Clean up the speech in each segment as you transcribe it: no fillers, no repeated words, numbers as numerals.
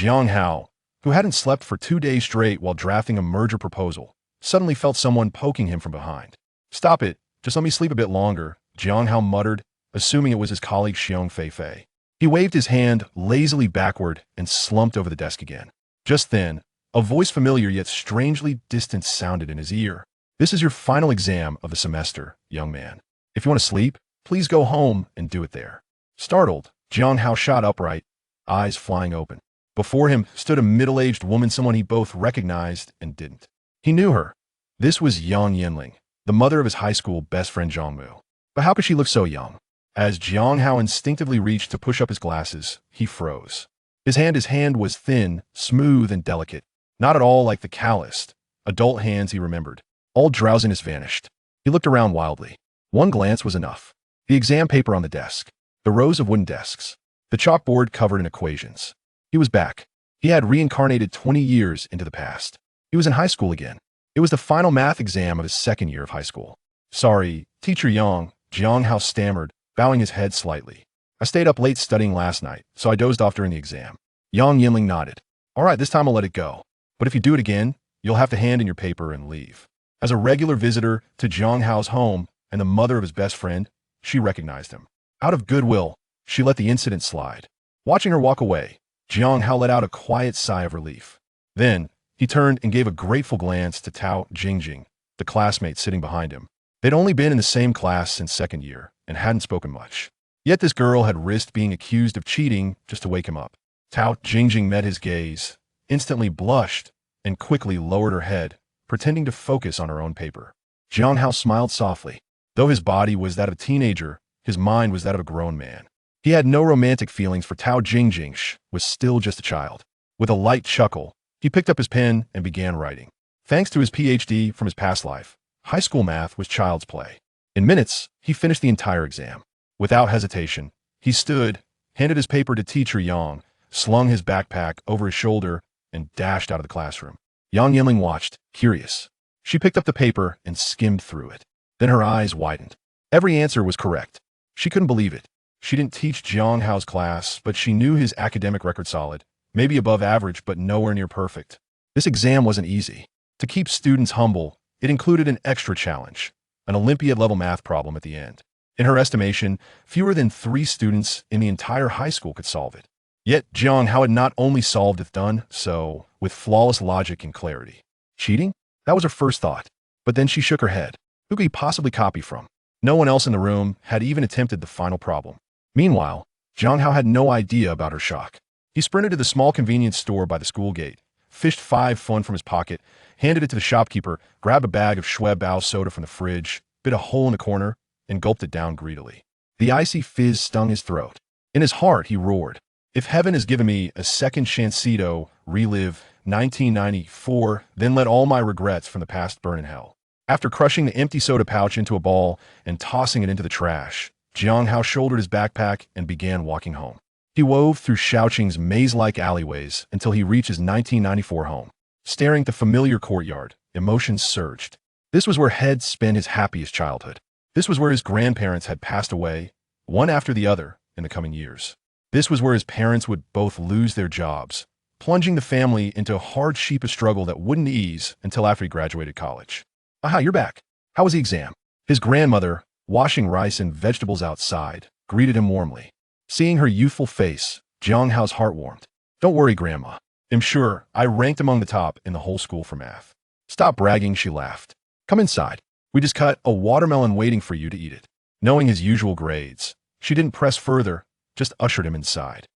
Jiang Hao, who hadn't slept for 2 days straight while drafting a merger proposal, suddenly felt someone poking him from behind. "Stop it, just let me sleep a bit longer," Jiang Hao muttered, assuming it was his colleague Xiong Fei. He waved his hand lazily backward and slumped over the desk again. Just then, a voice familiar yet strangely distant sounded in his ear. "This is your final exam of the semester, young man. If you want to sleep, please go home and do it there." Startled, Jiang Hao shot upright, eyes flying open. Before him stood a middle-aged woman, someone he both recognized and didn't. He knew her. This was Yang Yinling, the mother of his high school best friend Zhang Mu. But how could she look so young? As Jiang Hao instinctively reached to push up his glasses, he froze. His hand was thin, smooth, and delicate, not at all like the calloused, adult hands he remembered. All drowsiness vanished. He looked around wildly. One glance was enough. The exam paper on the desk, the rows of wooden desks, the chalkboard covered in equations. He was back. He had reincarnated 20 years into the past. He was in high school again. It was the final math exam of his second year of high school. "Sorry, Teacher Yang," Jiang Hao stammered, bowing his head slightly. "I stayed up late studying last night, so I dozed off during the exam." Yang Yinling nodded. "All right, this time I'll let it go. But if you do it again, you'll have to hand in your paper and leave." As a regular visitor to Jiang Hao's home and the mother of his best friend, she recognized him. Out of goodwill, she let the incident slide. Watching her walk away, Jiang Hao let out a quiet sigh of relief. Then, he turned and gave a grateful glance to Tao Jingjing, the classmate sitting behind him. They'd only been in the same class since second year and hadn't spoken much. Yet this girl had risked being accused of cheating just to wake him up. Tao Jingjing met his gaze, instantly blushed, and quickly lowered her head, pretending to focus on her own paper. Jiang Hao smiled softly. Though his body was that of a teenager, his mind was that of a grown man. He had no romantic feelings for Tao Jingjing. She was still just a child. With a light chuckle, he picked up his pen and began writing. Thanks to his PhD from his past life, high school math was child's play. In minutes, he finished the entire exam. Without hesitation, he stood, handed his paper to Teacher Yang, slung his backpack over his shoulder, and dashed out of the classroom. Yang Yinling watched, curious. She picked up the paper and skimmed through it. Then her eyes widened. Every answer was correct. She couldn't believe it. She didn't teach Jiang Hao's class, but she knew his academic record solid, maybe above average, but nowhere near perfect. This exam wasn't easy. To keep students humble, it included an extra challenge, an Olympiad-level math problem at the end. In her estimation, fewer than 3 students in the entire high school could solve it. Yet Jiang Hao had not only solved it, done so with flawless logic and clarity. Cheating? That was her first thought. But then she shook her head. Who could he possibly copy from? No one else in the room had even attempted the final problem. Meanwhile, Jiang Hao had no idea about her shock. He sprinted to the small convenience store by the school gate, fished 5 fun from his pocket, handed it to the shopkeeper, grabbed a bag of Vows soda from the fridge, bit a hole in the corner, and gulped it down greedily. The icy fizz stung his throat. In his heart, he roared, "If heaven has given me a second chancito, relive 1994, then let all my regrets from the past burn in hell." After crushing the empty soda pouch into a ball and tossing it into the trash, Jiang Hao shouldered his backpack and began walking home. He wove through Shaoqing's maze-like alleyways until he reached his 1994 home. Staring at the familiar courtyard, emotions surged. This was where Head spent his happiest childhood. This was where his grandparents had passed away, one after the other, in the coming years. This was where his parents would both lose their jobs, plunging the family into a hardship struggle that wouldn't ease until after he graduated college. "Aha, you're back. How was the exam?" His grandmother, washing rice and vegetables outside, greeted him warmly. Seeing her youthful face, Jiang Hao's heart warmed. "Don't worry, Grandma. I'm sure I ranked among the top in the whole school for math." "Stop bragging," she laughed. "Come inside. We just cut a watermelon waiting for you to eat it." Knowing his usual grades, she didn't press further, just ushered him inside.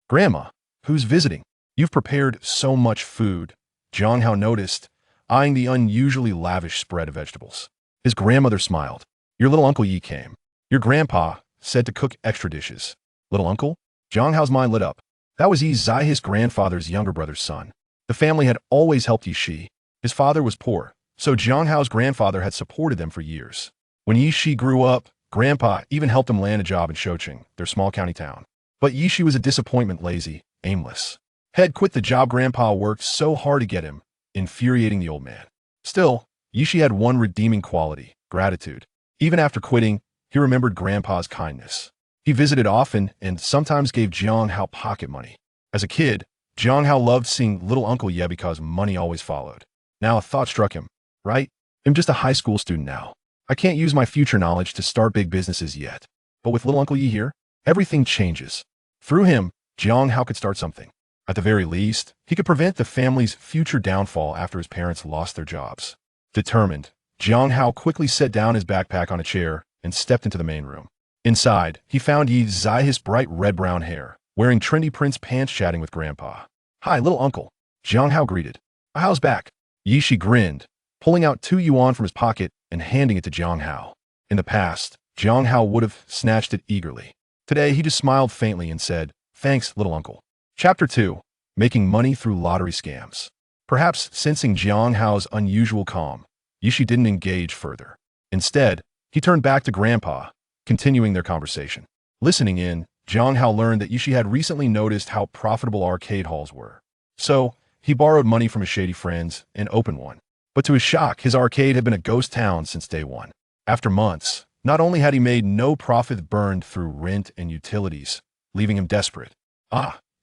Grandma, who's visiting? You've prepared so much food," Jiang Hao noticed, eyeing the unusually lavish spread of vegetables. His grandmother smiled. "Your little Uncle Yi came. Your grandpa said to cook extra dishes." "Little uncle?" Jiang Hao's mind lit up. That was Yi Zai, his grandfather's younger brother's son. The family had always helped Yi Shi. His father was poor, so Jiang Hao's grandfather had supported them for years. When Yi Shi grew up, Grandpa even helped him land a job in Shaoqing, their small county town. But Yi Shi was a disappointment, lazy, aimless. Head quit the job Grandpa worked so hard to get him, infuriating the old man. Still, Yi Shi had one redeeming quality, gratitude. Even after quitting, he remembered Grandpa's kindness. He visited often and sometimes gave Jiang Hao pocket money. As a kid, Jiang Hao loved seeing little Uncle Ye because money always followed. Now a thought struck him. Right? I'm just a high school student now. I can't use my future knowledge to start big businesses yet. But with little Uncle Yi here, everything changes. Through him, Jiang Hao could start something. At the very least, he could prevent the family's future downfall after his parents lost their jobs. Determined, Jiang Hao quickly set down his backpack on a chair and stepped into the main room. Inside, he found Yi Zai, his bright red-brown hair, wearing trendy prince pants, chatting with Grandpa. "Hi, little uncle," Jiang Hao greeted. "How's back?" Yishi grinned, pulling out 2 yuan from his pocket and handing it to Jiang Hao. In the past, Jiang Hao would have snatched it eagerly. Today, he just smiled faintly and said, "Thanks, little uncle." Chapter 2. Making Money Through Lottery Scams. Perhaps sensing Jiang Hao's unusual calm, Yishi didn't engage further. Instead, he turned back to Grandpa, continuing their conversation. Listening in, Jiang Hao learned that Yishi had recently noticed how profitable arcade halls were. So, he borrowed money from his shady friends and opened one. But to his shock, his arcade had been a ghost town since day one. After months, not only had he made no profit burned through rent and utilities, leaving him desperate.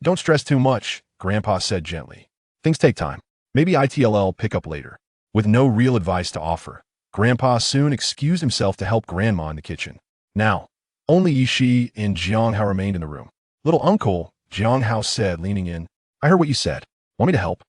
Don't stress too much, Grandpa said gently. Things take time. Maybe ITLL pick up later. With no real advice to offer, Grandpa soon excused himself to help Grandma in the kitchen. Now, only Yishi and Jiang Hao remained in the room. "Little uncle," Jiang Hao said, leaning in. "I heard what you said. Want me to help?"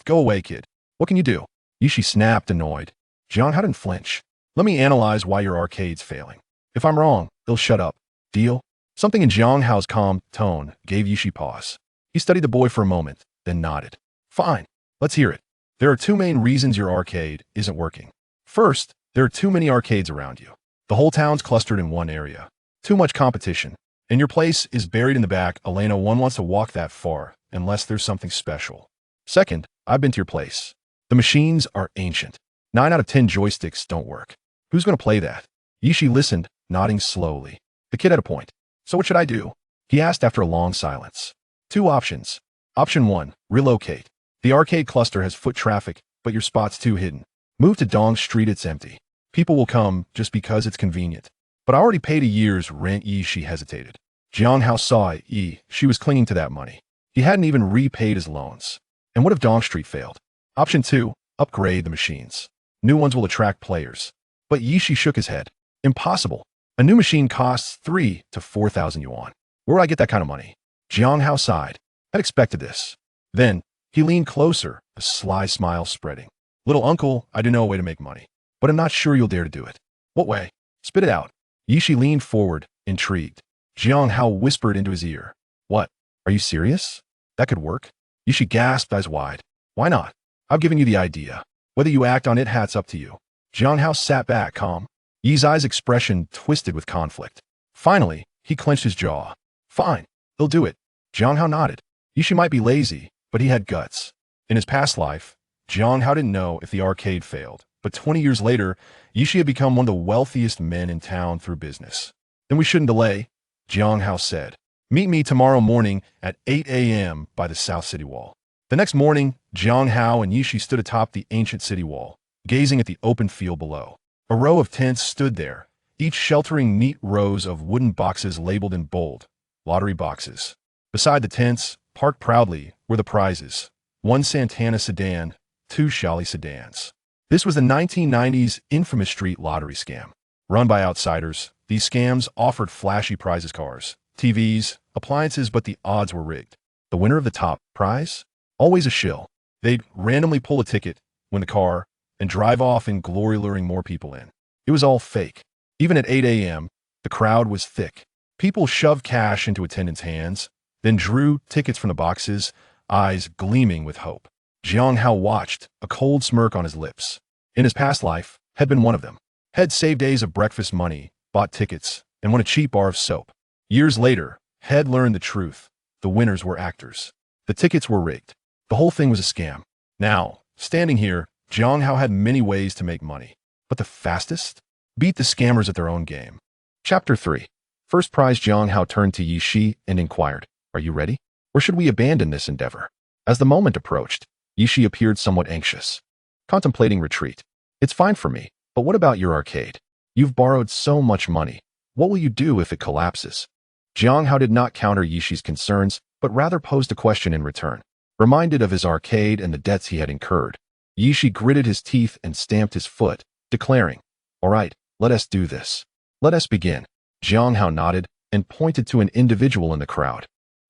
"Go away, kid. What can you do?" Yishi snapped, annoyed. Jiang Hao didn't flinch. "Let me analyze why your arcade's failing. If I'm wrong, he'll shut up. Deal?" Something in Jiang Hao's calm tone gave Yishi pause. He studied the boy for a moment, then nodded. "Fine. Let's hear it. There are 2 main reasons your arcade isn't working. First, there are too many arcades around you. The whole town's clustered in one area. Too much competition. And your place is buried in the back. Elena, one wants to walk that far, unless there's something special. Second, I've been to your place. The machines are ancient. 9 out of 10 joysticks don't work. Who's going to play that?" Yishi listened, nodding slowly. The kid had a point. "So what should I do?" he asked after a long silence. 2 options. Option 1, relocate. The arcade cluster has foot traffic, but your spot's too hidden. Move to Dong Street, it's empty. People will come just because it's convenient. "But I already paid a year's rent," Yishi hesitated. Jiang Hao saw it. She was clinging to that money. He hadn't even repaid his loans. And what if Dong Street failed? Option 2, upgrade the machines. New ones will attract players. But Yishi shook his head. Impossible. A new machine costs 3 to 4,000 yuan. Where would I get that kind of money? Jiang Hao sighed. I'd expected this. Then, he leaned closer, a sly smile spreading. "Little uncle, I do know a way to make money. But I'm not sure you'll dare to do it." "What way? Spit it out." Yishi leaned forward, intrigued. Jiang Hao whispered into his ear. "What? Are you serious? That could work?" Yishi gasped, eyes wide. "Why not? I've given you the idea. Whether you act on it, hat's up to you." Jiang Hao sat back, calm. Yi's eyes expression twisted with conflict. Finally, he clenched his jaw. "Fine, he'll do it." Jiang Hao nodded. Yishi might be lazy, but he had guts. In his past life, Jiang Hao didn't know if the arcade failed, but 20 years later, Yishi had become one of the wealthiest men in town through business. "Then we shouldn't delay," Jiang Hao said. "Meet me tomorrow morning at 8 a.m. by the South City Wall." The next morning, Jiang Hao and Yishi stood atop the ancient city wall, gazing at the open field below. A row of tents stood there, each sheltering neat rows of wooden boxes labeled in bold, lottery boxes. Beside the tents, parked proudly, were the prizes. 1 Santana sedan, 2 Shally sedans. This was the 1990s infamous street lottery scam. Run by outsiders, these scams offered flashy prizes, cars, TVs, appliances, but the odds were rigged. The winner of the top prize? Always a shill. They'd randomly pull a ticket, win the car, and drive off in glory, luring more people in. It was all fake. Even at 8 a.m., the crowd was thick. People shoved cash into attendants' hands, then drew tickets from the boxes, eyes gleaming with hope. Jiang Hao watched, a cold smirk on his lips. In his past life, had been one of them. Had saved days of breakfast money, bought tickets, and won a cheap bar of soap. Years later, had learned the truth. The winners were actors. The tickets were rigged. The whole thing was a scam. Now, standing here, Jiang Hao had many ways to make money. But the fastest? Beat the scammers at their own game. Chapter 3. First prize. Jiang Hao turned to Yishi and inquired, "Are you ready? Or should we abandon this endeavor?" As the moment approached, Yishi appeared somewhat anxious, contemplating retreat. "It's fine for me, but what about your arcade? You've borrowed so much money. What will you do if it collapses?" Jiang Hao did not counter Yishi's concerns, but rather posed a question in return. Reminded of his arcade and the debts he had incurred, Yishi gritted his teeth and stamped his foot, declaring, "All right, let us do this. Let us begin." Jiang Hao nodded and pointed to an individual in the crowd,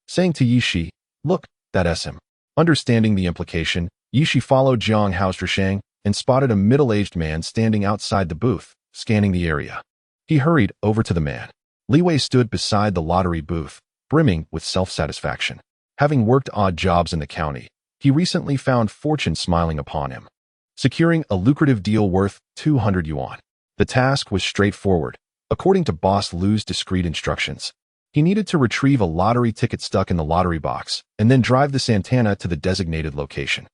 saying to Yishi, "Look, that's him." Understanding the implication, Yishi followed Jiang Hao's direction and spotted a middle-aged man standing outside the booth, scanning the area. He hurried over to the man. Li Wei stood beside the lottery booth, brimming with self-satisfaction. Having worked odd jobs in the county, he recently found fortune smiling upon him, securing a lucrative deal worth 200 yuan. The task was straightforward. According to Boss Lu's discreet instructions, he needed to retrieve a lottery ticket stuck in the lottery box and then drive the Santana to the designated location.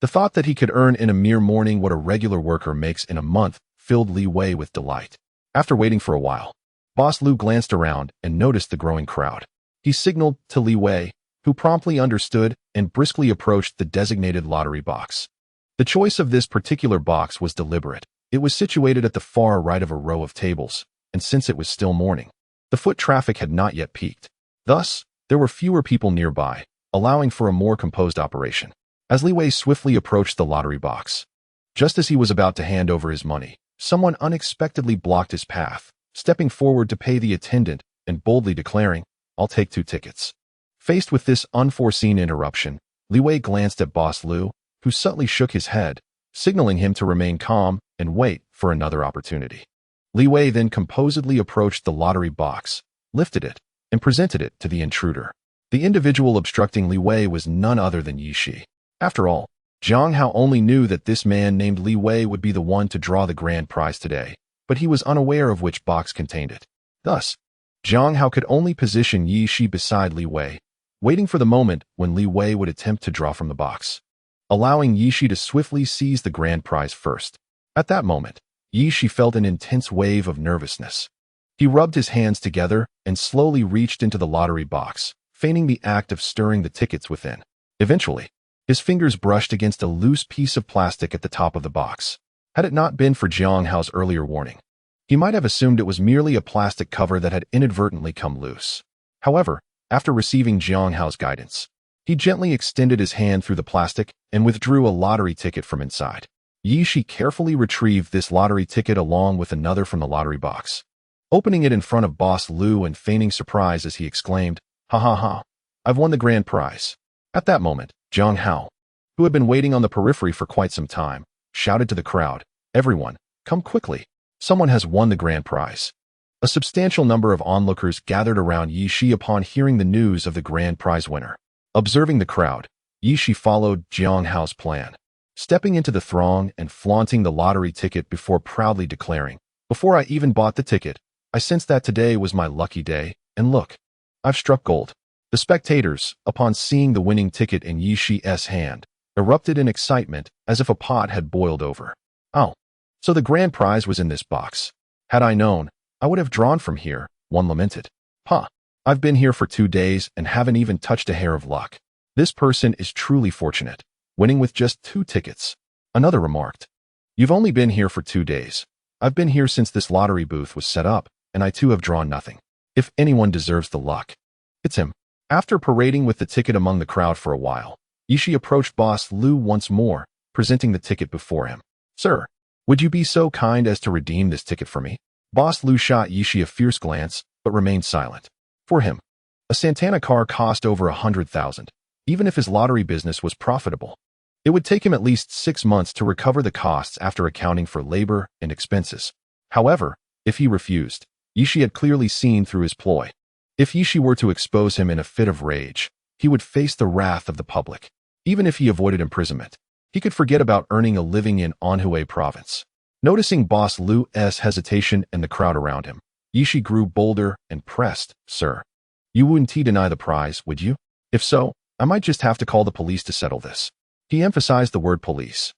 The thought that he could earn in a mere morning what a regular worker makes in a month filled Li Wei with delight. After waiting for a while, Boss Lu glanced around and noticed the growing crowd. He signaled to Li Wei, who promptly understood and briskly approached the designated lottery box. The choice of this particular box was deliberate. It was situated at the far right of a row of tables, and since it was still morning, the foot traffic had not yet peaked. Thus, there were fewer people nearby, allowing for a more composed operation. As Li Wei swiftly approached the lottery box, just as he was about to hand over his money, someone unexpectedly blocked his path, stepping forward to pay the attendant and boldly declaring, "I'll take 2 tickets." Faced with this unforeseen interruption, Li Wei glanced at Boss Lu, who subtly shook his head, signaling him to remain calm and wait for another opportunity. Li Wei then composedly approached the lottery box, lifted it, and presented it to the intruder. The individual obstructing Li Wei was none other than Yishi. After all, Jiang Hao only knew that this man named Li Wei would be the one to draw the grand prize today, but he was unaware of which box contained it. Thus, Jiang Hao could only position Yishi beside Li Wei, waiting for the moment when Li Wei would attempt to draw from the box, allowing Yishi to swiftly seize the grand prize first. At that moment, Yishi felt an intense wave of nervousness. He rubbed his hands together and slowly reached into the lottery box, feigning the act of stirring the tickets within. Eventually, his fingers brushed against a loose piece of plastic at the top of the box. Had it not been for Jiang Hao's earlier warning, he might have assumed it was merely a plastic cover that had inadvertently come loose. However, after receiving Jiang Hao's guidance, he gently extended his hand through the plastic and withdrew a lottery ticket from inside. Yishi carefully retrieved this lottery ticket along with another from the lottery box, opening it in front of Boss Lu and feigning surprise as he exclaimed, "Ha ha ha, I've won the grand prize." At that moment, Jiang Hao, who had been waiting on the periphery for quite some time, shouted to the crowd, "Everyone, come quickly. Someone has won the grand prize." A substantial number of onlookers gathered around Yishi upon hearing the news of the grand prize winner. Observing the crowd, Yishi followed Jiang Hao's plan, stepping into the throng and flaunting the lottery ticket before proudly declaring, "Before I even bought the ticket, I sensed that today was my lucky day, and look, I've struck gold." The spectators, upon seeing the winning ticket in Yishi's hand, erupted in excitement as if a pot had boiled over. "Oh, so the grand prize was in this box. Had I known, I would have drawn from here," one lamented. "Huh, I've been here for 2 days and haven't even touched a hair of luck. This person is truly fortunate, winning with just 2 tickets." Another remarked, "You've only been here for 2 days. I've been here since this lottery booth was set up, and I too have drawn nothing. If anyone deserves the luck, it's him." After parading with the ticket among the crowd for a while, Yishi approached Boss Lu once more, presenting the ticket before him. "Sir, would you be so kind as to redeem this ticket for me?" Boss Lu shot Yishi a fierce glance, but remained silent. For him, a Santana car cost over 100,000. Even if his lottery business was profitable, it would take him at least 6 months to recover the costs after accounting for labor and expenses. However, if he refused, Yishi had clearly seen through his ploy. If Yishi were to expose him in a fit of rage, he would face the wrath of the public. Even if he avoided imprisonment, he could forget about earning a living in Anhui province. Noticing Boss Lu's hesitation and the crowd around him, Yishi grew bolder and pressed, "Sir, you wouldn't deny the prize, would you? If so, I might just have to call the police to settle this." He emphasized the word police.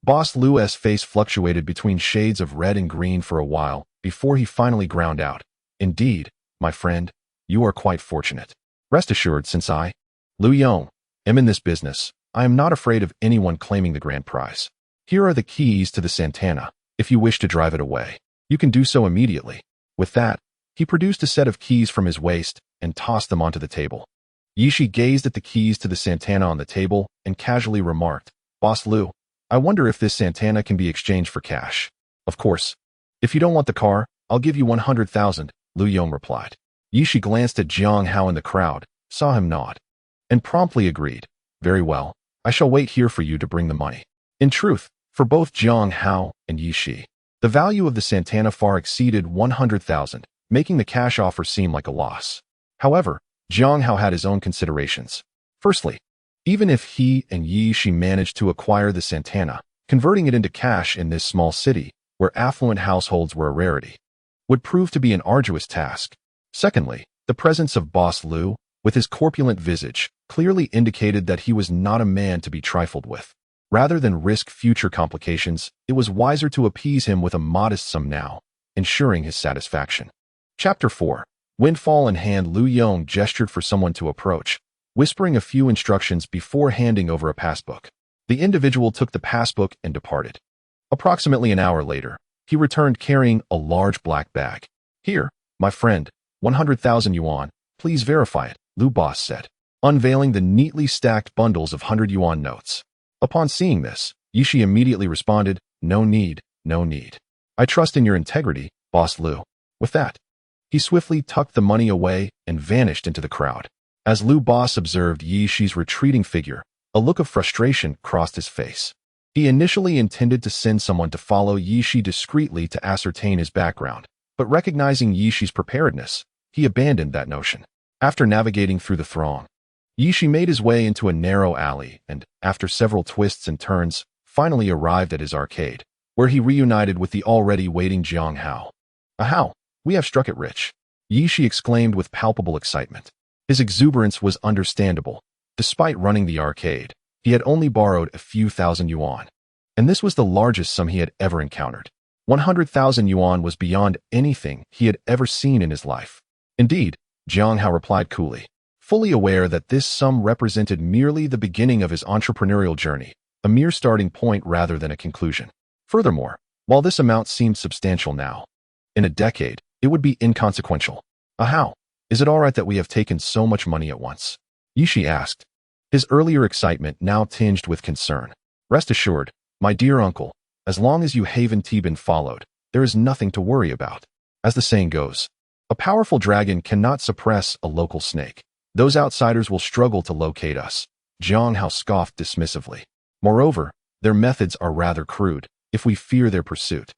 Boss Lu's face fluctuated between shades of red and green for a while before he finally ground out, "Indeed, my friend, you are quite fortunate. Rest assured, since I, Lu Yong, am in this business, I am not afraid of anyone claiming the grand prize. Here are the keys to the Santana. If you wish to drive it away, you can do so immediately." With that, he produced a set of keys from his waist and tossed them onto the table. Yishi gazed at the keys to the Santana on the table and casually remarked, "Boss Liu, I wonder if this Santana can be exchanged for cash." "Of course. If you don't want the car, I'll give you 100,000, Liu Yong replied. Yishi glanced at Jiang Hao in the crowd, saw him nod, and promptly agreed. "Very well. I shall wait here for you to bring the money." In truth, for both Jiang Hao and Yishi, the value of the Santana far exceeded 100,000, making the cash offer seem like a loss. However, Jiang Hao had his own considerations. Firstly, even if he and Yishi managed to acquire the Santana, converting it into cash in this small city, where affluent households were a rarity, would prove to be an arduous task. Secondly, the presence of Boss Liu, with his corpulent visage, clearly indicated that he was not a man to be trifled with. Rather than risk future complications, it was wiser to appease him with a modest sum now, ensuring his satisfaction. Chapter 4. Windfall in hand. Liu Yong gestured for someone to approach, whispering a few instructions before handing over a passbook. The individual took the passbook and departed. Approximately an hour later, he returned carrying a large black bag. "Here, my friend, 100,000 yuan, please verify it," Liu Boss said, unveiling the neatly stacked bundles of 100 yuan notes. Upon seeing this, Yishi immediately responded, "No need, no need. I trust in your integrity, Boss Liu." With that, he swiftly tucked the money away and vanished into the crowd. As Liu Boss observed Yishi's retreating figure, a look of frustration crossed his face. He initially intended to send someone to follow Yishi discreetly to ascertain his background, but recognizing Yishi's preparedness, he abandoned that notion. After navigating through the throng, Yishi made his way into a narrow alley and, after several twists and turns, finally arrived at his arcade, where he reunited with the already waiting Jiang Hao. "Ahau, we have struck it rich," Yishi exclaimed with palpable excitement. His exuberance was understandable. Despite running the arcade, he had only borrowed a few thousand yuan, and this was the largest sum he had ever encountered. 100,000 yuan was beyond anything he had ever seen in his life. Indeed, Jiang Hao replied coolly, fully aware that this sum represented merely the beginning of his entrepreneurial journey, a mere starting point rather than a conclusion. Furthermore, while this amount seemed substantial now, in a decade, it would be inconsequential. "Ahau, is it all right that we have taken so much money at once?" Yishi asked, his earlier excitement now tinged with concern. "Rest assured, my dear uncle, as long as you haven't been followed, there is nothing to worry about. As the saying goes, a powerful dragon cannot suppress a local snake. Those outsiders will struggle to locate us," Jiang Hao scoffed dismissively. "Moreover, their methods are rather crude, if we fear their pursuit.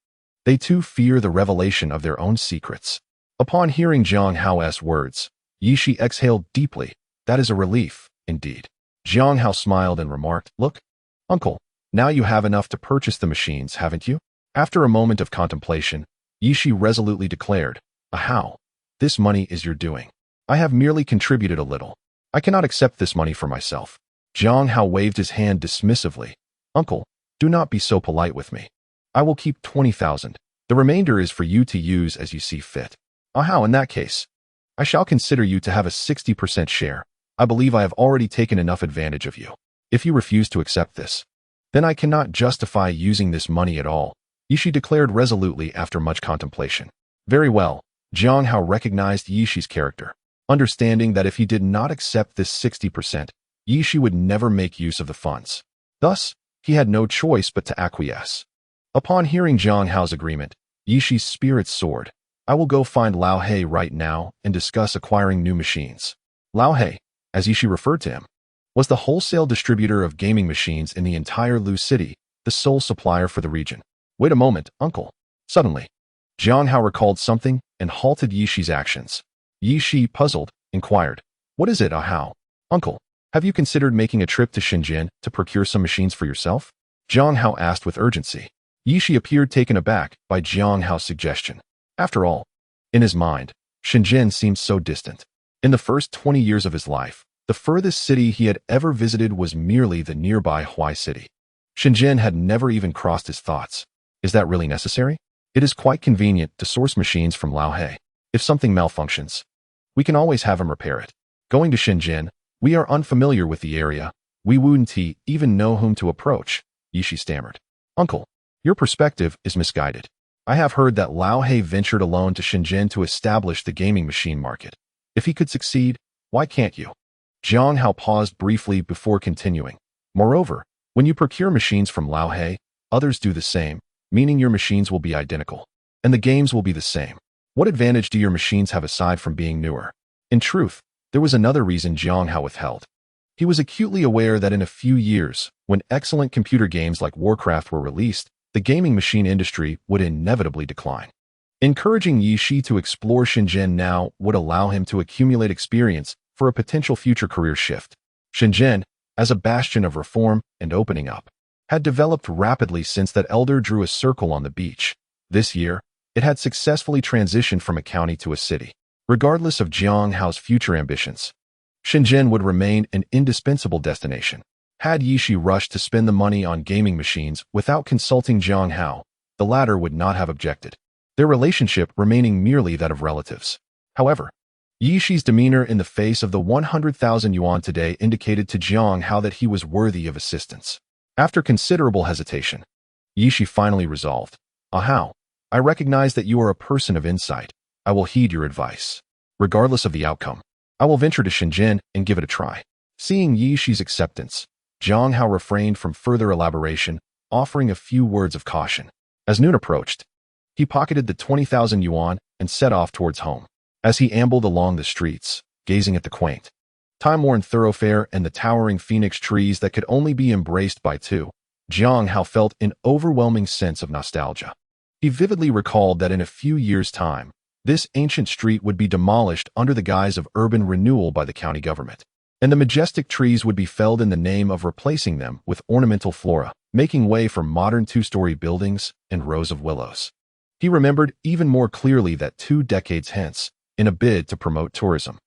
They too fear the revelation of their own secrets." Upon hearing Jiang Hao's words, Yishi exhaled deeply. "That is a relief, indeed." Jiang Hao smiled and remarked, "Look, uncle, now you have enough to purchase the machines, haven't you?" After a moment of contemplation, Yishi resolutely declared, "Ahau, this money is your doing. I have merely contributed a little. I cannot accept this money for myself." Jiang Hao waved his hand dismissively. "Uncle, do not be so polite with me. I will keep 20,000. The remainder is for you to use as you see fit." "Ahau, in that case, I shall consider you to have a 60% share. I believe I have already taken enough advantage of you. If you refuse to accept this, then I cannot justify using this money at all," Yishi declared resolutely after much contemplation. Very well, Jiang Hao recognized Yishi's character, understanding that if he did not accept this 60%, Yishi would never make use of the funds. Thus, he had no choice but to acquiesce. Upon hearing Jiang Hao's agreement, Yishi's spirits soared. "I will go find Lao He right now and discuss acquiring new machines." Lao He, as Yishi referred to him, was the wholesale distributor of gaming machines in the entire Lu City, the sole supplier for the region. "Wait a moment, uncle." Suddenly, Jiang Hao recalled something and halted Yishi's actions. Yishi, puzzled, inquired, "What is it, Ahau?" "Uncle, have you considered making a trip to Shenzhen to procure some machines for yourself?" Jiang Hao asked with urgency. Yishi appeared taken aback by Jiang Hao's suggestion. After all, in his mind, Shenzhen seemed so distant. In the first 20 years of his life, the furthest city he had ever visited was merely the nearby Huai city. Shenzhen had never even crossed his thoughts. Is that really necessary? It is quite convenient to source machines from Lao He. If something malfunctions, we can always have him repair it. Going to Shenzhen, we are unfamiliar with the area. We wouldn't even know whom to approach, Yishi stammered. "Uncle, your perspective is misguided. I have heard that Lao He ventured alone to Shenzhen to establish the gaming machine market. If he could succeed, why can't you?" Jiang Hao paused briefly before continuing. Moreover, when you procure machines from Laohe, others do the same, meaning your machines will be identical. And the games will be the same. What advantage do your machines have aside from being newer? In truth, there was another reason Jiang Hao withheld. He was acutely aware that in a few years, when excellent computer games like Warcraft were released, the gaming machine industry would inevitably decline. Encouraging Yi Shi to explore Shenzhen now would allow him to accumulate experience for a potential future career shift. Shenzhen, as a bastion of reform and opening up, had developed rapidly since that elder drew a circle on the beach. This year, it had successfully transitioned from a county to a city. Regardless of Jiang Hao's future ambitions, Shenzhen would remain an indispensable destination. Had Yi Shi rushed to spend the money on gaming machines without consulting Jiang Hao, the latter would not have objected, their relationship remaining merely that of relatives. However, Yi Shi's demeanor in the face of the 100,000 yuan today indicated to Jiang Hao that he was worthy of assistance. After considerable hesitation, Yi Shi finally resolved, Hao, I recognize that you are a person of insight. I will heed your advice. Regardless of the outcome, I will venture to Shenzhen and give it a try. Seeing Yi Shi's acceptance, Jiang Hao refrained from further elaboration, offering a few words of caution. As noon approached, he pocketed the 20,000 yuan and set off towards home. As he ambled along the streets, gazing at the quaint, time-worn thoroughfare and the towering phoenix trees that could only be embraced by two, Jiang Hao felt an overwhelming sense of nostalgia. He vividly recalled that in a few years' time, this ancient street would be demolished under the guise of urban renewal by the county government, and the majestic trees would be felled in the name of replacing them with ornamental flora, making way for modern two-story buildings and rows of willows. He remembered even more clearly that 2 decades hence, in a bid to promote tourism,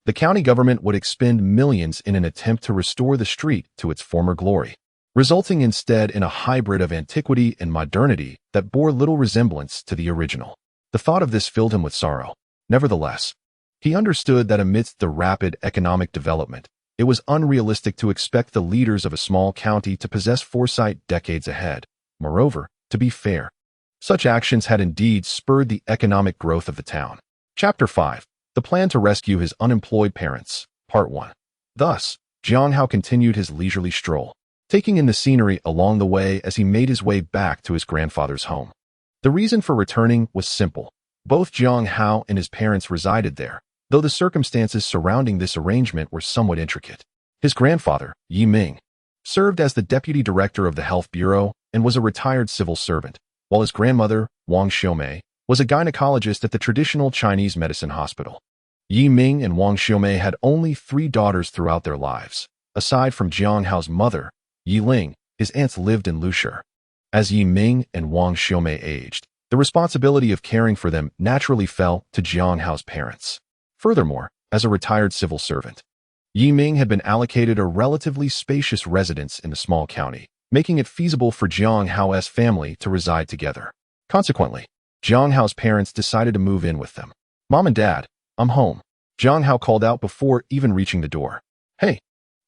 the county government would expend millions in an attempt to restore the street to its former glory, resulting instead in a hybrid of antiquity and modernity that bore little resemblance to the original. The thought of this filled him with sorrow. Nevertheless, he understood that amidst the rapid economic development, it was unrealistic to expect the leaders of a small county to possess foresight decades ahead. Moreover, to be fair, such actions had indeed spurred the economic growth of the town. Chapter 5. The Plan to Rescue His Unemployed Parents, Part 1. Thus, Jiang Hao continued his leisurely stroll, taking in the scenery along the way as he made his way back to his grandfather's home. The reason for returning was simple. Both Jiang Hao and his parents resided there, though the circumstances surrounding this arrangement were somewhat intricate. His grandfather, Yi Ming, served as the deputy director of the health bureau and was a retired civil servant, while his grandmother, Wang Xiumei, was a gynecologist at the traditional Chinese medicine hospital. Yi Ming and Wang Xiumei had only 3 daughters throughout their lives. Aside from Jiang Hao's mother, Yi Ling, his aunts lived in Lushi. As Yi Ming and Wang Xiumei aged, the responsibility of caring for them naturally fell to Jiang Hao's parents. Furthermore, as a retired civil servant, Yi Ming had been allocated a relatively spacious residence in the small county, making it feasible for Jiang Hao's family to reside together. Consequently, Jiang Hao's parents decided to move in with them. Mom and Dad, I'm home, Jiang Hao called out before even reaching the door. Hey,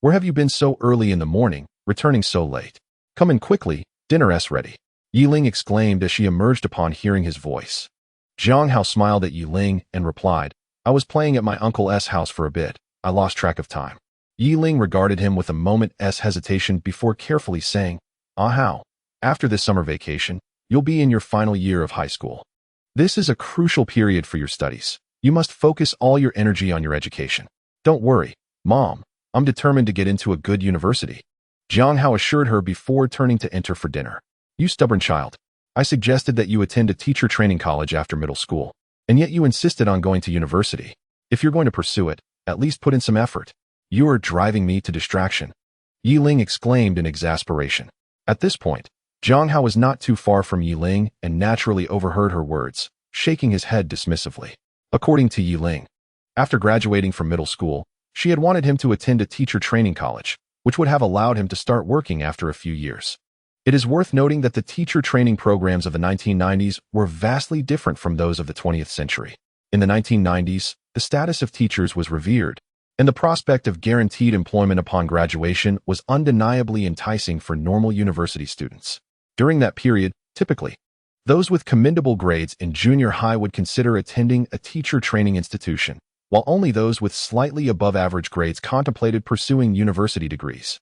where have you been so early in the morning, returning so late? Come in quickly, dinner's ready. Yi Ling exclaimed as she emerged upon hearing his voice. Jiang Hao smiled at Yi Ling and replied, I was playing at my uncle's house for a bit. I lost track of time. Yi Ling regarded him with a moment's hesitation before carefully saying, Hao, after this summer vacation, you'll be in your final year of high school. This is a crucial period for your studies. You must focus all your energy on your education. Don't worry, Mom, I'm determined to get into a good university, Jiang Hao assured her before turning to enter for dinner. You stubborn child. I suggested that you attend a teacher training college after middle school, and yet you insisted on going to university. If you're going to pursue it, at least put in some effort. You are driving me to distraction, Yi Ling exclaimed in exasperation. At this point, Jiang Hao was not too far from Yi Ling and naturally overheard her words, shaking his head dismissively. According to Yi Ling, after graduating from middle school, she had wanted him to attend a teacher training college, which would have allowed him to start working after a few years. It is worth noting that the teacher training programs of the 1990s were vastly different from those of the 20th century. In the 1990s, the status of teachers was revered, and the prospect of guaranteed employment upon graduation was undeniably enticing for normal university students. During that period, typically, those with commendable grades in junior high would consider attending a teacher training institution, while only those with slightly above average grades contemplated pursuing university degrees.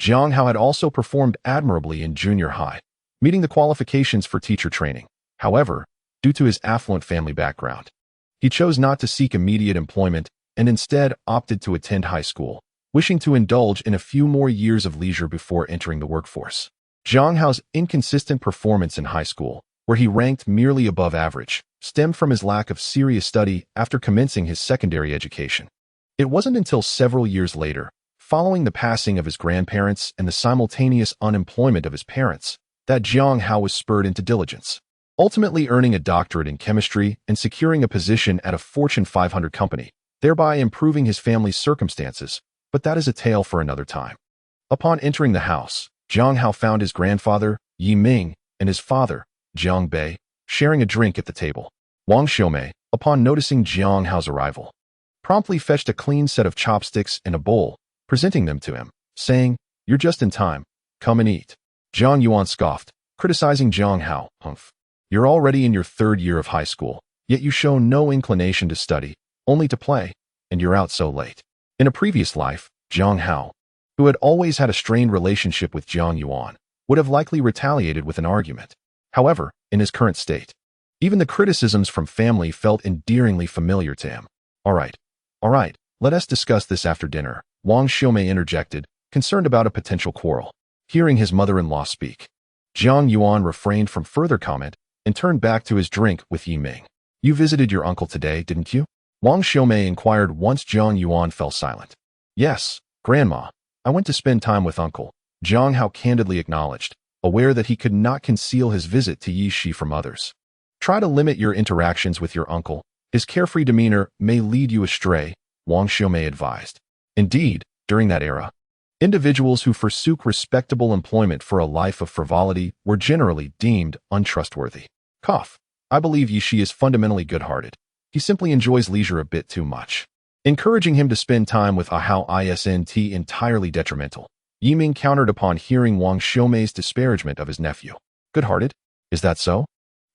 Jiang Hao had also performed admirably in junior high, meeting the qualifications for teacher training. However, due to his affluent family background, he chose not to seek immediate employment and instead opted to attend high school, wishing to indulge in a few more years of leisure before entering the workforce. Jiang Hao's inconsistent performance in high school, where he ranked merely above average, stemmed from his lack of serious study after commencing his secondary education. It wasn't until several years later, following the passing of his grandparents and the simultaneous unemployment of his parents, that Jiang Hao was spurred into diligence, ultimately earning a doctorate in chemistry and securing a position at a Fortune 500 company, thereby improving his family's circumstances, but that is a tale for another time. Upon entering the house, Jiang Hao found his grandfather, Yi Ming, and his father, Jiang Bei, sharing a drink at the table. Wang Xiumei, upon noticing Jiang Hao's arrival, promptly fetched a clean set of chopsticks and a bowl, presenting them to him, saying, "You're just in time. Come and eat." Jiang Yuan scoffed, criticizing Jiang Hao. "Humph. You're already in your third year of high school, yet you show no inclination to study, only to play, and you're out so late." In a previous life, Jiang Hao, who had always had a strained relationship with Jiang Yuan, would have likely retaliated with an argument. However, in his current state, even the criticisms from family felt endearingly familiar to him. All right, let us discuss this after dinner," Wang Xiumei interjected, concerned about a potential quarrel. Hearing his mother-in-law speak, Jiang Yuan refrained from further comment and turned back to his drink with Yi Ming. "You visited your uncle today, didn't you?" Wang Xiumei inquired once Jiang Yuan fell silent. "Yes, Grandma. I went to spend time with Uncle," Jiang Hao candidly acknowledged, aware that he could not conceal his visit to Yi Shi from others. "Try to limit your interactions with your uncle. His carefree demeanor may lead you astray," Wang Xiumei advised. Indeed, during that era, individuals who forsook respectable employment for a life of frivolity were generally deemed untrustworthy. Cough. "I believe Yi Shi is fundamentally good-hearted. He simply enjoys leisure a bit too much." Encouraging him to spend time with Ahao isn't entirely detrimental, Yi Ming countered upon hearing Wang Xiumei's disparagement of his nephew. "Good-hearted? Is that so?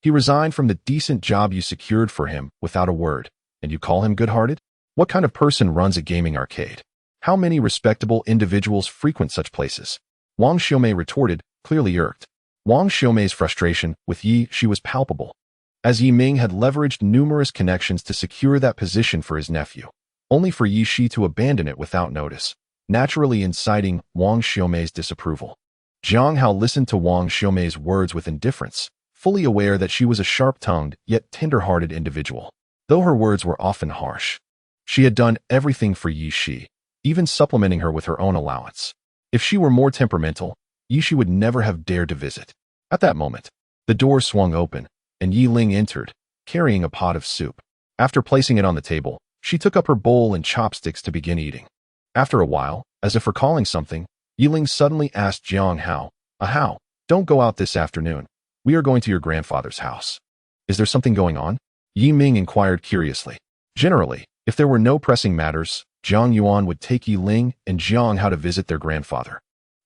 He resigned from the decent job you secured for him without a word, and you call him good-hearted? What kind of person runs a gaming arcade? How many respectable individuals frequent such places?" Wang Xiumei retorted, clearly irked. Wang Xiumei's frustration with Yi Shi was palpable, as Yi Ming had leveraged numerous connections to secure that position for his nephew, only for Yi Shi to abandon it without notice, naturally inciting Wang Xiumei's disapproval. Jiang Hao listened to Wang Xiumei's words with indifference, fully aware that she was a sharp-tongued yet tender-hearted individual. Though her words were often harsh, she had done everything for Yi Shi, even supplementing her with her own allowance. If she were more temperamental, Yi Shi would never have dared to visit. At that moment, the door swung open, and Yi Ling entered, carrying a pot of soup. After placing it on the table, she took up her bowl and chopsticks to begin eating. After a while, as if recalling something, Yi Ling suddenly asked Jiang Hao, "Hao, don't go out this afternoon. We are going to your grandfather's house." "Is there something going on?" Yi Ming inquired curiously. Generally, if there were no pressing matters, Jiang Yuan would take Yi Ling and Jiang Hao to visit their grandfather,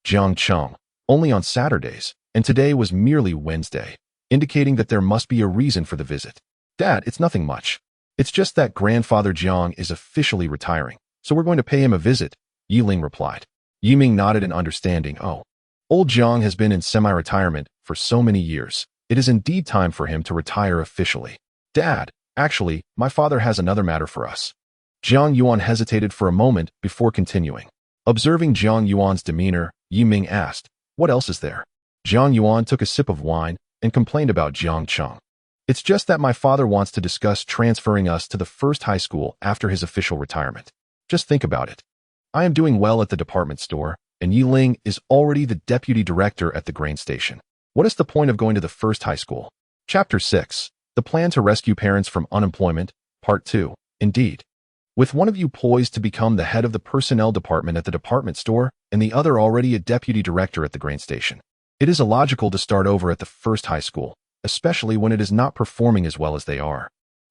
Jiang Cheng, only on Saturdays, and today was merely Wednesday, indicating that there must be a reason for the visit. "Dad, it's nothing much. It's just that Grandfather Jiang is officially retiring, so we're going to pay him a visit," Yi Ling replied. Yi Ming nodded in understanding. "Oh, old Jiang has been in semi-retirement for so many years. It is indeed time for him to retire officially." "Dad, actually, my father has another matter for us." Jiang Yuan hesitated for a moment before continuing. Observing Jiang Yuan's demeanor, Yi Ming asked, "What else is there?" Jiang Yuan took a sip of wine and complained about Jiang Cheng. "It's just that my father wants to discuss transferring us to the first high school after his official retirement. Just think about it. I am doing well at the department store, and Yi Ling is already the deputy director at the grain station. What is the point of going to the first high school?" Chapter 6. The Plan to Rescue Parents from Unemployment, Part 2. Indeed. With one of you poised to become the head of the personnel department at the department store, and the other already a deputy director at the grain station, it is illogical to start over at the first high school, especially when it is not performing as well as they are.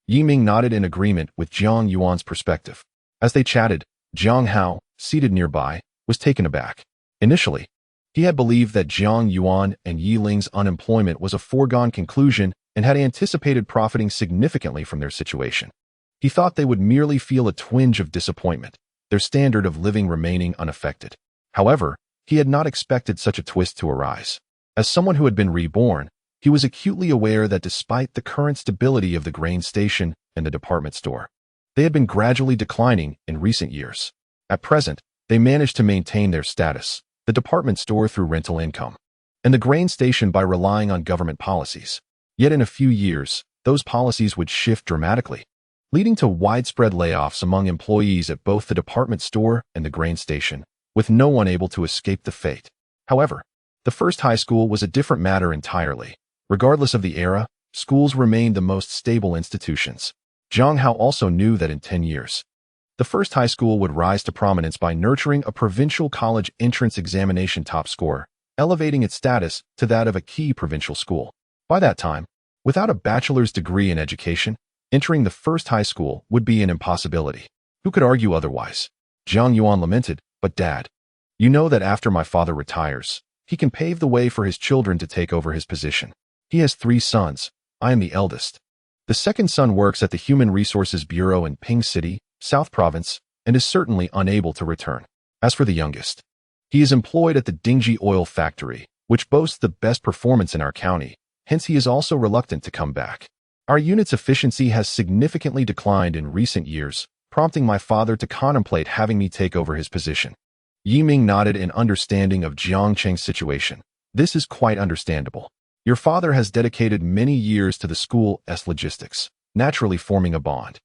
Yi Ming nodded in agreement with Jiang Yuan's perspective. As they chatted, Jiang Hao, seated nearby, was taken aback. Initially, he had believed that Jiang Yuan and Yi Ling's unemployment was a foregone conclusion and had anticipated profiting significantly from their situation. He thought they would merely feel a twinge of disappointment, their standard of living remaining unaffected. However, he had not expected such a twist to arise. As someone who had been reborn, he was acutely aware that despite the current stability of the grain station and the department store, they had been gradually declining in recent years. At present, they managed to maintain their status, the department store through rental income, and the grain station by relying on government policies. Yet in a few years, those policies would shift dramatically, leading to widespread layoffs among employees at both the department store and the grain station, with no one able to escape the fate. However, the first high school was a different matter entirely. Regardless of the era, schools remained the most stable institutions. Jiang Hao also knew that in 10 years, the first high school would rise to prominence by nurturing a provincial college entrance examination top score, elevating its status to that of a key provincial school. By that time, without a bachelor's degree in education, entering the first high school would be an impossibility. Who could argue otherwise? Jiang Yuan lamented, "But Dad, you know that after my father retires, he can pave the way for his children to take over his position. He has 3 sons. I am the eldest. The second son works at the Human Resources Bureau in Ping City, South Province, and is certainly unable to return. As for the youngest, he is employed at the Dingji Oil Factory, which boasts the best performance in our county. Hence he is also reluctant to come back. Our unit's efficiency has significantly declined in recent years, prompting my father to contemplate having me take over his position." Yiming nodded in understanding of Jiang Cheng's situation. "This is quite understandable. Your father has dedicated many years to the school's logistics, naturally forming a bond,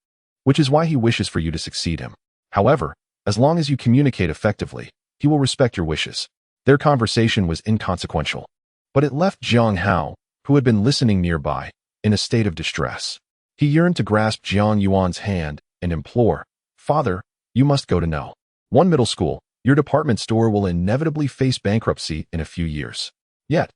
which is why he wishes for you to succeed him. However, as long as you communicate effectively, he will respect your wishes." Their conversation was inconsequential, but it left Jiang Hao, who had been listening nearby, in a state of distress. He yearned to grasp Jiang Yuan's hand and implore, "Father, you must go to No. 1 middle school. Your department store will inevitably face bankruptcy in a few years." Yet,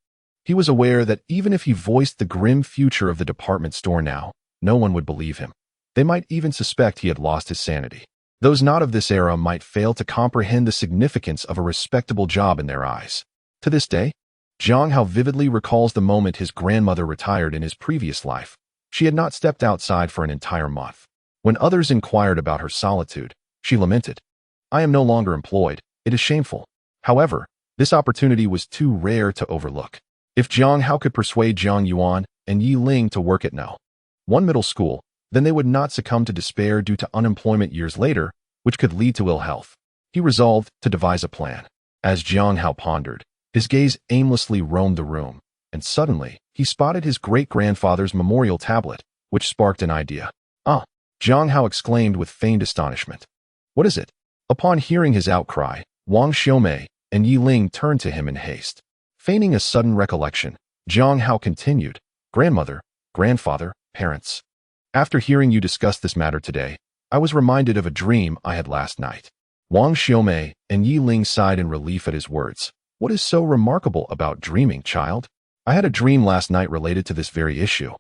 he was aware that even if he voiced the grim future of the department store now, no one would believe him. They might even suspect he had lost his sanity. Those not of this era might fail to comprehend the significance of a respectable job in their eyes. To this day, Jiang Hao vividly recalls the moment his grandmother retired in his previous life. She had not stepped outside for an entire month. When others inquired about her solitude, she lamented, "I am no longer employed. It is shameful." However, this opportunity was too rare to overlook. If Jiang Hao could persuade Jiang Yuan and Yi Ling to work at No. 1 middle school, then they would not succumb to despair due to unemployment years later, which could lead to ill health. He resolved to devise a plan. As Jiang Hao pondered, his gaze aimlessly roamed the room, and suddenly, he spotted his great-grandfather's memorial tablet, which sparked an idea. "Ah!" Jiang Hao exclaimed with feigned astonishment. "What is it?" Upon hearing his outcry, Wang Xiaomei and Yi Ling turned to him in haste. Feigning a sudden recollection, Jiang Hao continued, "Grandmother, grandfather, parents. After hearing you discuss this matter today, I was reminded of a dream I had last night." Wang Xiaomei and Yi Ling sighed in relief at his words. "What is so remarkable about dreaming, child?" "I had a dream last night related to this very issue."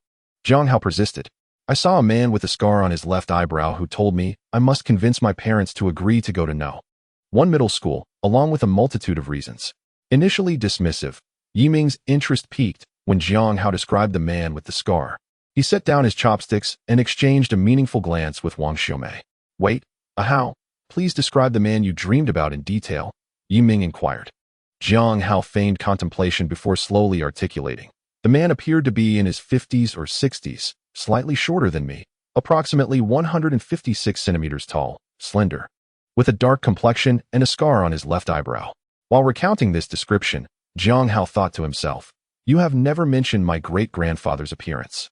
Jiang Hao persisted. "I saw a man with a scar on his left eyebrow who told me I must convince my parents to agree to go to No. 1 middle school, along with a multitude of reasons." Initially dismissive, Yiming's interest peaked when Jiang Hao described the man with the scar. He set down his chopsticks and exchanged a meaningful glance with Wang Xiaomei. "Wait, Hao, please describe the man you dreamed about in detail," Yiming inquired. Jiang Hao feigned contemplation before slowly articulating. "The man appeared to be in his 50s or 60s, slightly shorter than me, approximately 156 centimeters tall, slender, with a dark complexion and a scar on his left eyebrow." While recounting this description, Jiang Hao thought to himself, "You have never mentioned my great-grandfather's appearance.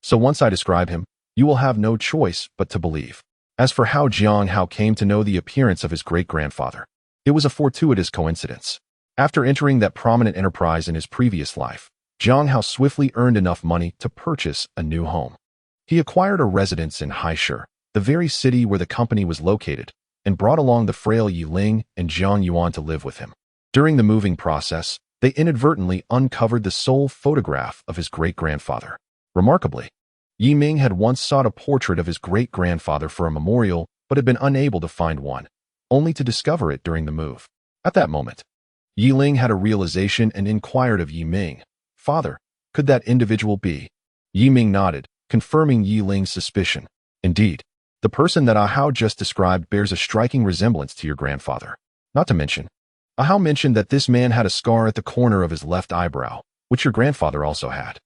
So once I describe him, you will have no choice but to believe." As for how Jiang Hao came to know the appearance of his great-grandfather, it was a fortuitous coincidence. After entering that prominent enterprise in his previous life, Jiang Hao swiftly earned enough money to purchase a new home. He acquired a residence in Haisher, the very city where the company was located, and brought along the frail Yi Ling and Jiang Yuan to live with him. During the moving process, they inadvertently uncovered the sole photograph of his great-grandfather. Remarkably, Yiming had once sought a portrait of his great-grandfather for a memorial, but had been unable to find one, only to discover it during the move. At that moment, Yi Ling had a realization and inquired of Yiming, "Father, could that individual be?" Yiming nodded, confirming Yi Ling's suspicion. Indeed, The person that Hao just described bears a striking resemblance to your grandfather. Not to mention, Hao mentioned that this man had a scar at the corner of his left eyebrow, which your grandfather also had.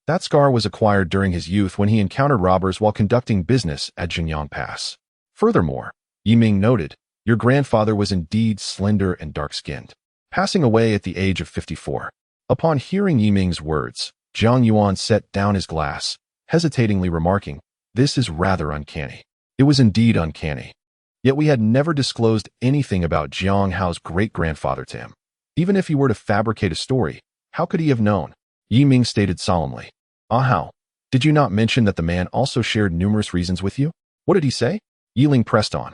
That scar was acquired during his youth when he encountered robbers while conducting business at Jinyang Pass. Furthermore, Yiming noted, your grandfather was indeed slender and dark-skinned, passing away at the age of 54. Upon hearing Yiming's words, Jiang Yuan set down his glass, hesitatingly remarking, this is rather uncanny. It was indeed uncanny. Yet we had never disclosed anything about Jiang Hao's great-grandfather to him. Even if he were to fabricate a story, how could he have known? Yiming stated solemnly. Hao, did you not mention that the man also shared numerous reasons with you? What did he say? Yiling pressed on.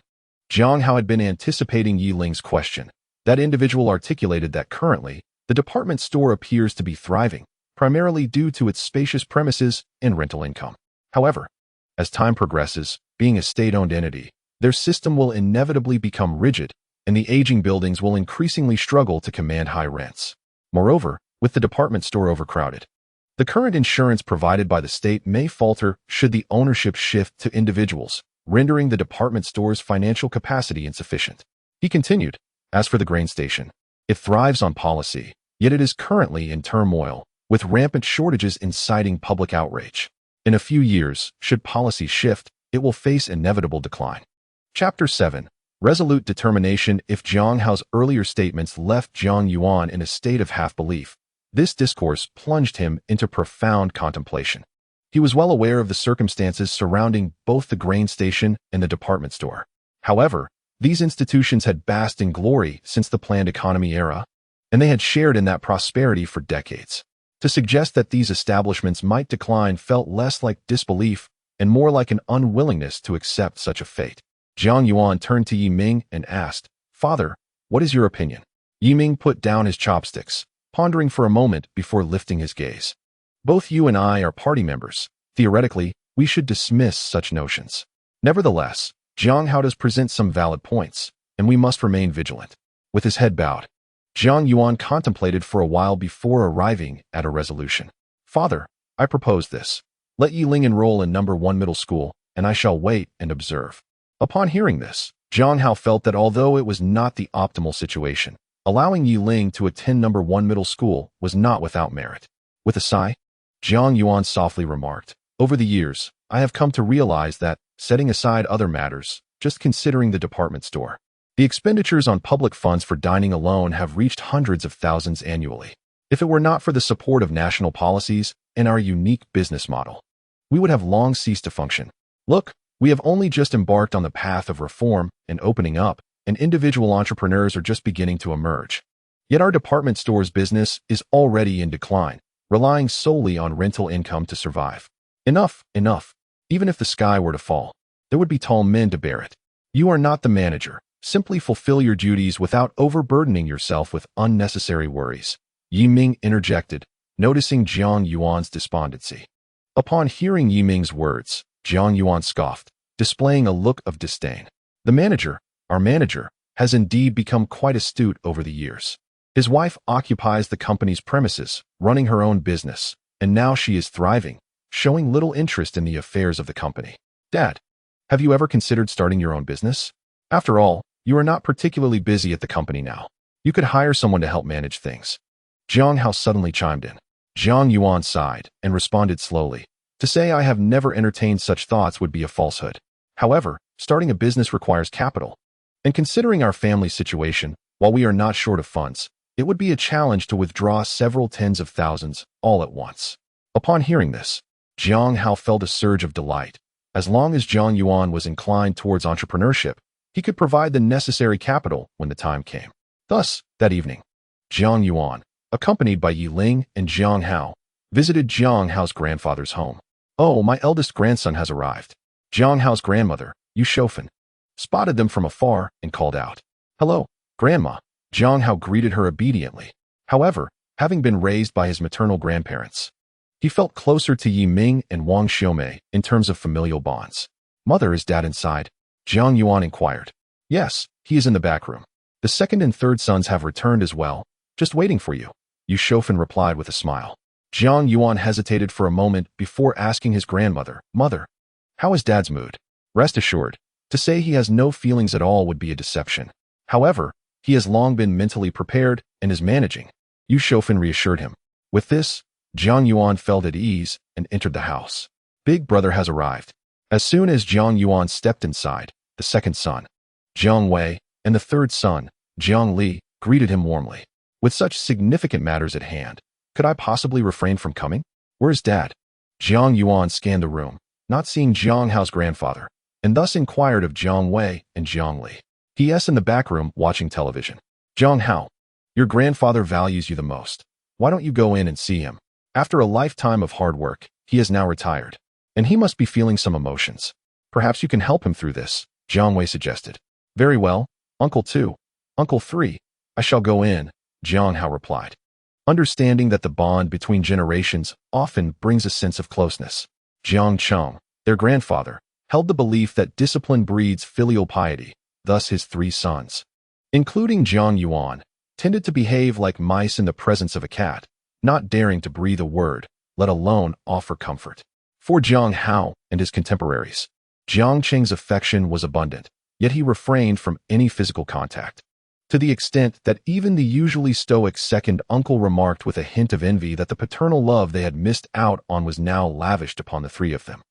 Jiang Hao had been anticipating Yiling's question. That individual articulated that currently, the department store appears to be thriving, primarily due to its spacious premises and rental income. However, as time progresses, being a state-owned entity, their system will inevitably become rigid, and the aging buildings will increasingly struggle to command high rents. Moreover, with the department store overcrowded, the current insurance provided by the state may falter should the ownership shift to individuals, rendering the department store's financial capacity insufficient. He continued, as for the grain station, it thrives on policy, yet it is currently in turmoil, with rampant shortages inciting public outrage. In a few years, should policy shift, it will face inevitable decline. Chapter 7. Resolute Determination. If Jiang Hao's earlier statements left Jiang Yuan in a state of half-belief, this discourse plunged him into profound contemplation. He was well aware of the circumstances surrounding both the grain station and the department store. However, these institutions had basked in glory since the planned economy era, and they had shared in that prosperity for decades. To suggest that these establishments might decline felt less like disbelief and more like an unwillingness to accept such a fate. Jiang Yuan turned to Yiming and asked, Father, what is your opinion? Yiming put down his chopsticks, pondering for a moment before lifting his gaze. Both you and I are party members. Theoretically, we should dismiss such notions. Nevertheless, Jiang Hao does present some valid points, and we must remain vigilant. With his head bowed, Jiang Yuan contemplated for a while before arriving at a resolution. Father, I propose this. Let Yiling enroll in number 1 middle school, and I shall wait and observe. Upon hearing this, Jiang Hao felt that although it was not the optimal situation, allowing Yiling to attend number 1 middle school was not without merit. With a sigh, Jiang Yuan softly remarked, over the years, I have come to realize that, setting aside other matters, just considering the department store, the expenditures on public funds for dining alone have reached hundreds of thousands annually. If it were not for the support of national policies and our unique business model, we would have long ceased to function. Look, we have only just embarked on the path of reform and opening up, and individual entrepreneurs are just beginning to emerge. Yet our department store's business is already in decline, relying solely on rental income to survive. Enough, enough. Even if the sky were to fall, there would be tall men to bear it. You are not the manager. Simply fulfill your duties without overburdening yourself with unnecessary worries. Yiming interjected, noticing Jiang Yuan's despondency. Upon hearing Yiming's words, Jiang Yuan scoffed, displaying a look of disdain. The manager, our manager, has indeed become quite astute over the years. His wife occupies the company's premises, running her own business, and now she is thriving, showing little interest in the affairs of the company. Dad, have you ever considered starting your own business? After all, you are not particularly busy at the company now. You could hire someone to help manage things. Jiang Hao suddenly chimed in. Jiang Yuan sighed and responded slowly. To say I have never entertained such thoughts would be a falsehood. However, starting a business requires capital. And considering our family situation, while we are not short of funds, it would be a challenge to withdraw several tens of thousands all at once. Upon hearing this, Jiang Hao felt a surge of delight. As long as Jiang Yuan was inclined towards entrepreneurship, he could provide the necessary capital when the time came. Thus, that evening, Jiang Yuan, accompanied by Yiling and Jiang Hao, visited Jiang Hao's grandfather's home. Oh, my eldest grandson has arrived. Jiang Hao's grandmother, Yu Shoufan, spotted them from afar and called out, Hello, Grandma. Jiang Hao greeted her obediently. However, having been raised by his maternal grandparents, he felt closer to Yiming and Wang Xiaomei in terms of familial bonds. Mother, is Dad inside? Jiang Yuan inquired. Yes, he is in the back room. The second and third sons have returned as well, just waiting for you, Yu Shoufan replied with a smile. Jiang Yuan hesitated for a moment before asking his grandmother, Mother, how is Dad's mood? Rest assured, to say he has no feelings at all would be a deception. However, he has long been mentally prepared and is managing. Yu Shoufeng reassured him. With this, Jiang Yuan felt at ease and entered the house. Big brother has arrived. As soon as Jiang Yuan stepped inside, the second son, Jiang Wei, and the third son, Jiang Li, greeted him warmly. With such significant matters at hand, could I possibly refrain from coming? Where's Dad? Jiang Yuan scanned the room, not seeing Jiang Hao's grandfather, and thus inquired of Jiang Wei and Jiang Li. He.s. in the back room watching television. Jiang Hao, your grandfather values you the most. Why don't you go in and see him? After a lifetime of hard work, he is now retired, and he must be feeling some emotions. Perhaps you can help him through this, Jiang Wei suggested. Very well, Uncle 2, Uncle 3, I shall go in, Jiang Hao replied. Understanding that the bond between generations often brings a sense of closeness. Jiang Cheng, their grandfather, held the belief that discipline breeds filial piety. Thus his 3 sons, including Jiang Yuan, tended to behave like mice in the presence of a cat, not daring to breathe a word, let alone offer comfort. For Jiang Hao and his contemporaries, Jiang Cheng's affection was abundant, yet he refrained from any physical contact, to the extent that even the usually stoic second uncle remarked with a hint of envy that the paternal love they had missed out on was now lavished upon the 3 of them.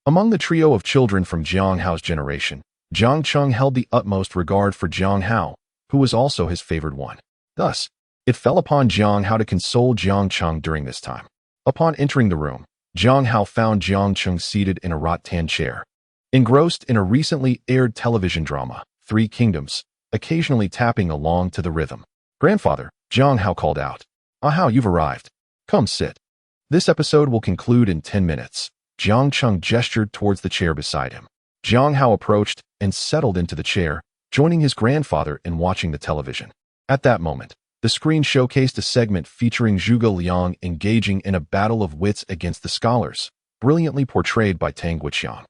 Among the trio of children from Jiang Hao's generation, Jiang Cheng held the utmost regard for Jiang Hao, who was also his favored one. Thus, it fell upon Jiang Hao to console Jiang Cheng during this time. Upon entering the room, Jiang Hao found Jiang Cheng seated in a rattan chair, engrossed in a recently aired television drama, 3 Kingdoms, occasionally tapping along to the rhythm. Grandfather, Jiang Hao called out. Ah Hao, you've arrived. Come sit. This episode will conclude in 10 minutes. Jiang Cheng gestured towards the chair beside him. Jiang Hao approached and settled into the chair, joining his grandfather in watching the television. At that moment, the screen showcased a segment featuring Zhuge Liang engaging in a battle of wits against the scholars, brilliantly portrayed by Tang Guiqiang,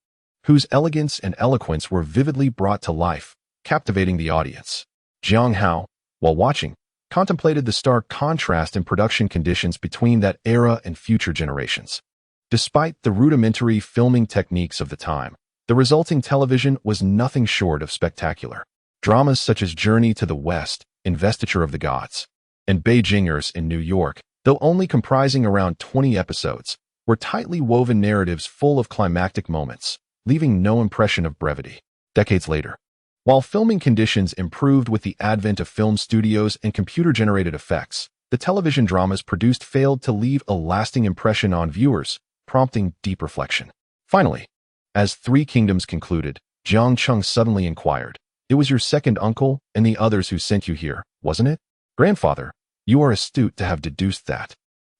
whose elegance and eloquence were vividly brought to life, captivating the audience. Jiang Hao, while watching, contemplated the stark contrast in production conditions between that era and future generations. Despite the rudimentary filming techniques of the time, the resulting television was nothing short of spectacular. Dramas such as Journey to the West, Investiture of the Gods, and Beijingers in New York, though only comprising around 20 episodes, were tightly woven narratives full of climactic moments, leaving no impression of brevity. Decades later, while filming conditions improved with the advent of film studios and computer-generated effects, the television dramas produced failed to leave a lasting impression on viewers, prompting deep reflection. Finally, as 3 Kingdoms concluded, Jiang Cheng suddenly inquired, "It was your second uncle and the others who sent you here, wasn't it?" "Grandfather, you are astute to have deduced that."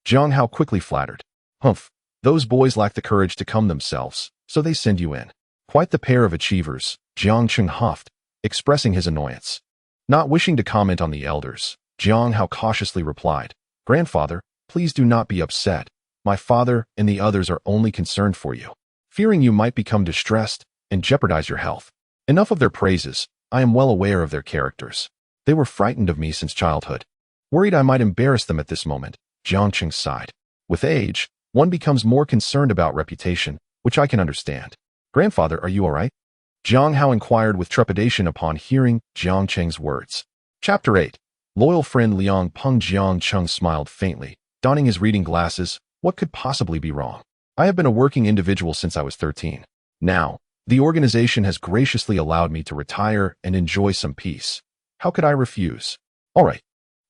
Jiang Hao quickly flattered. "Humph, those boys lack the courage to come themselves, so they send you in." Quite the pair of achievers, Jiang Cheng huffed, expressing his annoyance. Not wishing to comment on the elders, Jiang Hao cautiously replied, "Grandfather, please do not be upset. My father and the others are only concerned for you, fearing you might become distressed and jeopardize your health. Enough of their praises. I am well aware of their characters. They were frightened of me since childhood. Worried I might embarrass them at this moment." Jiang Cheng sighed. "With age, one becomes more concerned about reputation, which I can understand." "Grandfather, are you all right?" Jiang Hao inquired with trepidation upon hearing Jiang Cheng's words. Chapter 8. Loyal friend Liang Peng. Jiang Cheng smiled faintly, donning his reading glasses. What could possibly be wrong? I have been a working individual since I was 13. Now, the organization has graciously allowed me to retire and enjoy some peace. How could I refuse? All right,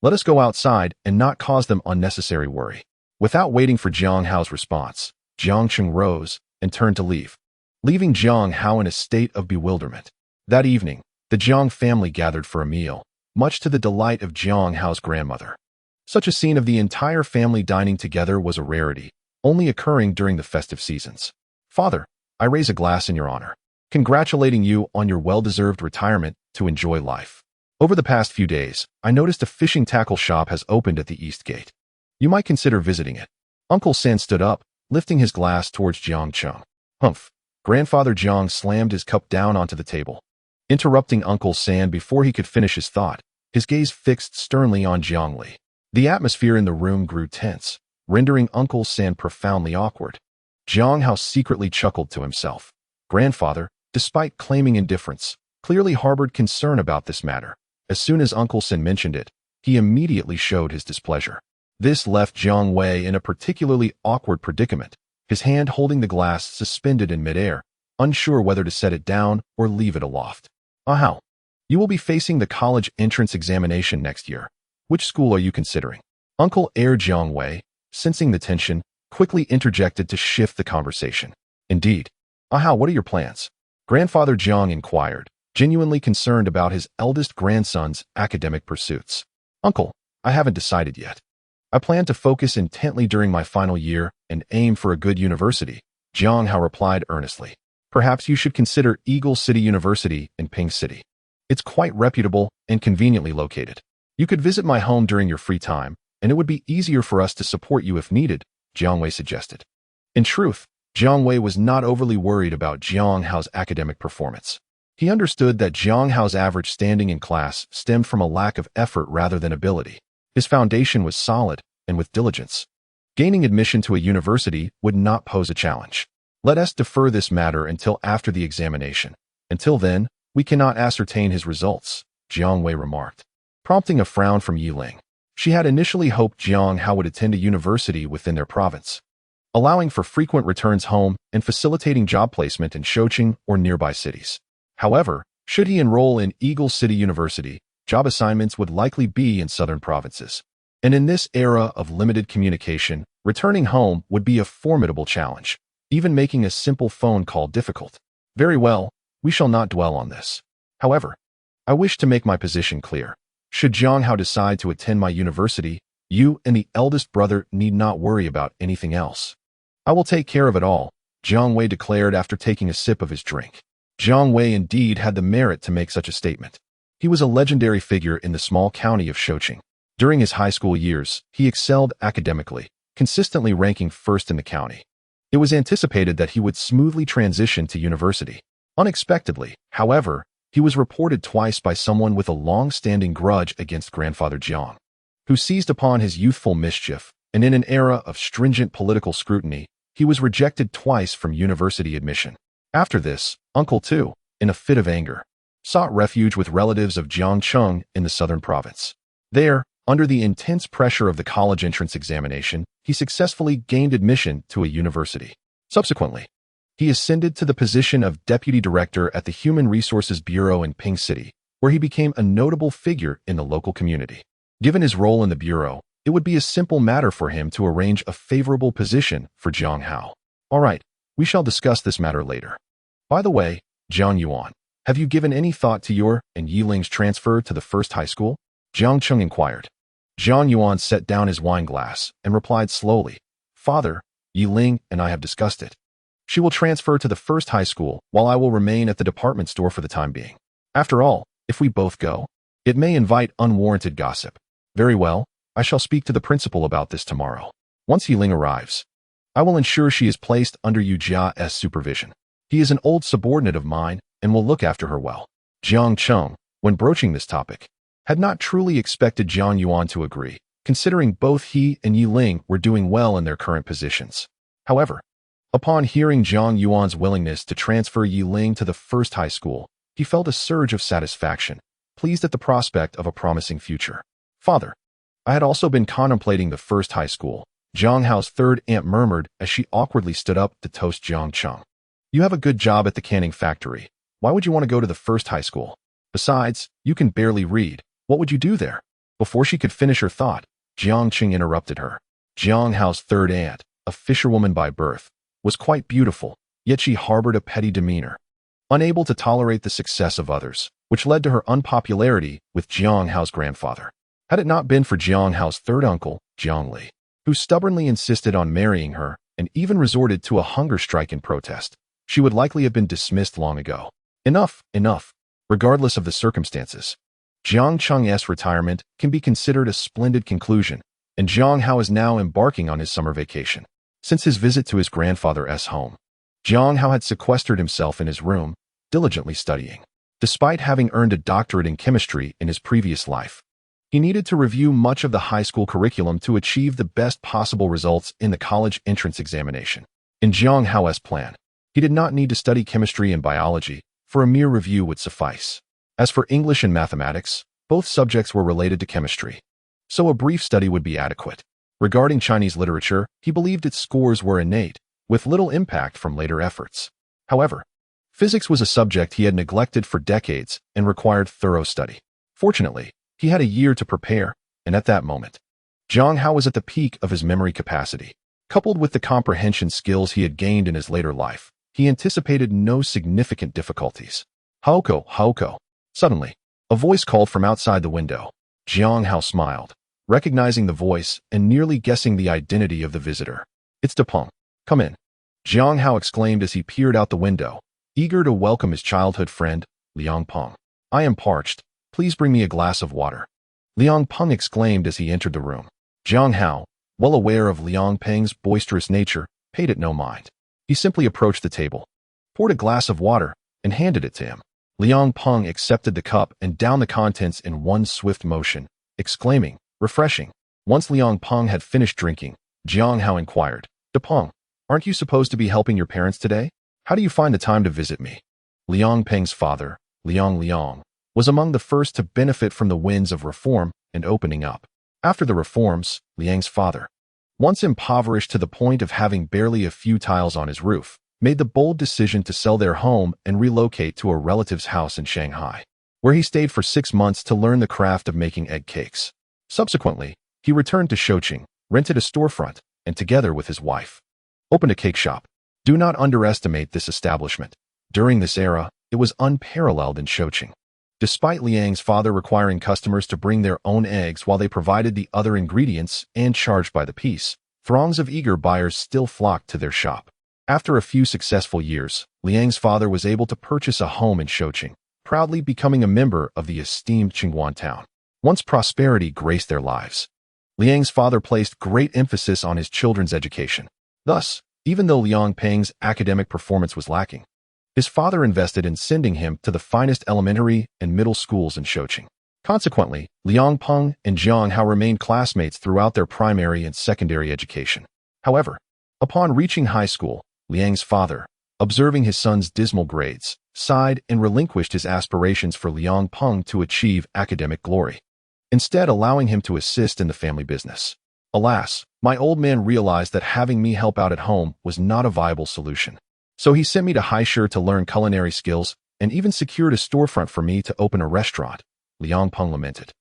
let us go outside and not cause them unnecessary worry. Without waiting for Jiang Hao's response, Jiang Cheng rose and turned to leave, leaving Jiang Hao in a state of bewilderment. That evening, the Jiang family gathered for a meal, much to the delight of Jiang Hao's grandmother. Such a scene of the entire family dining together was a rarity, only occurring during the festive seasons. "Father, I raise a glass in your honor, congratulating you on your well-deserved retirement to enjoy life. Over the past few days, I noticed a fishing tackle shop has opened at the East Gate. You might consider visiting it." Uncle San stood up, lifting his glass towards Jiang Cheng. "Humph." Grandfather Jiang slammed his cup down onto the table, interrupting Uncle San before he could finish his thought, his gaze fixed sternly on Jiang Li. The atmosphere in the room grew tense, rendering Uncle San profoundly awkward. Jiang Hao secretly chuckled to himself. "Grandfather, despite claiming indifference, clearly harbored concern about this matter. As soon as Uncle Sin mentioned it, he immediately showed his displeasure. This left Jiang Wei in a particularly awkward predicament, his hand holding the glass suspended in midair, unsure whether to set it down or leave it aloft. Hao, you will be facing the college entrance examination next year. Which school are you considering? Uncle Jiang Wei, sensing the tension, quickly interjected to shift the conversation. Indeed. Hao, what are your plans? Grandfather Jiang inquired, genuinely concerned about his eldest grandson's academic pursuits. Uncle, I haven't decided yet. I plan to focus intently during my final year and aim for a good university, Jiang Hao replied earnestly. Perhaps you should consider Eagle City University in Ping City. It's quite reputable and conveniently located. You could visit my home during your free time, and it would be easier for us to support you if needed, Jiang Wei suggested. In truth, Jiang Wei was not overly worried about Jiang Hao's academic performance. He understood that Jiang Hao's average standing in class stemmed from a lack of effort rather than ability. His foundation was solid, and with diligence, gaining admission to a university would not pose a challenge. Let us defer this matter until after the examination. Until then, we cannot ascertain his results, Jiang Wei remarked, prompting a frown from Yiling. She had initially hoped Jiang Hao would attend a university within their province, allowing for frequent returns home and facilitating job placement in Shoqing or nearby cities. However, should he enroll in Eagle City University, job assignments would likely be in southern provinces. And in this era of limited communication, returning home would be a formidable challenge, even making a simple phone call difficult. Very well, we shall not dwell on this. However, I wish to make my position clear. Should Jiang Hao decide to attend my university, you and the eldest brother need not worry about anything else. I will take care of it all, Jiang Wei declared after taking a sip of his drink. Jiang Wei indeed had the merit to make such a statement. He was a legendary figure in the small county of Shoqing. During his high school years, he excelled academically, consistently ranking first in the county. It was anticipated that he would smoothly transition to university. Unexpectedly, however, he was reported twice by someone with a long-standing grudge against grandfather Jiang, who seized upon his youthful mischief, and in an era of stringent political scrutiny, he was rejected twice from university admission. After this, Uncle Tu, in a fit of anger, sought refuge with relatives of Jiangcheng in the southern province. There, under the intense pressure of the college entrance examination, he successfully gained admission to a university. Subsequently, he ascended to the position of deputy director at the Human Resources Bureau in Ping City, where he became a notable figure in the local community. Given his role in the bureau, it would be a simple matter for him to arrange a favorable position for Jiang Hao. All right, we shall discuss this matter later. By the way, Jiang Yuan, have you given any thought to your and Yiling's transfer to the first high school? Jiang Cheng inquired. Jiang Yuan set down his wine glass and replied slowly, Father, Yiling and I have discussed it. She will transfer to the first high school while I will remain at the department store for the time being. After all, if we both go, it may invite unwarranted gossip. Very well, I shall speak to the principal about this tomorrow. Once Yiling arrives, I will ensure she is placed under Yu Jia's supervision. He is an old subordinate of mine and will look after her well. Jiang Cheng, when broaching this topic, had not truly expected Jiang Yuan to agree, considering both he and Yiling were doing well in their current positions. However, upon hearing Jiang Yuan's willingness to transfer Yiling to the first high school, he felt a surge of satisfaction, pleased at the prospect of a promising future. Father, I had also been contemplating the first high school, Jiang Hao's third aunt murmured as she awkwardly stood up to toast Jiang Cheng. You have a good job at the canning factory. Why would you want to go to the first high school? Besides, you can barely read. What would you do there? Before she could finish her thought, Jiang Cheng interrupted her. Jiang Hao's third aunt, a fisherwoman by birth, was quite beautiful, yet she harbored a petty demeanor, unable to tolerate the success of others, which led to her unpopularity with Jiang Hao's grandfather. Had it not been for Jiang Hao's third uncle, Jiang Li, who stubbornly insisted on marrying her and even resorted to a hunger strike in protest, she would likely have been dismissed long ago. Enough, regardless of the circumstances. Jiang Cheng's retirement can be considered a splendid conclusion, and Jiang Hao is now embarking on his summer vacation. Since his visit to his grandfather's home, Jiang Hao had sequestered himself in his room, diligently studying. Despite having earned a doctorate in chemistry in his previous life, he needed to review much of the high school curriculum to achieve the best possible results in the college entrance examination. In Jiang Hao's plan, He did not need to study chemistry and biology, for a mere review would suffice. As for English and mathematics, both subjects were related to chemistry, so a brief study would be adequate. Regarding Chinese literature, he believed its scores were innate, with little impact from later efforts. However, physics was a subject he had neglected for decades and required thorough study. Fortunately, he had a year to prepare, and at that moment, Jiang Hao was at the peak of his memory capacity. Coupled with the comprehension skills he had gained in his later life, he anticipated no significant difficulties. Haoko, Haoko. Suddenly, a voice called from outside the window. Jiang Hao smiled, recognizing the voice and nearly guessing the identity of the visitor. It's Depeng. Come in. Jiang Hao exclaimed as he peered out the window, eager to welcome his childhood friend, Liang Peng. I am parched. Please bring me a glass of water. Liang Peng exclaimed as he entered the room. Jiang Hao, well aware of Liang Peng's boisterous nature, paid it no mind. He simply approached the table, poured a glass of water, and handed it to him. Liang Peng accepted the cup and downed the contents in one swift motion, exclaiming, refreshing. Once Liang Peng had finished drinking, Jiang Hao inquired, Depeng, aren't you supposed to be helping your parents today? How do you find the time to visit me? Liang Peng's father, Liang, was among the first to benefit from the winds of reform and opening up. After the reforms, Liang's father, once impoverished to the point of having barely a few tiles on his roof, made the bold decision to sell their home and relocate to a relative's house in Shanghai, where he stayed for 6 months to learn the craft of making egg cakes. Subsequently, he returned to Shoqing, rented a storefront, and together with his wife, opened a cake shop. Do not underestimate this establishment. During this era, it was unparalleled in Shoqing. Despite Liang's father requiring customers to bring their own eggs while they provided the other ingredients and charged by the piece, throngs of eager buyers still flocked to their shop. After a few successful years, Liang's father was able to purchase a home in Shoqing, proudly becoming a member of the esteemed Qingyuan town. Once prosperity graced their lives, Liang's father placed great emphasis on his children's education. Thus, even though Liang Peng's academic performance was lacking, his father invested in sending him to the finest elementary and middle schools in Shoqing. Consequently, Liang Peng and Jiang Hao remained classmates throughout their primary and secondary education. However, upon reaching high school, Liang's father, observing his son's dismal grades, sighed and relinquished his aspirations for Liang Peng to achieve academic glory, instead allowing him to assist in the family business. Alas, my old man realized that having me help out at home was not a viable solution. So he sent me to Haishur to learn culinary skills and even secured a storefront for me to open a restaurant, Liang Peng lamented.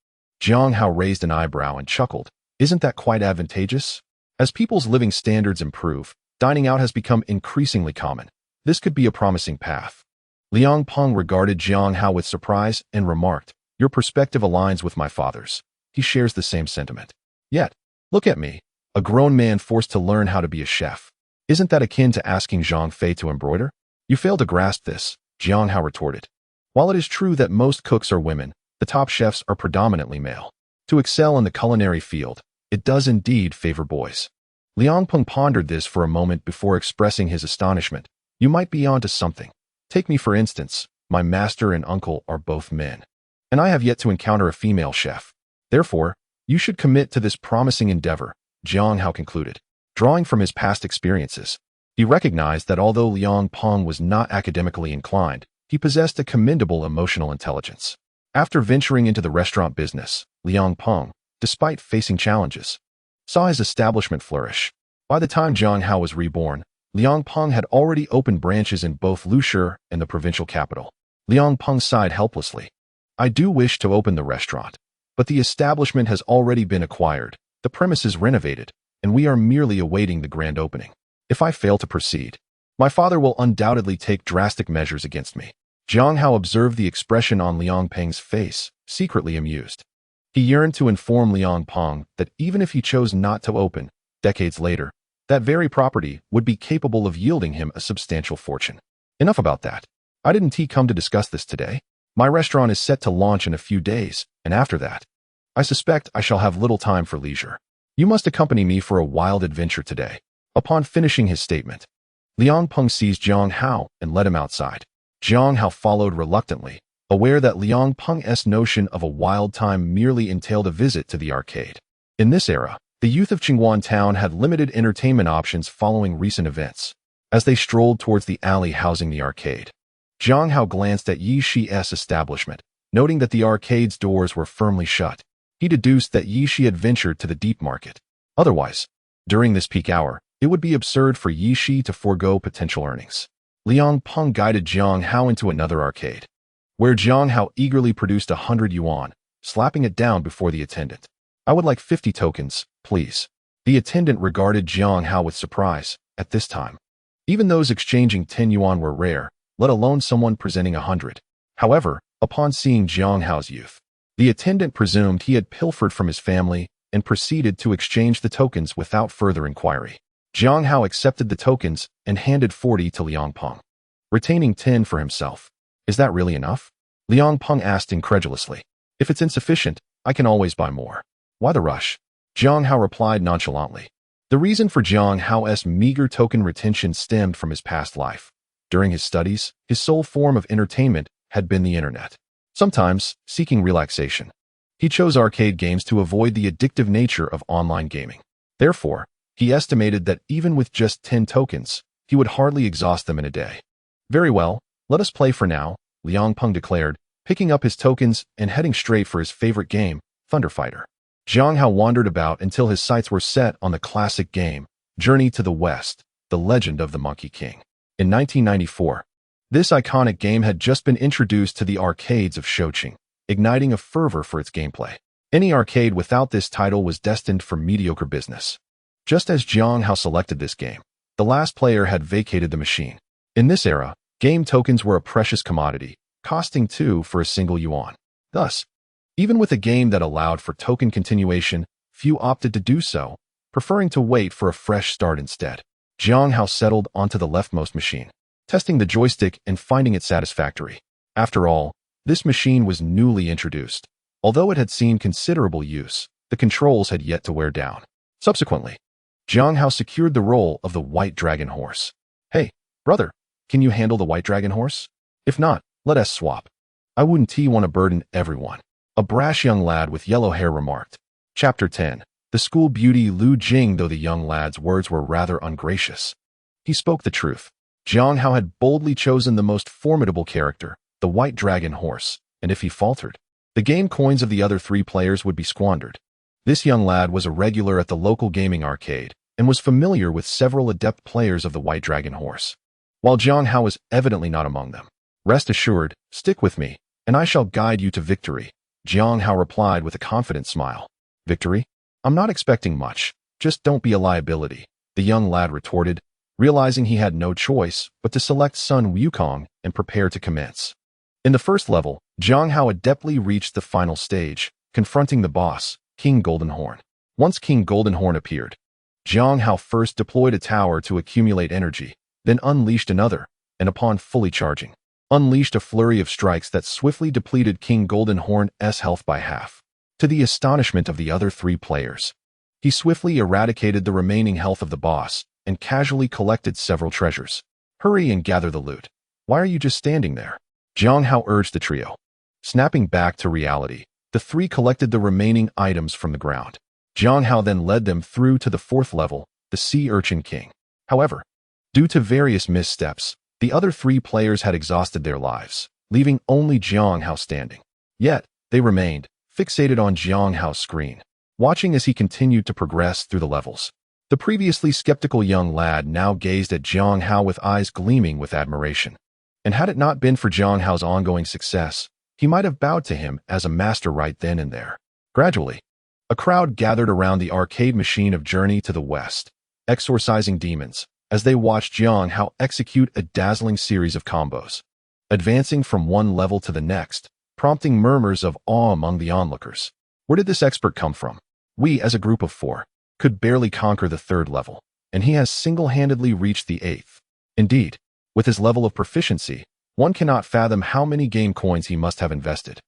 Jiang Hao raised an eyebrow and chuckled. Isn't that quite advantageous? As people's living standards improve, dining out has become increasingly common. This could be a promising path. Liang Peng regarded Jiang Hao with surprise and remarked, your perspective aligns with my father's. He shares the same sentiment. Yet, look at me, a grown man forced to learn how to be a chef. Isn't that akin to asking Zhang Fei to embroider? You fail to grasp this, Jiang Hao retorted. While it is true that most cooks are women, the top chefs are predominantly male. To excel in the culinary field, it does indeed favor boys. Liang Peng pondered this for a moment before expressing his astonishment. You might be onto something. Take me for instance, my master and uncle are both men, and I have yet to encounter a female chef. Therefore, you should commit to this promising endeavor, Jiang Hao concluded. Drawing from his past experiences, he recognized that although Liang Peng was not academically inclined, he possessed a commendable emotional intelligence. After venturing into the restaurant business, Liang Peng, despite facing challenges, saw his establishment flourish. By the time Jiang Hao was reborn, Liang Peng had already opened branches in both Lushur and the provincial capital. Liang Peng sighed helplessly. I do wish to open the restaurant, but the establishment has already been acquired, the premises renovated, and we are merely awaiting the grand opening. If I fail to proceed, my father will undoubtedly take drastic measures against me. Jiang Hao observed the expression on Liang Peng's face, secretly amused. He yearned to inform Liang Peng that even if he chose not to open, decades later, that very property would be capable of yielding him a substantial fortune. Enough about that. I didn't come to discuss this today. My restaurant is set to launch in a few days, and after that, I suspect I shall have little time for leisure. You must accompany me for a wild adventure today. Upon finishing his statement, Liang Peng seized Jiang Hao and led him outside. Jiang Hao followed reluctantly, aware that Liang Peng's notion of a wild time merely entailed a visit to the arcade. In this era, the youth of Qingyuan town had limited entertainment options following recent events. As they strolled towards the alley housing the arcade, Jiang Hao glanced at Yi Shi's establishment, noting that the arcade's doors were firmly shut. He deduced that Yi Shi had ventured to the deep market. Otherwise, during this peak hour, it would be absurd for Yi Shi to forego potential earnings. Liang Peng guided Jiang Hao into another arcade, where Jiang Hao eagerly produced 100 yuan, slapping it down before the attendant. "I would like 50 tokens, please." The attendant regarded Jiang Hao with surprise. At this time, even those exchanging 10 yuan were rare, let alone someone presenting 100. However, upon seeing Jiang Hao's youth, the attendant presumed he had pilfered from his family and proceeded to exchange the tokens without further inquiry. Jiang Hao accepted the tokens and handed 40 to Liang Peng, retaining 10 for himself. "Is that really enough?" Liang Peng asked incredulously. "If it's insufficient, I can always buy more." "Why the rush?" Jiang Hao replied nonchalantly. The reason for Jiang Hao's meager token retention stemmed from his past life. During his studies, his sole form of entertainment had been the internet. Sometimes, seeking relaxation, he chose arcade games to avoid the addictive nature of online gaming. Therefore, he estimated that even with just 10 tokens, he would hardly exhaust them in a day. "Very well, let us play for now," Liang Peng declared, picking up his tokens and heading straight for his favorite game, Thunder Fighter. Jiang Hao wandered about until his sights were set on the classic game, Journey to the West, The Legend of the Monkey King. In 1994, this iconic game had just been introduced to the arcades of Shoqing, igniting a fervor for its gameplay. Any arcade without this title was destined for mediocre business. Just as Jiang Hao selected this game, the last player had vacated the machine. In this era, game tokens were a precious commodity, costing 2 for a single yuan. Thus, even with a game that allowed for token continuation, few opted to do so, preferring to wait for a fresh start instead. Jiang Hao settled onto the leftmost machine, testing the joystick and finding it satisfactory. After all, this machine was newly introduced. Although it had seen considerable use, the controls had yet to wear down. Subsequently, Jiang Hao secured the role of the White Dragon Horse. "Hey, brother, can you handle the White Dragon Horse? If not, let us swap. I wouldn't want to burden everyone," a brash young lad with yellow hair remarked. Chapter 10. The school beauty Lu Jing. Though the young lad's words were rather ungracious, he spoke the truth. Jiang Hao had boldly chosen the most formidable character, the White Dragon Horse, and if he faltered, the game coins of the other 3 players would be squandered. This young lad was a regular at the local gaming arcade and was familiar with several adept players of the White Dragon Horse, while Jiang Hao was evidently not among them. "Rest assured, stick with me, and I shall guide you to victory," Jiang Hao replied with a confident smile. "Victory? I'm not expecting much. Just don't be a liability," the young lad retorted, realizing he had no choice but to select Sun Wukong and prepare to commence. In the first level, Jiang Hao adeptly reached the final stage, confronting the boss, King Goldenhorn. Once King Goldenhorn appeared, Jiang Hao first deployed a tower to accumulate energy, then unleashed another, and upon fully charging, unleashed a flurry of strikes that swiftly depleted King Goldenhorn's health by half. To the astonishment of the other 3 players, he swiftly eradicated the remaining health of the boss and casually collected several treasures. "Hurry and gather the loot. Why are you just standing there?" Jiang Hao urged the trio. Snapping back to reality, the 3 collected the remaining items from the ground. Jiang Hao then led them through to the 4th level, the Sea Urchin King. However, due to various missteps, the other 3 players had exhausted their lives, leaving only Jiang Hao standing. Yet, they remained, fixated on Jiang Hao's screen, watching as he continued to progress through the levels. The previously skeptical young lad now gazed at Jiang Hao with eyes gleaming with admiration. And had it not been for Jiang Hao's ongoing success, he might have bowed to him as a master right then and there. Gradually, a crowd gathered around the arcade machine of Journey to the West, exorcising demons, as they watched Jiang Hao execute a dazzling series of combos, advancing from one level to the next, prompting murmurs of awe among the onlookers. Where did this expert come from? We, as a group of 4, could barely conquer the 3rd level, and he has single-handedly reached the 8th. Indeed, with his level of proficiency, one cannot fathom how many game coins he must have invested.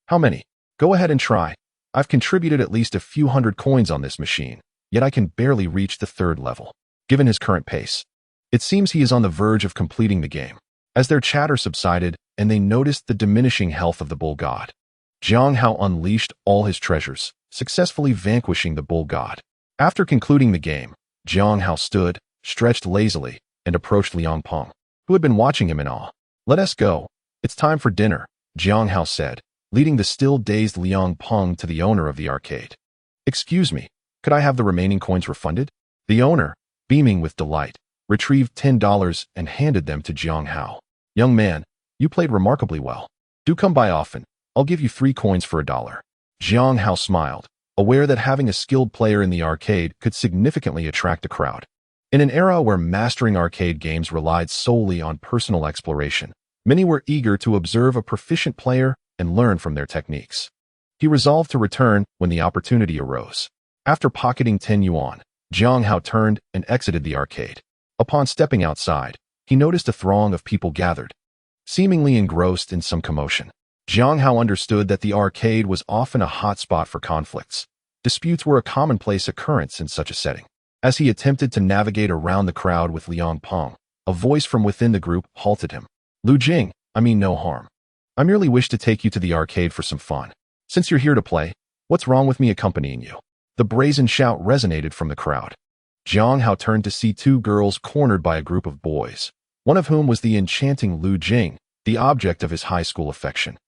"How many? Go ahead and try. I've contributed at least a few hundred coins on this machine, yet I can barely reach the 3rd level, given his current pace. It seems he is on the verge of completing the game." As their chatter subsided and they noticed the diminishing health of the bull god, Jiang Hao unleashed all his treasures, successfully vanquishing the bull god. After concluding the game, Jiang Hao stood, stretched lazily, and approached Liang Peng, who had been watching him in awe. "Let us go. It's time for dinner," Jiang Hao said, leading the still-dazed Liang Peng to the owner of the arcade. "Excuse me, could I have the remaining coins refunded?" The owner, beaming with delight, retrieved $10 and handed them to Jiang Hao. "Young man, you played remarkably well. Do come by often. I'll give you 3 coins for $1. Jiang Hao smiled, aware that having a skilled player in the arcade could significantly attract a crowd. In an era where mastering arcade games relied solely on personal exploration, many were eager to observe a proficient player and learn from their techniques. He resolved to return when the opportunity arose. After pocketing 10 yuan, Jiang Hao turned and exited the arcade. Upon stepping outside, he noticed a throng of people gathered, seemingly engrossed in some commotion. Jiang Hao understood that the arcade was often a hotspot for conflicts. Disputes were a commonplace occurrence in such a setting. As he attempted to navigate around the crowd with Liang Peng, a voice from within the group halted him. "Lu Jing, I mean no harm. I merely wish to take you to the arcade for some fun. Since you're here to play, what's wrong with me accompanying you?" The brazen shout resonated from the crowd. Jiang Hao turned to see 2 girls cornered by a group of boys, one of whom was the enchanting Lu Jing, the object of his high school affection.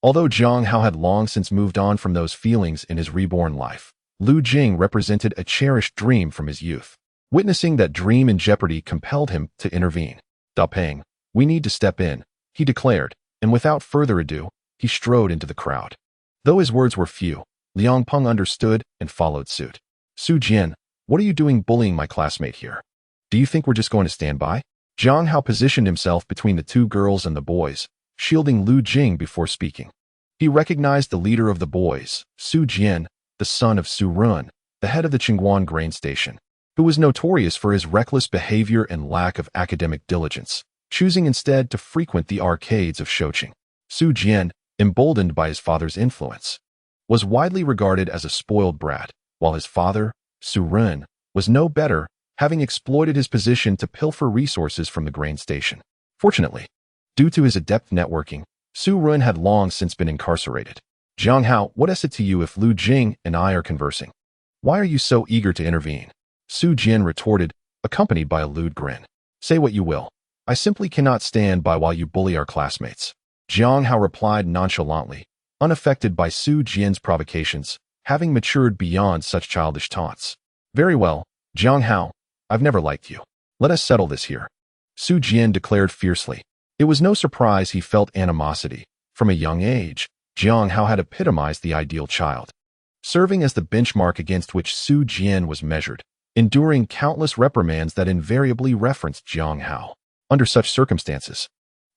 Although Jiang Hao had long since moved on from those feelings in his reborn life, Lu Jing represented a cherished dream from his youth. Witnessing that dream in jeopardy compelled him to intervene. "Da Peng, we need to step in," he declared, and without further ado, he strode into the crowd. Though his words were few, Liang Peng understood and followed suit. "Su Jian, what are you doing bullying my classmate here? Do you think we're just going to stand by?" Jiang Hao positioned himself between the 2 girls and the boys, shielding Lu Jing before speaking. He recognized the leader of the boys, Su Jian, the son of Su Run, the head of the Qingguan grain station, who was notorious for his reckless behavior and lack of academic diligence, choosing instead to frequent the arcades of Shouqing. Su Jian, emboldened by his father's influence, was widely regarded as a spoiled brat, while his father, Su Run, was no better, having exploited his position to pilfer resources from the grain station. Fortunately, due to his adept networking, Su Run had long since been incarcerated. "Jiang Hao, what is it to you if Lu Jing and I are conversing? Why are you so eager to intervene?" Su Jian retorted, accompanied by a lewd grin. "Say what you will. I simply cannot stand by while you bully our classmates." Jiang Hao replied nonchalantly, unaffected by Su Jian's provocations, having matured beyond such childish taunts. "Very well, Jiang Hao, I've never liked you. Let us settle this here," Su Jian declared fiercely. It was no surprise he felt animosity. From a young age, Jiang Hao had epitomized the ideal child, serving as the benchmark against which Su Jian was measured, enduring countless reprimands that invariably referenced Jiang Hao. Under such circumstances,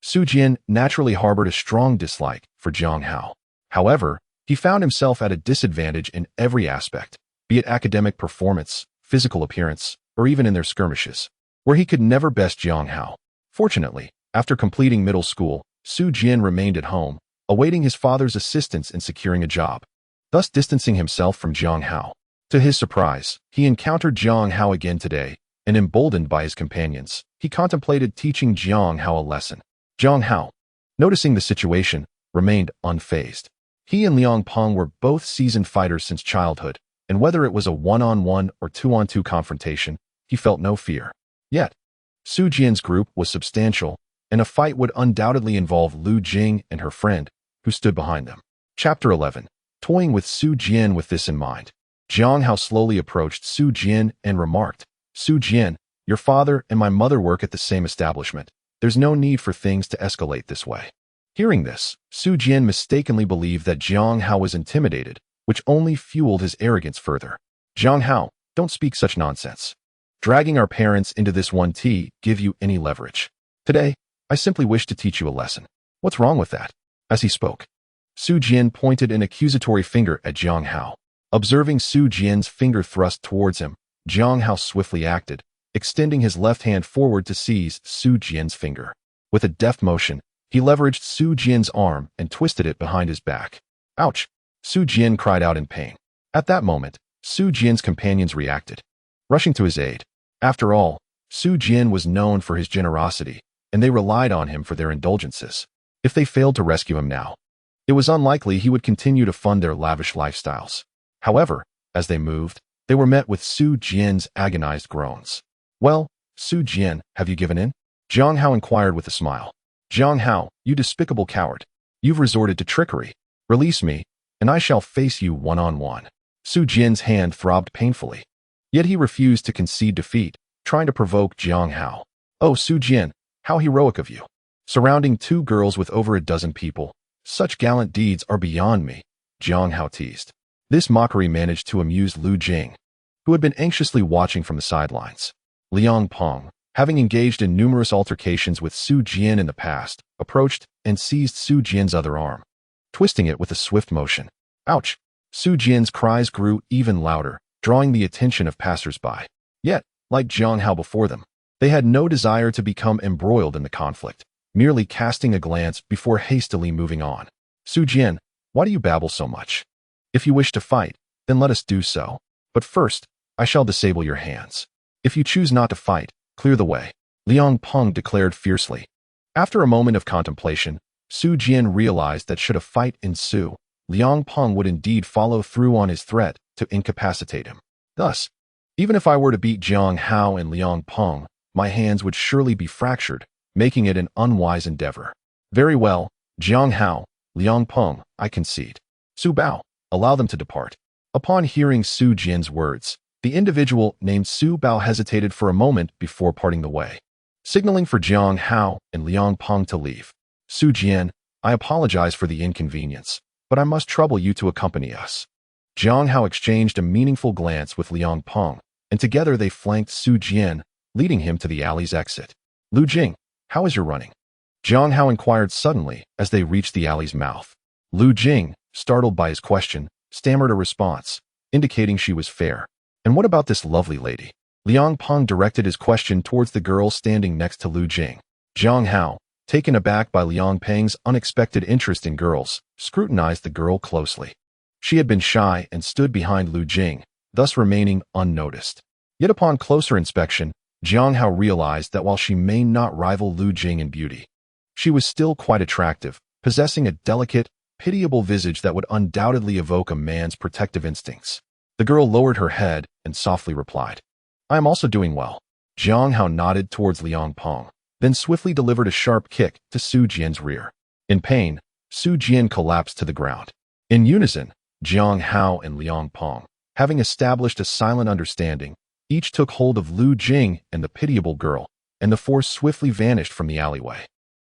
Su Jian naturally harbored a strong dislike for Jiang Hao. However, he found himself at a disadvantage in every aspect, be it academic performance, physical appearance, or even in their skirmishes, where he could never best Jiang Hao. Fortunately, after completing middle school, Su Jian remained at home, awaiting his father's assistance in securing a job, thus distancing himself from Jiang Hao. To his surprise, he encountered Jiang Hao again today, and emboldened by his companions, he contemplated teaching Jiang Hao a lesson. Jiang Hao, noticing the situation, remained unfazed. He and Liang Peng were both seasoned fighters since childhood, and whether it was a one-on-one or two-on-two confrontation, he felt no fear. Yet, Su Jian's group was substantial, and a fight would undoubtedly involve Lu Jing and her friend, who stood behind them. Chapter 11. Toying with Su Jian. With this in mind, Jiang Hao slowly approached Su Jian and remarked, "Su Jian, your father and my mother work at the same establishment. There's no need for things to escalate this way." Hearing this, Su Jian mistakenly believed that Jiang Hao was intimidated, which only fueled his arrogance further. "Jiang Hao, don't speak such nonsense. Dragging our parents into this one tea give you any leverage. Today, I simply wish to teach you a lesson. What's wrong with that?" As he spoke, Su Jian pointed an accusatory finger at Jiang Hao. Observing Su Jian's finger thrust towards him, Jiang Hao swiftly acted, extending his left hand forward to seize Su Jian's finger. With a deft motion, he leveraged Su Jian's arm and twisted it behind his back. "Ouch!" Su Jian cried out in pain. At that moment, Su Jian's companions reacted, rushing to his aid. After all, Su Jian was known for his generosity, and they relied on him for their indulgences. If they failed to rescue him now, it was unlikely he would continue to fund their lavish lifestyles. However, as they moved, they were met with Su Jian's agonized groans. "Well, Su Jian, have you given in? Jiang Hao inquired with a smile. Jiang Hao, you despicable coward. You've resorted to trickery. Release me, and I shall face you one-on-one. Su Jian's hand throbbed painfully. Yet he refused to concede defeat, trying to provoke Jiang Hao. Oh, Su Jian, how heroic of you. Surrounding two girls with over a dozen people. Such gallant deeds are beyond me, Jiang Hao teased. This mockery managed to amuse Lu Jing, who had been anxiously watching from the sidelines. Liang Peng, having engaged in numerous altercations with Su Jian in the past, approached and seized Su Jian's other arm, twisting it with a swift motion. Ouch! Su Jian's cries grew even louder, drawing the attention of passers-by. Yet, like Jiang Hao before them, they had no desire to become embroiled in the conflict, merely casting a glance before hastily moving on. Su Jian, why do you babble so much? If you wish to fight, then let us do so. But first, I shall disable your hands. If you choose not to fight, clear the way, Liang Peng declared fiercely. After a moment of contemplation, Su Jian realized that should a fight ensue, Liang Peng would indeed follow through on his threat to incapacitate him. Thus, even if I were to beat Jiang Hao and Liang Peng, my hands would surely be fractured, making it an unwise endeavor. Very well, Jiang Hao, Liang Peng, I concede. Su Bao, allow them to depart. Upon hearing Su Jian's words, the individual named Su Bao hesitated for a moment before parting the way, signaling for Jiang Hao and Liang Peng to leave. Su Jian, I apologize for the inconvenience, but I must trouble you to accompany us. Jiang Hao exchanged a meaningful glance with Liang Peng, and together they flanked Su Jian, leading him to the alley's exit. Lu Jing, how is your running? Jiang Hao inquired suddenly as they reached the alley's mouth. Lu Jing, startled by his question, stammered a response, indicating she was fair. And what about this lovely lady? Liang Peng directed his question towards the girl standing next to Lu Jing. Jiang Hao, taken aback by Liang Peng's unexpected interest in girls, scrutinized the girl closely. She had been shy and stood behind Lu Jing, thus remaining unnoticed. Yet upon closer inspection, Jiang Hao realized that while she may not rival Lu Jing in beauty, she was still quite attractive, possessing a delicate, pitiable visage that would undoubtedly evoke a man's protective instincts. The girl lowered her head and softly replied, I am also doing well. Jiang Hao nodded towards Liang Peng, then swiftly delivered a sharp kick to Su Jian's rear. In pain, Su Jian collapsed to the ground. In unison, Jiang Hao and Liang Peng, having established a silent understanding, each took hold of Lu Jing and the pitiable girl, and the force swiftly vanished from the alleyway,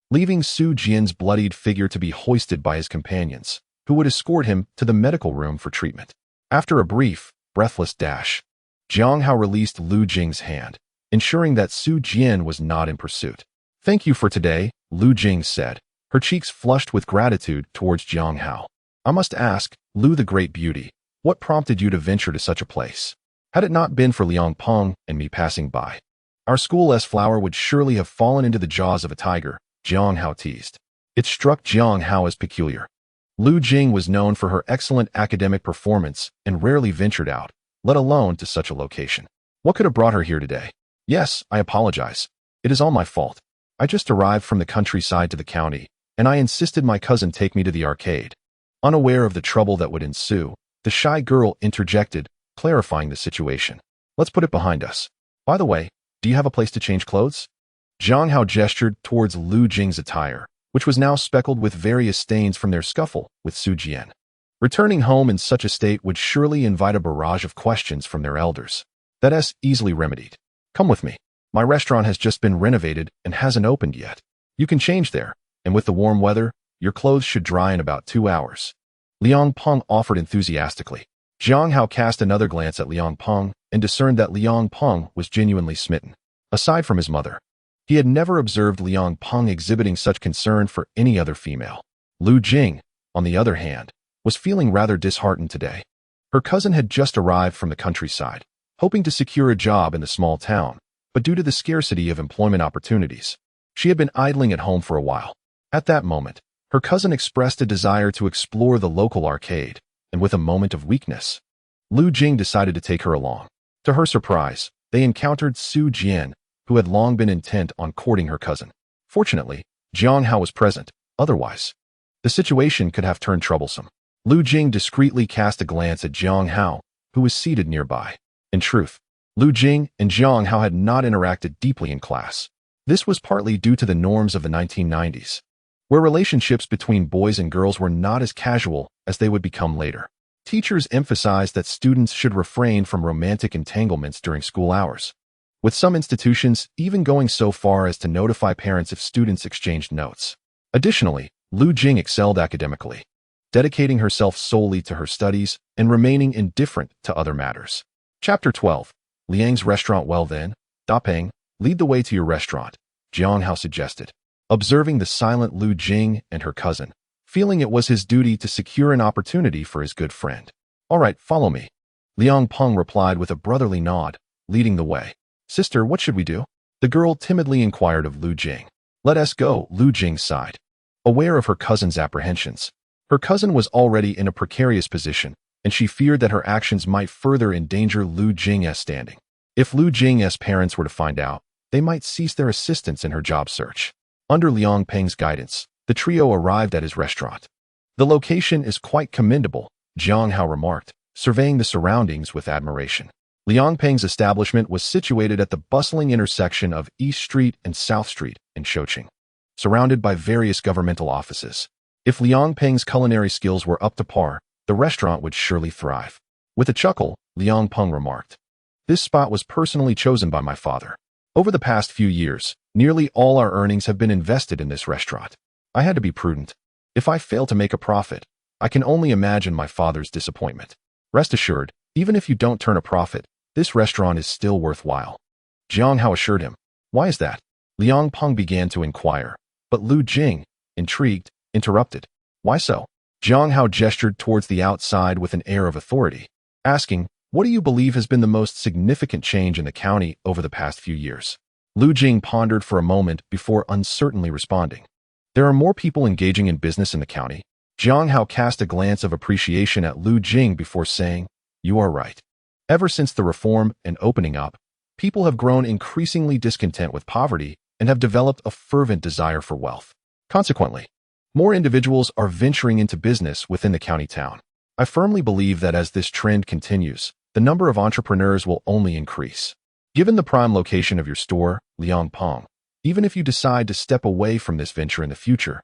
leaving Su Jian's bloodied figure to be hoisted by his companions, who would escort him to the medical room for treatment. After a brief, breathless dash, Jiang Hao released Lu Jing's hand, ensuring that Su Jian was not in pursuit. Thank you for today, Lu Jing said, her cheeks flushed with gratitude towards Jiang Hao. I must ask, Lu the Great Beauty, what prompted you to venture to such a place? Had it not been for Liang Peng and me passing by, our school's flower would surely have fallen into the jaws of a tiger, Jiang Hao teased. It struck Jiang Hao as peculiar. Lu Jing was known for her excellent academic performance and rarely ventured out, let alone to such a location. What could have brought her here today? Yes, I apologize. It is all my fault. I just arrived from the countryside to the county, and I insisted my cousin take me to the arcade. Unaware of the trouble that would ensue, the shy girl interjected, clarifying the situation. Let's put it behind us. By the way, do you have a place to change clothes? Jiang Hao gestured towards Lu Jing's attire, which was now speckled with various stains from their scuffle with Su Jian. Returning home in such a state would surely invite a barrage of questions from their elders. That is easily remedied. Come with me. My restaurant has just been renovated and hasn't opened yet. You can change there, and with the warm weather, your clothes should dry in about 2 hours. Liang Peng offered enthusiastically. Jiang Hao cast another glance at Liang Peng and discerned that Liang Peng was genuinely smitten. Aside from his mother, he had never observed Liang Peng exhibiting such concern for any other female. Lu Jing, on the other hand, was feeling rather disheartened today. Her cousin had just arrived from the countryside, hoping to secure a job in the small town, but due to the scarcity of employment opportunities, she had been idling at home for a while. At that moment, her cousin expressed a desire to explore the local arcade, and with a moment of weakness, Lu Jing decided to take her along. To her surprise, they encountered Su Jian, who had long been intent on courting her cousin. Fortunately, Jiang Hao was present, otherwise, the situation could have turned troublesome. Lu Jing discreetly cast a glance at Jiang Hao, who was seated nearby. In truth, Lu Jing and Jiang Hao had not interacted deeply in class. This was partly due to the norms of the 1990s, where relationships between boys and girls were not as casual as they would become later. Teachers emphasized that students should refrain from romantic entanglements during school hours, with some institutions even going so far as to notify parents if students exchanged notes. Additionally, Lu Jing excelled academically, dedicating herself solely to her studies and remaining indifferent to other matters. Chapter 12. Liang's Restaurant. Well then, Da Peng, lead the way to your restaurant, Jiang Hao suggested, observing the silent Lu Jing and her cousin, feeling it was his duty to secure an opportunity for his good friend. All right, follow me. Liang Peng replied with a brotherly nod, leading the way. Sister, what should we do? The girl timidly inquired of Lu Jing. Let us go, Lu Jing sighed, aware of her cousin's apprehensions. Her cousin was already in a precarious position, and she feared that her actions might further endanger Lu Jing's standing. If Lu Jing's parents were to find out, they might cease their assistance in her job search. Under Liang Peng's guidance, the trio arrived at his restaurant. The location is quite commendable, Jiang Hao remarked, surveying the surroundings with admiration. Liang Peng's establishment was situated at the bustling intersection of East Street and South Street in Shoqing, surrounded by various governmental offices. If Liang Peng's culinary skills were up to par, the restaurant would surely thrive. With a chuckle, Liang Peng remarked, "This spot was personally chosen by my father. Over the past few years, nearly all our earnings have been invested in this restaurant. I had to be prudent. If I fail to make a profit, I can only imagine my father's disappointment. Rest assured, even if you don't turn a profit, this restaurant is still worthwhile." Jiang Hao assured him. Why is that? Liang Peng began to inquire, but Lu Jing, intrigued, interrupted. Why so? Jiang Hao gestured towards the outside with an air of authority, asking, what do you believe has been the most significant change in the county over the past few years? Lu Jing pondered for a moment before uncertainly responding. There are more people engaging in business in the county. Jiang Hao cast a glance of appreciation at Lu Jing before saying, you are right. Ever since the reform and opening up, people have grown increasingly discontent with poverty and have developed a fervent desire for wealth. Consequently, more individuals are venturing into business within the county town. I firmly believe that as this trend continues, the number of entrepreneurs will only increase. Given the prime location of your store, Liang Peng, even if you decide to step away from this venture in the future,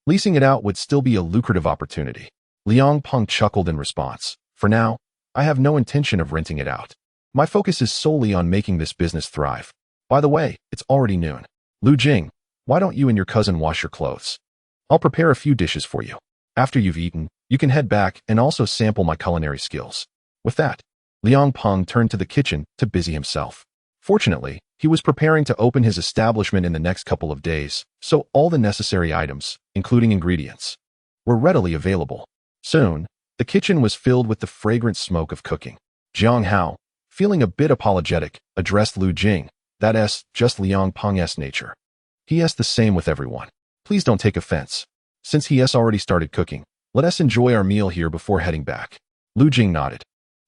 leasing it out would still be a lucrative opportunity. Liang Peng chuckled in response. For now, I have no intention of renting it out. My focus is solely on making this business thrive. By the way, it's already noon. Lu Jing, why don't you and your cousin wash your clothes? I'll prepare a few dishes for you. After you've eaten, you can head back and also sample my culinary skills. With that, Liang Peng turned to the kitchen to busy himself. Fortunately, he was preparing to open his establishment in the next couple of days, so all the necessary items, including ingredients, were readily available. Soon, the kitchen was filled with the fragrant smoke of cooking. Jiang Hao, feeling a bit apologetic, addressed Lu Jing. That's just Liang Peng's nature. He has the same with everyone. Please don't take offense. Since he has already started cooking, let us enjoy our meal here before heading back. Lu Jing nodded,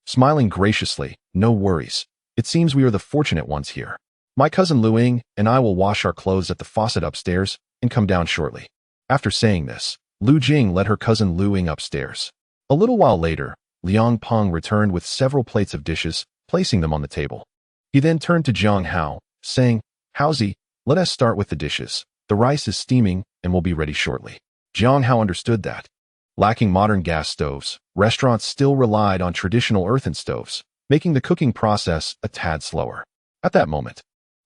smiling graciously. No worries. It seems we are the fortunate ones here. My cousin Lu Ying and I will wash our clothes at the faucet upstairs and come down shortly. After saying this, Lu Jing led her cousin Lu Ying upstairs. A little while later, Liang Peng returned with several plates of dishes, placing them on the table. He then turned to Jiang Hao, saying, Haozi, let us start with the dishes. The rice is steaming and will be ready shortly. Jiang Hao understood that. Lacking modern gas stoves, restaurants still relied on traditional earthen stoves, making the cooking process a tad slower. At that moment,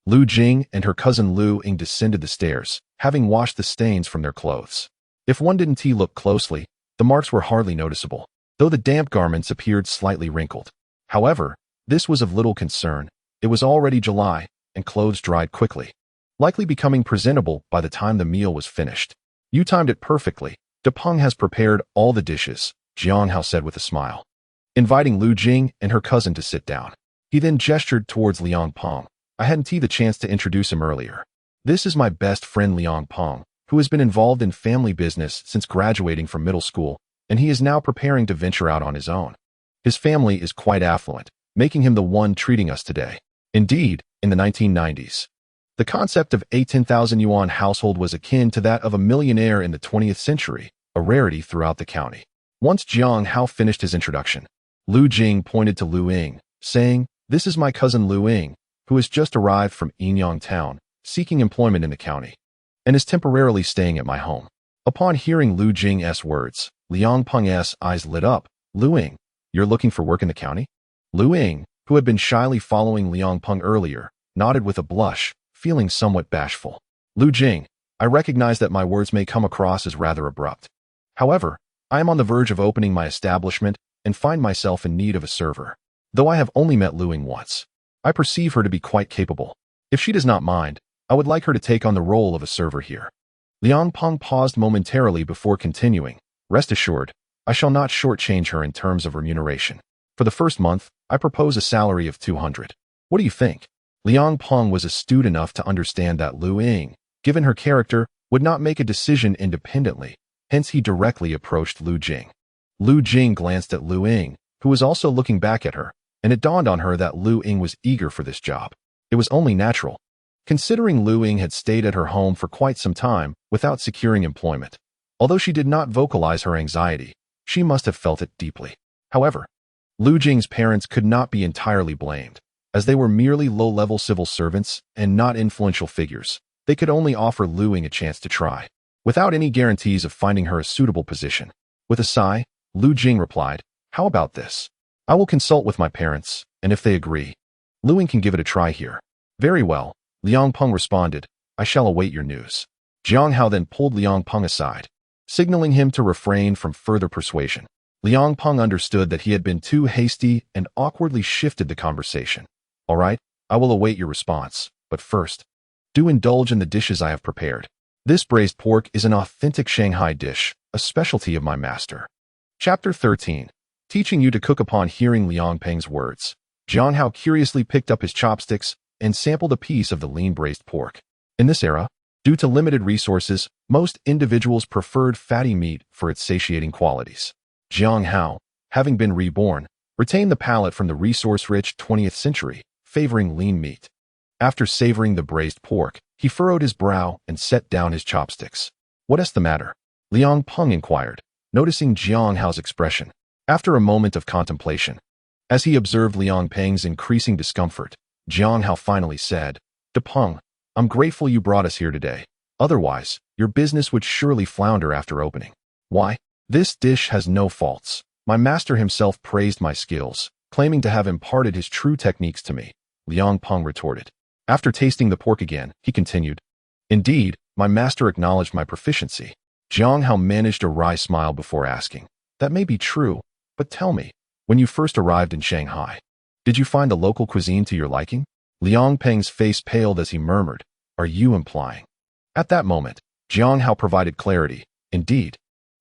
Lu Jing and her cousin Lu Ying descended the stairs, having washed the stains from their clothes. If one didn't look closely, the marks were hardly noticeable, though the damp garments appeared slightly wrinkled. However, this was of little concern. It was already July, and clothes dried quickly, likely becoming presentable by the time the meal was finished. You timed it perfectly. Da Peng has prepared all the dishes, Jiang Hao said with a smile, inviting Lu Jing and her cousin to sit down. He then gestured towards Liang Peng. I hadn't the chance to introduce him earlier. This is my best friend Liang Peng, who has been involved in family business since graduating from middle school, and he is now preparing to venture out on his own. His family is quite affluent, making him the one treating us today. Indeed, in the 1990s, the concept of a 10,000 yuan household was akin to that of a millionaire in the 20th century, a rarity throughout the county. Once Jiang Hao finished his introduction, Lu Jing pointed to Lu Ying, saying, This is my cousin Lu Ying, who has just arrived from Yinyang Town, seeking employment in the county, and is temporarily staying at my home." Upon hearing Lu Jing's words, Liang Peng's eyes lit up. "Lu Ying, you're looking for work in the county?" Lu Ying, who had been shyly following Liang Peng earlier, nodded with a blush, feeling somewhat bashful. "Lu Jing, I recognize that my words may come across as rather abrupt. However, I am on the verge of opening my establishment and find myself in need of a server. Though I have only met Lu Ying once, I perceive her to be quite capable. If she does not mind, I would like her to take on the role of a server here." Liang Peng paused momentarily before continuing. "Rest assured, I shall not shortchange her in terms of remuneration. For the first month, I propose a salary of 200. What do you think?" Liang Peng was astute enough to understand that Lu Ying, given her character, would not make a decision independently, hence he directly approached Lu Jing. Lu Jing glanced at Lu Ying, who was also looking back at her, and it dawned on her that Lu Ying was eager for this job. It was only natural, considering Lu Ying had stayed at her home for quite some time without securing employment. Although she did not vocalize her anxiety, she must have felt it deeply. However, Lu Jing's parents could not be entirely blamed, as they were merely low-level civil servants and not influential figures. They could only offer Lu Ying a chance to try, without any guarantees of finding her a suitable position. With a sigh, Lu Jing replied, "How about this? I will consult with my parents, and if they agree, Lu Ying can give it a try here." "Very well," Liang Peng responded, "I shall await your news." Jiang Hao then pulled Liang Peng aside, signaling him to refrain from further persuasion. Liang Peng understood that he had been too hasty and awkwardly shifted the conversation. "All right, I will await your response, but first, do indulge in the dishes I have prepared. This braised pork is an authentic Shanghai dish, a specialty of my master." Chapter 13. Teaching you to cook. Upon hearing Liang Peng's words, Jiang Hao curiously picked up his chopsticks and sampled a piece of the lean braised pork. In this era, due to limited resources, most individuals preferred fatty meat for its satiating qualities. Jiang Hao, having been reborn, retained the palate from the resource-rich 20th century, favoring lean meat. After savoring the braised pork, he furrowed his brow and set down his chopsticks. "What is the matter?" Liang Peng inquired, noticing Jiang Hao's expression. After a moment of contemplation, as he observed Liang Peng's increasing discomfort, Jiang Hao finally said, "De Peng, I'm grateful you brought us here today. Otherwise, your business would surely flounder after opening." "Why? This dish has no faults. My master himself praised my skills, claiming to have imparted his true techniques to me," Liang Peng retorted. After tasting the pork again, he continued, "Indeed, my master acknowledged my proficiency." Jiang Hao managed a wry smile before asking, "That may be true, but tell me, when you first arrived in Shanghai, did you find the local cuisine to your liking?" Liang Peng's face paled as he murmured, "Are you implying?" At that moment, Jiang Hao provided clarity. "Indeed,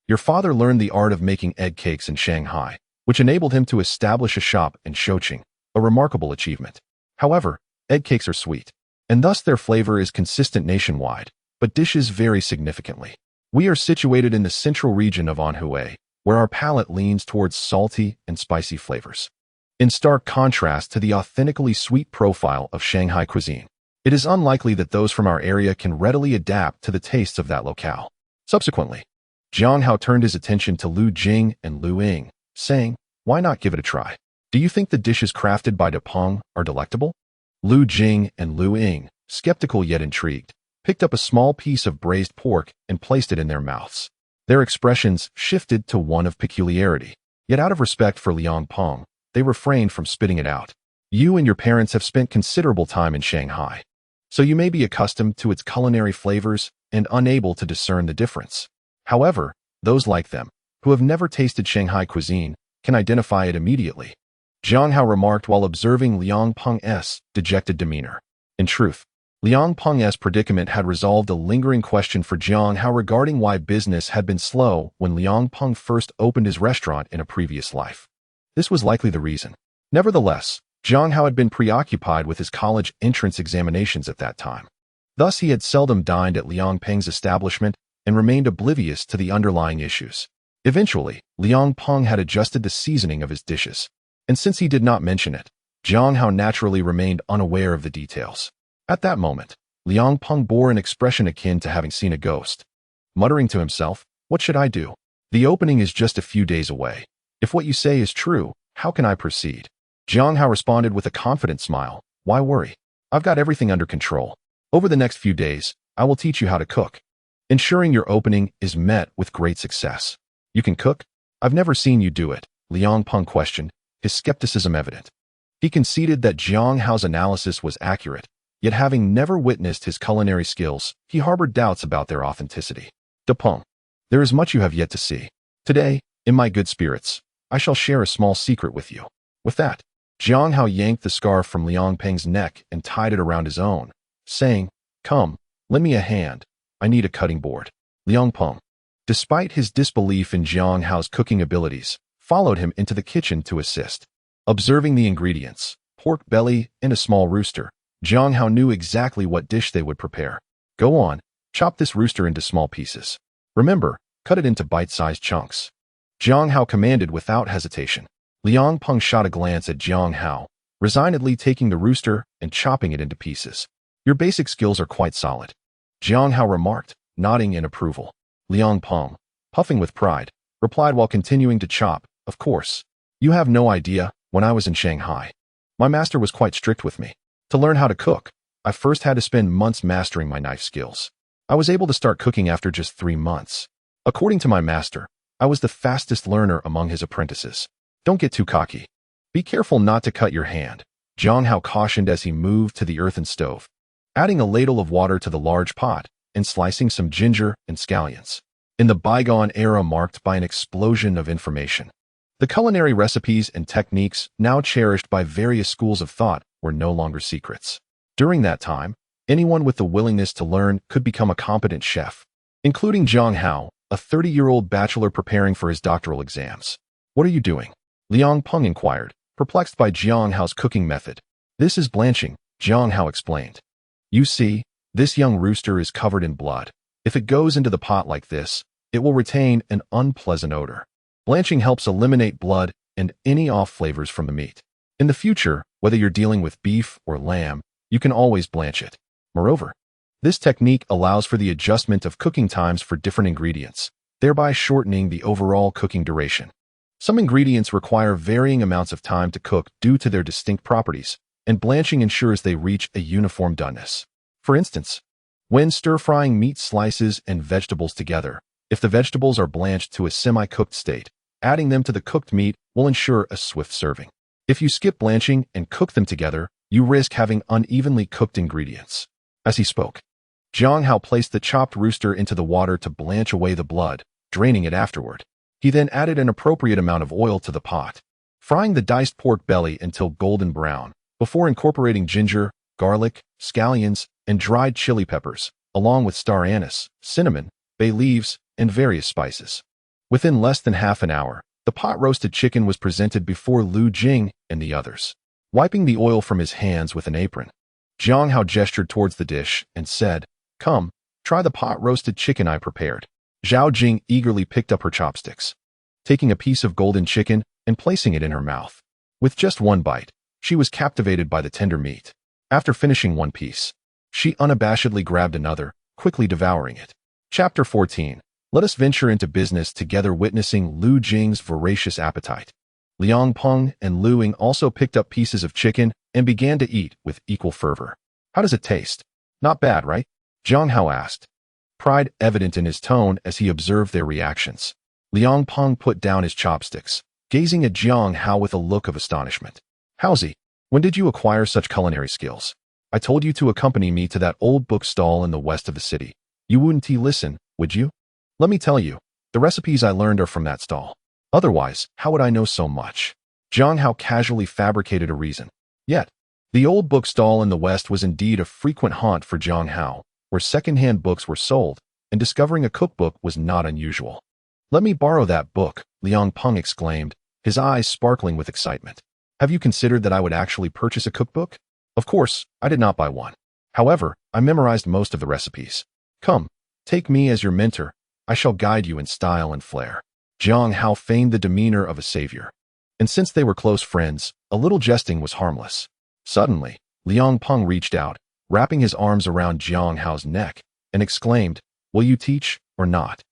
your father learned the art of making egg cakes in Shanghai, which enabled him to establish a shop in Shoqing, a remarkable achievement. However, egg cakes are sweet, and thus their flavor is consistent nationwide, but dishes vary significantly. We are situated in the central region of Anhui, where our palate leans towards salty and spicy flavors. In stark contrast to the authentically sweet profile of Shanghai cuisine, it is unlikely that those from our area can readily adapt to the tastes of that locale." Subsequently, Jiang Hao turned his attention to Lu Jing and Lu Ying, saying, "Why not give it a try? Do you think the dishes crafted by De Peng are delectable?" Lu Jing and Lu Ying, skeptical yet intrigued, picked up a small piece of braised pork and placed it in their mouths. Their expressions shifted to one of peculiarity, yet out of respect for Liang Peng, they refrained from spitting it out. "You and your parents have spent considerable time in Shanghai, so you may be accustomed to its culinary flavors and unable to discern the difference. However, those like them, who have never tasted Shanghai cuisine, can identify it immediately," Jiang Hao remarked while observing Liang Peng's dejected demeanor. In truth, Liang Peng's predicament had resolved a lingering question for Jiang Hao regarding why business had been slow when Liang Peng first opened his restaurant in a previous life. This was likely the reason. Nevertheless, Jiang Hao had been preoccupied with his college entrance examinations at that time. Thus, he had seldom dined at Liang Peng's establishment and remained oblivious to the underlying issues. Eventually, Liang Peng had adjusted the seasoning of his dishes, and since he did not mention it, Jiang Hao naturally remained unaware of the details. At that moment, Liang Peng bore an expression akin to having seen a ghost. Muttering to himself, "What should I do? The opening is just a few days away. If what you say is true, how can I proceed?" Jiang Hao responded with a confident smile. Why worry? I've got everything under control. Over the next few days, I will teach you how to cook, ensuring your opening is met with great success. You can cook? I've never seen you do it, Liang Peng questioned, his skepticism evident. He conceded that Jiang Hao's analysis was accurate, yet having never witnessed his culinary skills, he harbored doubts about their authenticity. De Peng, there is much you have yet to see. Today, in my good spirits, I shall share a small secret with you. With that, Jiang Hao yanked the scarf from Liang Peng's neck and tied it around his own, saying, Come, lend me a hand. I need a cutting board. Liang Peng, despite his disbelief in Jiang Hao's cooking abilities, followed him into the kitchen to assist. Observing the ingredients, pork belly and a small rooster, Jiang Hao knew exactly what dish they would prepare. Go on, chop this rooster into small pieces. Remember, cut it into bite-sized chunks. Jiang Hao commanded without hesitation. Liang Peng shot a glance at Jiang Hao, resignedly taking the rooster and chopping it into pieces. Your basic skills are quite solid, Jiang Hao remarked, nodding in approval. Liang Peng, puffing with pride, replied while continuing to chop, Of course. You have no idea, when I was in Shanghai, my master was quite strict with me. To learn how to cook, I first had to spend months mastering my knife skills. I was able to start cooking after just 3 months. According to my master, I was the fastest learner among his apprentices. Don't get too cocky. Be careful not to cut your hand, Jiang Hao cautioned as he moved to the earthen stove, adding a ladle of water to the large pot and slicing some ginger and scallions. In the bygone era marked by an explosion of information, the culinary recipes and techniques now cherished by various schools of thought were no longer secrets. During that time, anyone with the willingness to learn could become a competent chef, including Jiang Hao, a 30-year-old bachelor preparing for his doctoral exams. What are you doing? Liang Peng inquired, perplexed by Jiang Hao's cooking method. This is blanching, Jiang Hao explained. You see, this young rooster is covered in blood. If it goes into the pot like this, it will retain an unpleasant odor. Blanching helps eliminate blood and any off flavors from the meat. In the future, whether you're dealing with beef or lamb, you can always blanch it. Moreover, this technique allows for the adjustment of cooking times for different ingredients, thereby shortening the overall cooking duration. Some ingredients require varying amounts of time to cook due to their distinct properties, and blanching ensures they reach a uniform doneness. For instance, when stir-frying meat slices and vegetables together, if the vegetables are blanched to a semi-cooked state, adding them to the cooked meat will ensure a swift serving. If you skip blanching and cook them together, you risk having unevenly cooked ingredients. As he spoke, Jiang Hao placed the chopped rooster into the water to blanch away the blood, draining it afterward. He then added an appropriate amount of oil to the pot, frying the diced pork belly until golden brown, before incorporating ginger, garlic, scallions, and dried chili peppers, along with star anise, cinnamon, bay leaves, and various spices. Within less than half an hour, the pot-roasted chicken was presented before Lu Jing and the others. Wiping the oil from his hands with an apron, Jiang Hao gestured towards the dish and said, Come, try the pot-roasted chicken I prepared. Zhao Jing eagerly picked up her chopsticks, taking a piece of golden chicken and placing it in her mouth. With just one bite, she was captivated by the tender meat. After finishing one piece, she unabashedly grabbed another, quickly devouring it. Chapter 14. Let us venture into business together. Witnessing Lu Jing's voracious appetite, Liang Peng and Lu Ying also picked up pieces of chicken and began to eat with equal fervor. How does it taste? Not bad, right? Jiang Hao asked, pride evident in his tone as he observed their reactions. Liang Peng put down his chopsticks, gazing at Jiang Hao with a look of astonishment. Howsy, when did you acquire such culinary skills? I told you to accompany me to that old book stall in the west of the city. You wouldn't listen, would you? Let me tell you, the recipes I learned are from that stall. Otherwise, how would I know so much? Jiang Hao casually fabricated a reason. Yet, the old book stall in the west was indeed a frequent haunt for Jiang Hao, where second-hand books were sold, and discovering a cookbook was not unusual. Let me borrow that book, Liang Peng exclaimed, his eyes sparkling with excitement. Have you considered that I would actually purchase a cookbook? Of course, I did not buy one. However, I memorized most of the recipes. Come, take me as your mentor. I shall guide you in style and flair. Jiang Hao feigned the demeanor of a savior. And since they were close friends, a little jesting was harmless. Suddenly, Liang Peng reached out, wrapping his arms around Jiang Hao's neck, and exclaimed, Will you teach, or not?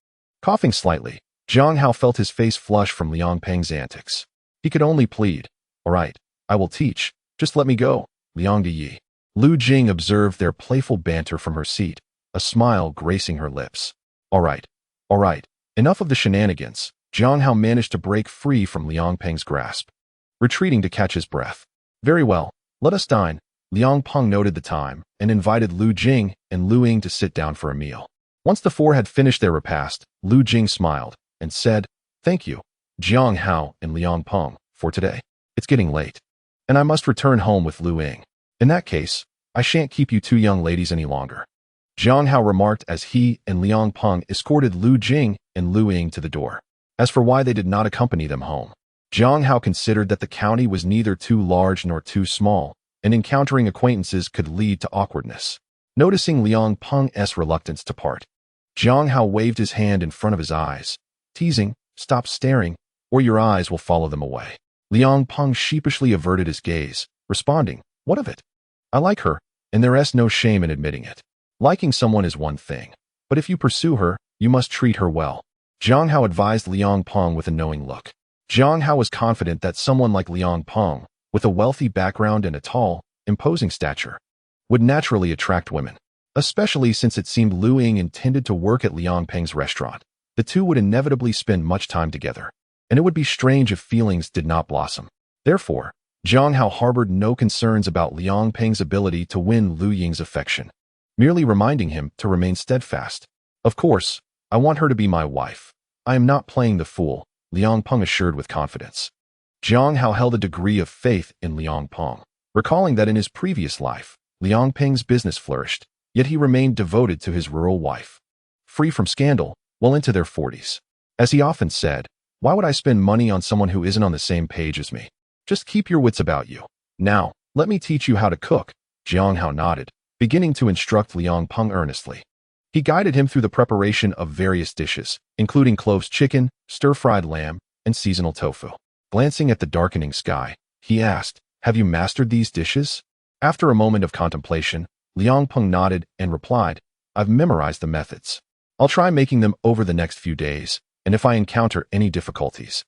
Coughing slightly, Jiang Hao felt his face flush from Liang Peng's antics. He could only plead, All right, I will teach. Just let me go, Liang Yi. Lu Jing observed their playful banter from her seat, a smile gracing her lips. All right. Enough of the shenanigans. Jiang Hao managed to break free from Liang Peng's grasp, retreating to catch his breath. Very well, let us dine. Liang Peng noted the time and invited Lu Jing and Lu Ying to sit down for a meal. Once the four had finished their repast, Lu Jing smiled and said, "Thank you, Jiang Hao and Liang Peng, for today. It's getting late, and I must return home with Lu Ying. In that case, I shan't keep you two young ladies any longer." Jiang Hao remarked as he and Liang Peng escorted Lu Jing and Lu Ying to the door. As for why they did not accompany them home, Jiang Hao considered that the county was neither too large nor too small, and encountering acquaintances could lead to awkwardness. Noticing Liang Peng's reluctance to part, Jiang Hao waved his hand in front of his eyes, teasing, "Stop staring, or your eyes will follow them away." Liang Peng sheepishly averted his gaze, responding, "What of it? I like her, and there is no shame in admitting it. Liking someone is one thing, but if you pursue her, you must treat her well." Jiang Hao advised Liang Peng with a knowing look. Jiang Hao was confident that someone like Liang Peng, with a wealthy background and a tall, imposing stature, would naturally attract women, especially since it seemed Lu Ying intended to work at Liang Peng's restaurant. The two would inevitably spend much time together, and it would be strange if feelings did not blossom. Therefore, Jiang Hao harbored no concerns about Liang Peng's ability to win Lu Ying's affection, merely reminding him to remain steadfast. "Of course, I want her to be my wife. I am not playing the fool," Liang Peng assured with confidence. Jiang Hao held a degree of faith in Liang Peng, recalling that in his previous life, Liang Peng's business flourished, yet he remained devoted to his rural wife, free from scandal, well into their 40s. As he often said, "Why would I spend money on someone who isn't on the same page as me? Just keep your wits about you. Now, let me teach you how to cook." Jiang Hao nodded, beginning to instruct Liang Peng earnestly. He guided him through the preparation of various dishes, including cloves chicken, stir-fried lamb, and seasonal tofu. Glancing at the darkening sky, he asked, "Have you mastered these dishes?" After a moment of contemplation, Liang Peng nodded and replied, "I've memorized the methods. I'll try making them over the next few days, and if I encounter any difficulties,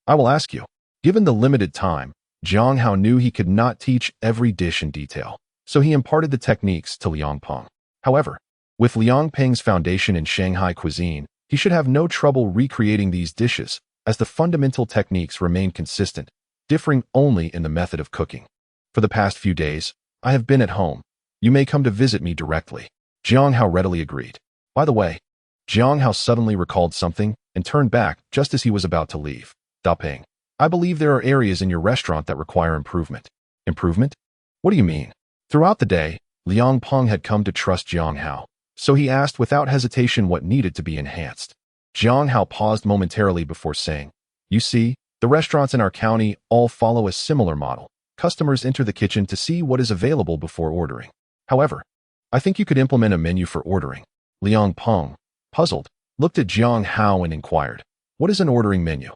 I will ask you." Given the limited time, Jiang Hao knew he could not teach every dish in detail, so he imparted the techniques to Liang Peng. However, with Liang Peng's foundation in Shanghai cuisine, he should have no trouble recreating these dishes, as the fundamental techniques remain consistent, differing only in the method of cooking. "For the past few days, I have been at home. You may come to visit me directly." Jiang Hao readily agreed. By the way, Jiang Hao suddenly recalled something and turned back just as he was about to leave. "Da Peng, I believe there are areas in your restaurant that require improvement." "Improvement? What do you mean?" Throughout the day, Liang Peng had come to trust Jiang Hao, so he asked without hesitation what needed to be enhanced. Jiang Hao paused momentarily before saying, "You see, the restaurants in our county all follow a similar model. Customers enter the kitchen to see what is available before ordering. However, I think you could implement a menu for ordering." Liang Peng, puzzled, looked at Jiang Hao and inquired, "What is an ordering menu?"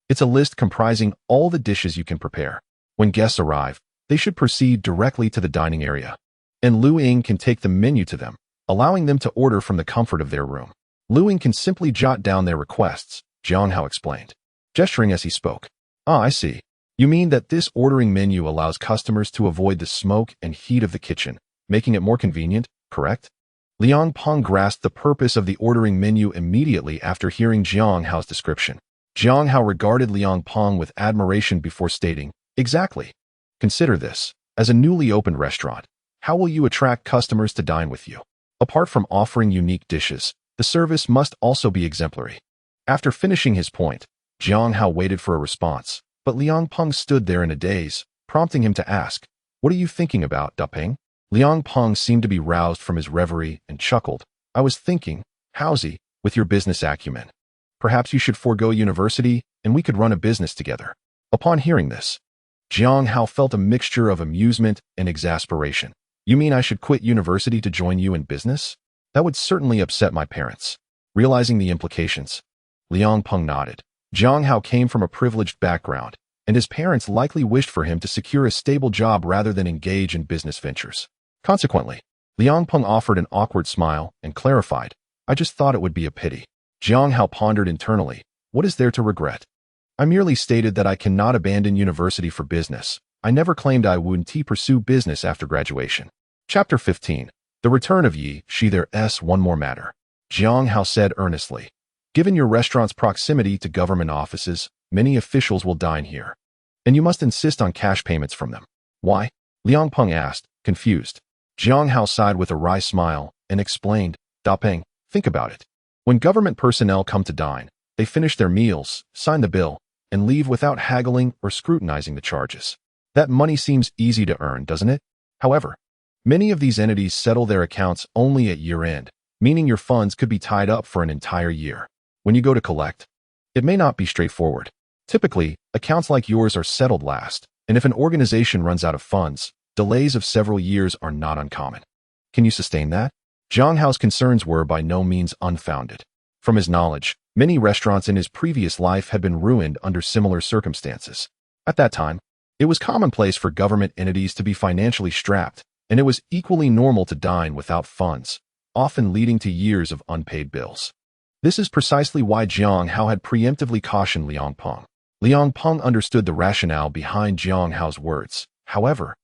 "It's a list comprising all the dishes you can prepare. When guests arrive, they should proceed directly to the dining area, and Lu Ying can take the menu to them, allowing them to order from the comfort of their room. Lu Ying can simply jot down their requests," Jiang Hao explained, gesturing as he spoke. "Ah, I see. You mean that this ordering menu allows customers to avoid the smoke and heat of the kitchen, making it more convenient, correct?" Liang Peng grasped the purpose of the ordering menu immediately after hearing Jiang Hao's description. Jiang Hao regarded Liang Peng with admiration before stating, "Exactly. Consider this. As a newly opened restaurant, how will you attract customers to dine with you? Apart from offering unique dishes, the service must also be exemplary." After finishing his point, Jiang Hao waited for a response, but Liang Peng stood there in a daze, prompting him to ask, "What are you thinking about, Da Peng?" Liang Peng seemed to be roused from his reverie and chuckled. "I was thinking, Haozi, with your business acumen, perhaps you should forego university and we could run a business together." Upon hearing this, Jiang Hao felt a mixture of amusement and exasperation. "You mean I should quit university to join you in business? That would certainly upset my parents." Realizing the implications, Liang Peng nodded. Jiang Hao came from a privileged background, and his parents likely wished for him to secure a stable job rather than engage in business ventures. Consequently, Liang Peng offered an awkward smile and clarified, "I just thought it would be a pity." Jiang Hao pondered internally, "What is there to regret? I merely stated that I cannot abandon university for business, I never claimed I wouldn't pursue business after graduation. Chapter 15. The return of Yi Shi. There's one more matter, Jiang Hao said earnestly. Given your restaurant's proximity to government offices, many officials will dine here, and you must insist on cash payments from them. Why? Liang Peng asked, confused. Jiang Hao sighed with a wry smile and explained, Da Peng, think about it. When government personnel come to dine, they finish their meals, sign the bill, and leave without haggling or scrutinizing the charges. That money seems easy to earn, doesn't it? However, many of these entities settle their accounts only at year-end, meaning your funds could be tied up for an entire year. When you go to collect, it may not be straightforward. Typically, accounts like yours are settled last, and if an organization runs out of funds, delays of several years are not uncommon. Can you sustain that? Jiang Hao's concerns were by no means unfounded. From his knowledge, many restaurants in his previous life had been ruined under similar circumstances. At that time, it was commonplace for government entities to be financially strapped, and it was equally normal to dine without funds, often leading to years of unpaid bills. This is precisely why Jiang Hao had preemptively cautioned Liang Peng. Liang Peng understood the rationale behind Jiang Hao's words. However,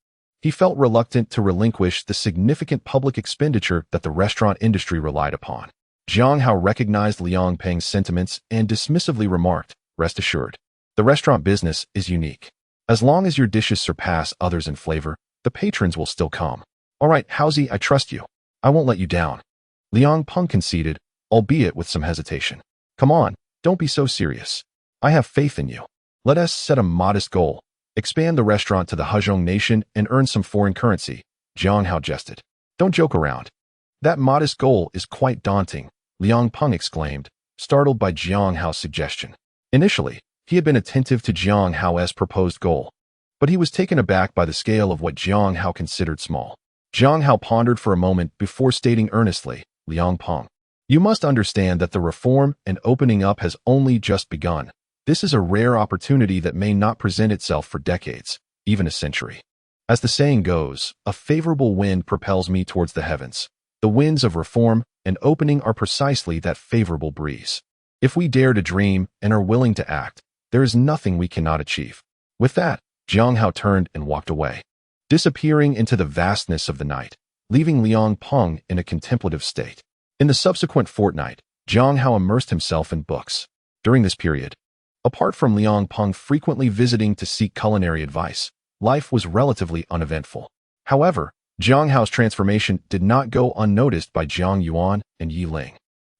he felt reluctant to relinquish the significant public expenditure that the restaurant industry relied upon. Jiang Hao recognized Liang Peng's sentiments and dismissively remarked, "Rest assured, the restaurant business is unique. As long as your dishes surpass others in flavor, the patrons will still come." "All right, Haozi, I trust you. I won't let you down," Liang Peng conceded, albeit with some hesitation. "Come on, don't be so serious. I have faith in you. Let us set a modest goal. Expand the restaurant to the Hezhong nation and earn some foreign currency," Jiang Hao jested. "Don't joke around. That modest goal is quite daunting," Liang Peng exclaimed, startled by Jiang Hao's suggestion. Initially, he had been attentive to Jiang Hao's proposed goal, but he was taken aback by the scale of what Jiang Hao considered small. Jiang Hao pondered for a moment before stating earnestly, "Liang Peng, you must understand that the reform and opening up has only just begun. This is a rare opportunity that may not present itself for decades, even a century. As the saying goes, a favorable wind propels me towards the heavens. The winds of reform and opening are precisely that favorable breeze. If we dare to dream and are willing to act, there is nothing we cannot achieve." With that, Jiang Hao turned and walked away, disappearing into the vastness of the night, leaving Liang Peng in a contemplative state. In the subsequent fortnight, Jiang Hao immersed himself in books. During this period, apart from Liang Peng frequently visiting to seek culinary advice, life was relatively uneventful. However, Jiang Hao's transformation did not go unnoticed by Jiang Yuan and Yi Ling,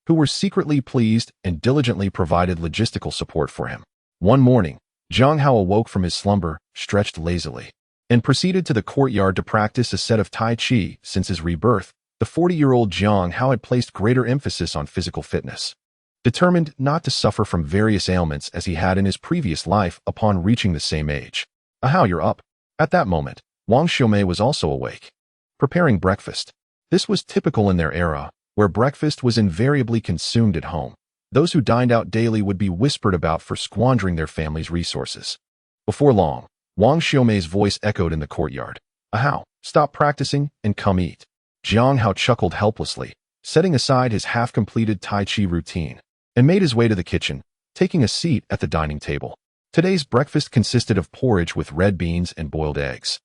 who were secretly pleased and diligently provided logistical support for him. One morning, Jiang Hao awoke from his slumber, stretched lazily, and proceeded to the courtyard to practice a set of Tai Chi. Since his rebirth, the 40-year-old Jiang Hao had placed greater emphasis on physical fitness, determined not to suffer from various ailments as he had in his previous life upon reaching the same age. "Hao, you're up." At that moment, Wang Xiaomei was also awake, preparing breakfast. This was typical in their era, where breakfast was invariably consumed at home. Those who dined out daily would be whispered about for squandering their family's resources. Before long, Wang Xiaomei's voice echoed in the courtyard. "Hao, stop practicing and come eat." Jiang Hao chuckled helplessly, setting aside his half-completed Tai Chi routine, and made his way to the kitchen, taking a seat at the dining table. Today's breakfast consisted of porridge with red beans and boiled eggs,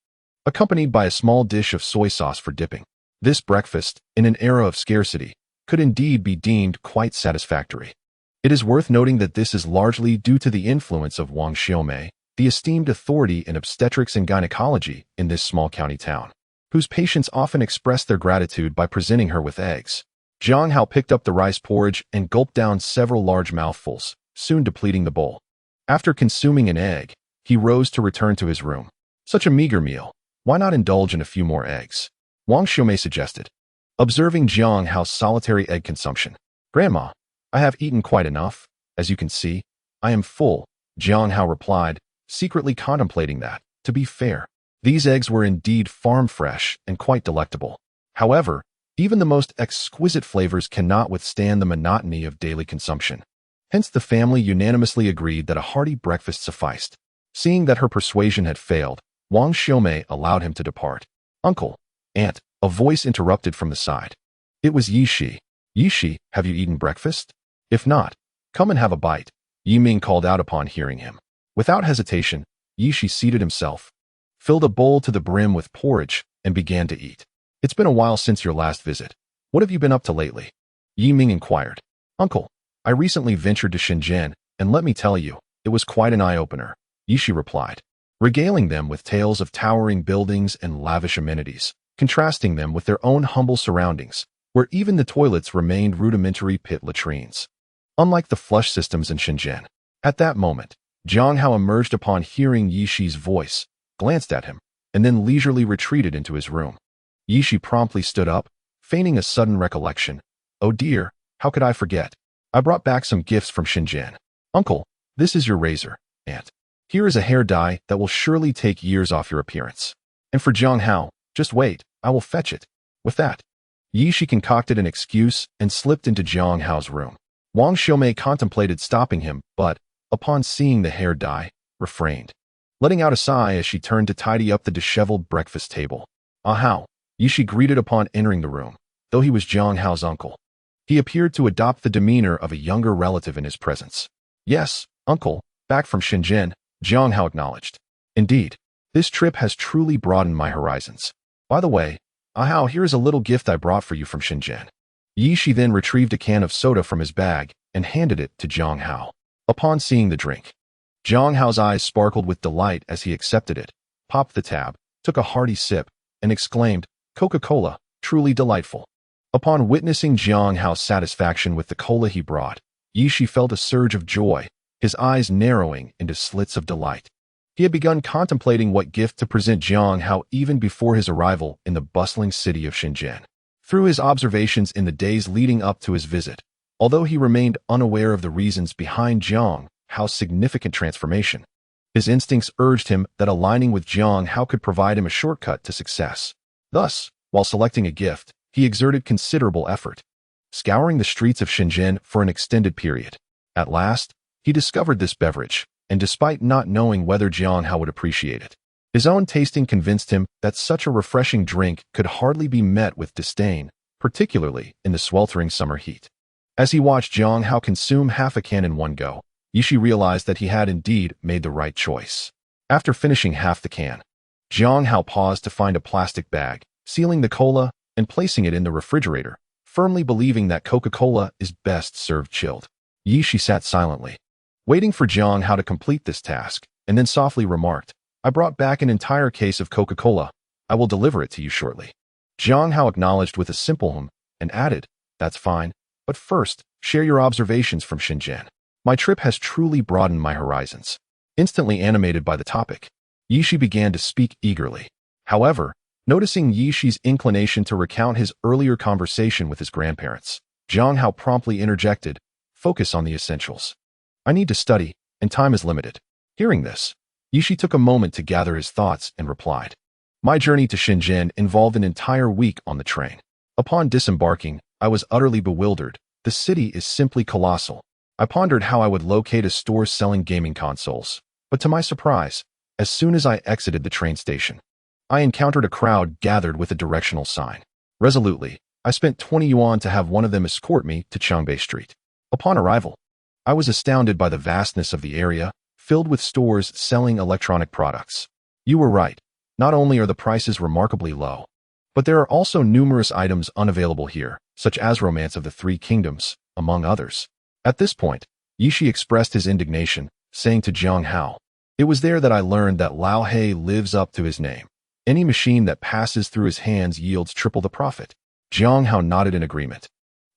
accompanied by a small dish of soy sauce for dipping. This breakfast, in an era of scarcity, could indeed be deemed quite satisfactory. It is worth noting that this is largely due to the influence of Wang Xiaomei, the esteemed authority in obstetrics and gynecology in this small county town, whose patients often express their gratitude by presenting her with eggs. Jiang Hao picked up the rice porridge and gulped down several large mouthfuls, soon depleting the bowl. After consuming an egg, he rose to return to his room. "Such a meager meal. Why not indulge in a few more eggs?" Wang Xiaomei suggested, observing Jiang Hao's solitary egg consumption. "Grandma, I have eaten quite enough. As you can see, I am full," Jiang Hao replied, secretly contemplating that, to be fair, these eggs were indeed farm fresh and quite delectable. However, even the most exquisite flavors cannot withstand the monotony of daily consumption. Hence the family unanimously agreed that a hearty breakfast sufficed. Seeing that her persuasion had failed, Wang Xiaomei allowed him to depart. "Uncle, aunt," a voice interrupted from the side. It was Yi Shi. "Yi Shi, have you eaten breakfast? If not, come and have a bite," Yi Ming called out upon hearing him. Without hesitation, Yi Shi seated himself, filled a bowl to the brim with porridge, and began to eat. It's been a while since your last visit. What have you been up to lately? Yi Ming inquired. Uncle, I recently ventured to Shenzhen, and let me tell you, it was quite an eye-opener, Yishi replied, regaling them with tales of towering buildings and lavish amenities, contrasting them with their own humble surroundings, where even the toilets remained rudimentary pit latrines. Unlike the flush systems in Shenzhen. At that moment, Jiang Hao emerged upon hearing Yishi's voice, glanced at him, and then leisurely retreated into his room. Yishi promptly stood up, feigning a sudden recollection. Oh dear, how could I forget? I brought back some gifts from Shenzhen. Uncle, this is your razor, and here is a hair dye that will surely take years off your appearance. And for Jiang Hao, just wait, I will fetch it. With that, Yishi concocted an excuse and slipped into Jiang Hao's room. Wang Xiaomei contemplated stopping him, but, upon seeing the hair dye, refrained, letting out a sigh as she turned to tidy up the disheveled breakfast table. Ah Hao, Yishi greeted upon entering the room, though he was Jiang Hao's uncle. He appeared to adopt the demeanor of a younger relative in his presence. Yes, uncle, back from Shenzhen, Jiang Hao acknowledged. Indeed, this trip has truly broadened my horizons. By the way, Ah Hao, here is a little gift I brought for you from Shenzhen. Yishi then retrieved a can of soda from his bag and handed it to Jiang Hao. Upon seeing the drink, Jiang Hao's eyes sparkled with delight as he accepted it, popped the tab, took a hearty sip, and exclaimed, Coca-Cola, truly delightful. Upon witnessing Jiang Hao's satisfaction with the cola he brought, Yishi felt a surge of joy, his eyes narrowing into slits of delight. He had begun contemplating what gift to present Jiang Hao even before his arrival in the bustling city of Shenzhen. Through his observations in the days leading up to his visit, although he remained unaware of the reasons behind Jiang Hao's significant transformation, his instincts urged him that aligning with Jiang Hao could provide him a shortcut to success. Thus, while selecting a gift, he exerted considerable effort, scouring the streets of Shenzhen for an extended period. At last, he discovered this beverage, and despite not knowing whether Jiang Hao would appreciate it, his own tasting convinced him that such a refreshing drink could hardly be met with disdain, particularly in the sweltering summer heat. As he watched Jiang Hao consume half a can in one go, Yishi realized that he had indeed made the right choice. After finishing half the can, Jiang Hao paused to find a plastic bag, sealing the cola and placing it in the refrigerator, firmly believing that Coca-Cola is best served chilled. Yishi sat silently, waiting for Jiang Hao to complete this task, and then softly remarked, I brought back an entire case of Coca-Cola. I will deliver it to you shortly. Jiang Hao acknowledged with a simple hum and added, That's fine, but first, share your observations from Shenzhen. My trip has truly broadened my horizons. Instantly animated by the topic, Yishi began to speak eagerly. However, noticing Yishi's inclination to recount his earlier conversation with his grandparents, Jiang Hao promptly interjected, Focus on the essentials. I need to study, and time is limited. Hearing this, Yishi took a moment to gather his thoughts and replied, My journey to Shenzhen involved an entire week on the train. Upon disembarking, I was utterly bewildered. The city is simply colossal. I pondered how I would locate a store selling gaming consoles, but to my surprise, as soon as I exited the train station, I encountered a crowd gathered with a directional sign. Resolutely, I spent 20 yuan to have one of them escort me to Changbei Street. Upon arrival, I was astounded by the vastness of the area, filled with stores selling electronic products. You were right. Not only are the prices remarkably low, but there are also numerous items unavailable here, such as Romance of the Three Kingdoms, among others. At this point, Yishi expressed his indignation, saying to Jiang Hao, It was there that I learned that Lao He lives up to his name. Any machine that passes through his hands yields triple the profit. Jiang Hao nodded in agreement.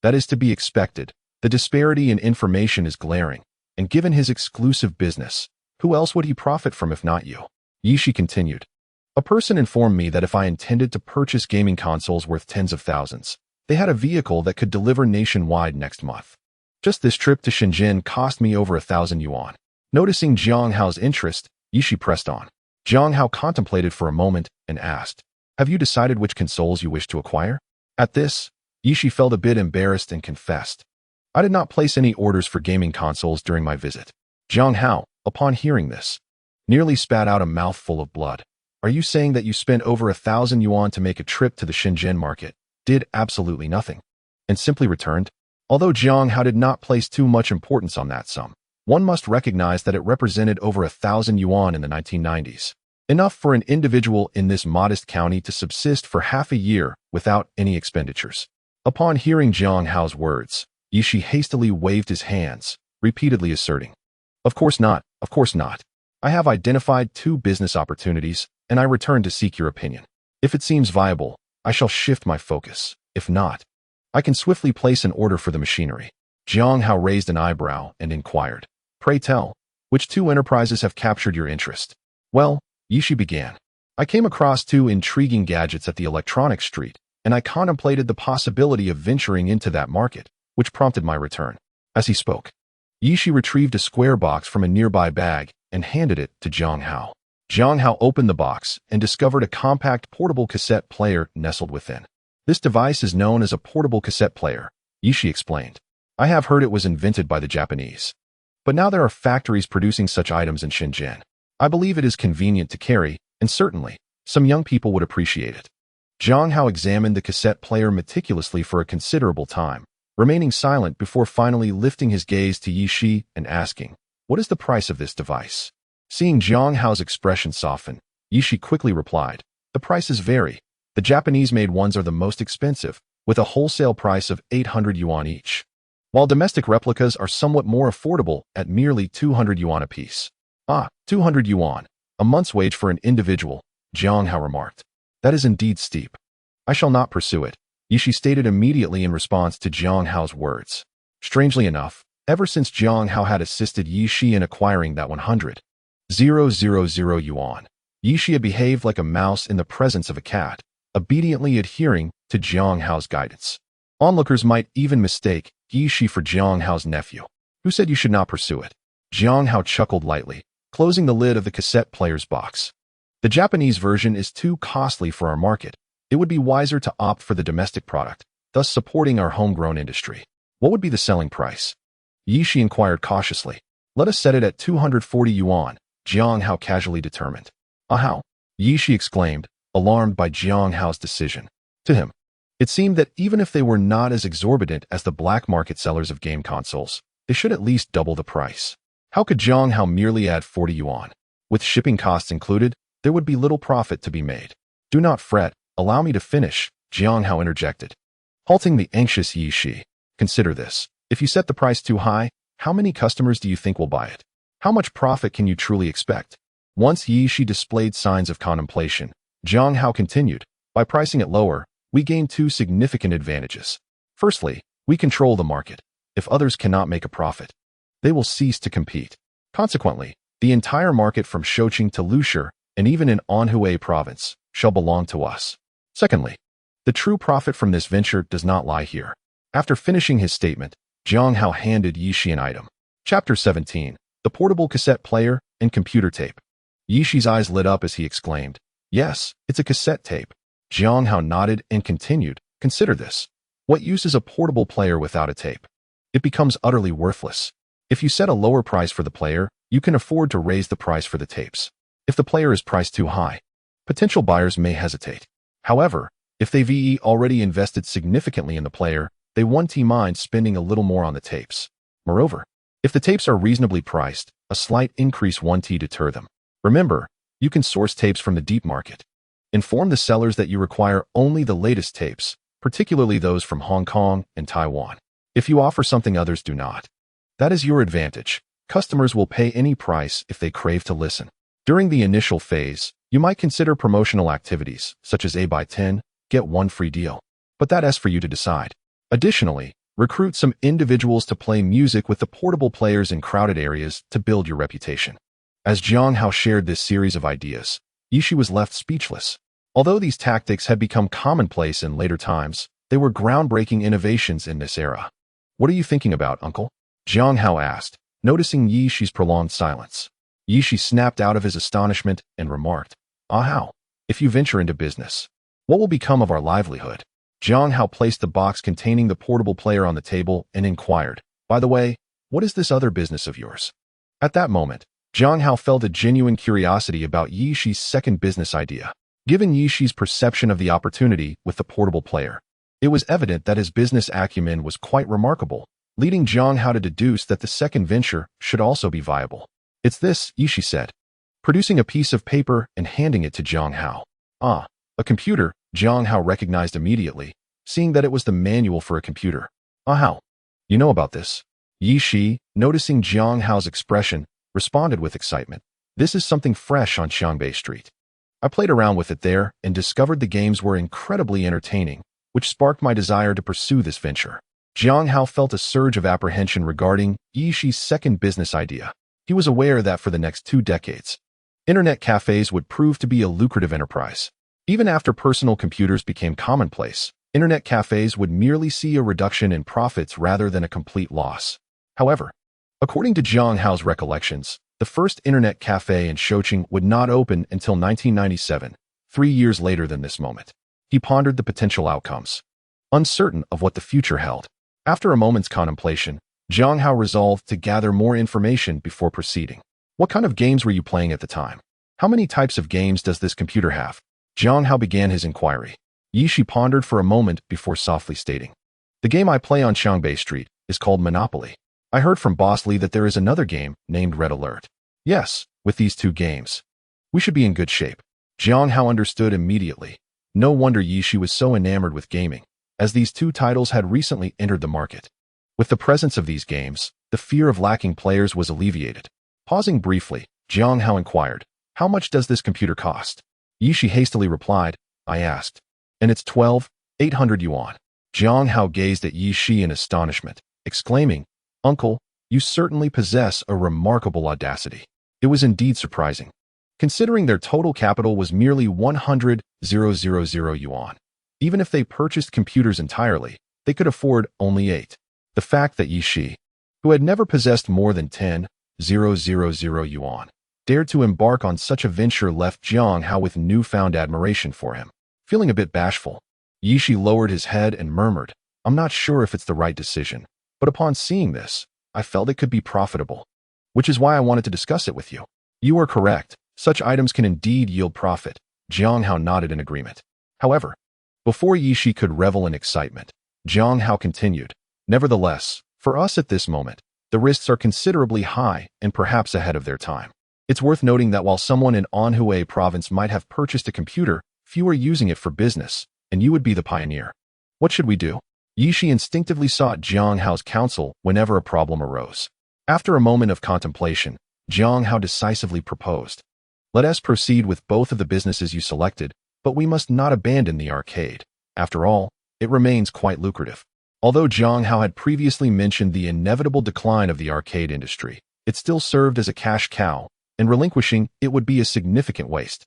That is to be expected. The disparity in information is glaring, and given his exclusive business, who else would he profit from if not you? Yishi continued. A person informed me that if I intended to purchase gaming consoles worth tens of thousands, they had a vehicle that could deliver nationwide next month. Just this trip to Shenzhen cost me over 1,000 yuan. Noticing Jiang Hao's interest, Yishi pressed on. Jiang Hao contemplated for a moment and asked, Have you decided which consoles you wish to acquire? At this, Yishi felt a bit embarrassed and confessed, I did not place any orders for gaming consoles during my visit. Jiang Hao, upon hearing this, nearly spat out a mouthful of blood. Are you saying that you spent over 1,000 yuan to make a trip to the Shenzhen market, did absolutely nothing, and simply returned? Although Jiang Hao did not place too much importance on that sum, one must recognize that it represented over 1,000 yuan in the 1990s. enough for an individual in this modest county to subsist for half a year without any expenditures. Upon hearing Jiang Hao's words, Yishi hastily waved his hands, repeatedly asserting, "Of course not, of course not. I have identified 2 business opportunities, and I return to seek your opinion. If it seems viable, I shall shift my focus. If not, I can swiftly place an order for the machinery." Jiang Hao raised an eyebrow and inquired, "Pray tell, which 2 enterprises have captured your interest?" "Well," Yishi began, "I came across 2 intriguing gadgets at the electronics street, and I contemplated the possibility of venturing into that market, which prompted my return." As he spoke, Yishi retrieved a square box from a nearby bag and handed it to Jiang Hao. Jiang Hao opened the box and discovered a compact portable cassette player nestled within. "This device is known as a portable cassette player," Yishi explained. "I have heard it was invented by the Japanese, but now there are factories producing such items in Shenzhen. I believe it is convenient to carry, and certainly, some young people would appreciate it." Jiang Hao examined the cassette player meticulously for a considerable time, remaining silent before finally lifting his gaze to Yishi and asking, "What is the price of this device?" Seeing Jiang Hao's expression soften, Yishi quickly replied, "The prices vary. The Japanese-made ones are the most expensive, with a wholesale price of 800 yuan each, while domestic replicas are somewhat more affordable at merely 200 yuan apiece." "Ah, 200 yuan, a month's wage for an individual," Jiang Hao remarked. "That is indeed steep. I shall not pursue it," Yishi stated immediately in response to Jiang Hao's words. Strangely enough, ever since Jiang Hao had assisted Yishi in acquiring that 100,000 yuan, Yishi had behaved like a mouse in the presence of a cat, obediently adhering to Jiang Hao's guidance. Onlookers might even mistake Yishi for Jiang Hao's nephew. "Who said you should not pursue it?" Jiang Hao chuckled lightly, closing the lid of the cassette player's box. "The Japanese version is too costly for our market. It would be wiser to opt for the domestic product, thus supporting our homegrown industry." "What would be the selling price?" Yishi inquired cautiously. "Let us set it at 240 yuan, Jiang Hao casually determined. "Ah, how?" Yishi exclaimed, alarmed by Jiang Hao's decision. To him, it seemed that even if they were not as exorbitant as the black market sellers of game consoles, they should at least double the price. How could Jiang Hao merely add 40 yuan? With shipping costs included, there would be little profit to be made. "Do not fret, allow me to finish," Jiang Hao interjected, halting the anxious Yishi. "Consider this. If you set the price too high, how many customers do you think will buy it? How much profit can you truly expect?" Once Yishi displayed signs of contemplation, Jiang Hao continued, "By pricing it lower, we gain 2 significant advantages. Firstly, we control the market. If others cannot make a profit, they will cease to compete. Consequently, the entire market from Shouqing to Lusher, and even in Anhui province, shall belong to us. Secondly, the true profit from this venture does not lie here." After finishing his statement, Jiang Hao handed Yishi an item. Chapter 17, The Portable Cassette Player and Computer Tape. Yishi's eyes lit up as he exclaimed, "Yes, it's a cassette tape." Jiang Hao nodded and continued, "Consider this. What use is a portable player without a tape? It becomes utterly worthless. If you set a lower price for the player, you can afford to raise the price for the tapes. If the player is priced too high, potential buyers may hesitate. However, if they've already invested significantly in the player, they won't mind spending a little more on the tapes. Moreover, if the tapes are reasonably priced, a slight increase won't deter them. Remember, you can source tapes from the deep market. Inform the sellers that you require only the latest tapes, particularly those from Hong Kong and Taiwan. If you offer something others do not, that is your advantage. Customers will pay any price if they crave to listen. During the initial phase, you might consider promotional activities, such as a buy 10, get 1 free deal. But that's for you to decide. Additionally, recruit some individuals to play music with the portable players in crowded areas to build your reputation. As Jiang Hao shared this series of ideas, Yishi was left speechless. Although these tactics had become commonplace in later times, they were groundbreaking innovations in this era. "What are you thinking about, uncle?" Jiang Hao asked, noticing Yishi's prolonged silence. Yishi snapped out of his astonishment and remarked, "Ah, how? If you venture into business, what will become of our livelihood?" Jiang Hao placed the box containing the portable player on the table and inquired, "By the way, what is this other business of yours?" At that moment, Jiang Hao felt a genuine curiosity about Yishi's second business idea. Given Yishi's perception of the opportunity with the portable player, it was evident that his business acumen was quite remarkable, leading Jiang Hao to deduce that the second venture should also be viable. "It's this," Yishi said, producing a piece of paper and handing it to Jiang Hao. Ah, a computer, Jiang Hao recognized immediately, seeing that it was the manual for a computer. Ah, how? You know about this? Yi Shi, noticing Jiang Hao's expression, responded with excitement. This is something fresh on Xiangbei Street. I played around with it there and discovered the games were incredibly entertaining, which sparked my desire to pursue this venture. Jiang Hao felt a surge of apprehension regarding Yi Shi's second business idea. He was aware that for the next 2 decades, internet cafes would prove to be a lucrative enterprise. Even after personal computers became commonplace, internet cafes would merely see a reduction in profits rather than a complete loss. However, according to Jiang Hao's recollections, the first internet cafe in Shouqing would not open until 1997, 3 years later than this moment. He pondered the potential outcomes, uncertain of what the future held. After a moment's contemplation, Jiang Hao resolved to gather more information before proceeding. What kind of games were you playing at the time? How many types of games does this computer have? Jiang Hao began his inquiry. Yi Shi pondered for a moment before softly stating, the game I play on Xiangbei Street is called Monopoly. I heard from Boss Lee that there is another game named Red Alert. Yes, with these 2 games, we should be in good shape. Jiang Hao understood immediately. No wonder Yi Shi was so enamored with gaming, as these 2 titles had recently entered the market. With the presence of these games, the fear of lacking players was alleviated. Pausing briefly, Jiang Hao inquired, how much does this computer cost? Yi Shi hastily replied, I asked. And it's 12,800 yuan. Jiang Hao gazed at Yi Shi in astonishment, exclaiming, Uncle, you certainly possess a remarkable audacity. It was indeed surprising, considering their total capital was merely 100,000 yuan. Even if they purchased computers entirely, they could afford only 8. The fact that Yi Shi, who had never possessed more than 10,000 yuan, dared to embark on such a venture left Jiang Hao with newfound admiration for him. Feeling a bit bashful, Yi Shi lowered his head and murmured, I'm not sure if it's the right decision, but upon seeing this, I felt it could be profitable, which is why I wanted to discuss it with you. You are correct. Such items can indeed yield profit. Jiang Hao nodded in agreement. However, before Yi Shi could revel in excitement, Jiang Hao continued, nevertheless, for us at this moment, the risks are considerably high and perhaps ahead of their time. It's worth noting that while someone in Anhui province might have purchased a computer, few are using it for business, and you would be the pioneer. What should we do? Yi Shi instinctively sought Jiang Hao's counsel whenever a problem arose. After a moment of contemplation, Jiang Hao decisively proposed, let us proceed with both of the businesses you selected, but we must not abandon the arcade. After all, it remains quite lucrative. Although Jiang Hao had previously mentioned the inevitable decline of the arcade industry, it still served as a cash cow, and relinquishing it would be a significant waste.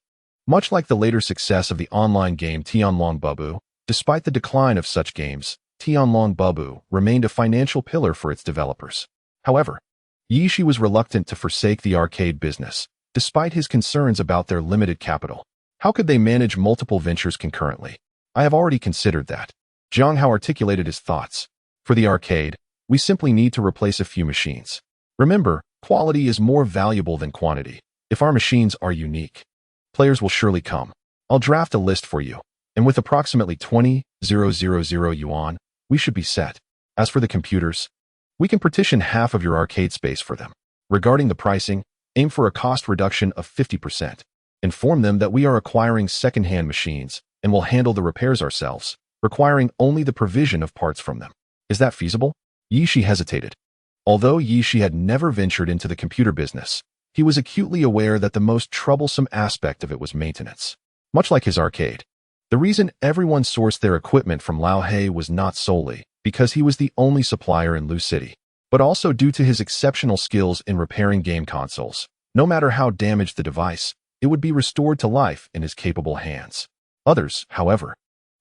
Much like the later success of the online game Tianlong Bubu, despite the decline of such games, Tianlong Bubu remained a financial pillar for its developers. However, Yi Shi was reluctant to forsake the arcade business, despite his concerns about their limited capital. How could they manage multiple ventures concurrently? I have already considered that. Jiang Hao articulated his thoughts. For the arcade, we simply need to replace a few machines. Remember, quality is more valuable than quantity. If our machines are unique, players will surely come. I'll draft a list for you, and with approximately 20,000 yuan, we should be set. As for the computers, we can partition half of your arcade space for them. Regarding the pricing, aim for a cost reduction of 50%. Inform them that we are acquiring second-hand machines and will handle the repairs ourselves, requiring only the provision of parts from them. Is that feasible? Yi Shi hesitated. Although Yi Shi had never ventured into the computer business, he was acutely aware that the most troublesome aspect of it was maintenance. Much like his arcade, the reason everyone sourced their equipment from Lao He was not solely because he was the only supplier in Lu City, but also due to his exceptional skills in repairing game consoles. No matter how damaged the device, it would be restored to life in his capable hands. Others, however,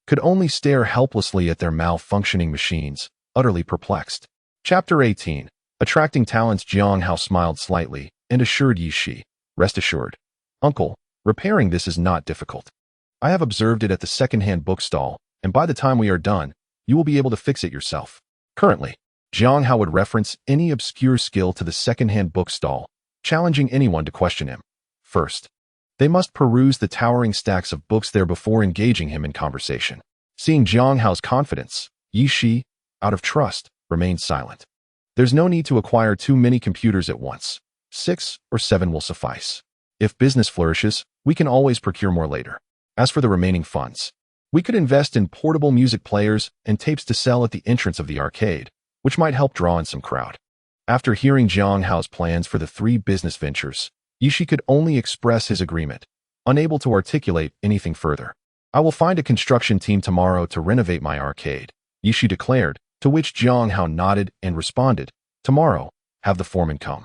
could only stare helplessly at their malfunctioning machines, utterly perplexed. Chapter 18. Attracting talents. Jiang Hao smiled slightly and assured Yi Shi, rest assured, Uncle, repairing this is not difficult. I have observed it at the second-hand bookstall, and by the time we are done, you will be able to fix it yourself. Currently, Jiang Hao would reference any obscure skill to the second-hand bookstall, challenging anyone to question him. First, they must peruse the towering stacks of books there before engaging him in conversation. Seeing Jiang Hao's confidence, Yi Shi, out of trust, remained silent. There's no need to acquire too many computers at once. 6 or 7 will suffice. If business flourishes, we can always procure more later. As for the remaining funds, we could invest in portable music players and tapes to sell at the entrance of the arcade, which might help draw in some crowd. After hearing Jiang Hao's plans for the 3 business ventures, Yishi could only express his agreement, unable to articulate anything further. I will find a construction team tomorrow to renovate my arcade, Yishi declared, to which Jiang Hao nodded and responded, tomorrow, have the foreman come.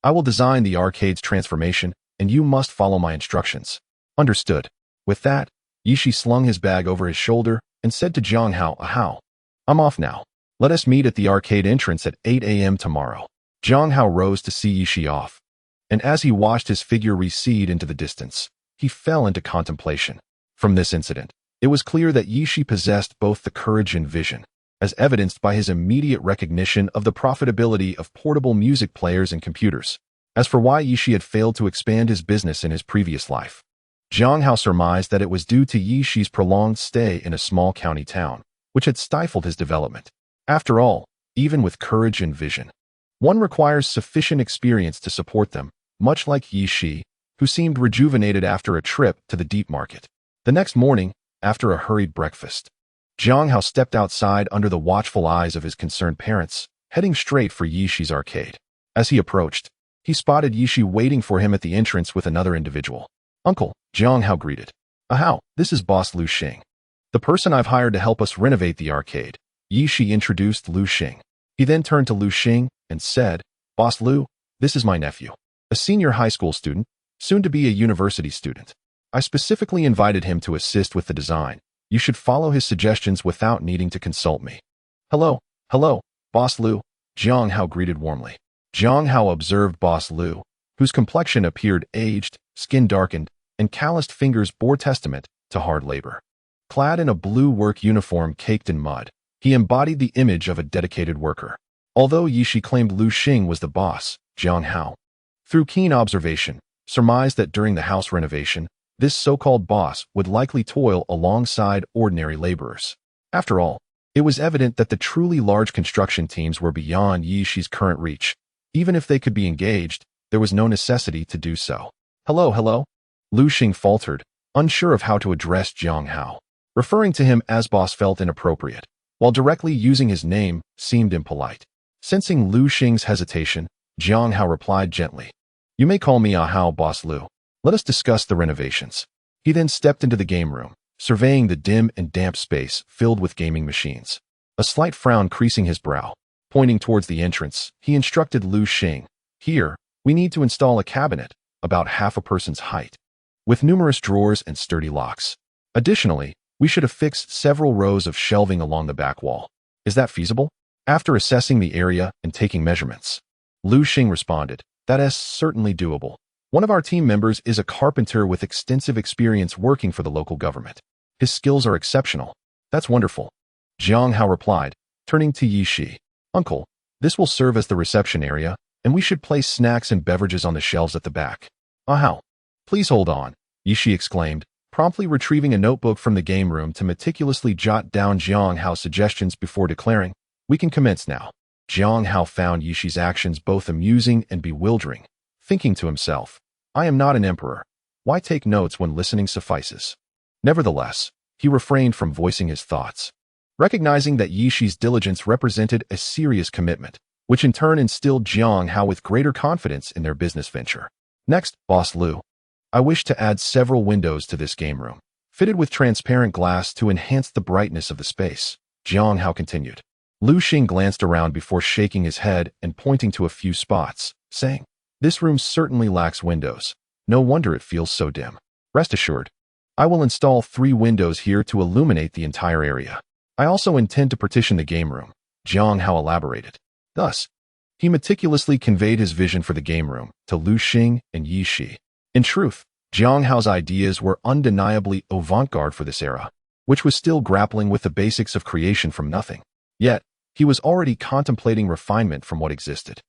I will design the arcade's transformation, and you must follow my instructions. Understood. With that, Yishi slung his bag over his shoulder and said to Jiang Hao, I'm off now. Let us meet at the arcade entrance at 8 a.m. tomorrow. Jiang Hao rose to see Yishi off, and as he watched his figure recede into the distance, he fell into contemplation. From this incident, it was clear that Yishi possessed both the courage and vision, as evidenced by his immediate recognition of the profitability of portable music players and computers. As for why Yishi had failed to expand his business in his previous life, Jiang Hao surmised that it was due to Yishi's prolonged stay in a small county town, which had stifled his development. After all, even with courage and vision, one requires sufficient experience to support them, much like Yishi, who seemed rejuvenated after a trip to the deep market. The next morning, after a hurried breakfast, Jiang Hao stepped outside under the watchful eyes of his concerned parents, heading straight for Yishi's arcade. As he approached, he spotted Yishi waiting for him at the entrance with another individual. Uncle, Jiang Hao greeted. Hao, this is Boss Lu Xing, the person I've hired to help us renovate the arcade. Yishi introduced Lu Xing. He then turned to Lu Xing and said, Boss Lu, this is my nephew, a senior high school student, soon to be a university student. I specifically invited him to assist with the design. You should follow his suggestions without needing to consult me. Hello, Boss Lu, Jiang Hao greeted warmly. Jiang Hao observed Boss Lu, whose complexion appeared aged, skin darkened, and calloused fingers bore testament to hard labor. Clad in a blue work uniform caked in mud, he embodied the image of a dedicated worker. Although Yishi claimed Lu Xing was the boss, Jiang Hao, through keen observation, surmised that during the house renovation, this so-called boss would likely toil alongside ordinary laborers. After all, it was evident that the truly large construction teams were beyond Yishi's current reach. Even if they could be engaged, there was no necessity to do so. Hello, Lu Xing faltered, unsure of how to address Jiang Hao. Referring to him as boss felt inappropriate, while directly using his name seemed impolite. Sensing Lu Xing's hesitation, Jiang Hao replied gently, You may call me Hao, Boss Lu. Let us discuss the renovations. He then stepped into the game room, surveying the dim and damp space filled with gaming machines. A slight frown creasing his brow. Pointing towards the entrance, he instructed Lu Xing, Here, we need to install a cabinet, about half a person's height, with numerous drawers and sturdy locks. Additionally, we should affix several rows of shelving along the back wall. Is that feasible? After assessing the area and taking measurements, Lu Xing responded, That is certainly doable. One of our team members is a carpenter with extensive experience working for the local government. His skills are exceptional. That's wonderful. Jiang Hao replied, turning to Yishi. Uncle, this will serve as the reception area, and we should place snacks and beverages on the shelves at the back. Hao, please hold on, Yishi exclaimed, promptly retrieving a notebook from the game room to meticulously jot down Jiang Hao's suggestions before declaring, We can commence now. Jiang Hao found Yishi's actions both amusing and bewildering, thinking to himself, I am not an emperor. Why take notes when listening suffices? Nevertheless, he refrained from voicing his thoughts, recognizing that Yishi's diligence represented a serious commitment, which in turn instilled Jiang Hao with greater confidence in their business venture. Next, Boss Lu, I wish to add several windows to this game room, fitted with transparent glass to enhance the brightness of the space, Jiang Hao continued. Lu Xing glanced around before shaking his head and pointing to a few spots, saying, This room certainly lacks windows. No wonder it feels so dim. Rest assured, I will install 3 windows here to illuminate the entire area. I also intend to partition the game room, Jiang Hao elaborated. Thus, he meticulously conveyed his vision for the game room to Lu Xing and Yishi. In truth, Jiang Hao's ideas were undeniably avant-garde for this era, which was still grappling with the basics of creation from nothing. Yet, he was already contemplating refinement from what existed.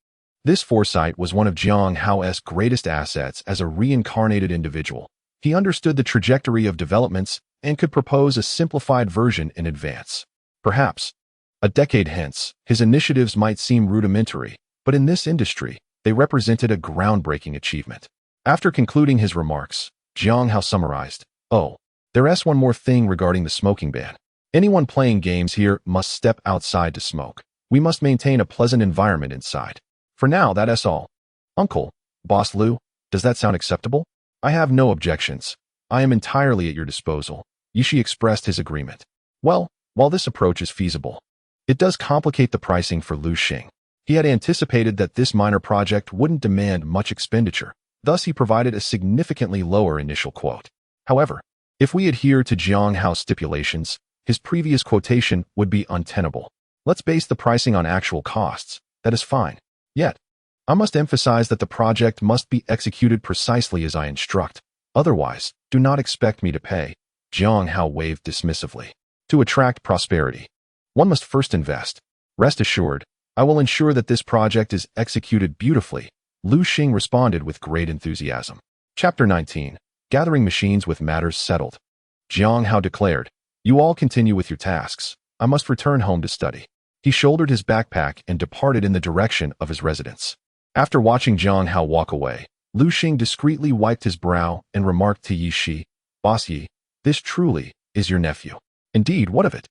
This foresight was one of Jiang Hao's greatest assets as a reincarnated individual. He understood the trajectory of developments and could propose a simplified version in advance. Perhaps, a decade hence, his initiatives might seem rudimentary, but in this industry, they represented a groundbreaking achievement. After concluding his remarks, Jiang Hao summarized, "Oh, there's one more thing regarding the smoking ban. Anyone playing games here must step outside to smoke. We must maintain a pleasant environment inside. For now, that's all. Uncle, Boss Liu, does that sound acceptable?" "I have no objections. I am entirely at your disposal." Yishi expressed his agreement. Well, while this approach is feasible, it does complicate the pricing for Lu Xing. He had anticipated that this minor project wouldn't demand much expenditure, thus he provided a significantly lower initial quote. However, if we adhere to Jiang Hao's stipulations, his previous quotation would be untenable. Let's base the pricing on actual costs. That is fine. Yet, I must emphasize that the project must be executed precisely as I instruct. Otherwise, do not expect me to pay. Jiang Hao waved dismissively. To attract prosperity, one must first invest. Rest assured, I will ensure that this project is executed beautifully. Lu Xing responded with great enthusiasm. Chapter 19. Gathering machines with matters settled. Jiang Hao declared, "You all continue with your tasks. I must return home to study." He shouldered his backpack and departed in the direction of his residence. After watching Jiang Hao walk away, Lu Xing discreetly wiped his brow and remarked to Yi Shi, "Boss Yi, this truly is your nephew." "Indeed, what of it?"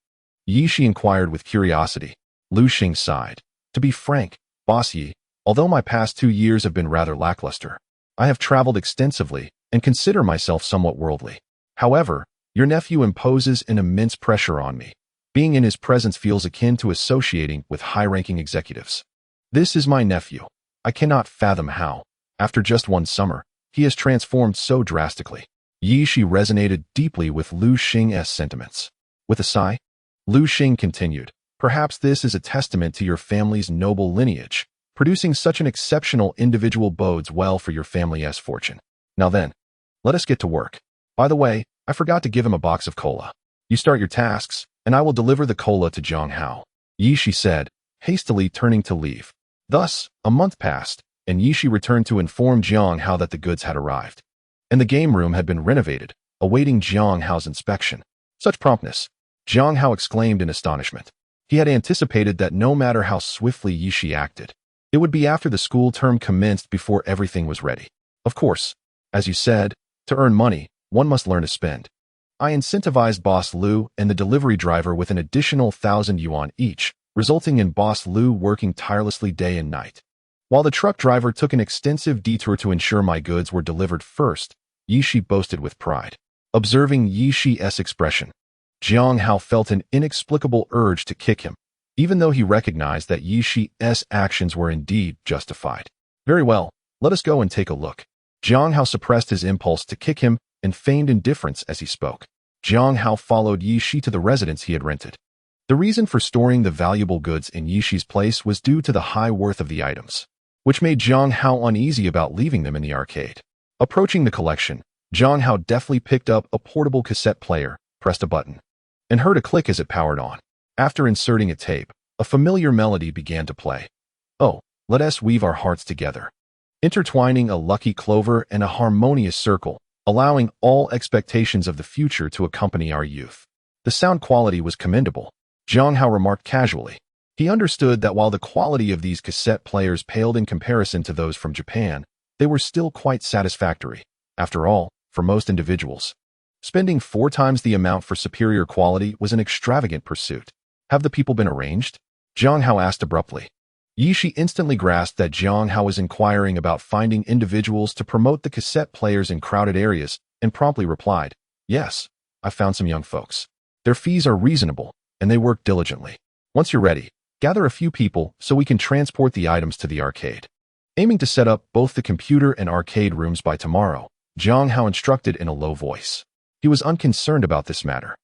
Yi Shi inquired with curiosity. Lu Xing sighed. "To be frank, Boss Yi, although my past 2 years have been rather lackluster, I have traveled extensively and consider myself somewhat worldly. However, your nephew imposes an immense pressure on me. Being in his presence feels akin to associating with high-ranking executives. This is my nephew. I cannot fathom how, after just one summer, he has transformed so drastically." Yi Shi resonated deeply with Lu Xing's sentiments. With a sigh, Lu Xing continued, "Perhaps this is a testament to your family's noble lineage. Producing such an exceptional individual bodes well for your family's fortune. Now then, let us get to work. By the way, I forgot to give him a box of cola. You start your tasks, and I will deliver the cola to Jiang Hao," Yi Shi said, hastily turning to leave. Thus, a month passed, and Yi Shi returned to inform Jiang Hao that the goods had arrived, and the game room had been renovated, awaiting Jiang Hao's inspection. Such promptness! Jiang Hao exclaimed in astonishment. He had anticipated that no matter how swiftly Yi Shi acted, it would be after the school term commenced before everything was ready. Of course, as you said, to earn money, one must learn to spend. I incentivized Boss Liu and the delivery driver with an additional 1,000 yuan each, resulting in Boss Liu working tirelessly day and night, while the truck driver took an extensive detour to ensure my goods were delivered first. Yi Shi boasted with pride. Observing Yi Shi's expression, Jiang Hao felt an inexplicable urge to kick him, even though he recognized that Yi Shi's actions were indeed justified. "Very well, let us go and take a look." Jiang Hao suppressed his impulse to kick him and feigned indifference as he spoke. Jiang Hao followed Yi Shi to the residence he had rented. The reason for storing the valuable goods in Yi Shi's place was due to the high worth of the items, which made Jiang Hao uneasy about leaving them in the arcade. Approaching the collection, Jiang Hao deftly picked up a portable cassette player, pressed a button, and heard a click as it powered on. After inserting a tape, a familiar melody began to play. "Oh, let us weave our hearts together, intertwining a lucky clover and a harmonious circle, allowing all expectations of the future to accompany our youth." The sound quality was commendable, Jiang Hao remarked casually. He understood that while the quality of these cassette players paled in comparison to those from Japan, they were still quite satisfactory. After all, for most individuals, spending 4 times the amount for superior quality was an extravagant pursuit. "Have the people been arranged?" Jiang Hao asked abruptly. Yi Shi instantly grasped that Jiang Hao was inquiring about finding individuals to promote the cassette players in crowded areas, and promptly replied, "Yes, I found some young folks. Their fees are reasonable, and they work diligently. Once you're ready, gather a few people so we can transport the items to the arcade." Aiming to set up both the computer and arcade rooms by tomorrow, Jiang Hao instructed in a low voice. He was unconcerned about this matter.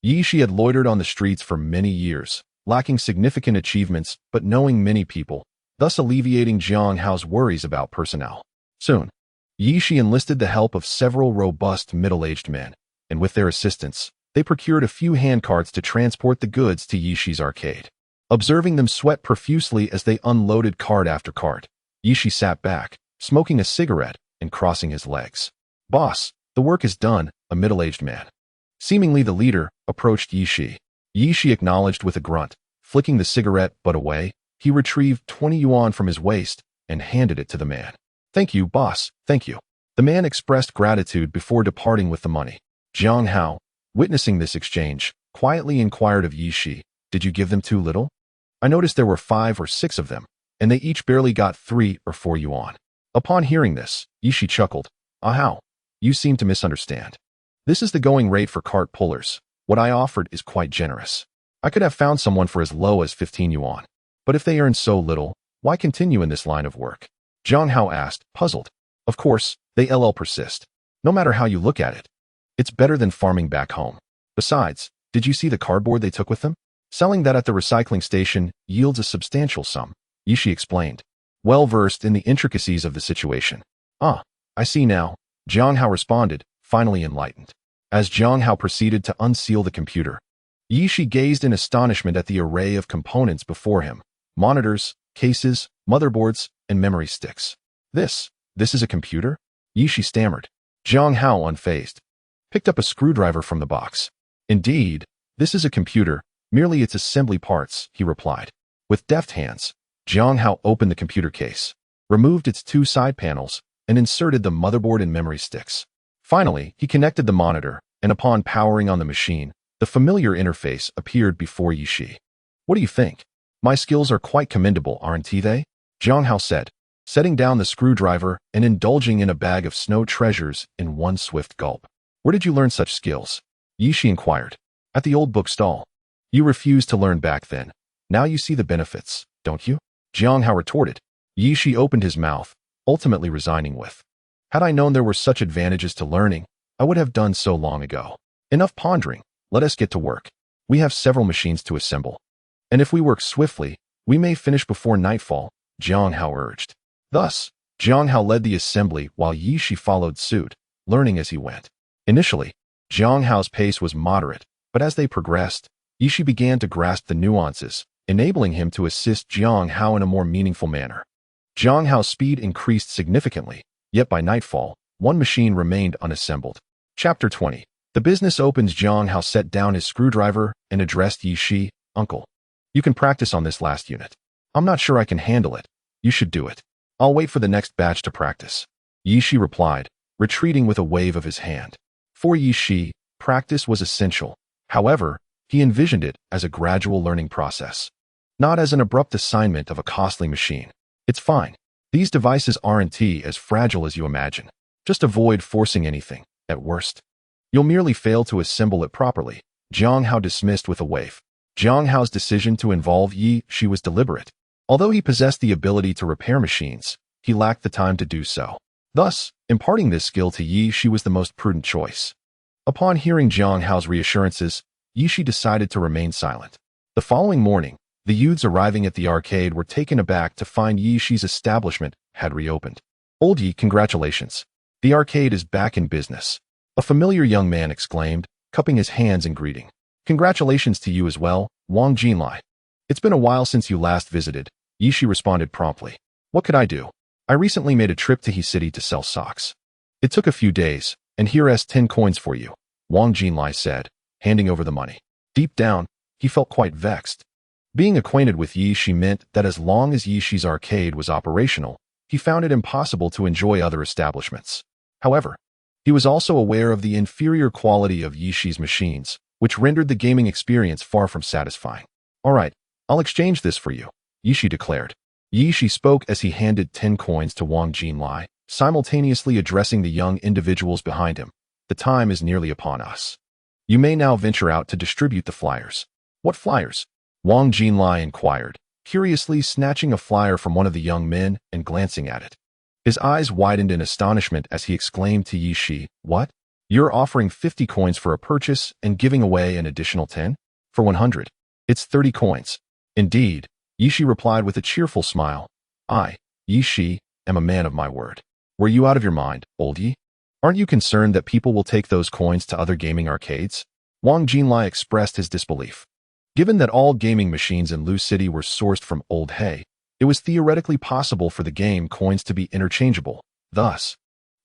Yi Shi had loitered on the streets for many years, lacking significant achievements but knowing many people, thus alleviating Jiang Hao's worries about personnel. Soon, Yi Shi enlisted the help of several robust middle-aged men, and with their assistance, they procured a few handcarts to transport the goods to Yi Shi's arcade. Observing them sweat profusely as they unloaded cart after cart, Yi Shi sat back, smoking a cigarette and crossing his legs. "Boss, the work is done," a middle-aged man, seemingly the leader, approached Yi Shi. Yi Shi acknowledged with a grunt. Flicking the cigarette butt away, he retrieved 20 yuan from his waist and handed it to the man. "Thank you, boss, thank you." The man expressed gratitude before departing with the money. Jiang Hao, witnessing this exchange, quietly inquired of Yishi, "Did you give them too little? I noticed there were 5 or 6 of them, and they each barely got 3 or 4 yuan." Upon hearing this, Yishi chuckled. "Ah Hao, you seem to misunderstand. This is the going rate for cart pullers. What I offered is quite generous. I could have found someone for as low as 15 yuan. But if they earn so little, why continue in this line of work?" Jiang Hao asked, puzzled. "Of course, they persist. No matter how you look at it. It's better than farming back home. Besides, did you see the cardboard they took with them? Selling that at the recycling station yields a substantial sum," Yishi explained, well versed in the intricacies of the situation. "Ah, I see now," Jiang Hao responded, finally enlightened. As Jiang Hao proceeded to unseal the computer, Yishi gazed in astonishment at the array of components before him: monitors, cases, motherboards, and memory sticks. This is a computer?" Yishi stammered. Jiang Hao, unfazed, picked up a screwdriver from the box. "Indeed, this is a computer, merely its assembly parts," he replied. With deft hands, Jiang Hao opened the computer case, removed its 2 side panels, and inserted the motherboard and memory sticks. Finally, he connected the monitor, and upon powering on the machine, the familiar interface appeared before Yishi. "What do you think? My skills are quite commendable, aren't they?" Jiang Hao said, setting down the screwdriver and indulging in a bag of snow treasures in one swift gulp. "Where did you learn such skills?" Yishi inquired. "At the old bookstall. You refused to learn back then. Now you see the benefits, don't you?" Jiang Hao retorted. Yishi opened his mouth, ultimately resigning with, "Had I known there were such advantages to learning, I would have done so long ago. Enough pondering, let us get to work. We have several machines to assemble. And if we work swiftly, we may finish before nightfall," Jiang Hao urged. Thus, Jiang Hao led the assembly while Yishi followed suit, learning as he went. Initially, Jiang Hao's pace was moderate, but as they progressed, Yishi began to grasp the nuances, enabling him to assist Jiang Hao in a more meaningful manner. Jiang Hao's speed increased significantly, yet by nightfall, one machine remained unassembled. Chapter 20. The business opens. Jiang Hao set down his screwdriver and addressed Yishi, "Uncle, you can practice on this last unit. I'm not sure I can handle it. You should do it. I'll wait for the next batch to practice," Yishi replied, retreating with a wave of his hand. For Yishi, practice was essential. However, he envisioned it as a gradual learning process, not as an abrupt assignment of a costly machine. "It's fine. These devices aren't as fragile as you imagine. Just avoid forcing anything. At worst, you'll merely fail to assemble it properly," Jiang Hao dismissed with a wave. Jiang Hao's decision to involve Yishi was deliberate. Although he possessed the ability to repair machines, he lacked the time to do so. Thus, imparting this skill to Yishi was the most prudent choice. Upon hearing Jiang Hao's reassurances, Yishi decided to remain silent. The following morning, the youths arriving at the arcade were taken aback to find Yishi's establishment had reopened. "Old Yi, congratulations. The arcade is back in business," a familiar young man exclaimed, cupping his hands in greeting. "Congratulations to you as well, Wang Jinlai. It's been a while since you last visited," Yishi responded promptly. "What could I do? I recently made a trip to He City to sell socks. It took a few days, and here's 10 coins for you," Wang Jinlai said, handing over the money. Deep down, he felt quite vexed. Being acquainted with Yishi meant that as long as Yishi's arcade was operational, he found it impossible to enjoy other establishments. However, he was also aware of the inferior quality of Yishi's machines, which rendered the gaming experience far from satisfying. "All right, I'll exchange this for you," Yishi declared. Yishi spoke as he handed 10 coins to Wang Jinlai, simultaneously addressing the young individuals behind him. "The time is nearly upon us. You may now venture out to distribute the flyers." "What flyers?" Wang Jinlai inquired, curiously snatching a flyer from one of the young men and glancing at it. His eyes widened in astonishment as he exclaimed to Yishi, "What? You're offering 50 coins for a purchase and giving away an additional 10? For 100. It's 30 coins. "Indeed," Yishi replied with a cheerful smile. "I, Yishi, am a man of my word. Were you out of your mind, old Yi? Aren't you concerned that people will take those coins to other gaming arcades?" Wang Jinlai expressed his disbelief. Given that all gaming machines in Lu City were sourced from Old Hay, it was theoretically possible for the game coins to be interchangeable. Thus,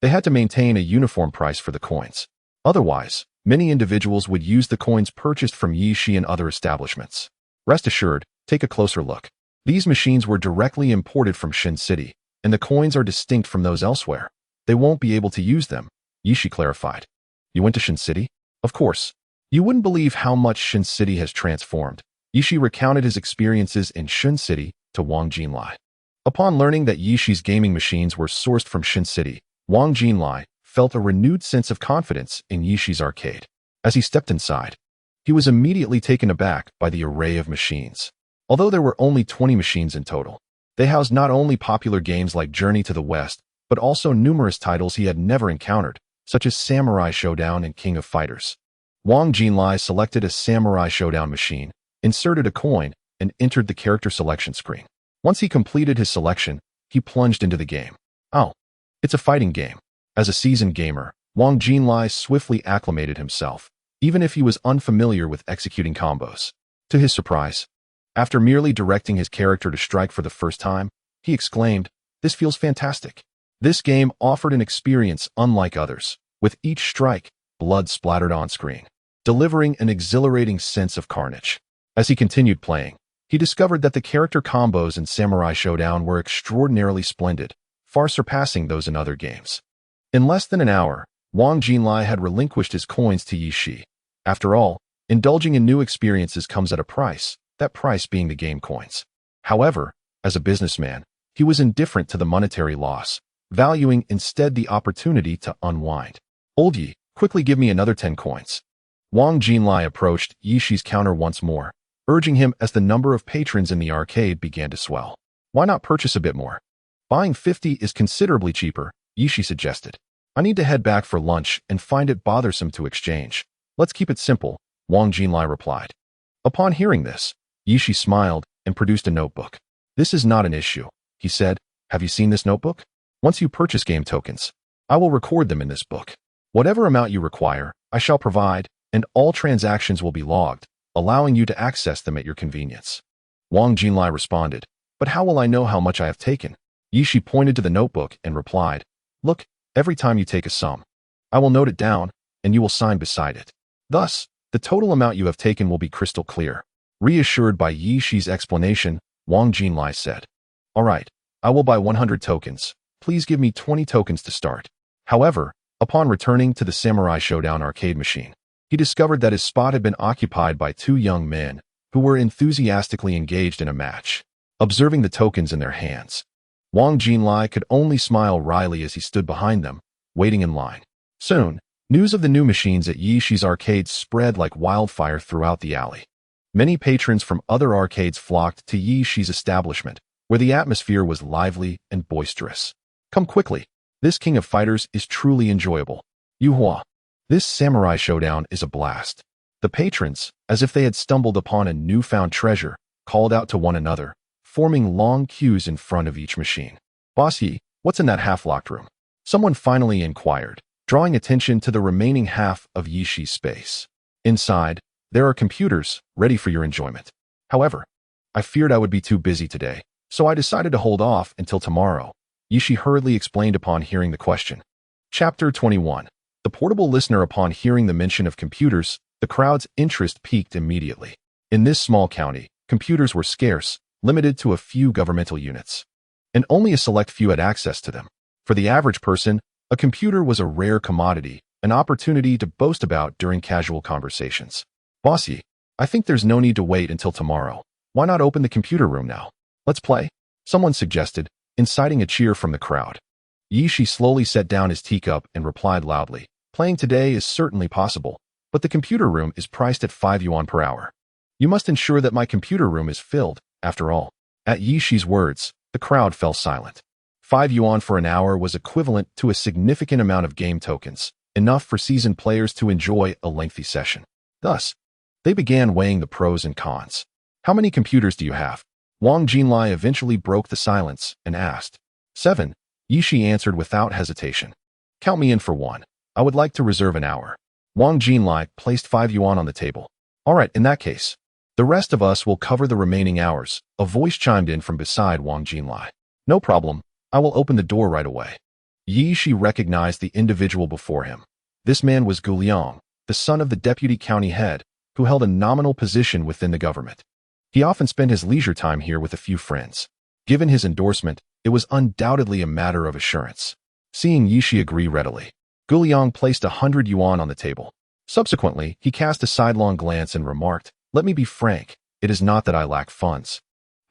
they had to maintain a uniform price for the coins. Otherwise, many individuals would use the coins purchased from Yishi and other establishments. Rest assured, take a closer look. These machines were directly imported from Shin City, and the coins are distinct from those elsewhere. they won't be able to use them, Yishi clarified. You went to Shin City? Of course. You wouldn't believe how much Shin City has transformed. Yishi recounted his experiences in Shin City to Wang Jinlai. Upon learning that Yishi's gaming machines were sourced from Shin City, Wang Jinlai felt a renewed sense of confidence in Yishi's arcade. As he stepped inside, he was immediately taken aback by the array of machines. Although there were only 20 machines in total, they housed not only popular games like Journey to the West, but also numerous titles he had never encountered, such as Samurai Showdown and King of Fighters. Wang Jinlai selected a Samurai Showdown machine, inserted a coin, and entered the character selection screen. Once he completed his selection, he plunged into the game. Oh, it's a fighting game. As a seasoned gamer, Wang Jinlai swiftly acclimated himself, even if he was unfamiliar with executing combos. To his surprise, after merely directing his character to strike for the first time, he exclaimed, "This feels fantastic." This game offered an experience unlike others. With each strike, blood splattered on screen, delivering an exhilarating sense of carnage. As he continued playing, he discovered that the character combos in Samurai Showdown were extraordinarily splendid, far surpassing those in other games. In less than an hour, Wang Jinlai had relinquished his coins to Yishi. After all, indulging in new experiences comes at a price, that price being the game coins. However, as a businessman, he was indifferent to the monetary loss, valuing instead the opportunity to unwind. "Old Yi, quickly give me another 10 coins." Wang Jinlai approached Yishi's counter once more, urging him as the number of patrons in the arcade began to swell. "Why not purchase a bit more? Buying 50 is considerably cheaper," Yishi suggested. "I need to head back for lunch and find it bothersome to exchange. Let's keep it simple," Wang Jinlai replied. Upon hearing this, Yishi smiled and produced a notebook. "This is not an issue," he said. "Have you seen this notebook? Once you purchase game tokens, I will record them in this book. Whatever amount you require, I shall provide, and all transactions will be logged, allowing you to access them at your convenience." Wang Jinlai responded, "But how will I know how much I have taken?" Yishi pointed to the notebook and replied, "Look, every time you take a sum, I will note it down, and you will sign beside it. Thus, the total amount you have taken will be crystal clear." Reassured by Yishi's explanation, Wang Jinlai said, "All right, I will buy 100 tokens. Please give me 20 tokens to start." However, upon returning to the Samurai Showdown arcade machine, he discovered that his spot had been occupied by 2 young men who were enthusiastically engaged in a match. Observing the tokens in their hands, Wang Jinlai could only smile wryly as he stood behind them, waiting in line. Soon, news of the new machines at Yishi's arcade spread like wildfire throughout the alley. Many patrons from other arcades flocked to Yishi's establishment, where the atmosphere was lively and boisterous. "Come quickly. This King of Fighters is truly enjoyable. Yuhua. This Samurai Showdown is a blast." The patrons, as if they had stumbled upon a newfound treasure, called out to one another, forming long queues in front of each machine. "Boss Yi, what's in that half-locked room?" someone finally inquired, drawing attention to the remaining half of Yishi's space. "Inside, there are computers, ready for your enjoyment. However, I feared I would be too busy today, so I decided to hold off until tomorrow," Yishi hurriedly explained upon hearing the question. Chapter 21. The portable listener. Upon hearing the mention of computers, the crowd's interest peaked immediately. In this small county, computers were scarce, limited to a few governmental units, and only a select few had access to them. For the average person, a computer was a rare commodity, an opportunity to boast about during casual conversations. "Bossy, I think there's no need to wait until tomorrow. Why not open the computer room now? Let's play," someone suggested, inciting a cheer from the crowd. Yishi slowly set down his teacup and replied loudly, "Playing today is certainly possible, but the computer room is priced at 5 yuan per hour. You must ensure that my computer room is filled, after all." At Yishi's words, the crowd fell silent. 5 yuan for an hour was equivalent to a significant amount of game tokens, enough for seasoned players to enjoy a lengthy session. Thus, they began weighing the pros and cons. "How many computers do you have?" Wang Jinlai eventually broke the silence and asked. 7, Yishi answered without hesitation. "Count me in for one. I would like to reserve an hour." Wang Jinlai placed 5 yuan on the table. "All right, in that case, the rest of us will cover the remaining hours," a voice chimed in from beside Wang Jinlai. "No problem. I will open the door right away." Yishi recognized the individual before him. This man was Gu Liang, the son of the deputy county head, who held a nominal position within the government. He often spent his leisure time here with a few friends. Given his endorsement, it was undoubtedly a matter of assurance. Seeing Yishi agree readily, Guliang placed 100 yuan on the table. Subsequently, he cast a sidelong glance and remarked, "Let me be frank, it is not that I lack funds.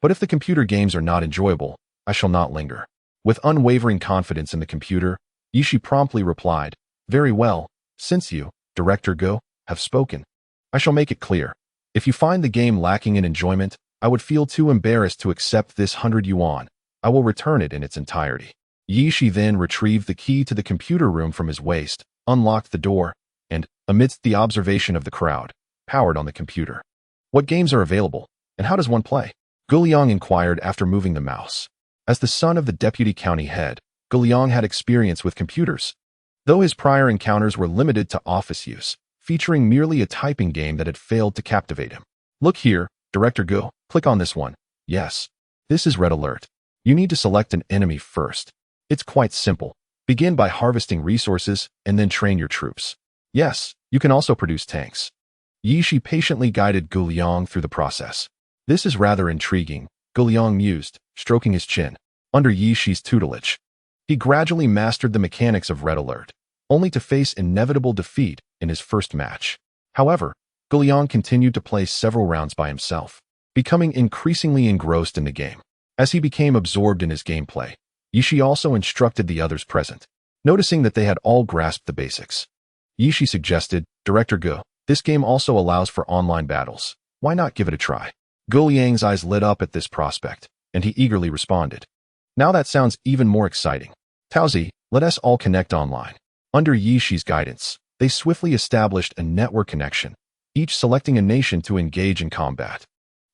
But if the computer games are not enjoyable, I shall not linger." With unwavering confidence in the computer, Yishi promptly replied, "Very well, since you, Director Go, have spoken. I shall make it clear. If you find the game lacking in enjoyment, I would feel too embarrassed to accept this 100 yuan. I will return it in its entirety." Yishi then retrieved the key to the computer room from his waist, unlocked the door, and, amidst the observation of the crowd, powered on the computer. "What games are available, and how does one play?" Guliang inquired after moving the mouse. As the son of the deputy county head, Guliang had experience with computers, though his prior encounters were limited to office use, featuring merely a typing game that had failed to captivate him. "Look here, Director Go, click on this one. Yes. This is Red Alert. You need to select an enemy first. It's quite simple. Begin by harvesting resources and then train your troops. Yes, you can also produce tanks." Yishi patiently guided Guliang through the process. "This is rather intriguing," Guliang mused, stroking his chin. Under Yishi's tutelage, he gradually mastered the mechanics of Red Alert, only to face inevitable defeat in his first match. However, Guliang continued to play several rounds by himself, becoming increasingly engrossed in the game. As he became absorbed in his gameplay, Yishi also instructed the others present. Noticing that they had all grasped the basics, Yishi suggested, "Director Go, this game also allows for online battles. Why not give it a try?" Guliang's eyes lit up at this prospect, and he eagerly responded, "Now that sounds even more exciting. Taozi, let us all connect online." Under Yishi's guidance, they swiftly established a network connection, each selecting a nation to engage in combat.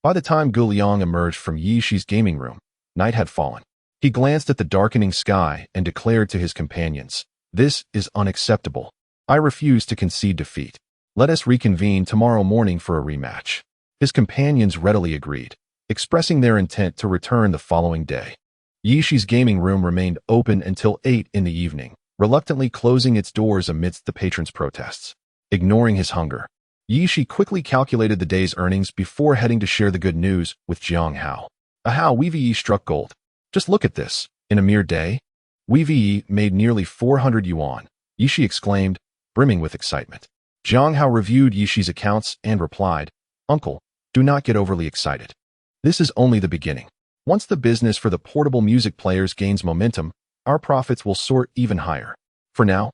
By the time Guliang emerged from Yishi's gaming room, night had fallen. He glanced at the darkening sky and declared to his companions, "This is unacceptable. I refuse to concede defeat. Let us reconvene tomorrow morning for a rematch." His companions readily agreed, expressing their intent to return the following day. Yishi's gaming room remained open until 8 in the evening, reluctantly closing its doors amidst the patrons' protests. Ignoring his hunger, Yishi quickly calculated the day's earnings before heading to share the good news with Jiang Hao. "Aha, WeVE struck gold. Just look at this. In a mere day, WeVE made nearly 400 yuan, Yishi exclaimed, brimming with excitement. Jiang Hao reviewed Yishi's accounts and replied, "Uncle, do not get overly excited. This is only the beginning. Once the business for the portable music players gains momentum, our profits will soar even higher. For now,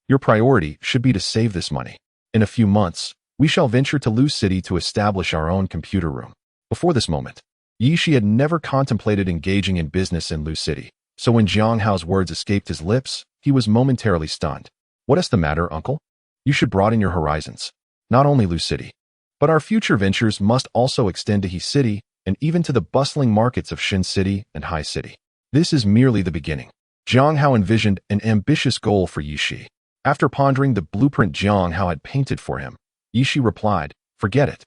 your priority should be to save this money. In a few months, we shall venture to Lu City to establish our own computer room." Before this moment, Yishi had never contemplated engaging in business in Lu City, so when Jiang Hao's words escaped his lips, he was momentarily stunned. "What is the matter, uncle? You should broaden your horizons. Not only Lu City, but our future ventures must also extend to He City and even to the bustling markets of Shin City and Hai City. This is merely the beginning." Jiang Hao envisioned an ambitious goal for Yishi. After pondering the blueprint Jiang Hao had painted for him, Yishi replied, "Forget it.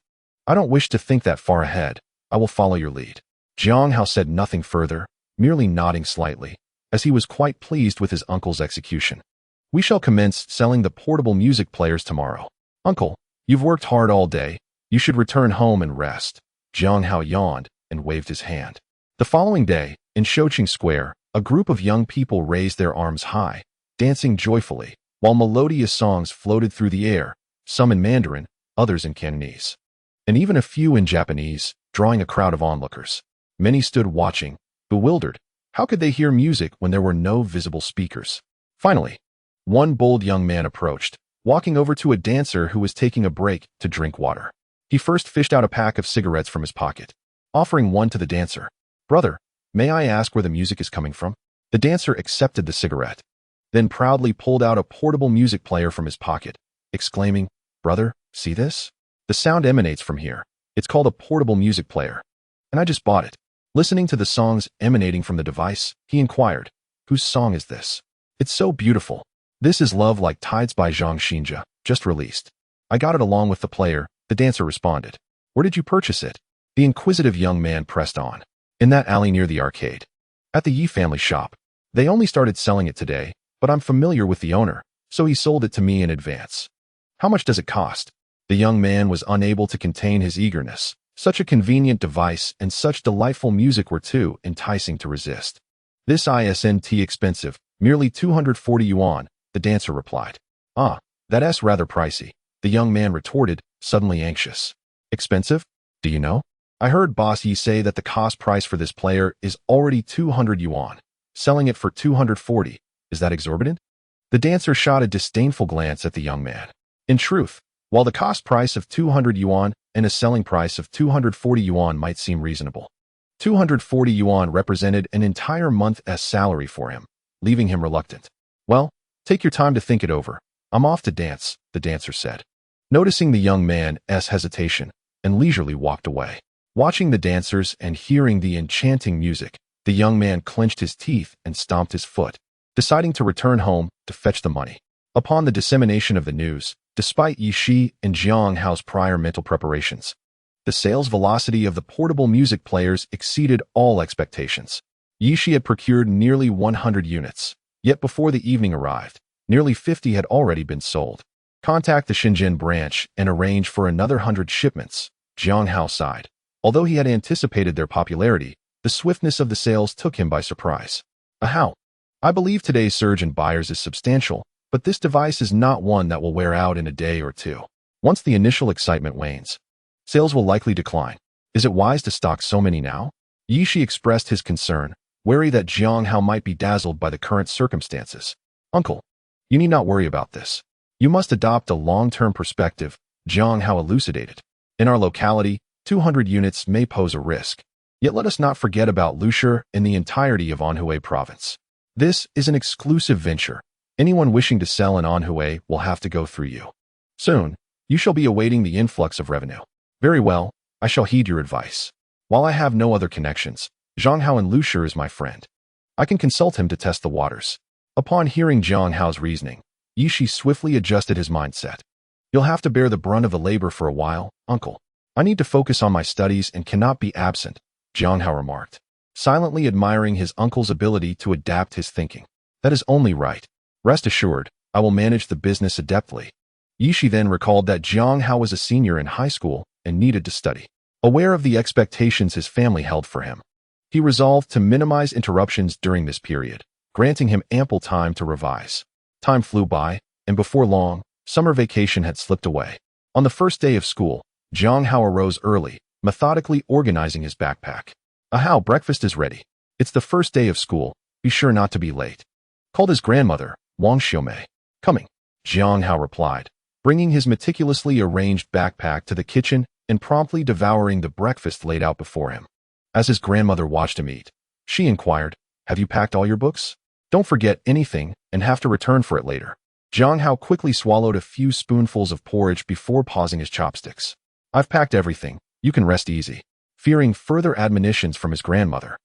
I don't wish to think that far ahead. I will follow your lead." Jiang Hao said nothing further, merely nodding slightly, as he was quite pleased with his uncle's execution. "We shall commence selling the portable music players tomorrow. Uncle, you've worked hard all day. You should return home and rest." Jiang Hao yawned and waved his hand. The following day, in Shoqing Square, a group of young people raised their arms high, dancing joyfully, while melodious songs floated through the air, some in Mandarin, others in Cantonese, and even a few in Japanese, drawing a crowd of onlookers. Many stood watching, bewildered. How could they hear music when there were no visible speakers? Finally, one bold young man approached, walking over to a dancer who was taking a break to drink water. He first fished out a pack of cigarettes from his pocket, offering one to the dancer. "Brother, may I ask where the music is coming from?" The dancer accepted the cigarette, then proudly pulled out a portable music player from his pocket, exclaiming, "Brother, see this? The sound emanates from here. It's called a portable music player, and I just bought it." Listening to the songs emanating from the device, he inquired, "Whose song is this? It's so beautiful." "This is Love Like Tides by Zhang Xinjia, just released. I got it along with the player," the dancer responded. "Where did you purchase it?" The inquisitive young man pressed on. "In that alley near the arcade. At the Yi family shop. They only started selling it today, but I'm familiar with the owner, so he sold it to me in advance." "How much does it cost?" The young man was unable to contain his eagerness. Such a convenient device and such delightful music were too enticing to resist. "This isn't expensive," Merely 240 yuan, the dancer replied. Ah, that's rather pricey, the young man retorted, suddenly anxious. Expensive? Do you know? I heard Boss Yi say that the cost price for this player is already 200 yuan. Selling it for 240, is that exorbitant? The dancer shot a disdainful glance at the young man. In truth, while the cost price of 200 yuan and a selling price of 240 yuan might seem reasonable, 240 yuan represented an entire month's salary for him, leaving him reluctant. Well, take your time to think it over. I'm off to dance, the dancer said. Noticing the young man's hesitation, and leisurely walked away. Watching the dancers and hearing the enchanting music, the young man clenched his teeth and stomped his foot, deciding to return home to fetch the money. Upon the dissemination of the news, despite Yi Shi and Jiang Hao's prior mental preparations, the sales velocity of the portable music players exceeded all expectations. Yi Shi had procured nearly 100 units, yet before the evening arrived, nearly 50 had already been sold. Contact the Shenzhen branch and arrange for another 100 shipments, Jiang Hao sighed. Although he had anticipated their popularity, the swiftness of the sales took him by surprise. How? I believe today's surge in buyers is substantial, but this device is not one that will wear out in a day or two. Once the initial excitement wanes, sales will likely decline. Is it wise to stock so many now? Yi Shi expressed his concern, wary that Jiang Hao might be dazzled by the current circumstances. Uncle, you need not worry about this. You must adopt a long-term perspective, Jiang Hao elucidated. In our locality, 200 units may pose a risk. Yet let us not forget about Lusher and the entirety of Anhui province. This is an exclusive venture. Anyone wishing to sell in Anhui will have to go through you. Soon, you shall be awaiting the influx of revenue. Very well, I shall heed your advice. While I have no other connections, Jiang Hao and Lusher is my friend. I can consult him to test the waters. Upon hearing Jiang Hao's reasoning, Yi Shi swiftly adjusted his mindset. You'll have to bear the brunt of the labor for a while, uncle. I need to focus on my studies and cannot be absent, Jiang Hao remarked, silently admiring his uncle's ability to adapt his thinking. That is only right. Rest assured, I will manage the business adeptly. Yi Shi then recalled that Jiang Hao was a senior in high school and needed to study. Aware of the expectations his family held for him, he resolved to minimize interruptions during this period, granting him ample time to revise. Time flew by, and before long, summer vacation had slipped away. On the first day of school, Jiang Hao arose early, methodically organizing his backpack. How, breakfast is ready. It's the first day of school, be sure not to be late. Called his grandmother, Wang Xiumei. Coming, Jiang Hao replied, bringing his meticulously arranged backpack to the kitchen and promptly devouring the breakfast laid out before him. As his grandmother watched him eat, she inquired, have you packed all your books? Don't forget anything and have to return for it later. Jiang Hao quickly swallowed a few spoonfuls of porridge before pausing his chopsticks. I've packed everything, you can rest easy. Fearing further admonitions from his grandmother,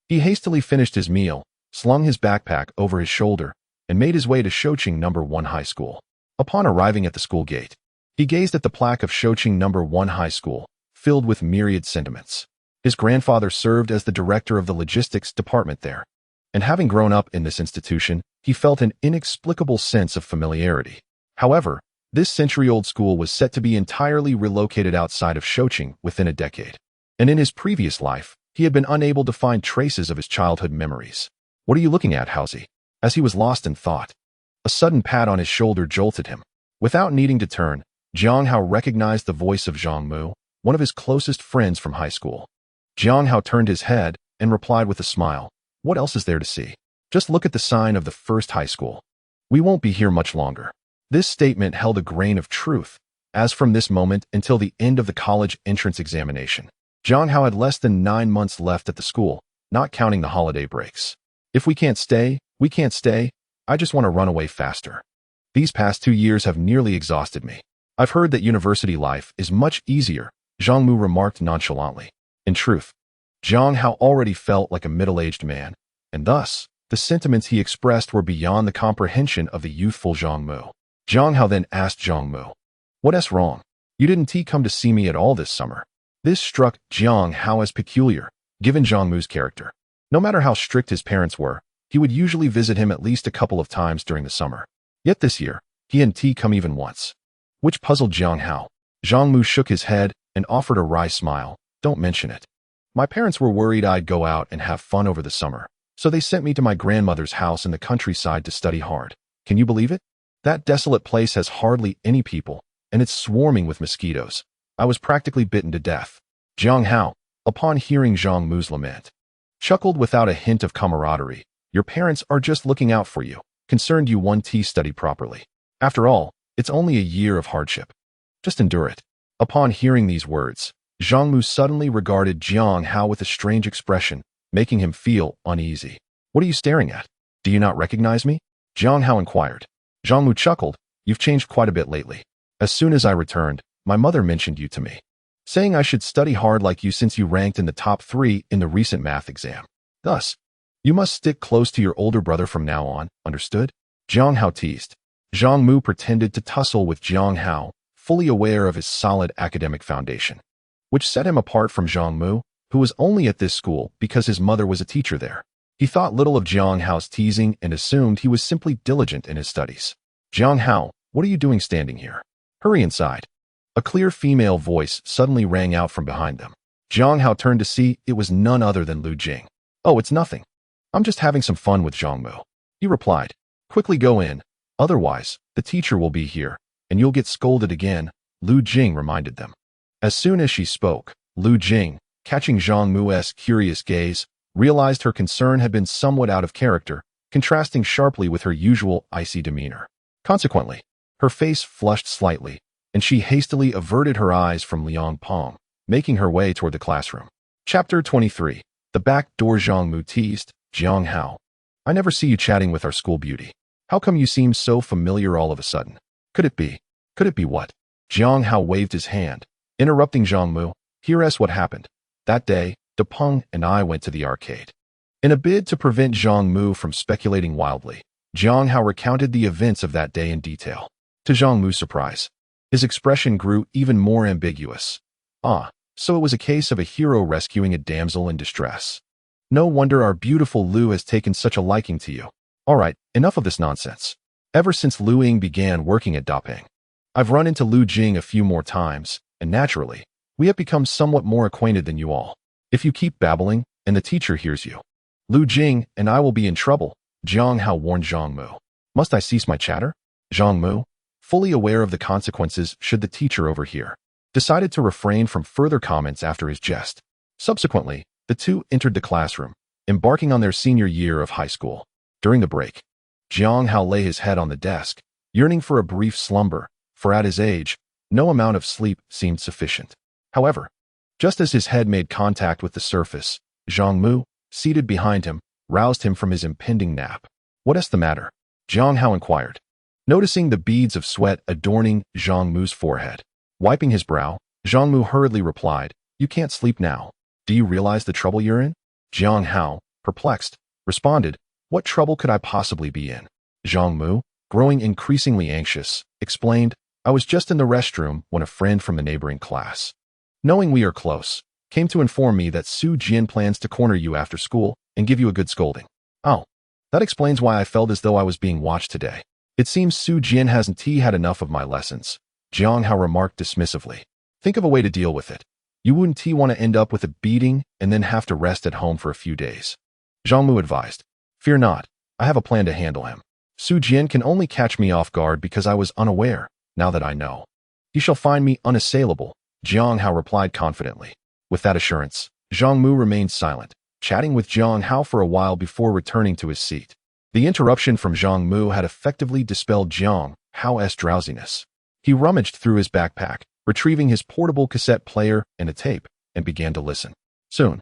he hastily finished his meal, slung his backpack over his shoulder, and made his way to Shoqing No. 1 High School. Upon arriving at the school gate, he gazed at the plaque of Shoqing No. 1 High School, filled with myriad sentiments. His grandfather served as the director of the logistics department there, and having grown up in this institution, he felt an inexplicable sense of familiarity. However, this century-old school was set to be entirely relocated outside of Shoqing within a decade, and in his previous life, he had been unable to find traces of his childhood memories. What are you looking at, Haozi? As he was lost in thought, a sudden pat on his shoulder jolted him. Without needing to turn, Jiang Hao recognized the voice of Zhang Mu, one of his closest friends from high school. Jiang Hao turned his head and replied with a smile, what else is there to see? Just look at the sign of the first high school. We won't be here much longer. This statement held a grain of truth, as from this moment until the end of the college entrance examination, Jiang Hao had less than 9 months left at the school, not counting the holiday breaks. If we can't stay, we can't stay. I just want to run away faster. These past 2 years have nearly exhausted me. I've heard that university life is much easier, Zhang Mu remarked nonchalantly. In truth, Jiang Hao already felt like a middle-aged man, and thus, the sentiments he expressed were beyond the comprehension of the youthful Zhang Mu. Jiang Hao then asked Zhang Mu, what's wrong? You didn't come to see me at all this summer. This struck Jiang Hao as peculiar, given Zhang Mu's character. No matter how strict his parents were, he would usually visit him at least a couple of times during the summer. Yet this year, he hadn't come even once, which puzzled Jiang Hao. Zhang Mu shook his head and offered a wry smile. Don't mention it. My parents were worried I'd go out and have fun over the summer, So they sent me to my grandmother's house in the countryside to study hard. Can you believe it? That desolate place has hardly any people, and it's swarming with mosquitoes. I was practically bitten to death. Jiang Hao, upon hearing Zhang Mu's lament, chuckled without a hint of camaraderie. Your parents are just looking out for you, concerned you won't study properly. After all, it's only a year of hardship. Just endure it. Upon hearing these words, Zhang Mu suddenly regarded Jiang Hao with a strange expression, making him feel uneasy. What are you staring at? Do you not recognize me? Jiang Hao inquired. Zhang Mu chuckled. You've changed quite a bit lately. As soon as I returned, my mother mentioned you to me, saying I should study hard like you since you ranked in the top 3 in the recent math exam. Thus, you must stick close to your older brother from now on, understood? Jiang Hao teased. Zhang Mu pretended to tussle with Jiang Hao, fully aware of his solid academic foundation, which set him apart from Zhang Mu, who was only at this school because his mother was a teacher there. He thought little of Jiang Hao's teasing and assumed he was simply diligent in his studies. Jiang Hao, what are you doing standing here? Hurry inside. A clear female voice suddenly rang out from behind them. Jiang Hao turned to see it was none other than Lu Jing. Oh, it's nothing. I'm just having some fun with Zhang Mu. He replied. Quickly go in. Otherwise, the teacher will be here, and you'll get scolded again, Lu Jing reminded them. As soon as she spoke, Lu Jing, catching Zhang Mu's curious gaze, realized her concern had been somewhat out of character, contrasting sharply with her usual icy demeanor. Consequently, her face flushed slightly, and she hastily averted her eyes from Liang Pong, making her way toward the classroom. Chapter 23. The back door. Zhang Mu teased. Jiang Hao, I never see you chatting with our school beauty. How come you seem so familiar all of a sudden? Could it be? Could it be what? Jiang Hao waved his hand, interrupting Zhang Mu. Here's what happened. That day, De Peng and I went to the arcade. In a bid to prevent Zhang Mu from speculating wildly, Jiang Hao recounted the events of that day in detail. To Zhang Mu's surprise, his expression grew even more ambiguous. Ah, so it was a case of a hero rescuing a damsel in distress. No wonder our beautiful Lu has taken such a liking to you. All right, enough of this nonsense. Ever since Lu Ying began working at Dapeng, I've run into Lu Jing a few more times, and naturally, we have become somewhat more acquainted than you all. If you keep babbling, and the teacher hears you, Lu Jing and I will be in trouble, Jiang Hao warned Zhang Mu. Must I cease my chatter? Zhang Mu, fully aware of the consequences should the teacher overhear, decided to refrain from further comments after his jest. Subsequently, the two entered the classroom, embarking on their senior year of high school. During the break, Jiang Hao lay his head on the desk, yearning for a brief slumber, for at his age, no amount of sleep seemed sufficient. However, just as his head made contact with the surface, Zhang Mu, seated behind him, roused him from his impending nap. What's the matter? Jiang Hao inquired, noticing the beads of sweat adorning Zhang Mu's forehead. Wiping his brow, Zhang Mu hurriedly replied, You can't sleep now. Do you realize the trouble you're in? Jiang Hao, perplexed, responded, What trouble could I possibly be in? Zhang Mu, growing increasingly anxious, explained, I was just in the restroom when a friend from the neighboring class, knowing we are close, came to inform me that Su Jian plans to corner you after school and give you a good scolding. Oh, that explains why I felt as though I was being watched today. It seems Su Jian hasn't had enough of my lessons, Jiang Hao remarked dismissively. Think of a way to deal with it. You wouldn't want to end up with a beating and then have to rest at home for a few days. Zhang Mu advised. Fear not, I have a plan to handle him. Su Jian can only catch me off guard because I was unaware. Now that I know, he shall find me unassailable, Jiang Hao replied confidently. With that assurance, Zhang Mu remained silent, chatting with Jiang Hao for a while before returning to his seat. The interruption from Zhang Mu had effectively dispelled Jiang Hao's drowsiness. He rummaged through his backpack, retrieving his portable cassette player and a tape, and began to listen. Soon,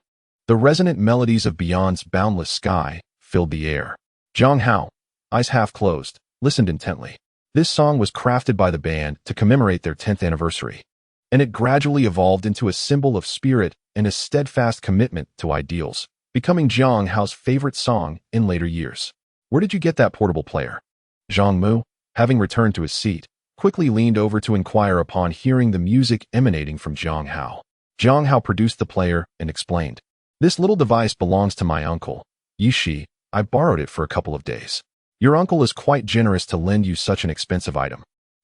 the resonant melodies of Beyond's Boundless Sky filled the air. Jiang Hao, eyes half closed, listened intently. This song was crafted by the band to commemorate their 10th anniversary, and it gradually evolved into a symbol of spirit and a steadfast commitment to ideals, becoming Jiang Hao's favorite song in later years. Where did you get that portable player? Zhang Mu, having returned to his seat, quickly leaned over to inquire upon hearing the music emanating from Jiang Hao. Jiang Hao produced the player and explained, This little device belongs to my uncle, Yishi. I borrowed it for a couple of days. Your uncle is quite generous to lend you such an expensive item,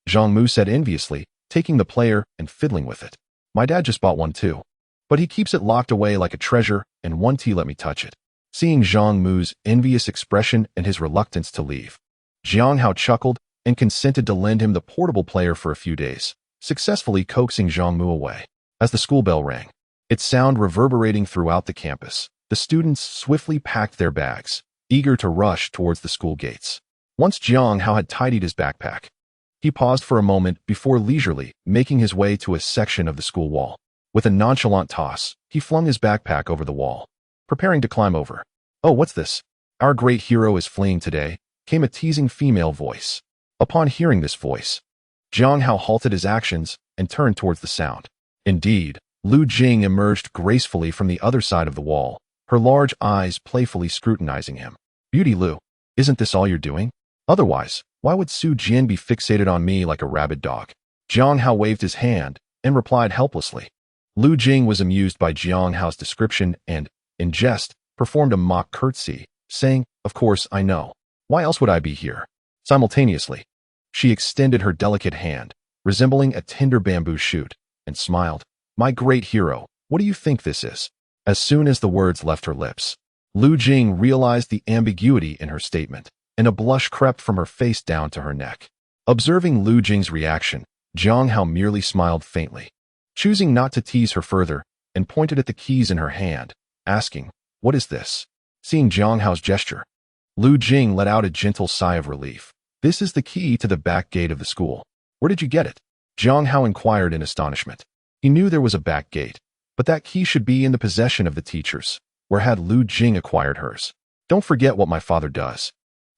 Zhang Mu said enviously, taking the player and fiddling with it. My dad just bought one too, but he keeps it locked away like a treasure and won't let me touch it. Seeing Zhang Mu's envious expression and his reluctance to leave, Jiang Hao chuckled and consented to lend him the portable player for a few days, successfully coaxing Zhang Mu away. As the school bell rang, its sound reverberating throughout the campus, the students swiftly packed their bags, eager to rush towards the school gates. Once Jiang Hao had tidied his backpack, he paused for a moment before leisurely making his way to a section of the school wall. With a nonchalant toss, he flung his backpack over the wall, preparing to climb over. "Oh, what's this? Our great hero is fleeing today," came a teasing female voice. Upon hearing this voice, Jiang Hao halted his actions and turned towards the sound. Indeed, Lu Jing emerged gracefully from the other side of the wall, her large eyes playfully scrutinizing him. "Beauty Lu, isn't this all you're doing? Otherwise, why would Su Jian be fixated on me like a rabid dog?" Jiang Hao waved his hand and replied helplessly. Lu Jing was amused by Jiang Hao's description and, in jest, performed a mock curtsy, saying, "Of course, I know. Why else would I be here?" Simultaneously, she extended her delicate hand, resembling a tender bamboo shoot, and smiled. "My great hero, what do you think this is?" As soon as the words left her lips, Lu Jing realized the ambiguity in her statement, and a blush crept from her face down to her neck. Observing Lu Jing's reaction, Jiang Hao merely smiled faintly, choosing not to tease her further, and pointed at the keys in her hand, asking, "What is this?" Seeing Jiang Hao's gesture, Lu Jing let out a gentle sigh of relief. "This is the key to the back gate of the school." "Where did you get it?" Jiang Hao inquired in astonishment. He knew there was a back gate, but that key should be in the possession of the teachers. Where had Lu Jing acquired hers? "Don't forget what my father does,"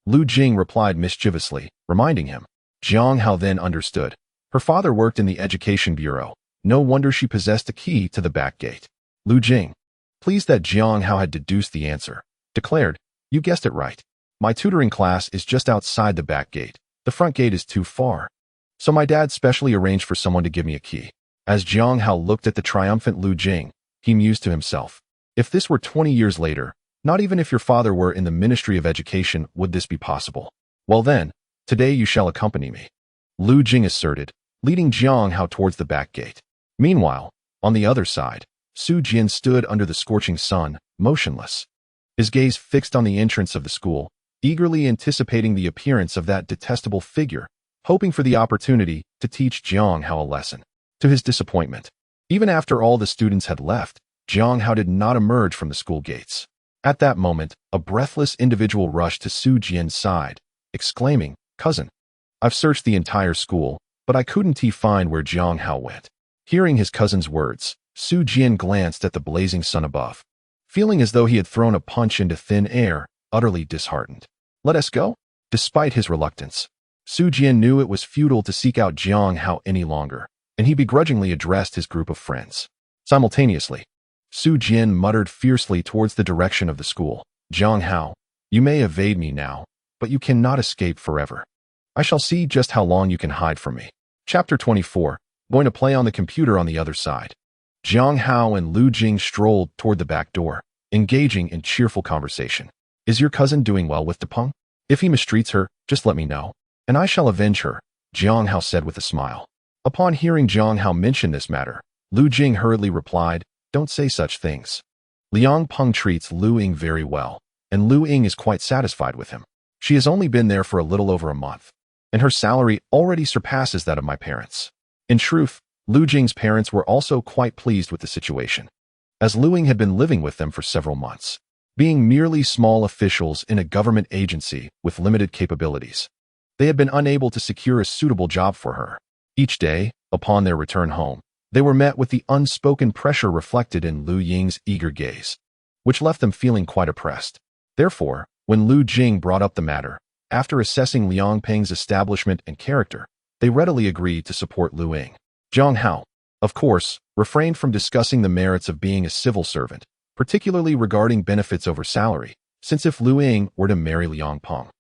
Lu Jing replied mischievously, reminding him. Jiang Hao then understood. Her father worked in the education bureau. No wonder she possessed the key to the back gate. Lu Jing, pleased that Jiang Hao had deduced the answer, declared, "You guessed it right. My tutoring class is just outside the back gate. The front gate is too far. So my dad specially arranged for someone to give me a key." As Jiang Hao looked at the triumphant Lu Jing, he mused to himself, "If this were 20 years later, not even if your father were in the Ministry of Education would this be possible. Well then, today you shall accompany me," Lu Jing asserted, leading Jiang Hao towards the back gate. Meanwhile, on the other side, Su Jian stood under the scorching sun, motionless, his gaze fixed on the entrance of the school, eagerly anticipating the appearance of that detestable figure, hoping for the opportunity to teach Jiang Hao a lesson. To his disappointment, even after all the students had left, Jiang Hao did not emerge from the school gates. At that moment, a breathless individual rushed to Su Jian's side, exclaiming, "Cousin, I've searched the entire school, but I couldn't find where Jiang Hao went." Hearing his cousin's words, Su Jian glanced at the blazing sun above, feeling as though he had thrown a punch into thin air, utterly disheartened. "Let us go?" Despite his reluctance, Su Jian knew it was futile to seek out Jiang Hao any longer, and he begrudgingly addressed his group of friends. Simultaneously, Su Jian muttered fiercely towards the direction of the school, "Jiang Hao, you may evade me now, but you cannot escape forever. I shall see just how long you can hide from me." Chapter 24, going to play on the computer on the other side. Jiang Hao and Lu Jing strolled toward the back door, engaging in cheerful conversation. "Is your cousin doing well with Depeng? If he mistreats her, just let me know, and I shall avenge her," Jiang Hao said with a smile. Upon hearing Jiang Hao mention this matter, Lu Jing hurriedly replied, "Don't say such things. Liang Peng treats Lu Ying very well, and Lu Ying is quite satisfied with him. She has only been there for a little over a month, and her salary already surpasses that of my parents." In truth, Lu Jing's parents were also quite pleased with the situation, as Lu Ying had been living with them for several months, being merely small officials in a government agency with limited capabilities. They had been unable to secure a suitable job for her. Each day, upon their return home, they were met with the unspoken pressure reflected in Lu Ying's eager gaze, which left them feeling quite oppressed. Therefore, when Lu Jing brought up the matter, after assessing Liang Peng's establishment and character, they readily agreed to support Lu Ying. Jiang Hao, of course, refrained from discussing the merits of being a civil servant, particularly regarding benefits over salary, since if Lu Ying were to marry Liang Peng,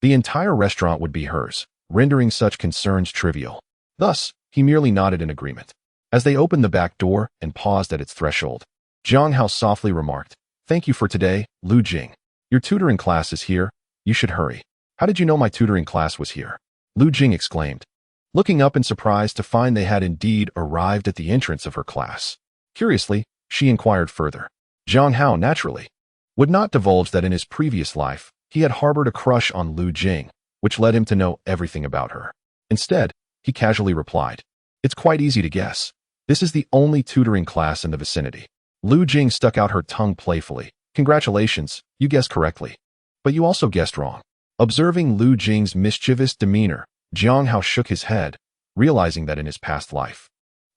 the entire restaurant would be hers, rendering such concerns trivial. Thus, he merely nodded in agreement. As they opened the back door and paused at its threshold, Jiang Hao softly remarked, "Thank you for today, Lu Jing. Your tutoring class is here. You should hurry." "How did you know my tutoring class was here?" Lu Jing exclaimed, looking up in surprise to find they had indeed arrived at the entrance of her class. Curiously, she inquired further. Jiang Hao, naturally. would not divulge that in his previous life, he had harbored a crush on Lu Jing, which led him to know everything about her. Instead, he casually replied, "It's quite easy to guess. This is the only tutoring class in the vicinity." Lu Jing stuck out her tongue playfully. "Congratulations, you guessed correctly. But you also guessed wrong." Observing Lu Jing's mischievous demeanor, Jiang Hao shook his head, realizing that in his past life,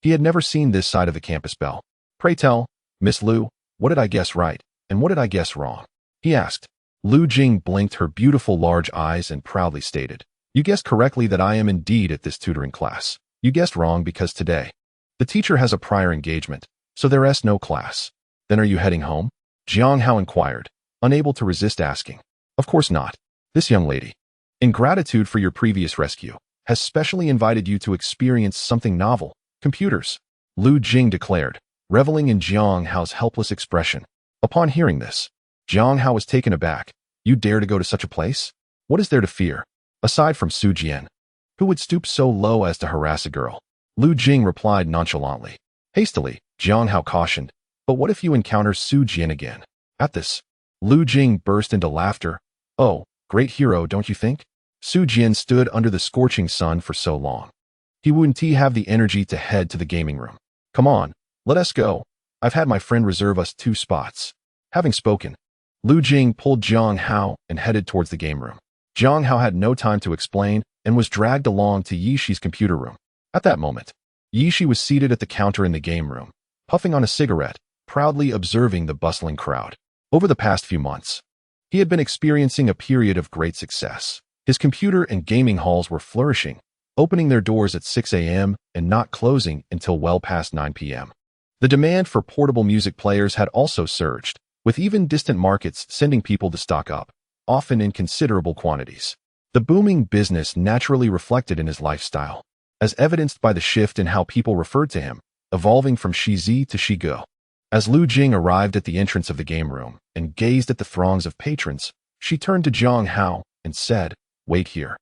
he had never seen this side of the campus belle. "Pray tell, Miss Lu, what did I guess right, and what did I guess wrong?" he asked. Lu Jing blinked her beautiful large eyes and proudly stated, "You guessed correctly that I am indeed at this tutoring class. You guessed wrong because today, the teacher has a prior engagement, so there is no class." "Then are you heading home?" Jiang Hao inquired, unable to resist asking. "Of course not. This young lady, in gratitude for your previous rescue, has specially invited you to experience something novel, computers," Lu Jing declared, reveling in Jiang Hao's helpless expression. Upon hearing this, Jiang Hao was taken aback. "You dare to go to such a place? What is there to fear, aside from Su Jian? Who would stoop so low as to harass a girl?" Lu Jing replied nonchalantly. Hastily, Jiang Hao cautioned, "But what if you encounter Su Jian again?" At this, Lu Jing burst into laughter. "Oh, great hero, don't you think? Su Jian stood under the scorching sun for so long. He wouldn't have the energy to head to the gaming room. Come on, let us go. I've had my friend reserve us 2 spots." Having spoken, Lu Jing pulled Jiang Hao and headed towards the game room. Jiang Hao had no time to explain and was dragged along to Yishi's computer room. At that moment, Yishi was seated at the counter in the game room, puffing on a cigarette, proudly observing the bustling crowd. Over the past few months, he had been experiencing a period of great success. His computer and gaming halls were flourishing, opening their doors at 6 a.m. and not closing until well past 9 p.m. The demand for portable music players had also surged, with even distant markets sending people to stock up, often in considerable quantities. The booming business naturally reflected in his lifestyle, as evidenced by the shift in how people referred to him, evolving from Shizi to Shigo. As Lu Jing arrived at the entrance of the game room and gazed at the throngs of patrons, she turned to Jiang Hao and said, "Wait here.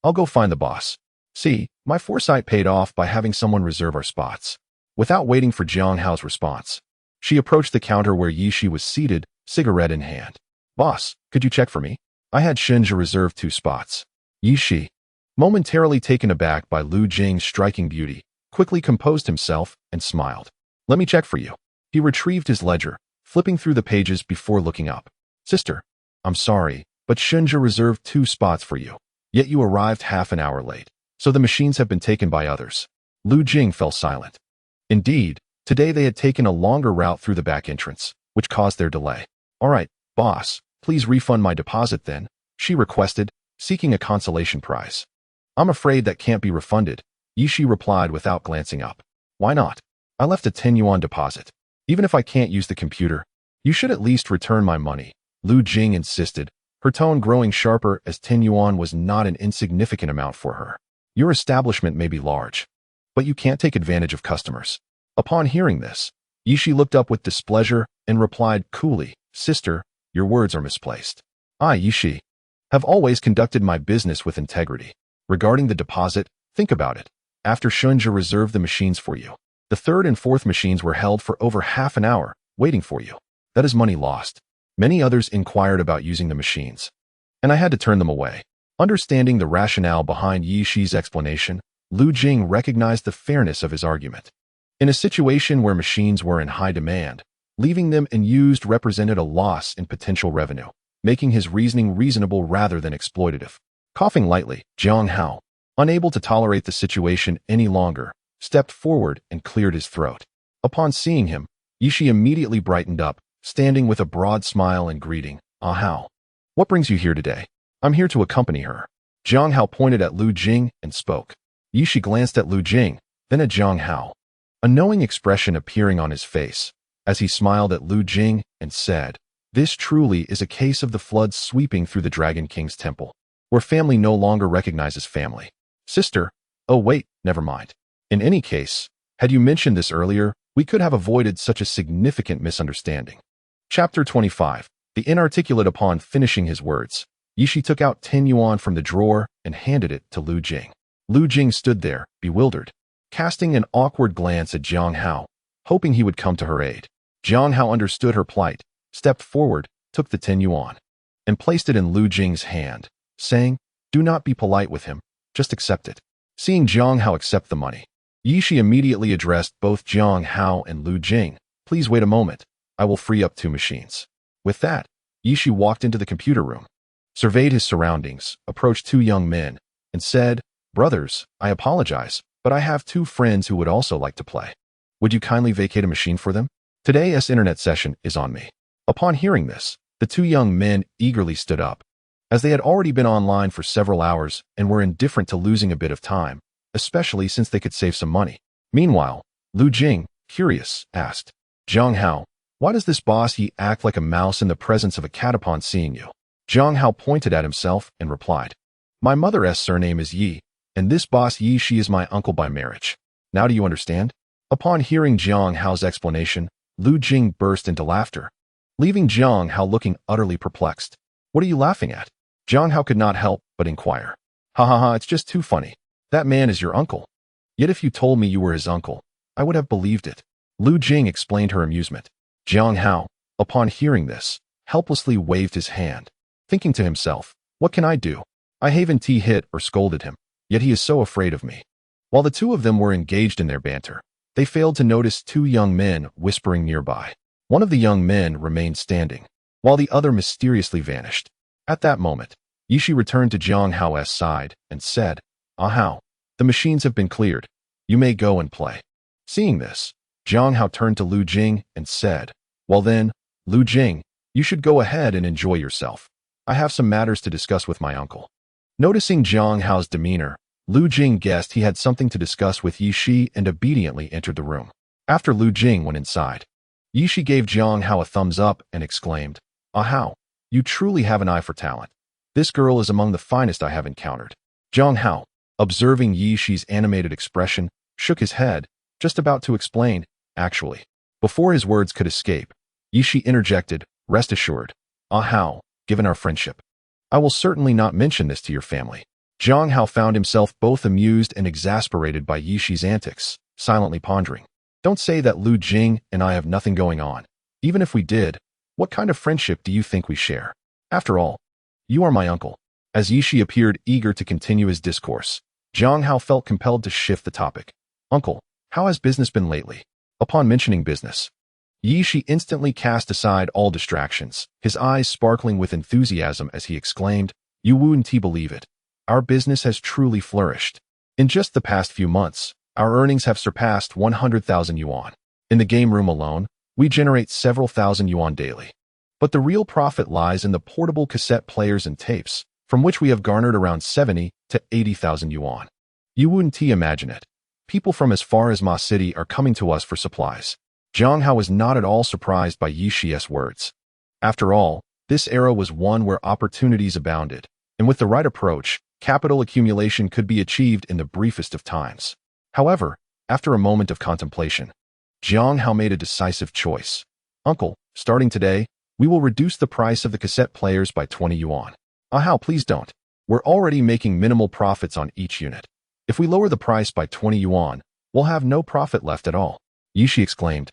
I'll go find the boss. See, my foresight paid off by having someone reserve our spots." Without waiting for Jiang Hao's response, she approached the counter where Yishi was seated, cigarette in hand. "Boss, could you check for me? I had Shenja reserve 2 spots." Yishi, momentarily taken aback by Lu Jing's striking beauty, quickly composed himself and smiled. "Let me check for you." He retrieved his ledger, flipping through the pages before looking up. "Sister, I'm sorry, but Shenja reserved 2 spots for you. Yet you arrived half an hour late, so the machines have been taken by others." Lu Jing fell silent. Indeed, today they had taken a longer route through the back entrance, which caused their delay. "All right, boss, please refund my deposit then," she requested, seeking a consolation prize. "I'm afraid that can't be refunded," Yishi replied without glancing up. "Why not? I left a 10 yuan deposit. Even if I can't use the computer, you should at least return my money," Lu Jing insisted, her tone growing sharper as 10 yuan was not an insignificant amount for her. "Your establishment may be large, but you can't take advantage of customers." Upon hearing this, Yishi looked up with displeasure and replied coolly, "Sister, your words are misplaced. I, Yishi, have always conducted my business with integrity. Regarding the deposit, think about it. After Shunja reserved the machines for you, the 3rd and 4th machines were held for over half an hour, waiting for you. That is money lost. Many others inquired about using the machines, and I had to turn them away." Understanding the rationale behind Yishi's explanation, Lu Jing recognized the fairness of his argument. In a situation where machines were in high demand, leaving them unused represented a loss in potential revenue, making his reasoning reasonable rather than exploitative. Coughing lightly, Jiang Hao, unable to tolerate the situation any longer, stepped forward and cleared his throat. Upon seeing him, Yishi immediately brightened up, standing with a broad smile and greeting. "Ah Hao, what brings you here today?" "I'm here to accompany her." Jiang Hao pointed at Lu Jing and spoke. Yishi glanced at Lu Jing, then at Jiang Hao, a knowing expression appearing on his face, as he smiled at Lu Jing and said, "This truly is a case of the floods sweeping through the Dragon King's temple, where family no longer recognizes family." "Sister, oh wait, never mind. In any case, had you mentioned this earlier, we could have avoided such a significant misunderstanding." Chapter 25. The inarticulate. Upon finishing his words, Yishi took out 10 yuan from the drawer and handed it to Lu Jing. Lu Jing stood there, bewildered, casting an awkward glance at Jiang Hao, hoping he would come to her aid. Jiang Hao understood her plight, stepped forward, took the 10 yuan, and placed it in Lu Jing's hand, saying, "Do not be polite with him, just accept it." Seeing Jiang Hao accept the money, Yishi immediately addressed both Jiang Hao and Lu Jing. "Please wait a moment, I will free up 2 machines." With that, Yishi walked into the computer room, surveyed his surroundings, approached 2 young men, and said, "Brothers, I apologize, but I have 2 friends who would also like to play. Would you kindly vacate a machine for them? Today's internet session is on me." Upon hearing this, the 2 young men eagerly stood up, as they had already been online for several hours and were indifferent to losing a bit of time, especially since they could save some money. Meanwhile, Lu Jing, curious, asked, "Jiang Hao, why does this boss Yi act like a mouse in the presence of a cat upon seeing you?" Jiang Hao pointed at himself and replied, "My mother's surname is Yi, and this boss Yi she is my uncle by marriage. Now do you understand?" Upon hearing Jiang Hao's explanation, Lu Jing burst into laughter, leaving Jiang Hao looking utterly perplexed. "What are you laughing at?" Jiang Hao could not help but inquire. "Ha ha ha, it's just too funny. That man is your uncle. Yet if you told me you were his uncle, I would have believed it." Lu Jing explained her amusement. Jiang Hao, upon hearing this, helplessly waved his hand, thinking to himself, "What can I do? I haven't hit or scolded him, yet he is so afraid of me." While the 2 of them were engaged in their banter, they failed to notice 2 young men whispering nearby. One of the young men remained standing, while the other mysteriously vanished. At that moment, Yishi returned to Jiang Hao's side and said, "Ah Hao, the machines have been cleared. You may go and play." Seeing this, Jiang Hao turned to Lu Jing and said, "Well then, Lu Jing, you should go ahead and enjoy yourself. I have some matters to discuss with my uncle." Noticing Jiang Hao's demeanor, Lu Jing guessed he had something to discuss with Yishi and obediently entered the room. After Lu Jing went inside, Yishi gave Jiang Hao a thumbs up and exclaimed, "Ah Hao, you truly have an eye for talent. This girl is among the finest I have encountered." Jiang Hao, observing Yishi's animated expression, shook his head, just about to explain, "Actually." Before his words could escape, Yishi interjected, "Rest assured, Ah Hao, given our friendship, I will certainly not mention this to your family." Jiang Hao found himself both amused and exasperated by Yishi's antics, silently pondering. "Don't say that Lu Jing and I have nothing going on. Even if we did, what kind of friendship do you think we share? After all, you are my uncle." As Yishi appeared eager to continue his discourse, Jiang Hao felt compelled to shift the topic. "Uncle, how has business been lately?" Upon mentioning business, Yishi instantly cast aside all distractions, his eyes sparkling with enthusiasm as he exclaimed, "You wouldn't believe it. Our business has truly flourished. In just the past few months, our earnings have surpassed 100,000 yuan. In the game room alone, we generate several thousand yuan daily. But the real profit lies in the portable cassette players and tapes, from which we have garnered around 70 to 80,000 yuan. You wouldn't imagine it. People from as far as Ma City are coming to us for supplies." Jiang Hao was not at all surprised by Yishi's words. After all, this era was one where opportunities abounded, and with the right approach, capital accumulation could be achieved in the briefest of times. However, after a moment of contemplation, Jiang Hao made a decisive choice. "Uncle, starting today, we will reduce the price of the cassette players by 20 yuan. Ah Hao, please don't. We're already making minimal profits on each unit. If we lower the price by 20 yuan, we'll have no profit left at all," Yishi exclaimed,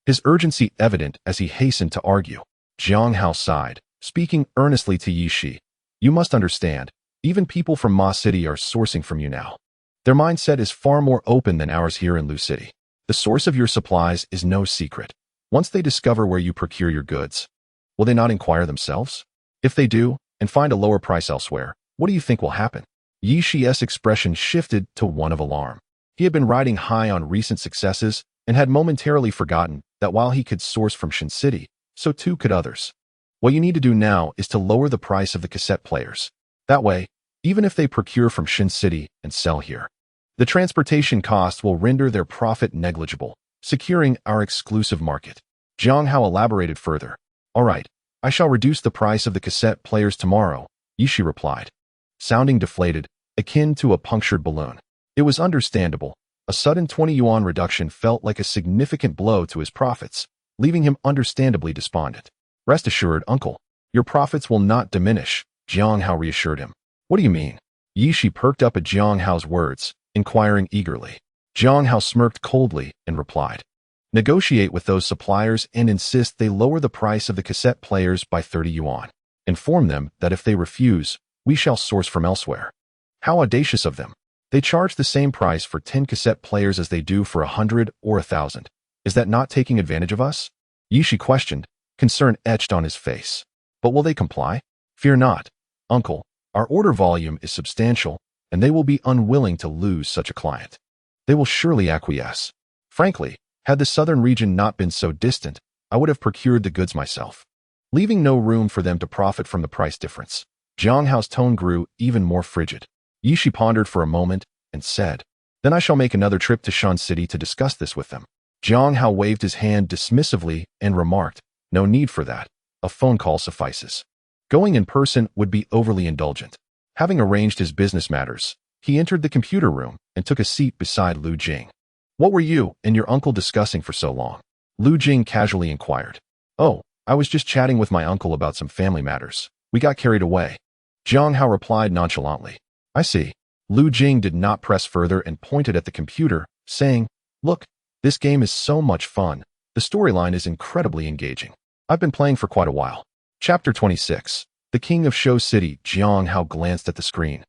his urgency evident as he hastened to argue. Jiang Hao sighed, speaking earnestly to Yishi. "You must understand, even people from Ma City are sourcing from you now. Their mindset is far more open than ours here in Lu City. The source of your supplies is no secret. Once they discover where you procure your goods, will they not inquire themselves? If they do, and find a lower price elsewhere, what do you think will happen?" Yishi's expression shifted to one of alarm. He had been riding high on recent successes and had momentarily forgotten that while he could source from Shin City, so too could others. "What you need to do now is to lower the price of the cassette players. That way, even if they procure from Shin City and sell here, the transportation costs will render their profit negligible, securing our exclusive market." Jiang Hao elaborated further. "All right, I shall reduce the price of the cassette players tomorrow," Yishi replied, sounding deflated, akin to a punctured balloon. It was understandable. A sudden 20 yuan reduction felt like a significant blow to his profits, leaving him understandably despondent. "Rest assured, uncle, your profits will not diminish," Jiang Hao reassured him. "What do you mean?" Yishi perked up at Jiang Hao's words, inquiring eagerly. Jiang Hao smirked coldly and replied, Negotiate with those suppliers and insist they lower the price of the cassette players by 30 yuan. Inform them that if they refuse, we shall source from elsewhere. How audacious of them! They charge the same price for 10 cassette players as they do for 100 or 1,000. Is that not taking advantage of us? Yishi questioned, concern etched on his face. But will they comply? Fear not, uncle. Our order volume is substantial, and they will be unwilling to lose such a client. They will surely acquiesce. Frankly, had the southern region not been so distant, I would have procured the goods myself. Leaving no room for them to profit from the price difference, Jiang Hao's tone grew even more frigid. Yishi pondered for a moment and said, "Then I shall make another trip to Shan City to discuss this with them." Jiang Hao waved his hand dismissively and remarked, "No need for that. A phone call suffices." Going in person would be overly indulgent. Having arranged his business matters, he entered the computer room and took a seat beside Lu Jing. "What were you and your uncle discussing for so long?" Lu Jing casually inquired. "Oh, I was just chatting with my uncle about some family matters. We got carried away." Jiang Hao replied nonchalantly. "I see." Lu Jing did not press further and pointed at the computer, saying, "Look, this game is so much fun. The storyline is incredibly engaging. I've been playing for quite a while." Chapter 26. The King of Shou City. Jiang Hao glanced at the screen,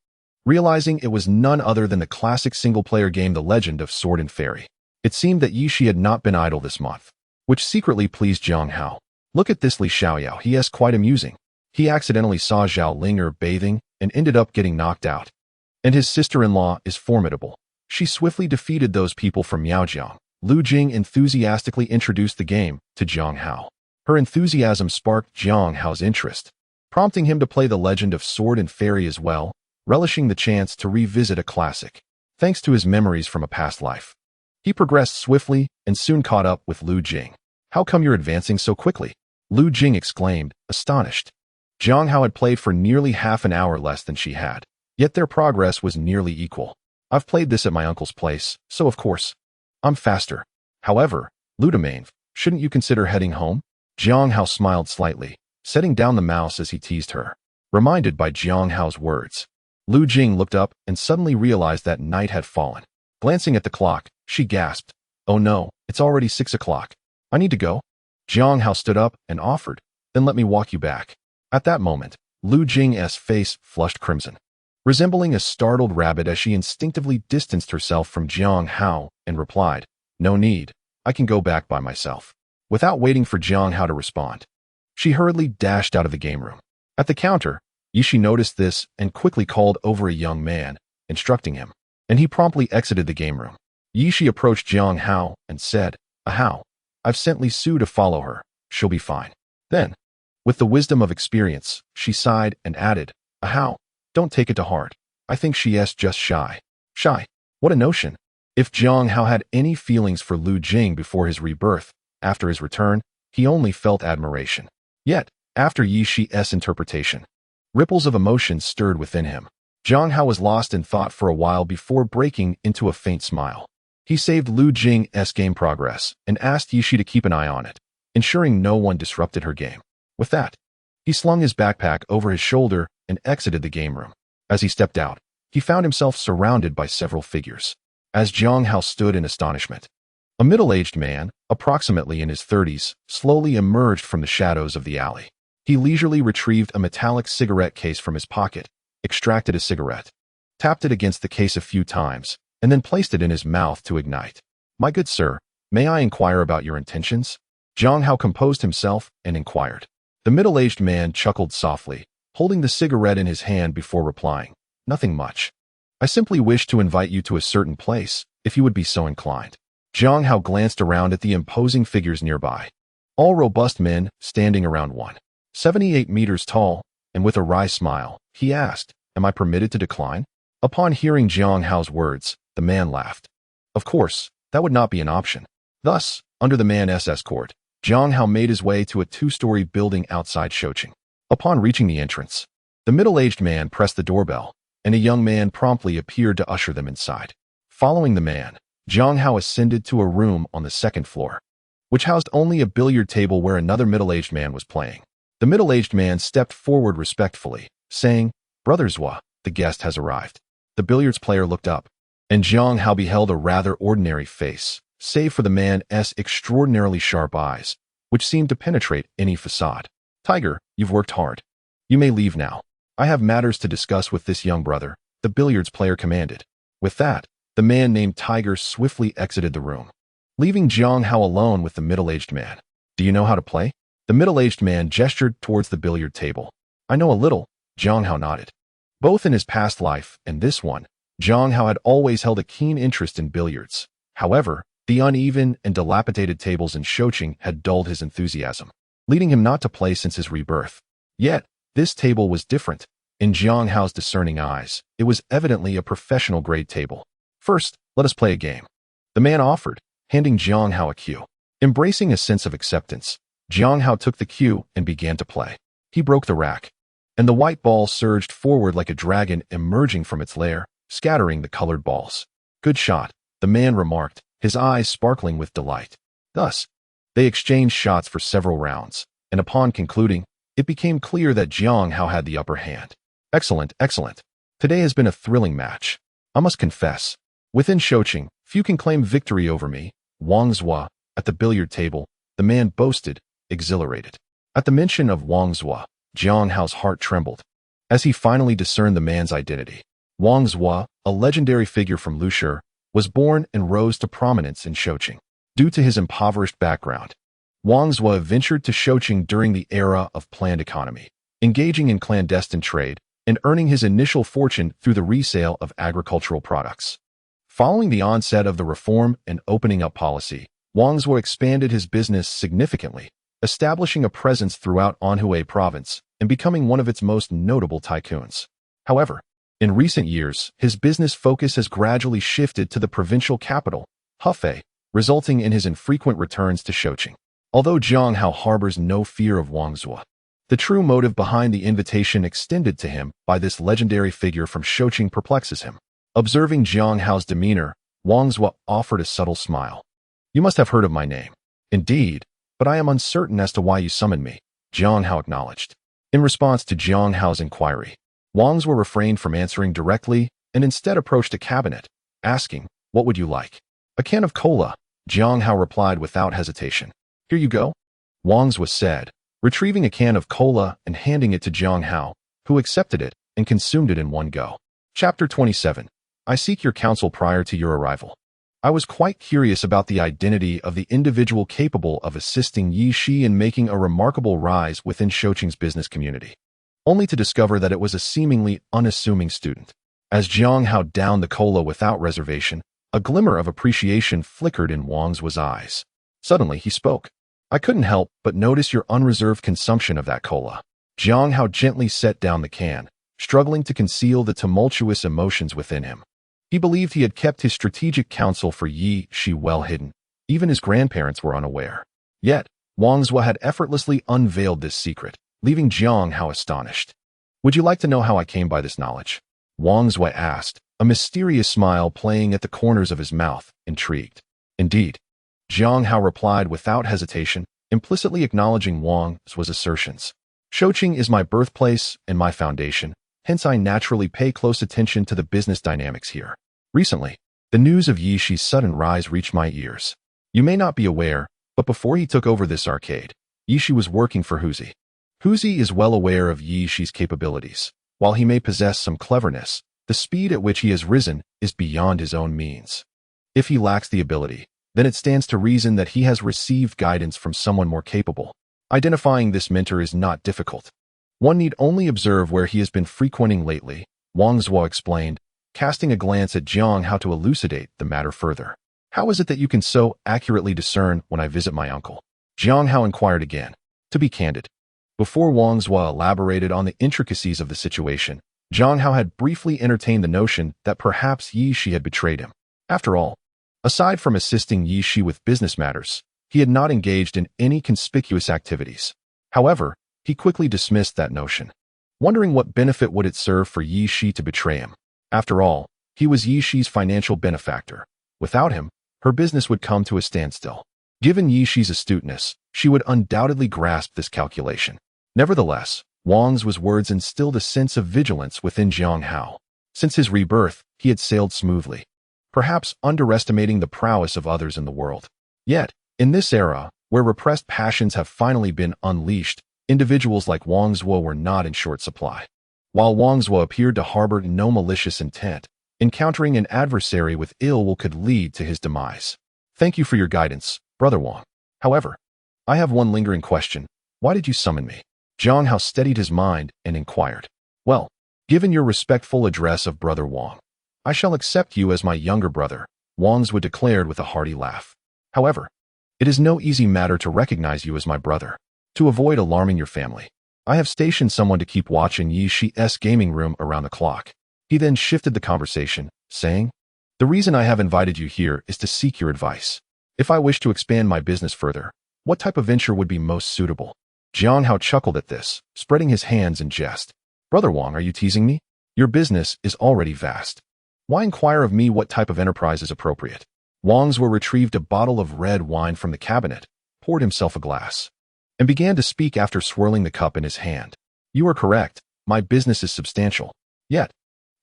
realizing it was none other than the classic single-player game The Legend of Sword and Fairy. It seemed that Yishi had not been idle this month, which secretly pleased Jiang Hao. "Look at this Li Xiaoyao, he is quite amusing. He accidentally saw Zhao Linger bathing and ended up getting knocked out. And his sister-in-law is formidable. She swiftly defeated those people from Miaojiang." Lu Jing enthusiastically introduced the game to Jiang Hao. Her enthusiasm sparked Jiang Hao's interest, prompting him to play The Legend of Sword and Fairy as well, relishing the chance to revisit a classic, thanks to his memories from a past life. He progressed swiftly and soon caught up with Lu Jing. "How come you're advancing so quickly?" Lu Jing exclaimed, astonished. Jiang Hao had played for nearly half an hour less than she had, yet their progress was nearly equal. "I've played this at my uncle's place, so of course, I'm faster. However, Ludemain, shouldn't you consider heading home?" Jiang Hao smiled slightly, setting down the mouse as he teased her. Reminded by Jiang Hao's words, Lu Jing looked up and suddenly realized that night had fallen. Glancing at the clock, she gasped, "Oh no, it's already 6 o'clock. I need to go." Jiang Hao stood up and offered, "Then let me walk you back." At that moment, Lu Jing's face flushed crimson, resembling a startled rabbit as she instinctively distanced herself from Jiang Hao and replied, "No need, I can go back by myself." Without waiting for Jiang Hao to respond, she hurriedly dashed out of the game room. At the counter, Yishi noticed this and quickly called over a young man, instructing him, and he promptly exited the game room. Yishi approached Jiang Hao and said, "Hao, I've sent Li Su to follow her. She'll be fine." Then, with the wisdom of experience, she sighed and added, "Hao, don't take it to heart. I think she's just shy." Shy? What a notion! If Jiang Hao had any feelings for Lu Jing before his rebirth, after his return, he only felt admiration. Yet, after Yishi's interpretation, ripples of emotion stirred within him. Jiang Hao was lost in thought for a while before breaking into a faint smile. He saved Lu Jing's game progress and asked Yishi to keep an eye on it, ensuring no one disrupted her game. With that, he slung his backpack over his shoulder and exited the game room. As he stepped out, he found himself surrounded by several figures. As Jiang Hao stood in astonishment, a middle-aged man, approximately in his 30s, slowly emerged from the shadows of the alley. He leisurely retrieved a metallic cigarette case from his pocket, extracted a cigarette, tapped it against the case a few times, and then placed it in his mouth to ignite. "My good sir, may I inquire about your intentions?" Jiang Hao composed himself and inquired. The middle-aged man chuckled softly, holding the cigarette in his hand before replying, "Nothing much. I simply wish to invite you to a certain place, if you would be so inclined." Jiang Hao glanced around at the imposing figures nearby, all robust men standing around 178 meters tall, and with a wry smile, he asked, "Am I permitted to decline?" Upon hearing Jiang Hao's words, the man laughed. Of course, that would not be an option. Thus, under the man's escort, Jiang Hao made his way to a 2-story building outside Shouqing. Upon reaching the entrance, the middle-aged man pressed the doorbell, and a young man promptly appeared to usher them inside. Following the man, Jiang Hao ascended to a room on the 2nd floor, which housed only a billiard table where another middle-aged man was playing. The middle-aged man stepped forward respectfully, saying, "Brother Zhua, the guest has arrived." The billiards player looked up, and Jiang Hao beheld a rather ordinary face, save for the man's extraordinarily sharp eyes, which seemed to penetrate any facade. "Tiger, you've worked hard. You may leave now. I have matters to discuss with this young brother," the billiards player commanded. With that, the man named Tiger swiftly exited the room, leaving Jiang Hao alone with the middle-aged man. "Do you know how to play?" The middle-aged man gestured towards the billiard table. "I know a little," Jiang Hao nodded. Both in his past life and this one, Jiang Hao had always held a keen interest in billiards. However, the uneven and dilapidated tables in Snatching had dulled his enthusiasm, leading him not to play since his rebirth. Yet, this table was different. In Jiang Hao's discerning eyes, it was evidently a professional-grade table. "First, let us play a game," the man offered, handing Jiang Hao a cue. Embracing a sense of acceptance, Jiang Hao took the cue and began to play. He broke the rack, and the white ball surged forward like a dragon emerging from its lair, scattering the colored balls. "Good shot," the man remarked, his eyes sparkling with delight. Thus, they exchanged shots for several rounds, and upon concluding, it became clear that Jiang Hao had the upper hand. "Excellent, excellent. Today has been a thrilling match. I must confess, within Snatching, few can claim victory over me." Wang Zhua, at the billiard table, the man boasted, exhilarated. At the mention of Wang Zhua, Jiang Hao's heart trembled, as he finally discerned the man's identity. Wang Zhua, a legendary figure from Lushi, was born and rose to prominence in Snatching. Due to his impoverished background, Wang Zhua ventured to Snatching during the era of planned economy, engaging in clandestine trade and earning his initial fortune through the resale of agricultural products. Following the onset of the reform and opening up policy, Wang Zhua expanded his business significantly, establishing a presence throughout Anhui province and becoming one of its most notable tycoons. However, in recent years, his business focus has gradually shifted to the provincial capital, Hefei, resulting in his infrequent returns to Snatching. Although Jiang Hao harbors no fear of Wang Zhua, the true motive behind the invitation extended to him by this legendary figure from Snatching perplexes him. Observing Jiang Hao's demeanor, Wang Zhua offered a subtle smile. "You must have heard of my name." "Indeed, but I am uncertain as to why you summoned me," Jiang Hao acknowledged. In response to Jiang Hao's inquiry, Wang Zhua refrained from answering directly and instead approached a cabinet, asking, "What would you like?" "A can of cola," Jiang Hao replied without hesitation. "Here you go," Wang Zhua said, retrieving a can of cola and handing it to Jiang Hao, who accepted it and consumed it in one go. Chapter 27. I seek your counsel prior to your arrival. I was quite curious about the identity of the individual capable of assisting Yi Shi in making a remarkable rise within Snatching's business community, only to discover that it was a seemingly unassuming student. As Jiang Hao downed the cola without reservation, a glimmer of appreciation flickered in Wang Zhua's eyes. Suddenly, he spoke. "I couldn't help but notice your unreserved consumption of that cola." Jiang Hao gently set down the can, struggling to conceal the tumultuous emotions within him. He believed he had kept his strategic counsel for Yi Shi well hidden. Even his grandparents were unaware. Yet, Wang Zhua had effortlessly unveiled this secret, leaving Jiang Hao astonished. "Would you like to know how I came by this knowledge?" Wang Zhua asked, a mysterious smile playing at the corners of his mouth, intrigued. "Indeed," Jiang Hao replied without hesitation, implicitly acknowledging Wang Zhua's assertions. "Snatching is my birthplace and my foundation, hence I naturally pay close attention to the business dynamics here. Recently, the news of Yi Shi's sudden rise reached my ears. You may not be aware, but before he took over this arcade, Yi Shi was working for Huzi. Huzi is well aware of Yi Shi's capabilities. While he may possess some cleverness, the speed at which he has risen is beyond his own means. If he lacks the ability, then it stands to reason that he has received guidance from someone more capable. Identifying this mentor is not difficult. One need only observe where he has been frequenting lately," Wang Zhua explained, casting a glance at Jiang Hao to elucidate the matter further. "How is it that you can so accurately discern when I visit my uncle?" Jiang Hao inquired again. To be candid, before Wang Zhua elaborated on the intricacies of the situation, Jiang Hao had briefly entertained the notion that perhaps Yi Shi had betrayed him. After all, aside from assisting Yi Shi with business matters, he had not engaged in any conspicuous activities. However, he quickly dismissed that notion, wondering what benefit would it serve for Yi Shi to betray him. After all, he was Yi Shi's financial benefactor. Without him, her business would come to a standstill. Given Yi Shi's astuteness, she would undoubtedly grasp this calculation. Nevertheless, Wang Zhua's words instilled a sense of vigilance within Jiang Hao. Since his rebirth, he had sailed smoothly, perhaps underestimating the prowess of others in the world. Yet, in this era, where repressed passions have finally been unleashed, individuals like Wang Zuo were not in short supply. While Wang Zuo appeared to harbor no malicious intent, encountering an adversary with ill will could lead to his demise. Thank you for your guidance, Brother Wang. However, I have one lingering question. Why did you summon me? Jiang Hao steadied his mind and inquired. Well, given your respectful address of Brother Wang, I shall accept you as my younger brother, Wang Zuo declared with a hearty laugh. However, it is no easy matter to recognize you as my brother. To avoid alarming your family, I have stationed someone to keep watch in Yi Shi's gaming room around the clock. He then shifted the conversation, saying, the reason I have invited you here is to seek your advice. If I wish to expand my business further, what type of venture would be most suitable? Jiang Hao chuckled at this, spreading his hands in jest. Brother Wang, are you teasing me? Your business is already vast. Why inquire of me what type of enterprise is appropriate? Wang Zuo retrieved a bottle of red wine from the cabinet, poured himself a glass, and began to speak after swirling the cup in his hand. You are correct, my business is substantial. Yet,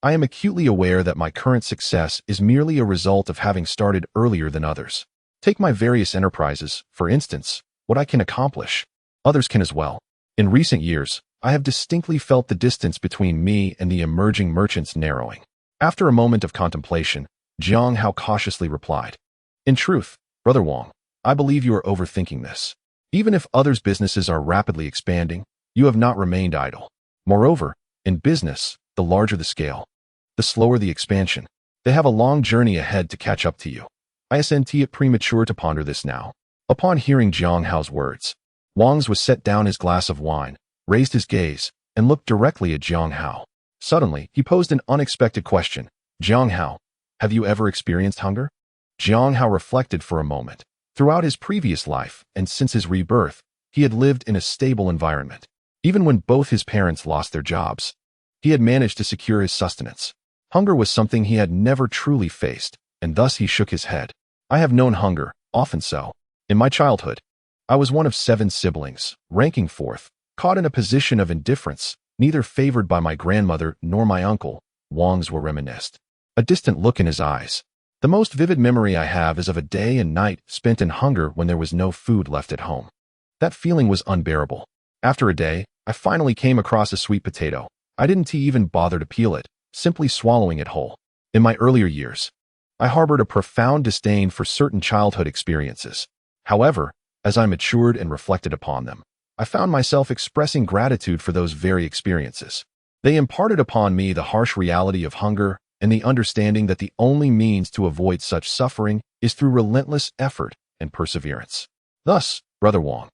I am acutely aware that my current success is merely a result of having started earlier than others. Take my various enterprises, for instance, what I can accomplish. Others can as well. In recent years, I have distinctly felt the distance between me and the emerging merchants narrowing. After a moment of contemplation, Jiang Hao cautiously replied, in truth, Brother Wang, I believe you are overthinking this. Even if others' businesses are rapidly expanding, you have not remained idle. Moreover, in business, the larger the scale, the slower the expansion. They have a long journey ahead to catch up to you. Isn't it premature to ponder this now? Upon hearing Jiang Hao's words, Wang Zuo set down his glass of wine, raised his gaze, and looked directly at Jiang Hao. Suddenly, he posed an unexpected question. Jiang Hao, have you ever experienced hunger? Jiang Hao reflected for a moment. Throughout his previous life, and since his rebirth, he had lived in a stable environment. Even when both his parents lost their jobs, he had managed to secure his sustenance. Hunger was something he had never truly faced, and thus he shook his head. I have known hunger, often so. In my childhood, I was one of 7 siblings, ranking 4th, caught in a position of indifference, neither favored by my grandmother nor my uncle. Wang Zuo reminisced, a distant look in his eyes. The most vivid memory I have is of a day and night spent in hunger when there was no food left at home. That feeling was unbearable. After a day, I finally came across a sweet potato. I didn't even bother to peel it, simply swallowing it whole. In my earlier years, I harbored a profound disdain for certain childhood experiences. However, as I matured and reflected upon them, I found myself expressing gratitude for those very experiences. They imparted upon me the harsh reality of hunger and the understanding that the only means to avoid such suffering is through relentless effort and perseverance. Thus, Brother Wang,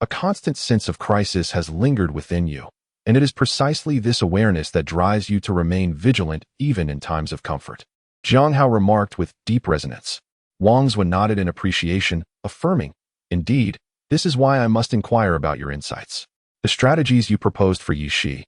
a constant sense of crisis has lingered within you, and it is precisely this awareness that drives you to remain vigilant even in times of comfort. Jiang Hao remarked with deep resonance. Wang Zuo nodded in appreciation, affirming, indeed, this is why I must inquire about your insights. The strategies you proposed for Yi Shi,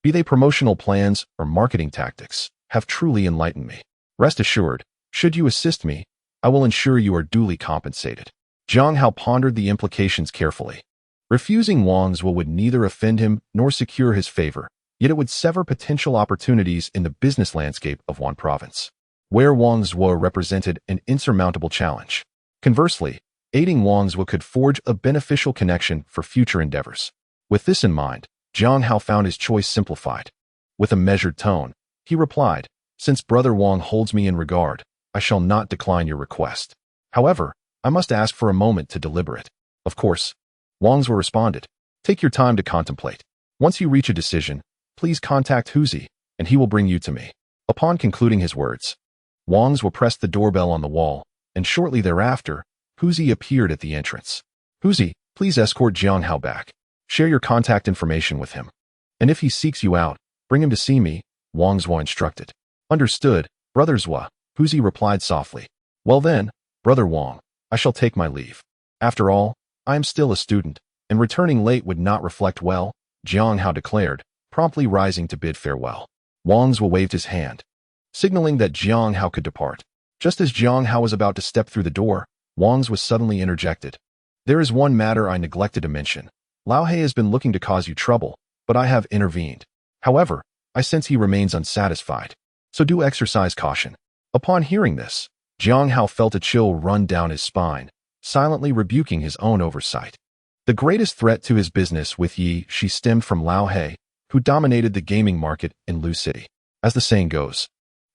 be they promotional plans or marketing tactics, have truly enlightened me. Rest assured, should you assist me, I will ensure you are duly compensated. Jiang Hao pondered the implications carefully. Refusing Wang Zuo would neither offend him nor secure his favor, yet it would sever potential opportunities in the business landscape of Wan Province, where Wang Zuo represented an insurmountable challenge. Conversely, aiding Wang Zuo could forge a beneficial connection for future endeavors. With this in mind, Jiang Hao found his choice simplified. With a measured tone, he replied, since Brother Wang holds me in regard, I shall not decline your request. However, I must ask for a moment to deliberate. Of course, Wang Zuo responded, take your time to contemplate. Once you reach a decision, please contact Huzi, and he will bring you to me. Upon concluding his words, Wang Zuo pressed the doorbell on the wall, and shortly thereafter, Huzi appeared at the entrance. Huzi, please escort Jiang Hao back. Share your contact information with him. And if he seeks you out, bring him to see me, Wang Zuo instructed. Understood, Brother Zuo, Huzi replied softly. Well then, Brother Wang, I shall take my leave. After all, I am still a student, and returning late would not reflect well, Jiang Hao declared, promptly rising to bid farewell. Wang Zuo waved his hand, signaling that Jiang Hao could depart. Just as Jiang Hao was about to step through the door, Wang Zuo suddenly interjected. There is one matter I neglected to mention. Lao He has been looking to cause you trouble, but I have intervened. However, I sense he remains unsatisfied. So do exercise caution. Upon hearing this, Jiang Hao felt a chill run down his spine, silently rebuking his own oversight. The greatest threat to his business with she stemmed from Lao He, who dominated the gaming market in Lu City. As the saying goes,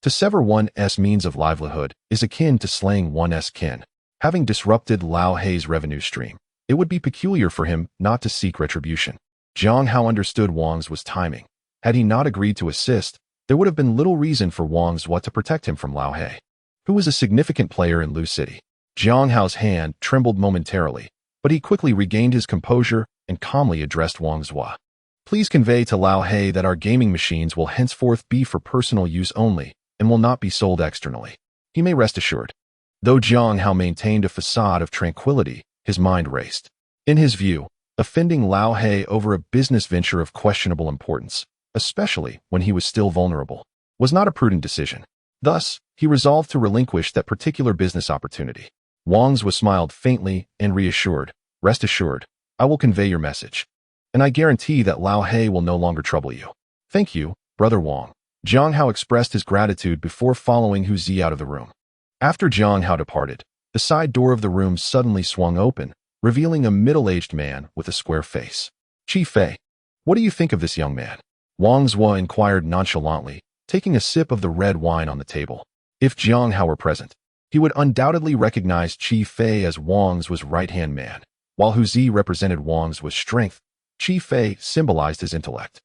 to sever one's means of livelihood is akin to slaying one's kin. Having disrupted Lao He's revenue stream, it would be peculiar for him not to seek retribution. Jiang Hao understood Wang's was timing. Had he not agreed to assist, there would have been little reason for Wang's to protect him from Lao He, who was a significant player in Lu City. Jiang Hao's hand trembled momentarily, but he quickly regained his composure and calmly addressed Wang's. Please convey to Lao He that our gaming machines will henceforth be for personal use only and will not be sold externally. He may rest assured. Though Jiang Hao maintained a facade of tranquility, his mind raced. In his view, offending Lao He over a business venture of questionable importance, especially when he was still vulnerable, was not a prudent decision. Thus, he resolved to relinquish that particular business opportunity. Wang's smiled faintly and reassured, "Rest assured, I will convey your message. And I guarantee that Lao He will no longer trouble you." "Thank you, Brother Wang." Jiang Hao expressed his gratitude before following Hu Zi out of the room. After Jiang Hao departed, the side door of the room suddenly swung open, revealing a middle-aged man with a square face. "Chi Fei, what do you think of this young man?" Wang's inquired nonchalantly, taking a sip of the red wine on the table. If Jiang Hao were present, he would undoubtedly recognize Chi Fei as Wang's right-hand man. While Hu Zi represented Wang's strength, Chi Fei symbolized his intellect.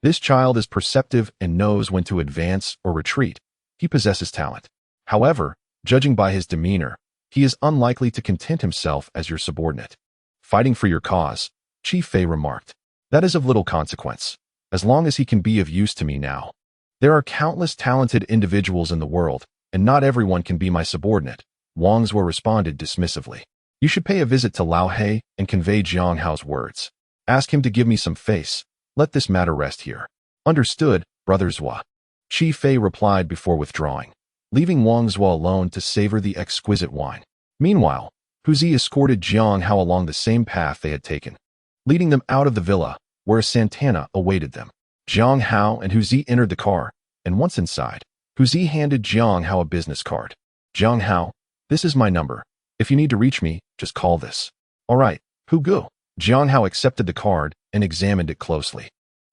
This child is perceptive and knows when to advance or retreat. He possesses talent. However, judging by his demeanor, he is unlikely to content himself as your subordinate. "Fighting for your cause," Chi Fei remarked. "That is of little consequence, as long as he can be of use to me now. There are countless talented individuals in the world, and not everyone can be my subordinate." Wang's responded dismissively. "You should pay a visit to Lao He and convey Jiang Hao's words. Ask him to give me some face. Let this matter rest here." "Understood, Brother Zhua," Chi Fei replied before withdrawing, leaving Wang's alone to savor the exquisite wine. Meanwhile, Hu Zi escorted Jiang Hao along the same path they had taken, leading them out of the villa, where a Santana awaited them. Jiang Hao and Hu Zi entered the car, and once inside, Hu Zi handed Jiang Hao a business card. "Jiang Hao, this is my number. If you need to reach me, just call this." "All right, Hu Gu." Jiang Hao accepted the card and examined it closely.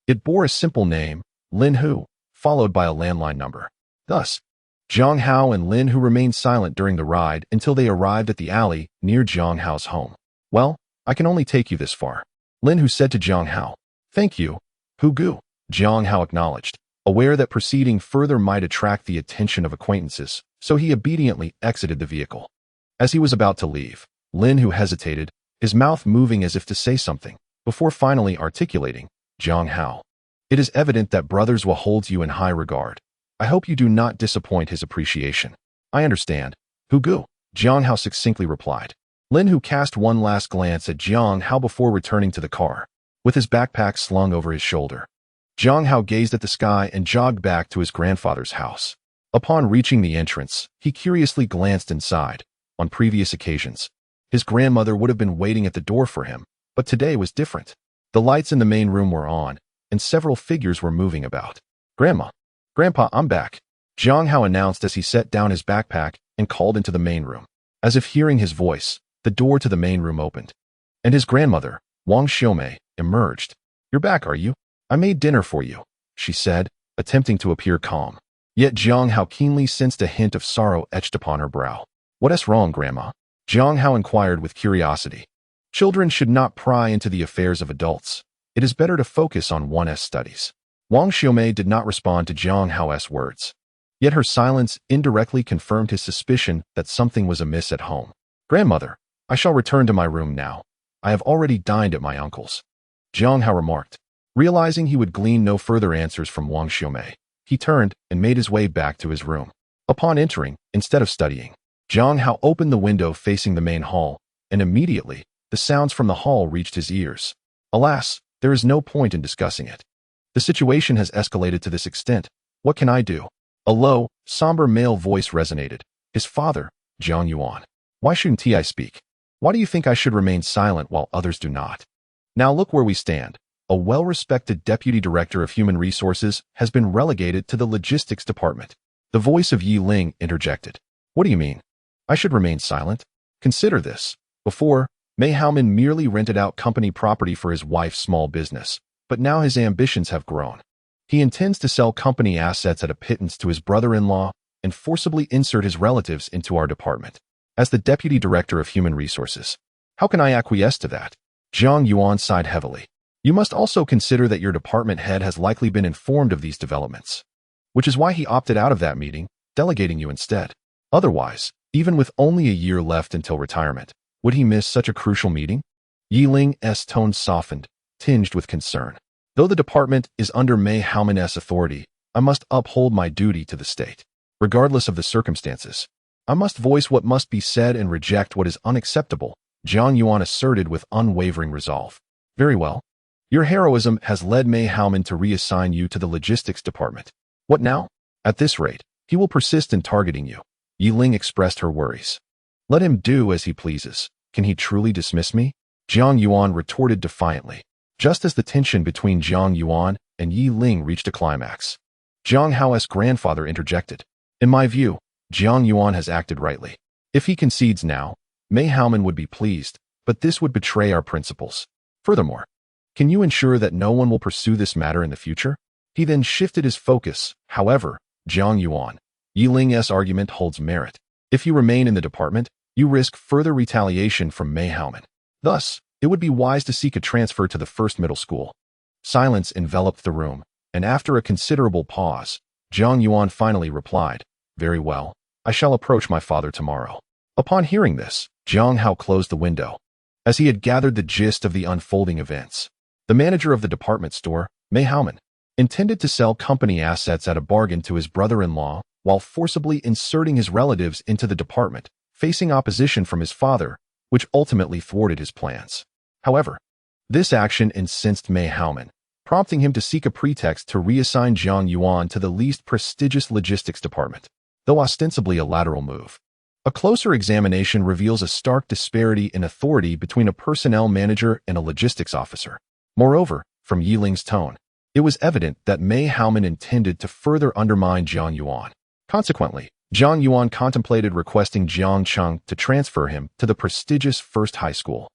It bore a simple name, Lin Hu, followed by a landline number. Thus, Jiang Hao and Lin Hu remained silent during the ride until they arrived at the alley near Jiang Hao's home. "Well, I can only take you this far," Lin Hu said to Jiang Hao. "Thank you, Hu Gu," Jiang Hao acknowledged, aware that proceeding further might attract the attention of acquaintances, so he obediently exited the vehicle. As he was about to leave, Lin Hu hesitated, his mouth moving as if to say something, before finally articulating, "Jiang Hao, it is evident that Brother Zhua holds you in high regard. I hope you do not disappoint his appreciation." "I understand, Hu Gu," Jiang Hao succinctly replied. Lin Hu cast one last glance at Jiang Hao before returning to the car, with his backpack slung over his shoulder. Jiang Hao gazed at the sky and jogged back to his grandfather's house. Upon reaching the entrance, he curiously glanced inside. On previous occasions, his grandmother would have been waiting at the door for him, but today was different. The lights in the main room were on, and several figures were moving about. "Grandma, Grandpa, I'm back," Jiang Hao announced as he set down his backpack and called into the main room. As if hearing his voice, the door to the main room opened, and his grandmother, Wang Xiumei, emerged. "You're back, are you? I made dinner for you," she said, attempting to appear calm. Yet Jiang Hao keenly sensed a hint of sorrow etched upon her brow. "What's wrong, Grandma?" Jiang Hao inquired with curiosity. Children should not pry into the affairs of adults. It is better to focus on one's studies. Wang Xiumei did not respond to Jiang Hao's words. Yet her silence indirectly confirmed his suspicion that something was amiss at home. "Grandmother, I shall return to my room now. I have already dined at my uncle's," Jiang Hao remarked. Realizing he would glean no further answers from Wang Xiumei, he turned and made his way back to his room. Upon entering, instead of studying, Jiang Hao opened the window facing the main hall, and immediately, the sounds from the hall reached his ears. Alas, there is no point in discussing it. The situation has escalated to this extent. What can I do? A low, somber male voice resonated. His father, Jiang Yuan. "Why shouldn't I speak? Why do you think I should remain silent while others do not? Now look where we stand. A well-respected deputy director of human resources has been relegated to the logistics department. The voice of Yi Ling interjected. What do you mean? I should remain silent? Consider this. Before, Mei Haoman merely rented out company property for his wife's small business, but now his ambitions have grown. He intends to sell company assets at a pittance to his brother-in-law and forcibly insert his relatives into our department. As the Deputy Director of Human Resources, how can I acquiesce to that? Jiang Yuan sighed heavily. You must also consider that your department head has likely been informed of these developments, which is why he opted out of that meeting, delegating you instead. Otherwise, even with only a year left until retirement, would he miss such a crucial meeting? Yi Ling's tone softened, tinged with concern. Though the department is under Mei Haoman's authority, I must uphold my duty to the state. Regardless of the circumstances, I must voice what must be said and reject what is unacceptable, Jiang Yuan asserted with unwavering resolve. Very well. Your heroism has led Mei Haoman to reassign you to the logistics department. What now? At this rate, he will persist in targeting you. Yi Ling expressed her worries. Let him do as he pleases. Can he truly dismiss me? Jiang Yuan retorted defiantly. Just as the tension between Jiang Yuan and Yi Ling reached a climax, Jiang Hao's grandfather interjected. In my view, Jiang Yuan has acted rightly. If he concedes now, Mei Haoman would be pleased, but this would betray our principles. Furthermore, can you ensure that no one will pursue this matter in the future? He then shifted his focus. However, Jiang Yuan, Yi Ling's argument holds merit. If you remain in the department, you risk further retaliation from Mei Haoman. Thus, it would be wise to seek a transfer to the first middle school. Silence enveloped the room, and after a considerable pause, Jiang Yuan finally replied, Very well, I shall approach my father tomorrow. Upon hearing this, Jiang Hao closed the window, as he had gathered the gist of the unfolding events. The manager of the department store, Mei Haoman, intended to sell company assets at a bargain to his brother-in-law while forcibly inserting his relatives into the department, facing opposition from his father, which ultimately thwarted his plans. However, this action incensed Mei Haoman, prompting him to seek a pretext to reassign Jiang Yuan to the least prestigious logistics department, though ostensibly a lateral move. A closer examination reveals a stark disparity in authority between a personnel manager and a logistics officer. Moreover, from Yi Ling's tone, it was evident that Mei Haoman intended to further undermine Jiang Yuan. Consequently, Jiang Yuan contemplated requesting Jiang Cheng to transfer him to the prestigious First High School.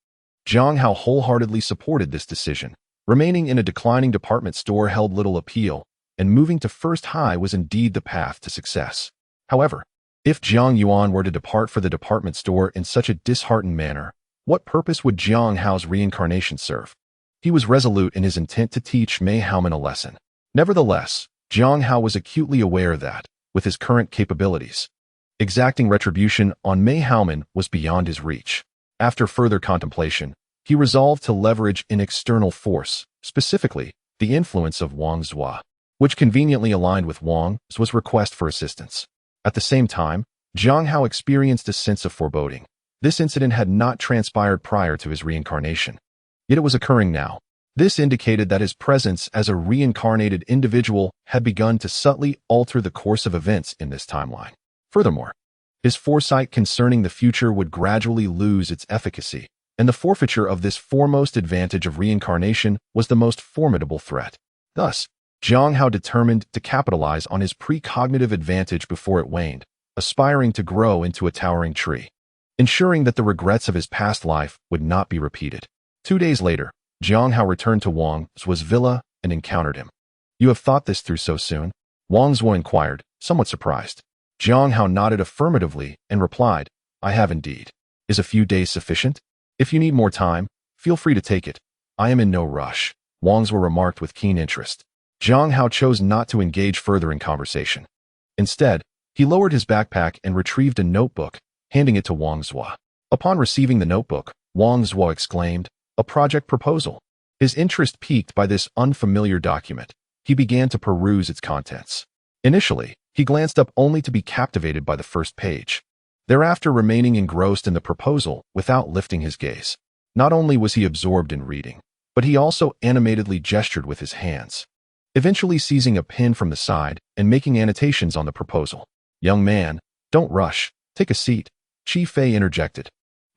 Jiang Hao wholeheartedly supported this decision. Remaining in a declining department store held little appeal, and moving to First High was indeed the path to success. However, if Jiang Yuan were to depart for the department store in such a disheartened manner, what purpose would Jiang Hao's reincarnation serve? He was resolute in his intent to teach Mei Haoman a lesson. Nevertheless, Jiang Hao was acutely aware that, with his current capabilities, exacting retribution on Mei Haoman was beyond his reach. After further contemplation, he resolved to leverage an external force, specifically the influence of Wang Zhua, which conveniently aligned with Wang's request for assistance. At the same time, Jiang Hao experienced a sense of foreboding. This incident had not transpired prior to his reincarnation, yet it was occurring now. This indicated that his presence as a reincarnated individual had begun to subtly alter the course of events in this timeline. Furthermore, his foresight concerning the future would gradually lose its efficacy, and the forfeiture of this foremost advantage of reincarnation was the most formidable threat. Thus, Jiang Hao determined to capitalize on his precognitive advantage before it waned, aspiring to grow into a towering tree, ensuring that the regrets of his past life would not be repeated. 2 days later, Jiang Hao returned to Wang Zhua's villa and encountered him. You have thought this through so soon? Wang Zhua inquired, somewhat surprised. Jiang Hao nodded affirmatively and replied, I have indeed. Is a few days sufficient? If you need more time, feel free to take it. I am in no rush, Wang Zhua remarked with keen interest. Jiang Hao chose not to engage further in conversation. Instead, he lowered his backpack and retrieved a notebook, handing it to Wang Zhua. Upon receiving the notebook, Wang Zhua exclaimed, a project proposal. His interest piqued by this unfamiliar document. He began to peruse its contents. Initially, he glanced up only to be captivated by the first page, thereafter remaining engrossed in the proposal without lifting his gaze. Not only was he absorbed in reading, but he also animatedly gestured with his hands, eventually seizing a pen from the side and making annotations on the proposal. Young man, don't rush, take a seat, Chi Fei interjected,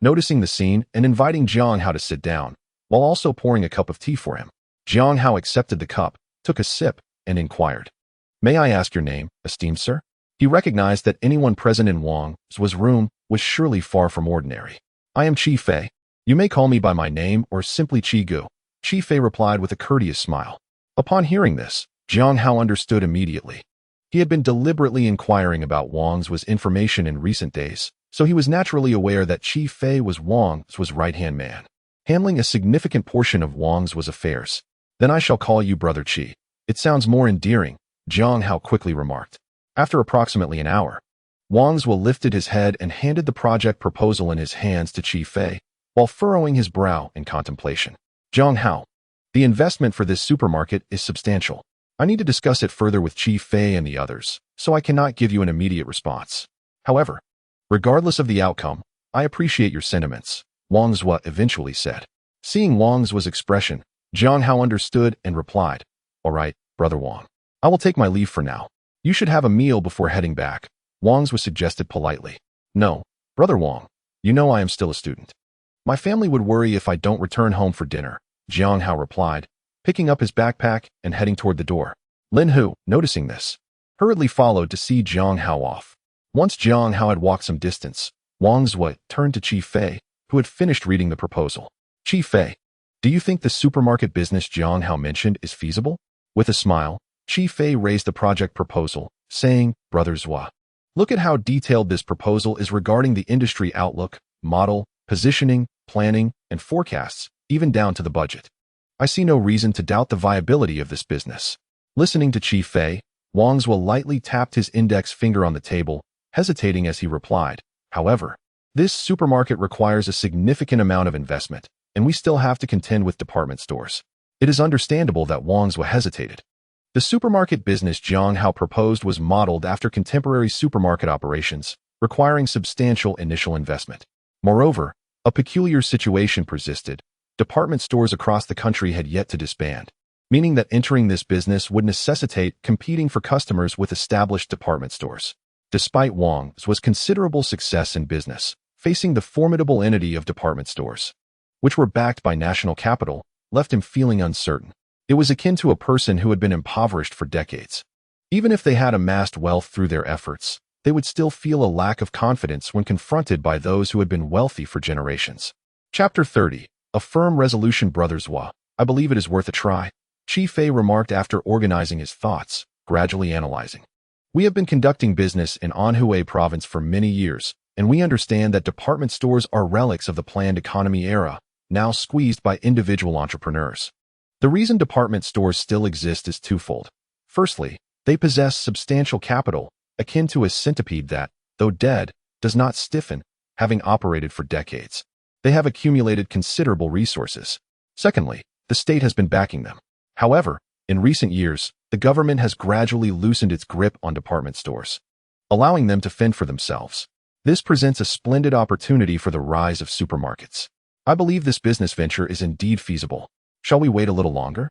noticing the scene and inviting Jiang Hao to sit down, while also pouring a cup of tea for him. Jiang Hao accepted the cup, took a sip, and inquired, May I ask your name, esteemed sir? He recognized that anyone present in Wang's room was surely far from ordinary. "I am Qi Fei. You may call me by my name or simply Qi Gu," Qi Fei replied with a courteous smile. Upon hearing this, Jiang Hao understood immediately. He had been deliberately inquiring about Wang's information in recent days, so he was naturally aware that Qi Fei was Wang's right-hand man, handling a significant portion of Wang's affairs. "Then I shall call you Brother Qi. It sounds more endearing," Jiang Hao quickly remarked. After approximately an hour, Wang's lifted his head and handed the project proposal in his hands to Qi Fei, while furrowing his brow in contemplation. "Jiang Hao, the investment for this supermarket is substantial. I need to discuss it further with Qi Fei and the others, so I cannot give you an immediate response. However, regardless of the outcome, I appreciate your sentiments," Wang's eventually said. Seeing Wang's expression, Jiang Hao understood and replied, "All right, Brother Wang. I will take my leave for now. You should have a meal before heading back," Wang's suggested politely. "No, Brother Wang, you know I am still a student. My family would worry if I don't return home for dinner," Jiang Hao replied, picking up his backpack and heading toward the door. Lin Hu, noticing this, hurriedly followed to see Jiang Hao off. Once Jiang Hao had walked some distance, Wang's turned to Qi Fei, who had finished reading the proposal. "Qi Fei, do you think the supermarket business Jiang Hao mentioned is feasible?" With a smile, Qi Fei raised the project proposal, saying, "Brother Zhua, look at how detailed this proposal is regarding the industry outlook, model, positioning, planning, and forecasts, even down to the budget. I see no reason to doubt the viability of this business." Listening to Qi Fei, Wang's lightly tapped his index finger on the table, hesitating as he replied, "However, this supermarket requires a significant amount of investment, and we still have to contend with department stores." It is understandable that Wang's hesitated. The supermarket business Jiang Hao proposed was modeled after contemporary supermarket operations, requiring substantial initial investment. Moreover, a peculiar situation persisted. Department stores across the country had yet to disband, meaning that entering this business would necessitate competing for customers with established department stores. Despite Wang's considerable success in business, facing the formidable entity of department stores, which were backed by national capital, left him feeling uncertain. It was akin to a person who had been impoverished for decades. Even if they had amassed wealth through their efforts, they would still feel a lack of confidence when confronted by those who had been wealthy for generations. Chapter 30. A firm resolution. Brother Zhua, I believe it is worth a try, Qi Fei remarked after organizing his thoughts, gradually analyzing. "We have been conducting business in Anhui province for many years, and we understand that department stores are relics of the planned economy era, now squeezed by individual entrepreneurs. The reason department stores still exist is twofold. Firstly, they possess substantial capital, akin to a centipede that, though dead, does not stiffen, having operated for decades. They have accumulated considerable resources. Secondly, the state has been backing them. However, in recent years, the government has gradually loosened its grip on department stores, allowing them to fend for themselves. This presents a splendid opportunity for the rise of supermarkets. I believe this business venture is indeed feasible. Shall we wait a little longer?"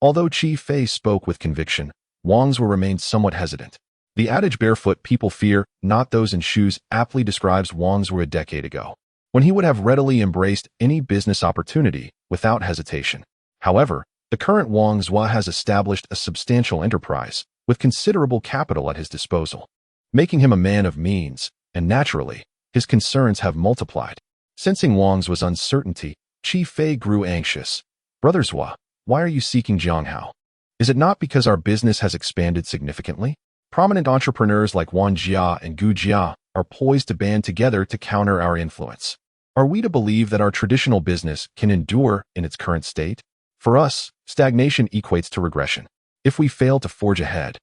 Although Qi Fei spoke with conviction, Wang's remained somewhat hesitant. The adage "barefoot people fear, not those in shoes" aptly describes Wang's a decade ago, when he would have readily embraced any business opportunity without hesitation. However, the current Wang's has established a substantial enterprise with considerable capital at his disposal, making him a man of means, and naturally, his concerns have multiplied. Sensing Wang's uncertainty, Qi Fei grew anxious. "Brother Zhua, why are you seeking Jiang Hao? Is it not because our business has expanded significantly? Prominent entrepreneurs like Wan Jia and Gu Jia are poised to band together to counter our influence. Are we to believe that our traditional business can endure in its current state? For us, stagnation equates to regression. If we fail to forge ahead,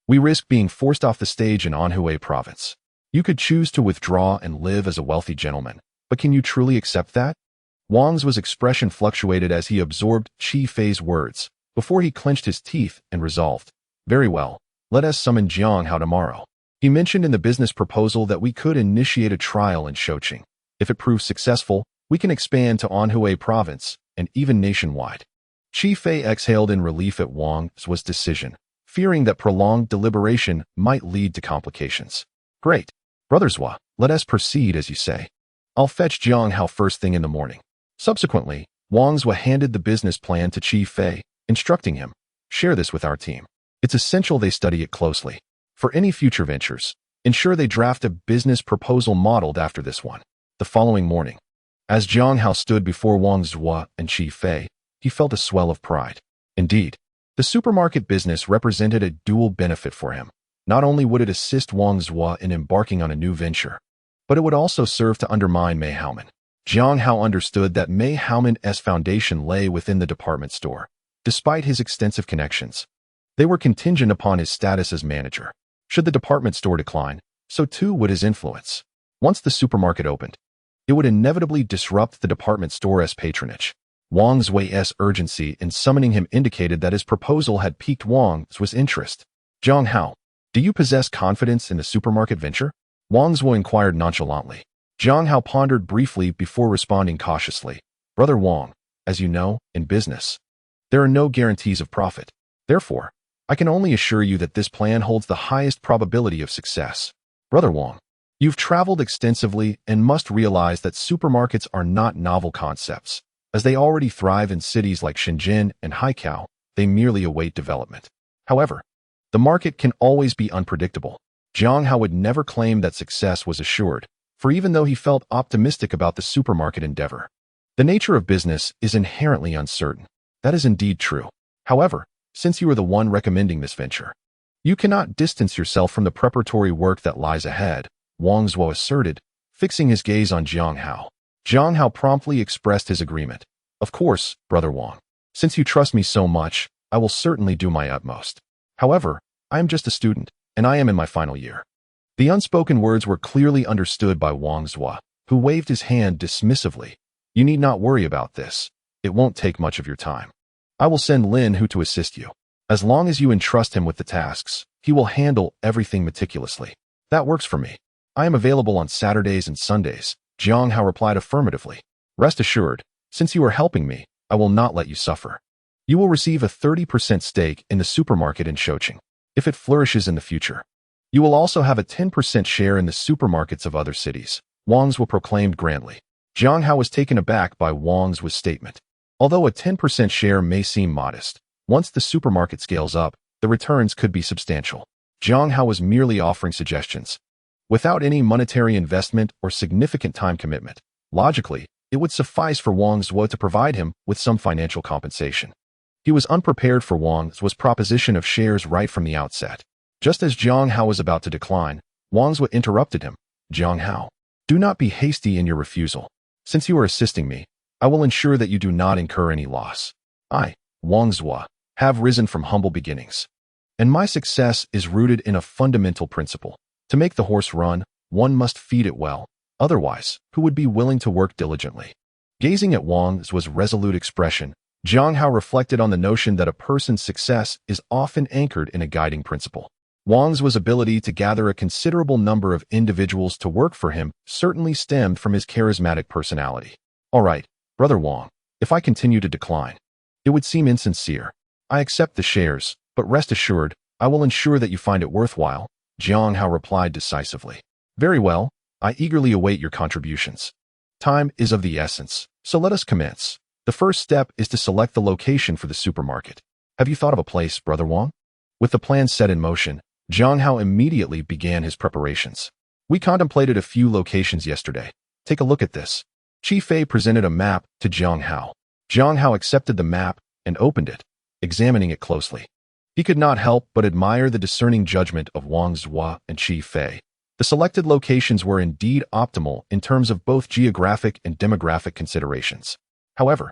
we risk being forced off the stage in Anhui province. You could choose to withdraw and live as a wealthy gentleman, but can you truly accept that?" Wang's expression fluctuated as he absorbed Qi Fei's words, before he clenched his teeth and resolved, "Very well, let us summon Jiang Hao tomorrow. He mentioned in the business proposal that we could initiate a trial in Shouqing. If it proves successful, we can expand to Anhui province and even nationwide." Qi Fei exhaled in relief at Wang's decision, fearing that prolonged deliberation might lead to complications. "Great. Brother Zhua, let us proceed as you say. I'll fetch Jiang Hao first thing in the morning." Subsequently, Wang's handed the business plan to Qi Fei, instructing him, "Share this with our team. It's essential they study it closely. For any future ventures, Ensure they draft a business proposal modeled after this one. The following morning, as Jiang Hao stood before Wang Zhuo and Qi Fei, he felt a swell of pride. Indeed, the supermarket business represented a dual benefit for him. Not only would it assist Wang Zhuo in embarking on a new venture, but it would also serve to undermine Mei Haoman. Jiang Hao understood that Mei Haoman's foundation lay within the department store. Despite his extensive connections, they were contingent upon his status as manager. Should the department store decline, so too would his influence. Once the supermarket opened, it would inevitably disrupt the department store's patronage. Wang Zhuo's urgency in summoning him indicated that his proposal had piqued Wang Zhuo's interest. Jiang Hao, do you possess confidence in the supermarket venture? Wang Zhuo inquired nonchalantly. Jiang Hao pondered briefly before responding cautiously. Brother Wang, as you know, in business, there are no guarantees of profit. Therefore, I can only assure you that this plan holds the highest probability of success. Brother Wang, you've traveled extensively and must realize that supermarkets are not novel concepts. As they already thrive in cities like Shenzhen and Haikou, they merely await development. However, the market can always be unpredictable. Jiang Hao would never claim that success was assured, for even though he felt optimistic about the supermarket endeavor, the nature of business is inherently uncertain. That is indeed true. However, since you are the one recommending this venture, you cannot distance yourself from the preparatory work that lies ahead, Wang Zhuo asserted, fixing his gaze on Jiang Hao. Jiang Hao promptly expressed his agreement. Of course, Brother Wang. Since you trust me so much, I will certainly do my utmost. However, I am just a student, and I am in my final year. The unspoken words were clearly understood by Wang Zhuo, who waved his hand dismissively. You need not worry about this. It won't take much of your time. I will send Lin Hu to assist you. As long as you entrust him with the tasks, he will handle everything meticulously. That works for me. I am available on Saturdays and Sundays. Jiang Hao replied affirmatively. Rest assured, since you are helping me, I will not let you suffer. You will receive a 30% stake in the supermarket in Shouqing. If it flourishes in the future, you will also have a 10% share in the supermarkets of other cities, Wang Zhuo proclaimed grandly. Jiang Hao was taken aback by Wang Zhuo's statement. Although a 10% share may seem modest, once the supermarket scales up, the returns could be substantial. Jiang Hao was merely offering suggestions, without any monetary investment or significant time commitment. Logically, it would suffice for Wang Zhuo to provide him with some financial compensation. He was unprepared for Wang Zhuo's proposition of shares right from the outset. Just as Jiang Hao was about to decline, Wang Zhuo interrupted him. Jiang Hao, do not be hasty in your refusal. Since you are assisting me, I will ensure that you do not incur any loss. I, Wang Zhuo, have risen from humble beginnings, and my success is rooted in a fundamental principle. To make the horse run, one must feed it well. Otherwise, who would be willing to work diligently? Gazing at Wang Zhuo's resolute expression, Jiang Hao reflected on the notion that a person's success is often anchored in a guiding principle. Wang Zhuo's ability to gather a considerable number of individuals to work for him certainly stemmed from his charismatic personality. All right, Brother Wang, if I continue to decline, it would seem insincere. I accept the shares, but rest assured, I will ensure that you find it worthwhile, Jiang Hao replied decisively. Very well, I eagerly await your contributions. Time is of the essence, so let us commence. The first step is to select the location for the supermarket. Have you thought of a place, Brother Wang? With the plan set in motion, Jiang Hao immediately began his preparations. We contemplated a few locations yesterday. Take a look at this. Qi Fei presented a map to Jiang Hao. Jiang Hao accepted the map and opened it, examining it closely. He could not help but admire the discerning judgment of Wang Zhuo and Qi Fei. The selected locations were indeed optimal in terms of both geographic and demographic considerations. However,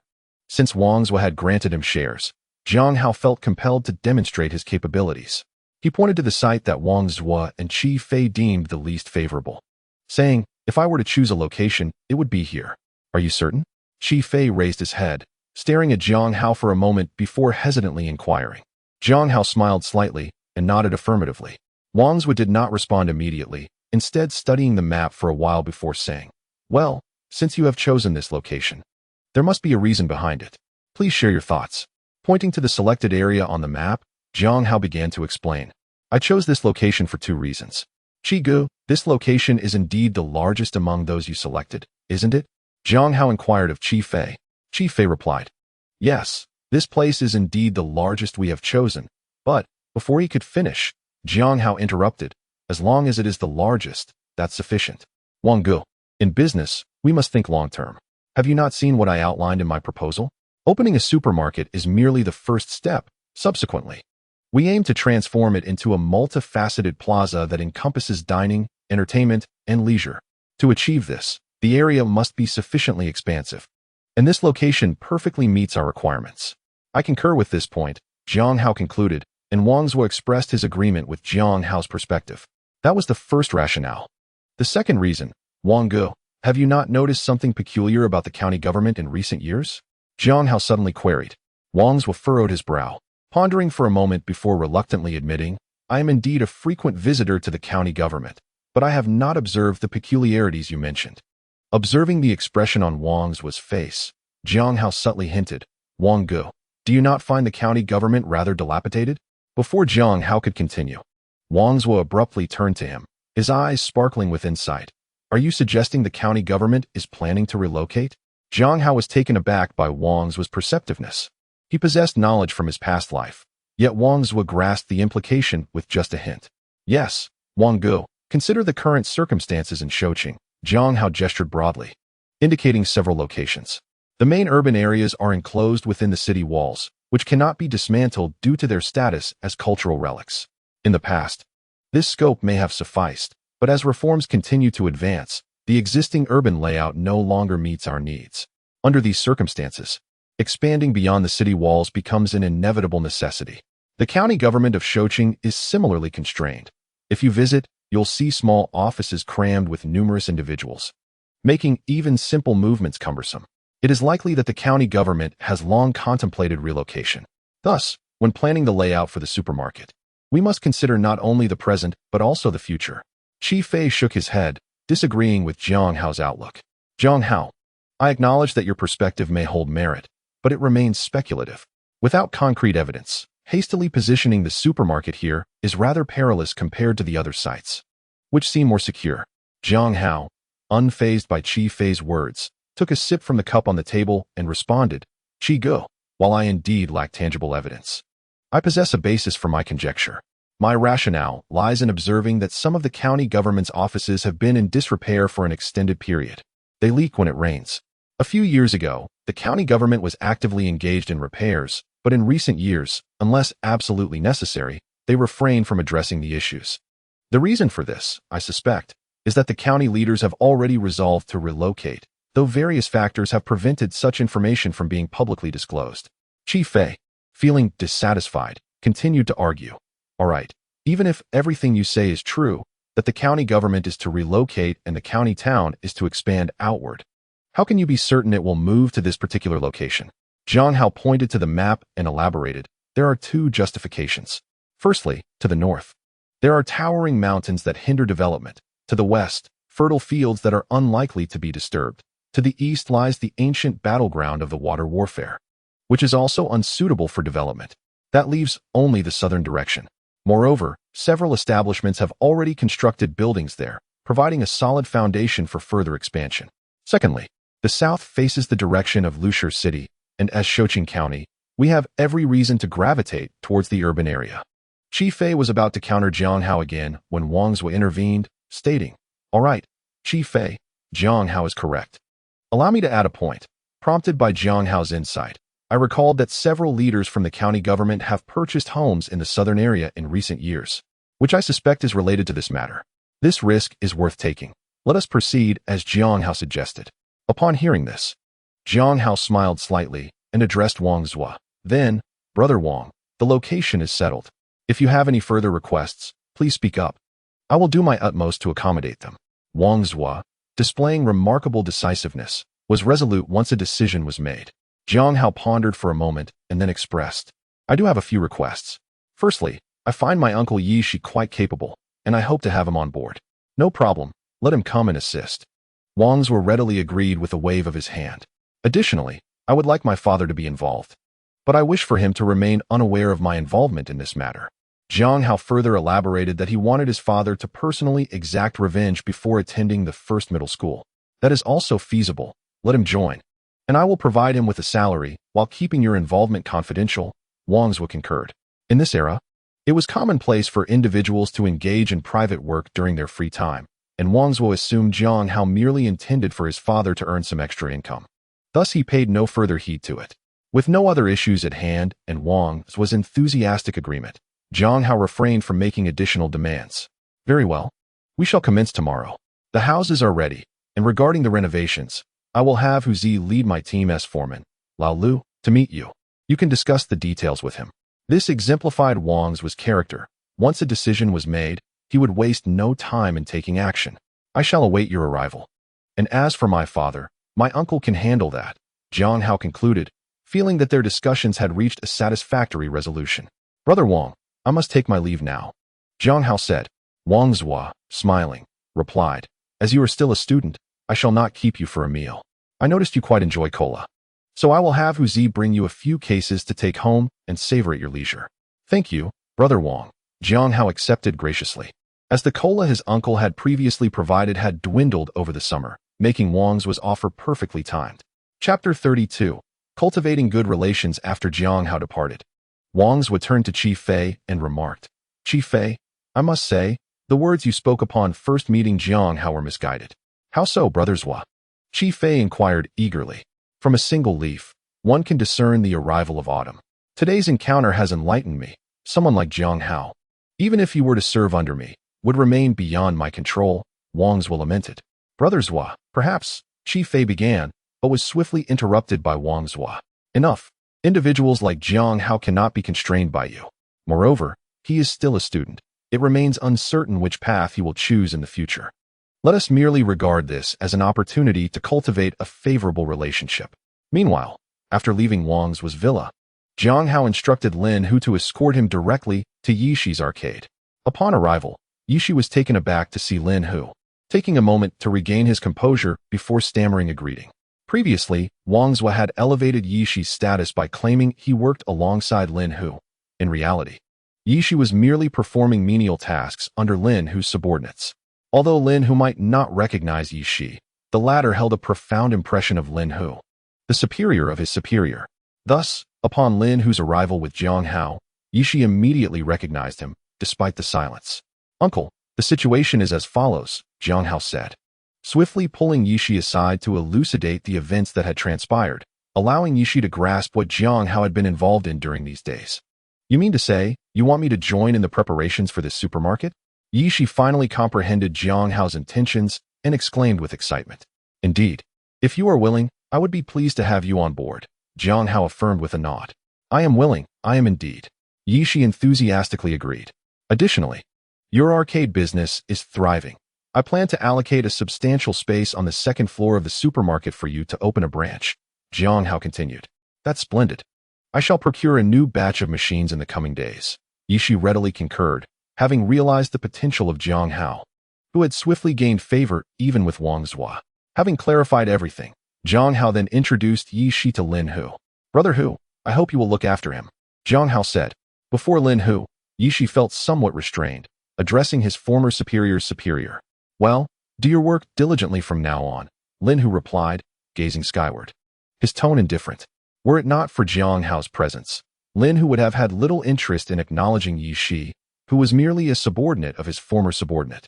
since Wang Zhuo had granted him shares, Jiang Hao felt compelled to demonstrate his capabilities. He pointed to the site that Wang Zhuo and Qi Fei deemed the least favorable, saying, if I were to choose a location, it would be here. Are you certain? Qi Fei raised his head, staring at Jiang Hao for a moment before hesitantly inquiring. Jiang Hao smiled slightly and nodded affirmatively. Wang Zhuo did not respond immediately, instead studying the map for a while before saying, well, since you have chosen this location, there must be a reason behind it. Please share your thoughts. Pointing to the selected area on the map, Jiang Hao began to explain. I chose this location for two reasons. Gu, this location is indeed the largest among those you selected, isn't it? Jiang Hao inquired of Qi Fei. Qi Fei replied, yes, this place is indeed the largest we have chosen, but, before he could finish, Jiang Hao interrupted. As long as it is the largest, that's sufficient. Wang Gu. In business, we must think long-term. Have you not seen what I outlined in my proposal? Opening a supermarket is merely the first step. Subsequently, we aim to transform it into a multifaceted plaza that encompasses dining, entertainment, and leisure. To achieve this, the area must be sufficiently expansive. And this location perfectly meets our requirements. I concur with this point, Jiang Hao concluded, and Wang Zhuo expressed his agreement with Jiang Hao's perspective. That was the first rationale. The second reason, Wang Gu, have you not noticed something peculiar about the county government in recent years? Jiang Hao suddenly queried. Wang Zhuo furrowed his brow, pondering for a moment before reluctantly admitting, I am indeed a frequent visitor to the county government, but I have not observed the peculiarities you mentioned. Observing the expression on Wang Zhuo's face, Jiang Hao subtly hinted, Wang Gu, do you not find the county government rather dilapidated? Before Jiang Hao could continue, Wang Zhuo abruptly turned to him, his eyes sparkling with insight. Are you suggesting the county government is planning to relocate? Jiang Hao was taken aback by Wang Zhuo's perceptiveness. He possessed knowledge from his past life, yet Wang Zhuo grasped the implication with just a hint. Yes, Wang Gu, consider the current circumstances in Shoqing. Jiang Hao gestured broadly, indicating several locations. The main urban areas are enclosed within the city walls, which cannot be dismantled due to their status as cultural relics. In the past, this scope may have sufficed, but as reforms continue to advance, the existing urban layout no longer meets our needs. Under these circumstances, expanding beyond the city walls becomes an inevitable necessity. The county government of Shoqing is similarly constrained. If you visit, you'll see small offices crammed with numerous individuals, making even simple movements cumbersome. It is likely that the county government has long contemplated relocation. Thus, when planning the layout for the supermarket, we must consider not only the present but also the future. Qi Fei shook his head, disagreeing with Jiang Hao's outlook. Jiang Hao, I acknowledge that your perspective may hold merit, but it remains speculative. Without concrete evidence, hastily positioning the supermarket here is rather perilous compared to the other sites, which seem more secure. Jiang Hao, unfazed by Qi Fei's words, took a sip from the cup on the table and responded, Qi Gu, while I indeed lack tangible evidence, I possess a basis for my conjecture. My rationale lies in observing that some of the county government's offices have been in disrepair for an extended period. They leak when it rains. A few years ago, the county government was actively engaged in repairs, but in recent years, unless absolutely necessary, they refrain from addressing the issues. The reason for this, I suspect, is that the county leaders have already resolved to relocate, though various factors have prevented such information from being publicly disclosed. Qi Fei, feeling dissatisfied, continued to argue. All right, even if everything you say is true, that the county government is to relocate and the county town is to expand outward, how can you be certain it will move to this particular location? Jiang Hao pointed to the map and elaborated. There are two justifications. Firstly, to the north, there are towering mountains that hinder development. To the west, fertile fields that are unlikely to be disturbed. To the east lies the ancient battleground of the water warfare, which is also unsuitable for development. That leaves only the southern direction. Moreover, several establishments have already constructed buildings there, providing a solid foundation for further expansion. Secondly, the south faces the direction of Lusher City, and as Shoqing County, we have every reason to gravitate towards the urban area. Qi Fei was about to counter Jiang Hao again when Wang Zhuo intervened, stating, All right, Qi Fei, Jiang Hao is correct. Allow me to add a point. Prompted by Jiang Hao's insight, I recalled that several leaders from the county government have purchased homes in the southern area in recent years, which I suspect is related to this matter. This risk is worth taking. Let us proceed as Jiang Hao suggested. Upon hearing this, Jiang Hao smiled slightly and addressed Wang Zhuo. Then, Brother Wang, the location is settled. If you have any further requests, please speak up. I will do my utmost to accommodate them. Wang Zhuo, displaying remarkable decisiveness, was resolute once a decision was made. Jiang Hao pondered for a moment and then expressed, I do have a few requests. Firstly, I find my uncle Yi Shi quite capable, and I hope to have him on board. No problem, let him come and assist. Wang Zhuo readily agreed with a wave of his hand. Additionally, I would like my father to be involved, but I wish for him to remain unaware of my involvement in this matter. Jiang Hao further elaborated that he wanted his father to personally exact revenge before attending the first middle school. That is also feasible. Let him join, and I will provide him with a salary while keeping your involvement confidential. Wang Zhuo concurred. In this era, It was commonplace for individuals to engage in private work during their free time, and Wang Zuo assumed Jiang Hao merely intended for his father to earn some extra income. Thus, he paid no further heed to it. With no other issues at hand and Wang's was enthusiastic agreement, Jiang Hao refrained from making additional demands. Very well. We shall commence tomorrow. The houses are ready, and regarding the renovations, I will have Hu Zi lead my team as foreman, Lao Lu, to meet you. You can discuss the details with him. This exemplified Wang's character. Once a decision was made, he would waste no time in taking action. I shall await your arrival. And as for my father, my uncle can handle that, Jiang Hao concluded, feeling that their discussions had reached a satisfactory resolution. Brother Wang, I must take my leave now, Jiang Hao said. Wang Zuo, smiling, replied, as you are still a student, I shall not keep you for a meal. I noticed you quite enjoy cola. So I will have Hu Zi bring you a few cases to take home and savor at your leisure. Thank you, Brother Wang, Jiang Hao accepted graciously. As the cola his uncle had previously provided had dwindled over the summer, making Wang's offer perfectly timed. Chapter 32. Cultivating good relations after Jiang Hao departed. Wang's turned to Qi Fei and remarked, Qi Fei, I must say, the words you spoke upon first meeting Jiang Hao were misguided. How so, Brother Zuo? Qi Fei inquired eagerly. From a single leaf, one can discern the arrival of autumn. Today's encounter has enlightened me. Someone like Jiang Hao, even if he were to serve under me, would remain beyond my control, Wang's lamented. Brother Zuo, perhaps, Qi Fei began, but was swiftly interrupted by Wang Zuo. Enough. Individuals like Jiang Hao cannot be constrained by you. Moreover, he is still a student. It remains uncertain which path he will choose in the future. Let us merely regard this as an opportunity to cultivate a favorable relationship. Meanwhile, after leaving Wang's villa, Jiang Hao instructed Lin Hu to escort him directly to Yishi's arcade. Upon arrival, Yishi was taken aback to see Lin Hu, taking a moment to regain his composure before stammering a greeting. Previously, Wang Zuo had elevated Yishi's status by claiming he worked alongside Lin Hu. In reality, Yishi was merely performing menial tasks under Lin Hu's subordinates. Although Lin Hu might not recognize Yishi, the latter held a profound impression of Lin Hu, the superior of his superior. Thus, upon Lin Hu's arrival with Jiang Hao, Yishi immediately recognized him, despite the silence. Uncle, the situation is as follows, Jiang Hao said, swiftly pulling Yishi aside to elucidate the events that had transpired, allowing Yishi to grasp what Jiang Hao had been involved in during these days. You mean to say, you want me to join in the preparations for this supermarket? Yishi finally comprehended Jiang Hao's intentions and exclaimed with excitement. Indeed, if you are willing, I would be pleased to have you on board, Jiang Hao affirmed with a nod. I am willing, I am indeed. Yishi enthusiastically agreed. Additionally, your arcade business is thriving. I plan to allocate a substantial space on the second floor of the supermarket for you to open a branch, Jiang Hao continued. That's splendid. I shall procure a new batch of machines in the coming days. Yishi readily concurred, having realized the potential of Jiang Hao, who had swiftly gained favor even with Wang Zuo. Having clarified everything, Jiang Hao then introduced Yishi to Lin Hu. Brother Hu, I hope you will look after him, Jiang Hao said. Before Lin Hu, Yishi felt somewhat restrained, addressing his former superior's superior. Well, do your work diligently from now on, Lin Hu replied, gazing skyward. His tone indifferent. Were it not for Jiang Hao's presence, Lin Hu would have had little interest in acknowledging Yishi, who was merely a subordinate of his former subordinate.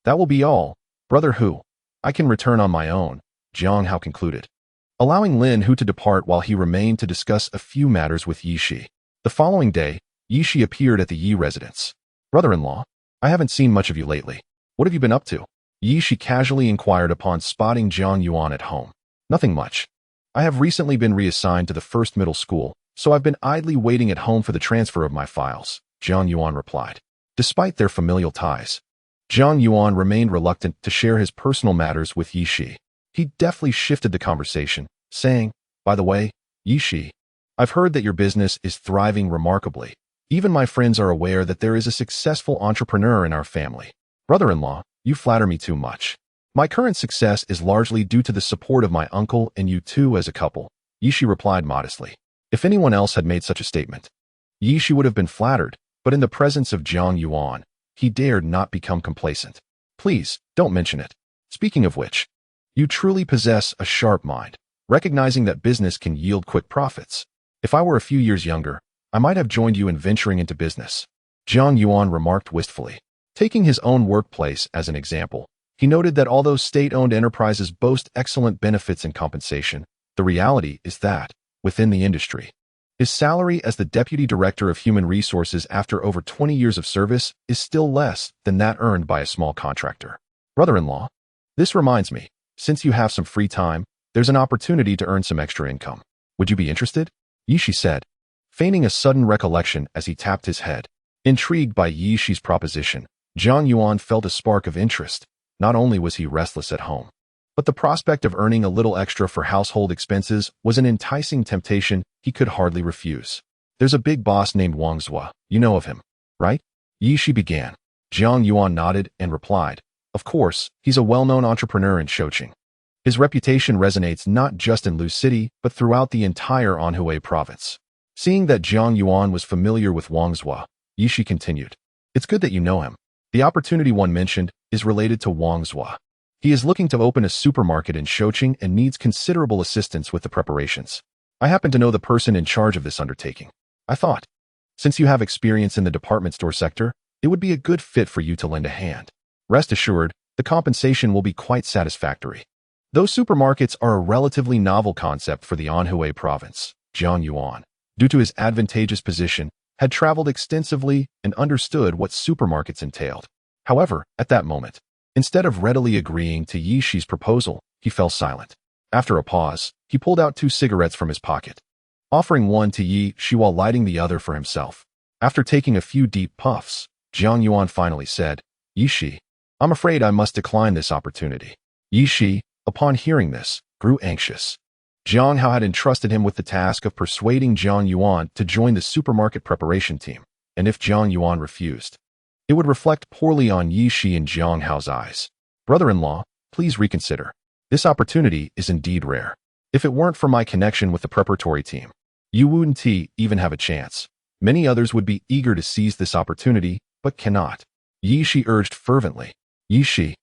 That will be all, Brother Hu. I can return on my own, Jiang Hao concluded, allowing Lin Hu to depart while he remained to discuss a few matters with Yishi. The following day, Yishi appeared at the Yi residence. Brother-in-law, I haven't seen much of you lately. What have you been up to? Yishi casually inquired upon spotting Jiang Yuan at home. Nothing much. I have recently been reassigned to the first middle school, so I've been idly waiting at home for the transfer of my files, Jiang Yuan replied. Despite their familial ties, Jiang Yuan remained reluctant to share his personal matters with Yishi. He deftly shifted the conversation, saying, By the way, Yishi, I've heard that your business is thriving remarkably. Even my friends are aware that there is a successful entrepreneur in our family. Brother-in-law, you flatter me too much. My current success is largely due to the support of my uncle and you two as a couple, Yishi replied modestly. If anyone else had made such a statement, Yishi would have been flattered, but in the presence of Jiang Yuan, he dared not become complacent. Please, don't mention it. Speaking of which, you truly possess a sharp mind, recognizing that business can yield quick profits. If I were a few years younger, I might have joined you in venturing into business. Jiang Yuan remarked wistfully. Taking his own workplace as an example, he noted that although state-owned enterprises boast excellent benefits and compensation, the reality is that, within the industry, his salary as the Deputy Director of Human Resources after over 20 years of service is still less than that earned by a small contractor. Brother-in-law, this reminds me, since you have some free time, there's an opportunity to earn some extra income. Would you be interested? Yishi said, feigning a sudden recollection as he tapped his head. Intrigued by Yishi's proposition, Jiang Yuan felt a spark of interest. Not only was he restless at home, but the prospect of earning a little extra for household expenses was an enticing temptation he could hardly refuse. There's a big boss named Wang Zhua. You know of him, right? Yishi began. Jiang Yuan nodded and replied, of course, he's a well-known entrepreneur in Shouqing. His reputation resonates not just in Lu City, but throughout the entire Anhui province. Seeing that Jiang Yuan was familiar with Wang Zhua, Yishi continued, it's good that you know him. The opportunity one mentioned is related to Wang Zhua. He is looking to open a supermarket in Shouqing and needs considerable assistance with the preparations. I happen to know the person in charge of this undertaking. I thought, since you have experience in the department store sector, it would be a good fit for you to lend a hand. Rest assured, the compensation will be quite satisfactory. Those supermarkets are a relatively novel concept for the Anhui province. Jiang Yuan, due to his advantageous position, had traveled extensively and understood what supermarkets entailed. However, at that moment, instead of readily agreeing to Yishi's proposal, he fell silent. After a pause, he pulled out 2 cigarettes from his pocket, offering one to Yishi while lighting the other for himself. After taking a few deep puffs, Jiang Yuan finally said, Yishi, I'm afraid I must decline this opportunity. Yishi, upon hearing this, grew anxious. Jiang Hao had entrusted him with the task of persuading Jiang Yuan to join the supermarket preparation team, and if Jiang Yuan refused, it would reflect poorly on Yishi in Jiang Hao's eyes. Brother-in-law, please reconsider. This opportunity is indeed rare. If it weren't for my connection with the preparatory team, you wouldn't even have a chance. Many others would be eager to seize this opportunity, but cannot. Yishi urged fervently. Yishi,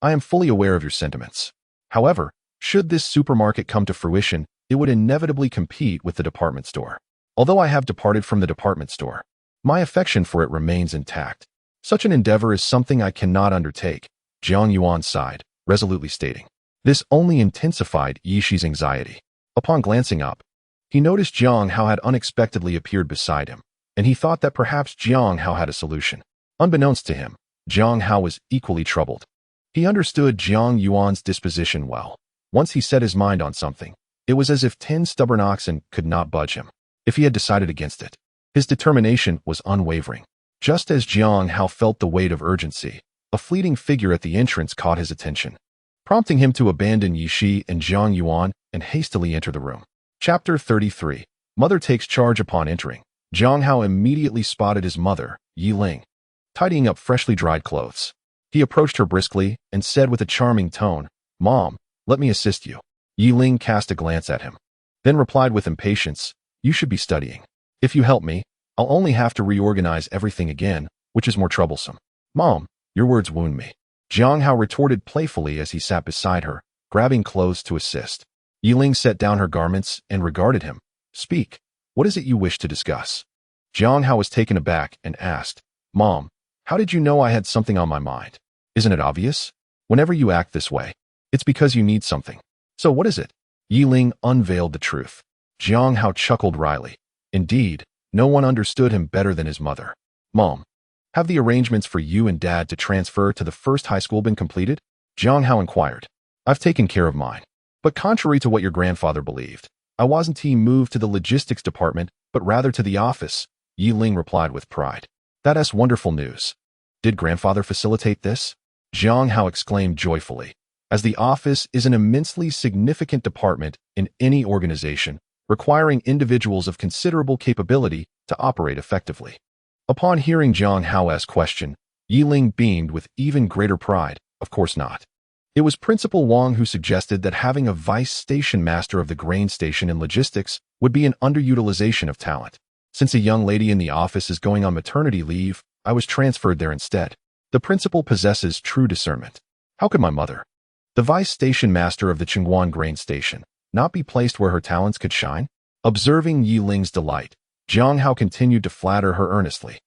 I am fully aware of your sentiments. However, should this supermarket come to fruition, it would inevitably compete with the department store. Although I have departed from the department store, my affection for it remains intact. Such an endeavor is something I cannot undertake. Jiang Yuan sighed, resolutely stating. This only intensified Yishi's anxiety. Upon glancing up, he noticed Jiang Hao had unexpectedly appeared beside him, and he thought that perhaps Jiang Hao had a solution. Unbeknownst to him, Jiang Hao was equally troubled. He understood Jiang Yuan's disposition well. Once he set his mind on something, it was as if 10 stubborn oxen could not budge him. If he had decided against it, his determination was unwavering. Just as Jiang Hao felt the weight of urgency, a fleeting figure at the entrance caught his attention, prompting him to abandon Yishi and Jiang Yuan and hastily enter the room. Chapter 33. Mother takes charge. Upon entering, Jiang Hao immediately spotted his mother, Yi Ling, tidying up freshly dried clothes. He approached her briskly and said with a charming tone, Mom, let me assist you. Yi Ling cast a glance at him, then replied with impatience, You should be studying. If you help me, I'll only have to reorganize everything again, which is more troublesome. Mom, your words wound me. Jiang Hao retorted playfully as he sat beside her, grabbing clothes to assist. Yi Ling set down her garments and regarded him. Speak. What is it you wish to discuss? Jiang Hao was taken aback and asked, Mom, how did you know I had something on my mind? Isn't it obvious? Whenever you act this way, it's because you need something. So what is it? Yi Ling unveiled the truth. Jiang Hao chuckled wryly. Indeed, no one understood him better than his mother. Mom, have the arrangements for you and Dad to transfer to the first high school been completed? Jiang Hao inquired. I've taken care of mine. But contrary to what your grandfather believed, I wasn't moved to the logistics department, but rather to the office, Yi Ling replied with pride. That's wonderful news. Did grandfather facilitate this? Jiang Hao exclaimed joyfully, as the office is an immensely significant department in any organization, requiring individuals of considerable capability to operate effectively. Upon hearing Jiang Hao's question, Yi Ling beamed with even greater pride. Of course not. It was Principal Wang who suggested that having a vice station master of the grain station in logistics would be an underutilization of talent. Since a young lady in the office is going on maternity leave, I was transferred there instead. The principal possesses true discernment. How could my mother, the vice station master of the Chengguan grain station, not be placed where her talents could shine? Observing Yi Ling's delight, Jiang Hao continued to flatter her earnestly.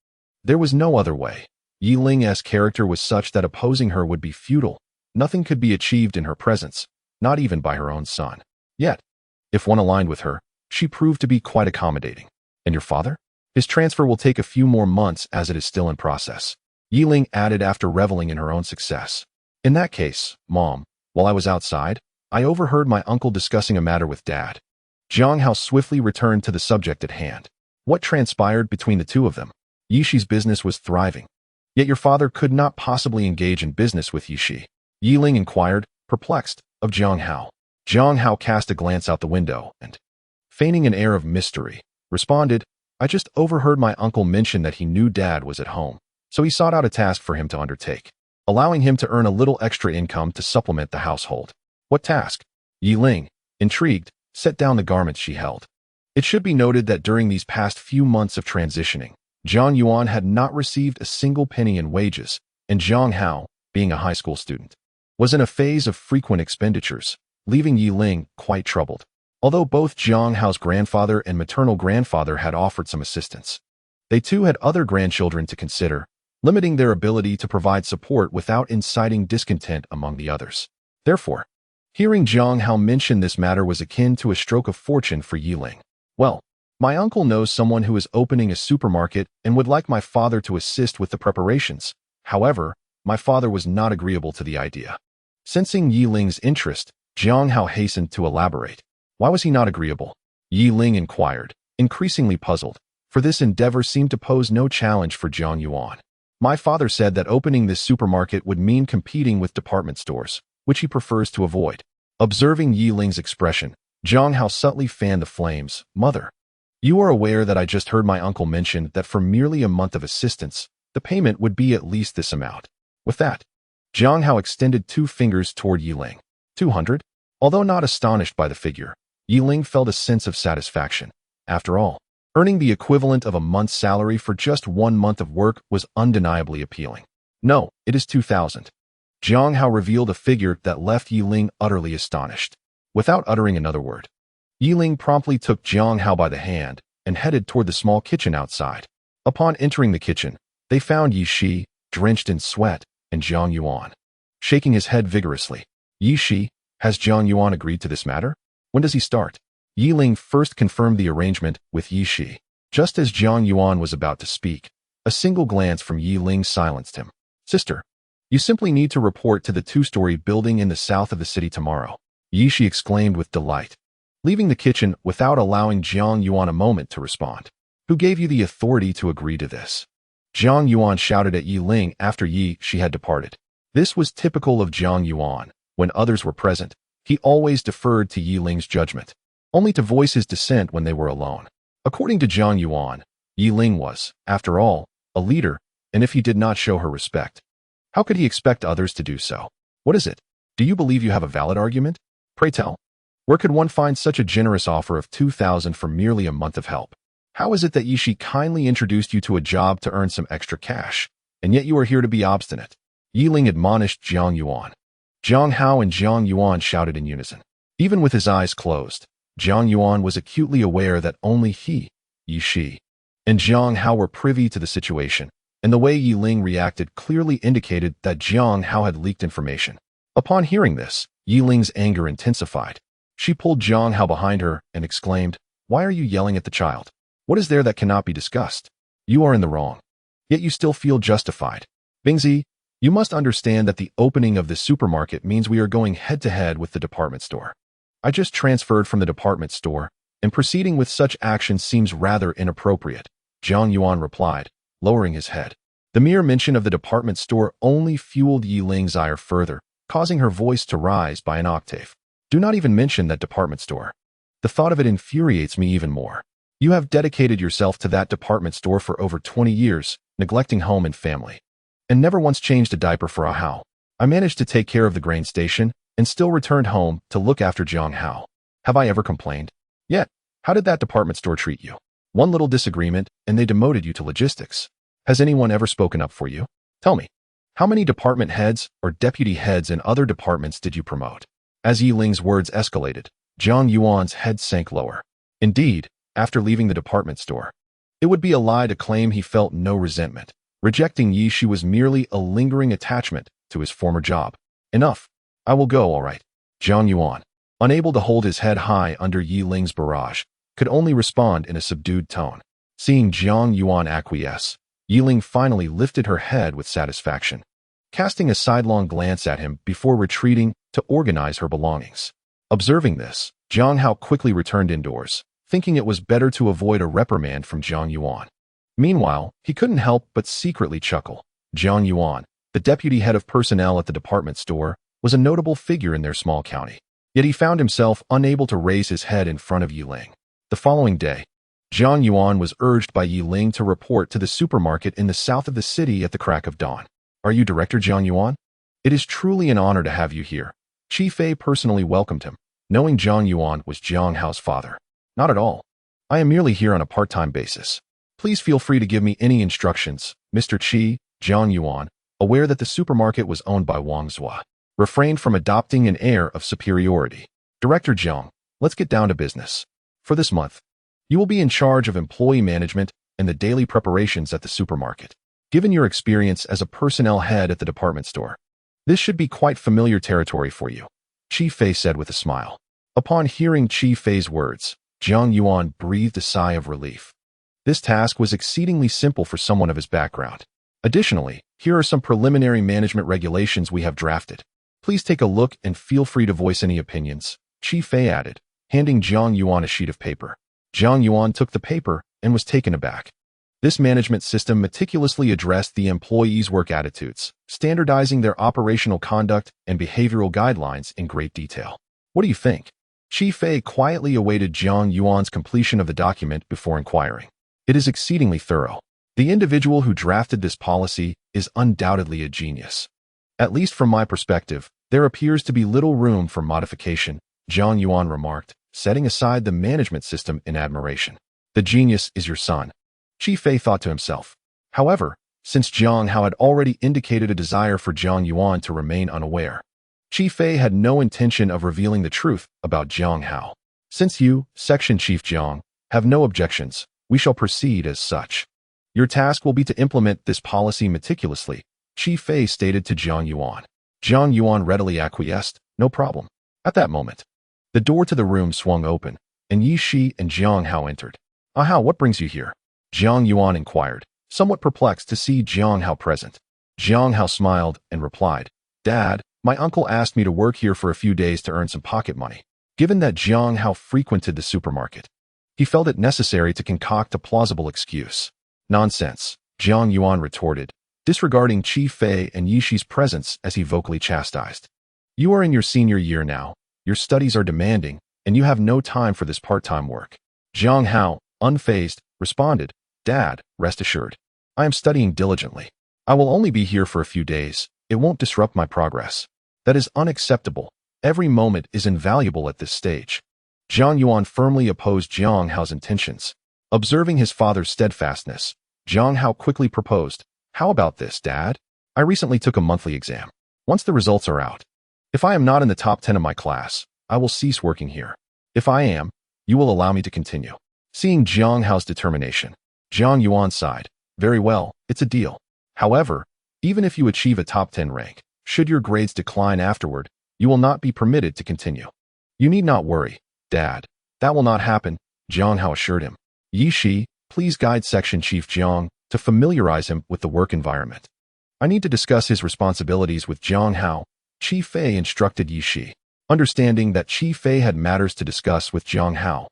There was no other way. Yi Ling's character was such that opposing her would be futile. Nothing could be achieved in her presence, not even by her own son. Yet, if one aligned with her, she proved to be quite accommodating. And your father? His transfer will take a few more months as it is still in process. Yi Ling added after reveling in her own success. In that case, Mom, while I was outside, I overheard my uncle discussing a matter with Dad. Jiang Hao swiftly returned to the subject at hand. What transpired between the two of them? Yishi's business was thriving. Yet your father could not possibly engage in business with Yishi. Yi Ling inquired, perplexed, of Jiang Hao. Jiang Hao cast a glance out the window and, feigning an air of mystery, responded, I just overheard my uncle mention that he knew Dad was at home, so he sought out a task for him to undertake, allowing him to earn a little extra income to supplement the household. What task? Yi Ling, intrigued, set down the garments she held. It should be noted that during these past few months of transitioning, Zhang Yuan had not received a single penny in wages, and Jiang Hao, being a high school student, was in a phase of frequent expenditures, leaving Yi Ling quite troubled. Although both Jiang Hao's grandfather and maternal grandfather had offered some assistance, they too had other grandchildren to consider, limiting their ability to provide support without inciting discontent among the others. Therefore, hearing Jiang Hao mention this matter was akin to a stroke of fortune for Yi Ling. Well, my uncle knows someone who is opening a supermarket and would like my father to assist with the preparations. However, my father was not agreeable to the idea. Sensing Yi Ling's interest, Jiang Hao hastened to elaborate. Why was he not agreeable? Yi Ling inquired, increasingly puzzled, for this endeavor seemed to pose no challenge for Jiang Yuan. My father said that opening this supermarket would mean competing with department stores, which he prefers to avoid. Observing Yi Ling's expression, Jiang Hao subtly fanned the flames. Mother, you are aware that I just heard my uncle mention that for merely a month of assistance, the payment would be at least this amount. With that, Jiang Hao extended 2 fingers toward Yi Ling. 200? Although not astonished by the figure, Yi Ling felt a sense of satisfaction. After all, earning the equivalent of a month's salary for just 1 month of work was undeniably appealing. No, it is 2,000. Jiang Hao revealed a figure that left Yi Ling utterly astonished. Without uttering another word, Yi Ling promptly took Jiang Hao by the hand and headed toward the small kitchen outside. Upon entering the kitchen, they found Yi Shi, drenched in sweat, and Jiang Yuan. Shaking his head vigorously, Yi Shi, has Jiang Yuan agreed to this matter? When does he start? Yi Ling first confirmed the arrangement with Yi Shi. Just as Jiang Yuan was about to speak, a single glance from Yi Ling silenced him. Sister, you simply need to report to the 2-story building in the south of the city tomorrow, Yi Shi exclaimed with delight, leaving the kitchen without allowing Jiang Yuan a moment to respond. Who gave you the authority to agree to this? Jiang Yuan shouted at Yi Ling after Yi Shi had departed. This was typical of Jiang Yuan. When others were present, he always deferred to Yi Ling's judgment, only to voice his dissent when they were alone. According to Jiang Yuan, Yi Ling was, after all, a leader, and if he did not show her respect, how could he expect others to do so? What is it? Do you believe you have a valid argument? Pray tell. Where could one find such a generous offer of 2,000 for merely a month of help? How is it that Yi Shi kindly introduced you to a job to earn some extra cash, and yet you are here to be obstinate? Yi Ling admonished Jiang Yuan. Jiang Hao and Jiang Yuan shouted in unison. Even with his eyes closed, Jiang Yuan was acutely aware that only he, Yi Shi, and Jiang Hao were privy to the situation, and the way Yi Ling reacted clearly indicated that Jiang Hao had leaked information. Upon hearing this, Yi Ling's anger intensified. She pulled Jiang Hao behind her and exclaimed, Why are you yelling at the child? What is there that cannot be discussed? You are in the wrong. Yet you still feel justified. Bingzi, you must understand that the opening of this supermarket means we are going head-to-head with the department store. I just transferred from the department store, and proceeding with such action seems rather inappropriate, Jiang Yuan replied, lowering his head. The mere mention of the department store only fueled Yi Ling's ire further, causing her voice to rise by an octave. Do not even mention that department store. The thought of it infuriates me even more. You have dedicated yourself to that department store for over 20 years, neglecting home and family, and never once changed a diaper for a Hao. I managed to take care of the grain station and still returned home to look after Jiang Hao. Have I ever complained? Yet, how did that department store treat you? One little disagreement and they demoted you to logistics. Has anyone ever spoken up for you? Tell me, how many department heads or deputy heads in other departments did you promote? As Yi Ling's words escalated, Jiang Yuan's head sank lower. Indeed, after leaving the department store, it would be a lie to claim he felt no resentment. Rejecting Yi Shi was merely a lingering attachment to his former job. Enough. I will go, all right. Jiang Yuan, unable to hold his head high under Yi Ling's barrage, could only respond in a subdued tone. Seeing Jiang Yuan acquiesce, Yi Ling finally lifted her head with satisfaction, casting a sidelong glance at him before retreating to organize her belongings. Observing this, Jiang Hao quickly returned indoors, thinking it was better to avoid a reprimand from Jiang Yuan. Meanwhile, he couldn't help but secretly chuckle. Jiang Yuan, the deputy head of personnel at the department store, was a notable figure in their small county. Yet he found himself unable to raise his head in front of Yi Ling. The following day, Jiang Yuan was urged by Yi Ling to report to the supermarket in the south of the city at the crack of dawn. Are you Director Jiang Yuan? It is truly an honor to have you here. Qi Fei personally welcomed him, knowing Jiang Yuan was Jiang Hao's father. Not at all. I am merely here on a part-time basis. Please feel free to give me any instructions, Mr. Qi. Jiang Yuan, aware that the supermarket was owned by Wang Zhua, refrained from adopting an air of superiority. Director Jiang, let's get down to business. For this month, you will be in charge of employee management and the daily preparations at the supermarket. Given your experience as a personnel head at the department store, this should be quite familiar territory for you, Qi Fei said with a smile. Upon hearing Qi Fei's words, Jiang Yuan breathed a sigh of relief. This task was exceedingly simple for someone of his background. Additionally, here are some preliminary management regulations we have drafted. Please take a look and feel free to voice any opinions, Qi Fei added, handing Jiang Yuan a sheet of paper. Jiang Yuan took the paper and was taken aback. This management system meticulously addressed the employees' work attitudes, standardizing their operational conduct and behavioral guidelines in great detail. What do you think? Qi Fei quietly awaited Jiang Yuan's completion of the document before inquiring. It is exceedingly thorough. The individual who drafted this policy is undoubtedly a genius. At least from my perspective, there appears to be little room for modification, Jiang Yuan remarked, setting aside the management system in admiration. The genius is your son, Qi Fei thought to himself. However, since Jiang Hao had already indicated a desire for Jiang Yuan to remain unaware, Qi Fei had no intention of revealing the truth about Jiang Hao. Since you, Section Chief Jiang, have no objections, we shall proceed as such. Your task will be to implement this policy meticulously, Qi Fei stated to Jiang Yuan. Jiang Yuan readily acquiesced, no problem. At that moment, the door to the room swung open, and Yi Shi and Jiang Hao entered. Ah Hao, what brings you here? Jiang Yuan inquired, somewhat perplexed to see Jiang Hao present. Jiang Hao smiled and replied, Dad, my uncle asked me to work here for a few days to earn some pocket money. Given that Jiang Hao frequented the supermarket, he felt it necessary to concoct a plausible excuse. Nonsense, Jiang Yuan retorted, disregarding Qi Fei and Yi Shi's presence as he vocally chastised. You are in your senior year now, your studies are demanding, and you have no time for this part-time work. Jiang Hao, unfazed, responded, Dad, rest assured. I am studying diligently. I will only be here for a few days. It won't disrupt my progress. That is unacceptable. Every moment is invaluable at this stage. Jiang Yuan firmly opposed Jiang Hao's intentions. Observing his father's steadfastness, Jiang Hao quickly proposed, How about this, Dad? I recently took a monthly exam. Once the results are out, if I am not in the top 10 of my class, I will cease working here. If I am, you will allow me to continue. Seeing Jiang Hao's determination, Jiang Yuan sighed. Very well, it's a deal. However, even if you achieve a top 10 rank, should your grades decline afterward, you will not be permitted to continue. You need not worry, Dad. That will not happen, Jiang Hao assured him. Yi Shi, please guide Section Chief Jiang to familiarize him with the work environment. I need to discuss his responsibilities with Jiang Hao, Qi Fei instructed Yi Shi. Understanding that Qi Fei had matters to discuss with Jiang Hao,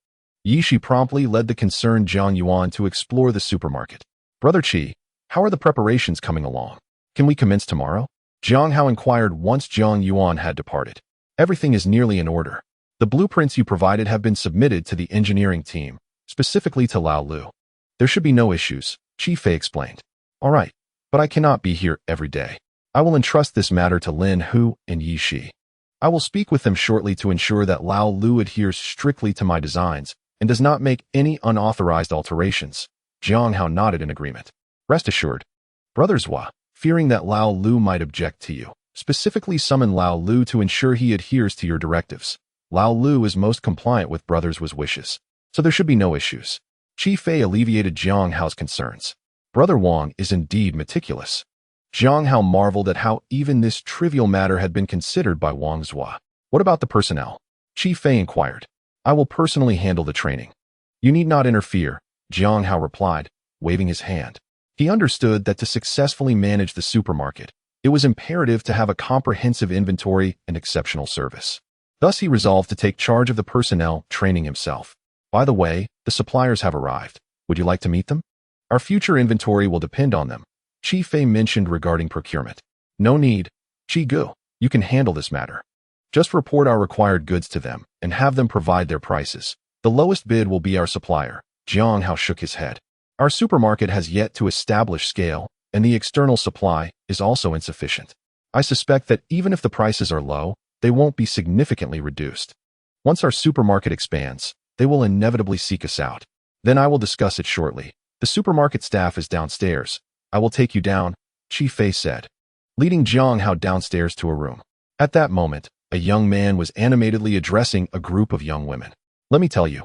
Yi Shi promptly led the concerned Jiang Yuan to explore the supermarket. Brother Qi, how are the preparations coming along? Can we commence tomorrow? Jiang Hao inquired once Jiang Yuan had departed. Everything is nearly in order. The blueprints you provided have been submitted to the engineering team, specifically to Lao Lu. There should be no issues, Qi Fei explained. All right, but I cannot be here every day. I will entrust this matter to Lin Hu and Yi Shi. I will speak with them shortly to ensure that Lao Lu adheres strictly to my designs and does not make any unauthorized alterations. Jiang Hao nodded in agreement. Rest assured. Brother Zhua, fearing that Lao Lu might object to you, specifically summon Lao Lu to ensure he adheres to your directives. Lao Lu is most compliant with Brother Zhua's wishes, so there should be no issues. Qi Fei alleviated Jiang Hao's concerns. Brother Wang is indeed meticulous. Jiang Hao marveled at how even this trivial matter had been considered by Wang Zhua. What about the personnel? Qi Fei inquired. I will personally handle the training. You need not interfere, Jiang Hao replied, waving his hand. He understood that to successfully manage the supermarket, it was imperative to have a comprehensive inventory and exceptional service. Thus, he resolved to take charge of the personnel training himself. By the way, the suppliers have arrived. Would you like to meet them? Our future inventory will depend on them, Qi Fei mentioned regarding procurement. No need, Qi Gu, you can handle this matter. Just report our required goods to them and have them provide their prices. The lowest bid will be our supplier. Jiang Hao shook his head. Our supermarket has yet to establish scale, and the external supply is also insufficient. I suspect that even if the prices are low, they won't be significantly reduced. Once our supermarket expands, they will inevitably seek us out. Then I will discuss it shortly. The supermarket staff is downstairs. I will take you down, Qi Fei said, leading Jiang Hao downstairs to a room. At that moment, a young man was animatedly addressing a group of young women. Let me tell you,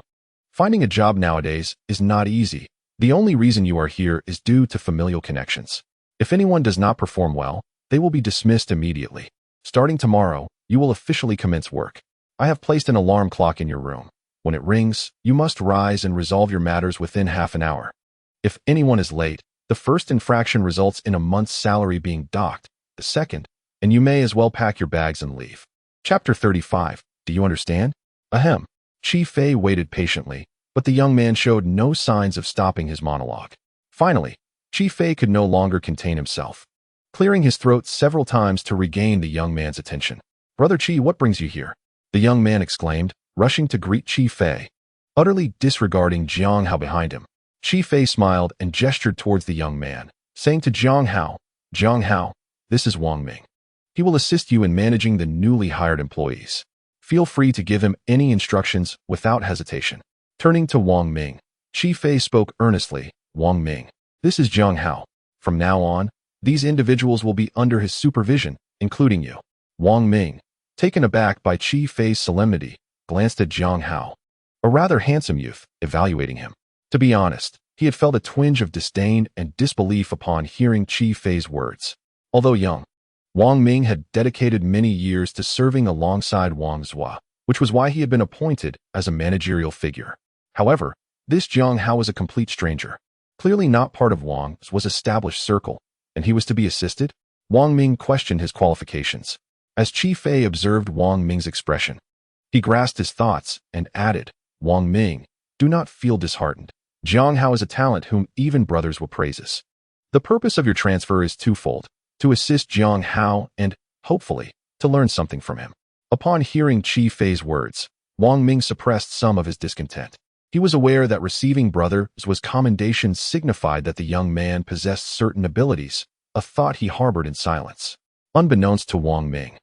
finding a job nowadays is not easy. The only reason you are here is due to familial connections. If anyone does not perform well, they will be dismissed immediately. Starting tomorrow, you will officially commence work. I have placed an alarm clock in your room. When it rings, you must rise and resolve your matters within half an hour. If anyone is late, the first infraction results in a month's salary being docked, the second, and you may as well pack your bags and leave. Chapter 35. Do you understand? Ahem. Qi Fei waited patiently, but the young man showed no signs of stopping his monologue. Finally, Qi Fei could no longer contain himself, clearing his throat several times to regain the young man's attention. Brother Qi, what brings you here? The young man exclaimed, rushing to greet Qi Fei, utterly disregarding Jiang Hao behind him. Qi Fei smiled and gestured towards the young man, saying to Jiang Hao, this is Wang Ming. He will assist you in managing the newly hired employees. Feel free to give him any instructions without hesitation. Turning to Wang Ming, Qi Fei spoke earnestly. Wang Ming, this is Jiang Hao. From now on, these individuals will be under his supervision, including you. Wang Ming, taken aback by Qi Fei's solemnity, glanced at Jiang Hao, a rather handsome youth, evaluating him. To be honest, he had felt a twinge of disdain and disbelief upon hearing Qi Fei's words. Although young, Wang Ming had dedicated many years to serving alongside Wang Zhua, which was why he had been appointed as a managerial figure. However, this Jiang Hao was a complete stranger, clearly not part of Wang's established circle, and he was to be assisted? Wang Ming questioned his qualifications. As Qi Fei observed Wang Ming's expression, he grasped his thoughts and added, Wang Ming, do not feel disheartened. Jiang Hao is a talent whom even brothers will praise. The purpose of your transfer is twofold: to assist Jiang Hao and, hopefully, to learn something from him. Upon hearing Qi Fei's words, Wang Ming suppressed some of his discontent. He was aware that receiving brothers' commendation signified that the young man possessed certain abilities, a thought he harbored in silence. Unbeknownst to Wang Ming,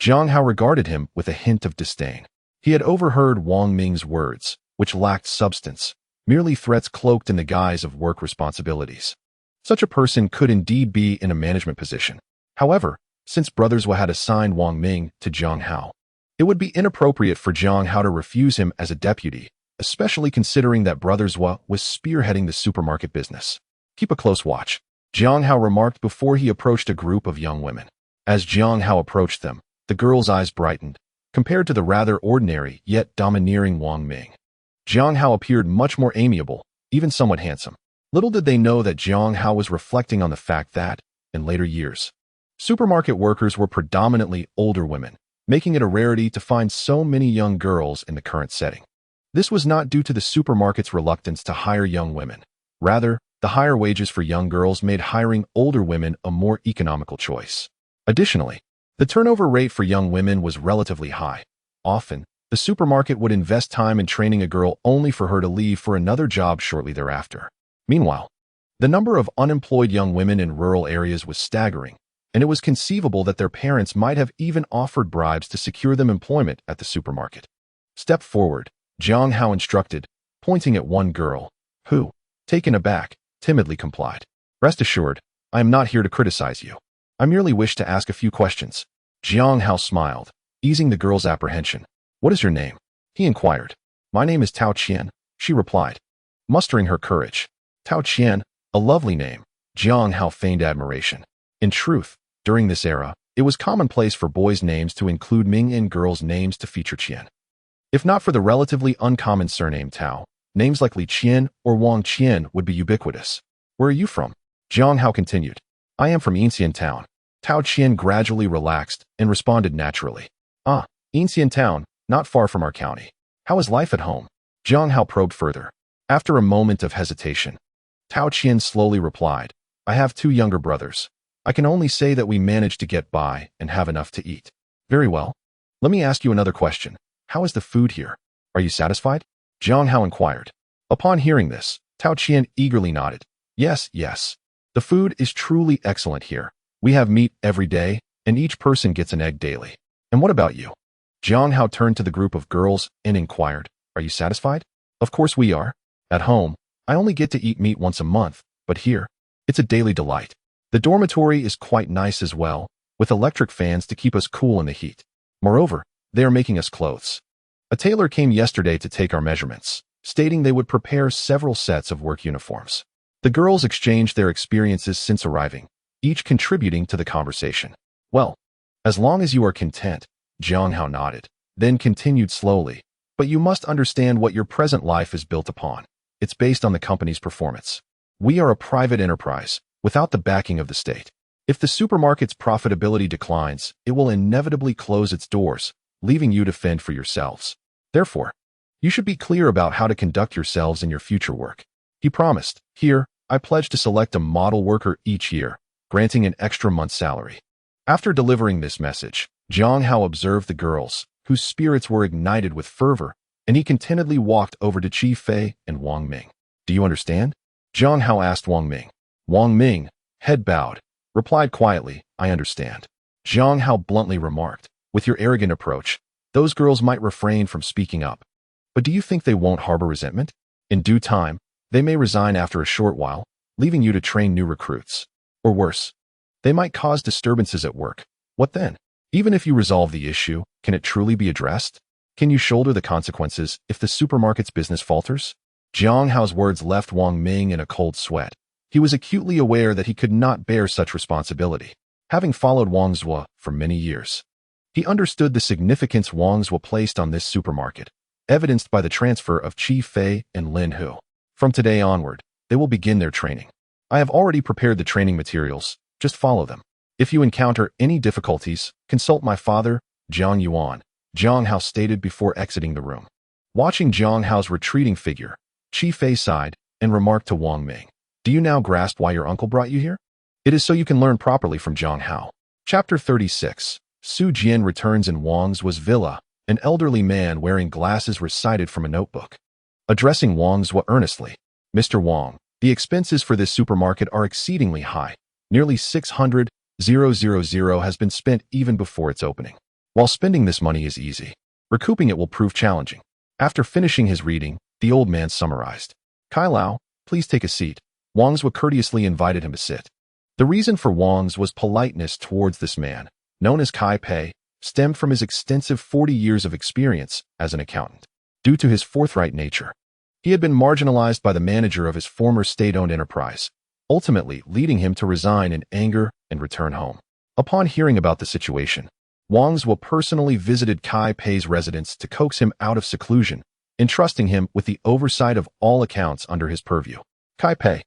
Jiang Hao regarded him with a hint of disdain. He had overheard Wang Ming's words, which lacked substance, merely threats cloaked in the guise of work responsibilities. Such a person could indeed be in a management position. However, since brothers had assigned Wang Ming to Jiang Hao, it would be inappropriate for Jiang Hao to refuse him as a deputy, especially considering that brothers was spearheading the supermarket business. Keep a close watch, Jiang Hao remarked before he approached a group of young women. As Jiang Hao approached them, the girl's eyes brightened, compared to the rather ordinary yet domineering Wang Ming. Jiang Hao appeared much more amiable, even somewhat handsome. Little did they know that Jiang Hao was reflecting on the fact that, in later years, supermarket workers were predominantly older women, making it a rarity to find so many young girls in the current setting. This was not due to the supermarket's reluctance to hire young women. Rather, the higher wages for young girls made hiring older women a more economical choice. Additionally, the turnover rate for young women was relatively high. Often, the supermarket would invest time in training a girl only for her to leave for another job shortly thereafter. Meanwhile, the number of unemployed young women in rural areas was staggering, and it was conceivable that their parents might have even offered bribes to secure them employment at the supermarket. Step forward, Jiang Hao instructed, pointing at one girl, who, taken aback, timidly complied. Rest assured, I am not here to criticize you. I merely wish to ask a few questions. Jiang Hao smiled, easing the girl's apprehension. What is your name? He inquired. My name is Tao Qian, she replied, mustering her courage. Tao Qian, a lovely name, Jiang Hao feigned admiration. In truth, during this era, it was commonplace for boys' names to include Ming and girls' names to feature Qian. If not for the relatively uncommon surname Tao, names like Li Qian or Wang Qian would be ubiquitous. Where are you from? Jiang Hao continued. I am from Yinxian Town. Tao Qian gradually relaxed and responded naturally. Ah, Yinxian Town, not far from our county. How is life at home? Jiang Hao probed further. After a moment of hesitation, Tao Qian slowly replied, I have 2 younger brothers. I can only say that we manage to get by and have enough to eat. Very well. Let me ask you another question. How is the food here? Are you satisfied? Jiang Hao inquired. Upon hearing this, Tao Qian eagerly nodded. Yes, yes. The food is truly excellent here. We have meat every day, and each person gets an egg daily. And what about you? Jiang Hao turned to the group of girls and inquired, Are you satisfied? Of course we are. At home, I only get to eat meat once a month, but here, it's a daily delight. The dormitory is quite nice as well, with electric fans to keep us cool in the heat. Moreover, they are making us clothes. A tailor came yesterday to take our measurements, stating they would prepare several sets of work uniforms. The girls exchanged their experiences since arriving, each contributing to the conversation. Well, as long as you are content, Jiang Hao nodded, then continued slowly. But you must understand what your present life is built upon. It's based on the company's performance. We are a private enterprise, without the backing of the state. If the supermarket's profitability declines, it will inevitably close its doors, leaving you to fend for yourselves. Therefore, you should be clear about how to conduct yourselves in your future work. He promised, Here, I pledge to select a model worker each year, granting an extra month's salary. After delivering this message, Jiang Hao observed the girls, whose spirits were ignited with fervor, and he contentedly walked over to Qi Fei and Wang Ming. Do you understand? Jiang Hao asked Wang Ming. Wang Ming, head bowed, replied quietly, I understand. Jiang Hao bluntly remarked, With your arrogant approach, those girls might refrain from speaking up. But do you think they won't harbor resentment? In due time, they may resign after a short while, leaving you to train new recruits. Or worse, they might cause disturbances at work. What then? Even if you resolve the issue, can it truly be addressed? Can you shoulder the consequences if the supermarket's business falters? Jiang Hao's words left Wang Ming in a cold sweat. He was acutely aware that he could not bear such responsibility, having followed Wang Zhuo for many years. He understood the significance Wang Zhuo placed on this supermarket, evidenced by the transfer of Qi Fei and Lin Hu. From today onward, they will begin their training. I have already prepared the training materials, just follow them. If you encounter any difficulties, consult my father, Jiang Yuan, Jiang Hao stated before exiting the room. Watching Jiang Hao's retreating figure, Qi Fei sighed and remarked to Wang Ming, Do you now grasp why your uncle brought you here? It is so you can learn properly from Jiang Hao. Chapter 36. Su Jian returns in Wang Zhuo's villa. An elderly man wearing glasses recited from a notebook. Addressing Wang Zhuo earnestly, Mr. Wang, the expenses for this supermarket are exceedingly high. Nearly 600,000 has been spent even before its opening. While spending this money is easy, recouping it will prove challenging. After finishing his reading, the old man summarized. Kai Lao, please take a seat. Wang Zhuo courteously invited him to sit. The reason for Wang Zhuo's politeness towards this man, known as Kai Pei, stemmed from his extensive 40 years of experience as an accountant. Due to his forthright nature, he had been marginalized by the manager of his former state-owned enterprise, ultimately leading him to resign in anger and return home. Upon hearing about the situation, Wang Zhuo personally visited Kai Pei's residence to coax him out of seclusion, entrusting him with the oversight of all accounts under his purview. Kai Pei,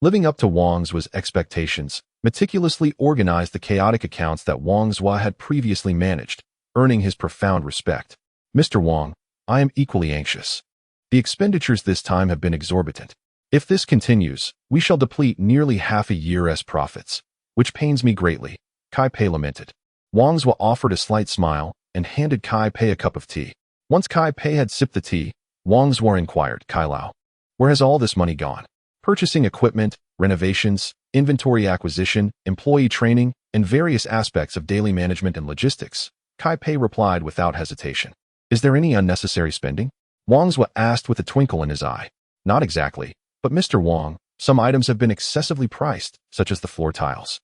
living up to Wang Zhuo's expectations, meticulously organized the chaotic accounts that Wang Zhuo had previously managed, earning his profound respect. Mr. Wang, I am equally anxious. The expenditures this time have been exorbitant. If this continues, we shall deplete nearly half a year's profits, which pains me greatly, Kai Pei lamented. Wang Zhuo offered a slight smile and handed Kai Pei a cup of tea. Once Kai Pei had sipped the tea, Wang Zhuo inquired, Kai Lao, where has all this money gone? Purchasing equipment, renovations, inventory acquisition, employee training, and various aspects of daily management and logistics, Kai Pei replied without hesitation. Is there any unnecessary spending? Wang Zhuo asked with a twinkle in his eye. Not exactly, but Mr. Wang, some items have been excessively priced, such as the floor tiles.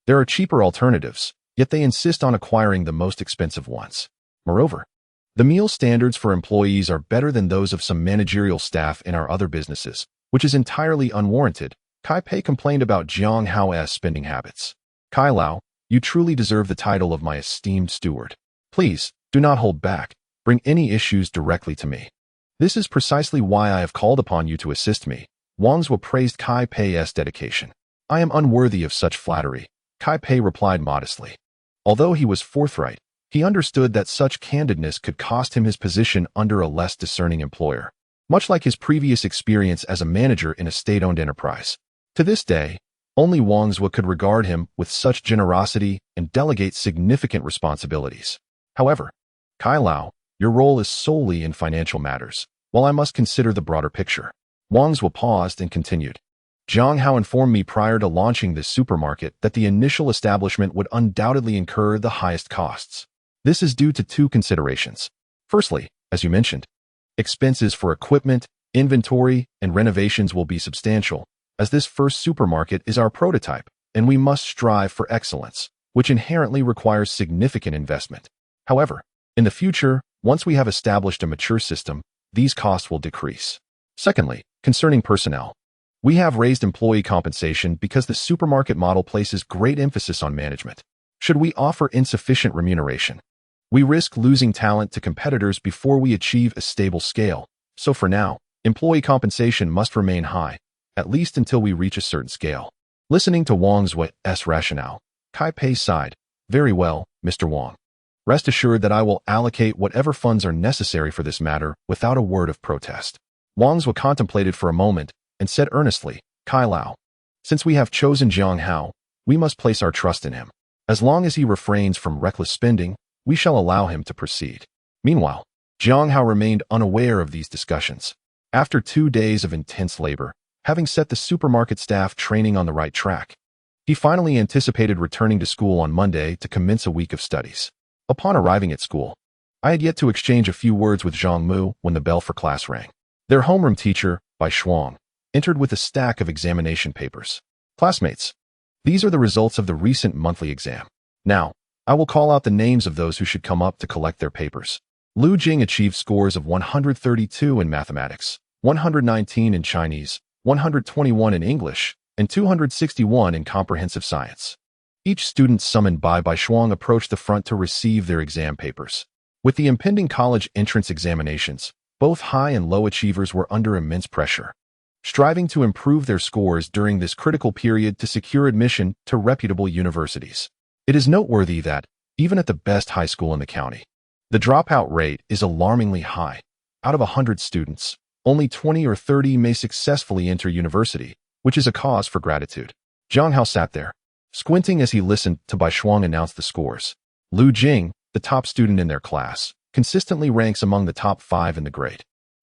There are cheaper alternatives, yet they insist on acquiring the most expensive ones. Moreover, the meal standards for employees are better than those of some managerial staff in our other businesses, which is entirely unwarranted, Kai Pei complained about Jiang Hao's spending habits. Kai Lao, you truly deserve the title of my esteemed steward. Please, do not hold back. Bring any issues directly to me. This is precisely why I have called upon you to assist me. Wang Zhuo praised Kai Pei's dedication. I am unworthy of such flattery, Kai Pei replied modestly. Although he was forthright, he understood that such candidness could cost him his position under a less discerning employer, much like his previous experience as a manager in a state-owned enterprise. To this day, only Wang Zhuo could regard him with such generosity and delegate significant responsibilities. However, Kai Lao, your role is solely in financial matters, while I must consider the broader picture. Wang Zhuo paused and continued. Jiang Hao informed me prior to launching this supermarket that the initial establishment would undoubtedly incur the highest costs. This is due to two considerations. Firstly, as you mentioned, expenses for equipment, inventory, and renovations will be substantial, as this first supermarket is our prototype, and we must strive for excellence, which inherently requires significant investment. However, in the future, once we have established a mature system, these costs will decrease. Secondly, concerning personnel, we have raised employee compensation because the supermarket model places great emphasis on management. Should we offer insufficient remuneration, we risk losing talent to competitors before we achieve a stable scale. So for now, employee compensation must remain high, at least until we reach a certain scale. Listening to Wang Zhuo's rationale, Kai Pei sighed. Very well, Mr. Wang. Rest assured that I will allocate whatever funds are necessary for this matter without a word of protest. Wang Zhuo contemplated for a moment and said earnestly, Kai Lao, since we have chosen Jiang Hao, we must place our trust in him. As long as he refrains from reckless spending, we shall allow him to proceed. Meanwhile, Jiang Hao remained unaware of these discussions. After 2 days of intense labor, having set the supermarket staff training on the right track, he finally anticipated returning to school on Monday to commence a week of studies. Upon arriving at school, I had yet to exchange a few words with Zhang Mu when the bell for class rang. Their homeroom teacher, Bai Shuang, entered with a stack of examination papers. Classmates, these are the results of the recent monthly exam. Now, I will call out the names of those who should come up to collect their papers. Lu Jing achieved scores of 132 in mathematics, 119 in Chinese, 121 in English, and 261 in comprehensive science. Each student summoned by Shuang approached the front to receive their exam papers. With the impending college entrance examinations, both high and low achievers were under immense pressure, striving to improve their scores during this critical period to secure admission to reputable universities. It is noteworthy that, even at the best high school in the county, the dropout rate is alarmingly high. Out of 100 students, only 20 or 30 may successfully enter university, which is a cause for gratitude. Jiang Hao sat there, squinting as he listened to Bai Shuang announce the scores. Lu Jing, the top student in their class, consistently ranks among the top 5 in the grade.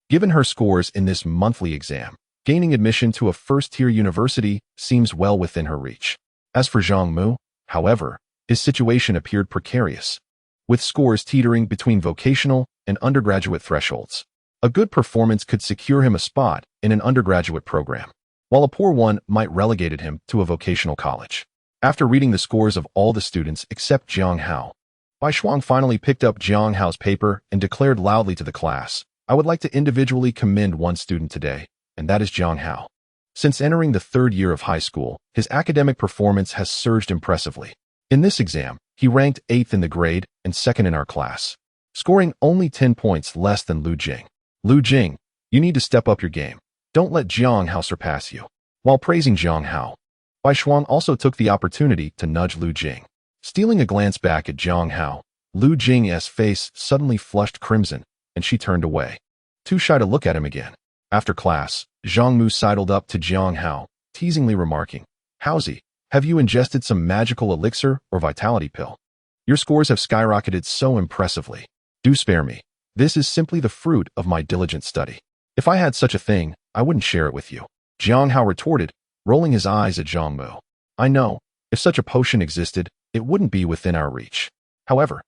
Given her scores in this monthly exam, gaining admission to a first-tier university seems well within her reach. As for Zhang Mu, however, his situation appeared precarious, with scores teetering between vocational and undergraduate thresholds. A good performance could secure him a spot in an undergraduate program, while a poor one might relegate him to a vocational college. After reading the scores of all the students except Jiang Hao, Bai Shuang finally picked up Jiang Hao's paper and declared loudly to the class, I would like to individually commend one student today, and that is Jiang Hao. Since entering the 3rd year of high school, his academic performance has surged impressively. In this exam, he ranked 8th in the grade and 2nd in our class, scoring only 10 points less than Lu Jing. Lu Jing, you need to step up your game. Don't let Jiang Hao surpass you. While praising Jiang Hao, Bai Shuang also took the opportunity to nudge Lu Jing. Stealing a glance back at Jiang Hao, Lu Jing's face suddenly flushed crimson, and she turned away, too shy to look at him again. After class, Zhang Mu sidled up to Jiang Hao, teasingly remarking, Haozi, have you ingested some magical elixir or vitality pill? Your scores have skyrocketed so impressively. Do spare me. This is simply the fruit of my diligent study. If I had such a thing, I wouldn't share it with you. Jiang Hao retorted, rolling his eyes at Zhang Mu. I know, if such a potion existed, it wouldn't be within our reach. However,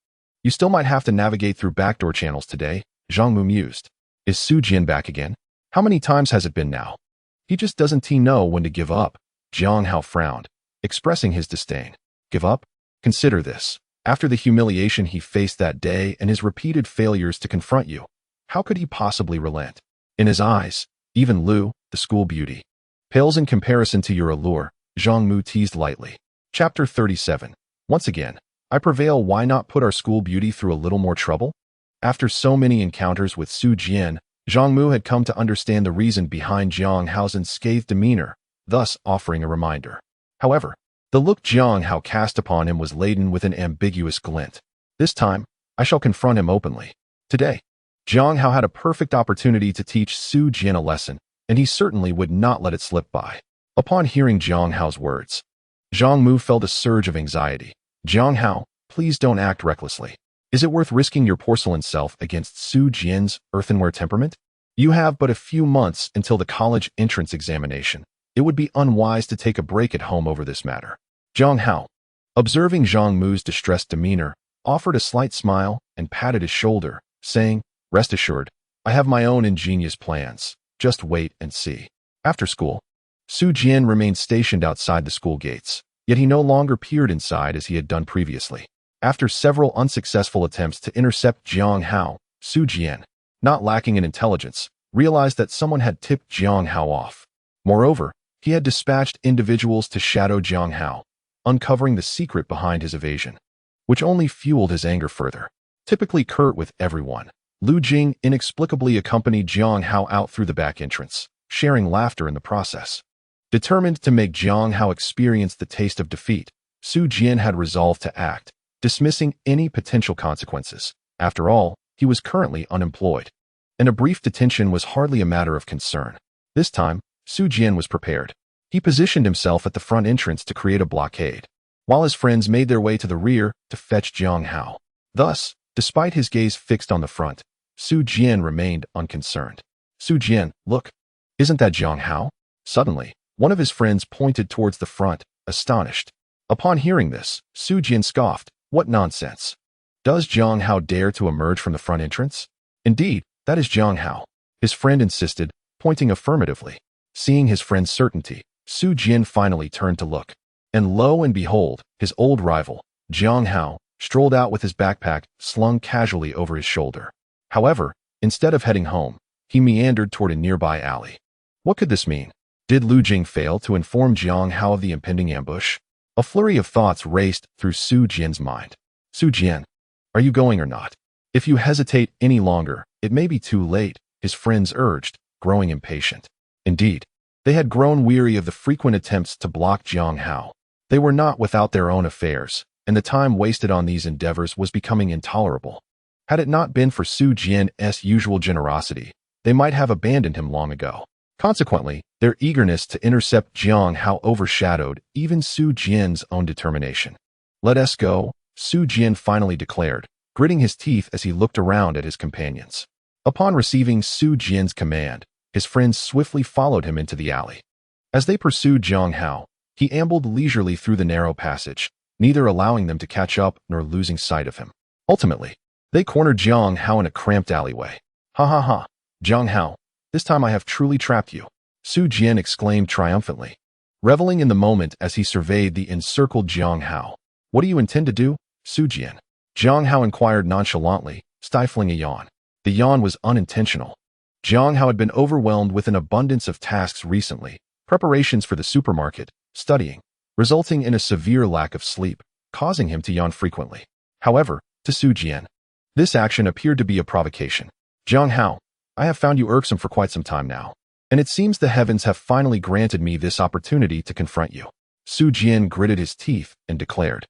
you still might have to navigate through backdoor channels today, Zhang Mu mused. Is Su Jian back again? How many times has it been now? He just doesn't know when to give up. Jiang Hao frowned, expressing his disdain. Give up? Consider this. After the humiliation he faced that day and his repeated failures to confront you, how could he possibly relent? In his eyes, even Lu, the school beauty, Pales in comparison to your allure, Zhang Mu teased lightly. Chapter 37. Once again, I prevail. Why not put our school beauty through a little more trouble? After so many encounters with Su Jian, Zhang Mu had come to understand the reason behind Jiang Hao's scathed demeanor, thus offering a reminder. However, the look Jiang Hao cast upon him was laden with an ambiguous glint. This time, I shall confront him openly. Today, Jiang Hao had a perfect opportunity to teach Su Jian a lesson, and he certainly would not let it slip by. Upon hearing Jiang Hao's words, Zhang Mu felt a surge of anxiety. Jiang Hao, please don't act recklessly. Is it worth risking your porcelain self against Su Jian's earthenware temperament? You have but a few months until the college entrance examination. It would be unwise to take a break at home over this matter. Jiang Hao, observing Zhang Mu's distressed demeanor, offered a slight smile and patted his shoulder, saying, "Rest assured, I have my own ingenious plans. Just wait and see." After school, Su Jian remained stationed outside the school gates, yet he no longer peered inside as he had done previously. After several unsuccessful attempts to intercept Jiang Hao, Su Jian, not lacking in intelligence, realized that someone had tipped Jiang Hao off. Moreover, he had dispatched individuals to shadow Jiang Hao, uncovering the secret behind his evasion, which only fueled his anger further. Typically curt with everyone, Lu Jing inexplicably accompanied Jiang Hao out through the back entrance, sharing laughter in the process. Determined to make Jiang Hao experience the taste of defeat, Su Jian had resolved to act, dismissing any potential consequences. After all, he was currently unemployed, and a brief detention was hardly a matter of concern. This time, Su Jian was prepared. He positioned himself at the front entrance to create a blockade, while his friends made their way to the rear to fetch Jiang Hao. Thus, despite his gaze fixed on the front, Su Jian remained unconcerned. "Su Jian, look, isn't that Jiang Hao?" Suddenly, one of his friends pointed towards the front, astonished. Upon hearing this, Su Jian scoffed. "What nonsense! Does Jiang Hao dare to emerge from the front entrance?" "Indeed, that is Jiang Hao," his friend insisted, pointing affirmatively. Seeing his friend's certainty, Su Jian finally turned to look. And lo and behold, his old rival, Jiang Hao, strolled out with his backpack slung casually over his shoulder. However, instead of heading home, he meandered toward a nearby alley. What could this mean? Did Lu Jing fail to inform Jiang Hao of the impending ambush? A flurry of thoughts raced through Su Jian's mind. "Su Jian, are you going or not? If you hesitate any longer, it may be too late," his friends urged, growing impatient. Indeed, they had grown weary of the frequent attempts to block Jiang Hao. They were not without their own affairs, and the time wasted on these endeavors was becoming intolerable. Had it not been for Su Jian's usual generosity, they might have abandoned him long ago. Consequently, their eagerness to intercept Jiang Hao overshadowed even Su Jian's own determination. "Let us go," Su Jian finally declared, gritting his teeth as he looked around at his companions. Upon receiving Su Jian's command, his friends swiftly followed him into the alley. As they pursued Jiang Hao, he ambled leisurely through the narrow passage, neither allowing them to catch up nor losing sight of him. Ultimately, they cornered Jiang Hao in a cramped alleyway. "Ha ha ha, Jiang Hao, this time I have truly trapped you," Su Jian exclaimed triumphantly, reveling in the moment as he surveyed the encircled Jiang Hao. "What do you intend to do, Su Jian?" Jiang Hao inquired nonchalantly, stifling a yawn. The yawn was unintentional. Jiang Hao had been overwhelmed with an abundance of tasks recently, preparations for the supermarket, studying, resulting in a severe lack of sleep, causing him to yawn frequently. However, to Su Jian, this action appeared to be a provocation. "Jiang Hao, I have found you irksome for quite some time now, and it seems the heavens have finally granted me this opportunity to confront you." Su Jian gritted his teeth and declared,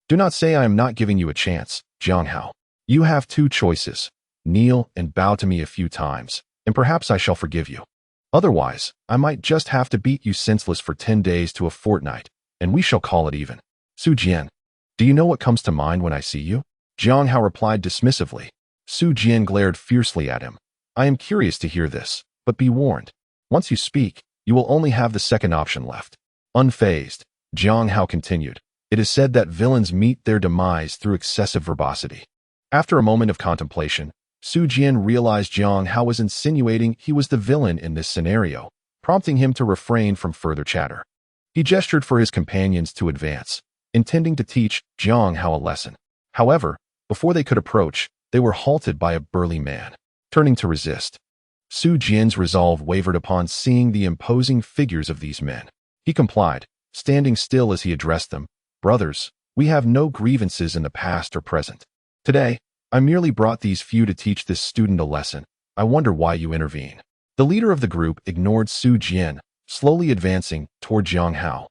"Do not say I am not giving you a chance, Jiang Hao. You have two choices. Kneel and bow to me a few times, and perhaps I shall forgive you. Otherwise, I might just have to beat you senseless for 10 days to a fortnight, and we shall call it even." "Su Jian, do you know what comes to mind when I see you?" Jiang Hao replied dismissively. Su Jian glared fiercely at him. "I am curious to hear this, but be warned. Once you speak, you will only have the second option left." Unfazed, Jiang Hao continued, "It is said that villains meet their demise through excessive verbosity." After a moment of contemplation, Su Jian realized Jiang Hao was insinuating he was the villain in this scenario, prompting him to refrain from further chatter. He gestured for his companions to advance, intending to teach Jiang Hao a lesson. However, before they could approach, they were halted by a burly man. Turning to resist, Su Jian's resolve wavered upon seeing the imposing figures of these men. He complied, standing still as he addressed them. Brothers, we have no grievances in the past or present. Today, I merely brought these few to teach this student a lesson. I wonder why you intervene. The leader of the group ignored Su Jian, slowly advancing toward Jiang Hao,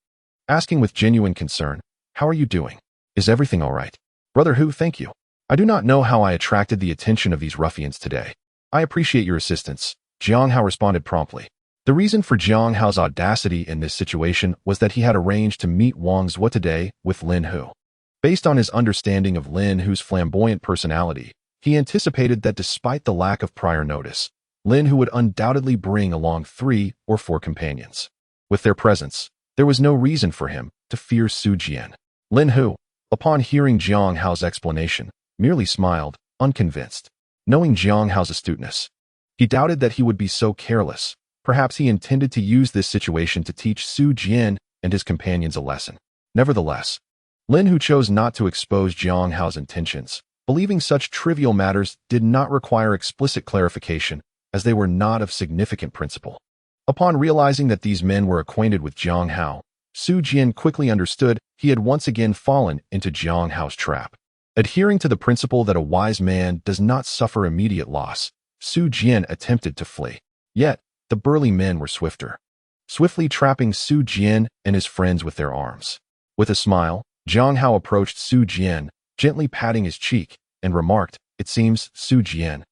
asking with genuine concern, "How are you doing? Is everything all right?" "Brother Hu, thank you. I do not know how I attracted the attention of these ruffians today. I appreciate your assistance," Jiang Hao responded promptly. The reason for Jiang Hao's audacity in this situation was that he had arranged to meet Wang Zhuo today with Lin Hu. Based on his understanding of Lin Hu's flamboyant personality, he anticipated that despite the lack of prior notice, Lin Hu would undoubtedly bring along 3 or 4 companions. With their presence, there was no reason for him to fear Su Jian. Lin Hu, upon hearing Jiang Hao's explanation, merely smiled, unconvinced. Knowing Jiang Hao's astuteness, he doubted that he would be so careless. Perhaps he intended to use this situation to teach Su Jian and his companions a lesson. Nevertheless, Lin Hu chose not to expose Jiang Hao's intentions, believing such trivial matters did not require explicit clarification, as they were not of significant principle. Upon realizing that these men were acquainted with Jiang Hao, Su Jian quickly understood he had once again fallen into Jiang Hao's trap. Adhering to the principle that a wise man does not suffer immediate loss, Su Jian attempted to flee. Yet, the burly men were swifter, swiftly trapping Su Jian and his friends with their arms. With a smile, Jiang Hao approached Su Jian, gently patting his cheek, and remarked, "It seems, Su Jian,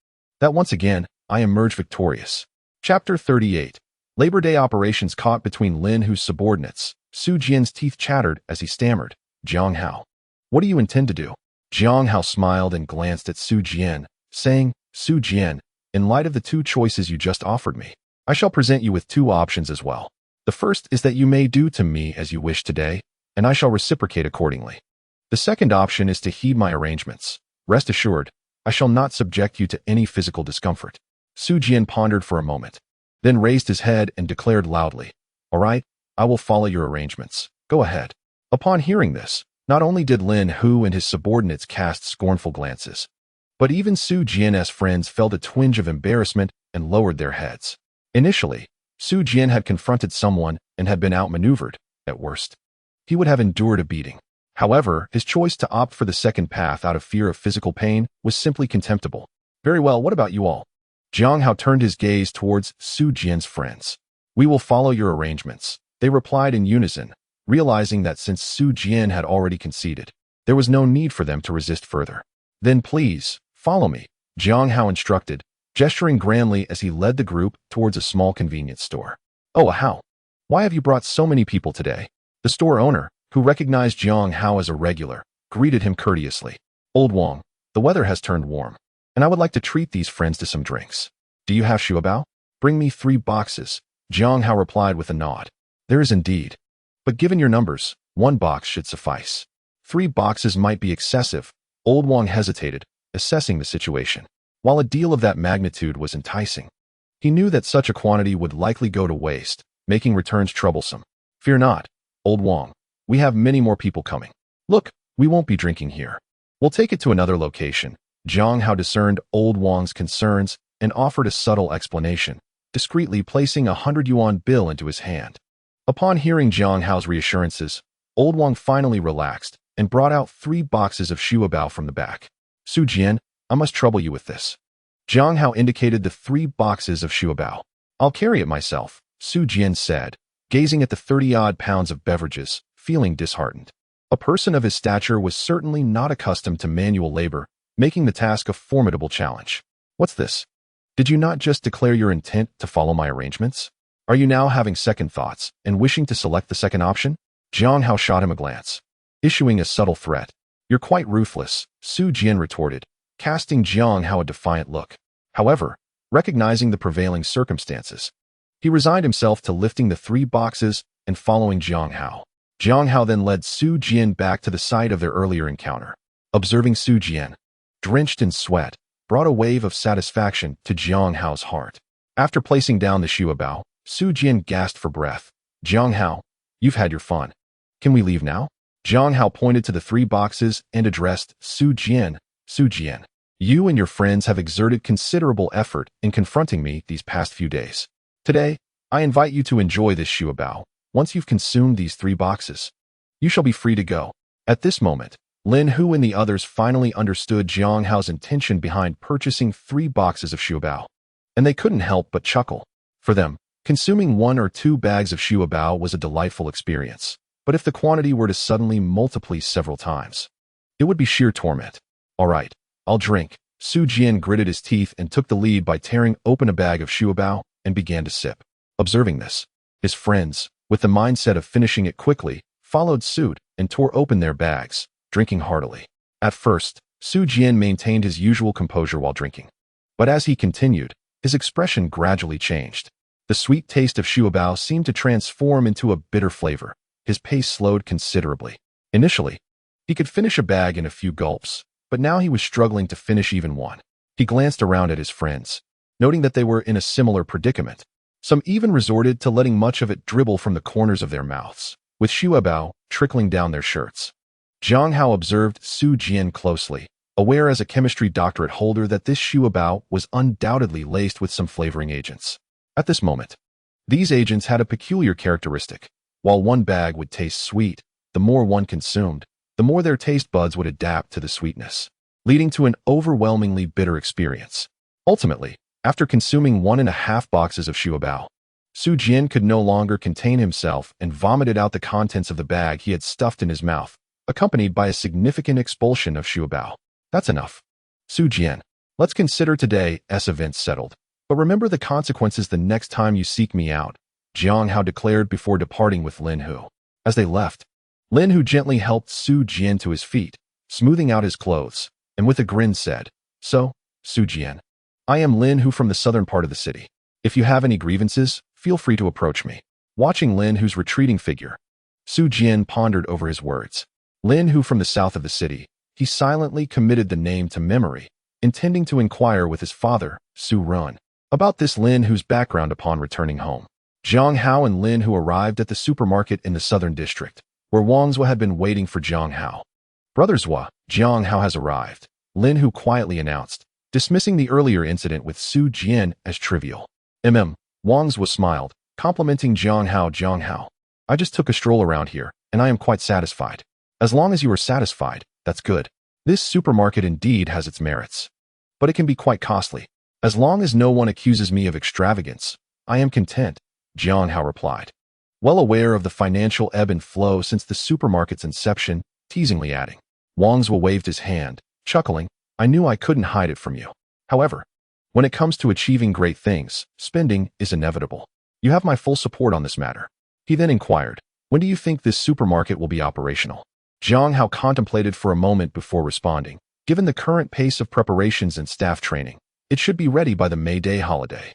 that once again, I emerge victorious." Chapter 38. Labor Day operations caught between Lin Hu's subordinates. Su Jian's teeth chattered as he stammered, "Jiang Hao, what do you intend to do?" Jiang Hao smiled and glanced at Su Jian, saying, "Su Jian, in light of the 2 choices you just offered me, I shall present you with 2 options as well. The first is that you may do to me as you wish today, and I shall reciprocate accordingly. The second option is to heed my arrangements. Rest assured, I shall not subject you to any physical discomfort." Su Jian pondered for a moment, then raised his head and declared loudly, "All right, I will follow your arrangements. Go ahead." Upon hearing this, not only did Lin Hu and his subordinates cast scornful glances, but even Su Jian's friends felt a twinge of embarrassment and lowered their heads. Initially, Su Jian had confronted someone and had been outmaneuvered. At worst, he would have endured a beating. However, his choice to opt for the second path out of fear of physical pain was simply contemptible. "Very well, what about you all?" Jiang Hao turned his gaze towards Su Jian's friends. "We will follow your arrangements," they replied in unison, realizing that since Su Jian had already conceded, there was no need for them to resist further. "Then please, follow me," Jiang Hao instructed, gesturing grandly as he led the group towards a small convenience store. "Oh, Hao, why have you brought so many people today?" The store owner, who recognized Jiang Hao as a regular, greeted him courteously. "Old Wang, the weather has turned warm, and I would like to treat these friends to some drinks. Do you have xiaobao?" "Bring me 3 boxes," Jiang Hao replied with a nod. "There is indeed. But given your numbers, 1 box should suffice." 3 boxes might be excessive. Old Wang hesitated, assessing the situation. While a deal of that magnitude was enticing, he knew that such a quantity would likely go to waste, making returns troublesome. "Fear not, Old Wang. We have many more people coming. Look, we won't be drinking here. We'll take it to another location." Jiang Hao discerned Old Wang's concerns and offered a subtle explanation, discreetly placing a 100 yuan bill into his hand. Upon hearing Jiang Hao's reassurances, Old Wang finally relaxed and brought out 3 boxes of xiaobao from the back. "Su Jian, I must trouble you with this." Jiang Hao indicated the 3 boxes of xiaobao. "I'll carry it myself," Su Jian said, gazing at the 30-odd pounds of beverages, feeling disheartened. A person of his stature was certainly not accustomed to manual labor, making the task a formidable challenge. "What's this? Did you not just declare your intent to follow my arrangements? Are you now having second thoughts and wishing to select the second option?" Jiang Hao shot him a glance, issuing a subtle threat. "You're quite ruthless," Su Jian retorted, casting Jiang Hao a defiant look. However, recognizing the prevailing circumstances, he resigned himself to lifting the 3 boxes and following Jiang Hao. Jiang Hao then led Su Jian back to the site of their earlier encounter. Observing Su Jian, drenched in sweat, brought a wave of satisfaction to Jiang Hao's heart. After placing down the xiaobao, Su Jian gasped for breath. "Jiang Hao, you've had your fun. Can we leave now?" Jiang Hao pointed to the 3 boxes and addressed Su Jian. "Su Jian, You and your friends have exerted considerable effort in confronting me these past few days. Today, I invite you to enjoy this bao. Once you've consumed these 3 boxes, you shall be free to go." At this moment, Lin Hu and the others finally understood Jiang Hao's intention behind purchasing 3 boxes of bao, and they couldn't help but chuckle. For them, consuming 1 or 2 bags of bao was a delightful experience, but if the quantity were to suddenly multiply several times, it would be sheer torment. "All right, I'll drink." Su Jian gritted his teeth and took the lead by tearing open a bag of bao and began to sip. Observing this, his friends, with the mindset of finishing it quickly, followed suit and tore open their bags, drinking heartily. At first, Su Jian maintained his usual composure while drinking. But as he continued, his expression gradually changed. The sweet taste of bao seemed to transform into a bitter flavor. His pace slowed considerably. Initially, he could finish a bag in a few gulps, but now he was struggling to finish even one. He glanced around at his friends, noting that they were in a similar predicament. Some even resorted to letting much of it dribble from the corners of their mouths, with bao trickling down their shirts. Jiang Hao observed Su Jian closely, aware as a chemistry doctorate holder that this bao was undoubtedly laced with some flavoring agents. At this moment, these agents had a peculiar characteristic. While one bag would taste sweet, the more one consumed, the more their taste buds would adapt to the sweetness, leading to an overwhelmingly bitter experience. Ultimately, after consuming 1.5 boxes of bao, Su Jian could no longer contain himself and vomited out the contents of the bag he had stuffed in his mouth, accompanied by a significant expulsion of bao. "That's enough. Su Jian, let's consider today's events settled. But remember the consequences the next time you seek me out," Jiang Hao declared before departing with Lin Hu. As they left, Lin Hu gently helped Su Jian to his feet, smoothing out his clothes, and with a grin said, "So, Su Jian, I am Lin Hu from the southern part of the city. If you have any grievances, feel free to approach me." Watching Lin Hu's retreating figure, Su Jian pondered over his words. Lin Hu from the south of the city. He silently committed the name to memory, intending to inquire with his father, Su Run, about this Lin Hu's background upon returning home. Jiang Hao and Lin Hu arrived at the supermarket in the southern district, where Wang Zhua had been waiting for Jiang Hao. "Brother Zhua, Jiang Hao has arrived," Lin Hu quietly announced, dismissing the earlier incident with Su Jian as trivial. Wang Zhua smiled, complimenting Jiang Hao. "Jiang Hao, I just took a stroll around here, and I am quite satisfied." "As long as you are satisfied, that's good. This supermarket indeed has its merits, but it can be quite costly. As long as no one accuses me of extravagance, I am content," Jiang Hao replied, well aware of the financial ebb and flow since the supermarket's inception, teasingly adding. Wang Zhua waved his hand, chuckling, "I knew I couldn't hide it from you. However, when it comes to achieving great things, spending is inevitable. You have my full support on this matter." He then inquired, "When do you think this supermarket will be operational?" Jiang Hao contemplated for a moment before responding. Given the current pace of preparations and staff training, it should be ready by the May Day holiday.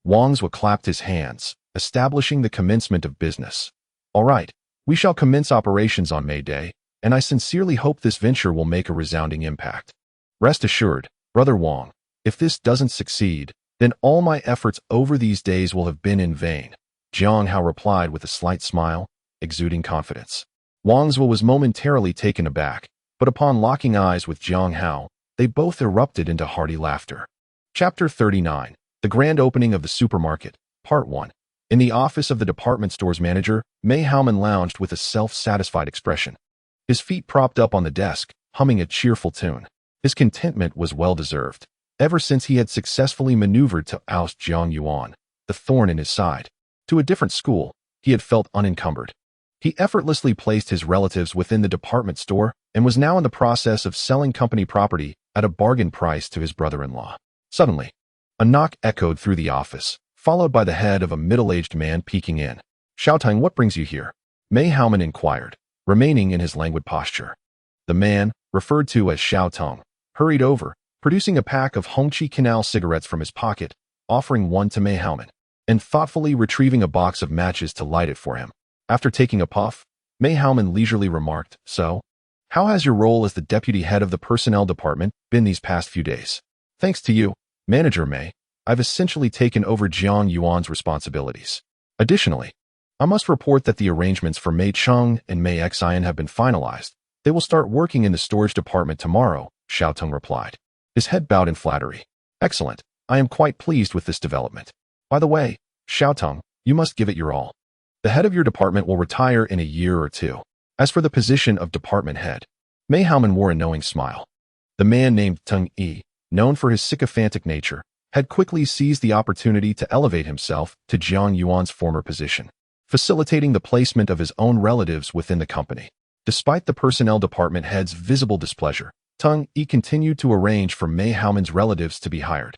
Wang Zhua clapped his hands, establishing the commencement of business. "All right, we shall commence operations on May Day, and I sincerely hope this venture will make a resounding impact. Rest assured, Brother Wang, if this doesn't succeed, then all my efforts over these days will have been in vain," Jiang Hao replied with a slight smile, exuding confidence. Wang Zhua was momentarily taken aback, but upon locking eyes with Jiang Hao, they both erupted into hearty laughter. Chapter 39. The Grand Opening of the Supermarket, Part 1. In the office of the department store's manager, Mei Haoman lounged with a self-satisfied expression. His feet propped up on the desk, humming a cheerful tune. His contentment was well-deserved. Ever since he had successfully maneuvered to oust Jiang Yuan, the thorn in his side, to a different school, he had felt unencumbered. He effortlessly placed his relatives within the department store and was now in the process of selling company property at a bargain price to his brother-in-law. Suddenly, a knock echoed through the office, followed by the head of a middle-aged man peeking in. "Xiaotang, what brings you here?" Mei Haoman inquired, remaining in his languid posture. The man, referred to as Xiaotang, hurried over, producing a pack of Hongqi Canal cigarettes from his pocket, offering one to Mei Haoman, and thoughtfully retrieving a box of matches to light it for him. After taking a puff, Mei Haoman leisurely remarked, "So, how has your role as the deputy head of the personnel department been these past few days?" "Thanks to you, Manager Mei, I've essentially taken over Jiang Yuan's responsibilities. Additionally, I must report that the arrangements for Mei Cheng and Mei Xian have been finalized. They will start working in the storage department tomorrow," Xiaotong replied. His head bowed in flattery. Excellent. I am quite pleased with this development. By the way, Xiaotong, you must give it your all. The head of your department will retire in a year or two. As for the position of department head, Mei Haoman wore a knowing smile. The man named Teng Yi, known for his sycophantic nature, had quickly seized the opportunity to elevate himself to Jiang Yuan's former position, facilitating the placement of his own relatives within the company. Despite the personnel department head's visible displeasure, Teng Yi continued to arrange for Mei Haoman's relatives to be hired,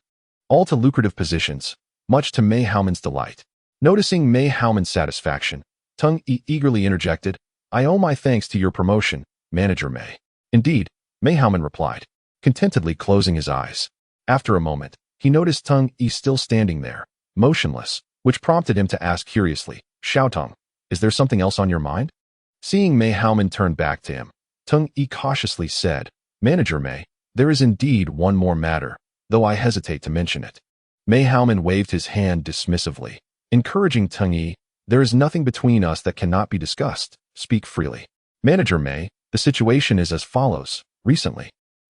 all to lucrative positions, much to Mei Haoman's delight. Noticing Mei Haoman's satisfaction, Teng Yi eagerly interjected, I owe my thanks to your promotion, Manager Mei. Indeed, Mei Haoman replied, contentedly closing his eyes. After a moment, he noticed Teng Yi still standing there, motionless, which prompted him to ask curiously, Xiaotong, is there something else on your mind? Seeing Mei Haoman turn back to him, Teng Yi cautiously said, Manager Mei, there is indeed one more matter, though I hesitate to mention it. Mei Haoman waved his hand dismissively, encouraging Teng Yi, there is nothing between us that cannot be discussed. Speak freely. Manager Mei, the situation is as follows. Recently,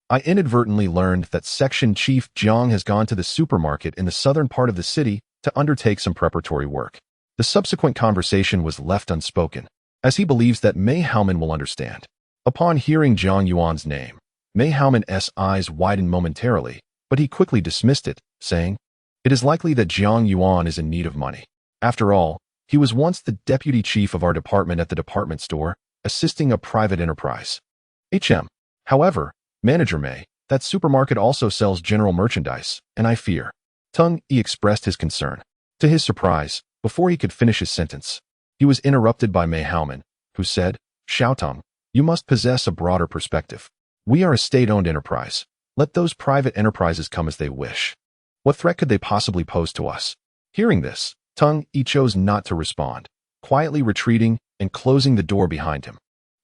I inadvertently learned that Section Chief Jiang has gone to the supermarket in the southern part of the city to undertake some preparatory work. The subsequent conversation was left unspoken, as he believes that Mei Haoman will understand. Upon hearing Jiang Yuan's name, Mei Haoman's eyes widened momentarily, but he quickly dismissed it, saying, it is likely that Jiang Yuan is in need of money. After all, he was once the deputy chief of our department at the department store, assisting a private enterprise. However, Manager Mei, that supermarket also sells general merchandise, and I fear. Teng Yi expressed his concern. To his surprise, before he could finish his sentence, he was interrupted by Mei Haoman, who said, Xiaotong, you must possess a broader perspective. We are a state-owned enterprise. Let those private enterprises come as they wish. What threat could they possibly pose to us? Hearing this, Teng Yi chose not to respond, quietly retreating and closing the door behind him.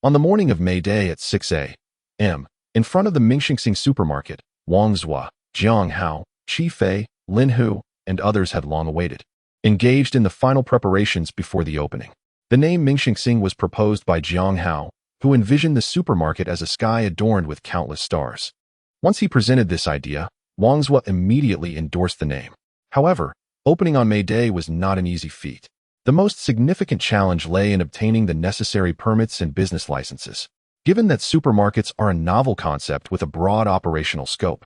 On the morning of May Day at 6 a.m., in front of the Mingxing supermarket, Wang Zhua, Jiang Hao, Qi Fei, Lin Hu, and others had long awaited, engaged in the final preparations before the opening. The name Mingxing was proposed by Jiang Hao, who envisioned the supermarket as a sky adorned with countless stars. Once he presented this idea, Wang Zhua immediately endorsed the name. However, opening on May Day was not an easy feat. The most significant challenge lay in obtaining the necessary permits and business licenses. Given that supermarkets are a novel concept with a broad operational scope,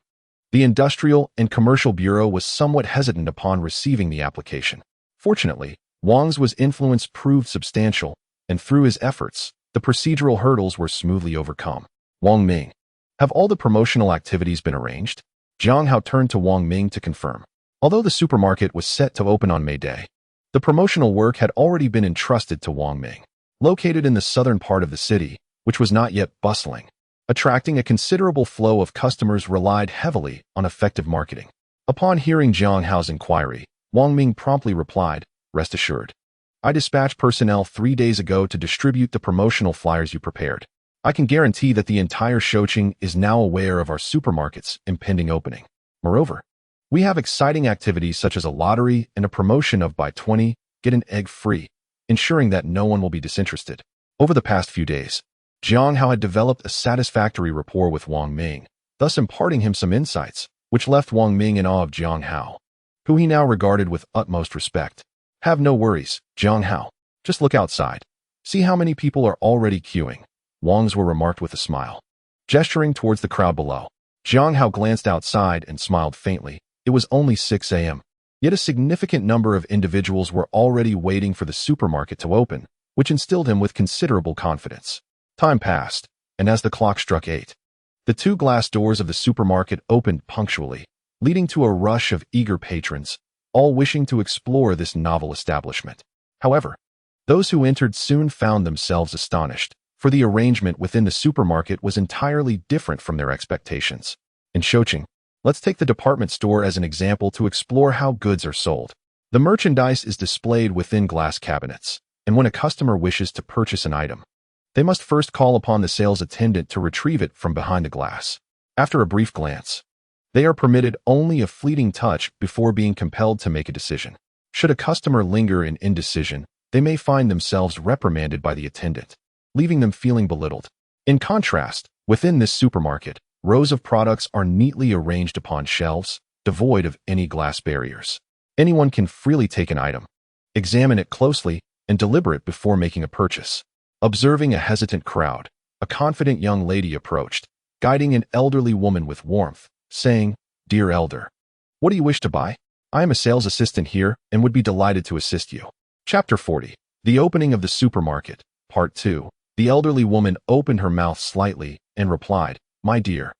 the Industrial and Commercial Bureau was somewhat hesitant upon receiving the application. Fortunately, Wang Zhua's influence proved substantial, and through his efforts, the procedural hurdles were smoothly overcome. Wang Ming, have all the promotional activities been arranged? Jiang Hao turned to Wang Ming to confirm. Although the supermarket was set to open on May Day, the promotional work had already been entrusted to Wang Ming. Located in the southern part of the city, which was not yet bustling, attracting a considerable flow of customers relied heavily on effective marketing. Upon hearing Jiang Hao's inquiry, Wang Ming promptly replied, rest assured. I dispatched personnel 3 days ago to distribute the promotional flyers you prepared. I can guarantee that the entire Shouqing is now aware of our supermarket's impending opening. Moreover, we have exciting activities such as a lottery and a promotion of buy 20, get an egg free, ensuring that no one will be disinterested. Over the past few days, Jiang Hao had developed a satisfactory rapport with Wang Ming, thus imparting him some insights, which left Wang Ming in awe of Jiang Hao, who he now regarded with utmost respect. Have no worries, Jiang Hao. Just look outside. See how many people are already queuing, Wang Zhua remarked with a smile. Gesturing towards the crowd below, Jiang Hao glanced outside and smiled faintly. It was only 6 a.m. Yet a significant number of individuals were already waiting for the supermarket to open, which instilled him with considerable confidence. Time passed, and as the clock struck 8, the 2 glass doors of the supermarket opened punctually, leading to a rush of eager patrons, all wishing to explore this novel establishment. However, those who entered soon found themselves astonished, for the arrangement within the supermarket was entirely different from their expectations. In Shouqing, let's take the department store as an example to explore how goods are sold. The merchandise is displayed within glass cabinets, and when a customer wishes to purchase an item, they must first call upon the sales attendant to retrieve it from behind the glass. After a brief glance, they are permitted only a fleeting touch before being compelled to make a decision. Should a customer linger in indecision, they may find themselves reprimanded by the attendant, leaving them feeling belittled. In contrast, within this supermarket, Rows of products are neatly arranged upon shelves, devoid of any glass barriers. Anyone can freely take an item, examine it closely, and deliberate before making a purchase. Observing a hesitant crowd, a confident young lady approached, guiding an elderly woman with warmth, saying, "Dear elder, what do you wish to buy? I am a sales assistant here and would be delighted to assist you." Chapter 40. The Opening of the Supermarket, Part 2. The elderly woman opened her mouth slightly and replied, "My dear,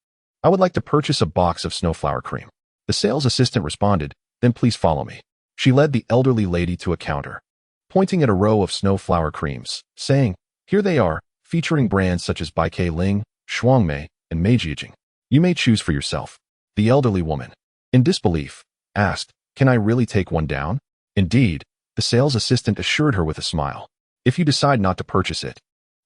I would like to purchase a box of snowflower cream." The sales assistant responded, "Then please follow me." She led the elderly lady to a counter, pointing at a row of snowflower creams, saying, "Here they are, featuring brands such as Baikai Ling, Shuangmei, and Meijijing. You may choose for yourself." The elderly woman, in disbelief, asked, "Can I really take one down?" "Indeed," the sales assistant assured her with a smile. "If you decide not to purchase it,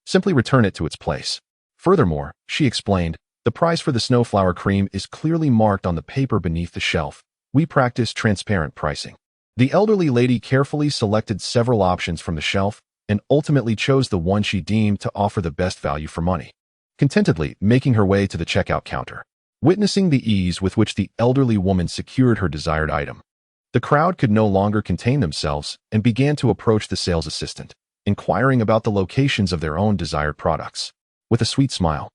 simply return it to its place." Furthermore, she explained, "The price for the snowflower cream is clearly marked on the paper beneath the shelf. We practice transparent pricing." The elderly lady carefully selected several options from the shelf and ultimately chose the one she deemed to offer the best value for money, contentedly making her way to the checkout counter. Witnessing the ease with which the elderly woman secured her desired item, the crowd could no longer contain themselves and began to approach the sales assistant, inquiring about the locations of their own desired products. With a sweet smile,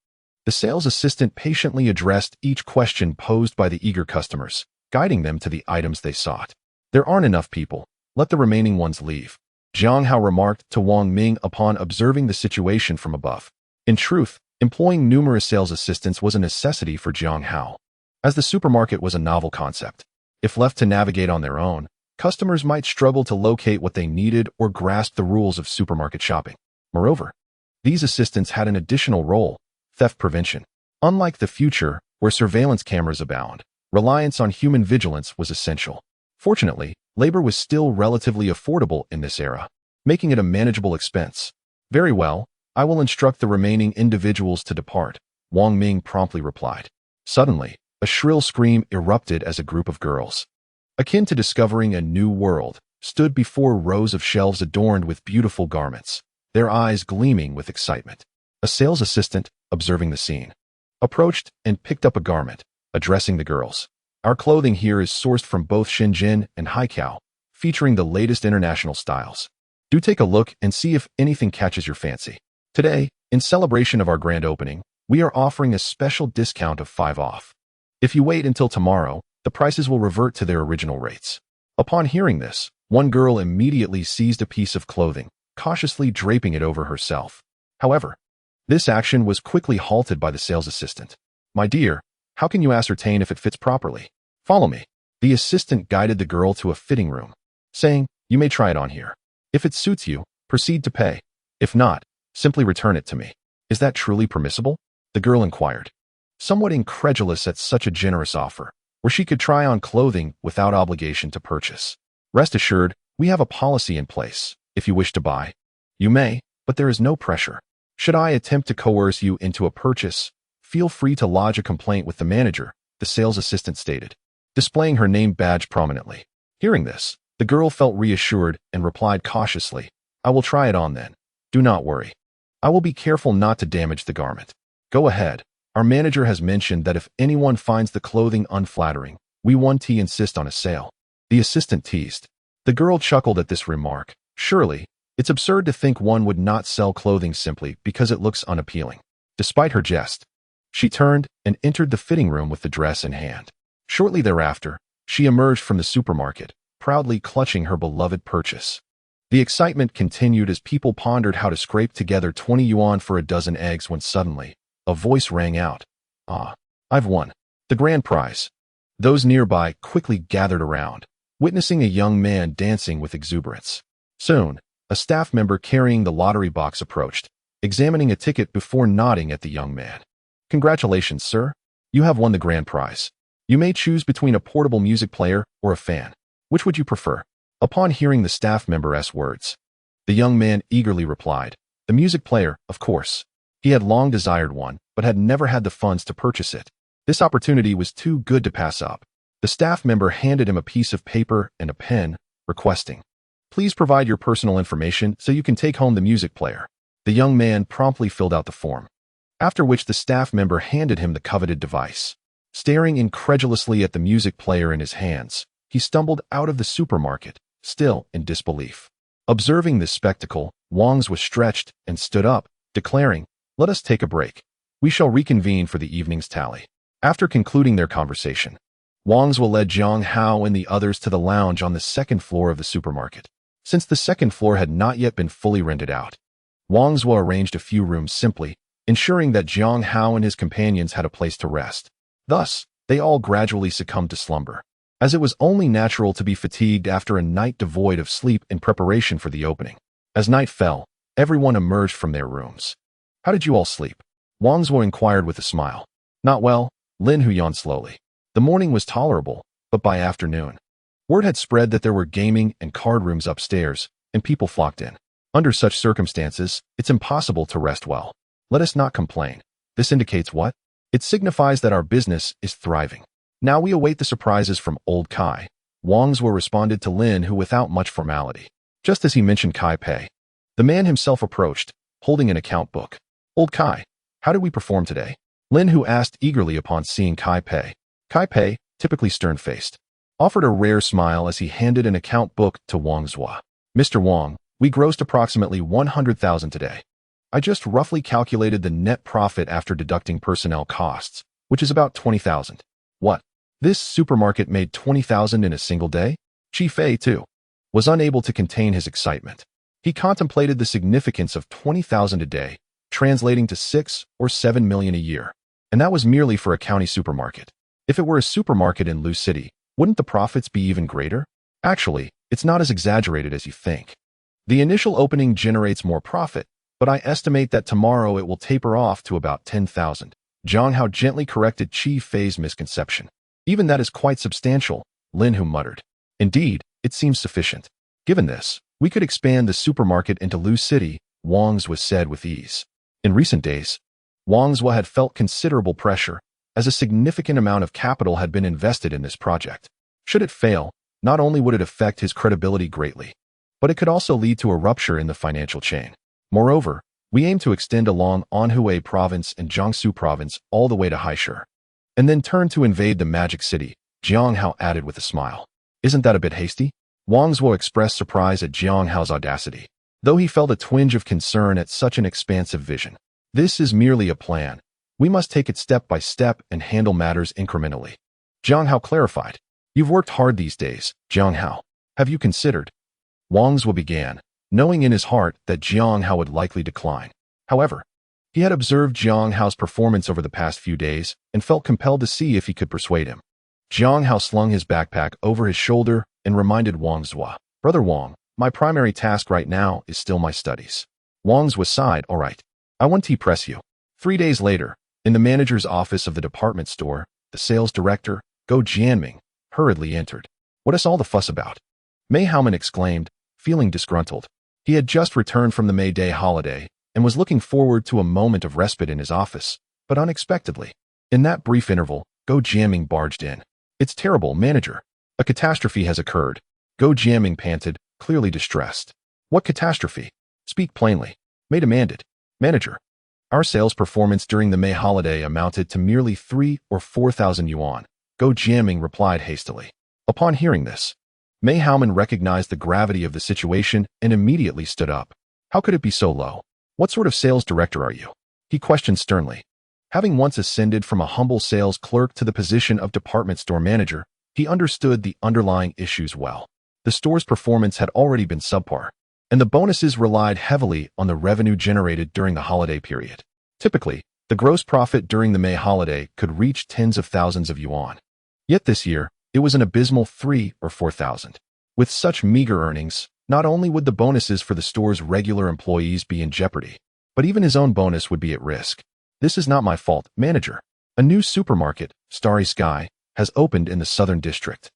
the sales assistant patiently addressed each question posed by the eager customers, guiding them to the items they sought. "There aren't enough people. Let the remaining ones leave," Jiang Hao remarked to Wang Ming upon observing the situation from above. In truth, employing numerous sales assistants was a necessity for Jiang Hao, as the supermarket was a novel concept. If left to navigate on their own, customers might struggle to locate what they needed or grasp the rules of supermarket shopping. Moreover, these assistants had an additional role: theft prevention. Unlike the future, where surveillance cameras abound, reliance on human vigilance was essential. Fortunately, labor was still relatively affordable in this era, making it a manageable expense. "Very well, I will instruct the remaining individuals to depart," Wang Ming promptly replied. Suddenly, a shrill scream erupted as a group of girls, akin to discovering a new world, stood before rows of shelves adorned with beautiful garments, their eyes gleaming with excitement. A sales assistant, observing the scene, approached and picked up a garment, addressing the girls. "Our clothing here is sourced from both Shenzhen and Haikou, featuring the latest international styles. Do take a look and see if anything catches your fancy. Today, in celebration of our grand opening, we are offering a special discount of 5 off. If you wait until tomorrow, the prices will revert to their original rates." Upon hearing this, one girl immediately seized a piece of clothing, cautiously draping it over herself. However, this action was quickly halted by the sales assistant. "My dear, how can you ascertain if it fits properly? Follow me." The assistant guided the girl to a fitting room, saying, "You may try it on here. If it suits you, proceed to pay. If not, simply return it to me." "Is that truly permissible?" the girl inquired, somewhat incredulous at such a generous offer, where she could try on clothing without obligation to purchase. "Rest assured, we have a policy in place. If you wish to buy, you may, but there is no pressure. Should I attempt to coerce you into a purchase, feel free to lodge a complaint with the manager," the sales assistant stated, displaying her name badge prominently. Hearing this, the girl felt reassured and replied cautiously, "I will try it on then. Do not worry. I will be careful not to damage the garment. Go ahead. Our manager has mentioned that if anyone finds the clothing unflattering, we won't insist on a sale." The assistant teased. The girl chuckled at this remark. Surely, it's absurd to think one would not sell clothing simply because it looks unappealing. Despite her jest, she turned and entered the fitting room with the dress in hand. Shortly thereafter, she emerged from the supermarket, proudly clutching her beloved purchase. The excitement continued as people pondered how to scrape together 20 yuan for a dozen eggs when suddenly, a voice rang out. "Ah, I've won the grand prize." Those nearby quickly gathered around, witnessing a young man dancing with exuberance. Soon, a staff member carrying the lottery box approached, examining a ticket before nodding at the young man. "Congratulations, sir. You have won the grand prize. You may choose between a portable music player or a fan. Which would you prefer?" Upon hearing the staff member's words, the young man eagerly replied, "The music player, of course." He had long desired one, but had never had the funds to purchase it. This opportunity was too good to pass up. The staff member handed him a piece of paper and a pen, requesting, "Please provide your personal information so you can take home the music player." The young man promptly filled out the form. after which the staff member handed him the coveted device. Staring incredulously at the music player in his hands, he stumbled out of the supermarket, still in disbelief. Observing this spectacle, Wang's was stretched and stood up, declaring, "Let us take a break. We shall reconvene for the evening's tally." After concluding their conversation, Wang's led Jiang Hao and the others to the lounge on the second floor of the supermarket. Since the second floor had not yet been fully rented out, Wang's arranged a few rooms simply, ensuring that Jiang Hao and his companions had a place to rest. Thus, they all gradually succumbed to slumber, as it was only natural to be fatigued after a night devoid of sleep in preparation for the opening. As night fell, everyone emerged from their rooms. "How did you all sleep?" Wang's inquired with a smile. "Not well," Lin Hu yawned slowly. "The morning was tolerable, but by afternoon, word had spread that there were gaming and card rooms upstairs, and people flocked in. Under such circumstances, it's impossible to rest well. Let us not complain. This indicates what? It signifies that our business is thriving. Now we await the surprises from old Kai." Wang's responded to Lin Hu without much formality. Just as he mentioned Kai Pei, the man himself approached, holding an account book. "Old Kai, how did we perform today?" Lin Hu asked eagerly upon seeing Kai Pei. Kai Pei, typically stern-faced, offered a rare smile as he handed an account book to Wang Zhua. "Mr. Wang, we grossed approximately 100,000 today. I just roughly calculated the net profit after deducting personnel costs, which is about 20,000. What? This supermarket made 20,000 in a single day?" Chi Fei, too, was unable to contain his excitement. He contemplated the significance of 20,000 a day, translating to 6 or 7 million a year. And that was merely for a county supermarket. If it were a supermarket in Lu City, wouldn't the profits be even greater? Actually, it's not as exaggerated as you think. The initial opening generates more profit, but I estimate that tomorrow it will taper off to about 10,000. Jiang Hao gently corrected Chi Fei's misconception. "Even that is quite substantial," Lin Hu muttered. "Indeed, it seems sufficient. Given this, we could expand the supermarket into Lu City," Wang's was said with ease. In recent days, Wang's had felt considerable pressure, as a significant amount of capital had been invested in this project. Should it fail, not only would it affect his credibility greatly, but it could also lead to a rupture in the financial chain. Moreover, we aim to extend along Anhui province and Jiangsu province all the way to Haishu, and then turn to invade the Magic City, Jiang Hao added with a smile. "Isn't that a bit hasty?" Wang's expressed surprise at Jiang Hao's audacity, though he felt a twinge of concern at such an expansive vision. "This is merely a plan. We must take it step by step and handle matters incrementally," Jiang Hao clarified. "You've worked hard these days, Jiang Hao. Have you considered?" Wang's began, knowing in his heart that Jiang Hao would likely decline. However, he had observed Jiang Hao's performance over the past few days and felt compelled to see if he could persuade him. Jiang Hao slung his backpack over his shoulder and reminded Wang Zhua, "Brother Wang, my primary task right now is still my studies." Wang Zhua sighed, "All right, I won't press you." 3 days later, in the manager's office of the department store, the sales director, Go Jianming, hurriedly entered. "What is all the fuss about?" Mei Haoman exclaimed, feeling disgruntled. He had just returned from the May Day holiday and was looking forward to a moment of respite in his office, but unexpectedly, in that brief interval, Go Jianming barged in. "It's terrible, manager. A catastrophe has occurred." Go Jianming panted, clearly distressed. "What catastrophe? Speak plainly," Mei demanded. "Manager, our sales performance during the May holiday amounted to merely 3 or 4,000 yuan, Go Jianming replied hastily. Upon hearing this, Mei Haoman recognized the gravity of the situation and immediately stood up. "How could it be so low? What sort of sales director are you?" he questioned sternly. Having once ascended from a humble sales clerk to the position of department store manager, he understood the underlying issues well. The store's performance had already been subpar, and the bonuses relied heavily on the revenue generated during the holiday period. Typically, the gross profit during the May holiday could reach tens of thousands of yuan. Yet this year, it was an abysmal 3 or 4,000. With such meager earnings, not only would the bonuses for the store's regular employees be in jeopardy, but even his own bonus would be at risk. "This is not my fault, manager. A new supermarket, Starry Sky, has opened in the southern district.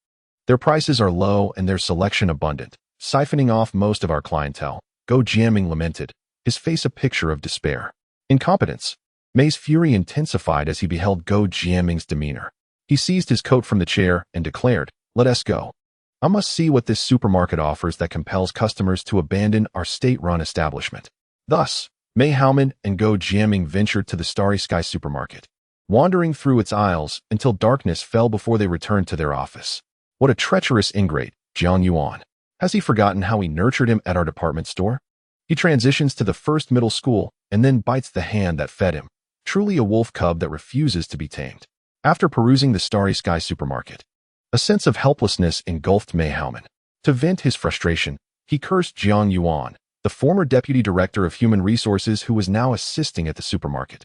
Their prices are low and their selection abundant, siphoning off most of our clientele," Go Jianming lamented, his face a picture of despair. Incompetence. Mei's fury intensified as he beheld Go Jianming's demeanor. He seized his coat from the chair and declared, "Let us go. I must see what this supermarket offers that compels customers to abandon our state-run establishment." Thus, Mei Haoman and Go Jiaming ventured to the Starry Sky supermarket, wandering through its aisles until darkness fell before they returned to their office. What a treacherous ingrate, Jiang Yuan. Has he forgotten how we nurtured him at our department store? He transitions to the first middle school and then bites the hand that fed him, truly a wolf cub that refuses to be tamed. After perusing the Starry Sky supermarket, a sense of helplessness engulfed Mei Haoman. To vent his frustration, he cursed Jiang Yuan, the former deputy director of human resources who was now assisting at the supermarket,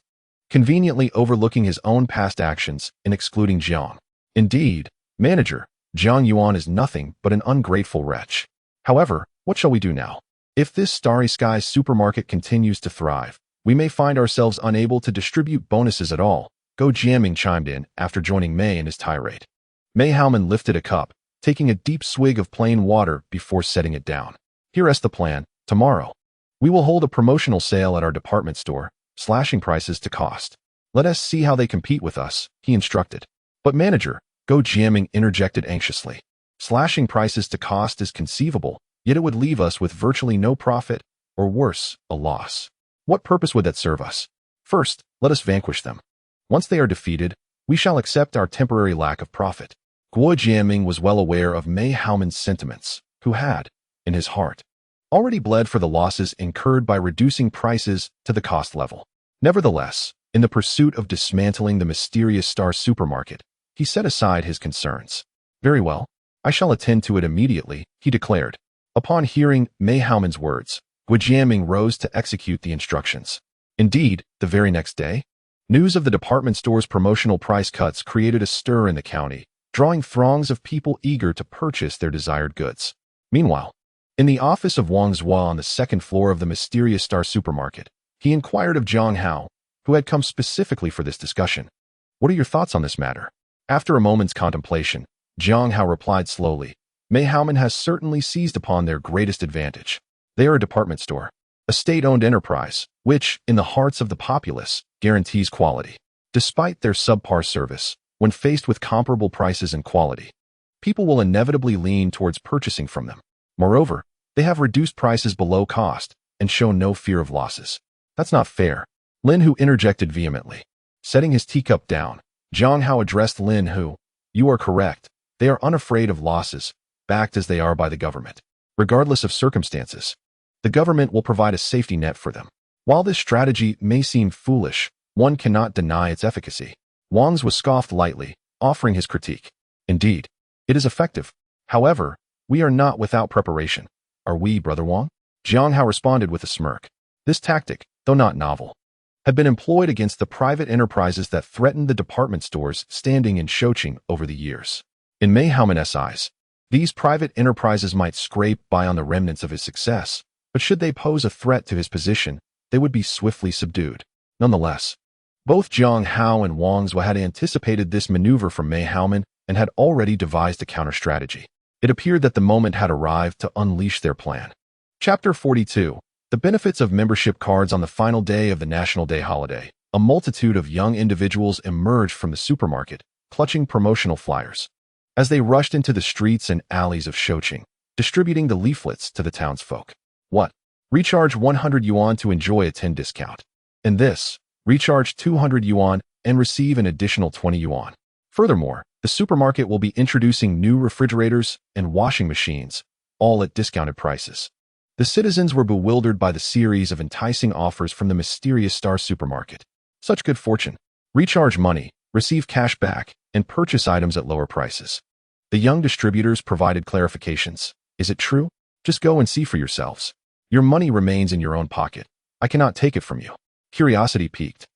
conveniently overlooking his own past actions and excluding Jiang. Indeed, manager, Jiang Yuan is nothing but an ungrateful wretch. However, what shall we do now? If this Starry Sky supermarket continues to thrive, we may find ourselves unable to distribute bonuses at all, Go Jiaming chimed in after joining Mei in his tirade. Mei Haoman lifted a cup, taking a deep swig of plain water before setting it down. Here's the plan. Tomorrow, we will hold a promotional sale at our department store, slashing prices to cost. Let us see how they compete with us, he instructed. But manager, Go Jiaming interjected anxiously. Slashing prices to cost is conceivable, yet it would leave us with virtually no profit, or worse, a loss. What purpose would that serve us? First, let us vanquish them. Once they are defeated, we shall accept our temporary lack of profit. Guo Jiaming was well aware of Mei Haoman's sentiments, who had, in his heart, already bled for the losses incurred by reducing prices to the cost level. Nevertheless, in the pursuit of dismantling the mysterious Star supermarket, he set aside his concerns. Very well, I shall attend to it immediately, he declared. Upon hearing Mei Haoman's words, Guo Jiaming rose to execute the instructions. Indeed, the very next day, news of the department store's promotional price cuts created a stir in the county, drawing throngs of people eager to purchase their desired goods. Meanwhile, in the office of Wang Zhua on the second floor of the mysterious Star supermarket, he inquired of Jiang Hao, who had come specifically for this discussion. What are your thoughts on this matter? After a moment's contemplation, Jiang Hao replied slowly, Mei Haoman has certainly seized upon their greatest advantage. They are a department store, a state-owned enterprise, which, in the hearts of the populace, guarantees quality. Despite their subpar service, when faced with comparable prices and quality, people will inevitably lean towards purchasing from them. Moreover, they have reduced prices below cost and show no fear of losses. That's not fair, Lin Hu interjected vehemently. Setting his teacup down, Jiang Hao addressed Lin Hu. You are correct. They are unafraid of losses, backed as they are by the government. Regardless of circumstances, the government will provide a safety net for them. While this strategy may seem foolish, one cannot deny its efficacy. Wang's was scoffed lightly, offering his critique. Indeed, it is effective. However, we are not without preparation. Are we, Brother Wang? Jiang Hao responded with a smirk. This tactic, though not novel, had been employed against the private enterprises that threatened the department store's standing in Shoqing over the years. In Mei Haoman's eyes, these private enterprises might scrape by on the remnants of his success, but should they pose a threat to his position, they would be swiftly subdued. Nonetheless, both Jiang Hao and Wang Zhua had anticipated this maneuver from Mei Haoman and had already devised a counter-strategy. It appeared that the moment had arrived to unleash their plan. Chapter 42. The benefits of membership cards. On the final day of the National Day holiday, a multitude of young individuals emerged from the supermarket, clutching promotional flyers. As they rushed into the streets and alleys of Shoqing, distributing the leaflets to the townsfolk. What? Recharge 100 yuan to enjoy a 10 discount. And this, recharge 200 yuan and receive an additional 20 yuan. Furthermore, the supermarket will be introducing new refrigerators and washing machines, all at discounted prices. The citizens were bewildered by the series of enticing offers from the mysterious Star supermarket. Such good fortune. Recharge money, receive cash back, and purchase items at lower prices. The young distributors provided clarifications. Is it true? Just go and see for yourselves. Your money remains in your own pocket. I cannot take it from you. Curiosity piqued.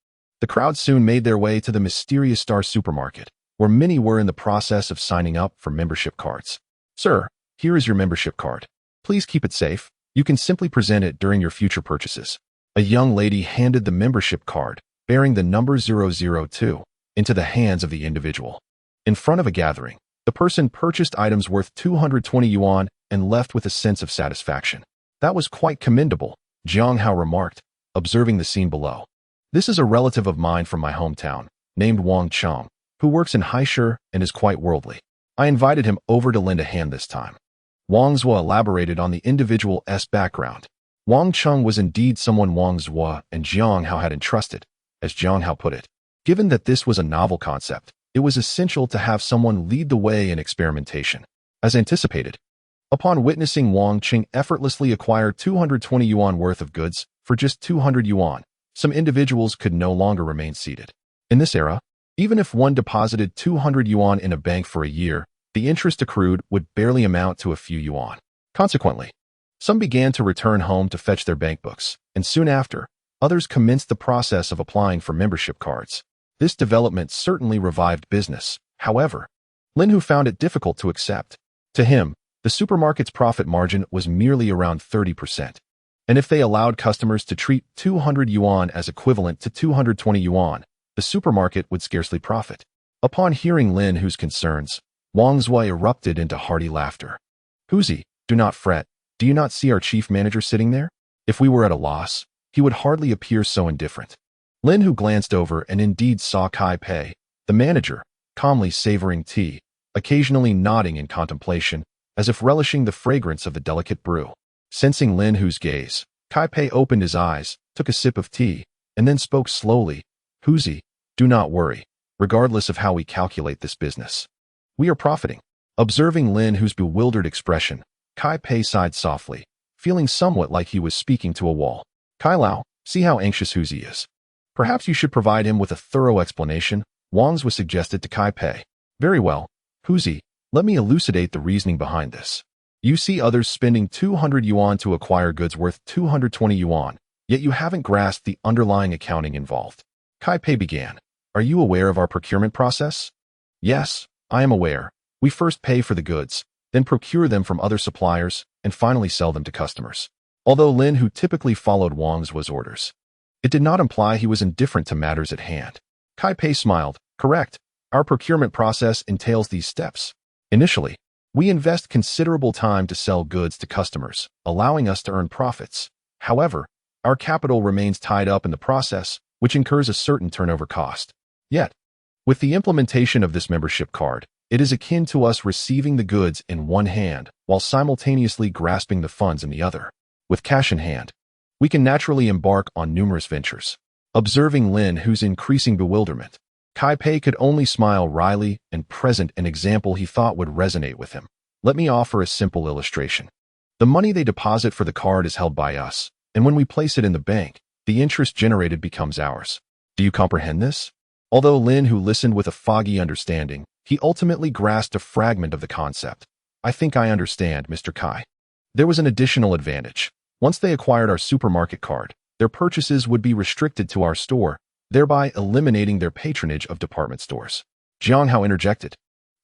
The crowd soon made their way to the mysterious Star supermarket, where many were in the process of signing up for membership cards. Sir, here is your membership card. Please keep it safe. You can simply present it during your future purchases. A young lady handed the membership card, bearing the number 002, into the hands of the individual. In front of a gathering, the person purchased items worth 220 yuan and left with a sense of satisfaction. That was quite commendable, Jiang Hao remarked, observing the scene below. This is a relative of mine from my hometown, named Wang Chong, who works in Haisher and is quite worldly. I invited him over to lend a hand this time. Wang Zhua elaborated on the individual's background. Wang Chung was indeed someone Wang Zhua and Jiang Hao had entrusted, as Jiang Hao put it. Given that this was a novel concept, it was essential to have someone lead the way in experimentation. As anticipated, upon witnessing Wang Qing effortlessly acquire 220 yuan worth of goods for just 200 yuan, some individuals could no longer remain seated. In this era, even if one deposited 200 yuan in a bank for a year, the interest accrued would barely amount to a few yuan. Consequently, some began to return home to fetch their bank books, and soon after, others commenced the process of applying for membership cards. This development certainly revived business. However, Lin Hu found it difficult to accept. To him, the supermarket's profit margin was merely around 30%. And if they allowed customers to treat 200 yuan as equivalent to 220 yuan, the supermarket would scarcely profit. Upon hearing Lin Hu's concerns, Wang Zhua erupted into hearty laughter. "Huzi, do not fret. Do you not see our chief manager sitting there? If we were at a loss, he would hardly appear so indifferent." Lin Hu glanced over and indeed saw Kai Pei, the manager, calmly savoring tea, occasionally nodding in contemplation, as if relishing the fragrance of the delicate brew. Sensing Lin Hu's gaze, Kai Pei opened his eyes, took a sip of tea, and then spoke slowly. "Huzi, do not worry, regardless of how we calculate this business. We are profiting." Observing Lin Hu's bewildered expression, Kai Pei sighed softly, feeling somewhat like he was speaking to a wall. "Kai Lao, see how anxious Huzi is. Perhaps you should provide him with a thorough explanation," Wang's was suggested to Kai Pei. "Very well, Huzi, let me elucidate the reasoning behind this. You see others spending 200 yuan to acquire goods worth 220 yuan, yet you haven't grasped the underlying accounting involved." Kai Pei began. "Are you aware of our procurement process?" "Yes, I am aware. We first pay for the goods, then procure them from other suppliers, and finally sell them to customers." Although Lin Hu typically followed Wang's orders, it did not imply he was indifferent to matters at hand. Kai Pei smiled. "Correct. Our procurement process entails these steps. Initially, we invest considerable time to sell goods to customers, allowing us to earn profits. However, our capital remains tied up in the process, which incurs a certain turnover cost. Yet, with the implementation of this membership card, it is akin to us receiving the goods in one hand while simultaneously grasping the funds in the other. With cash in hand, we can naturally embark on numerous ventures." Observing Lin Hu's increasing bewilderment, Kai Pei could only smile wryly and present an example he thought would resonate with him. "Let me offer a simple illustration. The money they deposit for the card is held by us, and when we place it in the bank, the interest generated becomes ours. Do you comprehend this?" Although Lin Hu listened with a foggy understanding, he ultimately grasped a fragment of the concept. "I think I understand, Mr. Kai." There was an additional advantage. Once they acquired our supermarket card, their purchases would be restricted to our store, thereby eliminating their patronage of department stores. Jiang Hao interjected.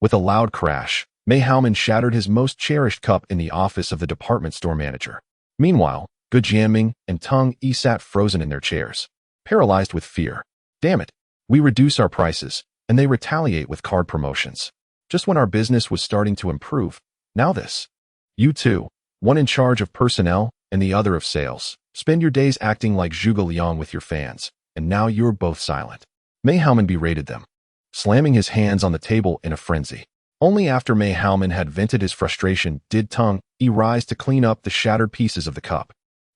With a loud crash, Mei Haoman shattered his most cherished cup in the office of the department store manager. Meanwhile, Gu Jianming and Teng Yi sat frozen in their chairs, paralyzed with fear. "Damn it, we reduce our prices, and they retaliate with card promotions. Just when our business was starting to improve, now this. You two, one in charge of personnel and the other of sales, spend your days acting like Zhuge Liang with your fans, and now you're both silent." Mei Haoman berated them, slamming his hands on the table in a frenzy. Only after Mei Haoman had vented his frustration did Teng Yi rise to clean up the shattered pieces of the cup.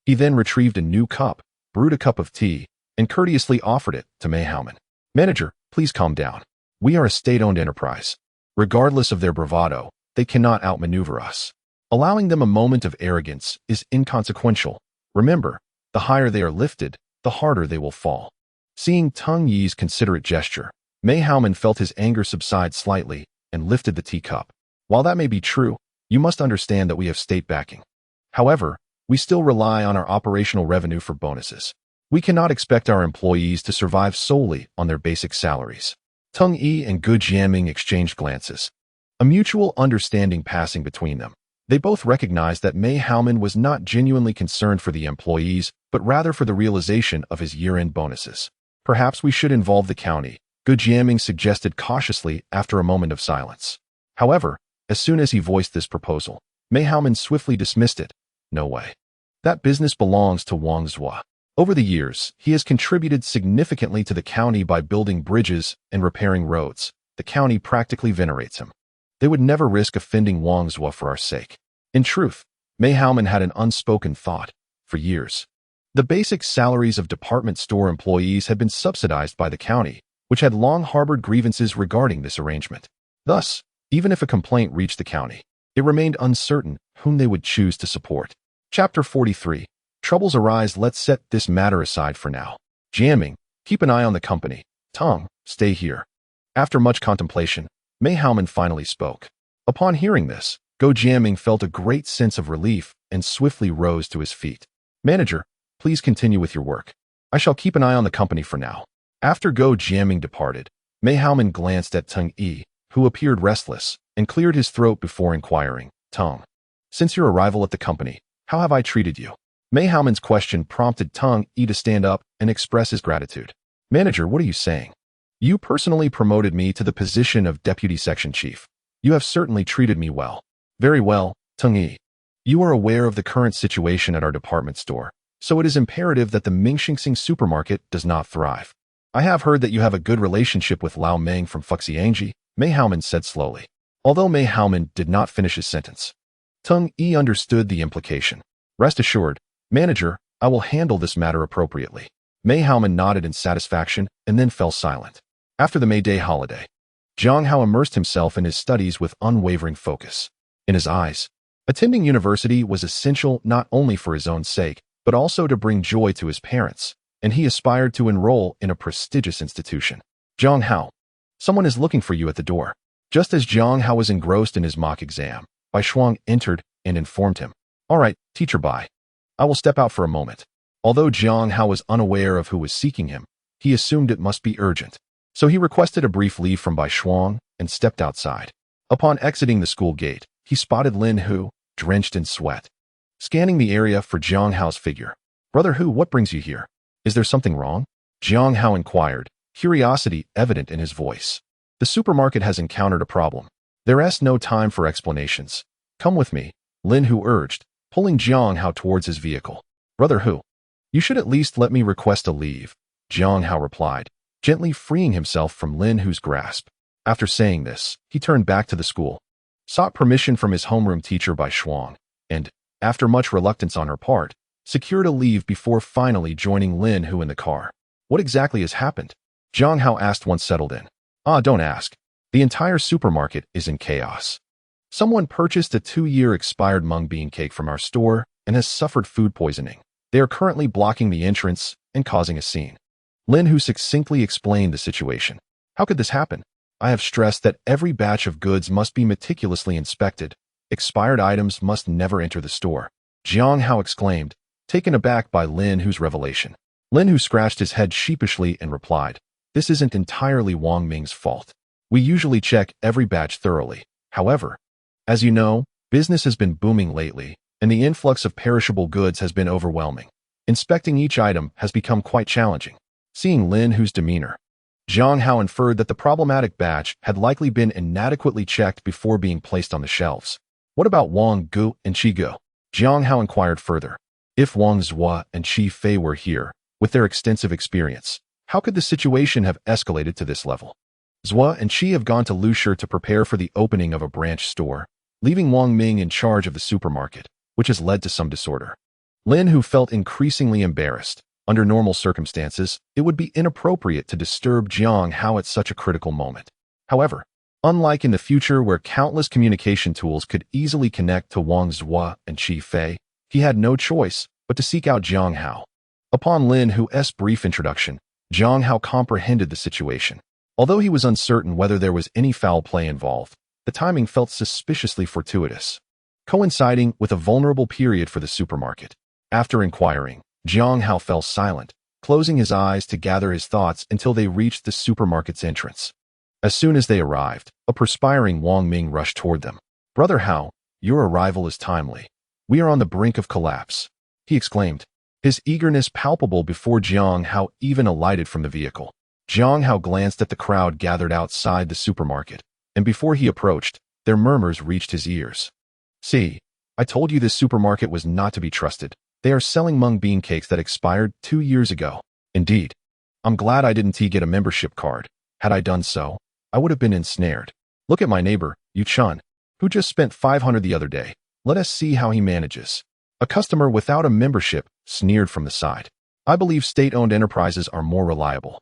He then retrieved a new cup, brewed a cup of tea, and courteously offered it to Mei Haoman. "Manager, please calm down. We are a state-owned enterprise. Regardless of their bravado, they cannot outmaneuver us. Allowing them a moment of arrogance is inconsequential. Remember, the higher they are lifted, the harder they will fall." Seeing Teng Yi's considerate gesture, Mei Haoman felt his anger subside slightly and lifted the teacup. "While that may be true, you must understand that we have state backing. However, we still rely on our operational revenue for bonuses. We cannot expect our employees to survive solely on their basic salaries." Teng Yi and Gu Jianming exchanged glances, a mutual understanding passing between them. They both recognized that Mei Haoman was not genuinely concerned for the employees, but rather for the realization of his year-end bonuses. "Perhaps we should involve the county," Gu Jianming suggested cautiously after a moment of silence. However, as soon as he voiced this proposal, Mei Haoman swiftly dismissed it. "No way. That business belongs to Wang Zhua. Over the years, he has contributed significantly to the county by building bridges and repairing roads. The county practically venerates him. They would never risk offending Wang Zhua for our sake." In truth, Mei Haoman had an unspoken thought. for years. The basic salaries of department store employees had been subsidized by the county, which had long harbored grievances regarding this arrangement. Thus, even if a complaint reached the county, it remained uncertain whom they would choose to support. Chapter 43. Troubles arise. Let's set this matter aside for now. Jiang, keep an eye on the company. Tong, stay here. After much contemplation, Mei Haoman finally spoke. Upon hearing this, Go Jiang felt a great sense of relief and swiftly rose to his feet. Manager, please continue with your work. I shall keep an eye on the company for now. After Go Jiang departed, Mei Haoman glanced at Tong Yi, who appeared restless, and cleared his throat before inquiring, Tong, since your arrival at the company, how have I treated you? Mei Haoman's question prompted Tong Yi to stand up and express his gratitude. Manager, what are you saying? You personally promoted me to the position of deputy section chief. You have certainly treated me well. Very well, Tong Yi. You are aware of the current situation at our department store, so it is imperative that the Mingxing supermarket does not thrive. I have heard that you have a good relationship with Lao Meng from Fuxiangji, Mei Haoman said slowly. Although Mei Haoman did not finish his sentence, Tong Yi understood the implication. Rest assured, manager, I will handle this matter appropriately. Mei Haoman nodded in satisfaction and then fell silent. After the May Day holiday, Jiang Hao immersed himself in his studies with unwavering focus. In his eyes, attending university was essential not only for his own sake, but also to bring joy to his parents, and he aspired to enroll in a prestigious institution. Jiang Hao, someone is looking for you at the door. Just as Jiang Hao was engrossed in his mock exam, Bai Shuang entered and informed him. All right, teacher Bai. I will step out for a moment. Although Jiang Hao was unaware of who was seeking him, he assumed it must be urgent. So he requested a brief leave from Bai Shuang and stepped outside. Upon exiting the school gate, he spotted Lin Hu, drenched in sweat, scanning the area for Jiang Hao's figure. Brother Hu, what brings you here? Is there something wrong? Jiang Hao inquired, curiosity evident in his voice. The supermarket has encountered a problem. There is no time for explanations. Come with me, Lin Hu urged, pulling Jiang Hao towards his vehicle. Brother Hu, you should at least let me request a leave, Jiang Hao replied, gently freeing himself from Lin Hu's grasp. After saying this, he turned back to the school, sought permission from his homeroom teacher Bai Shuang, and, after much reluctance on her part, secured a leave before finally joining Lin Hu in the car. What exactly has happened? Jiang Hao asked once settled in. Don't ask. The entire supermarket is in chaos. Someone purchased a 2-year expired mung bean cake from our store and has suffered food poisoning. They are currently blocking the entrance and causing a scene. Lin Hu succinctly explained the situation. How could this happen? I have stressed that every batch of goods must be meticulously inspected. Expired items must never enter the store. Jiang Hao exclaimed, taken aback by Lin Hu's revelation. Lin Hu scratched his head sheepishly and replied, this isn't entirely Wang Ming's fault. We usually check every batch thoroughly. However, as you know, business has been booming lately, and the influx of perishable goods has been overwhelming. Inspecting each item has become quite challenging. Seeing Lin Hu's demeanor, Jiang Hao inferred that the problematic batch had likely been inadequately checked before being placed on the shelves. What about Wang Gu and Qi Gu? Jiang Hao inquired further. If Wang Zhua and Qi Fei were here, with their extensive experience, how could the situation have escalated to this level? Zhua and Qi have gone to Lushur to prepare for the opening of a branch store, leaving Wang Ming in charge of the supermarket, which has led to some disorder. Lin Hu felt increasingly embarrassed. Under normal circumstances, it would be inappropriate to disturb Jiang Hao at such a critical moment. However, unlike in the future where countless communication tools could easily connect to Wang Zhua and Qi Fei, he had no choice but to seek out Jiang Hao. Upon Lin Hu's brief introduction, Jiang Hao comprehended the situation. Although he was uncertain whether there was any foul play involved, the timing felt suspiciously fortuitous, coinciding with a vulnerable period for the supermarket. After inquiring, Jiang Hao fell silent, closing his eyes to gather his thoughts until they reached the supermarket's entrance. As soon as they arrived, a perspiring Wang Ming rushed toward them. Brother Hao, your arrival is timely. We are on the brink of collapse, he exclaimed, his eagerness palpable before Jiang Hao even alighted from the vehicle. Jiang Hao glanced at the crowd gathered outside the supermarket, and before he approached, their murmurs reached his ears. See, I told you this supermarket was not to be trusted. They are selling mung bean cakes that expired 2 years ago. Indeed, I'm glad I didn't get a membership card. Had I done so, I would have been ensnared. Look at my neighbor, Yu Chun, who just spent 500 the other day. Let us see how he manages. A customer without a membership sneered from the side. I believe state-owned enterprises are more reliable.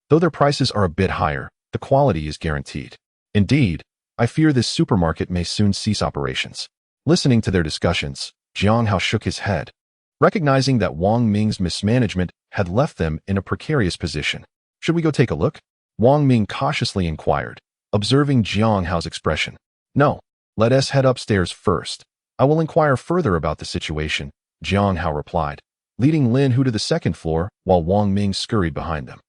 Though their prices are a bit higher, the quality is guaranteed. Indeed, I fear this supermarket may soon cease operations. Listening to their discussions, Jiang Hao shook his head, recognizing that Wang Ming's mismanagement had left them in a precarious position. Should we go take a look? Wang Ming cautiously inquired, observing Jiang Hao's expression. No, let us head upstairs first. I will inquire further about the situation, Jiang Hao replied, leading Lin Hu to the second floor while Wang Ming scurried behind them.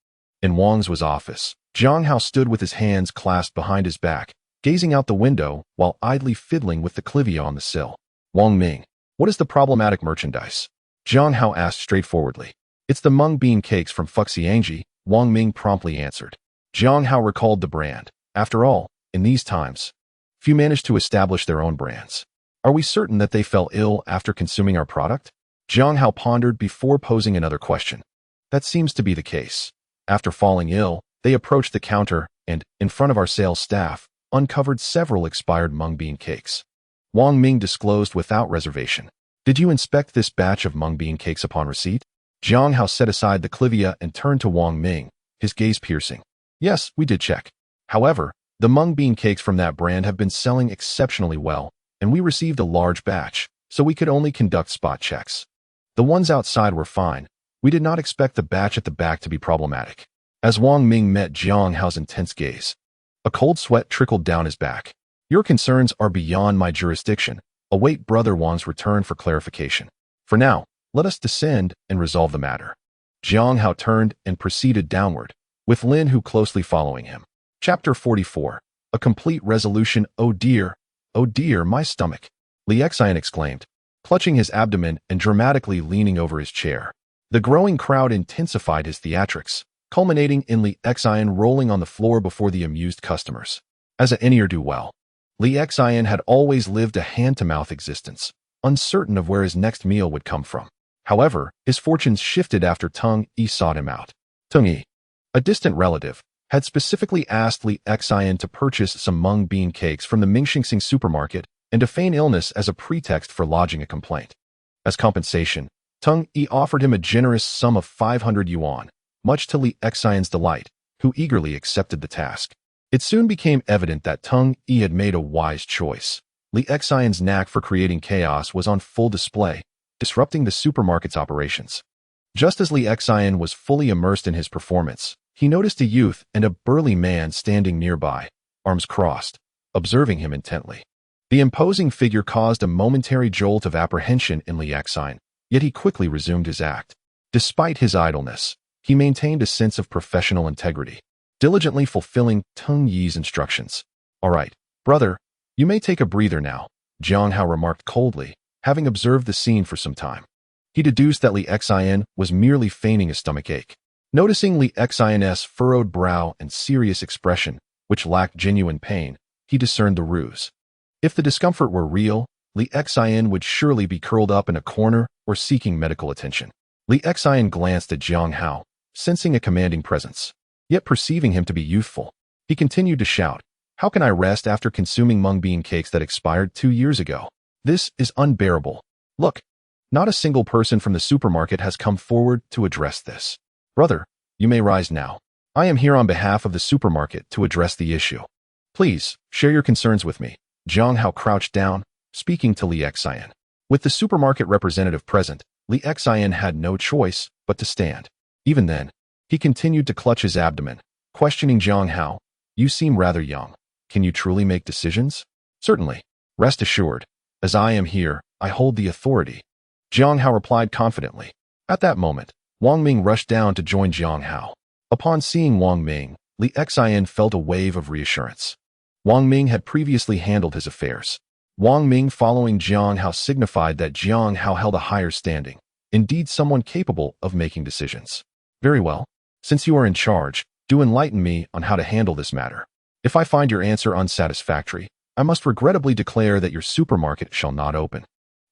In Wang's office, Jiang Hao stood with his hands clasped behind his back, gazing out the window while idly fiddling with the clivia on the sill. Wang Ming, what is the problematic merchandise? Jiang Hao asked straightforwardly. It's the mung bean cakes from Fuxiangji, Wang Ming promptly answered. Jiang Hao recalled the brand. After all, in these times, few manage to establish their own brands. Are we certain that they fell ill after consuming our product? Jiang Hao pondered before posing another question. That seems to be the case. After falling ill, they approached the counter and, in front of our sales staff, uncovered several expired mung bean cakes. Wang Ming disclosed without reservation. Did you inspect this batch of mung bean cakes upon receipt? Jiang Hao set aside the clivia and turned to Wang Ming, his gaze piercing. Yes, we did check. However, the mung bean cakes from that brand have been selling exceptionally well, and we received a large batch, so we could only conduct spot checks. The ones outside were fine. We did not expect the batch at the back to be problematic. As Wang Ming met Jiang Hao's intense gaze, a cold sweat trickled down his back. Your concerns are beyond my jurisdiction. Await Brother Wang's return for clarification. For now, let us descend and resolve the matter. Jiang Hao turned and proceeded downward, with Lin Hu closely following him. Chapter 44. A complete resolution. Oh dear, my stomach. Li Xian exclaimed, clutching his abdomen and dramatically leaning over his chair. The growing crowd intensified his theatrics, culminating in Li Xian rolling on the floor before the amused customers. As a ne'er-do-well, Li Xian had always lived a hand-to-mouth existence, uncertain of where his next meal would come from. However, his fortunes shifted after Tung Yi sought him out. Tung Yi, a distant relative, had specifically asked Li Xian to purchase some mung bean cakes from the Mingxing supermarket and to feign illness as a pretext for lodging a complaint. As compensation, Tung Yi offered him a generous sum of 500 yuan, much to Li Xian's delight, who eagerly accepted the task. It soon became evident that Tung Yi had made a wise choice. Li Xian's knack for creating chaos was on full display, disrupting the supermarket's operations. Just as Li Xian was fully immersed in his performance, he noticed a youth and a burly man standing nearby, arms crossed, observing him intently. The imposing figure caused a momentary jolt of apprehension in Li Xian, yet he quickly resumed his act. Despite his idleness, he maintained a sense of professional integrity, diligently fulfilling Tung Yi's instructions. All right, brother, you may take a breather now, Jiang Hao remarked coldly, having observed the scene for some time. He deduced that Li Xian was merely feigning a stomach ache. Noticing Li Xian's furrowed brow and serious expression, which lacked genuine pain, he discerned the ruse. If the discomfort were real, Li Xian would surely be curled up in a corner or seeking medical attention. Li Xian glanced at Jiang Hao, sensing a commanding presence. Yet perceiving him to be youthful, he continued to shout, "How can I rest after consuming mung bean cakes that expired 2 years ago? This is unbearable. Look, not a single person from the supermarket has come forward to address this. Brother, you may rise now. I am here on behalf of the supermarket to address the issue. Please, share your concerns with me." Jiang Hao crouched down, speaking to Li Xian. With the supermarket representative present, Li Xian had no choice but to stand. Even then, he continued to clutch his abdomen, questioning Jiang Hao. You seem rather young. Can you truly make decisions? Certainly. Rest assured, as I am here, I hold the authority. Jiang Hao replied confidently. At that moment, Wang Ming rushed down to join Jiang Hao. Upon seeing Wang Ming, Li Xian felt a wave of reassurance. Wang Ming had previously handled his affairs. Wang Ming following Jiang Hao signified that Jiang Hao held a higher standing, indeed someone capable of making decisions. Very well. Since you are in charge, do enlighten me on how to handle this matter. If I find your answer unsatisfactory, I must regrettably declare that your supermarket shall not open.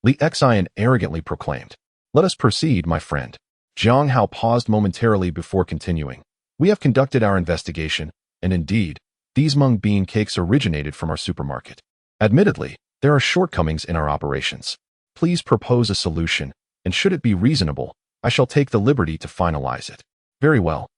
Li Xian arrogantly proclaimed. Let us proceed, my friend. Jiang Hao paused momentarily before continuing. We have conducted our investigation, and indeed, these mung bean cakes originated from our supermarket. Admittedly, there are shortcomings in our operations. Please propose a solution, and should it be reasonable, I shall take the liberty to finalize it. Very well.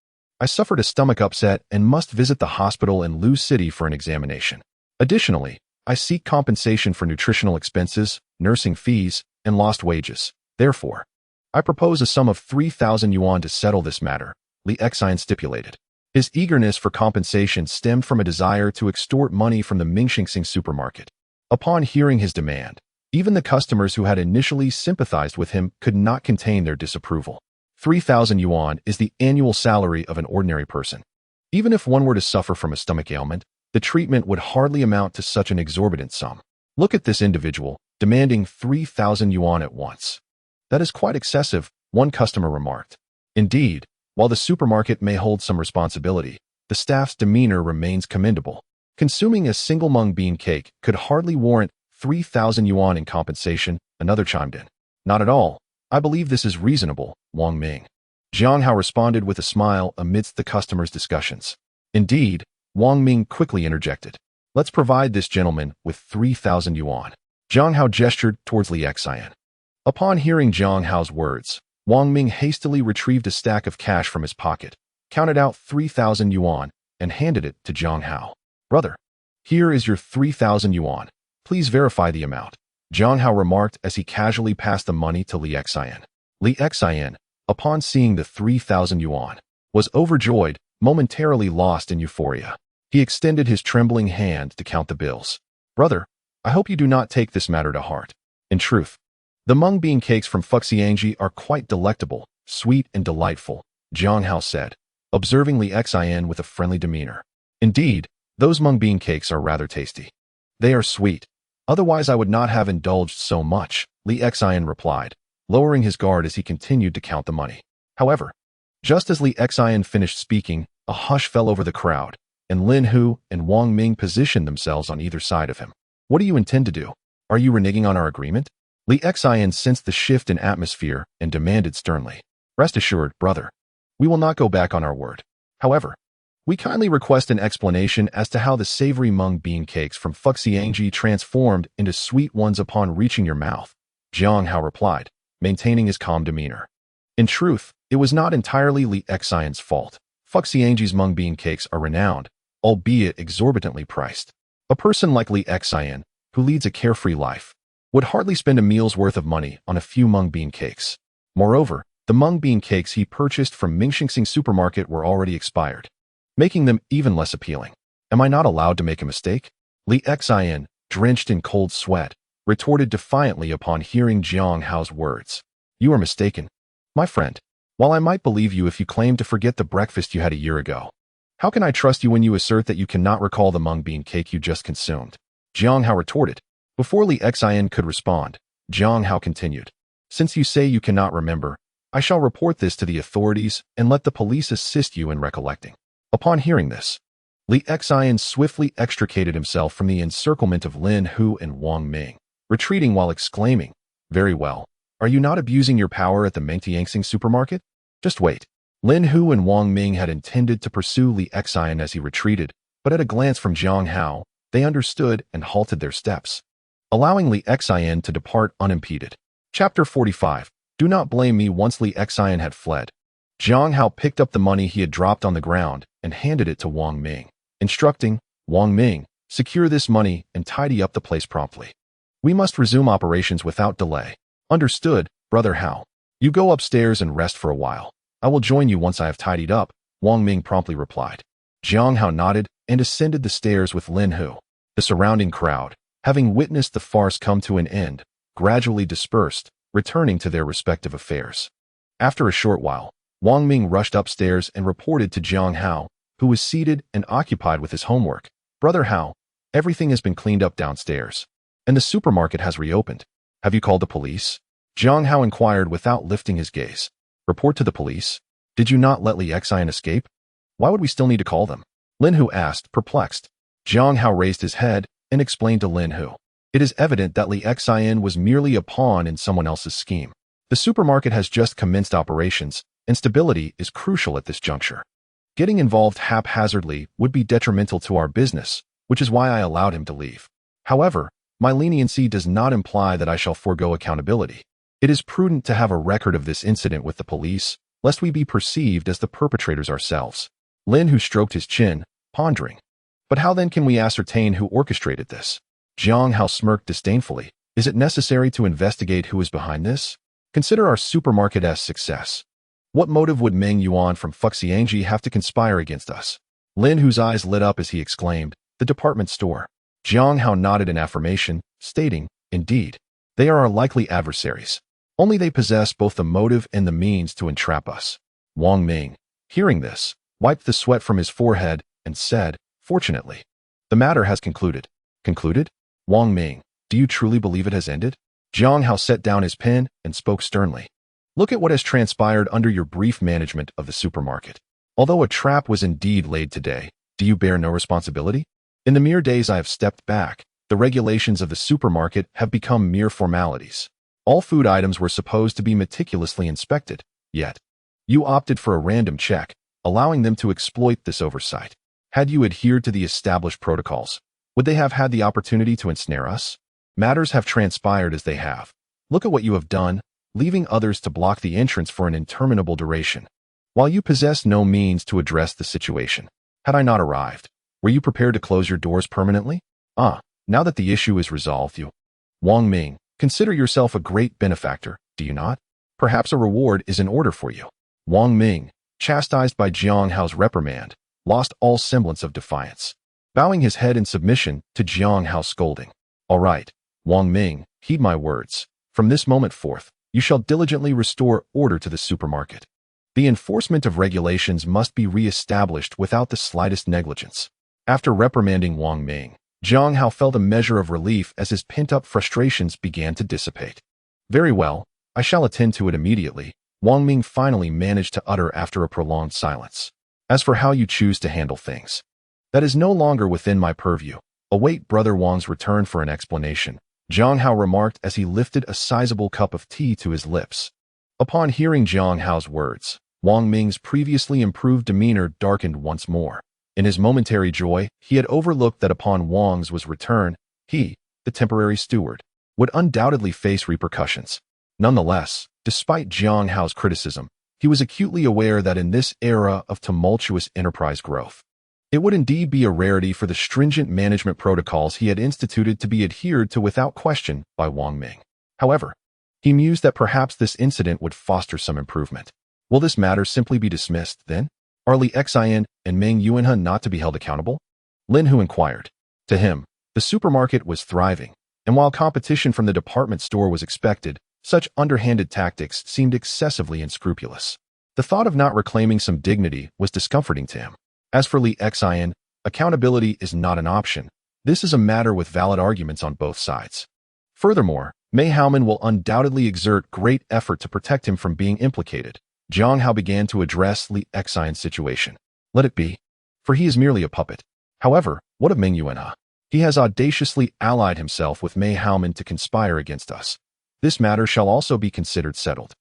I suffered a stomach upset and must visit the hospital in Lu City for an examination. Additionally, I seek compensation for nutritional expenses, nursing fees, and lost wages. Therefore, I propose a sum of 3,000 yuan to settle this matter, Li Xian stipulated. His eagerness for compensation stemmed from a desire to extort money from the Mingxing supermarket. Upon hearing his demand, even the customers who had initially sympathized with him could not contain their disapproval. 3,000 yuan is the annual salary of an ordinary person. Even if one were to suffer from a stomach ailment, the treatment would hardly amount to such an exorbitant sum. Look at this individual, demanding 3,000 yuan at once. That is quite excessive, one customer remarked. Indeed, while the supermarket may hold some responsibility, the staff's demeanor remains commendable. Consuming a single mung bean cake could hardly warrant 3,000 yuan in compensation, another chimed in. Not at all. I believe this is reasonable, Wang Ming. Jiang Hao responded with a smile amidst the customers' discussions. Indeed, Wang Ming quickly interjected. Let's provide this gentleman with 3,000 yuan. Jiang Hao gestured towards Li Xian. Upon hearing Jiang Hao's words, Wang Ming hastily retrieved a stack of cash from his pocket, counted out 3,000 yuan, and handed it to Jiang Hao. Brother, here is your 3,000 yuan. Please verify the amount. Jiang Hao remarked as he casually passed the money to Li Xian. Li Xian, upon seeing the 3,000 yuan, was overjoyed, momentarily lost in euphoria. He extended his trembling hand to count the bills. Brother, I hope you do not take this matter to heart. In truth, the mung bean cakes from Fuxiangji are quite delectable, sweet and delightful, Jiang Hao said, observing Li Xian with a friendly demeanor. Indeed, those mung bean cakes are rather tasty. They are sweet. Otherwise I would not have indulged so much, Li Xian replied, lowering his guard as he continued to count the money. However, just as Li Xian finished speaking, a hush fell over the crowd, and Lin Hu and Wang Ming positioned themselves on either side of him. What do you intend to do? Are you reneging on our agreement? Li Xian sensed the shift in atmosphere and demanded sternly. Rest assured, brother, we will not go back on our word. However, we kindly request an explanation as to how the savory mung bean cakes from Fuxiangji transformed into sweet ones upon reaching your mouth, Jiang Hao replied, maintaining his calm demeanor. In truth, it was not entirely Li Xian's fault. Fuxiangji's mung bean cakes are renowned, albeit exorbitantly priced. A person like Li Xian, who leads a carefree life, would hardly spend a meal's worth of money on a few mung bean cakes. Moreover, the mung bean cakes he purchased from Mingxing supermarket were already expired, making them even less appealing. Am I not allowed to make a mistake? Li Xian, drenched in cold sweat, retorted defiantly upon hearing Jiang Hao's words. You are mistaken. My friend, while I might believe you if you claim to forget the breakfast you had a year ago, how can I trust you when you assert that you cannot recall the mung bean cake you just consumed? Jiang Hao retorted. Before Li Xian could respond, Jiang Hao continued. Since you say you cannot remember, I shall report this to the authorities and let the police assist you in recollecting. Upon hearing this, Li Xian swiftly extricated himself from the encirclement of Lin Hu and Wang Ming, retreating while exclaiming, Very well. Are you not abusing your power at the Mengtiangsing supermarket? Just wait. Lin Hu and Wang Ming had intended to pursue Li Xian as he retreated, but at a glance from Jiang Hao, they understood and halted their steps, allowing Li Xian to depart unimpeded. Chapter 45. Do not blame me. Once Li Xian had fled, Jiang Hao picked up the money he had dropped on the ground and handed it to Wang Ming, instructing, Wang Ming, secure this money and tidy up the place promptly. We must resume operations without delay. Understood, Brother Hao. You go upstairs and rest for a while. I will join you once I have tidied up, Wang Ming promptly replied. Jiang Hao nodded and ascended the stairs with Lin Hu. The surrounding crowd, having witnessed the farce come to an end, gradually dispersed, returning to their respective affairs. After a short while, Wang Ming rushed upstairs and reported to Jiang Hao, who was seated and occupied with his homework. Brother Hao, everything has been cleaned up downstairs, and the supermarket has reopened. Have you called the police? Jiang Hao inquired without lifting his gaze. Report to the police? Did you not let Li Xian escape? Why would we still need to call them? Lin Hu asked, perplexed. Jiang Hao raised his head and explained to Lin Hu. It is evident that Li Xian was merely a pawn in someone else's scheme. The supermarket has just commenced operations, and stability is crucial at this juncture. Getting involved haphazardly would be detrimental to our business, which is why I allowed him to leave. However, My leniency does not imply that I shall forego accountability. It is prudent to have a record of this incident with the police, lest we be perceived as the perpetrators ourselves. Lin, who stroked his chin, pondering. But how then can we ascertain who orchestrated this? Jiang Hao smirked disdainfully. Is it necessary to investigate who is behind this? Consider our supermarket's success. What motive would Meng Yuan from Fuxiangji have to conspire against us? Lin, whose eyes lit up as he exclaimed, the department store. Jiang Hao nodded in affirmation, stating, indeed, they are our likely adversaries. Only they possess both the motive and the means to entrap us. Wang Ming, hearing this, wiped the sweat from his forehead and said, fortunately, the matter has concluded. Concluded? Wang Ming, do you truly believe it has ended? Jiang Hao set down his pen and spoke sternly. Look at what has transpired under your brief management of the supermarket. Although a trap was indeed laid today, do you bear no responsibility? In the mere days I have stepped back, the regulations of the supermarket have become mere formalities. All food items were supposed to be meticulously inspected, yet you opted for a random check, allowing them to exploit this oversight. Had you adhered to the established protocols, would they have had the opportunity to ensnare us? Matters have transpired as they have. Look at what you have done, leaving others to block the entrance for an interminable duration. While you possess no means to address the situation, had I not arrived, were you prepared to close your doors permanently? Now that the issue is resolved, you, Wang Ming, consider yourself a great benefactor, do you not? Perhaps a reward is in order for you. Wang Ming, chastised by Jiang Hao's reprimand, lost all semblance of defiance, bowing his head in submission to Jiang Hao's scolding. All right, Wang Ming, heed my words. From this moment forth, you shall diligently restore order to the supermarket. The enforcement of regulations must be re-established without the slightest negligence. After reprimanding Wang Ming, Jiang Hao felt a measure of relief as his pent-up frustrations began to dissipate. Very well, I shall attend to it immediately, Wang Ming finally managed to utter after a prolonged silence. As for how you choose to handle things, that is no longer within my purview. Await Brother Wang's return for an explanation, Jiang Hao remarked as he lifted a sizable cup of tea to his lips. Upon hearing Jiang Hao's words, Wang Ming's previously improved demeanor darkened once more. In his momentary joy, he had overlooked that upon Wang's return, he, the temporary steward, would undoubtedly face repercussions. Nonetheless, despite Jiang Hao's criticism, he was acutely aware that in this era of tumultuous enterprise growth, it would indeed be a rarity for the stringent management protocols he had instituted to be adhered to without question by Wang Ming. However, he mused that perhaps this incident would foster some improvement. Will this matter simply be dismissed, then? Are Li Xian and Meng Yuanhe not to be held accountable? Lin Hu inquired. To him, the supermarket was thriving, and while competition from the department store was expected, such underhanded tactics seemed excessively unscrupulous. The thought of not reclaiming some dignity was discomforting to him. As for Li Xian, accountability is not an option. This is a matter with valid arguments on both sides. Furthermore, Mei Haoman will undoubtedly exert great effort to protect him from being implicated. Jiang Hao began to address Li Xian's situation. Let it be, for he is merely a puppet. However, what of Meng Yuanhe? He has audaciously allied himself with Mei Haoman to conspire against us. This matter shall also be considered settled.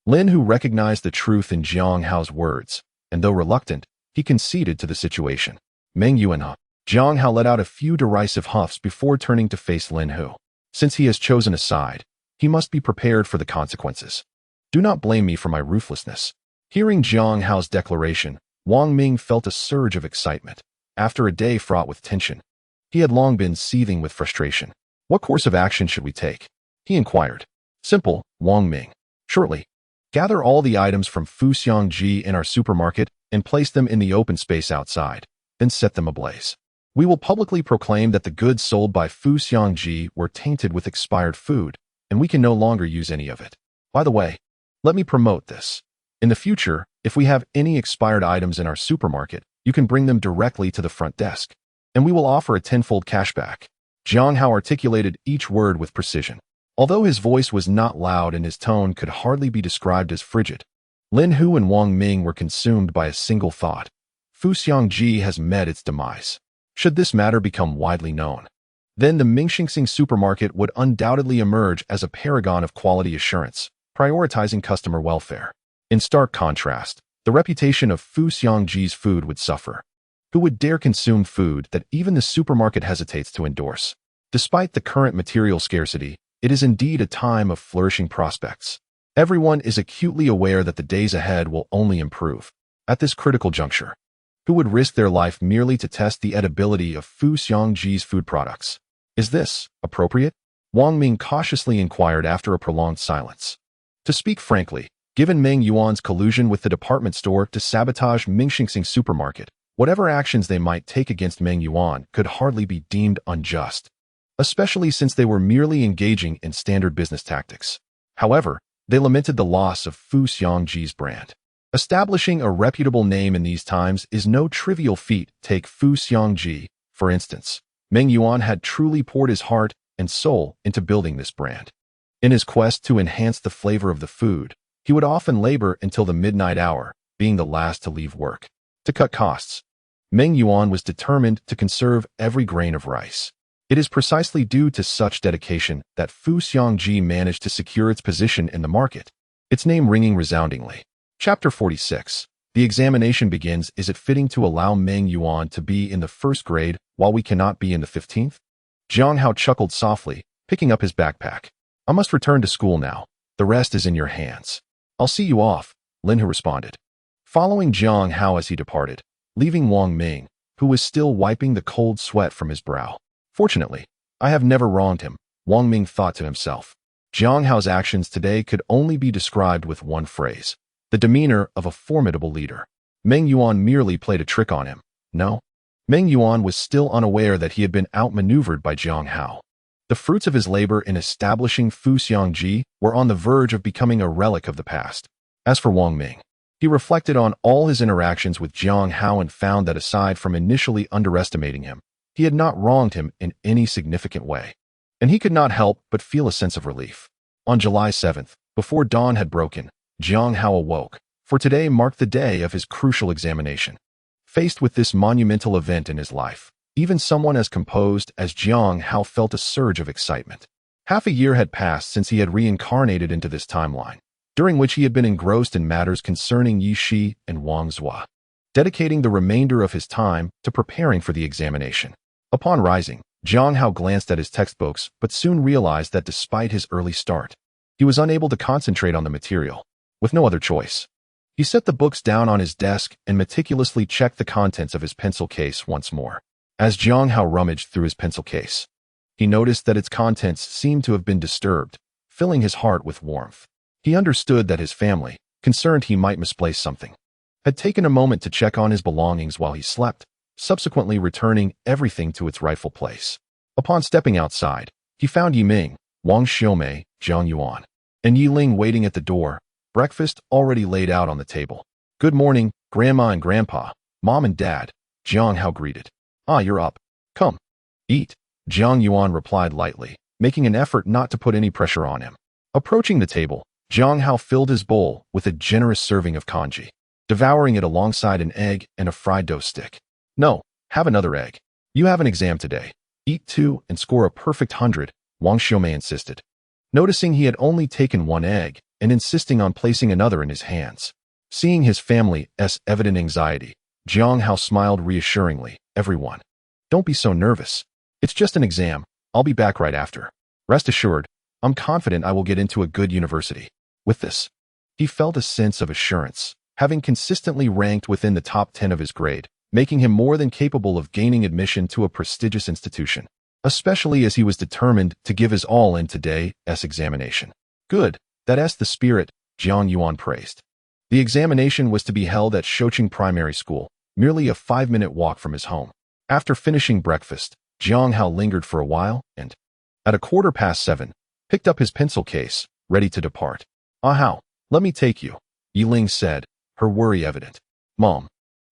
Lin Hu recognized the truth in Jiang Hao's words, and though reluctant, he conceded to the situation. Meng Yuanhe. Jiang Hao let out a few derisive huffs before turning to face Lin Hu. Since he has chosen a side, he must be prepared for the consequences. Do not blame me for my ruthlessness. Hearing Jiang Hao's declaration, Wang Ming felt a surge of excitement. After a day fraught with tension, he had long been seething with frustration. What course of action should we take? He inquired. Simple, Wang Ming. Shortly, gather all the items from Fuxiangji in our supermarket and place them in the open space outside, then set them ablaze. We will publicly proclaim that the goods sold by Fuxiangji were tainted with expired food, and we can no longer use any of it. By the way, let me promote this. In the future, if we have any expired items in our supermarket, you can bring them directly to the front desk, and we will offer a tenfold cashback. Jiang Hao articulated each word with precision. Although his voice was not loud and his tone could hardly be described as frigid, Lin Hu and Wang Ming were consumed by a single thought. Fuxiangji has met its demise. Should this matter become widely known, then the Mingxing supermarket would undoubtedly emerge as a paragon of quality assurance, prioritizing customer welfare. In stark contrast, the reputation of Fuxiangji's food would suffer. Who would dare consume food that even the supermarket hesitates to endorse? Despite the current material scarcity, it is indeed a time of flourishing prospects. Everyone is acutely aware that the days ahead will only improve. At this critical juncture, who would risk their life merely to test the edibility of Fu Xiangji's food products? Is this appropriate? Wang Ming cautiously inquired after a prolonged silence. To speak frankly, given Meng Yuan's collusion with the department store to sabotage Mingxingxing's supermarket, whatever actions they might take against Meng Yuan could hardly be deemed unjust, especially since they were merely engaging in standard business tactics. However, they lamented the loss of Fu Xiangji's brand. Establishing a reputable name in these times is no trivial feat. Take Fu Xiangji, for instance. Meng Yuan had truly poured his heart and soul into building this brand. In his quest to enhance the flavor of the food, he would often labor until the midnight hour, being the last to leave work. To cut costs, Meng Yuan was determined to conserve every grain of rice. It is precisely due to such dedication that Fu Xiangji managed to secure its position in the market, its name ringing resoundingly. Chapter 46. The examination begins. Is it fitting to allow Meng Yuan to be in the first grade while we cannot be in the 15th? Jiang Hao chuckled softly, picking up his backpack. I must return to school now. The rest is in your hands. I'll see you off, Lin Hu responded. Following Jiang Hao as he departed, leaving Wang Ming, who was still wiping the cold sweat from his brow. Fortunately, I have never wronged him, Wang Ming thought to himself. Jiang Hao's actions today could only be described with one phrase: the demeanor of a formidable leader. Meng Yuan merely played a trick on him. No. Meng Yuan was still unaware that he had been outmaneuvered by Jiang Hao. The fruits of his labor in establishing Fu Xiangji were on the verge of becoming a relic of the past. As for Wang Ming, he reflected on all his interactions with Jiang Hao and found that aside from initially underestimating him, he had not wronged him in any significant way. And he could not help but feel a sense of relief. On July 7th, before dawn had broken, Jiang Hao awoke, for today marked the day of his crucial examination. Faced with this monumental event in his life, even someone as composed as Jiang Hao felt a surge of excitement. Half a year had passed since he had reincarnated into this timeline, during which he had been engrossed in matters concerning Yi Shi and Wang Zhua, dedicating the remainder of his time to preparing for the examination. Upon rising, Jiang Hao glanced at his textbooks but soon realized that despite his early start, he was unable to concentrate on the material. With no other choice, he set the books down on his desk and meticulously checked the contents of his pencil case once more. As Jiang Hao rummaged through his pencil case, he noticed that its contents seemed to have been disturbed, filling his heart with warmth. He understood that his family, concerned he might misplace something, had taken a moment to check on his belongings while he slept, subsequently returning everything to its rightful place. Upon stepping outside, he found Yi Ming, Wang Xiumei, Zhang Yuan, and Yi Ling waiting at the door, breakfast already laid out on the table. Good morning, Grandma and Grandpa, Mom and Dad, Jiang Hao greeted. Ah, you're up. Come. Eat, Zhang Yuan replied lightly, making an effort not to put any pressure on him. Approaching the table, Jiang Hao filled his bowl with a generous serving of congee, devouring it alongside an egg and a fried dough stick. No, have another egg. You have an exam today. Eat two and score a perfect 100, Wang Xiumei insisted. Noticing he had only taken one egg, and insisting on placing another in his hands. Seeing his family's evident anxiety, Jiang Hao smiled reassuringly. Everyone, don't be so nervous. It's just an exam. I'll be back right after. Rest assured, I'm confident I will get into a good university. With this, he felt a sense of assurance, having consistently ranked within the top 10 of his grade, making him more than capable of gaining admission to a prestigious institution, especially as he was determined to give his all in today's examination. Good. That's the spirit, Jiang Yuan praised. The examination was to be held at Shoqing Primary School, merely a 5-minute walk from his home. After finishing breakfast, Jiang Hao lingered for a while and, at 7:15, picked up his pencil case, ready to depart. Ah Hao, let me take you, Yi Ling said, her worry evident. Mom,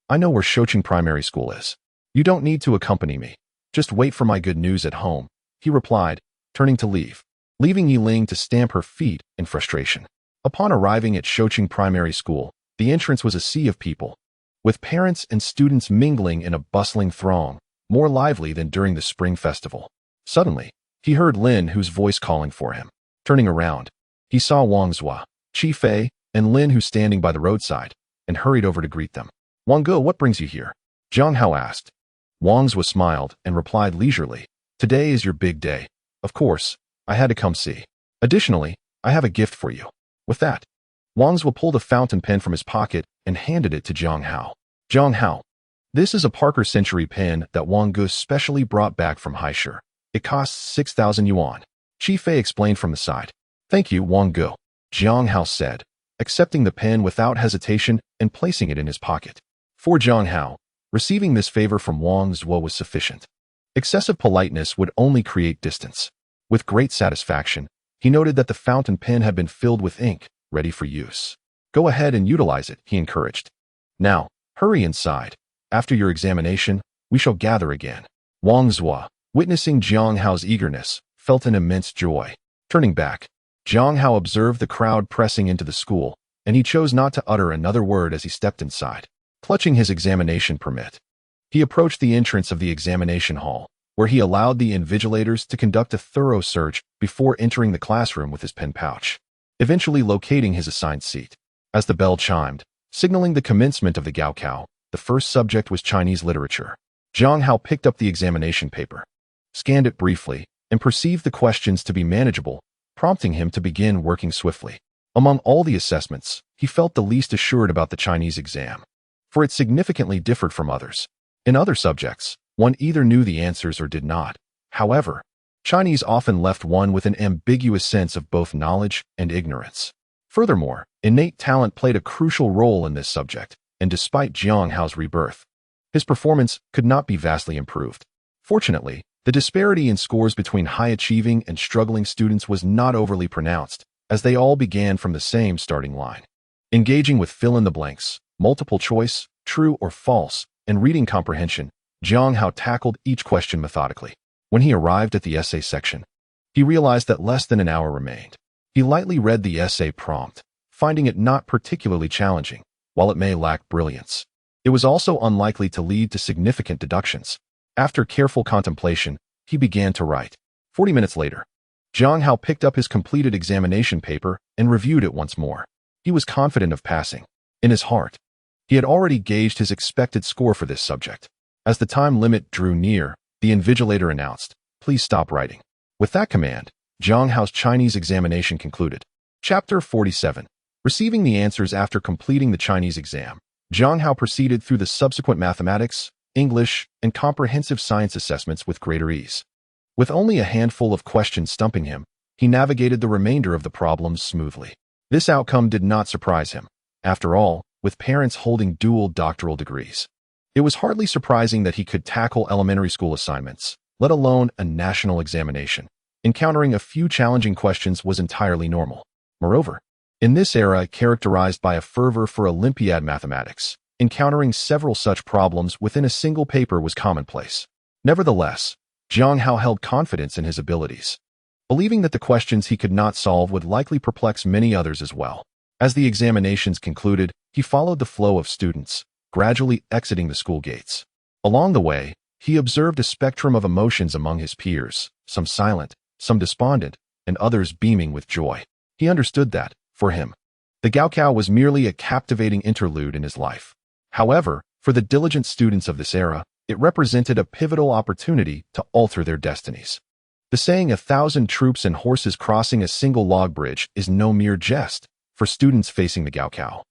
I know where Shoqing Primary School is. You don't need to accompany me. Just wait for my good news at home, he replied, turning to leave, leaving Yi Ling to stamp her feet in frustration. Upon arriving at Shoqing Primary School, the entrance was a sea of people, with parents and students mingling in a bustling throng, more lively than during the spring festival. Suddenly, he heard Lin Hu's voice calling for him. Turning around, he saw Wang Zhua, Qi Fei, and Lin Hu standing by the roadside, and hurried over to greet them. Wang Ge, what brings you here? Jiang Hao asked. Wang Zhua smiled and replied leisurely, Today is your big day. Of course, I had to come see. Additionally, I have a gift for you. With that, Wang Zhuo pulled a fountain pen from his pocket and handed it to Jiang Hao. Jiang Hao, this is a Parker Century pen that Wang Gu specially brought back from Haishur. It costs 6,000 yuan. Chi Fei explained from the side. Thank you, Wang Gu, Jiang Hao said, accepting the pen without hesitation and placing it in his pocket. For Jiang Hao, receiving this favor from Wang Zhuo was sufficient. Excessive politeness would only create distance. With great satisfaction, he noted that the fountain pen had been filled with ink, ready for use. Go ahead and utilize it, he encouraged. Now, hurry inside. After your examination, we shall gather again. Wang Zhuo, witnessing Jiang Hao's eagerness, felt an immense joy. Turning back, Jiang Hao observed the crowd pressing into the school, and he chose not to utter another word as he stepped inside. Clutching his examination permit, he approached the entrance of the examination hall, where he allowed the invigilators to conduct a thorough search before entering the classroom with his pen pouch, eventually locating his assigned seat. As the bell chimed, signaling the commencement of the Gaokao, the first subject was Chinese literature. Jiang Hao picked up the examination paper, scanned it briefly, and perceived the questions to be manageable, prompting him to begin working swiftly. Among all the assessments, he felt the least assured about the Chinese exam, for it significantly differed from others. In other subjects, one either knew the answers or did not. However, Chinese often left one with an ambiguous sense of both knowledge and ignorance. Furthermore, innate talent played a crucial role in this subject, and despite Jiang Hao's rebirth, his performance could not be vastly improved. Fortunately, the disparity in scores between high-achieving and struggling students was not overly pronounced, as they all began from the same starting line. Engaging with fill-in-the-blanks, multiple choice, true or false, and reading comprehension, Jiang Hao tackled each question methodically. When he arrived at the essay section, he realized that less than an hour remained. He lightly read the essay prompt, finding it not particularly challenging, while it may lack brilliance. It was also unlikely to lead to significant deductions. After careful contemplation, he began to write. 40 minutes later, Jiang Hao picked up his completed examination paper and reviewed it once more. He was confident of passing. In his heart, he had already gauged his expected score for this subject. As the time limit drew near, the invigilator announced, "Please stop writing." With that command, Jiang Hao's Chinese examination concluded. Chapter 47. Receiving the answers after completing the Chinese exam, Jiang Hao proceeded through the subsequent mathematics, English, and comprehensive science assessments with greater ease. With only a handful of questions stumping him, he navigated the remainder of the problems smoothly. This outcome did not surprise him. After all, with parents holding dual doctoral degrees, it was hardly surprising that he could tackle elementary school assignments, let alone a national examination. Encountering a few challenging questions was entirely normal. Moreover, in this era characterized by a fervor for Olympiad mathematics, encountering several such problems within a single paper was commonplace. Nevertheless, Jiang Hao held confidence in his abilities, believing that the questions he could not solve would likely perplex many others as well. As the examinations concluded, he followed the flow of students, gradually exiting the school gates. Along the way, he observed a spectrum of emotions among his peers, some silent, some despondent, and others beaming with joy. He understood that, for him, the Gaokao was merely a captivating interlude in his life. However, for the diligent students of this era, it represented a pivotal opportunity to alter their destinies. The saying 1,000 troops and horses crossing a single log bridge is no mere jest for students facing the Gaokao.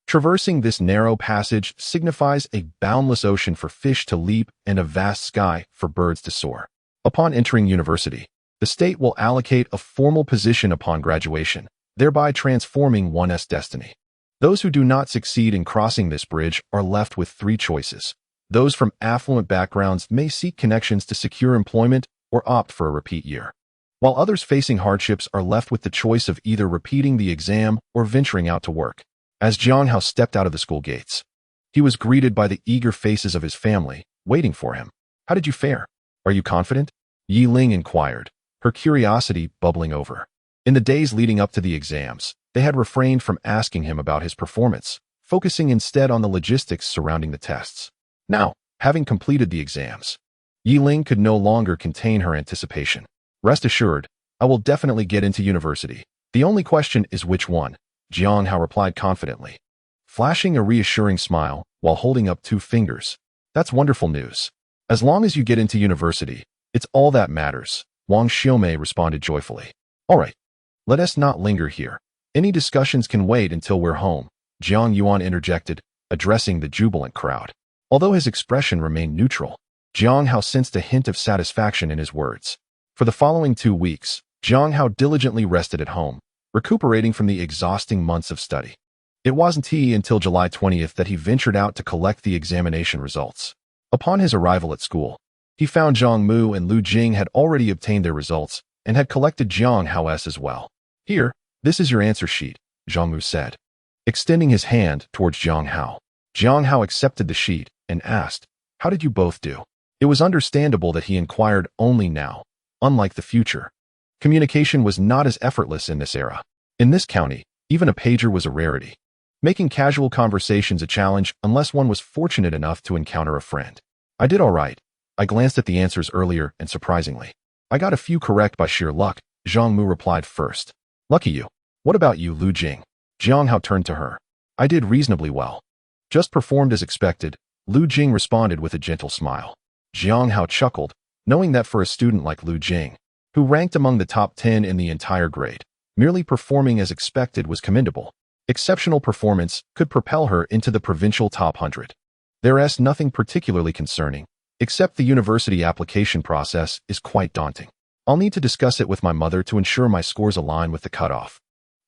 Traversing this narrow passage signifies a boundless ocean for fish to leap and a vast sky for birds to soar. Upon entering university, the state will allocate a formal position upon graduation, thereby transforming one's destiny. Those who do not succeed in crossing this bridge are left with three choices. Those from affluent backgrounds may seek connections to secure employment or opt for a repeat year, while others facing hardships are left with the choice of either repeating the exam or venturing out to work. As Jiang Hao stepped out of the school gates, he was greeted by the eager faces of his family, waiting for him. "How did you fare? Are you confident?" Yi Ling inquired, her curiosity bubbling over. In the days leading up to the exams, they had refrained from asking him about his performance, focusing instead on the logistics surrounding the tests. Now, having completed the exams, Yi Ling could no longer contain her anticipation. "Rest assured, I will definitely get into university. The only question is which one," Jiang Hao replied confidently, flashing a reassuring smile while holding up two fingers. "That's wonderful news. As long as you get into university, It's all that matters, Wang Xiaomei responded joyfully. All right, let us not linger here. Any discussions can wait until we're home, Jiang Yuan interjected, addressing the jubilant crowd. Although his expression remained neutral, Jiang Hao sensed a hint of satisfaction in his words. For the following 2 weeks, Jiang Hao diligently rested at home, recuperating from the exhausting months of study. It wasn't until July 20th that he ventured out to collect the examination results. Upon his arrival at school, he found Zhang Mu and Lu Jing had already obtained their results and had collected Jiang Hao's as well. Here, this is your answer sheet, Zhang Mu said, extending his hand towards Jiang Hao. Jiang Hao accepted the sheet and asked, how did you both do? It was understandable that he inquired only now, unlike the future. Communication was not as effortless in this era. In this county, even a pager was a rarity, making casual conversations a challenge unless one was fortunate enough to encounter a friend. I did all right. I glanced at the answers earlier and surprisingly, I got a few correct by sheer luck, Zhang Mu replied first. Lucky you. What about you, Lu Jing? Jiang Hao turned to her. I did reasonably well. Just performed as expected, Lu Jing responded with a gentle smile. Jiang Hao chuckled, knowing that for a student like Lu Jing, who ranked among the top 10 in the entire grade, merely performing as expected was commendable. Exceptional performance could propel her into the provincial top 100. There's nothing particularly concerning, except the university application process is quite daunting. I'll need to discuss it with my mother to ensure my scores align with the cutoff.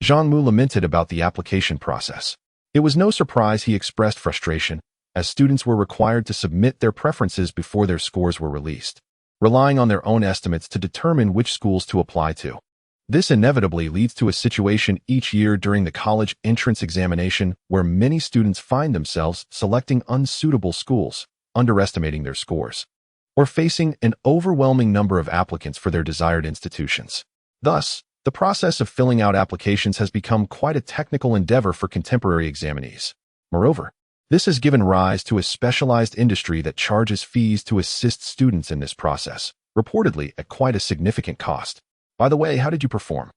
Zhang Mu lamented about the application process. It was no surprise he expressed frustration, as students were required to submit their preferences before their scores were released, relying on their own estimates to determine which schools to apply to. This inevitably leads to a situation each year during the college entrance examination where many students find themselves selecting unsuitable schools, underestimating their scores, or facing an overwhelming number of applicants for their desired institutions. Thus, the process of filling out applications has become quite a technical endeavor for contemporary examinees. Moreover, this has given rise to a specialized industry that charges fees to assist students in this process, reportedly at quite a significant cost. By the way, how did you perform?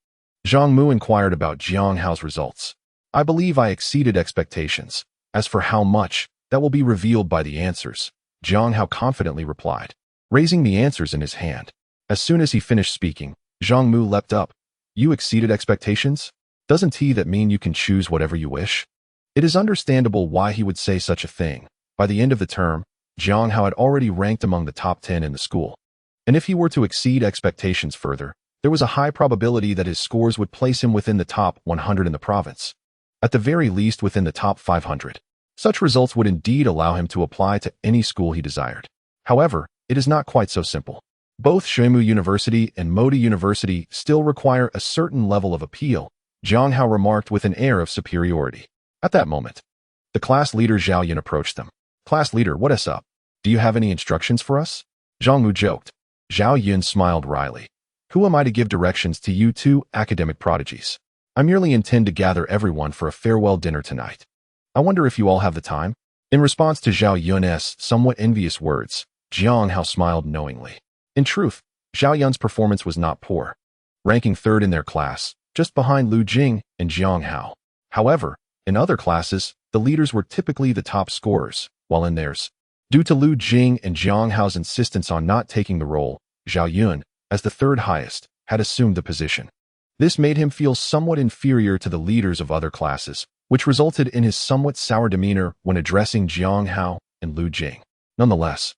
Zhang Mu inquired about Jiang Hao's results. I believe I exceeded expectations. As for how much, that will be revealed by the answers, Jiang Hao confidently replied, raising the answers in his hand. As soon as he finished speaking, Zhang Mu leapt up. You exceeded expectations? Doesn't that mean you can choose whatever you wish? It is understandable why he would say such a thing. By the end of the term, Jiang Hao had already ranked among the top 10 in the school. And if he were to exceed expectations further, there was a high probability that his scores would place him within the top 100 in the province. At the very least within the top 500. Such results would indeed allow him to apply to any school he desired. However, it is not quite so simple. Both Shemu University and Modi University still require a certain level of appeal, Jiang Hao remarked with an air of superiority. At that moment, the class leader Zhao Yun approached them. Class leader, what is up? Do you have any instructions for us? Zhang Mu joked. Zhao Yun smiled wryly. Who am I to give directions to you two academic prodigies? I merely intend to gather everyone for a farewell dinner tonight. I wonder if you all have the time? In response to Zhao Yun's somewhat envious words, Jiang Hao smiled knowingly. In truth, Zhao Yun's performance was not poor, ranking third in their class, just behind Lu Jing and Jiang Hao. However, in other classes, the leaders were typically the top scorers, while in theirs, due to Lu Jing and Jiang Hao's insistence on not taking the role, Zhao Yun, as the third highest, had assumed the position. This made him feel somewhat inferior to the leaders of other classes, which resulted in his somewhat sour demeanor when addressing Jiang Hao and Lu Jing. Nonetheless,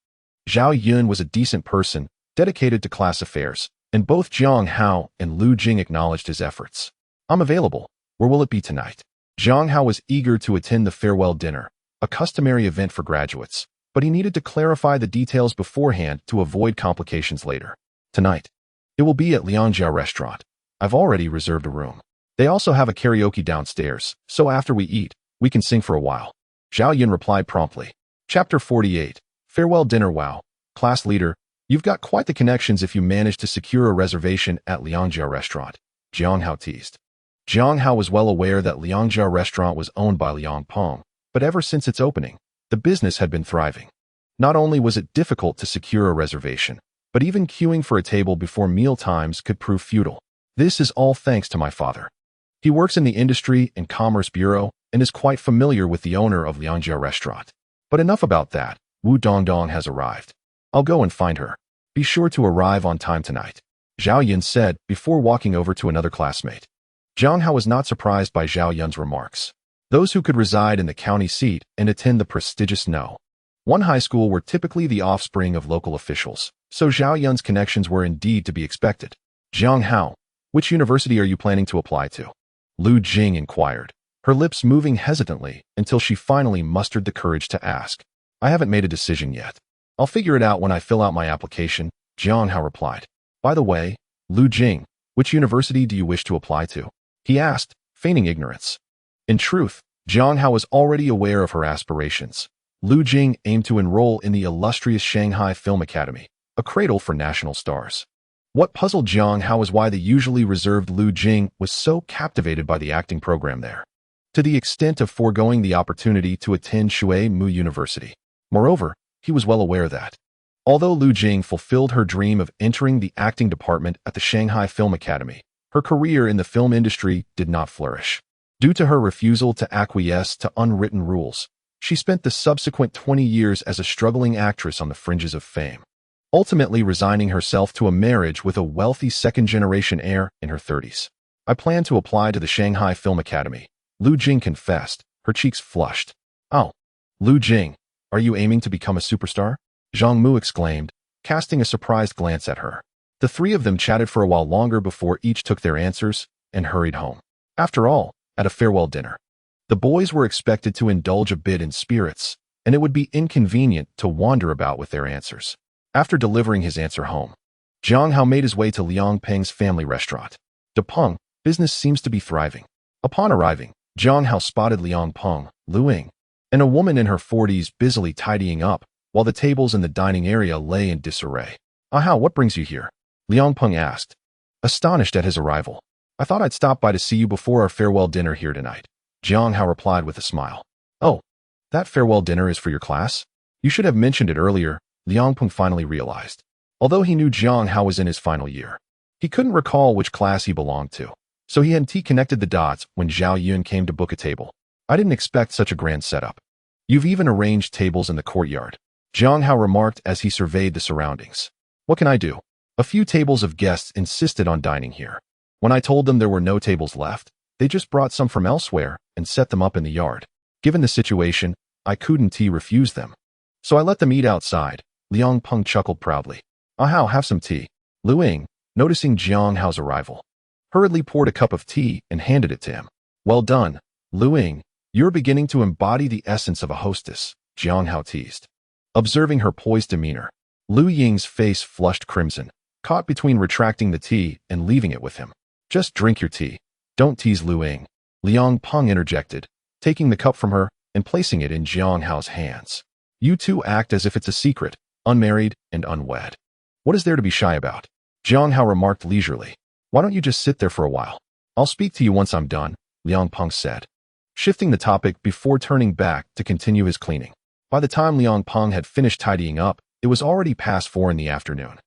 Zhao Yun was a decent person, dedicated to class affairs, and both Jiang Hao and Lu Jing acknowledged his efforts. I'm available. Where will it be tonight? Jiang Hao was eager to attend the farewell dinner, a customary event for graduates, but he needed to clarify the details beforehand to avoid complications later. Tonight, it will be at Liangjiao restaurant. I've already reserved a room. They also have a karaoke downstairs, so after we eat, we can sing for a while. Zhao Yun replied promptly. Chapter 48. Farewell dinner. Wow. Class leader, you've got quite the connections if you manage to secure a reservation at Liangjiao restaurant, Jiang Hao teased. Jiang Hao was well aware that Liangjiao restaurant was owned by Liang Peng, but ever since its opening, the business had been thriving. Not only was it difficult to secure a reservation, but even queuing for a table before meal times could prove futile. This is all thanks to my father. He works in the Industry and Commerce Bureau and is quite familiar with the owner of Liangjiao restaurant. But enough about that. Wu Dongdong has arrived. I'll go and find her. Be sure to arrive on time tonight, Zhao Yun said before walking over to another classmate. Jiang Hao was not surprised by Zhao Yun's remarks. Those who could reside in the county seat and attend the prestigious No. 1 high school were typically the offspring of local officials, so Zhao Yun's connections were indeed to be expected. Jiang Hao, which university are you planning to apply to? Lu Jing inquired, her lips moving hesitantly until she finally mustered the courage to ask. I haven't made a decision yet. I'll figure it out when I fill out my application, Jiang Hao replied. By the way, Lu Jing, which university do you wish to apply to? He asked, feigning ignorance. In truth, Jiang Hao was already aware of her aspirations. Lu Jing aimed to enroll in the illustrious Shanghai Film Academy, a cradle for national stars. What puzzled Jiang Hao was why the usually reserved Lu Jing was so captivated by the acting program there, to the extent of foregoing the opportunity to attend Shui Mu University. Moreover, he was well aware that, although Lu Jing fulfilled her dream of entering the acting department at the Shanghai Film Academy, her career in the film industry did not flourish. Due to her refusal to acquiesce to unwritten rules, she spent the subsequent 20 years as a struggling actress on the fringes of fame, ultimately resigning herself to a marriage with a wealthy second-generation heir in her 30s. I plan to apply to the Shanghai Film Academy, Lu Jing confessed, her cheeks flushed. Oh, Lu Jing, are you aiming to become a superstar? Zhang Mu exclaimed, casting a surprised glance at her. The three of them chatted for a while longer before each took their answers and hurried home. After all, at a farewell dinner, the boys were expected to indulge a bit in spirits, and it would be inconvenient to wander about with their answers. After delivering his answer home, Jiang Hao made his way to Liang Peng's family restaurant. Depeng, business seems to be thriving. Upon arriving, Jiang Hao spotted Liang Peng, Lu Ying, and a woman in her 40s busily tidying up, while the tables in the dining area lay in disarray. Hao, what brings you here? Liang Peng asked, astonished at his arrival. I thought I'd stop by to see you before our farewell dinner here tonight. Jiang Hao replied with a smile. Oh, that farewell dinner is for your class? You should have mentioned it earlier, Liang Peng finally realized. Although he knew Jiang Hao was in his final year, he couldn't recall which class he belonged to, so he hadn't connected the dots when Zhao Yun came to book a table. I didn't expect such a grand setup. You've even arranged tables in the courtyard, Jiang Hao remarked as he surveyed the surroundings. What can I do? A few tables of guests insisted on dining here. When I told them there were no tables left, they just brought some from elsewhere and set them up in the yard. Given the situation, I couldn't refuse them. So I let them eat outside, Liang Peng chuckled proudly. Hao, have some tea. Lu Ying, noticing Jiang Hao's arrival, hurriedly poured a cup of tea and handed it to him. Well done, Lu Ying, you're beginning to embody the essence of a hostess, Jiang Hao teased. Observing her poised demeanor, Lu Ying's face flushed crimson, caught between retracting the tea and leaving it with him. Just drink your tea. Don't tease Lu Ying, Liang Peng interjected, taking the cup from her and placing it in Jiang Hao's hands. You two act as if it's a secret, unmarried and unwed. What is there to be shy about? Jiang Hao remarked leisurely. Why don't you just sit there for a while? I'll speak to you once I'm done, Liang Peng said, shifting the topic before turning back to continue his cleaning. By the time Liang Peng had finished tidying up, it was already past 4 in the afternoon.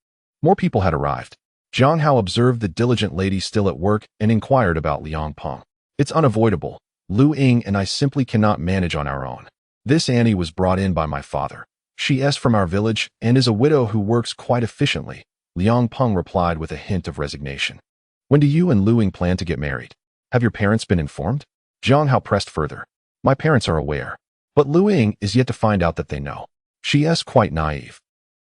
More people had arrived. Jiang Hao observed the diligent lady still at work and inquired about Liang Peng. It's unavoidable. Lu Ying and I simply cannot manage on our own. This Annie was brought in by my father. She is from our village and is a widow who works quite efficiently, Liang Peng replied with a hint of resignation. When do you and Lu Ying plan to get married? Have your parents been informed? Jiang Hao pressed further. My parents are aware, but Lu Ying is yet to find out that they know. She is quite naive.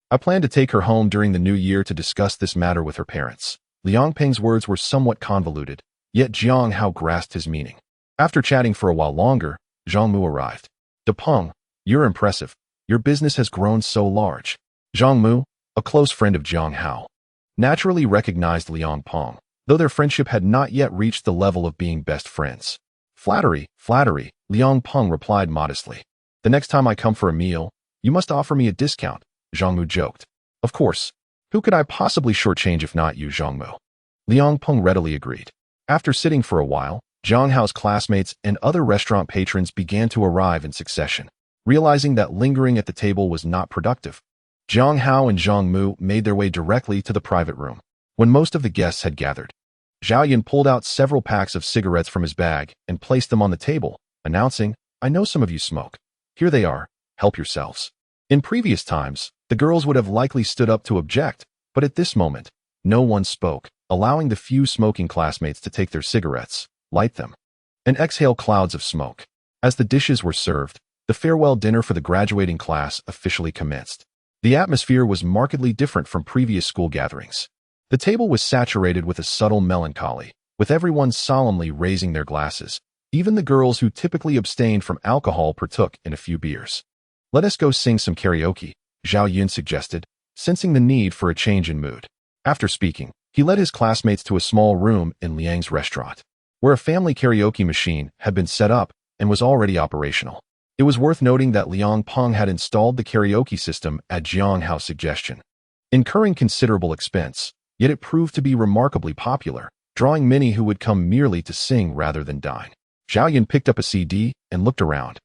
I plan to take her home during the new year to discuss this matter with her parents. Liang Peng's words were somewhat convoluted, yet Jiang Hao grasped his meaning. After chatting for a while longer, Zhang Mu arrived. Depeng, you're impressive. Your business has grown so large. Zhang Mu, a close friend of Jiang Hao, naturally recognized Liang Peng, though their friendship had not yet reached the level of being best friends. Flattery, flattery, Liang Peng replied modestly. The next time I come for a meal, you must offer me a discount, Zhang Mu joked. Of course. Who could I possibly shortchange if not you, Zhang Mu? Liang Peng readily agreed. After sitting for a while, Jiang Hao's classmates and other restaurant patrons began to arrive in succession. Realizing that lingering at the table was not productive, Jiang Hao and Zhang Mu made their way directly to the private room. When most of the guests had gathered, Zhao Yun pulled out several packs of cigarettes from his bag and placed them on the table, announcing, I know some of you smoke. Here they are, help yourselves. In previous times, the girls would have likely stood up to object, But at this moment, no one spoke, allowing the few smoking classmates to take their cigarettes, light them, and exhale clouds of smoke. As the dishes were served, the farewell dinner for the graduating class officially commenced. The atmosphere was markedly different from previous school gatherings. The table was saturated with a subtle melancholy, with everyone solemnly raising their glasses. Even the girls who typically abstained from alcohol partook in a few beers. "Let us go sing some karaoke," Zhao Yun suggested, sensing the need for a change in mood. After speaking, he led his classmates to a small room in Liang's restaurant, where a family karaoke machine had been set up and was already operational. It was worth noting that Liang Peng had installed the karaoke system at Jiang Hao's suggestion, incurring considerable expense, yet it proved to be remarkably popular, drawing many who would come merely to sing rather than dine. Zhao Yun picked up a CD and looked around,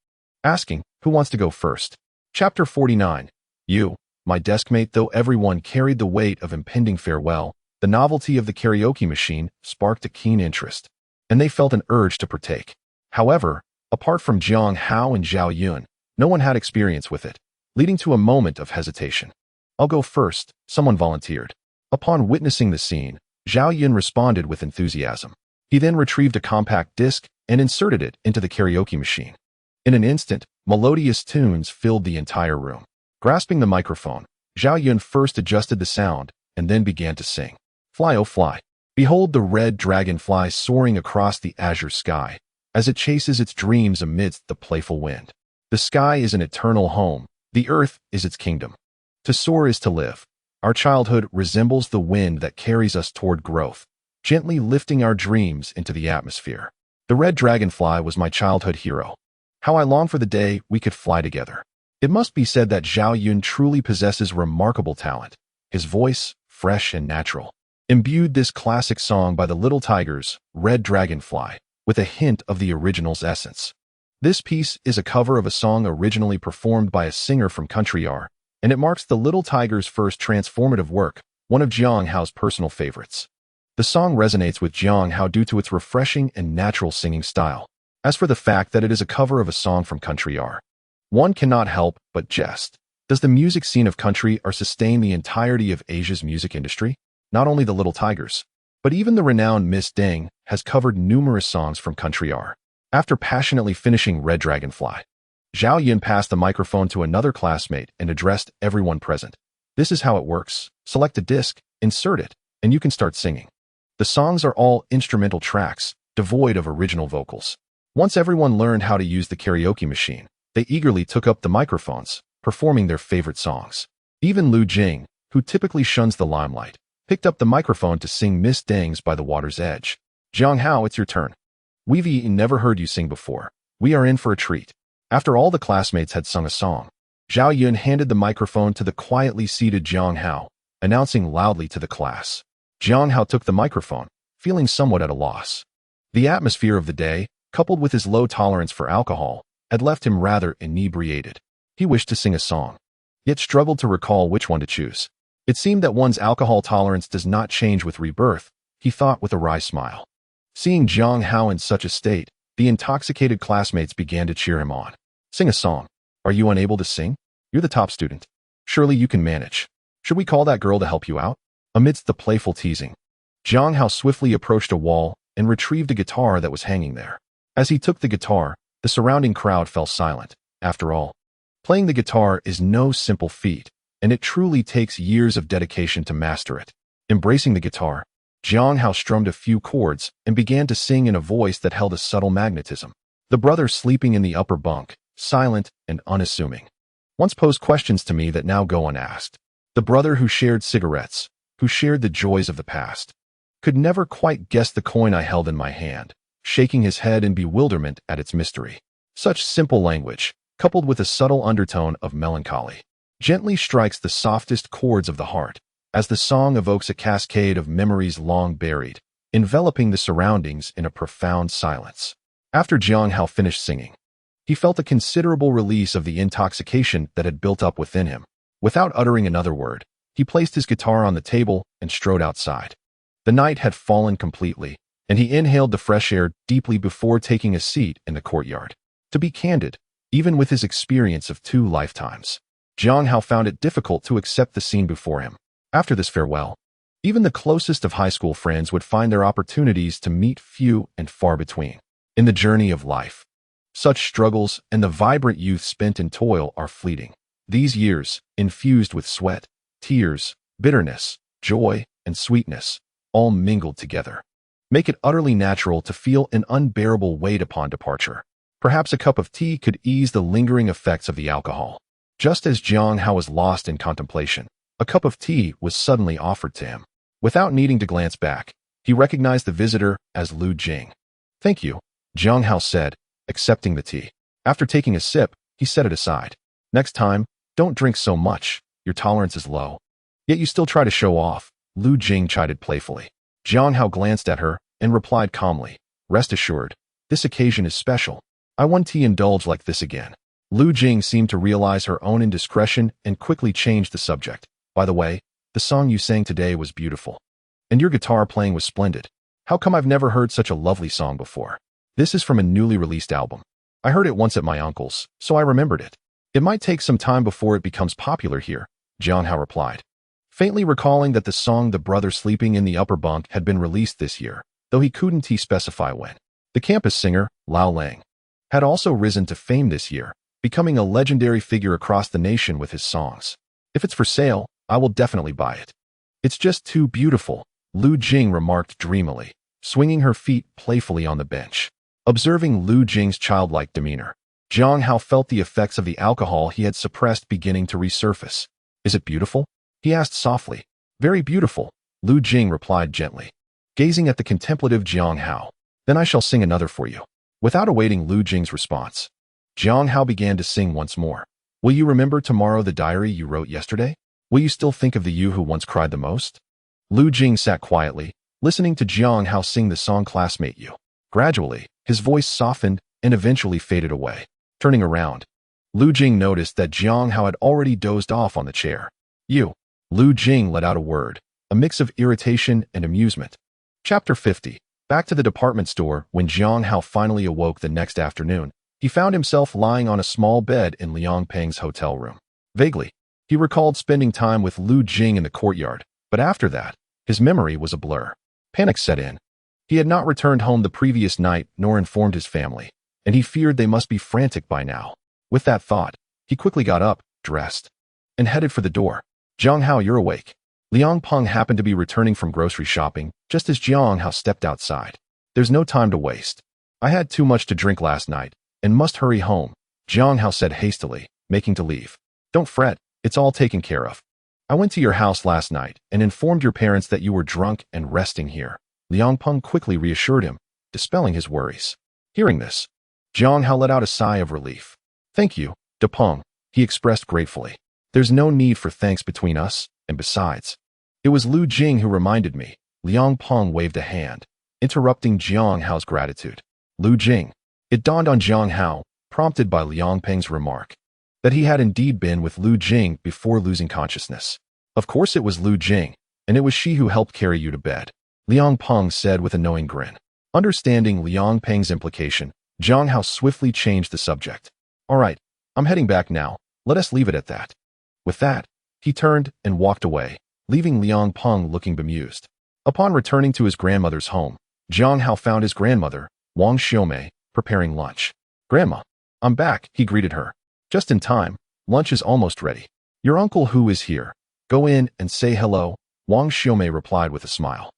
asking, "Who wants to go first?" Chapter 49. You, my deskmate. Though everyone carried the weight of impending farewell, the novelty of the karaoke machine sparked a keen interest, and they felt an urge to partake. However, apart from Jiang Hao and Zhao Yun, no one had experience with it, leading to a moment of hesitation. "I'll go first," someone volunteered. Upon witnessing the scene, Zhao Yun responded with enthusiasm. He then retrieved a compact disc and inserted it into the karaoke machine. In an instant, melodious tunes filled the entire room. Grasping the microphone, Zhao Yun first adjusted the sound and then began to sing. "Fly, oh fly. Behold the red dragonfly soaring across the azure sky, as it chases its dreams amidst the playful wind. The sky is an eternal home, the earth is its kingdom. To soar is to live. Our childhood resembles the wind that carries us toward growth, gently lifting our dreams into the atmosphere. The red dragonfly was my childhood hero. How I long for the day we could fly together." It must be said that Zhao Yun truly possesses remarkable talent. His voice, fresh and natural, imbued this classic song by the Little Tigers, Red Dragonfly, with a hint of the original's essence. This piece is a cover of a song originally performed by a singer from Country R, and it marks the Little Tigers' first transformative work, one of Jiang Hao's personal favorites. The song resonates with Jiang Hao due to its refreshing and natural singing style. As for the fact that it is a cover of a song from Country R, one cannot help but jest. Does the music scene of Country R sustain the entirety of Asia's music industry? Not only the Little Tigers, but even the renowned Miss Deng has covered numerous songs from Country R. After passionately finishing Red Dragonfly, Zhao Yun passed the microphone to another classmate and addressed everyone present. "This is how it works. Select a disc, insert it, and you can start singing." The songs are all instrumental tracks, devoid of original vocals. Once everyone learned how to use the karaoke machine, they eagerly took up the microphones, performing their favorite songs. Even Lu Jing, who typically shuns the limelight, picked up the microphone to sing Miss Deng's By the Water's Edge. "Jiang Hao, it's your turn. We've never heard you sing before. We are in for a treat." After all the classmates had sung a song, Zhao Yun handed the microphone to the quietly seated Jiang Hao, announcing loudly to the class. Jiang Hao took the microphone, feeling somewhat at a loss. The atmosphere of the day, coupled with his low tolerance for alcohol, had left him rather inebriated. He wished to sing a song, yet struggled to recall which one to choose. It seemed that one's alcohol tolerance does not change with rebirth, he thought with a wry smile. Seeing Jiang Hao in such a state, the intoxicated classmates began to cheer him on. "Sing a song. Are you unable to sing? You're the top student. Surely you can manage. Should we call that girl to help you out?" Amidst the playful teasing, Jiang Hao swiftly approached a wall and retrieved a guitar that was hanging there. As he took the guitar, the surrounding crowd fell silent. After all, playing the guitar is no simple feat, and it truly takes years of dedication to master it. Embracing the guitar, Jiang Hao strummed a few chords and began to sing in a voice that held a subtle magnetism. The brother sleeping in the upper bunk, silent and unassuming, once posed questions to me that now go unasked. The brother who shared cigarettes, who shared the joys of the past, could never quite guess the coin I held in my hand, shaking his head in bewilderment at its mystery. Such simple language, coupled with a subtle undertone of melancholy, gently strikes the softest chords of the heart, as the song evokes a cascade of memories long buried, enveloping the surroundings in a profound silence. After Jiang Hao finished singing, he felt a considerable release of the intoxication that had built up within him. Without uttering another word, he placed his guitar on the table and strode outside. The night had fallen completely, and he inhaled the fresh air deeply before taking a seat in the courtyard. To be candid, even with his experience of 2 lifetimes, Jiang Hao found it difficult to accept the scene before him. After this farewell, even the closest of high school friends would find their opportunities to meet few and far between. In the journey of life, such struggles and the vibrant youth spent in toil are fleeting. These years, infused with sweat, tears, bitterness, joy, and sweetness, all mingled together, make it utterly natural to feel an unbearable weight upon departure. Perhaps a cup of tea could ease the lingering effects of the alcohol. Just as Jiang Hao was lost in contemplation, a cup of tea was suddenly offered to him. Without needing to glance back, he recognized the visitor as Lu Jing. "Thank you," Jiang Hao said, accepting the tea. After taking a sip, he set it aside. "Next time, don't drink so much. Your tolerance is low." "Yet you still try to show off," Lu Jing chided playfully. Jiang Hao glanced at her and replied calmly, "Rest assured, this occasion is special. I won't indulge like this again." Lu Jing seemed to realize her own indiscretion and quickly changed the subject. "By the way, the song you sang today was beautiful. And your guitar playing was splendid. How come I've never heard such a lovely song before? This is from a newly released album. I heard it once at my uncle's, so I remembered it. It might take some time before it becomes popular here," Jiang Hao replied, faintly recalling that the song The Brother Sleeping in the Upper Bunk had been released this year, though he couldn't specify when. The campus singer, Lao Lang, had also risen to fame this year, becoming a legendary figure across the nation with his songs. "If it's for sale, I will definitely buy it." "It's just too beautiful," Lu Jing remarked dreamily, swinging her feet playfully on the bench. Observing Lu Jing's childlike demeanor, Jiang Hao felt the effects of the alcohol he had suppressed beginning to resurface. "Is it beautiful?" he asked softly. "Very beautiful," Lu Jing replied gently, gazing at the contemplative Jiang Hao. "Then I shall sing another for you." Without awaiting Lu Jing's response, Jiang Hao began to sing once more. "Will you remember tomorrow the diary you wrote yesterday? Will you still think of the you who once cried the most?" Lu Jing sat quietly, listening to Jiang Hao sing the song Classmate You. Gradually, his voice softened and eventually faded away. Turning around, Lu Jing noticed that Jiang Hao had already dozed off on the chair. "You." Lu Jing let out a word, a mix of irritation and amusement. Chapter 50. Back to the department store. When Jiang Hao finally awoke the next afternoon, he found himself lying on a small bed in Liang Peng's hotel room. Vaguely, he recalled spending time with Lu Jing in the courtyard, but after that, his memory was a blur. Panic set in. He had not returned home the previous night nor informed his family, and he feared they must be frantic by now. With that thought, he quickly got up, dressed, and headed for the door. "Jiang Hao, you're awake." Liang Peng happened to be returning from grocery shopping just as Jiang Hao stepped outside. "There's no time to waste. I had too much to drink last night and must hurry home," Jiang Hao said hastily, making to leave. "Don't fret, it's all taken care of. I went to your house last night and informed your parents that you were drunk and resting here." Liang Peng quickly reassured him, dispelling his worries. Hearing this, Jiang Hao let out a sigh of relief. "Thank you, De Peng," he expressed gratefully. "There's no need for thanks between us, and besides, it was Lu Jing who reminded me." Liang Peng waved a hand, interrupting Jiang Hao's gratitude. "Lu Jing." It dawned on Jiang Hao, prompted by Liang Peng's remark, that he had indeed been with Lu Jing before losing consciousness. "Of course it was Lu Jing, and it was she who helped carry you to bed," Liang Peng said with a knowing grin. Understanding Liang Peng's implication, Jiang Hao swiftly changed the subject. "All right, I'm heading back now. Let us leave it at that." With that, he turned and walked away, leaving Liang Peng looking bemused. Upon returning to his grandmother's home, Jiang Hao found his grandmother, Wang Xiaomei, preparing lunch. "Grandma, I'm back," he greeted her. "Just in time, lunch is almost ready. Your Uncle Hu is here. Go in and say hello," Wang Xiaomei replied with a smile.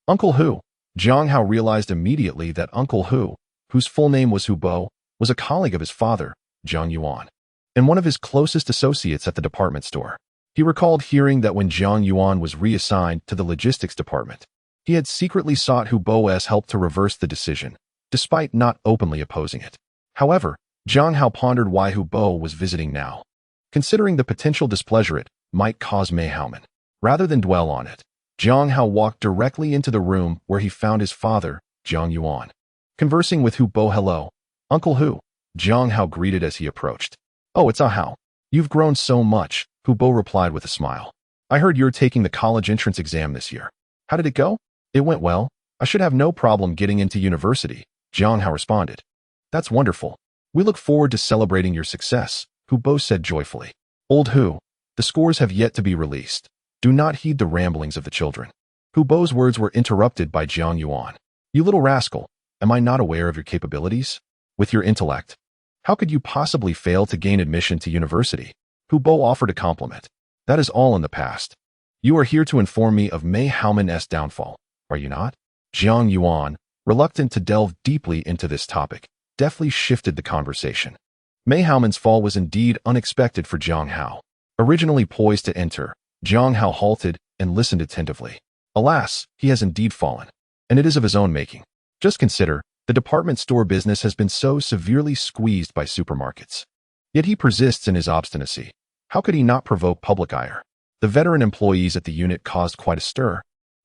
Uncle Hu. Jiang Hao realized immediately that Uncle Hu, whose full name was Hu Bo, was a colleague of his father, Jiang Yuan, and one of his closest associates at the department store. He recalled hearing that when Jiang Yuan was reassigned to the logistics department, he had secretly sought Hu Bo's help to reverse the decision, despite not openly opposing it. However, Jiang Hao pondered why Hu Bo was visiting now, considering the potential displeasure it might cause Mei Haoman. Rather than dwell on it, Jiang Hao walked directly into the room where he found his father, Jiang Yuan, conversing with Hu Bo. "Hello, Uncle Hu," Jiang Hao greeted as he approached. "Oh, it's Hao. You've grown so much," Hu Bo replied with a smile. "I heard you're taking the college entrance exam this year. How did it go?" "It went well. I should have no problem getting into university," Jiang Hao responded. "That's wonderful. We look forward to celebrating your success," Hu Bo said joyfully. "Old Hu, the scores have yet to be released. Do not heed the ramblings of the children. Hu Bo's words were interrupted by Jiang Yuan. You little rascal, am I not aware of your capabilities? With your intellect, how could you possibly fail to gain admission to university? Hu Bo offered a compliment. That is all in the past. You are here to inform me of Mei Haoman's downfall, are you not? Jiang Yuan, reluctant to delve deeply into this topic, deftly shifted the conversation. Mei Haoman's fall was indeed unexpected for Jiang Hao. Originally poised to enter, Jiang Hao halted and listened attentively. Alas, he has indeed fallen, and it is of his own making. Just consider, the department store business has been so severely squeezed by supermarkets. Yet he persists in his obstinacy. How could he not provoke public ire? The veteran employees at the unit caused quite a stir,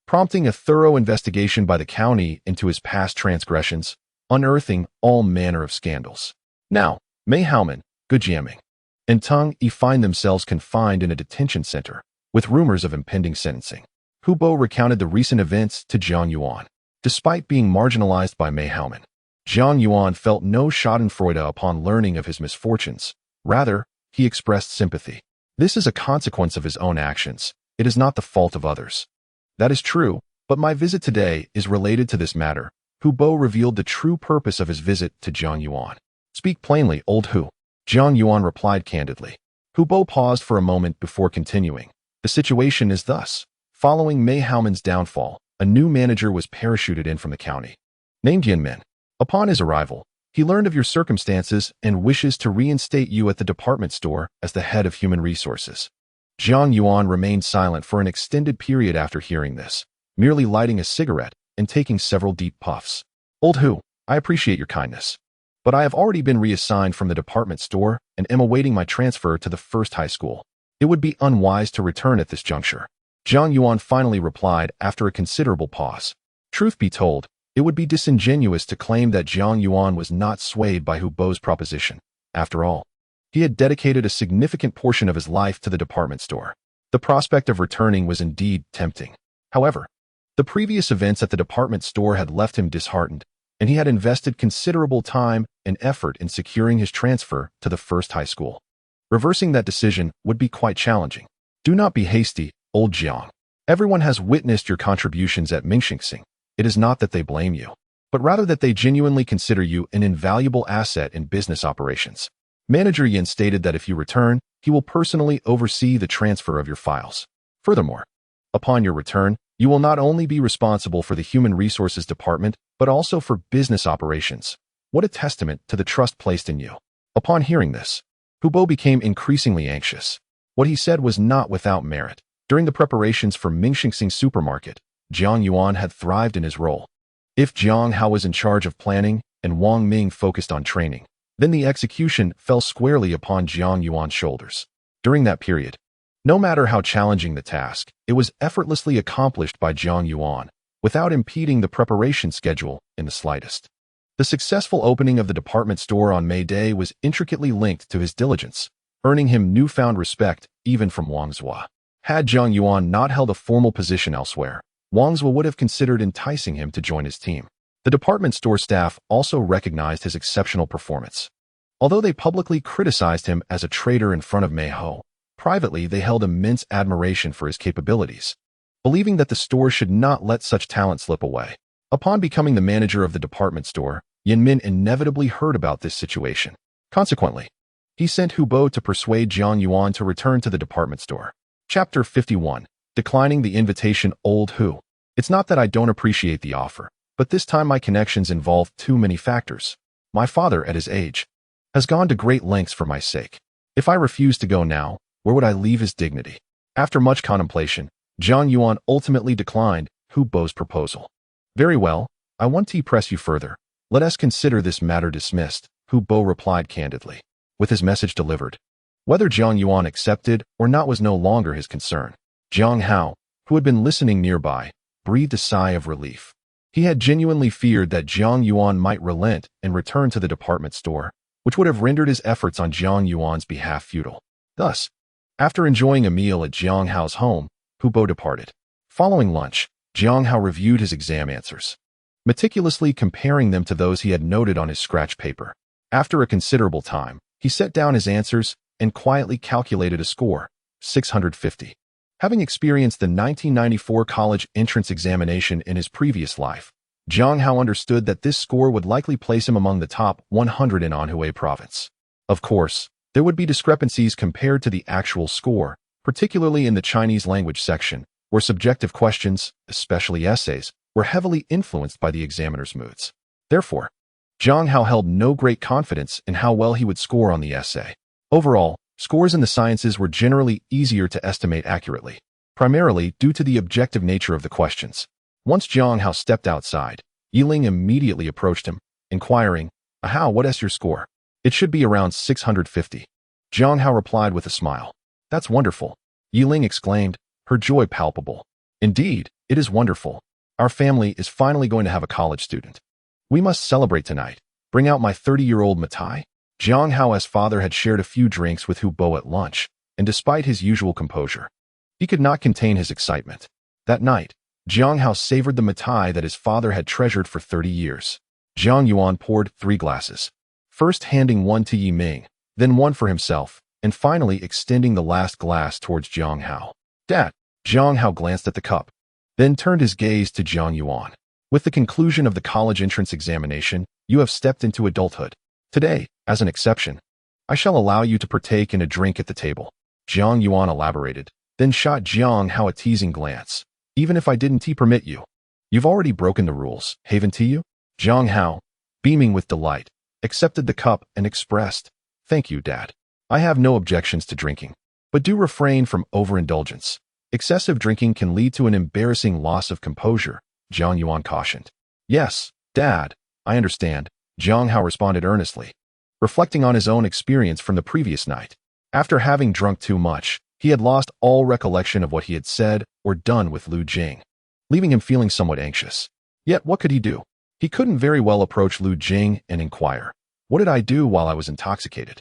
prompting a thorough investigation by the county into his past transgressions, unearthing all manner of scandals. Now, Mei Haoman, Gujiaming, and Tung Yi find themselves confined in a detention center, with rumors of impending sentencing. Hu Bo recounted the recent events to Jiang Yuan. Despite being marginalized by Mei Haoman, Jiang Yuan felt no schadenfreude upon learning of his misfortunes. Rather, he expressed sympathy. This is a consequence of his own actions. It is not the fault of others. That is true, but my visit today is related to this matter. Hu Bo revealed the true purpose of his visit to Jiang Yuan. Speak plainly, old Hu. Jiang Yuan replied candidly. Hu Bo paused for a moment before continuing. The situation is thus. Following Mei Haoman's downfall, a new manager was parachuted in from the county, named Yan Min. Upon his arrival, he learned of your circumstances and wishes to reinstate you at the department store as the head of human resources. Jiang Yuan remained silent for an extended period after hearing this, merely lighting a cigarette and taking several deep puffs. Old Hu, I appreciate your kindness, but I have already been reassigned from the department store and am awaiting my transfer to the first high school. It would be unwise to return at this juncture. Jiang Yuan finally replied after a considerable pause. Truth be told, it would be disingenuous to claim that Jiang Yuan was not swayed by Hu Bo's proposition. After all, he had dedicated a significant portion of his life to the department store. The prospect of returning was indeed tempting. However, the previous events at the department store had left him disheartened, and he had invested considerable time and effort in securing his transfer to the first high school. Reversing that decision would be quite challenging. Do not be hasty, old Jiang. Everyone has witnessed your contributions at Mingxing. It is not that they blame you, but rather that they genuinely consider you an invaluable asset in business operations. Manager Yin stated that if you return, he will personally oversee the transfer of your files. Furthermore, upon your return, you will not only be responsible for the Human Resources Department, but also for business operations. What a testament to the trust placed in you. Upon hearing this, Hu Bo became increasingly anxious. What he said was not without merit. During the preparations for Mingxing supermarket, Jiang Yuan had thrived in his role. If Jiang Hao was in charge of planning and Wang Ming focused on training, then the execution fell squarely upon Jiang Yuan's shoulders. During that period, no matter how challenging the task, it was effortlessly accomplished by Jiang Yuan, without impeding the preparation schedule in the slightest. The successful opening of the department store on May Day was intricately linked to his diligence, earning him newfound respect even from Wang Zhua. Had Jiang Yuan not held a formal position elsewhere, Wang Zhua would have considered enticing him to join his team. The department store staff also recognized his exceptional performance. Although they publicly criticized him as a traitor in front of Mei Hao, privately they held immense admiration for his capabilities, believing that the store should not let such talent slip away. Upon becoming the manager of the department store, Yan Min inevitably heard about this situation. Consequently, he sent Hu Bo to persuade Jiang Yuan to return to the department store. Chapter 51. Declining the invitation. Old Hu. It's not that I don't appreciate the offer, but this time my connections involve too many factors. My father, at his age, has gone to great lengths for my sake. If I refuse to go now, where would I leave his dignity? After much contemplation, Jiang Yuan ultimately declined Hu Bo's proposal. Very well, I want to press you further. Let us consider this matter dismissed, Hu Bo replied candidly. With his message delivered, whether Jiang Yuan accepted or not was no longer his concern. Jiang Hao, who had been listening nearby, breathed a sigh of relief. He had genuinely feared that Jiang Yuan might relent and return to the department store, which would have rendered his efforts on Jiang Yuan's behalf futile. Thus, after enjoying a meal at Jiang Hao's home, Hu Bo departed. Following lunch, Jiang Hao reviewed his exam answers, meticulously comparing them to those he had noted on his scratch paper. After a considerable time, he set down his answers and quietly calculated a score, 650. Having experienced the 1994 college entrance examination in his previous life, Jiang Hao understood that this score would likely place him among the top 100 in Anhui province. Of course, there would be discrepancies compared to the actual score, particularly in the Chinese language section, where subjective questions, especially essays, were heavily influenced by the examiner's moods. Therefore, Jiang Hao held no great confidence in how well he would score on the essay. Overall, scores in the sciences were generally easier to estimate accurately, primarily due to the objective nature of the questions. Once Jiang Hao stepped outside, Yiling immediately approached him, inquiring, "Hao, what is your score?" "It should be around 650. Jiang Hao replied with a smile. "That's wonderful," Yiling exclaimed, her joy palpable. "Indeed, it is wonderful. Our family is finally going to have a college student. We must celebrate tonight. Bring out my 30-year-old Matai." Jiang Hao's father had shared a few drinks with Hu Bo at lunch, and despite his usual composure, he could not contain his excitement. That night, Jiang Hao savored the Matai that his father had treasured for 30 years. Jiang Yuan poured 3 glasses, first handing one to Yi Ming, then one for himself, and finally extending the last glass towards Jiang Hao. "Dad." Jiang Hao glanced at the cup, then turned his gaze to Jiang Yuan. "With the conclusion of the college entrance examination, you have stepped into adulthood. Today, as an exception, I shall allow you to partake in a drink at the table." Jiang Yuan elaborated, then shot Jiang Hao a teasing glance. "Even if I didn't permit you, you've already broken the rules, haven't you?" Jiang Hao, beaming with delight, accepted the cup and expressed, "Thank you, Dad. I have no objections to drinking, but do refrain from overindulgence. Excessive drinking can lead to an embarrassing loss of composure," Jiang Yuan cautioned. "Yes, Dad, I understand," Jiang Hao responded earnestly, reflecting on his own experience from the previous night. After having drunk too much, he had lost all recollection of what he had said or done with Lu Jing, leaving him feeling somewhat anxious. Yet what could he do? He couldn't very well approach Lu Jing and inquire, "What did I do while I was intoxicated?"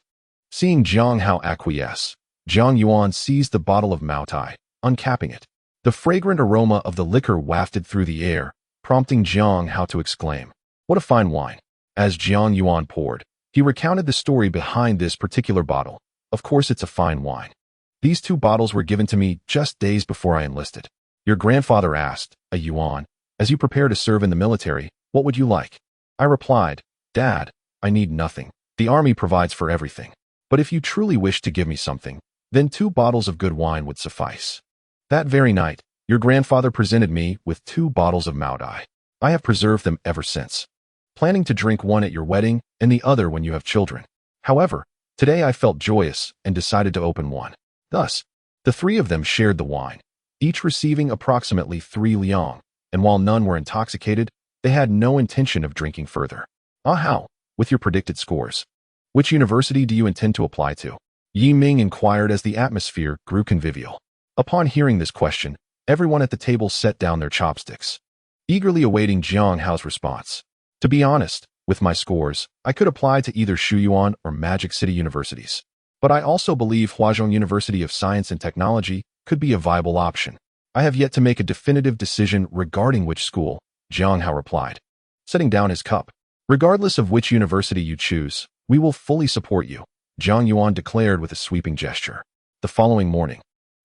Seeing Jiang Hao acquiesce, Jiang Yuan seized the bottle of Maotai, uncapping it. The fragrant aroma of the liquor wafted through the air, prompting Jiang Hao to exclaim, "What a fine wine." As Jiang Yuan poured, he recounted the story behind this particular bottle. "Of course it's a fine wine. These 2 bottles were given to me just days before I enlisted. Your grandfather asked, 'Yuan, as you prepare to serve in the military, what would you like?' I replied, 'Dad, I need nothing. The army provides for everything. But if you truly wish to give me something, then 2 bottles of good wine would suffice.' That very night, your grandfather presented me with 2 bottles of Maodai. I have preserved them ever since, planning to drink one at your wedding and the other when you have children. However, today I felt joyous and decided to open one." Thus, the 3 of them shared the wine, each receiving approximately 3 liang, and while none were intoxicated, they had no intention of drinking further. "Hao, with your predicted scores, which university do you intend to apply to?" Yi Ming inquired as the atmosphere grew convivial. Upon hearing this question, everyone at the table set down their chopsticks, eagerly awaiting Jiang Hao's response. "To be honest, with my scores, I could apply to either Shuyuan or Magic City universities. But I also believe Huazhong University of Science and Technology could be a viable option. I have yet to make a definitive decision regarding which school," Jiang Hao replied, setting down his cup. "Regardless of which university you choose, we will fully support you," Jiang Yuan declared with a sweeping gesture. The following morning,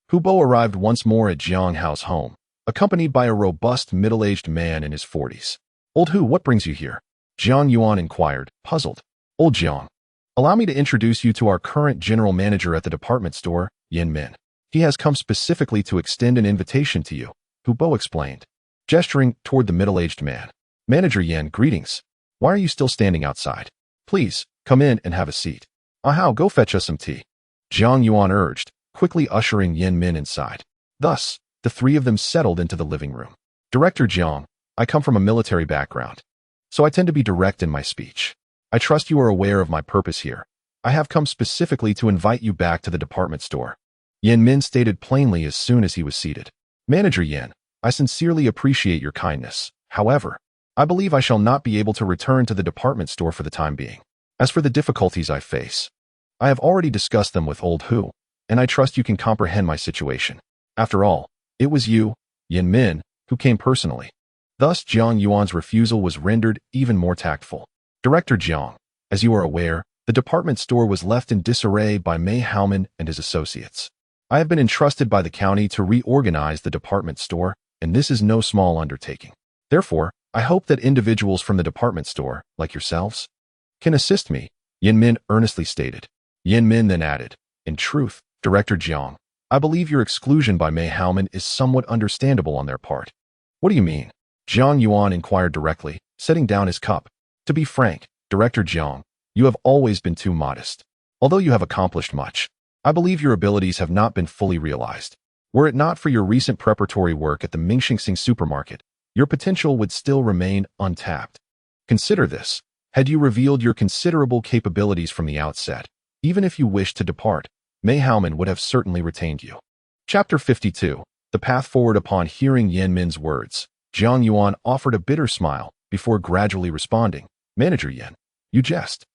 Hu Bo arrived once more at Jiang Hao's home, accompanied by a robust middle-aged man in his 40s. "Old Hu, what brings you here?" Jiang Yuan inquired, puzzled. "Old Jiang, allow me to introduce you to our current general manager at the department store, Yin Min. He has come specifically to extend an invitation to you," Hu Bo explained, gesturing toward the middle-aged man. "Manager Yin, greetings. Why are you still standing outside? Please, come in and have a seat." "Hao, go fetch us some tea," Jiang Yuan urged, quickly ushering Yin Min inside. Thus, the 3 of them settled into the living room. "Director Jiang, I come from a military background, so I tend to be direct in my speech. I trust you are aware of my purpose here. I have come specifically to invite you back to the department store," Yin Min stated plainly as soon as he was seated. "Manager Yin, I sincerely appreciate your kindness. However, I believe I shall not be able to return to the department store for the time being. As for the difficulties I face, I have already discussed them with Old Hu, and I trust you can comprehend my situation. After all, it was you, Yin Min, who came personally." Thus, Jiang Yuan's refusal was rendered even more tactful. "Director Jiang, as you are aware, the department store was left in disarray by Mei Haoman and his associates. I have been entrusted by the county to reorganize the department store, and this is no small undertaking. Therefore, I hope that individuals from the department store, like yourselves, can assist me, Yin Min earnestly stated. Yin Min then added, in truth, Director Jiang, I believe your exclusion by Mei Haoman is somewhat understandable on their part. What do you mean? Jiang Yuan inquired directly, setting down his cup. To be frank, Director Jiang, you have always been too modest. Although you have accomplished much, I believe your abilities have not been fully realized. Were it not for your recent preparatory work at the Mingxing supermarket, your potential would still remain untapped. Consider this. Had you revealed your considerable capabilities from the outset, even if you wished to depart, Mei Haoman would have certainly retained you. Chapter 52. The path forward. Upon hearing Yin Min's words, Jiang Yuan offered a bitter smile before gradually responding, Manager Yin, you jest.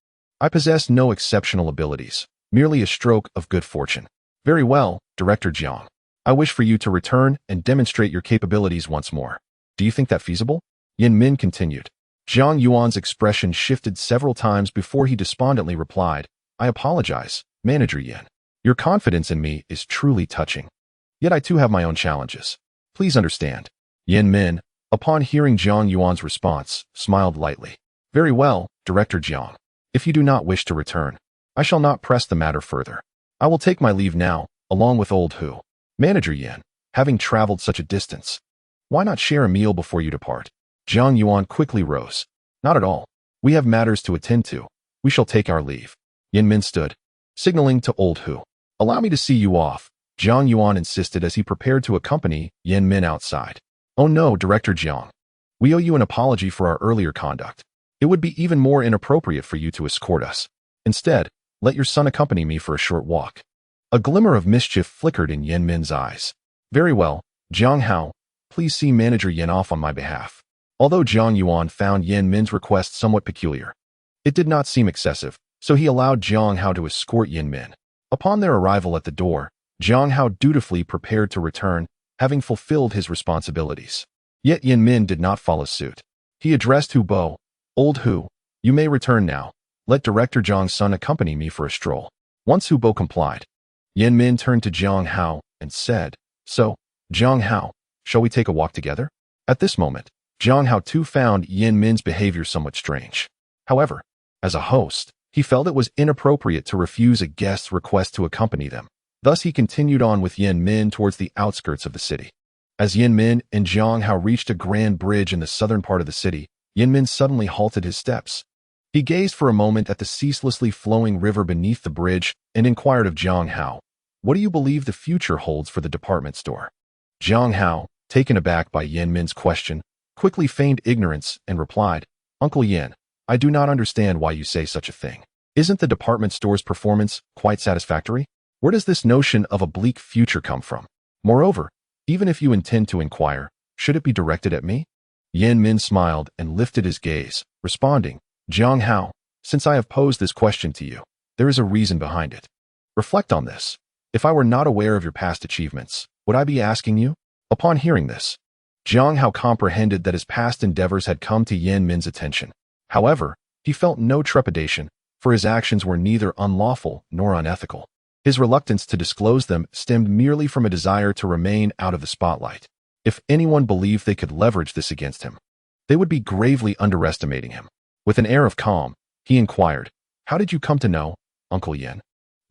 I possess no exceptional abilities, merely a stroke of good fortune. Very well, Director Jiang. I wish for you to return and demonstrate your capabilities once more. Do you think that feasible? Yin Min continued. Jiang Yuan's expression shifted several times before he despondently replied, I apologize, Manager Yin. Your confidence in me is truly touching. Yet I too have my own challenges. Please understand. Yin Min, upon hearing Jiang Yuan's response, smiled lightly. Very well, Director Jiang. If you do not wish to return, I shall not press the matter further. I will take my leave now, along with old Hu. Manager Yin, having traveled such a distance, why not share a meal before you depart? Jiang Yuan quickly rose. Not at all. We have matters to attend to. We shall take our leave. Yin Min stood, signaling to old Hu. Allow me to see you off, Jiang Yuan insisted as he prepared to accompany Yin Min outside. Oh no, Director Jiang. We owe you an apology for our earlier conduct. It would be even more inappropriate for you to escort us. Instead, let your son accompany me for a short walk. A glimmer of mischief flickered in Yin Min's eyes. Very well, Jiang Hao, please see Manager Yin off on my behalf. Although Jiang Yuan found Yin Min's request somewhat peculiar, it did not seem excessive, so he allowed Jiang Hao to escort Yin Min. Upon their arrival at the door, Jiang Hao dutifully prepared to return, having fulfilled his responsibilities. Yet Yin Min did not follow suit. He addressed Hu Bo, Old Hu, you may return now. Let Director Jiang's son accompany me for a stroll. Once Hu Bo complied, Yin Min turned to Jiang Hao and said, So, Jiang Hao, shall we take a walk together? At this moment, Jiang Hao too found Yin Min's behavior somewhat strange. However, as a host, he felt it was inappropriate to refuse a guest's request to accompany them. Thus he continued on with Yin Min towards the outskirts of the city. As Yin Min and Jiang Hao reached a grand bridge in the southern part of the city, Yin Min suddenly halted his steps. He gazed for a moment at the ceaselessly flowing river beneath the bridge and inquired of Jiang Hao, what do you believe the future holds for the department store? Jiang Hao, taken aback by Yin Min's question, quickly feigned ignorance and replied, Uncle Yin, I do not understand why you say such a thing. Isn't the department store's performance quite satisfactory? Where does this notion of a bleak future come from? Moreover, even if you intend to inquire, should it be directed at me? Yin Min smiled and lifted his gaze, responding, Jiang Hao, since I have posed this question to you, there is a reason behind it. Reflect on this. If I were not aware of your past achievements, would I be asking you? Upon hearing this, Jiang Hao comprehended that his past endeavors had come to Yin Min's attention. However, he felt no trepidation, for his actions were neither unlawful nor unethical. His reluctance to disclose them stemmed merely from a desire to remain out of the spotlight. If anyone believed they could leverage this against him, they would be gravely underestimating him. With an air of calm, he inquired, How did you come to know, Uncle Yin?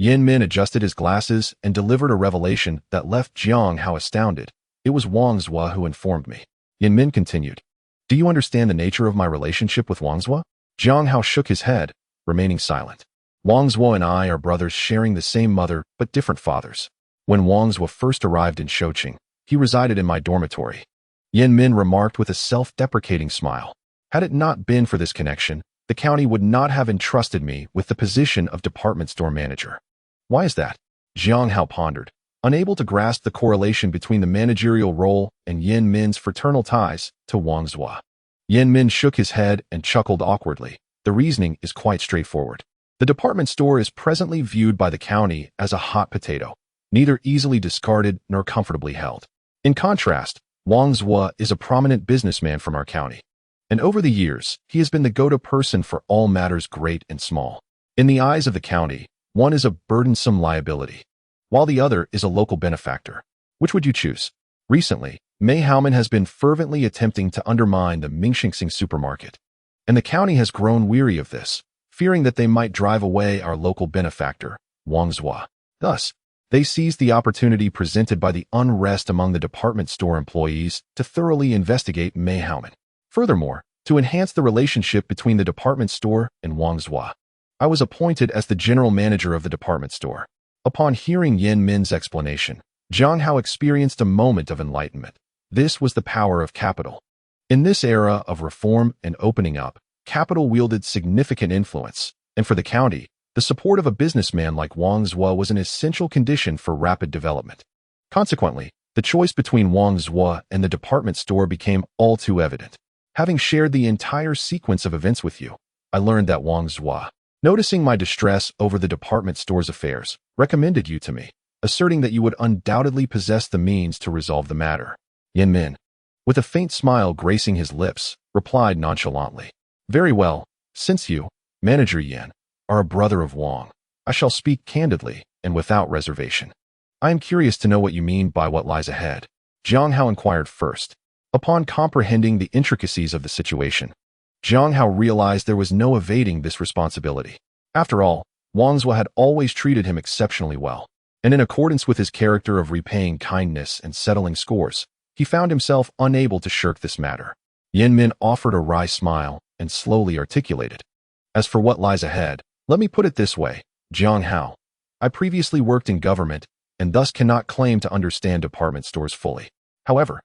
Yin Min adjusted his glasses and delivered a revelation that left Jiang Hao astounded. It was Wang Zhua who informed me. Yin Min continued, Do you understand the nature of my relationship with Wang Zhua? Jiang Hao shook his head, remaining silent. Wang Zhua and I are brothers sharing the same mother but different fathers. When Wang Zhua first arrived in Shouqing, he resided in my dormitory. Yin Min remarked with a self-deprecating smile. Had it not been for this connection, the county would not have entrusted me with the position of department store manager. Why is that? Jiang Hao pondered, unable to grasp the correlation between the managerial role and Yin Min's fraternal ties to Wang Zhua. Yin Min shook his head and chuckled awkwardly. The reasoning is quite straightforward. The department store is presently viewed by the county as a hot potato, neither easily discarded nor comfortably held. In contrast, Wang Zhua is a prominent businessman from our county, and over the years, he has been the go-to person for all matters great and small. In the eyes of the county, one is a burdensome liability, while the other is a local benefactor. Which would you choose? Recently, Mei Haoman has been fervently attempting to undermine the Mingxing supermarket, and the county has grown weary of this, fearing that they might drive away our local benefactor, Wang Zhua. Thus, they seized the opportunity presented by the unrest among the department store employees to thoroughly investigate Mei Haoman. Furthermore, to enhance the relationship between the department store and Wang Zhua, I was appointed as the general manager of the department store. Upon hearing Yan Min's explanation, Jiang Hao experienced a moment of enlightenment. This was the power of capital. In this era of reform and opening up, capital wielded significant influence, and for the county, the support of a businessman like Wang Zhua was an essential condition for rapid development. Consequently, the choice between Wang Zhua and the department store became all too evident. Having shared the entire sequence of events with you, I learned that Wang Zhua, noticing my distress over the department store's affairs, recommended you to me, asserting that you would undoubtedly possess the means to resolve the matter. Yan Min, with a faint smile gracing his lips, replied nonchalantly, "Very well, since you, Manager Yan, are a brother of Wang, I shall speak candidly and without reservation. I am curious to know what you mean by what lies ahead." Jiang Hao inquired first. Upon comprehending the intricacies of the situation, Jiang Hao realized there was no evading this responsibility. After all, Wang Zhua had always treated him exceptionally well, and in accordance with his character of repaying kindness and settling scores, he found himself unable to shirk this matter. Yan Min offered a wry smile and slowly articulated, "As for what lies ahead, let me put it this way, Jiang Hao. I previously worked in government and thus cannot claim to understand department stores fully. However,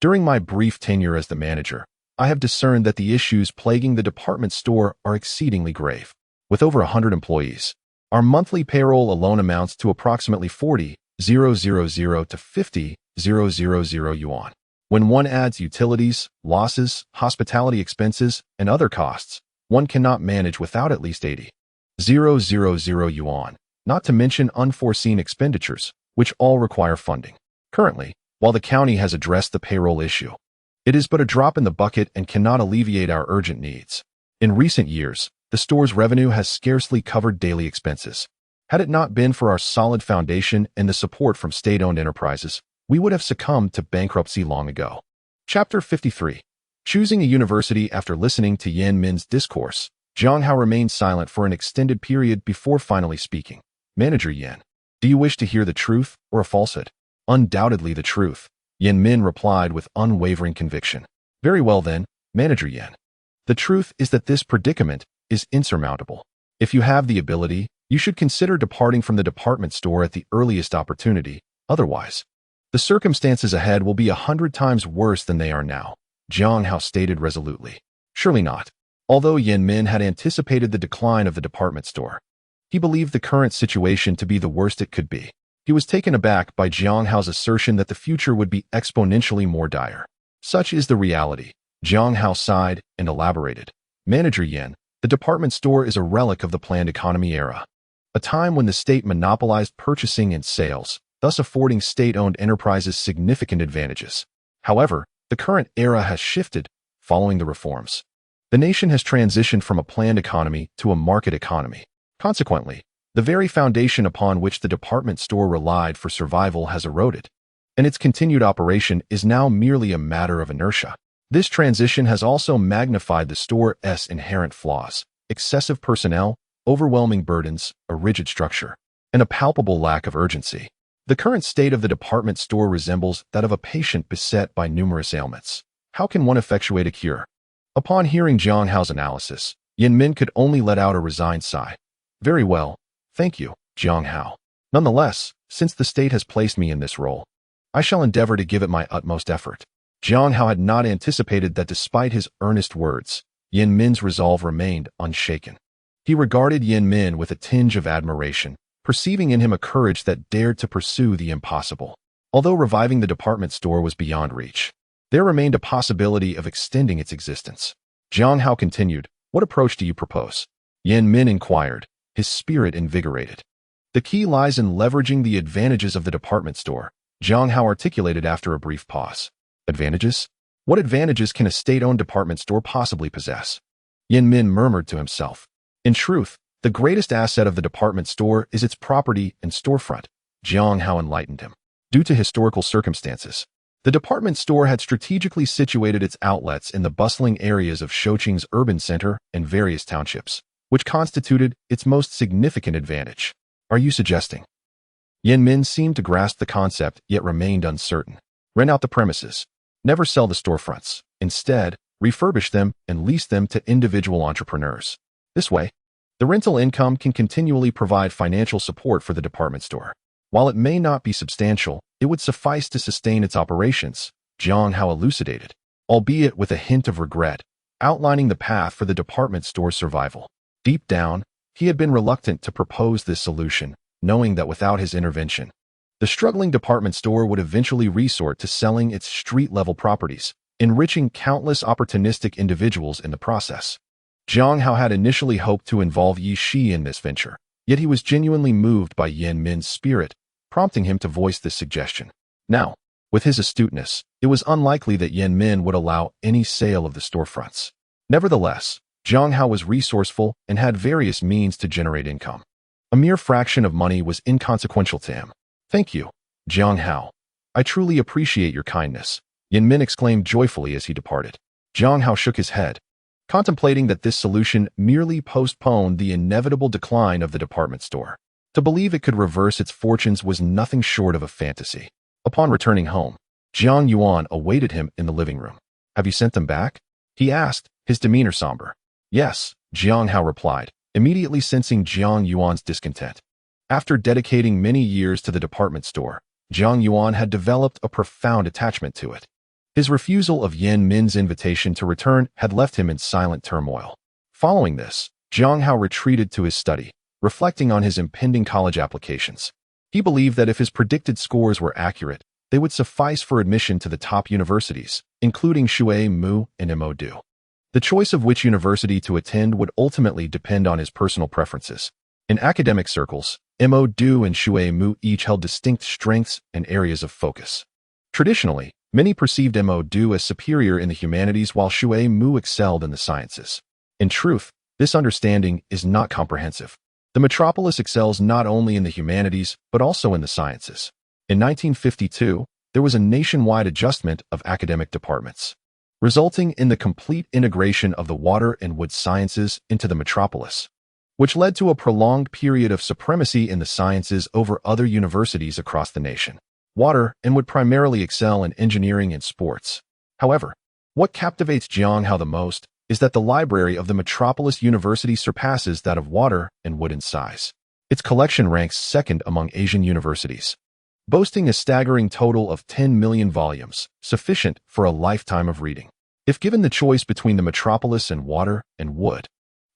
during my brief tenure as the manager, I have discerned that the issues plaguing the department store are exceedingly grave. With over 100 employees, our monthly payroll alone amounts to approximately 40,000 to 50,000 yuan. When one adds utilities, losses, hospitality expenses, and other costs, one cannot manage without at least 80,000 yuan, not to mention unforeseen expenditures, which all require funding. Currently, while the county has addressed the payroll issue, it is but a drop in the bucket and cannot alleviate our urgent needs. In recent years, the store's revenue has scarcely covered daily expenses. Had it not been for our solid foundation and the support from state-owned enterprises, we would have succumbed to bankruptcy long ago." Chapter 53. Choosing a university. After listening to Yan Min's discourse, Jiang Hao remained silent for an extended period before finally speaking. "Manager Yan, do you wish to hear the truth or a falsehood?" "Undoubtedly the truth," Yan Min replied with unwavering conviction. "Very well then, Manager Yan. The truth is that this predicament is insurmountable. If you have the ability, you should consider departing from the department store at the earliest opportunity. Otherwise, the circumstances ahead will be 100 times worse than they are now," Jiang Hao stated resolutely. "Surely not." Although Yan Min had anticipated the decline of the department store, he believed the current situation to be the worst it could be. He was taken aback by Jiang Hao's assertion that the future would be exponentially more dire. "Such is the reality," Jiang Hao sighed and elaborated. "Manager Yan, the department store is a relic of the planned economy era, a time when the state monopolized purchasing and sales, thus affording state-owned enterprises significant advantages. However, the current era has shifted following the reforms. The nation has transitioned from a planned economy to a market economy. Consequently, the very foundation upon which the department store relied for survival has eroded, and its continued operation is now merely a matter of inertia. This transition has also magnified the store's inherent flaws: excessive personnel, overwhelming burdens, a rigid structure, and a palpable lack of urgency. The current state of the department store resembles that of a patient beset by numerous ailments. How can one effectuate a cure?" Upon hearing Jiang Hao's analysis, Yan Min could only let out a resigned sigh. "Very well, thank you, Jiang Hao. Nonetheless, since the state has placed me in this role, I shall endeavor to give it my utmost effort." Jiang Hao had not anticipated that despite his earnest words, Yan Min's resolve remained unshaken. He regarded Yan Min with a tinge of admiration, perceiving in him a courage that dared to pursue the impossible. Although reviving the department store was beyond reach, there remained a possibility of extending its existence. Jiang Hao continued, "What approach do you propose?" Yan Min inquired, his spirit invigorated. "The key lies in leveraging the advantages of the department store," Jiang Hao articulated after a brief pause. "Advantages? What advantages can a state-owned department store possibly possess?" Yan Min murmured to himself. "In truth, the greatest asset of the department store is its property and storefront. Jiang Hao enlightened him. Due to historical circumstances, the department store had strategically situated its outlets in the bustling areas of Shouqing's urban center and various townships, which constituted its most significant advantage. Are you suggesting? Yan Min seemed to grasp the concept, yet remained uncertain. Rent out the premises. Never sell the storefronts. Instead, refurbish them and lease them to individual entrepreneurs. This way, the rental income can continually provide financial support for the department store. While it may not be substantial, it would suffice to sustain its operations, Jiang Hao elucidated, albeit with a hint of regret, outlining the path for the department store's survival. Deep down, he had been reluctant to propose this solution, knowing that without his intervention, the struggling department store would eventually resort to selling its street-level properties, enriching countless opportunistic individuals in the process. Jiang Hao had initially hoped to involve Yi Shi in this venture, yet he was genuinely moved by Yan Min's spirit, prompting him to voice this suggestion. Now, with his astuteness, it was unlikely that Yan Min would allow any sale of the storefronts. Nevertheless, Jiang Hao was resourceful and had various means to generate income. A mere fraction of money was inconsequential to him. Thank you, Jiang Hao. I truly appreciate your kindness, Yan Min exclaimed joyfully as he departed. Jiang Hao shook his head, contemplating that this solution merely postponed the inevitable decline of the department store. To believe it could reverse its fortunes was nothing short of a fantasy. Upon returning home, Jiang Yuan awaited him in the living room. Have you sent them back? He asked, his demeanor somber. Yes, Jiang Hao replied, immediately sensing Jiang Yuan's discontent. After dedicating many years to the department store, Jiang Yuan had developed a profound attachment to it. His refusal of Yan Min's invitation to return had left him in silent turmoil. Following this, Jiang Hao retreated to his study, reflecting on his impending college applications. He believed that if his predicted scores were accurate, they would suffice for admission to the top universities, including Shui Mu and Mo Du. The choice of which university to attend would ultimately depend on his personal preferences. In academic circles, Mo Du and Shui Mu each held distinct strengths and areas of focus. Traditionally, many perceived Mo Du as superior in the humanities while Shui Mu excelled in the sciences. In truth, this understanding is not comprehensive. The metropolis excels not only in the humanities, but also in the sciences. In 1952, there was a nationwide adjustment of academic departments, resulting in the complete integration of the water and wood sciences into the metropolis, which led to a prolonged period of supremacy in the sciences over other universities across the nation. Water and would primarily excel in engineering and sports. However, what captivates Jiang Hao the most is that the library of the Metropolis University surpasses that of water and wood in size. Its collection ranks second among Asian universities, boasting a staggering total of 10 million volumes, sufficient for a lifetime of reading. If given the choice between the Metropolis and water and wood,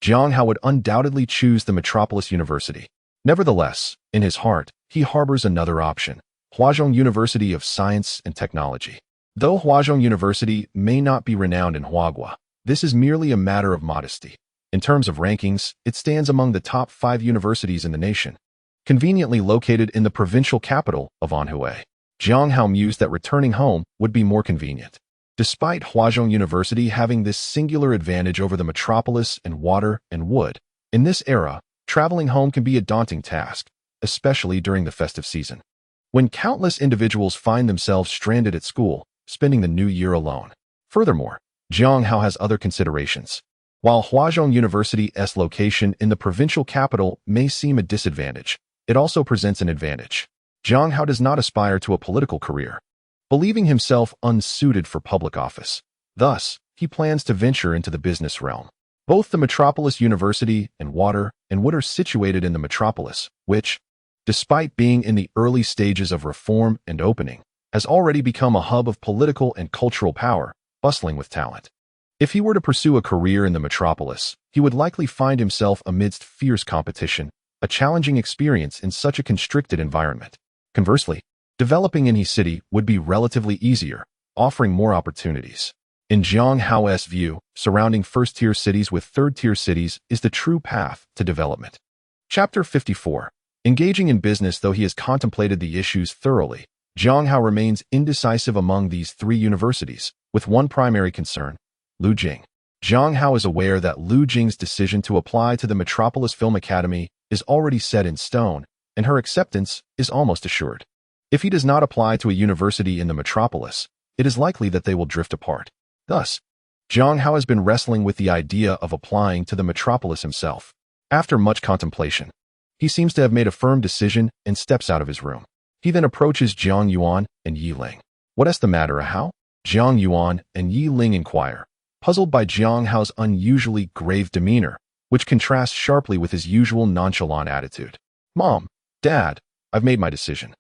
Jiang Hao would undoubtedly choose the Metropolis University. Nevertheless, in his heart, he harbors another option: Huazhong University of Science and Technology. Though Huazhong University may not be renowned in Huaguo, this is merely a matter of modesty. In terms of rankings, it stands among the top 5 universities in the nation, conveniently located in the provincial capital of Anhui. Jiang Hao mused that returning home would be more convenient. Despite Huazhong University having this singular advantage over the metropolis and water and wood, in this era, traveling home can be a daunting task, especially during the festive season, when countless individuals find themselves stranded at school, spending the new year alone. Furthermore, Jiang Hao has other considerations. While Huazhong University's location in the provincial capital may seem a disadvantage, it also presents an advantage. Jiang Hao does not aspire to a political career, believing himself unsuited for public office. Thus, he plans to venture into the business realm. Both the Metropolis University and water and wood are situated in the metropolis, which, despite being in the early stages of reform and opening, has already become a hub of political and cultural power, bustling with talent. If he were to pursue a career in the metropolis, he would likely find himself amidst fierce competition, a challenging experience in such a constricted environment. Conversely, developing in his city would be relatively easier, offering more opportunities. In Jiang Hao's view, surrounding first-tier cities with third-tier cities is the true path to development. Chapter 54. Engaging in business. Though he has contemplated the issues thoroughly, Jiang Hao remains indecisive among these 3 universities, with one primary concern: Lu Jing. Jiang Hao is aware that Lu Jing's decision to apply to the Metropolis Film Academy is already set in stone, and her acceptance is almost assured. If he does not apply to a university in the metropolis, it is likely that they will drift apart. Thus, Jiang Hao has been wrestling with the idea of applying to the metropolis himself. After much contemplation, he seems to have made a firm decision and steps out of his room. He then approaches Jiang Yuan and Yi Ling. "What is the matter, Hao?" Jiang Yuan and Yi Ling inquire, puzzled by Jiang Hao's unusually grave demeanor, which contrasts sharply with his usual nonchalant attitude. "Mom, Dad, I've made my decision.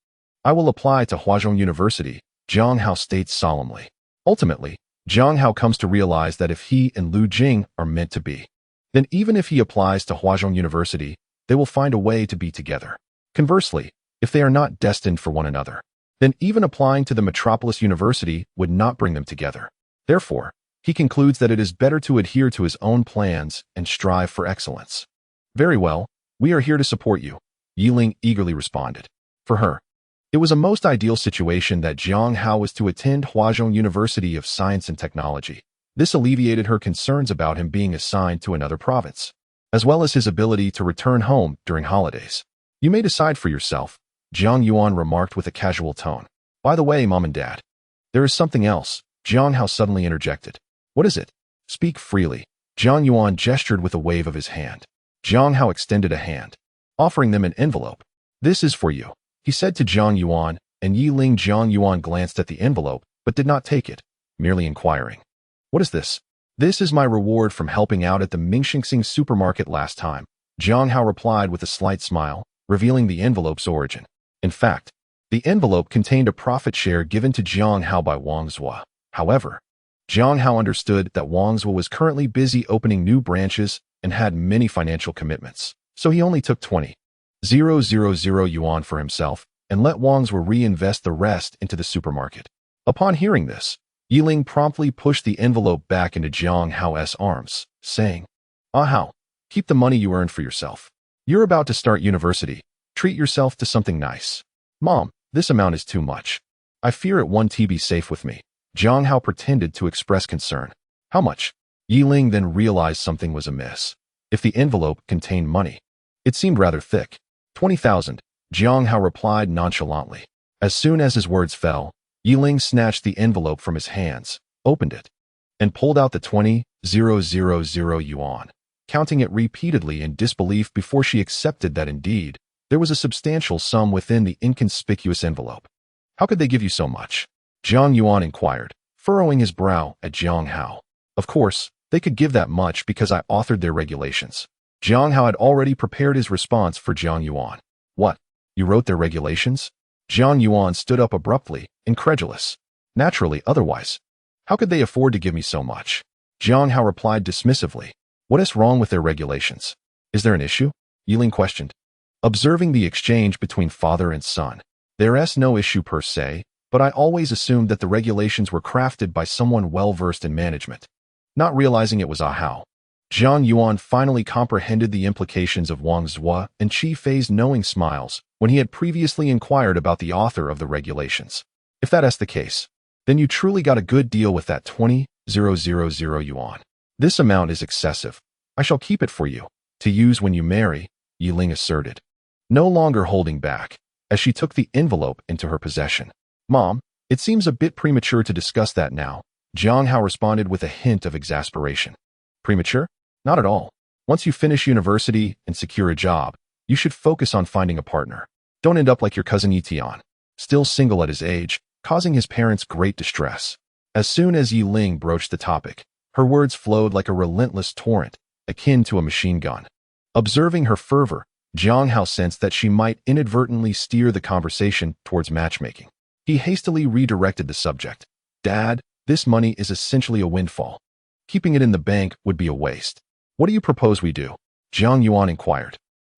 I will apply to Huazhong University," Jiang Hao states solemnly. Ultimately, Jiang Hao comes to realize that if he and Lu Jing are meant to be, then even if he applies to Huazhong University, they will find a way to be together. Conversely, if they are not destined for one another, then even applying to the Metropolis University would not bring them together. Therefore, he concludes that it is better to adhere to his own plans and strive for excellence. "Very well, we are here to support you," Yi Ling eagerly responded. For her, it was a most ideal situation that Jiang Hao was to attend Huazhong University of Science and Technology. This alleviated her concerns about him being assigned to another province, as well as his ability to return home during holidays. "You may decide for yourself," Jiang Yuan remarked with a casual tone. "By the way, Mom and Dad, there is something else," Jiang Hao suddenly interjected. "What is it?" "Speak freely," Jiang Yuan gestured with a wave of his hand. Jiang Hao extended a hand, offering them an envelope. "This is for you," he said to Jiang Yuan, and Yi Ling. Jiang Yuan glanced at the envelope, but did not take it, merely inquiring, "What is this?" "This is my reward from helping out at the Mingxing supermarket last time," Jiang Hao replied with a slight smile, revealing the envelope's origin. In fact, the envelope contained a profit share given to Jiang Hao by Wang Zhua. However, Jiang Hao understood that Wang Zhua was currently busy opening new branches and had many financial commitments, so he only took 20,000 yuan for himself and let Wang Zhua reinvest the rest into the supermarket. Upon hearing this, Yi Ling promptly pushed the envelope back into Jiang Hao's arms, saying, "Ah Hao, keep the money you earned for yourself. You're about to start university. Treat yourself to something nice." "Mom, this amount is too much. I fear it won't be safe with me." Jiang Hao pretended to express concern. "How much?" Yi Ling then realized something was amiss. If the envelope contained money, it seemed rather thick. 20,000, Jiang Hao replied nonchalantly. As soon as his words fell, Yi Ling snatched the envelope from his hands, opened it, and pulled out the 20,000 yuan, counting it repeatedly in disbelief before she accepted that indeed, there was a substantial sum within the inconspicuous envelope. "How could they give you so much?" Jiang Yuan inquired, furrowing his brow at Jiang Hao. "Of course, they could give that much because I authored their regulations." Jiang Hao had already prepared his response for Jiang Yuan. "What? You wrote their regulations?" Jiang Yuan stood up abruptly, incredulous. "Naturally, otherwise. How could they afford to give me so much?" Jiang Hao replied dismissively. "What is wrong with their regulations? Is there an issue?" Yi Ling questioned, observing the exchange between father and son. "There's no issue per se, but I always assumed that the regulations were crafted by someone well-versed in management." Not realizing it was Ah Hao, Jiang Yuan finally comprehended the implications of Wang Zhua and Qi Fei's knowing smiles when he had previously inquired about the author of the regulations. "If that is the case, then you truly got a good deal with that 20,000 yuan. This amount is excessive. I shall keep it for you, to use when you marry," Yi Ling asserted, no longer holding back, as she took the envelope into her possession. "Mom, it seems a bit premature to discuss that now," Jiang Hao responded with a hint of exasperation. "Premature? Not at all. Once you finish university and secure a job, you should focus on finding a partner. Don't end up like your cousin Yitian, still single at his age, causing his parents great distress." As soon as Yi Ling broached the topic, her words flowed like a relentless torrent, akin to a machine gun. Observing her fervor, Jiang Hao sensed that she might inadvertently steer the conversation towards matchmaking. He hastily redirected the subject. "Dad, this money is essentially a windfall. Keeping it in the bank would be a waste. What do you propose we do?" Jiang Yuan inquired.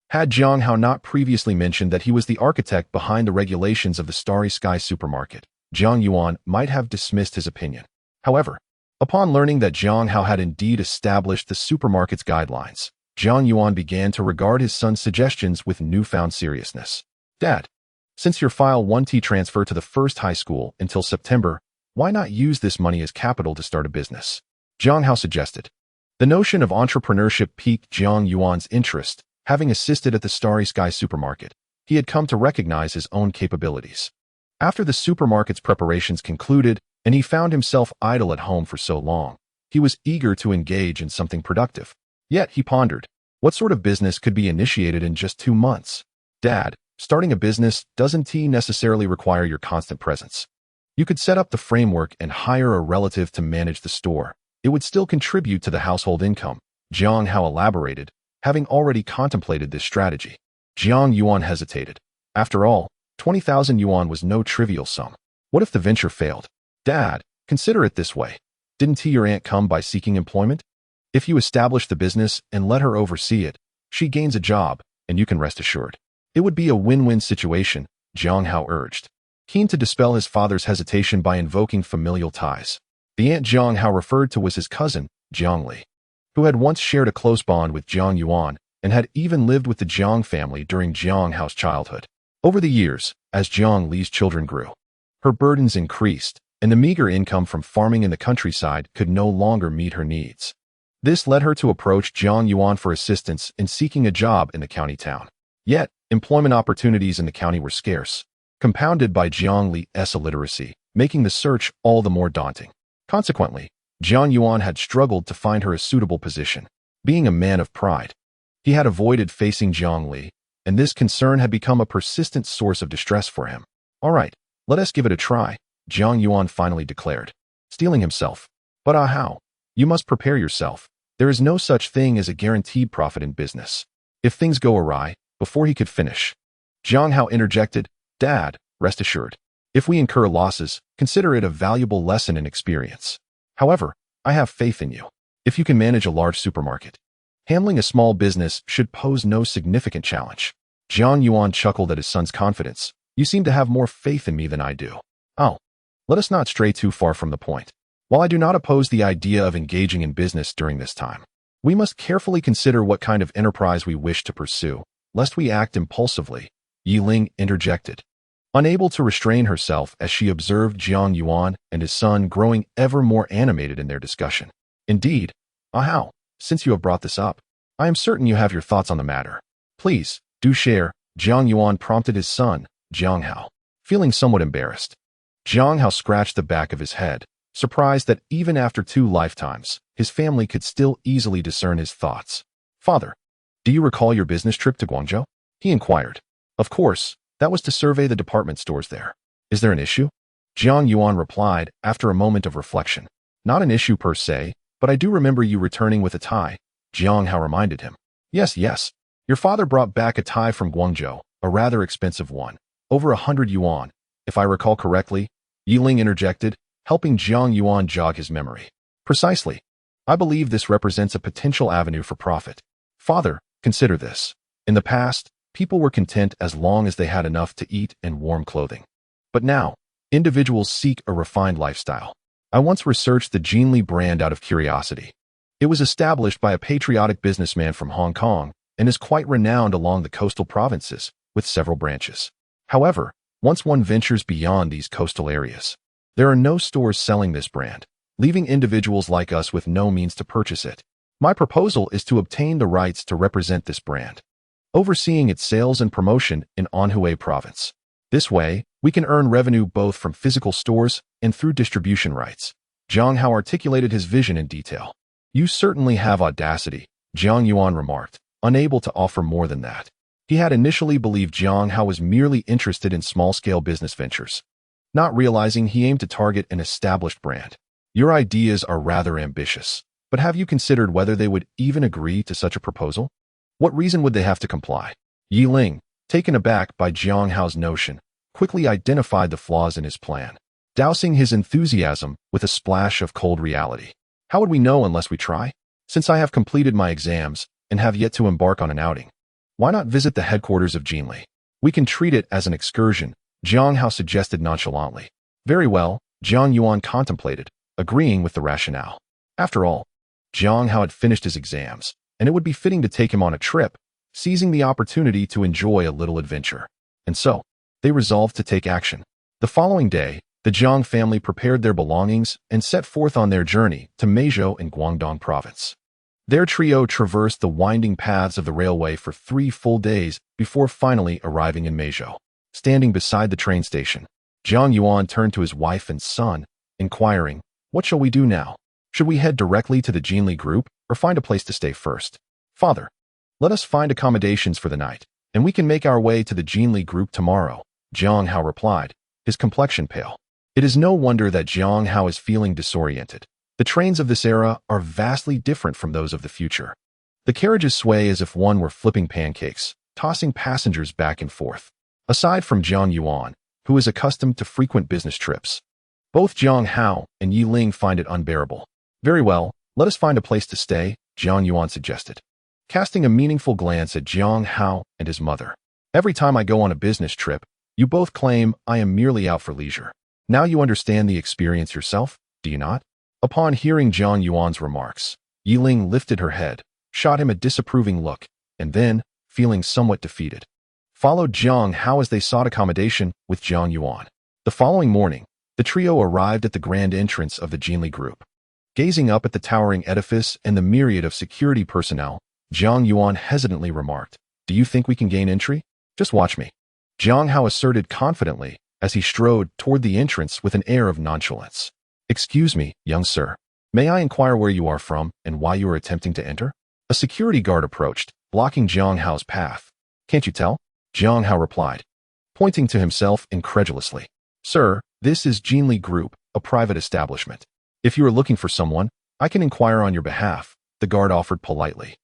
Had Jiang Hao not previously mentioned that he was the architect behind the regulations of the Starry Sky supermarket, Jiang Yuan might have dismissed his opinion. However, upon learning that Jiang Hao had indeed established the supermarket's guidelines, Jiang Yuan began to regard his son's suggestions with newfound seriousness. "Dad, since your file 1T transfer to the first high school until September, why not use this money as capital to start a business?" Jiang Hao suggested. The notion of entrepreneurship piqued Jiang Yuan's interest, having assisted at the Starry Sky supermarket. he had come to recognize his own capabilities. After the supermarket's preparations concluded and he found himself idle at home for so long, he was eager to engage in something productive. Yet he pondered, what sort of business could be initiated in just 2 months? Dad, starting a business doesn't necessarily require your constant presence. You could set up the framework and hire a relative to manage the store. It would still contribute to the household income, Jiang Hao elaborated, having already contemplated this strategy. Jiang Yuan hesitated. After all, 20,000 yuan was no trivial sum. What if the venture failed? Dad, consider it this way. Didn't your aunt come by seeking employment? If you establish the business and let her oversee it, she gains a job, and you can rest assured. It would be a win-win situation, Jiang Hao urged, keen to dispel his father's hesitation by invoking familial ties. The aunt Jiang Hao referred to was his cousin, Jiang Li, who had once shared a close bond with Jiang Yuan and had even lived with the Jiang family during Jiang Hao's childhood. Over the years, as Jiang Li's children grew, her burdens increased, and the meager income from farming in the countryside could no longer meet her needs. This led her to approach Jiang Yuan for assistance in seeking a job in the county town. Yet, employment opportunities in the county were scarce, compounded by Jiang Li's illiteracy, making the search all the more daunting. Consequently, Jiang Yuan had struggled to find her a suitable position. Being a man of pride, he had avoided facing Jiang Li, and this concern had become a persistent source of distress for him. All right, let us give it a try, Jiang Yuan finally declared, steeling himself. But how? You must prepare yourself. There is no such thing as a guaranteed profit in business. If things go awry, before he could finish, Jiang Hao interjected, Dad, rest assured. If we incur losses, consider it a valuable lesson in experience. However, I have faith in you. If you can manage a large supermarket, handling a small business should pose no significant challenge. Jiang Yuan chuckled at his son's confidence. You seem to have more faith in me than I do. Oh, let us not stray too far from the point. While I do not oppose the idea of engaging in business during this time, we must carefully consider what kind of enterprise we wish to pursue, lest we act impulsively, Yi Ling interjected, unable to restrain herself as she observed Jiang Yuan and his son growing ever more animated in their discussion. Indeed, how? Since you have brought this up, I am certain you have your thoughts on the matter. Please, do share, Jiang Yuan prompted his son, Jiang Hao, feeling somewhat embarrassed. Jiang Hao scratched the back of his head, surprised that even after 2 lifetimes, his family could still easily discern his thoughts. Father, do you recall your business trip to Guangzhou? He inquired. Of course, that was to survey the department stores there. Is there an issue? Jiang Yuan replied after a moment of reflection. Not an issue per se, but I do remember you returning with a tie, Jiang Hao reminded him. Yes. Your father brought back a tie from Guangzhou, a rather expensive one, over 100 yuan. If I recall correctly, Yi Ling interjected, helping Jiang Yuan jog his memory. Precisely. I believe this represents a potential avenue for profit. Father, consider this. In the past, people were content as long as they had enough to eat and warm clothing. But now, individuals seek a refined lifestyle. I once researched the Jinli brand out of curiosity. It was established by a patriotic businessman from Hong Kong and is quite renowned along the coastal provinces, with several branches. However, once one ventures beyond these coastal areas, there are no stores selling this brand, leaving individuals like us with no means to purchase it. My proposal is to obtain the rights to represent this brand, overseeing its sales and promotion in Anhui province. This way, we can earn revenue both from physical stores and through distribution rights. Jiang Hao articulated his vision in detail. You certainly have audacity, Jiang Yuan remarked, unable to offer more than that. He had initially believed Jiang Hao was merely interested in small-scale business ventures, not realizing he aimed to target an established brand. Your ideas are rather ambitious, but have you considered whether they would even agree to such a proposal? What reason would they have to comply? Yi Ling, taken aback by Jiang Hao's notion, quickly identified the flaws in his plan, dousing his enthusiasm with a splash of cold reality. How would we know unless we try? Since I have completed my exams and have yet to embark on an outing, why not visit the headquarters of Jinli? We can treat it as an excursion, Jiang Hao suggested nonchalantly. Very well, Jiang Yuan contemplated, agreeing with the rationale. After all, Jiang Hao had finished his exams, and it would be fitting to take him on a trip, seizing the opportunity to enjoy a little adventure. And so, they resolved to take action. The following day, the Jiang family prepared their belongings and set forth on their journey to Meizhou in Guangdong province. Their trio traversed the winding paths of the railway for 3 full days before finally arriving in Meizhou. Standing beside the train station, Jiang Yuan turned to his wife and son, inquiring, "What shall we do now? Should we head directly to the Jinli group or find a place to stay first?" "Father, let us find accommodations for the night, and we can make our way to the Jinli group tomorrow," Jiang Hao replied, his complexion pale. It is no wonder that Jiang Hao is feeling disoriented. The trains of this era are vastly different from those of the future. The carriages sway as if one were flipping pancakes, tossing passengers back and forth. Aside from Jiang Yuan, who is accustomed to frequent business trips, both Jiang Hao and Yi Ling find it unbearable. "Very well, let us find a place to stay," Jiang Yuan suggested, casting a meaningful glance at Jiang Hao and his mother. "Every time I go on a business trip, you both claim I am merely out for leisure. Now you understand the experience yourself, do you not?" Upon hearing Jiang Yuan's remarks, Yi Ling lifted her head, shot him a disapproving look, and then, feeling somewhat defeated, followed Jiang Hao as they sought accommodation with Jiang Yuan. The following morning, the trio arrived at the grand entrance of the Jinli group. Gazing up at the towering edifice and the myriad of security personnel, Jiang Yuan hesitantly remarked, "Do you think we can gain entry? Just watch me," Jiang Hao asserted confidently as he strode toward the entrance with an air of nonchalance. "Excuse me, young sir. May I inquire where you are from and why you are attempting to enter?" A security guard approached, blocking Jiang Hao's path. "Can't you tell?" Jiang Hao replied, pointing to himself incredulously. "Sir, this is Jinli Group, a private establishment. If you are looking for someone, I can inquire on your behalf," the guard offered politely.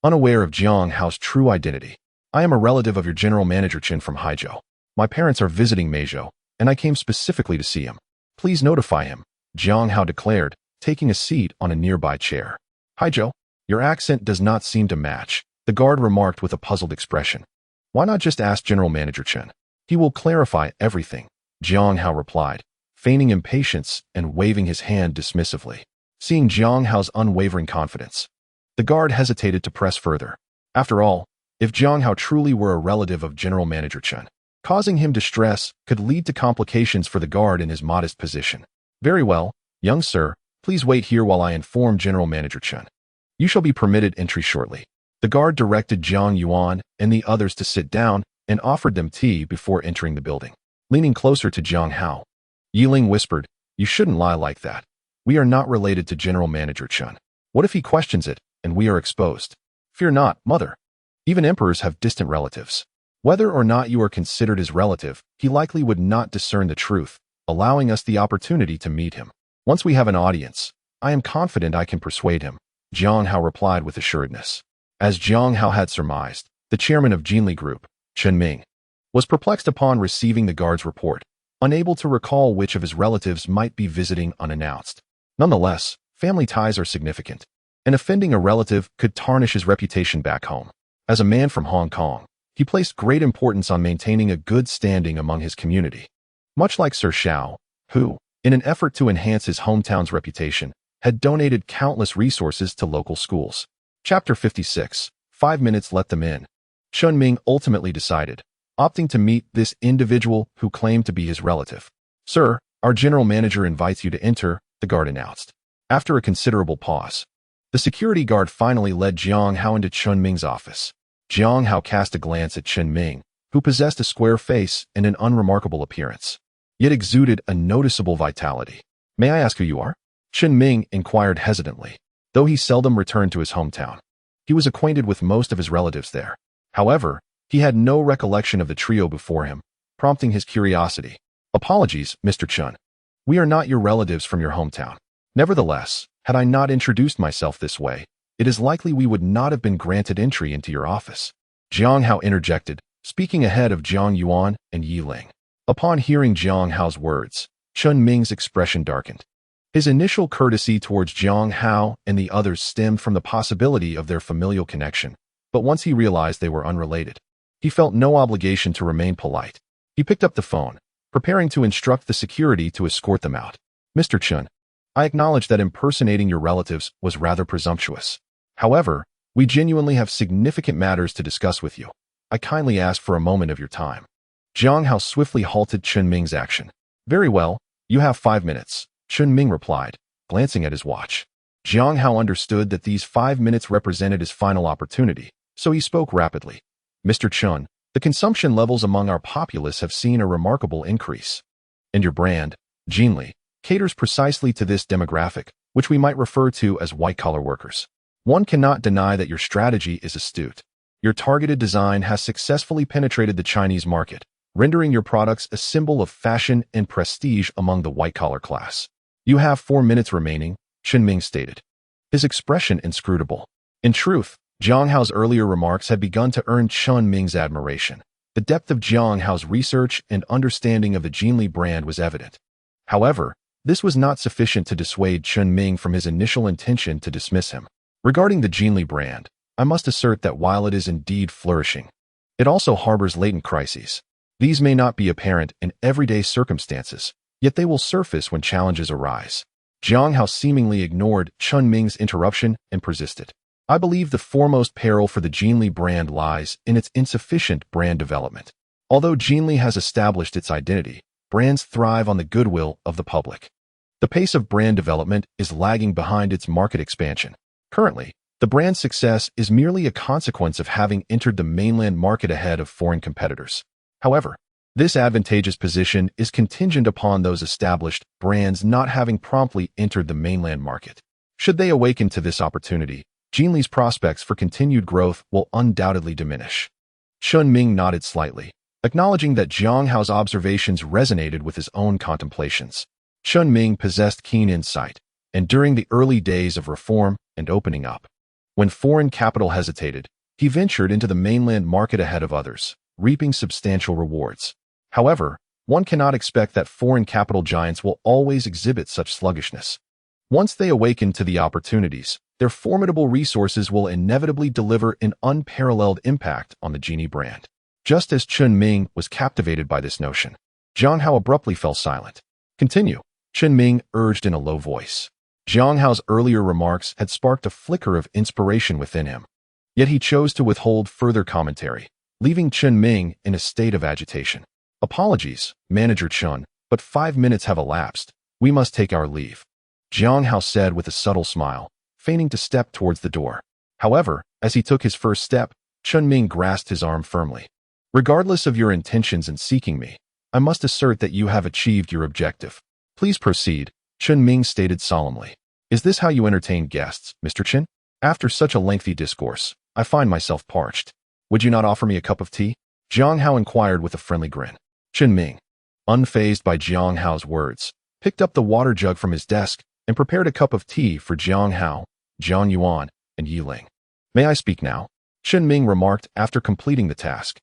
Unaware of Jiang Hao's true identity, "I am a relative of your general manager Chen from Haizhou. My parents are visiting Meizhou, and I came specifically to see him. Please notify him," Jiang Hao declared, taking a seat on a nearby chair. "Haizhou, your accent does not seem to match," the guard remarked with a puzzled expression. "Why not just ask General Manager Chen? He will clarify everything," Jiang Hao replied, feigning impatience and waving his hand dismissively. Seeing Jiang Hao's unwavering confidence, the guard hesitated to press further. After all, if Jiang Hao truly were a relative of General Manager Chen, causing him distress could lead to complications for the guard in his modest position. "Very well, young sir, please wait here while I inform General Manager Chen. You shall be permitted entry shortly." The guard directed Jiang Yuan and the others to sit down and offered them tea before entering the building. Leaning closer to Jiang Hao, Yi Ling whispered, "You shouldn't lie like that. We are not related to General Manager Chen. What if he questions it and we are exposed?" "Fear not, mother. Even emperors have distant relatives. Whether or not you are considered his relative, he likely would not discern the truth, allowing us the opportunity to meet him. Once we have an audience, I am confident I can persuade him," Jiang Hao replied with assuredness. As Jiang Hao had surmised, the chairman of Jinli Group, Chen Ming, was perplexed upon receiving the guard's report, unable to recall which of his relatives might be visiting unannounced. Nonetheless, family ties are significant, and offending a relative could tarnish his reputation back home. As a man from Hong Kong, he placed great importance on maintaining a good standing among his community. Much like Sir Xiao, who, in an effort to enhance his hometown's reputation, had donated countless resources to local schools. Chapter 56, 5 minutes let them in. Chen Ming ultimately decided, opting to meet this individual who claimed to be his relative. "Sir, our general manager invites you to enter," the guard announced. After a considerable pause, the security guard finally led Jiang Hao into Chen Ming's office. Jiang Hao cast a glance at Chen Ming, who possessed a square face and an unremarkable appearance, yet exuded a noticeable vitality. "May I ask who you are?" Chen Ming inquired hesitantly. Though he seldom returned to his hometown, he was acquainted with most of his relatives there. However, he had no recollection of the trio before him, prompting his curiosity. "Apologies, Mr. Chen. We are not your relatives from your hometown. Nevertheless, had I not introduced myself this way, it is likely we would not have been granted entry into your office," Jiang Hao interjected, speaking ahead of Jiang Yuan and Yi Ling. Upon hearing Jiang Hao's words, Chen Ming's expression darkened. His initial courtesy towards Jiang Hao and the others stemmed from the possibility of their familial connection, but once he realized they were unrelated, he felt no obligation to remain polite. He picked up the phone, preparing to instruct the security to escort them out. "Mr. Chen, I acknowledge that impersonating your relatives was rather presumptuous. However, we genuinely have significant matters to discuss with you. I kindly ask for a moment of your time." Jiang Hao swiftly halted Chen Ming's action. "Very well, you have 5 minutes," Chen Ming replied, glancing at his watch. Jiang Hao understood that these 5 minutes represented his final opportunity, so he spoke rapidly. Mr. Chun, the consumption levels among our populace have seen a remarkable increase. And your brand, Jiangli, caters precisely to this demographic, which we might refer to as white-collar workers. One cannot deny that your strategy is astute. Your targeted design has successfully penetrated the Chinese market, rendering your products a symbol of fashion and prestige among the white-collar class. You have 4 minutes remaining, Chen Ming stated, his expression inscrutable. In truth, Jiang Hao's earlier remarks had begun to earn Chen Ming's admiration. The depth of Jiang Hao's research and understanding of the Jiangli brand was evident. However, this was not sufficient to dissuade Chen Ming from his initial intention to dismiss him. Regarding the Jiangli brand, I must assert that while it is indeed flourishing, it also harbors latent crises. These may not be apparent in everyday circumstances, yet they will surface when challenges arise. Jiang Hao seemingly ignored Chen Ming's interruption and persisted. I believe the foremost peril for the Jiangli brand lies in its insufficient brand development. Although Jiangli has established its identity, brands thrive on the goodwill of the public. The pace of brand development is lagging behind its market expansion. Currently, the brand's success is merely a consequence of having entered the mainland market ahead of foreign competitors. However, this advantageous position is contingent upon those established brands not having promptly entered the mainland market. Should they awaken to this opportunity, Jiangli's prospects for continued growth will undoubtedly diminish. Chen Ming nodded slightly, acknowledging that Jiang Hao's observations resonated with his own contemplations. Chen Ming possessed keen insight, and during the early days of reform and opening up, when foreign capital hesitated, he ventured into the mainland market ahead of others, reaping substantial rewards. However, one cannot expect that foreign capital giants will always exhibit such sluggishness. Once they awaken to the opportunities, their formidable resources will inevitably deliver an unparalleled impact on the Jiangli brand. Just as Chen Ming was captivated by this notion, Jiang Hao abruptly fell silent. Continue, Chen Ming urged in a low voice. Jiang Hao's earlier remarks had sparked a flicker of inspiration within him. Yet he chose to withhold further commentary, leaving Chen Ming in a state of agitation. Apologies, Manager Chen, but 5 minutes have elapsed. We must take our leave, Jiang Hao said with a subtle smile, feigning to step towards the door. However, as he took his first step, Chen Ming grasped his arm firmly. Regardless of your intentions in seeking me, I must assert that you have achieved your objective. Please proceed, Chen Ming stated solemnly. Is this how you entertain guests, Mr. Chen? After such a lengthy discourse, I find myself parched. Would you not offer me a cup of tea? Jiang Hao inquired with a friendly grin. Chen Ming, unfazed by Jiang Hao's words, picked up the water jug from his desk and prepared a cup of tea for Jiang Hao, Jiang Yuan, and Yi Ling. May I speak now? Chen Ming remarked after completing the task.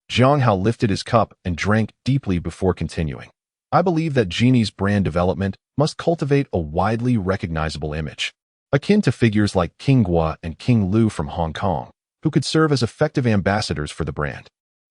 Jiang Hao lifted his cup and drank deeply before continuing. I believe that Jiangli's brand development must cultivate a widely recognizable image, akin to figures like King Guo and King Lu from Hong Kong, who could serve as effective ambassadors for the brand.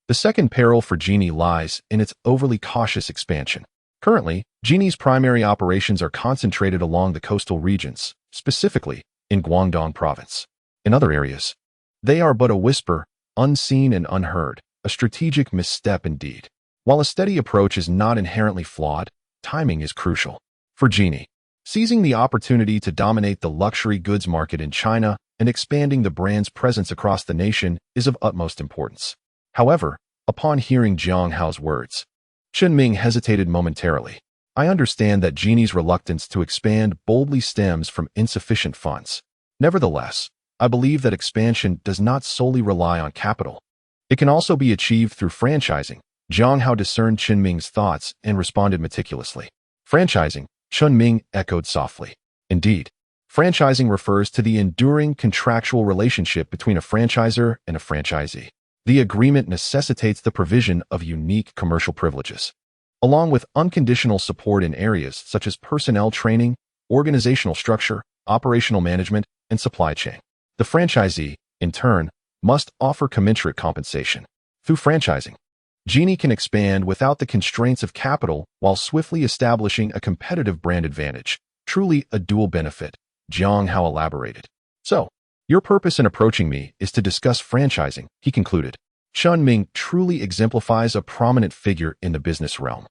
The second peril for Jiangli lies in its overly cautious expansion. Currently, Jiangli's primary operations are concentrated along the coastal regions, specifically in Guangdong province. In other areas, they are but a whisper, unseen and unheard, a strategic misstep indeed. While a steady approach is not inherently flawed, timing is crucial. For Jiangli, seizing the opportunity to dominate the luxury goods market in China and expanding the brand's presence across the nation is of utmost importance. However, upon hearing Jiang Hao's words, Chen Ming hesitated momentarily. I understand that Jiangli's reluctance to expand boldly stems from insufficient funds. Nevertheless, I believe that expansion does not solely rely on capital. It can also be achieved through franchising. Jiang Hao discerned Chen Ming's thoughts and responded meticulously. Franchising, Chen Ming echoed softly. Indeed, franchising refers to the enduring contractual relationship between a franchisor and a franchisee. The agreement necessitates the provision of unique commercial privileges, along with unconditional support in areas such as personnel training, organizational structure, operational management, and supply chain. The franchisee, in turn, must offer commensurate compensation. Through franchising, Jiangli can expand without the constraints of capital while swiftly establishing a competitive brand advantage. Truly a dual benefit, Jiang Hao elaborated. So, your purpose in approaching me is to discuss franchising, he concluded. Chen Ming truly exemplifies a prominent figure in the business realm.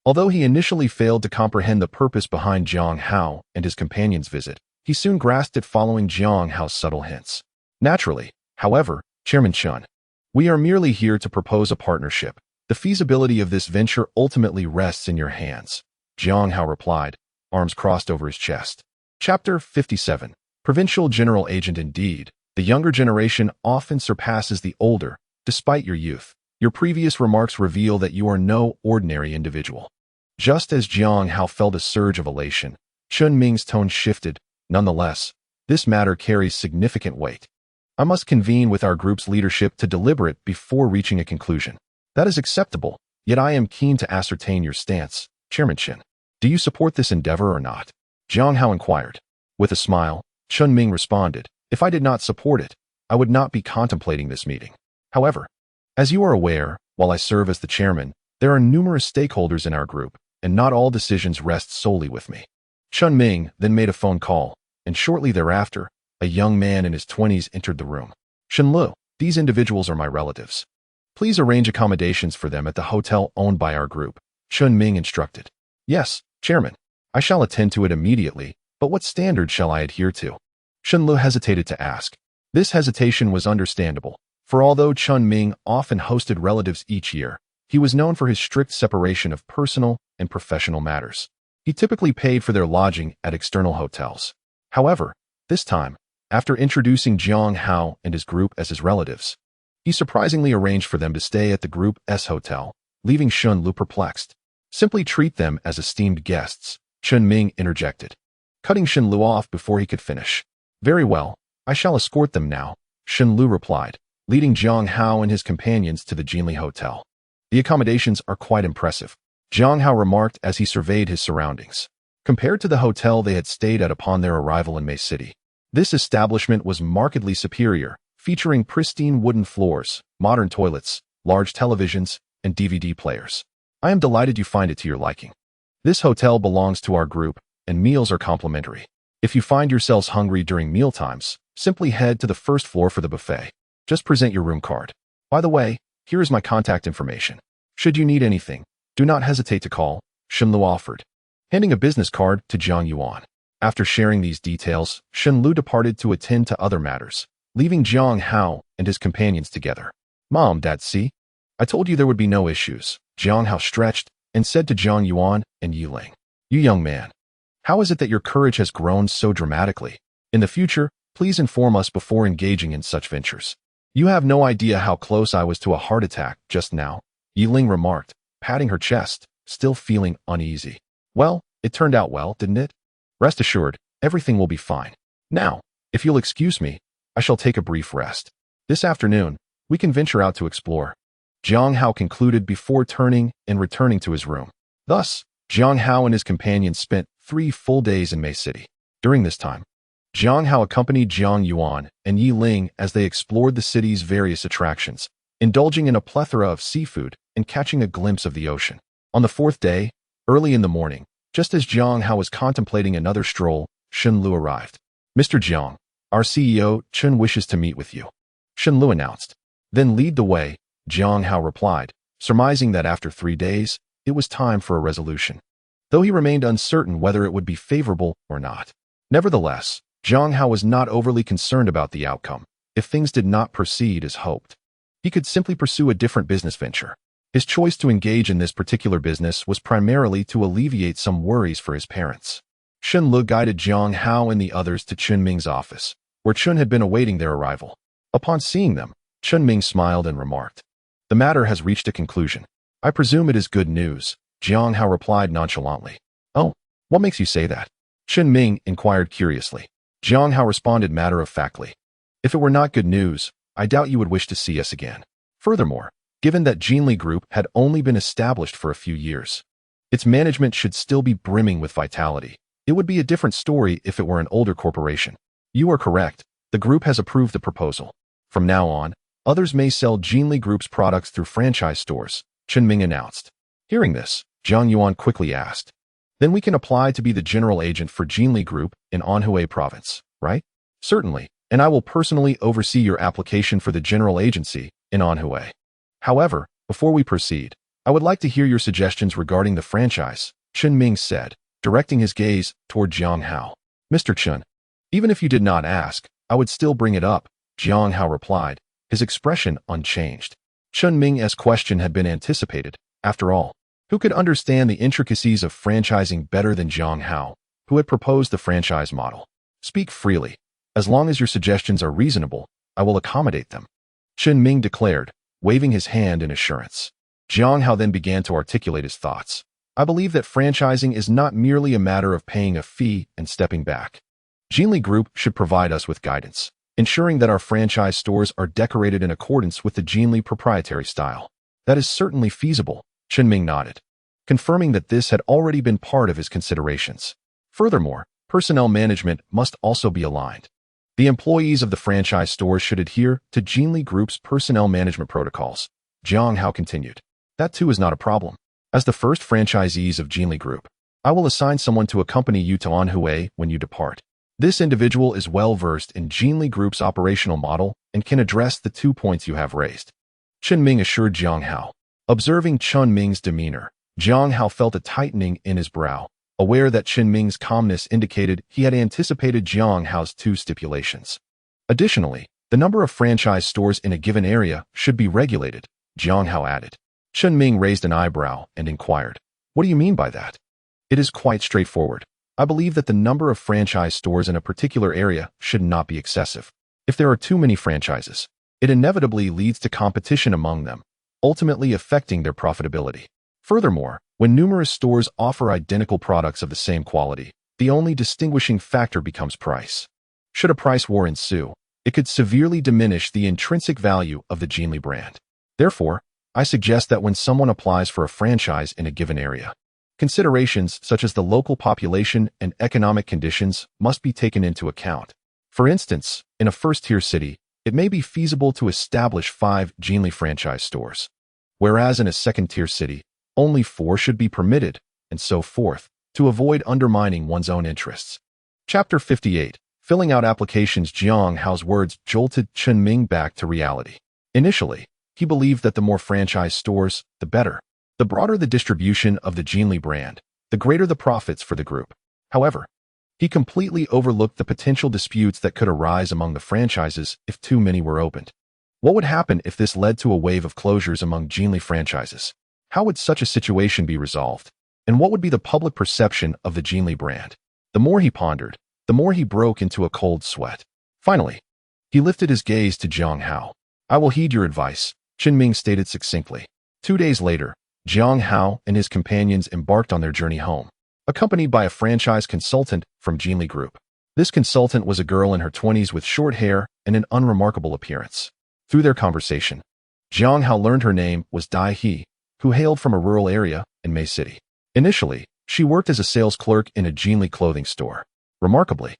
Although he initially failed to comprehend the purpose behind Jiang Hao and his companion's visit, He soon grasped it following Jiang Hao's subtle hints. Naturally, however, Chairman Chun, we are merely here to propose a partnership. The feasibility of this venture ultimately rests in your hands, Jiang Hao replied, arms crossed over his chest. Chapter 57. Provincial General Agent. Indeed, the younger generation often surpasses the older, despite your youth. Your previous remarks reveal that you are no ordinary individual. Just as Jiang Hao felt a surge of elation, Chun Ming's tone shifted. Nonetheless, this matter carries significant weight. I must convene with our group's leadership to deliberate before reaching a conclusion. That is acceptable, yet I am keen to ascertain your stance, Chairman Chen. Do you support this endeavor or not? Jiang Hao inquired. With a smile, Chun Ming responded, if I did not support it, I would not be contemplating this meeting. However, as you are aware, while I serve as the chairman, there are numerous stakeholders in our group, and not all decisions rest solely with me. Chun Ming then made a phone call, and shortly thereafter, a young man in his 20s entered the room. Shen Lu, these individuals are my relatives. Please arrange accommodations for them at the hotel owned by our group, Chun Ming instructed. Yes, Chairman. I shall attend to it immediately, but what standards shall I adhere to? Shen Lu hesitated to ask. This hesitation was understandable, for although Chun Ming often hosted relatives each year, he was known for his strict separation of personal and professional matters. He typically paid for their lodging at external hotels. However, this time, after introducing Jiang Hao and his group as his relatives, he surprisingly arranged for them to stay at the group's hotel, leaving Shen Lu perplexed. Simply treat them as esteemed guests, Chun Ming interjected, cutting Shen Lu off before he could finish. Very well, I shall escort them now, Shen Lu replied, leading Jiang Hao and his companions to the Jinli Hotel. The accommodations are quite impressive, Jiang Hao remarked as he surveyed his surroundings. Compared to the hotel they had stayed at upon their arrival in Mei City, this establishment was markedly superior, featuring pristine wooden floors, modern toilets, large televisions, and DVD players. I am delighted you find it to your liking. This hotel belongs to our group, and meals are complimentary. If you find yourselves hungry during mealtimes, simply head to the first floor for the buffet. Just present your room card. By the way, here is my contact information. Should you need anything, do not hesitate to call, Shen Lu offered, handing a business card to Jiang Yuan. After sharing these details, Shen Lu departed to attend to other matters, leaving Jiang Hao and his companions together. Mom, Dad, see? I told you there would be no issues, Jiang Hao stretched and said to Jiang Yuan and Yi Ling. You young man, how is it that your courage has grown so dramatically? In the future, please inform us before engaging in such ventures. You have no idea how close I was to a heart attack just now, Yi Ling remarked, patting her chest, still feeling uneasy. Well, it turned out well, didn't it? Rest assured, everything will be fine. Now, if you'll excuse me, I shall take a brief rest. This afternoon, we can venture out to explore, Jiang Hao concluded before turning and returning to his room. Thus, Jiang Hao and his companions spent 3 full days in Mei City. During this time, Jiang Hao accompanied Jiang Yuan and Yi Ling as they explored the city's various attractions, indulging in a plethora of seafood and catching a glimpse of the ocean. On the 4th day, early in the morning, just as Jiang Hao was contemplating another stroll, Shen Lu arrived. Mr. Jiang, our CEO, Chen wishes to meet with you, Shen Lu announced. Then lead the way, Jiang Hao replied, surmising that after 3 days, it was time for a resolution, though he remained uncertain whether it would be favorable or not. Nevertheless, Jiang Hao was not overly concerned about the outcome. If things did not proceed as hoped, he could simply pursue a different business venture. His choice to engage in this particular business was primarily to alleviate some worries for his parents. Shen Lu guided Jiang Hao and the others to Chun Ming's office, where Chun had been awaiting their arrival. Upon seeing them, Chun Ming smiled and remarked, the matter has reached a conclusion. I presume it is good news, Jiang Hao replied nonchalantly. Oh, what makes you say that? Chun Ming inquired curiously. Jiang Hao responded matter-of-factly. If it were not good news, I doubt you would wish to see us again. Furthermore, given that Jinli Group had only been established for a few years, its management should still be brimming with vitality. It would be a different story if it were an older corporation. You are correct. The group has approved the proposal. From now on, others may sell Jinli Group's products through franchise stores, Chun Ming announced. Hearing this, Jiang Yuan quickly asked, then we can apply to be the general agent for Jinli Group in Anhui province, right? Certainly, and I will personally oversee your application for the general agency in Anhui. However, before we proceed, I would like to hear your suggestions regarding the franchise, Chun Ming said, directing his gaze toward Jiang Hao. Mr. Chun, Even if you did not ask, I would still bring it up, Jiang Hao replied, his expression unchanged. Chen Ming's question had been anticipated. After all, who could understand the intricacies of franchising better than Jiang Hao, who had proposed the franchise model? Speak freely. As long as your suggestions are reasonable, I will accommodate them, Chen Ming declared, waving his hand in assurance. Jiang Hao then began to articulate his thoughts. I believe that franchising is not merely a matter of paying a fee and stepping back. Jiangli Group should provide us with guidance, ensuring that our franchise stores are decorated in accordance with the Jiangli proprietary style. That is certainly feasible, Chen Ming nodded, confirming that this had already been part of his considerations. Furthermore, personnel management must also be aligned. The employees of the franchise stores should adhere to Jiangli Group's personnel management protocols, Jiang Hao continued. That too is not a problem. As the first franchisees of Jiangli Group, I will assign someone to accompany you to Anhui when you depart. This individual is well-versed in Jiangli Group's operational model and can address the 2 points you have raised, Chen Ming assured Jiang Hao. Observing Chen Ming's demeanor, Jiang Hao felt a tightening in his brow, aware that Chen Ming's calmness indicated he had anticipated Jiang Hao's 2 stipulations. Additionally, the number of franchise stores in a given area should be regulated, Jiang Hao added. Chen Ming raised an eyebrow and inquired, "What do you mean by that?" "It is quite straightforward. I believe that the number of franchise stores in a particular area should not be excessive. If there are too many franchises, it inevitably leads to competition among them, ultimately affecting their profitability. Furthermore, when numerous stores offer identical products of the same quality, the only distinguishing factor becomes price. Should a price war ensue, it could severely diminish the intrinsic value of the Jiangli brand. Therefore, I suggest that when someone applies for a franchise in a given area, considerations such as the local population and economic conditions must be taken into account. For instance, in a first-tier city, it may be feasible to establish 5 Jiangli franchise stores, whereas in a second-tier city, only 4 should be permitted, and so forth, to avoid undermining one's own interests." Chapter 58. Filling out applications. Jiang Hao's words jolted Chen Ming back to reality. Initially, he believed that the more franchise stores, the better. The broader the distribution of the Jiangli brand, the greater the profits for the group. However, he completely overlooked the potential disputes that could arise among the franchises if too many were opened. What would happen if this led to a wave of closures among Jiangli franchises? How would such a situation be resolved? And what would be the public perception of the Jiangli brand? The more he pondered, the more he broke into a cold sweat. Finally, he lifted his gaze to Jiang Hao. "I will heed your advice," Chen Ming stated succinctly. 2 days later, Jiang Hao and his companions embarked on their journey home, accompanied by a franchise consultant from Jiangli Group. This consultant was a girl in her 20s with short hair and an unremarkable appearance. Through their conversation, Jiang Hao learned her name was Dai He, who hailed from a rural area in Mei City. Initially, she worked as a sales clerk in a Jiangli clothing store. Remarkably,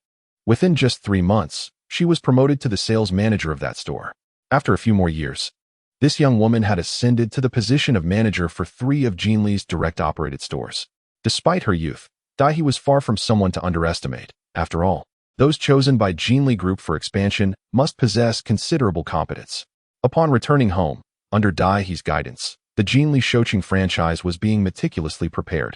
within just 3 months, she was promoted to the sales manager of that store. After a few more years, this young woman had ascended to the position of manager for 3 of Jiangli's direct-operated stores. Despite her youth, Dai He was far from someone to underestimate. After all, those chosen by Jiangli Group for expansion must possess considerable competence. Upon returning home, under Dai He's guidance, the Jiangli Shouqing franchise was being meticulously prepared.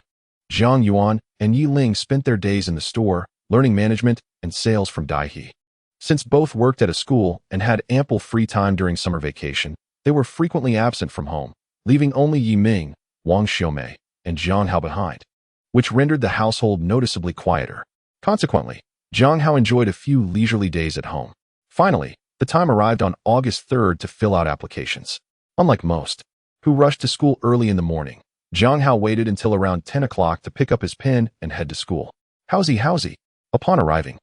Zhang Yuan and Yi Ling spent their days in the store, learning management and sales from Dai He. Since both worked at a school and had ample free time during summer vacation, they were frequently absent from home, leaving only Yi Ming, Wang Xiaomei, and Jiang Hao behind, which rendered the household noticeably quieter. Consequently, Jiang Hao enjoyed a few leisurely days at home. Finally, the time arrived on August 3rd to fill out applications. Unlike most, who rushed to school early in the morning, Jiang Hao waited until around 10 o'clock to pick up his pen and head to school. Howsy. Upon arriving,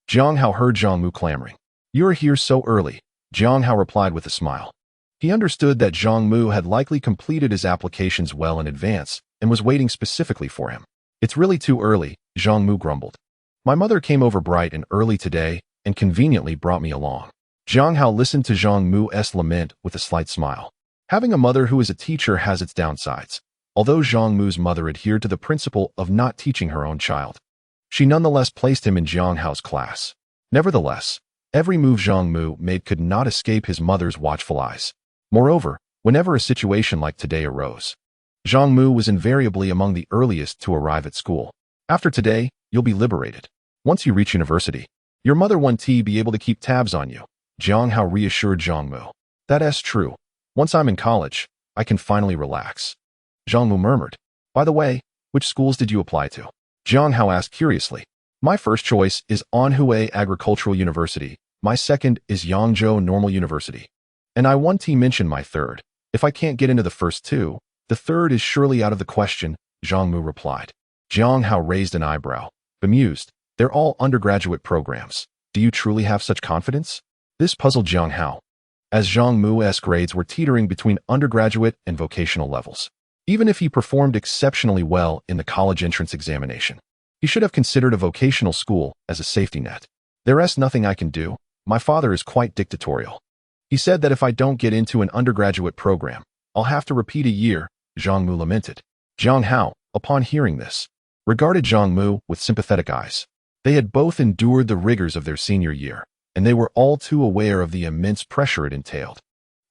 Jiang Hao heard Zhang Mu clamoring. "You're here so early," Jiang Hao replied with a smile. He understood that Zhang Mu had likely completed his applications well in advance and was waiting specifically for him. "It's really too early," Zhang Mu grumbled. "My mother came over bright and early today and conveniently brought me along." Jiang Hao listened to Zhang Mu's lament with a slight smile. Having a mother who is a teacher has its downsides. Although Zhang Mu's mother adhered to the principle of not teaching her own child, she nonetheless placed him in Jiang Hao's class. Nevertheless, every move Zhang Mu made could not escape his mother's watchful eyes. Moreover, whenever a situation like today arose, Zhang Mu was invariably among the earliest to arrive at school. "After today, you'll be liberated. Once you reach university, Your mother won't be able to keep tabs on you, Jiang Hao reassured Zhang Mu. That's true. Once I'm in college, I can finally relax. Zhang Mu murmured. By the way, which schools did you apply to? Jiang Hao asked curiously. My first choice is Anhui Agricultural University. My second is Yangzhou Normal University. And I want to mention my third. If I can't get into the first two, the third is surely out of the question, Zhang Mu replied. Jiang Hao raised an eyebrow, bemused. They're all undergraduate programs. Do you truly have such confidence? This puzzled Jiang Hao, as Zhang Mu's grades were teetering between undergraduate and vocational levels. Even if he performed exceptionally well in the college entrance examination, he should have considered a vocational school as a safety net. There's nothing I can do. My father is quite dictatorial. He said that if I don't get into an undergraduate program, I'll have to repeat a year, Zhang Mu lamented. Jiang Hao, upon hearing this, regarded Zhang Mu with sympathetic eyes. They had both endured the rigors of their senior year, and they were all too aware of the immense pressure it entailed.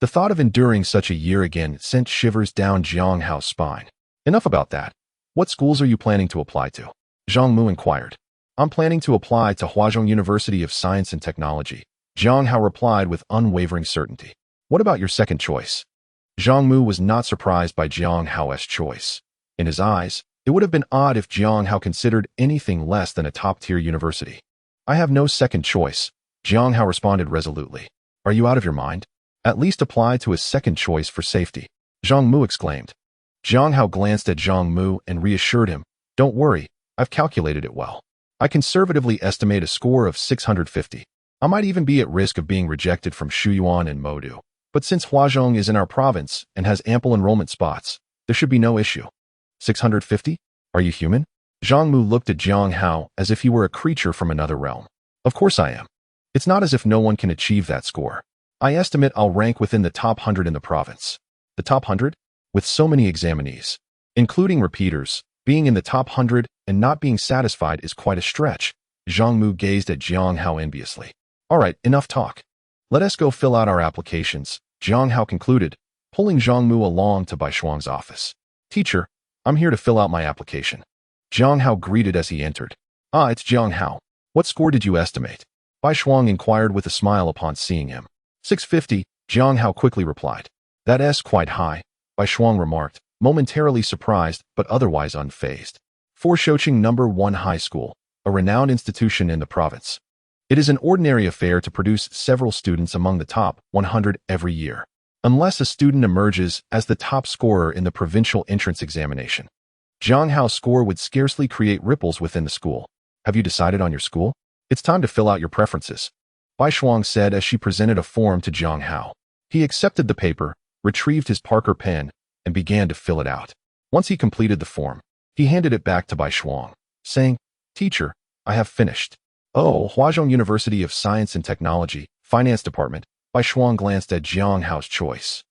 The thought of enduring such a year again sent shivers down Jiang Hao's spine. Enough about that. What schools are you planning to apply to? Zhang Mu inquired. I'm planning to apply to Huazhong University of Science and Technology, Jiang Hao replied with unwavering certainty. What about your second choice? Zhang Mu was not surprised by Jiang Hao's choice. In his eyes, it would have been odd if Jiang Hao considered anything less than a top-tier university. I have no second choice, Jiang Hao responded resolutely. Are you out of your mind? At least apply to a second choice for safety, Zhang Mu exclaimed. Jiang Hao glanced at Zhang Mu and reassured him. Don't worry, I've calculated it well. I conservatively estimate a score of 650. I might even be at risk of being rejected from Shuyuan and Modu. But since Huazhong is in our province and has ample enrollment spots, there should be no issue. 650? Are you human? Zhang Mu looked at Jiang Hao as if he were a creature from another realm. Of course I am. It's not as if no one can achieve that score. I estimate I'll rank within the top 100 in the province. The top 100? With so many examinees, including repeaters, being in the top 100 and not being satisfied is quite a stretch. Zhang Mu gazed at Jiang Hao enviously. All right, enough talk. Let us go fill out our applications, Jiang Hao concluded, pulling Zhang Mu along to Bai Shuang's office. Teacher, I'm here to fill out my application. Jiang Hao greeted as he entered. Ah, it's Jiang Hao. What score did you estimate? Bai Shuang inquired with a smile upon seeing him. 650, Jiang Hao quickly replied. That's quite high, Bai Shuang remarked, momentarily surprised but otherwise unfazed. For Shoqing No. 1 High School, a renowned institution in the province, it is an ordinary affair to produce several students among the top 100 every year, unless a student emerges as the top scorer in the provincial entrance examination. Jiang Hao's score would scarcely create ripples within the school. Have you decided on your school? It's time to fill out your preferences, Bai Shuang said as she presented a form to Jiang Hao. He accepted the paper, retrieved his Parker pen, and began to fill it out. Once he completed the form, he handed it back to Bai Shuang, saying, Teacher, I have finished. Oh, Huazhong University of Science and Technology, Finance Department, Bai Shuang glanced at Jiang Hao's choice.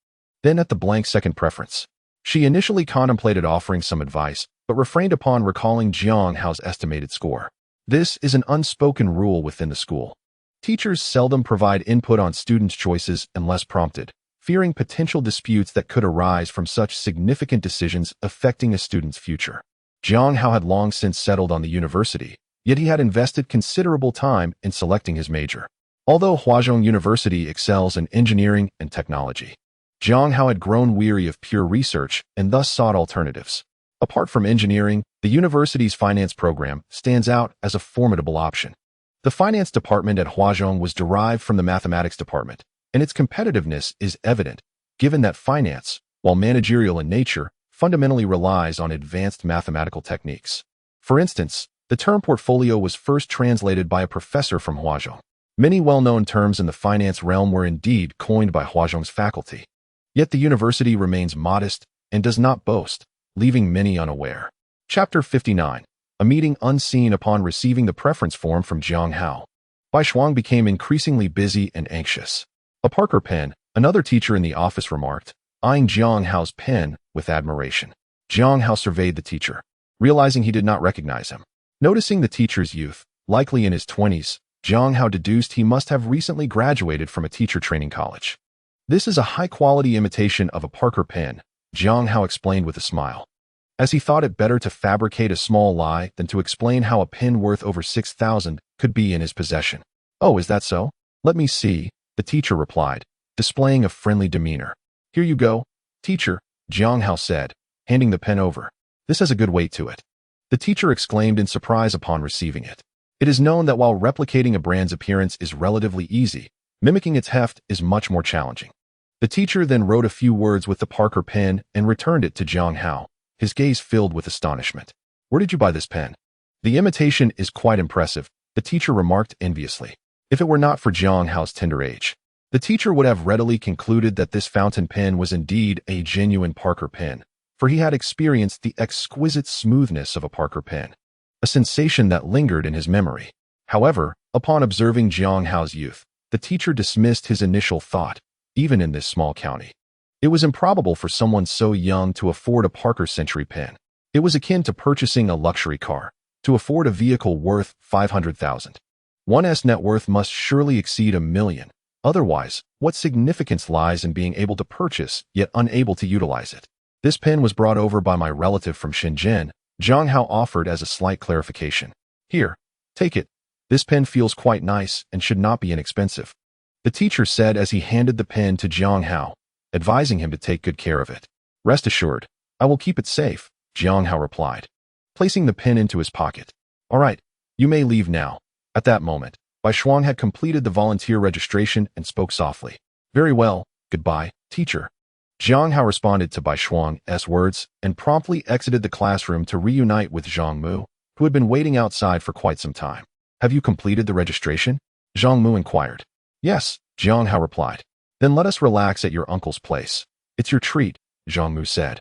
Then at the blank second preference. She initially contemplated offering some advice, but refrained upon recalling Jiang Hao's estimated score. This is an unspoken rule within the school. Teachers seldom provide input on students' choices unless prompted, fearing potential disputes that could arise from such significant decisions affecting a student's future. Jiang Hao had long since settled on the university, yet he had invested considerable time in selecting his major. Although Huazhong University excels in engineering and technology, Jiang Hao had grown weary of pure research and thus sought alternatives. Apart from engineering, the university's finance program stands out as a formidable option. The finance department at Huazhong was derived from the mathematics department, and its competitiveness is evident, given that finance, while managerial in nature, fundamentally relies on advanced mathematical techniques. For instance, the term portfolio was first translated by a professor from Huazhong. Many well-known terms in the finance realm were indeed coined by Huazhong's faculty. Yet the university remains modest and does not boast, leaving many unaware. Chapter 59. A meeting unseen upon receiving the preference form from Jiang Hao. Bai Shuang became increasingly busy and anxious. A Parker pen, another teacher in the office remarked, eyeing Jiang Hao's pen with admiration. Jiang Hao surveyed the teacher, realizing he did not recognize him. Noticing the teacher's youth, likely in his 20s, Jiang Hao deduced he must have recently graduated from a teacher training college. This is a high-quality imitation of a Parker pen, Jiang Hao explained with a smile, as he thought it better to fabricate a small lie than to explain how a pen worth over 6,000 could be in his possession. Oh, is that so? Let me see, the teacher replied, displaying a friendly demeanor. Here you go, teacher, Jiang Hao said, handing the pen over. This has a good weight to it. The teacher exclaimed in surprise upon receiving it. It is known that while replicating a brand's appearance is relatively easy, mimicking its heft is much more challenging. The teacher then wrote a few words with the Parker pen and returned it to Jiang Hao, his gaze filled with astonishment. Where did you buy this pen? The imitation is quite impressive, the teacher remarked enviously. If it were not for Jiang Hao's tender age, the teacher would have readily concluded that this fountain pen was indeed a genuine Parker pen, for he had experienced the exquisite smoothness of a Parker pen, a sensation that lingered in his memory. However, upon observing Jiang Hao's youth, the teacher dismissed his initial thought, even in this small county. It was improbable for someone so young to afford a Parker Century pen. It was akin to purchasing a luxury car. To afford a vehicle worth $500,000. One's net worth must surely exceed $1 million. Otherwise, what significance lies in being able to purchase, yet unable to utilize it? This pen was brought over by my relative from Shenzhen, Jiang Hao offered as a slight clarification. Here, take it. This pen feels quite nice and should not be inexpensive. The teacher said as he handed the pen to Jiang Hao, advising him to take good care of it. Rest assured, I will keep it safe, Jiang Hao replied, placing the pen into his pocket. All right, you may leave now. At that moment, Bai Shuang had completed the volunteer registration and spoke softly. Very well, goodbye, teacher. Jiang Hao responded to Bai Shuang's words and promptly exited the classroom to reunite with Zhang Mu, who had been waiting outside for quite some time. Have you completed the registration? Zhang Mu inquired. Yes, Jiang Hao replied. Then let us relax at your uncle's place. It's your treat, Zhang Mu said,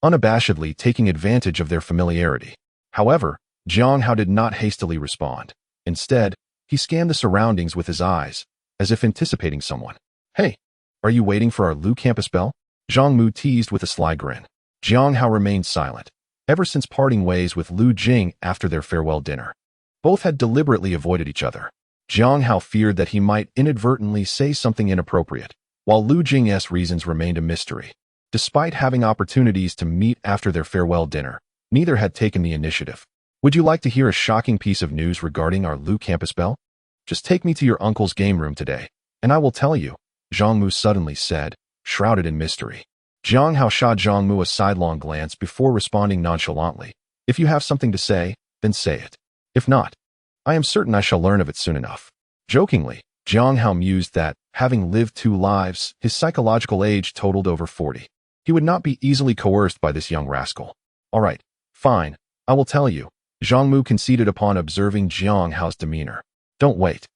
unabashedly taking advantage of their familiarity. However, Jiang Hao did not hastily respond. Instead, he scanned the surroundings with his eyes, as if anticipating someone. Hey, are you waiting for our Lu campus bell? Zhang Mu teased with a sly grin. Jiang Hao remained silent, ever since parting ways with Lu Jing after their farewell dinner. Both had deliberately avoided each other. Jiang Hao feared that he might inadvertently say something inappropriate, while Lu Jing's reasons remained a mystery. Despite having opportunities to meet after their farewell dinner, neither had taken the initiative. Would you like to hear a shocking piece of news regarding our Lu campus bell? Just take me to your uncle's game room today, and I will tell you, Zhang Mu suddenly said, shrouded in mystery. Jiang Hao shot Zhang Mu a sidelong glance before responding nonchalantly. If you have something to say, then say it. If not, I am certain I shall learn of it soon enough. Jokingly, Jiang Hao mused that, having lived 2 lives, his psychological age totaled over 40. He would not be easily coerced by this young rascal. All right, fine, I will tell you, Zhang Mu conceded upon observing Jiang Hao's demeanor. Don't wait.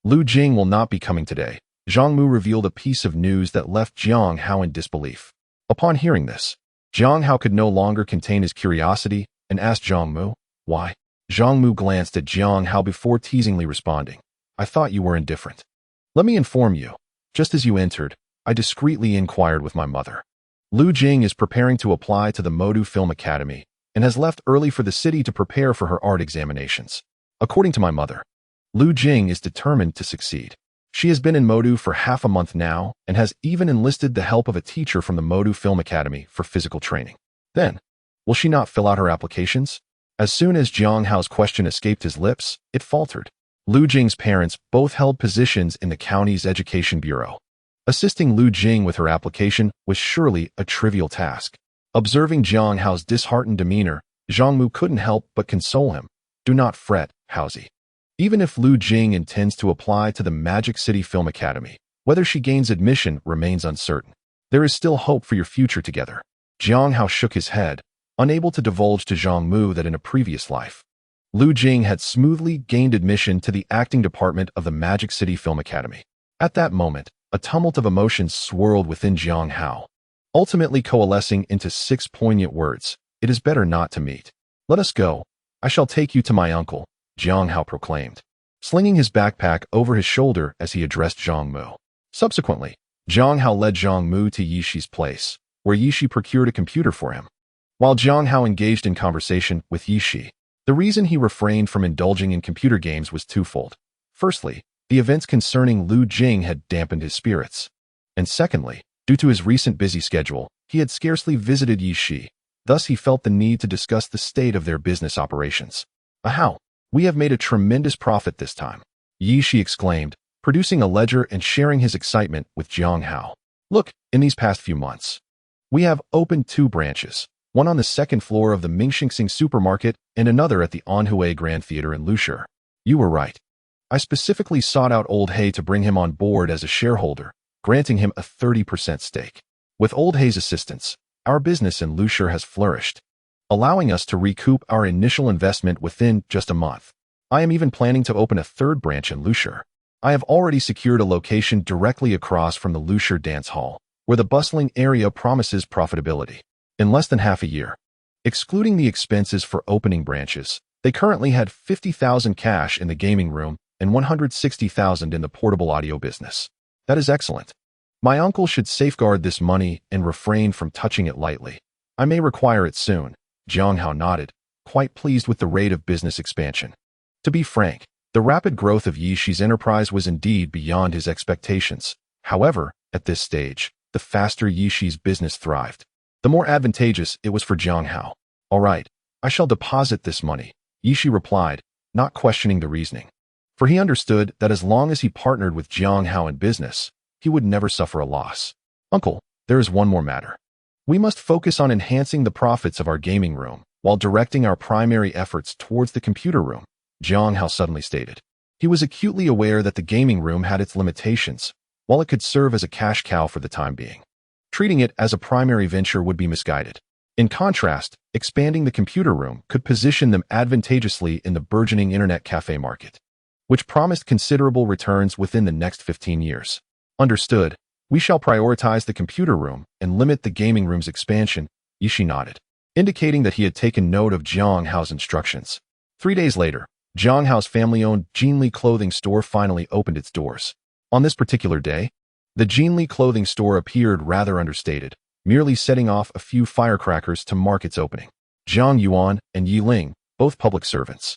Lu Jing will not be coming today. Zhang Mu revealed a piece of news that left Jiang Hao in disbelief. Upon hearing this, Jiang Hao could no longer contain his curiosity and asked Zhang Mu, why? Zhang Mu glanced at Jiang Hao before teasingly responding. I thought you were indifferent. Let me inform you. Just as you entered, I discreetly inquired with my mother. Lu Jing is preparing to apply to the Modu Film Academy and has left early for the city to prepare for her art examinations. According to my mother, Lu Jing is determined to succeed. She has been in Modu for half a month now and has even enlisted the help of a teacher from the Modu Film Academy for physical training. Then, will she not fill out her applications? As soon as Jiang Hao's question escaped his lips, it faltered. Lu Jing's parents both held positions in the county's education bureau. Assisting Lu Jing with her application was surely a trivial task. Observing Jiang Hao's disheartened demeanor, Zhang Mu couldn't help but console him. Do not fret, Haozi. Even if Lu Jing intends to apply to the Magic City Film Academy, whether she gains admission remains uncertain. There is still hope for your future together. Jiang Hao shook his head, unable to divulge to Zhang Mu that in a previous life, Lu Jing had smoothly gained admission to the acting department of the Magic City Film Academy. At that moment, a tumult of emotions swirled within Jiang Hao, ultimately coalescing into 6 poignant words. It is better not to meet. Let us go. I shall take you to my uncle, Jiang Hao proclaimed, slinging his backpack over his shoulder as he addressed Zhang Mu. Subsequently, Jiang Hao led Zhang Mu to Yishi's place, where Yishi procured a computer for him. While Jiang Hao engaged in conversation with Yishi, the reason he refrained from indulging in computer games was twofold. Firstly, the events concerning Lu Jing had dampened his spirits. And secondly, due to his recent busy schedule, he had scarcely visited Yishi. Thus he felt the need to discuss the state of their business operations. How? We have made a tremendous profit this time. Yi Shi exclaimed, producing a ledger and sharing his excitement with Jiang Hao. Look, in these past few months, we have opened 2 branches, one on the 2nd floor of the Mingxing supermarket and another at the Anhui Grand Theater in Lusher. You were right. I specifically sought out Old Hay to bring him on board as a shareholder, granting him a 30% stake. With Old Hay's assistance, our business in Lusher has flourished, allowing us to recoup our initial investment within just a month. I am even planning to open a 3rd branch in Lusher. I have already secured a location directly across from the Lusher Dance Hall, where the bustling area promises profitability. In less than half a year, excluding the expenses for opening branches, they currently had 50,000 cash in the gaming room and 160,000 in the portable audio business. That is excellent. My uncle should safeguard this money and refrain from touching it lightly. I may require it soon. Jiang Hao nodded, quite pleased with the rate of business expansion. To be frank, the rapid growth of Yi Shi's enterprise was indeed beyond his expectations. However, at this stage, the faster Yi Shi's business thrived, the more advantageous it was for Jiang Hao. All right, I shall deposit this money, Yi Shi replied, not questioning the reasoning. For he understood that as long as he partnered with Jiang Hao in business, he would never suffer a loss. Uncle, there is one more matter. We must focus on enhancing the profits of our gaming room while directing our primary efforts towards the computer room, Jiang Hao suddenly stated. He was acutely aware that the gaming room had its limitations, while it could serve as a cash cow for the time being. Treating it as a primary venture would be misguided. In contrast, expanding the computer room could position them advantageously in the burgeoning internet cafe market, which promised considerable returns within the next 15 years. Understood. We shall prioritize the computer room and limit the gaming room's expansion, Yi Shi nodded, indicating that he had taken note of Jiang Hao's instructions. 3 days later, Jiang Hao's family-owned Jianli clothing store finally opened its doors. On this particular day, the Jianli clothing store appeared rather understated, merely setting off a few firecrackers to mark its opening. Zhang Yuan and Yi Ling, both public servants,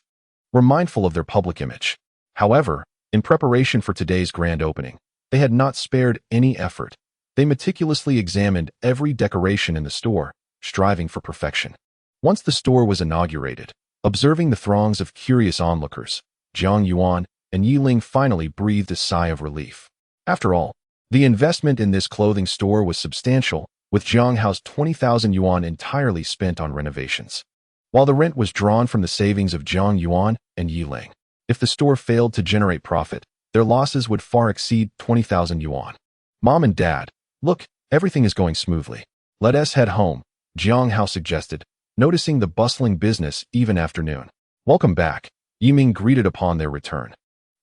were mindful of their public image. However, in preparation for today's grand opening, they had not spared any effort. They meticulously examined every decoration in the store, striving for perfection. Once the store was inaugurated, observing the throngs of curious onlookers, Zhang Yuan and Yi Ling finally breathed a sigh of relief. After all, the investment in this clothing store was substantial, with Jiang Hao's 20,000 yuan entirely spent on renovations, while the rent was drawn from the savings of Zhang Yuan and Yi Ling. If the store failed to generate profit, their losses would far exceed 20,000 yuan. Mom and Dad, look, everything is going smoothly. Let us head home, Jiang Hao suggested, noticing the bustling business even after noon. Welcome back, Yi Ming greeted upon their return.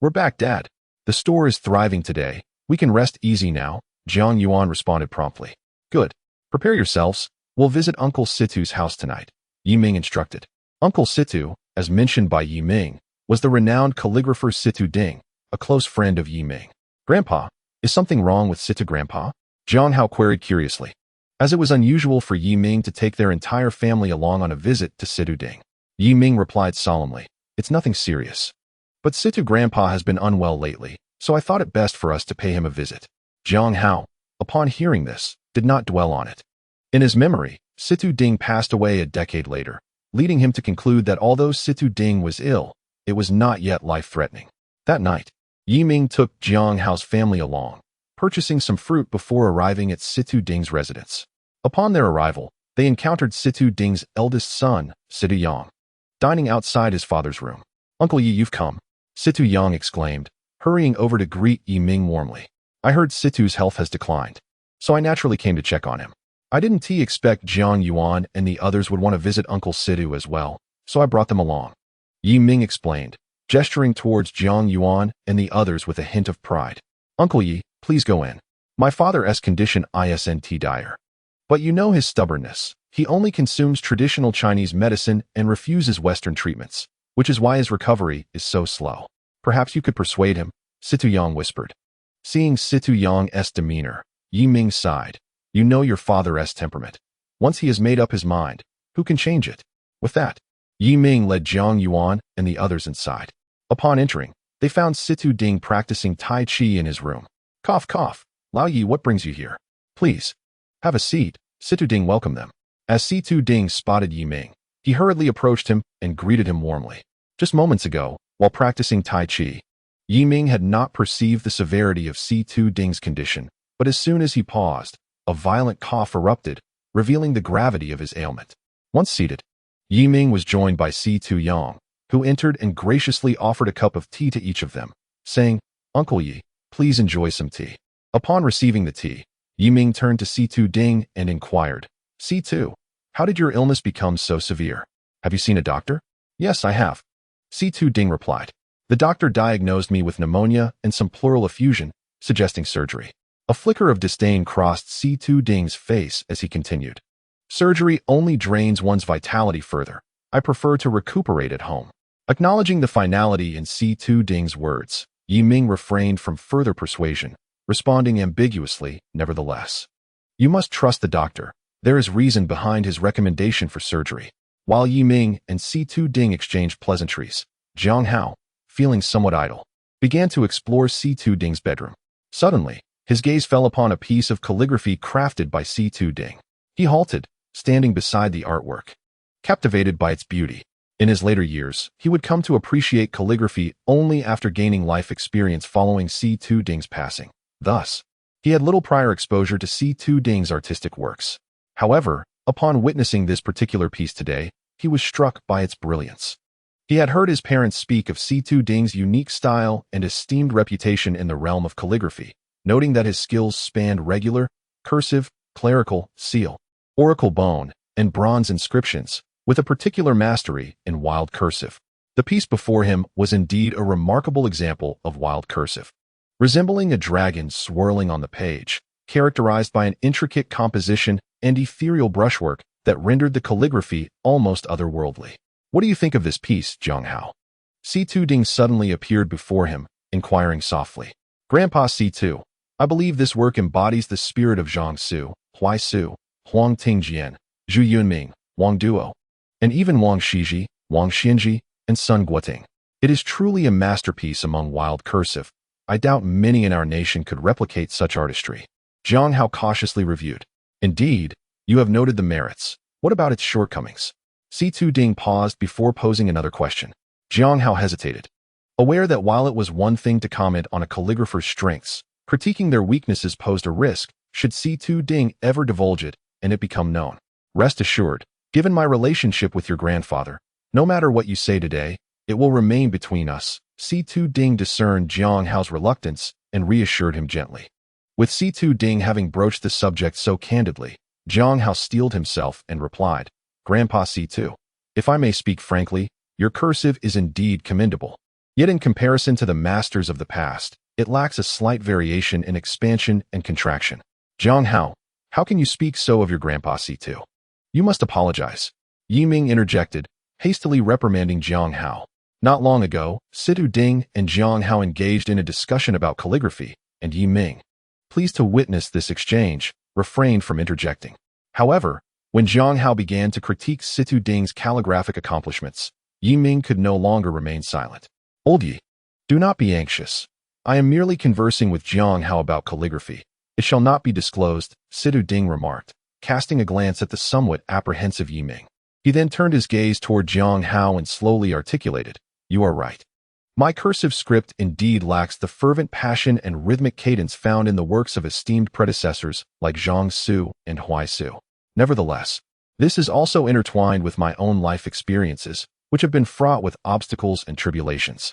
We're back, Dad. The store is thriving today. We can rest easy now, Zhang Yuan responded promptly. Good. Prepare yourselves. We'll visit Uncle Situ's house tonight, Yi Ming instructed. Uncle Situ, as mentioned by Yi Ming, was the renowned calligrapher Situ Ding, a close friend of Yi Ming. Grandpa, is something wrong with Situ Grandpa? Jiang Hao queried curiously, as it was unusual for Yi Ming to take their entire family along on a visit to Situ Ding. Yi Ming replied solemnly, it's nothing serious. But Situ Grandpa has been unwell lately, so I thought it best for us to pay him a visit. Jiang Hao, upon hearing this, did not dwell on it. In his memory, Situ Ding passed away a decade later, leading him to conclude that although Situ Ding was ill, it was not yet life-threatening. That night, Yi Ming took Jiang Hao's family along, purchasing some fruit before arriving at Situ Ding's residence. Upon their arrival, they encountered Situ Ding's eldest son, Situ Yang, dining outside his father's room. Uncle Yi, you've come, Situ Yang exclaimed, hurrying over to greet Yi Ming warmly. I heard Situ's health has declined, so I naturally came to check on him. I didn't expect Zhang Yuan and the others would want to visit Uncle Situ as well, so I brought them along, Yi Ming explained, gesturing towards Zhang Yuan and the others with a hint of pride. Uncle Yi, please go in. My father's condition isn't dire. But you know his stubbornness. He only consumes traditional Chinese medicine and refuses Western treatments, which is why his recovery is so slow. Perhaps you could persuade him, Situ Yang whispered. Seeing Situ Yang's demeanor, Yi Ming sighed. You know your father's temperament. Once he has made up his mind, who can change it? With that, Yi Ming led Zhang Yuan and the others inside. Upon entering, they found Situ Ding practicing Tai Chi in his room. Cough, cough. Lao Yi, what brings you here? Please, have a seat, Situ Ding welcomed them. As Situ Ding spotted Yi Ming, he hurriedly approached him and greeted him warmly. Just moments ago, while practicing Tai Chi, Yiming had not perceived the severity of Si-Tu Ding's condition, but as soon as he paused, a violent cough erupted, revealing the gravity of his ailment. Once seated, Yiming was joined by Si-Tu Yang, who entered and graciously offered a cup of tea to each of them, saying, "Uncle Yi, please enjoy some tea." Upon receiving the tea, Yiming turned to Si-Tu Ding and inquired, "Si-Tu, how did your illness become so severe? Have you seen a doctor?" "Yes, I have," Si-Tu Ding replied. "The doctor diagnosed me with pneumonia and some pleural effusion, suggesting surgery." A flicker of disdain crossed Si-Tu Ding's face as he continued, "Surgery only drains one's vitality further. I prefer to recuperate at home." Acknowledging the finality in Si-Tu Ding's words, Yiming refrained from further persuasion, responding ambiguously, nevertheless. "You must trust the doctor. There is reason behind his recommendation for surgery." While Yiming and Si-Tu Ding exchanged pleasantries, Jiang Hao, feeling somewhat idle, began to explore Si-Tu Ding's bedroom. Suddenly, his gaze fell upon a piece of calligraphy crafted by Si-Tu Ding. He halted, standing beside the artwork, captivated by its beauty. In his later years, he would come to appreciate calligraphy only after gaining life experience following Si-Tu Ding's passing. Thus, he had little prior exposure to Si-Tu Ding's artistic works. However, upon witnessing this particular piece today, he was struck by its brilliance. He had heard his parents speak of Si-Tu Ding's unique style and esteemed reputation in the realm of calligraphy, noting that his skills spanned regular, cursive, clerical, seal, oracle bone, and bronze inscriptions, with a particular mastery in wild cursive. The piece before him was indeed a remarkable example of wild cursive, resembling a dragon swirling on the page, characterized by an intricate composition and ethereal brushwork that rendered the calligraphy almost otherworldly. "What do you think of this piece, Jiang Hao?" Si-Tu Ding suddenly appeared before him, inquiring softly. "Grandpa Si-Tu, I believe this work embodies the spirit of Zhang Su, Huai Su, Huang Tingjian, Zhu Yunming, Wang Duo, and even Wang Shiji, Wang Xianji, and Sun Guoting. It is truly a masterpiece among wild cursive. I doubt many in our nation could replicate such artistry." Jiang Hao cautiously reviewed. "Indeed, you have noted the merits. What about its shortcomings?" Si-Tu Ding paused before posing another question. Jiang Hao hesitated, aware that while it was one thing to comment on a calligrapher's strengths, critiquing their weaknesses posed a risk should Si-Tu Ding ever divulge it and it become known. "Rest assured, given my relationship with your grandfather, no matter what you say today, it will remain between us." Si-Tu Ding discerned Jiang Hao's reluctance and reassured him gently. With Si-Tu Ding having broached the subject so candidly, Jiang Hao steeled himself and replied, "Grandpa Si-Tu, if I may speak frankly, your cursive is indeed commendable. Yet in comparison to the masters of the past, it lacks a slight variation in expansion and contraction." "Jiang Hao, how can you speak so of your grandpa Si-Tu? You must apologize." Yiming interjected, hastily reprimanding Jiang Hao. Not long ago, Si-Tu Ding and Jiang Hao engaged in a discussion about calligraphy, and Yiming, pleased to witness this exchange, refrained from interjecting. However, when Jiang Hao began to critique Si-Tu Ding's calligraphic accomplishments, Yiming could no longer remain silent. "Old Yi, do not be anxious. I am merely conversing with Jiang Hao about calligraphy. It shall not be disclosed," Si-Tu Ding remarked, casting a glance at the somewhat apprehensive Yiming. He then turned his gaze toward Jiang Hao and slowly articulated, "You are right. My cursive script indeed lacks the fervent passion and rhythmic cadence found in the works of esteemed predecessors like Zhang Su and Huai Su. Nevertheless, this is also intertwined with my own life experiences, which have been fraught with obstacles and tribulations.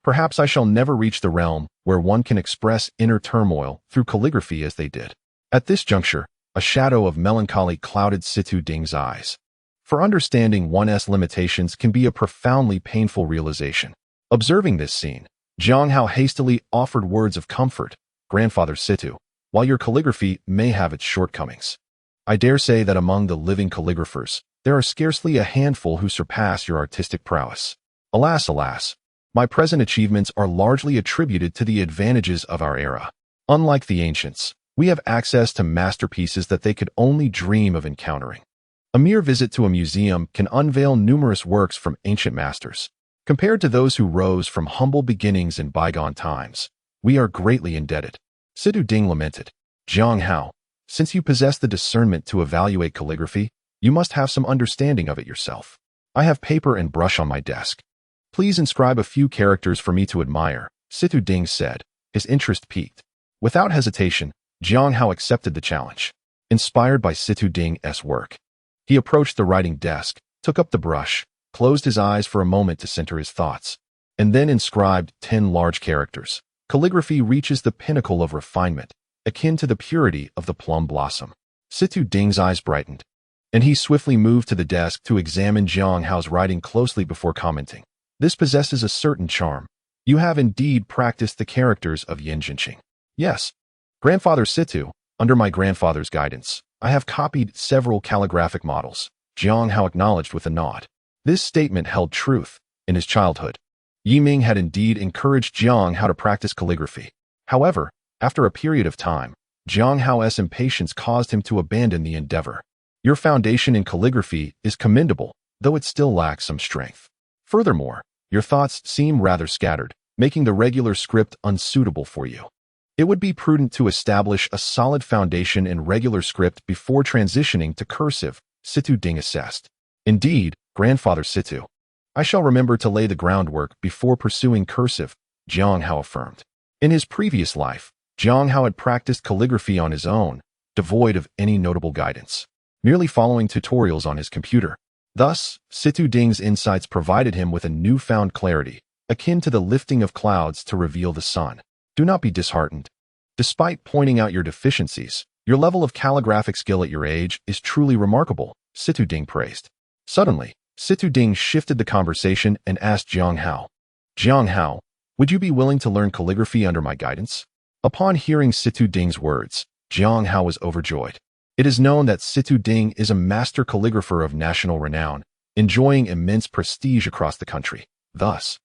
Perhaps I shall never reach the realm where one can express inner turmoil through calligraphy as they did." At this juncture, a shadow of melancholy clouded Si-Tu Ding's eyes. For understanding one's limitations can be a profoundly painful realization. Observing this scene, Jiang Hao hastily offered words of comfort. "Grandfather Si-Tu, while your calligraphy may have its shortcomings, I dare say that among the living calligraphers, there are scarcely a handful who surpass your artistic prowess. Alas, alas, my present achievements are largely attributed to the advantages of our era. Unlike the ancients, we have access to masterpieces that they could only dream of encountering. A mere visit to a museum can unveil numerous works from ancient masters. Compared to those who rose from humble beginnings in bygone times, we are greatly indebted." Si-Tu Ding lamented. "Jiang Hao, since you possess the discernment to evaluate calligraphy, you must have some understanding of it yourself. I have paper and brush on my desk. Please inscribe a few characters for me to admire, Situ Ding said, his interest piqued. Without hesitation, Jiang Hao accepted the challenge. Inspired by Situ Ding's work, he approached the writing desk, took up the brush, closed his eyes for a moment to center his thoughts, and then inscribed 10 large characters. Calligraphy reaches the pinnacle of refinement, akin to the purity of the plum blossom. Situ Ding's eyes brightened, and he swiftly moved to the desk to examine Jiang Hao's writing closely before commenting. This possesses a certain charm. You have indeed practiced the characters of Yin Jinqing. Yes, Grandfather Situ, under my grandfather's guidance, I have copied several calligraphic models, Jiang Hao acknowledged with a nod. This statement held truth. In his childhood, Yiming had indeed encouraged Jiang Hao to practice calligraphy. However, after a period of time, Jiang Hao's impatience caused him to abandon the endeavor. Your foundation in calligraphy is commendable, though it still lacks some strength. Furthermore, your thoughts seem rather scattered, making the regular script unsuitable for you. It would be prudent to establish a solid foundation in regular script before transitioning to cursive, Situ Ding assessed. Indeed, Grandfather Situ, I shall remember to lay the groundwork before pursuing cursive, Jiang Hao affirmed. In his previous life, Jiang Hao had practiced calligraphy on his own, devoid of any notable guidance, merely following tutorials on his computer. Thus, Situ Ding's insights provided him with a newfound clarity, akin to the lifting of clouds to reveal the sun. Do not be disheartened. Despite pointing out your deficiencies, your level of calligraphic skill at your age is truly remarkable, Situ Ding praised. Suddenly, Situ Ding shifted the conversation and asked Jiang Hao, Jiang Hao, would you be willing to learn calligraphy under my guidance? Upon hearing Situ Ding's words, Jiang Hao was overjoyed. It is known that Situ Ding is a master calligrapher of national renown, enjoying immense prestige across the country. Thus,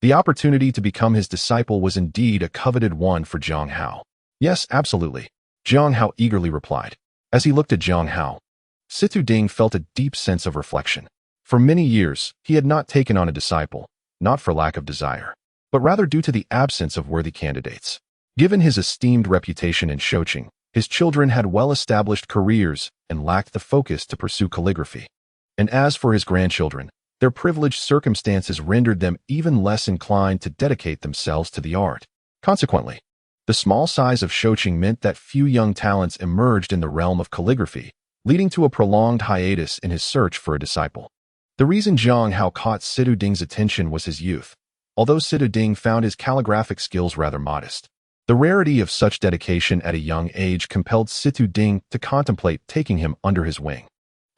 the opportunity to become his disciple was indeed a coveted one for Jiang Hao. Yes, absolutely, Jiang Hao eagerly replied. As he looked at Jiang Hao, Situ Ding felt a deep sense of reflection. For many years, he had not taken on a disciple, not for lack of desire, but rather due to the absence of worthy candidates. Given his esteemed reputation in Shoqing, his children had well-established careers and lacked the focus to pursue calligraphy. And as for his grandchildren, their privileged circumstances rendered them even less inclined to dedicate themselves to the art. Consequently, the small size of Shoqing meant that few young talents emerged in the realm of calligraphy, leading to a prolonged hiatus in his search for a disciple. The reason Jiang Hao caught Situ Ding's attention was his youth, although Situ Ding found his calligraphic skills rather modest. The rarity of such dedication at a young age compelled Situ Ding to contemplate taking him under his wing.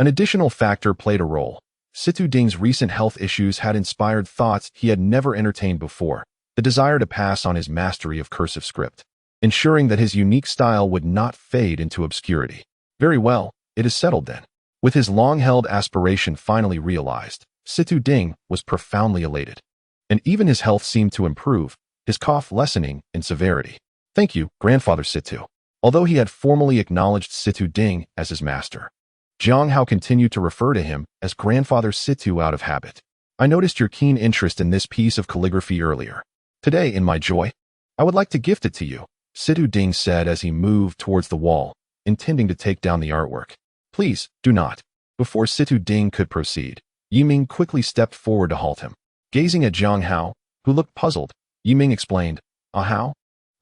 An additional factor played a role. Situ Ding's recent health issues had inspired thoughts he had never entertained before, the desire to pass on his mastery of cursive script, ensuring that his unique style would not fade into obscurity. Very well, it is settled then. With his long-held aspiration finally realized, Situ Ding was profoundly elated. And even his health seemed to improve, his cough lessening in severity. Thank you, Grandfather Situ. Although he had formally acknowledged Situ Ding as his master, Jiang Hao continued to refer to him as Grandfather Situ out of habit. I noticed your keen interest in this piece of calligraphy earlier. Today, in my joy, I would like to gift it to you, Situ Ding said as he moved towards the wall, intending to take down the artwork. Please, do not. Before Situ Ding could proceed, Yiming quickly stepped forward to halt him. Gazing at Jiang Hao, who looked puzzled, Yiming explained, Hao?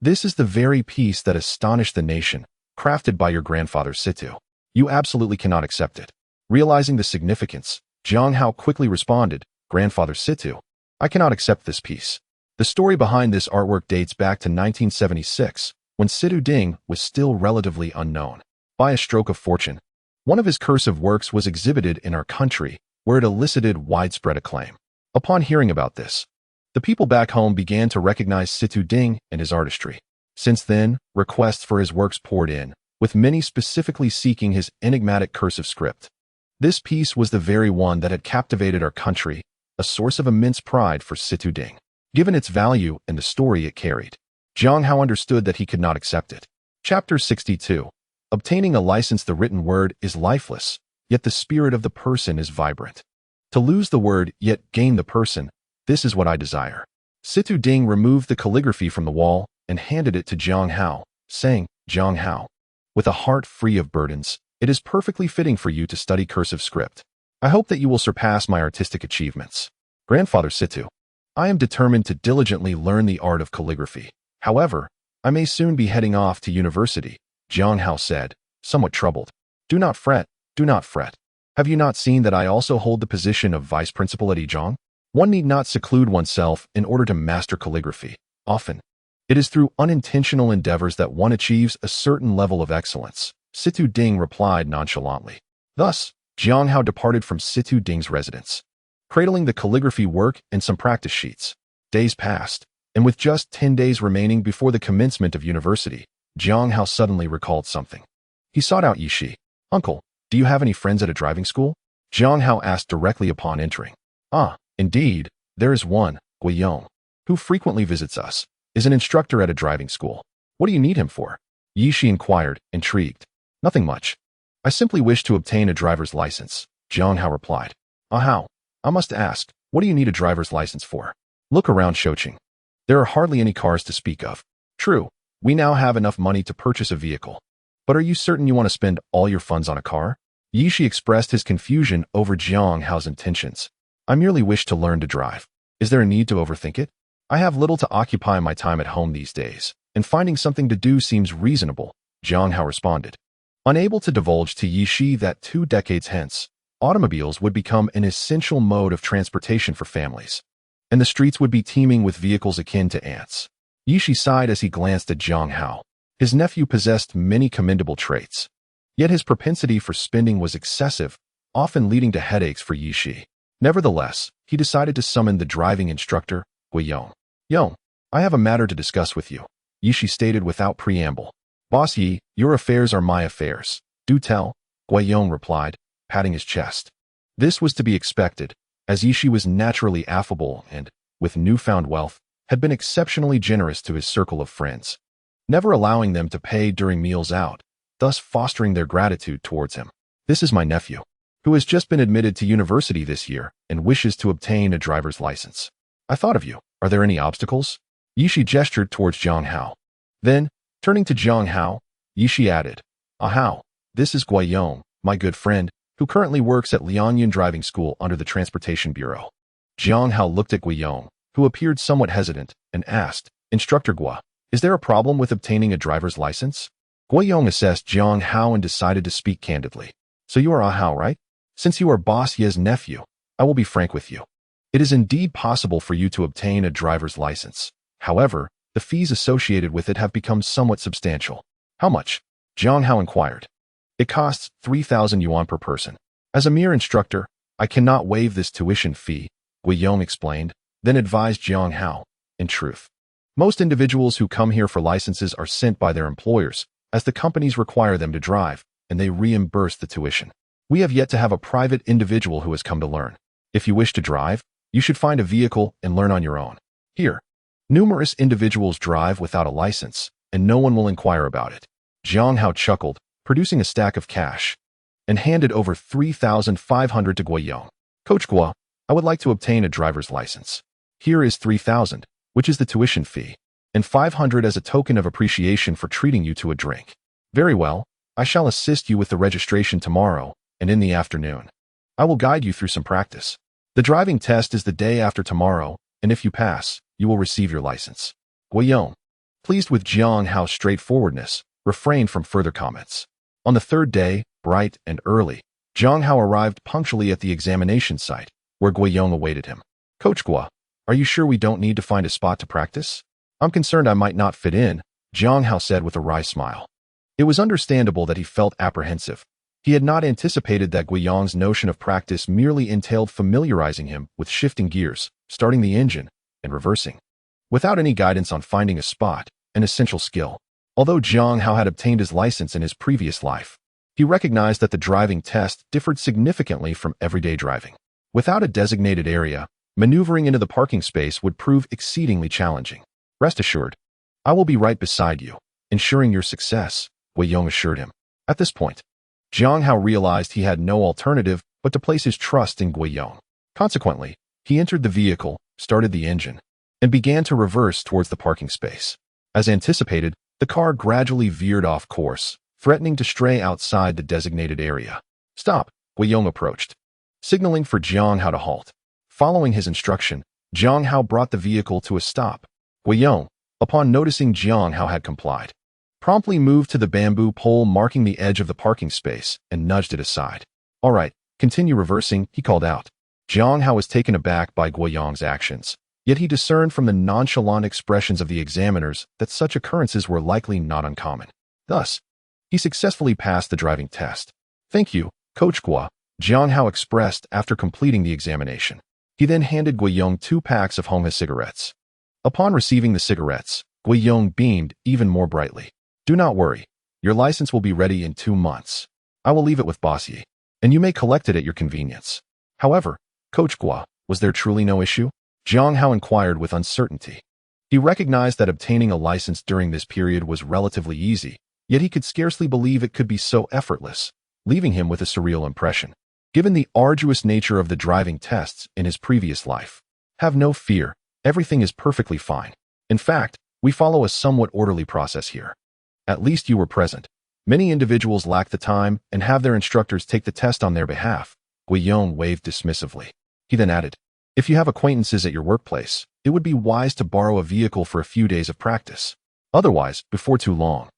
This is the very piece that astonished the nation, crafted by your grandfather Situ. You absolutely cannot accept it. Realizing the significance, Jiang Hao quickly responded, Grandfather Situ, I cannot accept this piece. The story behind this artwork dates back to 1976, when Situ Ding was still relatively unknown. By a stroke of fortune, one of his cursive works was exhibited in our country, where it elicited widespread acclaim. Upon hearing about this, the people back home began to recognize Situ Ding and his artistry. Since then, requests for his works poured in, with many specifically seeking his enigmatic cursive script. This piece was the very one that had captivated our country, a source of immense pride for Situ Ding. Given its value and the story it carried, Jiang Hao understood that he could not accept it. Chapter 62. Obtaining a license. The written word is lifeless, yet the spirit of the person is vibrant. To lose the word, yet gain the person, this is what I desire. Situ Ding removed the calligraphy from the wall and handed it to Jiang Hao, saying, Jiang Hao, with a heart free of burdens, it is perfectly fitting for you to study cursive script. I hope that you will surpass my artistic achievements. Grandfather Situ, I am determined to diligently learn the art of calligraphy. However, I may soon be heading off to university, Jiang Hao said, somewhat troubled. Do not fret, do not fret. Have you not seen that I also hold the position of vice principal at Yizhong? One need not seclude oneself in order to master calligraphy. Often, it is through unintentional endeavors that one achieves a certain level of excellence, Situ Ding replied nonchalantly. Thus, Jiang Hao departed from Situ Ding's residence, cradling the calligraphy work and some practice sheets. Days passed, and with just 10 days remaining before the commencement of university, Jiang Hao suddenly recalled something. He sought out Yishi. Uncle, do you have any friends at a driving school? Jiang Hao asked directly upon entering. Ah, indeed, there is one, Guiyong, who frequently visits us, is an instructor at a driving school. What do you need him for? Yishi inquired, intrigued. Nothing much. I simply wish to obtain a driver's license, Jiang Hao replied. Ah how? I must ask, what do you need a driver's license for? Look around Shoqing. There are hardly any cars to speak of. True, we now have enough money to purchase a vehicle. But are you certain you want to spend all your funds on a car? Yishi expressed his confusion over Jiang Hao's intentions. I merely wish to learn to drive. Is there a need to overthink it? I have little to occupy my time at home these days, and finding something to do seems reasonable, Jiang Hao responded. Unable to divulge to Yishi that 2 decades hence, automobiles would become an essential mode of transportation for families, and the streets would be teeming with vehicles akin to ants. Yishi sighed as he glanced at Jiang Hao. His nephew possessed many commendable traits, yet his propensity for spending was excessive, often leading to headaches for Yishi. Nevertheless, he decided to summon the driving instructor, Guiyong. Yong, I have a matter to discuss with you, Yishi stated without preamble. Boss Yi, your affairs are my affairs. Do tell, Guiyong replied, patting his chest. This was to be expected, as Yishi was naturally affable and, with newfound wealth, had been exceptionally generous to his circle of friends, never allowing them to pay during meals out, thus fostering their gratitude towards him. This is my nephew, who has just been admitted to university this year and wishes to obtain a driver's license. I thought of you. Are there any obstacles? Yishi gestured towards Jiang Hao. Then, turning to Jiang Hao, Yishi added, Ah Hao, this is Guiyong, my good friend, who currently works at Lianyan Driving School under the Transportation Bureau. Jiang Hao looked at Guiyong, who appeared somewhat hesitant, and asked, Instructor Gua, is there a problem with obtaining a driver's license? Guiyong assessed Jiang Hao and decided to speak candidly. So you are Ah Hao, right? Since you are Boss Ye's nephew, I will be frank with you. It is indeed possible for you to obtain a driver's license. However, the fees associated with it have become somewhat substantial. How much? Jiang Hao inquired. It costs 3,000 yuan per person. As a mere instructor, I cannot waive this tuition fee, Guiyong explained, then advised Jiang Hao. In truth, most individuals who come here for licenses are sent by their employers, as the companies require them to drive, and they reimburse the tuition. We have yet to have a private individual who has come to learn. If you wish to drive, you should find a vehicle and learn on your own. Here, numerous individuals drive without a license, and no one will inquire about it. Jiang Hao chuckled, producing a stack of cash, and handed over 3,500 to Guiyong. Coach Gua, I would like to obtain a driver's license. Here is 3,000, which is the tuition fee, and 500 as a token of appreciation for treating you to a drink. Very well, I shall assist you with the registration tomorrow, and in the afternoon. I will guide you through some practice. The driving test is the day after tomorrow, and if you pass, you will receive your license. Guiyong, pleased with Jiang Hao's straightforwardness, refrained from further comments. On the 3rd day, bright and early, Jiang Hao arrived punctually at the examination site, where Guiyong awaited him. Coach Gua, are you sure we don't need to find a spot to practice? I'm concerned I might not fit in, Jiang Hao said with a wry smile. It was understandable that he felt apprehensive. He had not anticipated that Guiyong's notion of practice merely entailed familiarizing him with shifting gears, starting the engine, and reversing, without any guidance on finding a spot, an essential skill. Although Jiang Hao had obtained his license in his previous life, he recognized that the driving test differed significantly from everyday driving. Without a designated area, maneuvering into the parking space would prove exceedingly challenging. Rest assured, I will be right beside you, ensuring your success, Guiyong assured him. At this point, Jiang Hao realized he had no alternative but to place his trust in Guiyong. Consequently, he entered the vehicle, started the engine, and began to reverse towards the parking space. As anticipated, the car gradually veered off course, threatening to stray outside the designated area. Stop, Guiyong approached, signaling for Jiang Hao to halt. Following his instruction, Jiang Hao brought the vehicle to a stop. Guiyong, upon noticing Jiang Hao had complied, promptly moved to the bamboo pole marking the edge of the parking space and nudged it aside. All right, continue reversing, he called out. Jiang Hao was taken aback by Guiyong's actions, yet he discerned from the nonchalant expressions of the examiners that such occurrences were likely not uncommon. Thus, he successfully passed the driving test. Thank you, Coach Guo, Jiang Hao expressed after completing the examination. He then handed Guiyong 2 packs of Honghe cigarettes. Upon receiving the cigarettes, Guiyong beamed even more brightly. Do not worry, your license will be ready in 2 months. I will leave it with Boss Yi, and you may collect it at your convenience. However, Coach Guo, was there truly no issue? Jiang Hao inquired with uncertainty. He recognized that obtaining a license during this period was relatively easy, yet he could scarcely believe it could be so effortless, leaving him with a surreal impression. Given the arduous nature of the driving tests in his previous life, have no fear, everything is perfectly fine. In fact, we follow a somewhat orderly process here. At least you were present. Many individuals lack the time and have their instructors take the test on their behalf. Guiyong waved dismissively. He then added, if you have acquaintances at your workplace, it would be wise to borrow a vehicle for a few days of practice. Otherwise, before too long,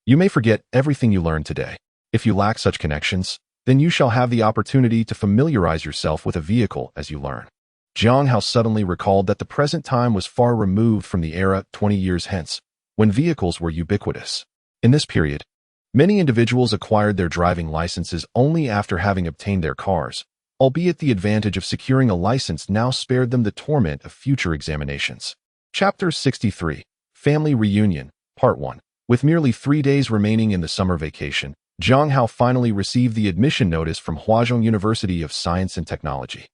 you may forget everything you learned today. If you lack such connections, then you shall have the opportunity to familiarize yourself with a vehicle as you learn. Jiang Hao suddenly recalled that the present time was far removed from the era 20 years hence, when vehicles were ubiquitous. In this period, many individuals acquired their driving licenses only after having obtained their cars, albeit the advantage of securing a license now spared them the torment of future examinations. Chapter 63, Family Reunion, Part 1. With merely 3 days remaining in the summer vacation, Jiang Hao finally received the admission notice from Huazhong University of Science and Technology.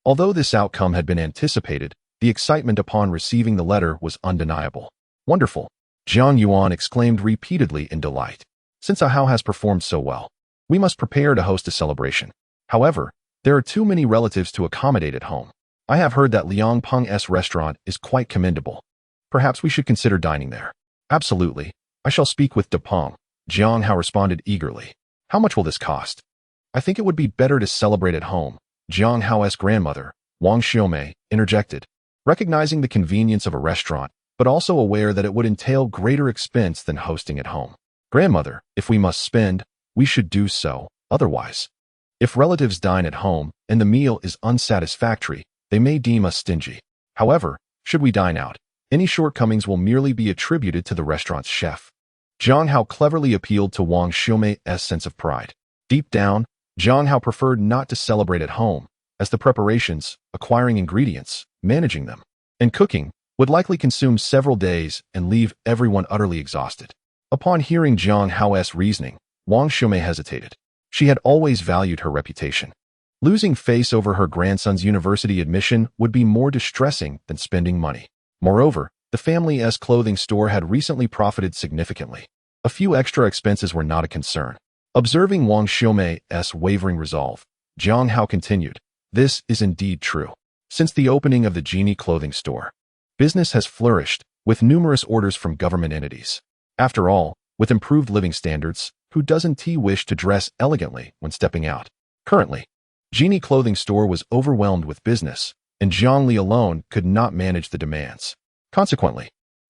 Although this outcome had been anticipated, the excitement upon receiving the letter was undeniable. Wonderful! Jiang Yuan exclaimed repeatedly in delight. Since Hao has performed so well, we must prepare to host a celebration. However, there are too many relatives to accommodate at home. I have heard that Liang Peng's restaurant is quite commendable. Perhaps we should consider dining there. Absolutely. I shall speak with De Peng. Jiang Hao responded eagerly. How much will this cost? I think it would be better to celebrate at home. Jiang Hao's grandmother, Wang Xiaomei, interjected, recognizing the convenience of a restaurant, but also aware that it would entail greater expense than hosting at home. Grandmother, if we must spend, we should do so, otherwise. If relatives dine at home and the meal is unsatisfactory, they may deem us stingy. However, should we dine out, any shortcomings will merely be attributed to the restaurant's chef. Jiang Hao cleverly appealed to Wang Xiaomei's sense of pride. Deep down, Jiang Hao preferred not to celebrate at home, as the preparations, acquiring ingredients, managing them, and cooking would likely consume several days and leave everyone utterly exhausted. Upon hearing Jiang Hao's reasoning, Wang Xiaomei hesitated. She had always valued her reputation. Losing face over her grandson's university admission would be more distressing than spending money. Moreover, the family's clothing store had recently profited significantly. A few extra expenses were not a concern. Observing Wang Xiaomei's wavering resolve, Jiang Hao continued, this is indeed true. Since the opening of the Genie clothing store, business has flourished, with numerous orders from government entities. After all, with improved living standards, who doesn't wish to dress elegantly when stepping out? Currently, Genie clothing store was overwhelmed with business, and Jiang Li alone could not manage the demands. Consequently,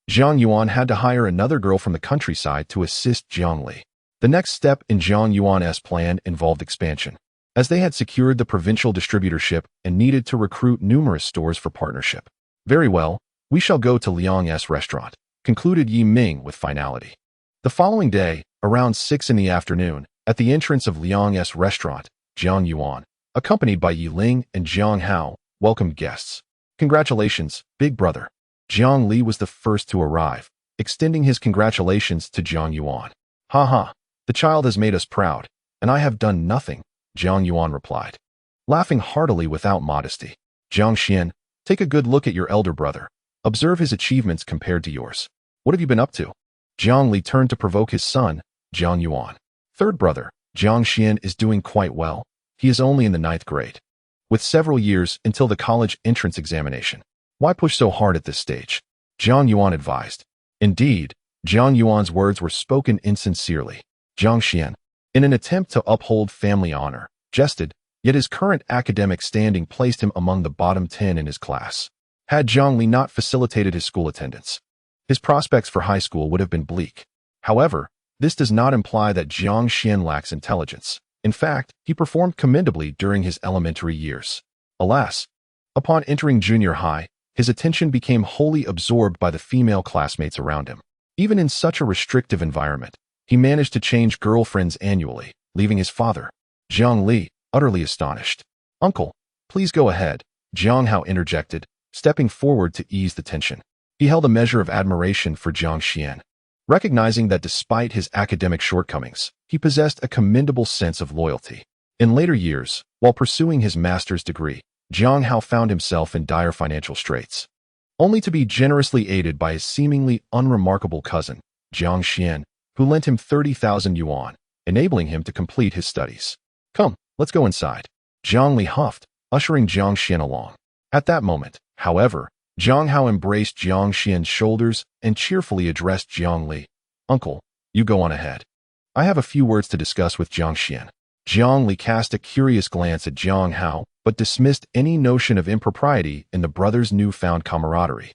Jiang Yuan had to hire another girl from the countryside to assist Jiang Li. The next step in Jiang Yuan's plan involved expansion, as they had secured the provincial distributorship and needed to recruit numerous stores for partnership. Very well, we shall go to Liang's restaurant, concluded Yi Ming with finality. The following day, around 6 in the afternoon, at the entrance of Liang's restaurant, Jiang Yuan, accompanied by Yi Ling and Jiang Hao, welcomed guests. Congratulations, big brother. Jiang Li was the first to arrive, extending his congratulations to Jiang Yuan. Ha ha, the child has made us proud, and I have done nothing, Jiang Yuan replied, laughing heartily without modesty. Jiang Xian, take a good look at your elder brother. Observe his achievements compared to yours. What have you been up to? Jiang Li turned to provoke his son, Jiang Yuan. Third brother, Jiang Xian is doing quite well. He is only in the 9th grade, with several years until the college entrance examination. Why push so hard at this stage? Jiang Yuan advised. Indeed, Jiang Yuan's words were spoken insincerely. Jiang Xian, in an attempt to uphold family honor, jested, yet his current academic standing placed him among the bottom 10 in his class. Had Jiang Li not facilitated his school attendance, his prospects for high school would have been bleak. However, this does not imply that Jiang Xian lacks intelligence. In fact, he performed commendably during his elementary years. Alas, upon entering junior high, his attention became wholly absorbed by the female classmates around him. Even in such a restrictive environment, he managed to change girlfriends annually, leaving his father, Jiang Li, utterly astonished. "Uncle, please go ahead," Jiang Hao interjected, stepping forward to ease the tension. He held a measure of admiration for Jiang Xian, recognizing that despite his academic shortcomings, he possessed a commendable sense of loyalty. In later years, while pursuing his master's degree, Jiang Hao found himself in dire financial straits, only to be generously aided by his seemingly unremarkable cousin, Jiang Xian, who lent him 30,000 yuan, enabling him to complete his studies. "Come, let's go inside," Jiang Li huffed, ushering Jiang Xian along. At that moment, however, Jiang Hao embraced Jiang Xian's shoulders and cheerfully addressed Jiang Li. "Uncle, you go on ahead. I have a few words to discuss with Jiang Xian." Jiang Li cast a curious glance at Jiang Hao, but dismissed any notion of impropriety in the brothers' newfound camaraderie.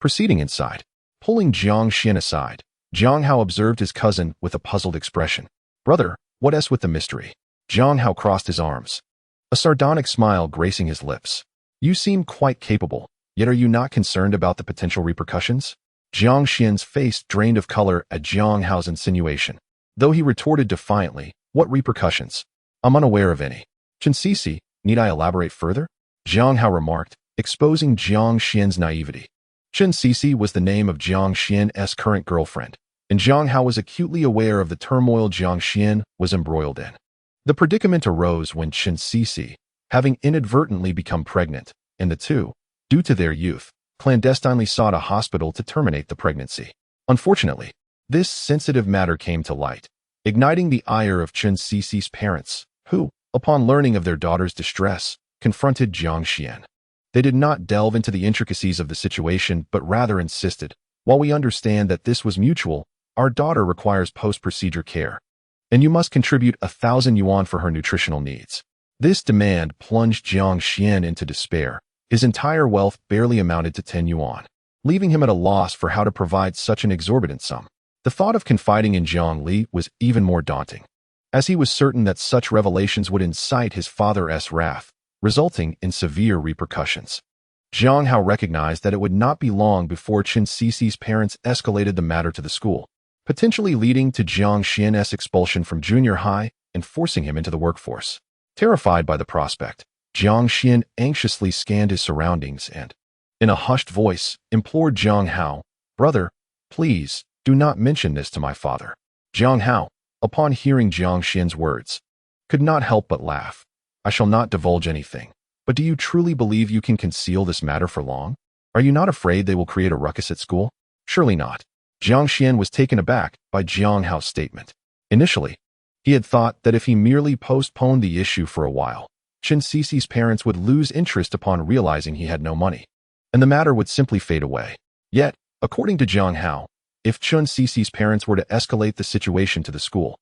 Proceeding inside, pulling Jiang Xian aside, Jiang Hao observed his cousin with a puzzled expression. "Brother, what's with the mystery?" Jiang Hao crossed his arms, a sardonic smile gracing his lips. "You seem quite capable, yet are you not concerned about the potential repercussions?" Jiang Xian's face drained of color at Jiang Hao's insinuation, though he retorted defiantly, "What repercussions? I'm unaware of any." "Chen Sisi, need I elaborate further?" Jiang Hao remarked, exposing Jiang Xian's naivety. Chen Sisi was the name of Jiang Xian's current girlfriend, and Jiang Hao was acutely aware of the turmoil Jiang Xian was embroiled in. The predicament arose when Chen Sisi, having inadvertently become pregnant, and the two, due to their youth, clandestinely sought a hospital to terminate the pregnancy. Unfortunately, this sensitive matter came to light, igniting the ire of Chen Sisi's parents, who, upon learning of their daughter's distress, confronted Jiang Xian. They did not delve into the intricacies of the situation, but rather insisted, "While we understand that this was mutual, our daughter requires post-procedure care, and you must contribute 1,000 yuan for her nutritional needs." This demand plunged Jiang Xian into despair. His entire wealth barely amounted to 10 yuan, leaving him at a loss for how to provide such an exorbitant sum. The thought of confiding in Jiang Li was even more daunting, as he was certain that such revelations would incite his father's wrath, resulting in severe repercussions. Jiang Hao recognized that it would not be long before Chen Sisi's parents escalated the matter to the school, potentially leading to Jiang Xian's expulsion from junior high and forcing him into the workforce. Terrified by the prospect, Jiang Xian anxiously scanned his surroundings and, in a hushed voice, implored Jiang Hao, "Brother, please, do not mention this to my father." Jiang Hao, upon hearing Jiang Xian's words, could not help but laugh. "I shall not divulge anything, but do you truly believe you can conceal this matter for long? Are you not afraid they will create a ruckus at school?" "Surely not." Jiang Xian was taken aback by Jiang Hao's statement. Initially, he had thought that if he merely postponed the issue for a while, Chen Sisi's parents would lose interest upon realizing he had no money, and the matter would simply fade away. Yet, according to Jiang Hao, if Chen Sisi's parents were to escalate the situation to the school,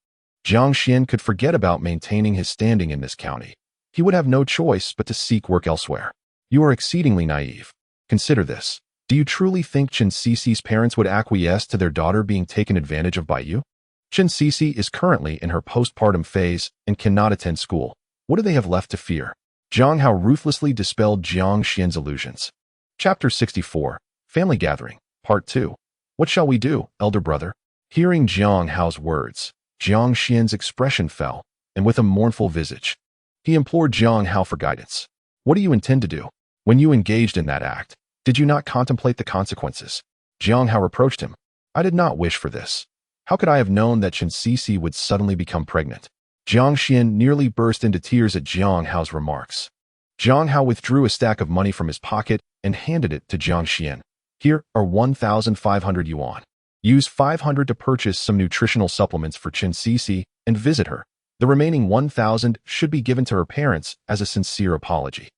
Jiang Xian could forget about maintaining his standing in this county. He would have no choice but to seek work elsewhere. "You are exceedingly naive. Consider this. Do you truly think Chen Sisi's parents would acquiesce to their daughter being taken advantage of by you? Chen Sisi is currently in her postpartum phase and cannot attend school. What do they have left to fear?" Jiang Hao ruthlessly dispelled Jiang Xian's illusions. Chapter 64, Family Gathering, Part 2. "What shall we do, elder brother?" Hearing Jiang Hao's words, Jiang Xian's expression fell, and with a mournful visage, he implored Jiang Hao for guidance. "What do you intend to do? When you engaged in that act, did you not contemplate the consequences?" Jiang Hao reproached him. "I did not wish for this. How could I have known that Chen Sisi would suddenly become pregnant?" Jiang Xian nearly burst into tears at Jiang Hao's remarks. Jiang Hao withdrew a stack of money from his pocket and handed it to Jiang Xian. "Here are 1,500 yuan. Use 500 to purchase some nutritional supplements for Chen Sisi and visit her. The remaining 1,000 should be given to her parents as a sincere apology.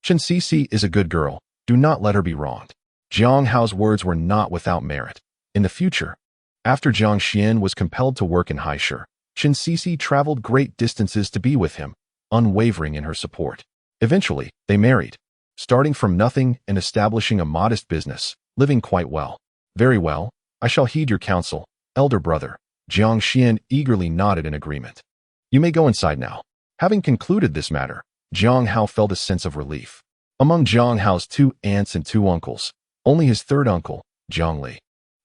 Chen Sisi is a good girl. Do not let her be wronged." Jiang Hao's words were not without merit. In the future, after Jiang Xian was compelled to work in Haishur, Chen Sisi traveled great distances to be with him, unwavering in her support. Eventually, they married. starting from nothing and establishing a modest business, living quite well. Very well, I shall heed your counsel, elder brother. Jiang Xian eagerly nodded in agreement. You may go inside now. Having concluded this matter, Jiang Hao felt a sense of relief. Among Jiang Hao's 2 aunts and 2 uncles, only his 3rd uncle, Jiang Li,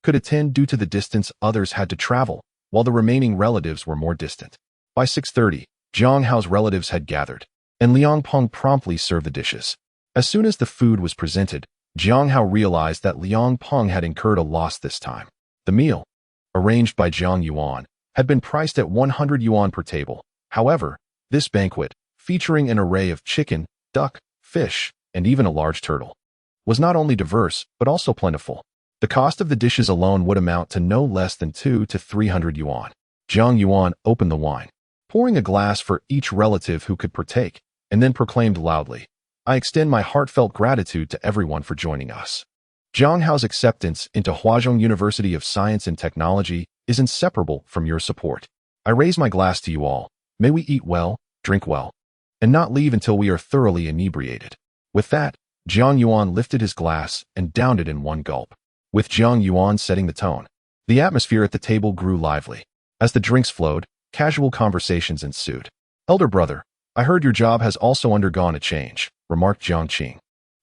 could attend due to the distance others had to travel, while the remaining relatives were more distant. By 6:30, Jiang Hao's relatives had gathered, and Liang Peng promptly served the dishes. As soon as the food was presented, Jiang Hao realized that Liang Peng had incurred a loss this time. The meal, arranged by Jiang Yuan, had been priced at 100 yuan per table. However, this banquet, featuring an array of chicken, duck, fish, and even a large turtle, was not only diverse, but also plentiful. The cost of the dishes alone would amount to no less than 200 to 300 yuan. Jiang Yuan opened the wine, pouring a glass for each relative who could partake, and then proclaimed loudly, I extend my heartfelt gratitude to everyone for joining us. Jiang Hao's acceptance into Huazhong University of Science and Technology is inseparable from your support. I raise my glass to you all. May we eat well, drink well, and not leave until we are thoroughly inebriated. With that, Jiang Yuan lifted his glass and downed it in one gulp. With Jiang Yuan setting the tone, the atmosphere at the table grew lively. As the drinks flowed, casual conversations ensued. Elder brother, I heard your job has also undergone a change, remarked Jiang Qing,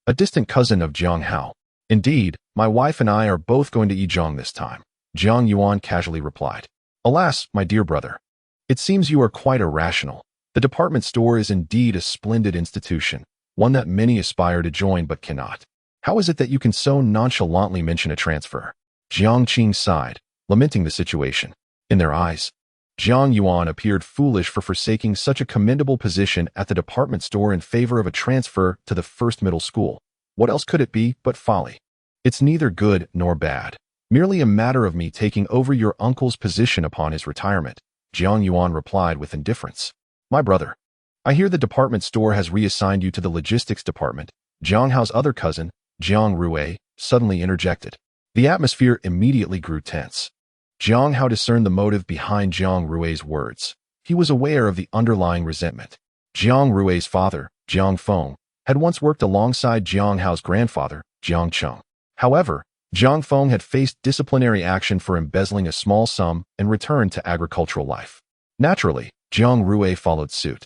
a distant cousin of Jiang Hao. Indeed, my wife and I are both going to Yizhong this time, Jiang Yuan casually replied. Alas, my dear brother, it seems you are quite irrational. The department store is indeed a splendid institution, one that many aspire to join but cannot. How is it that you can so nonchalantly mention a transfer? Jiang Qing sighed, lamenting the situation. In their eyes, Jiang Yuan appeared foolish for forsaking such a commendable position at the department store in favor of a transfer to the first middle school. What else could it be but folly? It's neither good nor bad. Merely a matter of me taking over your uncle's position upon his retirement, Jiang Yuan replied with indifference. My brother, I hear the department store has reassigned you to the logistics department. Jiang Hao's other cousin, Jiang Rui, suddenly interjected. The atmosphere immediately grew tense. Jiang Hao discerned the motive behind Jiang Rui's words. He was aware of the underlying resentment. Jiang Rui's father, Jiang Feng, had once worked alongside Jiang Hao's grandfather, Jiang Cheng. However, Jiang Feng had faced disciplinary action for embezzling a small sum and returned to agricultural life. Naturally, Jiang Rui followed suit,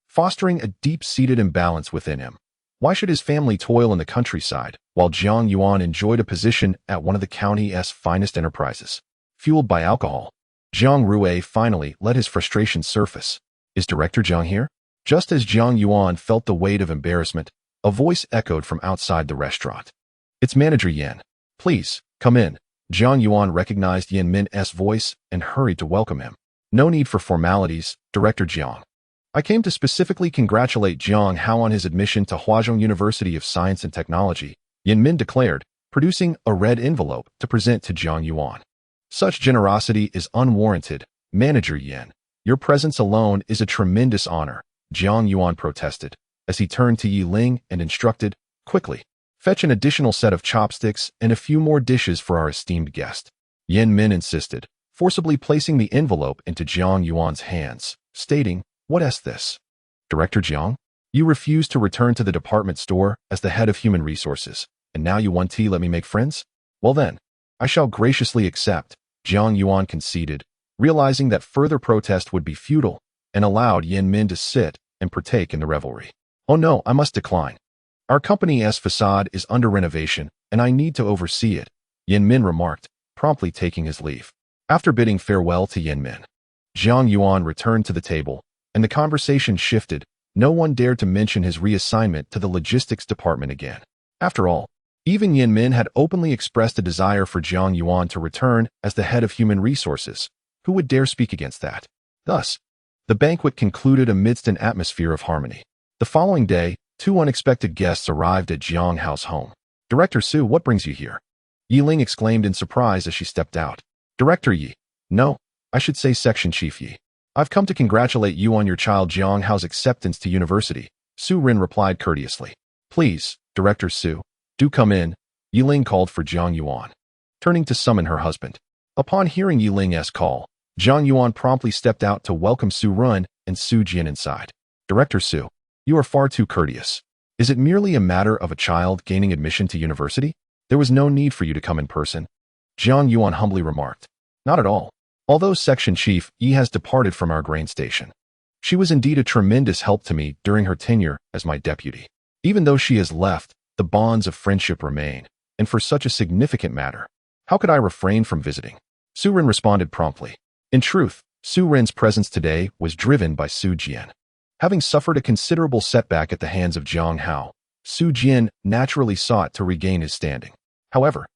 fostering a deep-seated imbalance within him. Why should his family toil in the countryside, while Jiang Yuan enjoyed a position at one of the county's finest enterprises? Fueled by alcohol, Jiang Rui finally let his frustration surface. Is Director Jiang here? Just as Jiang Yuan felt the weight of embarrassment, a voice echoed from outside the restaurant. It's Manager Yan. Please, come in. Jiang Yuan recognized Yan Min's voice and hurried to welcome him. No need for formalities, Director Jiang. I came to specifically congratulate Jiang Hao on his admission to Huazhong University of Science and Technology, Yan Min declared, producing a red envelope to present to Jiang Yuan. Such generosity is unwarranted, Manager Yan. Your presence alone is a tremendous honor, Jiang Yuan protested, as he turned to Yi Ling and instructed, quickly, fetch an additional set of chopsticks and a few more dishes for our esteemed guest. Yan Min insisted, forcibly placing the envelope into Jiang Yuan's hands, stating, What is this? Director Jiang? You refused to return to the department store as the head of human resources, and now you want to let me make friends? Well then, I shall graciously accept, Jiang Yuan conceded, realizing that further protest would be futile, and allowed Yan Min to sit and partake in the revelry. Oh no, I must decline. Our company's facade is under renovation, and I need to oversee it, Yan Min remarked, promptly taking his leave. After bidding farewell to Yan Min, Jiang Yuan returned to the table, and the conversation shifted. No one dared to mention his reassignment to the logistics department again. After all, even Yan Min had openly expressed a desire for Jiang Yuan to return as the head of human resources. Who would dare speak against that? Thus, the banquet concluded amidst an atmosphere of harmony. The following day, 2 unexpected guests arrived at Jiang Hao's home. Director Su, what brings you here? Yi Ling exclaimed in surprise as she stepped out. Director Yi. No, I should say Section Chief Yi. I've come to congratulate you on your child Jiang Hao's acceptance to university, Su Rin replied courteously. Please, Director Su, do come in, Yi Ling called for Jiang Yuan, turning to summon her husband. Upon hearing Yi Ling's call, Jiang Yuan promptly stepped out to welcome Su Rin and Su Jian inside. Director Su, you are far too courteous. Is it merely a matter of a child gaining admission to university? There was no need for you to come in person, Jiang Yuan humbly remarked. Not at all. Although Section Chief Yi has departed from our grain station, she was indeed a tremendous help to me during her tenure as my deputy. Even though she has left, the bonds of friendship remain, and for such a significant matter, how could I refrain from visiting? Su Ren responded promptly. In truth, Su Ren's presence today was driven by Su Jian. Having suffered a considerable setback at the hands of Jiang Hao, Su Jian naturally sought to regain his standing. However,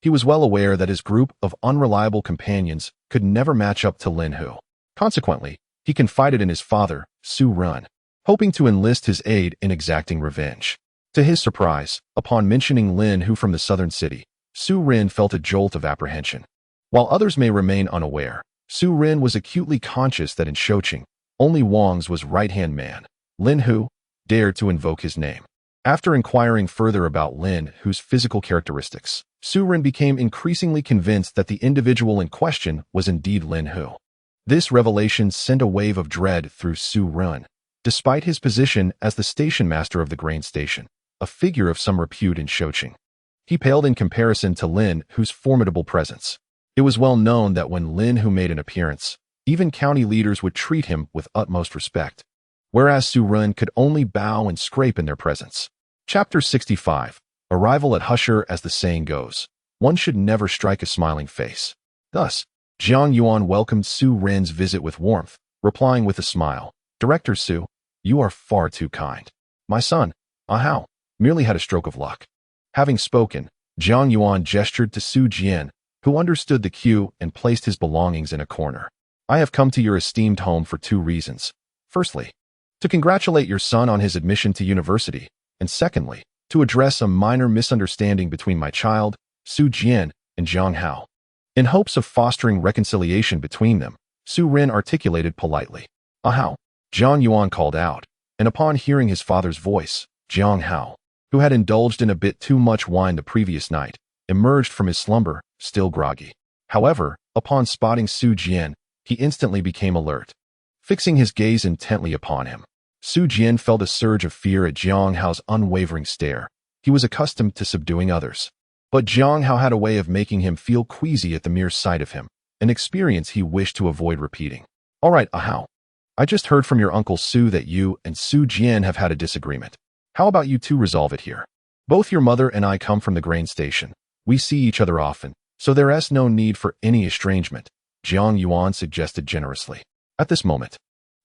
he was well aware that his group of unreliable companions could never match up to Lin Hu. Consequently, he confided in his father, Su Ren, hoping to enlist his aid in exacting revenge. To his surprise, upon mentioning Lin Hu from the southern city, Su Ren felt a jolt of apprehension. While others may remain unaware, Su Ren was acutely conscious that in Shoqing, only Wang's was right-hand man, Lin Hu, dared to invoke his name. After inquiring further about Lin Hu's physical characteristics, Su Ren became increasingly convinced that the individual in question was indeed Lin Hu. This revelation sent a wave of dread through Su Ren. Despite his position as the station master of the grain station, a figure of some repute in Shoqing, he paled in comparison to Lin Hu's formidable presence. It was well known that when Lin Hu made an appearance, even county leaders would treat him with utmost respect, whereas Su Ren could only bow and scrape in their presence. Chapter 65. Arrival at Husher. As the saying goes, one should never strike a smiling face. Thus, Jiang Yuan welcomed Su Ren's visit with warmth, replying with a smile, Director Su, you are far too kind. My son, Hao, merely had a stroke of luck. Having spoken, Jiang Yuan gestured to Su Jian, who understood the cue and placed his belongings in a corner. I have come to your esteemed home for two reasons. Firstly, to congratulate your son on his admission to university, and secondly, to address a minor misunderstanding between my child, Su Jian, and Jiang Hao. In hopes of fostering reconciliation between them, Su Ren articulated politely, Hao. Jiang Yuan called out, and upon hearing his father's voice, Jiang Hao, who had indulged in a bit too much wine the previous night, emerged from his slumber, still groggy. However, upon spotting Su Jian, he instantly became alert. Fixing his gaze intently upon him, Su Jian felt a surge of fear at Jiang Hao's unwavering stare. He was accustomed to subduing others, but Jiang Hao had a way of making him feel queasy at the mere sight of him, an experience he wished to avoid repeating. All right, Hao. I just heard from your uncle Su that you and Su Jian have had a disagreement. How about you two resolve it here? Both your mother and I come from the grain station. We see each other often, so there is no need for any estrangement, Jiang Yuan suggested generously. At this moment,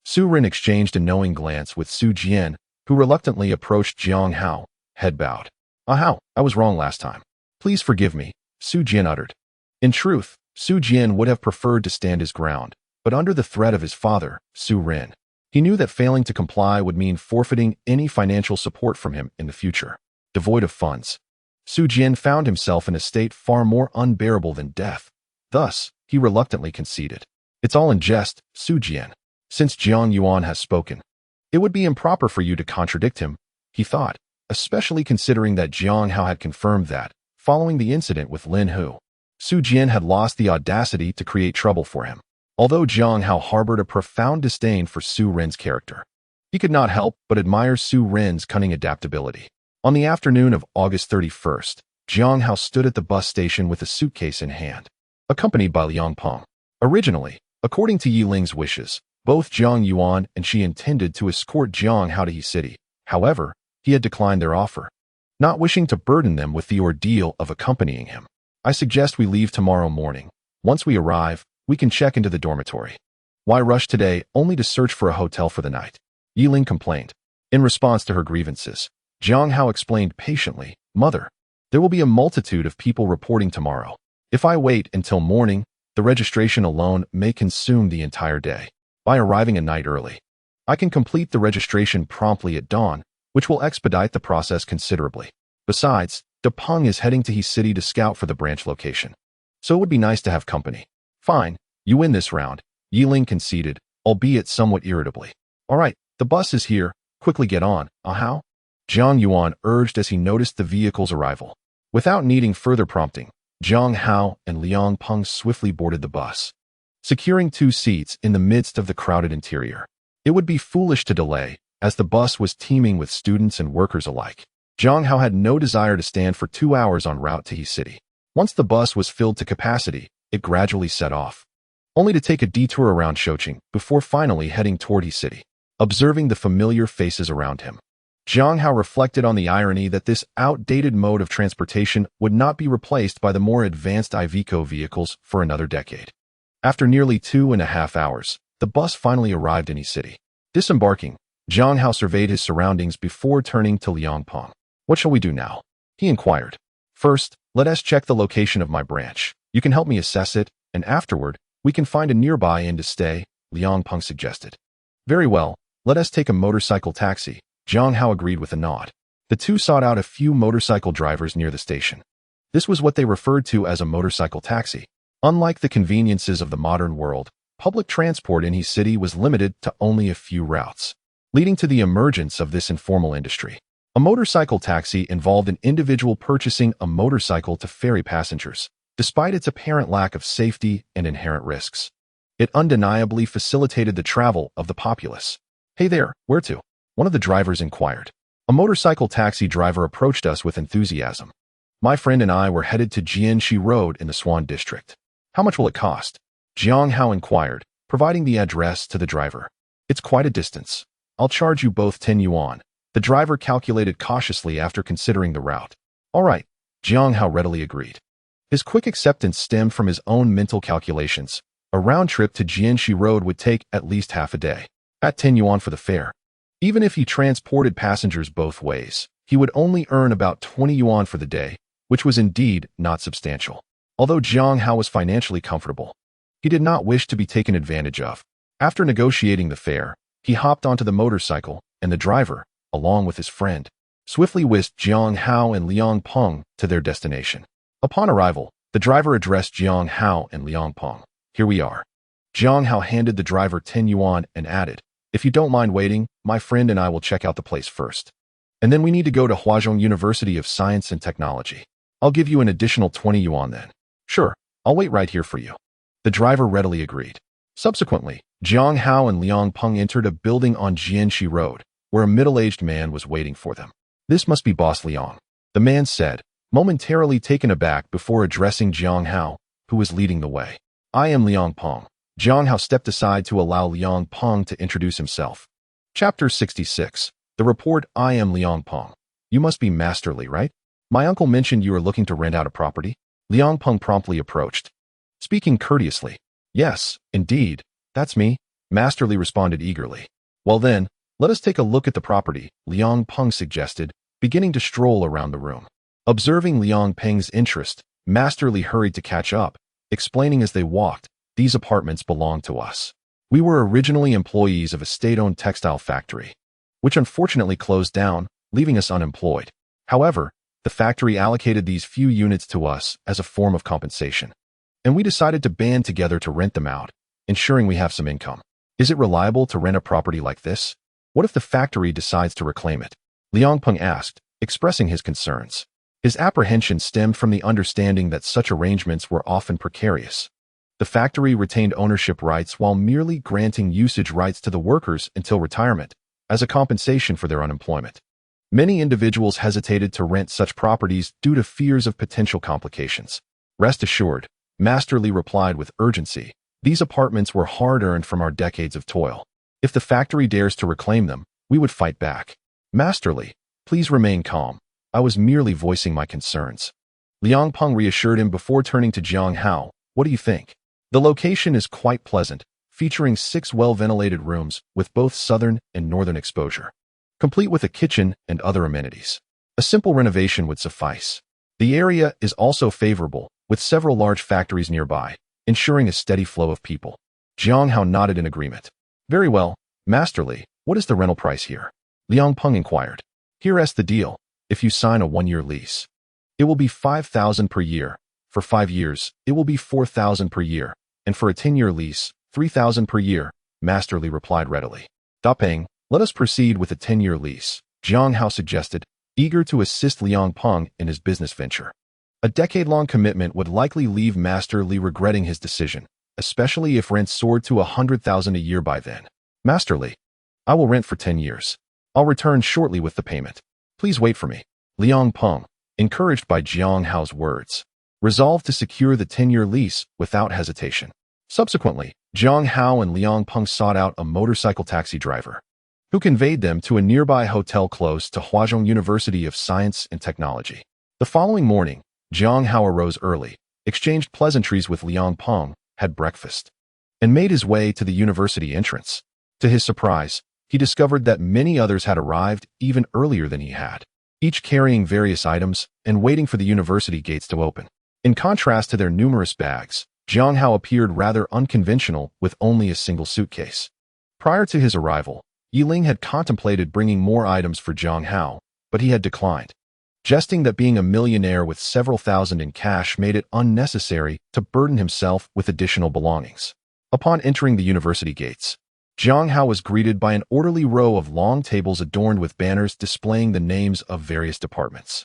Su Ren exchanged a knowing glance with Su Jian, who reluctantly approached Jiang Hao, head bowed. Hao, I was wrong last time. Please forgive me, Su Jian uttered. In truth, Su Jian would have preferred to stand his ground, but under the threat of his father, Su Ren, he knew that failing to comply would mean forfeiting any financial support from him in the future. Devoid of funds, Su Jian found himself in a state far more unbearable than death. Thus, he reluctantly conceded. It's all in jest, Su Jian. Since Jiang Yuan has spoken, it would be improper for you to contradict him, he thought, especially considering that Jiang Hao had confirmed that, following the incident with Lin Hu, Su Jian had lost the audacity to create trouble for him. Although Jiang Hao harbored a profound disdain for Su Ren's character, he could not help but admire Su Ren's cunning adaptability. On the afternoon of August 31st, Jiang Hao stood at the bus station with a suitcase in hand, accompanied by Liang Peng. Originally, according to Yi Ling's wishes, both Jiang Yuan and she intended to escort Jiang Hao to He City. However, he had declined their offer, not wishing to burden them with the ordeal of accompanying him. I suggest we leave tomorrow morning. Once we arrive, we can check into the dormitory. Why rush today only to search for a hotel for the night? Yi Ling complained. In response to her grievances, Jiang Hao explained patiently, Mother, there will be a multitude of people reporting tomorrow. If I wait until morning, the registration alone may consume the entire day. By arriving a night early, I can complete the registration promptly at dawn, which will expedite the process considerably. Besides, De Peng is heading to He City to scout for the branch location, so it would be nice to have company. Fine, you win this round, Yi Ling conceded, albeit somewhat irritably. All right, the bus is here, quickly get on, Hao? Jiang Yuan urged as he noticed the vehicle's arrival. Without needing further prompting, Jiang Hao and Liang Peng swiftly boarded the bus, securing 2 seats in the midst of the crowded interior. It would be foolish to delay, as the bus was teeming with students and workers alike. Jiang Hao had no desire to stand for 2 hours en route to He City. Once the bus was filled to capacity, it gradually set off, only to take a detour around Shoching before finally heading toward He City. Observing the familiar faces around him, Jiang Hao reflected on the irony that this outdated mode of transportation would not be replaced by the more advanced Iveco vehicles for another decade. After nearly 2.5 hours, the bus finally arrived in He City. Disembarking, Jiang Hao surveyed his surroundings before turning to Liang Peng. "What shall we do now?" he inquired. "First, let us check the location of my branch. You can help me assess it, and afterward, we can find a nearby inn to stay," Liang Peng suggested. "Very well, let us take a motorcycle taxi," Jiang Hao agreed with a nod. The two sought out a few motorcycle drivers near the station. This was what they referred to as a motorcycle taxi. Unlike the conveniences of the modern world, public transport in He City was limited to only a few routes, leading to the emergence of this informal industry. A motorcycle taxi involved an individual purchasing a motorcycle to ferry passengers, despite its apparent lack of safety and inherent risks. It undeniably facilitated the travel of the populace. "Hey there, where to?" one of the drivers inquired. A motorcycle taxi driver approached us with enthusiasm. "My friend and I were headed to Jianxi Road in the Swan District." "How much will it cost?" Jiang Hao inquired, providing the address to the driver. "It's quite a distance. I'll charge you both 10 yuan. The driver calculated cautiously after considering the route. "All right," Jiang Hao readily agreed. His quick acceptance stemmed from his own mental calculations. A round trip to Jianxi Road would take at least half a day. At 10 yuan for the fare. Even if he transported passengers both ways, he would only earn about 20 yuan for the day, which was indeed not substantial. Although Jiang Hao was financially comfortable, he did not wish to be taken advantage of. After negotiating the fare, he hopped onto the motorcycle, and the driver, along with his friend, swiftly whisked Jiang Hao and Liang Peng to their destination. Upon arrival, the driver addressed Jiang Hao and Liang Peng. "Here we are." Jiang Hao handed the driver 10 yuan and added, "If you don't mind waiting, my friend and I will check out the place first. And then we need to go to Huazhong University of Science and Technology. I'll give you an additional 20 yuan then." "Sure, I'll wait right here for you." The driver readily agreed. Subsequently, Jiang Hao and Liang Peng entered a building on Jianxi Road, where a middle-aged man was waiting for them. "This must be Boss Liang," the man said, momentarily taken aback before addressing Jiang Hao, who was leading the way. "I am Liang Peng." Jiang Hao stepped aside to allow Liang Peng to introduce himself. Chapter 66. The report. "I am Liang Peng. You must be Master Li, right? My uncle mentioned you are looking to rent out a property." Liang Peng promptly approached, speaking courteously. "Yes, indeed, that's me," Master Li responded eagerly. "Well then, let us take a look at the property," Liang Peng suggested, beginning to stroll around the room. Observing Liang Peng's interest, Master Li hurried to catch up, explaining as they walked, "These apartments belong to us. We were originally employees of a state-owned textile factory, which unfortunately closed down, leaving us unemployed. However, the factory allocated these few units to us as a form of compensation, and we decided to band together to rent them out, ensuring we have some income. Is it reliable to rent a property like this? What if the factory decides to reclaim it?" Liang Peng asked, expressing his concerns. His apprehension stemmed from the understanding that such arrangements were often precarious. The factory retained ownership rights while merely granting usage rights to the workers until retirement, as a compensation for their unemployment. Many individuals hesitated to rent such properties due to fears of potential complications. "Rest assured," Master Li replied with urgency, "these apartments were hard-earned from our decades of toil. If the factory dares to reclaim them, we would fight back." "Master Li, please remain calm. I was merely voicing my concerns." Liang Peng reassured him before turning to Jiang Hao. "What do you think?" "The location is quite pleasant, featuring 6 well-ventilated rooms with both southern and northern exposure, complete with a kitchen and other amenities. A simple renovation would suffice. The area is also favorable, with several large factories nearby, ensuring a steady flow of people." Jiang Hao nodded in agreement. "Very well, Master Li, what is the rental price here?" Liang Peng inquired. "Here's the deal. If you sign a 1-year lease, it will be 5,000 per year. For 5 years, it will be 4,000 per year. And for a 10-year lease, 3,000 per year," Master Li replied readily. "Dapeng, let us proceed with a 10-year lease," Jiang Hao suggested, eager to assist Liang Peng in his business venture. A decade-long commitment would likely leave Master Li regretting his decision, especially if rent soared to 100,000 a year by then. "Master Li, I will rent for 10 years. I'll return shortly with the payment. Please wait for me. Liang Peng, encouraged by Jiang Hao's words, resolved to secure the 10-year lease without hesitation. Subsequently, Jiang Hao and Liang Peng sought out a motorcycle taxi driver, who conveyed them to a nearby hotel close to Huazhong University of Science and Technology. The following morning, Jiang Hao arose early, exchanged pleasantries with Liang Peng, had breakfast, and made his way to the university entrance. To his surprise, he discovered that many others had arrived even earlier than he had, each carrying various items and waiting for the university gates to open. In contrast to their numerous bags, Jiang Hao appeared rather unconventional with only a single suitcase. Prior to his arrival, Yiling had contemplated bringing more items for Jiang Hao, but he had declined, jesting that being a millionaire with several thousand in cash made it unnecessary to burden himself with additional belongings. Upon entering the university gates, Jiang Hao was greeted by an orderly row of long tables adorned with banners displaying the names of various departments.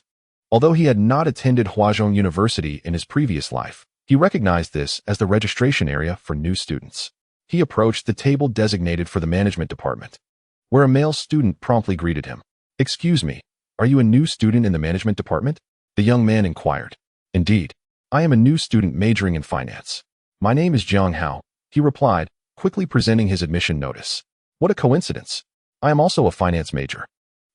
Although he had not attended Huazhong University in his previous life, he recognized this as the registration area for new students. He approached the table designated for the management department, where a male student promptly greeted him. "Excuse me, are you a new student in the management department?" The young man inquired. "Indeed, I am a new student majoring in finance. My name is Jiang Hao," he replied, quickly presenting his admission notice. "What a coincidence. I am also a finance major,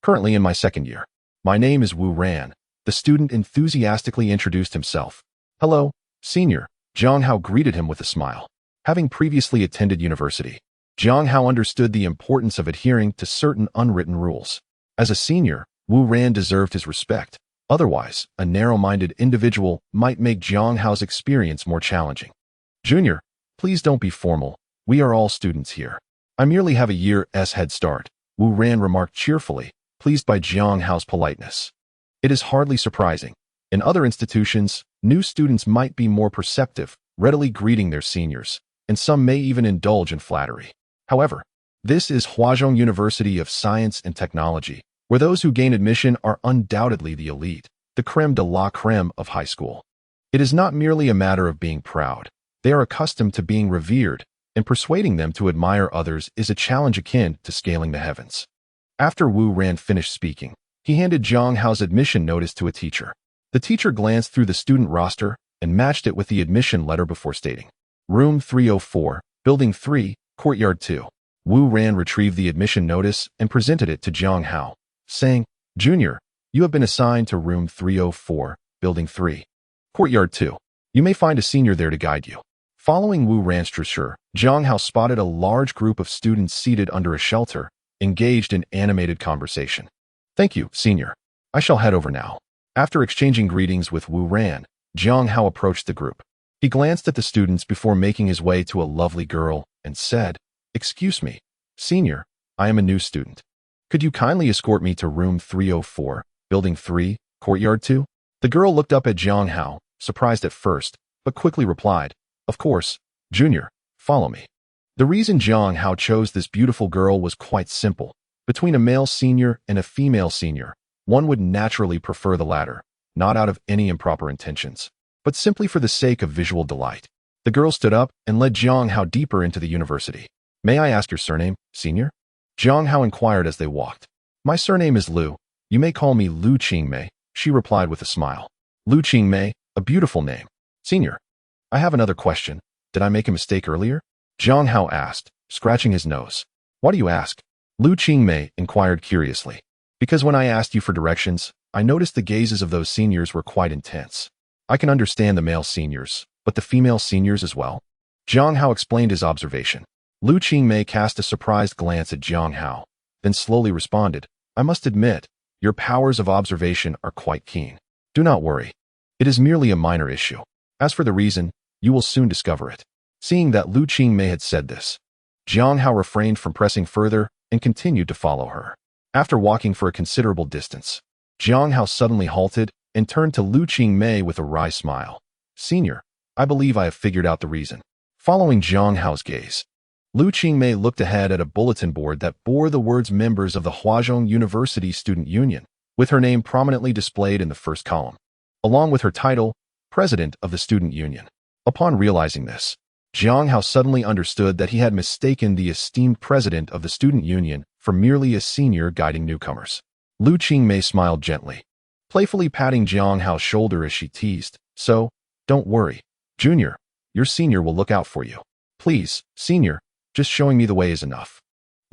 currently in my second year. My name is Wu Ran." The student enthusiastically introduced himself. "Hello, senior," Jiang Hao greeted him with a smile. Having previously attended university, Jiang Hao understood the importance of adhering to certain unwritten rules. As a senior, Wu Ran deserved his respect. Otherwise, a narrow-minded individual might make Jiang Hao's experience more challenging. "Junior, please don't be formal. We are all students here. I merely have a year's head start," Wu Ran remarked cheerfully, pleased by Jiang Hao's politeness. It is hardly surprising. In other institutions, new students might be more perceptive, readily greeting their seniors, and some may even indulge in flattery. However, this is Huazhong University of Science and Technology, where those who gain admission are undoubtedly the elite, the creme de la creme of high school. It is not merely a matter of being proud. They are accustomed to being revered, and persuading them to admire others is a challenge akin to scaling the heavens. After Wu Ran finished speaking, he handed Jiang Hao's admission notice to a teacher. The teacher glanced through the student roster and matched it with the admission letter before stating, "Room 304, Building 3, Courtyard 2. Wu Ran retrieved the admission notice and presented it to Jiang Hao, saying, "Junior, you have been assigned to Room 304, Building 3, Courtyard 2. You may find a senior there to guide you." Following Wu Ran's gesture, Jiang Hao spotted a large group of students seated under a shelter, engaged in animated conversation. "Thank you, senior. I shall head over now." After exchanging greetings with Wu Ran, Jiang Hao approached the group. He glanced at the students before making his way to a lovely girl and said, "Excuse me, senior, I am a new student. Could you kindly escort me to room 304, building 3, courtyard 2? The girl looked up at Jiang Hao, surprised at first, but quickly replied, "Of course, junior, follow me." The reason Jiang Hao chose this beautiful girl was quite simple. Between a male senior and a female senior, one would naturally prefer the latter, not out of any improper intentions, but simply for the sake of visual delight. The girl stood up and led Jiang Hao deeper into the university. "May I ask your surname, senior?" Jiang Hao inquired as they walked. "My surname is Liu. You may call me Liu Qingmei," she replied with a smile. "Liu Qingmei, a beautiful name. Senior, I have another question. Did I make a mistake earlier?" Jiang Hao asked, scratching his nose. "Why do you ask?" Liu Qingmei inquired curiously. "Because when I asked you for directions, I noticed the gazes of those seniors were quite intense. I can understand the male seniors, but the female seniors as well?" Jiang Hao explained his observation. Liu Qingmei cast a surprised glance at Jiang Hao, then slowly responded, "I must admit, your powers of observation are quite keen. Do not worry. It is merely a minor issue. As for the reason, you will soon discover it." Seeing that Liu Qingmei had said this, Jiang Hao refrained from pressing further and continued to follow her. After walking for a considerable distance, Jiang Hao suddenly halted and turned to Liu Qingmei with a wry smile. "Senior, I believe I have figured out the reason." Following Jiang Hao's gaze, Liu Qingmei looked ahead at a bulletin board that bore the words members of the Huazhong University Student Union, with her name prominently displayed in the first column, along with her title, President of the Student Union. Upon realizing this, Jiang Hao suddenly understood that he had mistaken the esteemed president of the student union for merely a senior guiding newcomers. Lu Qingmei smiled gently, playfully patting Jiang Hao's shoulder as she teased, "So, don't worry, Junior, your senior will look out for you. Please, senior, just showing me the way is enough.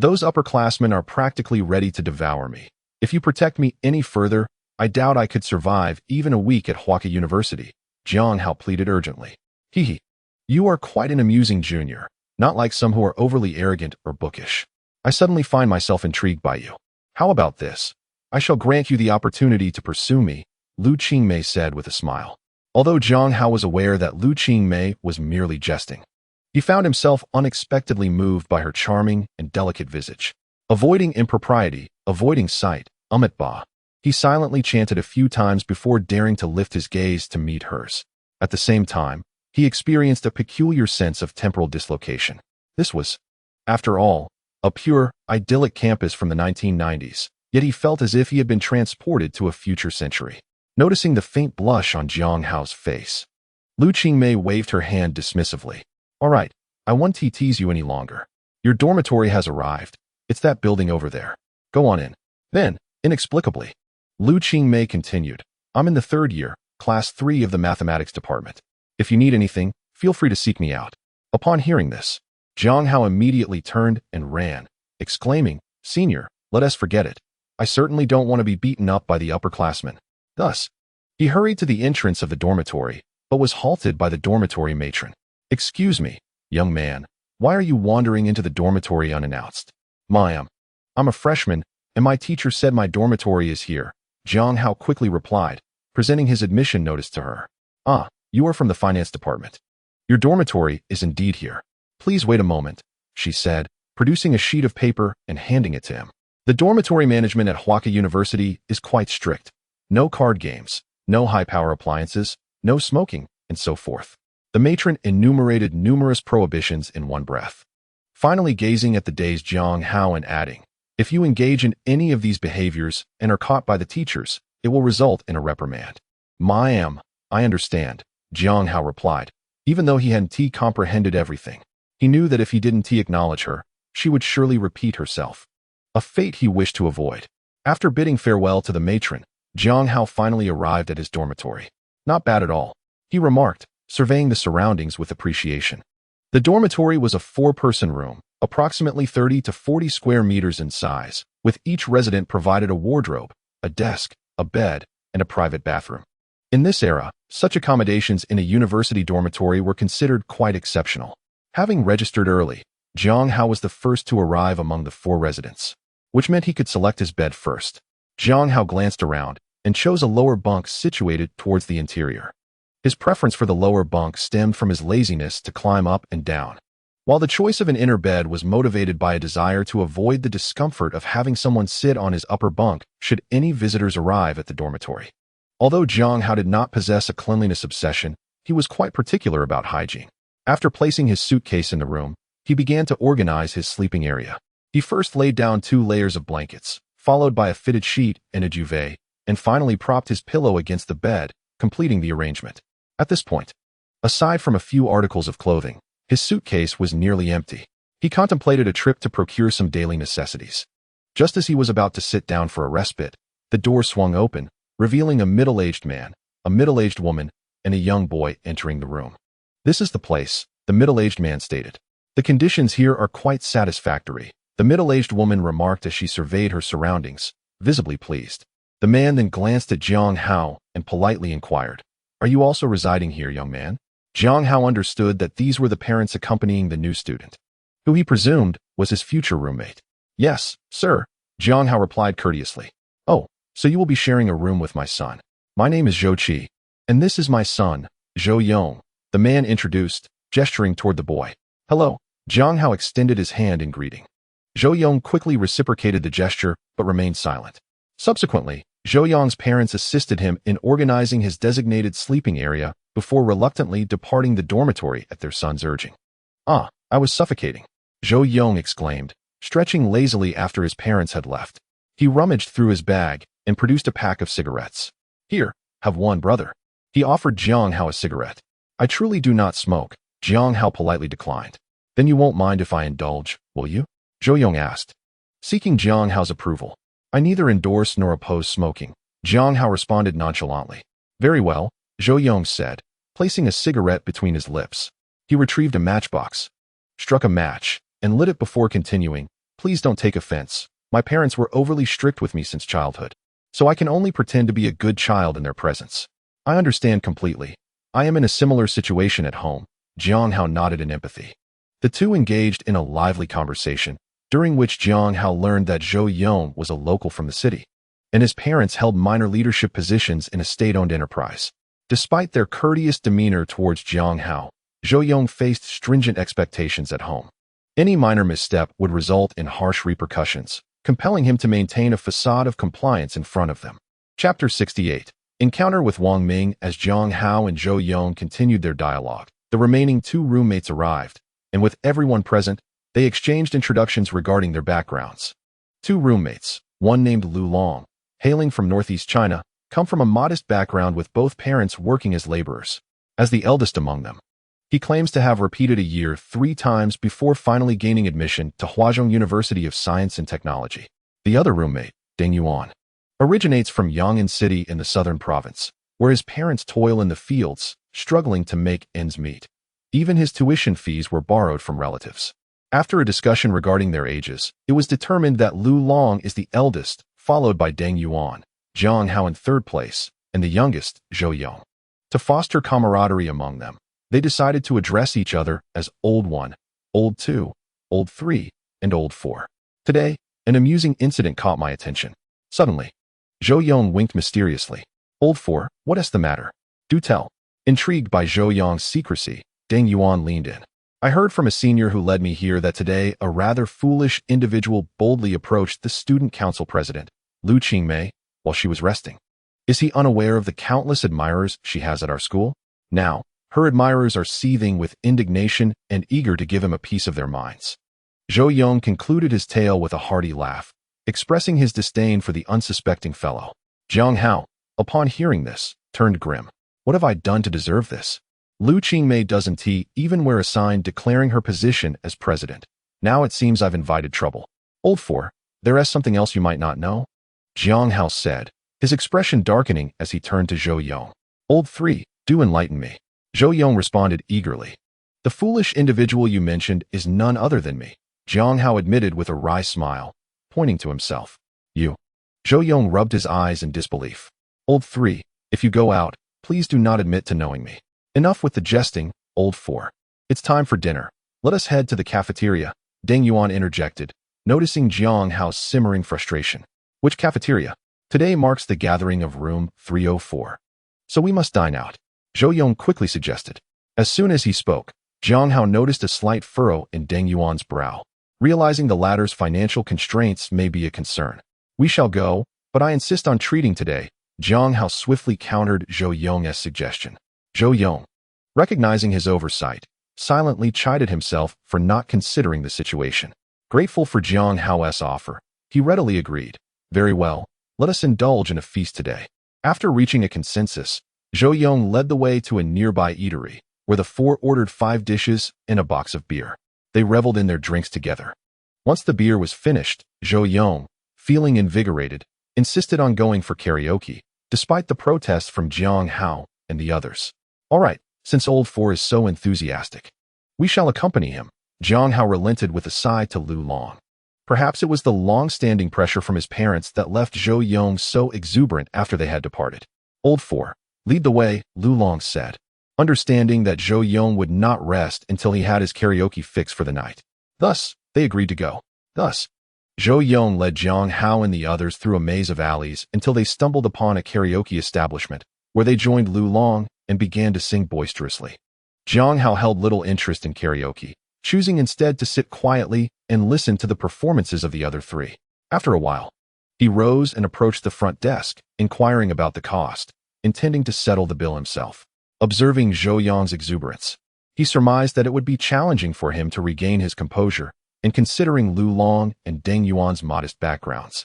Those upperclassmen are practically ready to devour me. If you protect me any further, I doubt I could survive even a week at Huaka University," Jiang Hao pleaded urgently. "Hee. You are quite an amusing junior, not like some who are overly arrogant or bookish. I suddenly find myself intrigued by you. How about this? I shall grant you the opportunity to pursue me," Lu Qingmei said with a smile. Although Jiang Hao was aware that Lu Qingmei was merely jesting, he found himself unexpectedly moved by her charming and delicate visage. Avoiding impropriety, avoiding sight, ba. He silently chanted a few times before daring to lift his gaze to meet hers. At the same time, he experienced a peculiar sense of temporal dislocation. This was, after all, a pure, idyllic campus from the 1990s, yet he felt as if he had been transported to a future century. Noticing the faint blush on Jiang Hao's face, Lu Qingmei waved her hand dismissively. "All right, I won't tease you any longer. Your dormitory has arrived. It's that building over there. Go on in." Then, inexplicably, Lu Qingmei continued, "I'm in the 3rd year, class 3 of the mathematics department. If you need anything, feel free to seek me out." Upon hearing this, Jiang Hao immediately turned and ran, exclaiming, "Senior, let us forget it. I certainly don't want to be beaten up by the upperclassmen." Thus, he hurried to the entrance of the dormitory, but was halted by the dormitory matron. "Excuse me, young man, why are you wandering into the dormitory unannounced?" I'm a freshman, and my teacher said my dormitory is here," Jiang Hao quickly replied, presenting his admission notice to her. "Ah, you are from the finance department. Your dormitory is indeed here. Please wait a moment," she said, producing a sheet of paper and handing it to him. "The dormitory management at Huaka University is quite strict. No card games, no high-power appliances, no smoking, and so forth." The matron enumerated numerous prohibitions in one breath, finally gazing at the dazed Jiang Hao and adding, "If you engage in any of these behaviors and are caught by the teachers, it will result in a reprimand." I understand," Jiang Hao replied, even though he hadn't comprehended everything. He knew that if he didn't acknowledge her, she would surely repeat herself, a fate he wished to avoid. After bidding farewell to the matron, Jiang Hao finally arrived at his dormitory. "Not bad at all," he remarked, surveying the surroundings with appreciation. The dormitory was a 4-person room, approximately 30 to 40 square meters in size, with each resident provided a wardrobe, a desk, a bed, and a private bathroom. In this era, such accommodations in a university dormitory were considered quite exceptional. Having registered early, Jiang Hao was the first to arrive among the 4 residents, which meant he could select his bed first. Jiang Hao glanced around and chose a lower bunk situated towards the interior. His preference for the lower bunk stemmed from his laziness to climb up and down, while the choice of an inner bed was motivated by a desire to avoid the discomfort of having someone sit on his upper bunk should any visitors arrive at the dormitory. Although Jiang Hao did not possess a cleanliness obsession, he was quite particular about hygiene. After placing his suitcase in the room, he began to organize his sleeping area. He first laid down 2 layers of blankets, followed by a fitted sheet and a duvet, and finally propped his pillow against the bed, completing the arrangement. At this point, aside from a few articles of clothing, his suitcase was nearly empty. He contemplated a trip to procure some daily necessities. Just as he was about to sit down for a respite, the door swung open, revealing a middle-aged man, a middle-aged woman, and a young boy entering the room. "This is the place," the middle-aged man stated. "The conditions here are quite satisfactory," the middle-aged woman remarked as she surveyed her surroundings, visibly pleased. The man then glanced at Jiang Hao and politely inquired, "Are you also residing here, young man?" Jiang Hao understood that these were the parents accompanying the new student, who he presumed was his future roommate. "Yes, sir," Jiang Hao replied courteously. "Oh, so you will be sharing a room with my son. My name is Zhou Qi, and this is my son, Zhou Yong," the man introduced, gesturing toward the boy. "Hello." Jiang Hao extended his hand in greeting. Zhou Yong quickly reciprocated the gesture, but remained silent. Subsequently, Zhou Yong's parents assisted him in organizing his designated sleeping area before reluctantly departing the dormitory at their son's urging. "Ah, I was suffocating," Zhou Yong exclaimed, stretching lazily after his parents had left. He rummaged through his bag and produced a pack of cigarettes. "Here, have one, brother." He offered Jiang Hao a cigarette. "I truly do not smoke," Jiang Hao politely declined. Then you won't mind if I indulge, will you? Zhou Yong asked, seeking Jiang Hao's approval. I neither endorse nor oppose smoking. Jiang Hao responded nonchalantly. Very well, Zhou Yong said, placing a cigarette between his lips. He retrieved a matchbox, struck a match, and lit it before continuing. Please don't take offense. My parents were overly strict with me since childhood, so I can only pretend to be a good child in their presence. I understand completely. I am in a similar situation at home. Jiang Hao nodded in empathy. The two engaged in a lively conversation, during which Jiang Hao learned that Zhou Yong was a local from the city, and his parents held minor leadership positions in a state-owned enterprise. Despite their courteous demeanor towards Jiang Hao, Zhou Yong faced stringent expectations at home. Any minor misstep would result in harsh repercussions, compelling him to maintain a facade of compliance in front of them. Chapter 68. Encounter with Wang Ming. As Jiang Hao and Zhou Yong continued their dialogue, the remaining two roommates arrived, and with everyone present, they exchanged introductions regarding their backgrounds. Two roommates, one named Lu Long, hailing from northeast China, come from a modest background with both parents working as laborers. As the eldest among them, he claims to have repeated a year 3 times before finally gaining admission to Huazhong University of Science and Technology. The other roommate, Deng Yuan, originates from Yang'an City in the southern province, where his parents toil in the fields, struggling to make ends meet. Even his tuition fees were borrowed from relatives. After a discussion regarding their ages, it was determined that Lu Long is the eldest, followed by Deng Yuan, Jiang Hao in third place, and the youngest, Zhou Yong. To foster camaraderie among them, they decided to address each other as Old One, Old Two, Old Three, and Old Four. Today, an amusing incident caught my attention. Suddenly, Zhou Yong winked mysteriously. Old Four, what is the matter? Do tell. Intrigued by Zhou Yong's secrecy, Deng Yuan leaned in. I heard from a senior who led me here that today a rather foolish individual boldly approached the student council president, Lu Qingmei, while she was resting. Is he unaware of the countless admirers she has at our school? Now, her admirers are seething with indignation and eager to give him a piece of their minds. Zhou Yong concluded his tale with a hearty laugh, expressing his disdain for the unsuspecting fellow. Jiang Hao, upon hearing this, turned grim. What have I done to deserve this? Lu Qingmei doesn't even wear a sign declaring her position as president. Now it seems I've invited trouble. Old Four, there is something else you might not know? Jiang Hao said, his expression darkening as he turned to Zhou Yong. Old Three, do enlighten me. Zhou Yong responded eagerly. The foolish individual you mentioned is none other than me, Jiang Hao admitted with a wry smile, pointing to himself. You. Zhou Yong rubbed his eyes in disbelief. Old Three, if you go out, please do not admit to knowing me. Enough with the jesting, Old Four. It's time for dinner. Let us head to the cafeteria, Deng Yuan interjected, noticing Jiang Hao's simmering frustration. Which cafeteria? Today marks the gathering of room 304. So we must dine out, Zhou Yong quickly suggested. As soon as he spoke, Jiang Hao noticed a slight furrow in Deng Yuan's brow, realizing the latter's financial constraints may be a concern. We shall go, but I insist on treating today, Jiang Hao swiftly countered Zhou Yong's suggestion. Zhou Yong, recognizing his oversight, silently chided himself for not considering the situation. Grateful for Jiang Hao's offer, he readily agreed. Very well, let us indulge in a feast today. After reaching a consensus, Zhou Yong led the way to a nearby eatery, where the four ordered 5 dishes and a box of beer. They reveled in their drinks together. Once the beer was finished, Zhou Yong, feeling invigorated, insisted on going for karaoke, despite the protests from Jiang Hao and the others. All right, since Old Four is so enthusiastic, we shall accompany him. Jiang Hao relented with a sigh to Lu Long. Perhaps it was the long-standing pressure from his parents that left Zhou Yong so exuberant after they had departed. Old Four, lead the way, Lu Long said, understanding that Zhou Yong would not rest until he had his karaoke fix for the night. Thus, they agreed to go. Zhou Yong led Jiang Hao and the others through a maze of alleys until they stumbled upon a karaoke establishment, where they joined Lu Long and began to sing boisterously. Jiang Hao held little interest in karaoke, choosing instead to sit quietly and listen to the performances of the other three. After a while, he rose and approached the front desk, inquiring about the cost, intending to settle the bill himself. Observing Zhou Yong's exuberance, he surmised that it would be challenging for him to regain his composure, and considering Lu Long and Deng Yuan's modest backgrounds,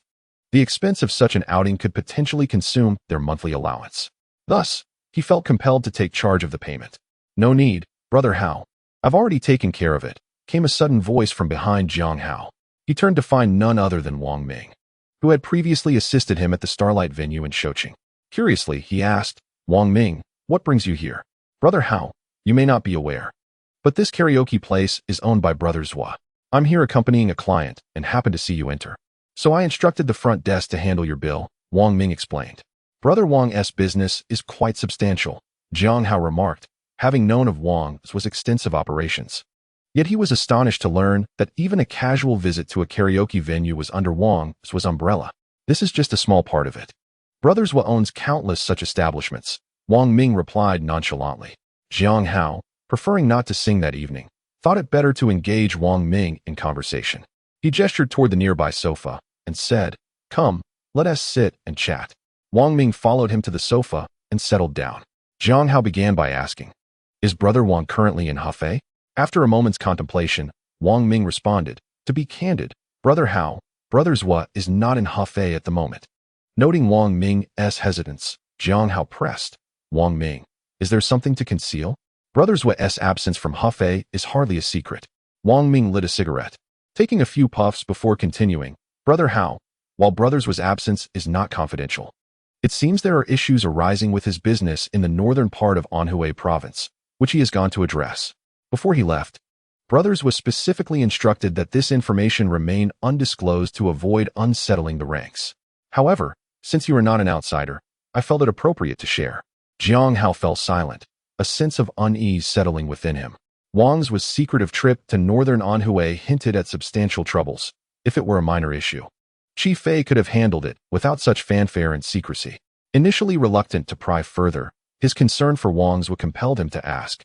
the expense of such an outing could potentially consume their monthly allowance. Thus, he felt compelled to take charge of the payment. No need, Brother Hao. I've already taken care of it, came a sudden voice from behind Jiang Hao. He turned to find none other than Wang Ming, who had previously assisted him at the Starlight venue in Shoqing. Curiously, he asked, Wang Ming, what brings you here? Brother Hao, you may not be aware, but this karaoke place is owned by Brother Zhua. I'm here accompanying a client and happened to see you enter. So I instructed the front desk to handle your bill, Wang Ming explained. Brother Wang's business is quite substantial, Jiang Hao remarked, having known of Wang's extensive operations. Yet he was astonished to learn that even a casual visit to a karaoke venue was under Wang's umbrella. This is just a small part of it. Brother Zhua owns countless such establishments, Wang Ming replied nonchalantly. Jiang Hao, preferring not to sing that evening, thought it better to engage Wang Ming in conversation. He gestured toward the nearby sofa and said, Come, let us sit and chat. Wang Ming followed him to the sofa and settled down. Jiang Hao began by asking, Is Brother Wang currently in Hefei? After a moment's contemplation, Wang Ming responded, To be candid, Brother Hao, Brother Zhua is not in Hefei at the moment. Noting Wang Ming's hesitance, Jiang Hao pressed, Wang Ming, is there something to conceal? Brother Zhua's absence from Hefei is hardly a secret. Wang Ming lit a cigarette, taking a few puffs before continuing, Brother Hao, while Brother Zhua's absence is not confidential, it seems there are issues arising with his business in the northern part of Anhui province, which he has gone to address. Before he left, Brother Zhua specifically instructed that this information remain undisclosed to avoid unsettling the ranks. However, since you are not an outsider, I felt it appropriate to share. Jiang Hao fell silent, a sense of unease settling within him. Wang's secretive trip to northern Anhui hinted at substantial troubles, if it were a minor issue. Chi Fei could have handled it without such fanfare and secrecy. Initially reluctant to pry further, his concern for Wang's compelled him to ask,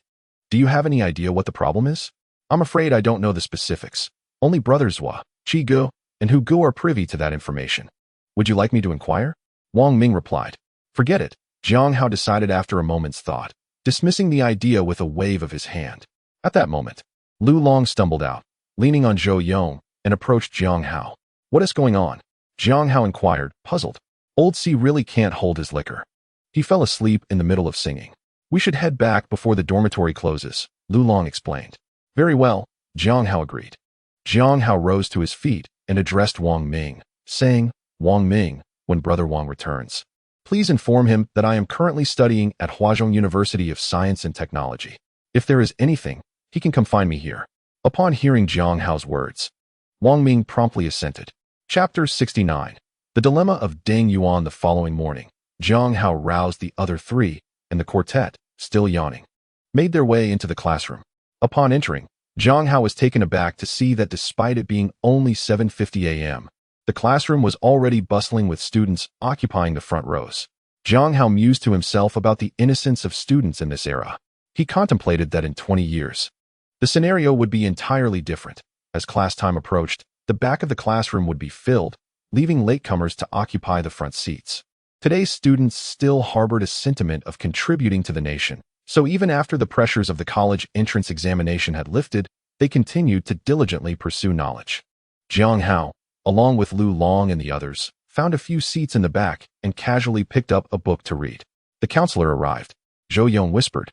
Do you have any idea what the problem is? I'm afraid I don't know the specifics. Only Brother Zhua, Qi Gu, and Hu Gu are privy to that information. Would you like me to inquire? Wang Ming replied. Forget it, Jiang Hao decided after a moment's thought, dismissing the idea with a wave of his hand. At that moment, Lu Long stumbled out, leaning on Zhou Yong, and approached Jiang Hao. What is going on? Jiang Hao inquired, puzzled. Old C really can't hold his liquor. He fell asleep in the middle of singing. We should head back before the dormitory closes, Lu Long explained. Very well, Jiang Hao agreed. Jiang Hao rose to his feet and addressed Wang Ming, saying, Wang Ming, when Brother Wang returns, please inform him that I am currently studying at Huazhong University of Science and Technology. If there is anything, he can come find me here. Upon hearing Jiang Hao's words, Wang Ming promptly assented. Chapter 69. The Dilemma of Deng Yuan. The following morning, Jiang Hao roused the other three, and the quartet, still yawning, made their way into the classroom. Upon entering, Jiang Hao was taken aback to see that despite it being only 7:50 a.m., the classroom was already bustling with students occupying the front rows. Jiang Hao mused to himself about the innocence of students in this era. He contemplated that in 20 years, the scenario would be entirely different. As class time approached, the back of the classroom would be filled, leaving latecomers to occupy the front seats. Today's students still harbored a sentiment of contributing to the nation, so even after the pressures of the college entrance examination had lifted, they continued to diligently pursue knowledge. Jiang Hao, along with Lu Long and the others, found a few seats in the back and casually picked up a book to read. The counselor arrived. Zhou Yong whispered.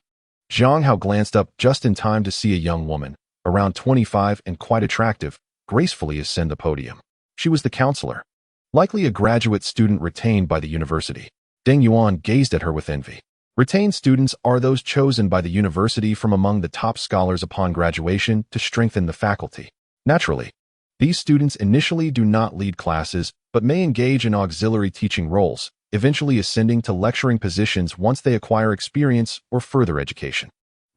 Jiang Hao glanced up just in time to see a young woman, around 25 and quite attractive, gracefully ascend the podium. She was the counselor, likely a graduate student retained by the university. Deng Yuan gazed at her with envy. Retained students are those chosen by the university from among the top scholars upon graduation to strengthen the faculty. Naturally, these students initially do not lead classes, but may engage in auxiliary teaching roles, eventually ascending to lecturing positions once they acquire experience or further education.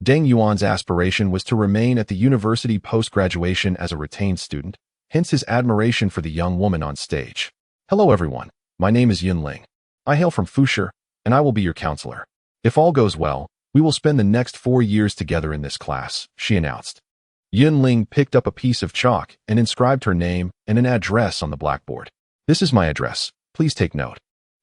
Deng Yuan's aspiration was to remain at the university post-graduation as a retained student, hence his admiration for the young woman on stage. Hello everyone, my name is Yun Ling. I hail from Fushi, and I will be your counselor. If all goes well, we will spend the next 4 years together in this class, she announced. Yun Ling picked up a piece of chalk and inscribed her name and an address on the blackboard. This is my address, please take note.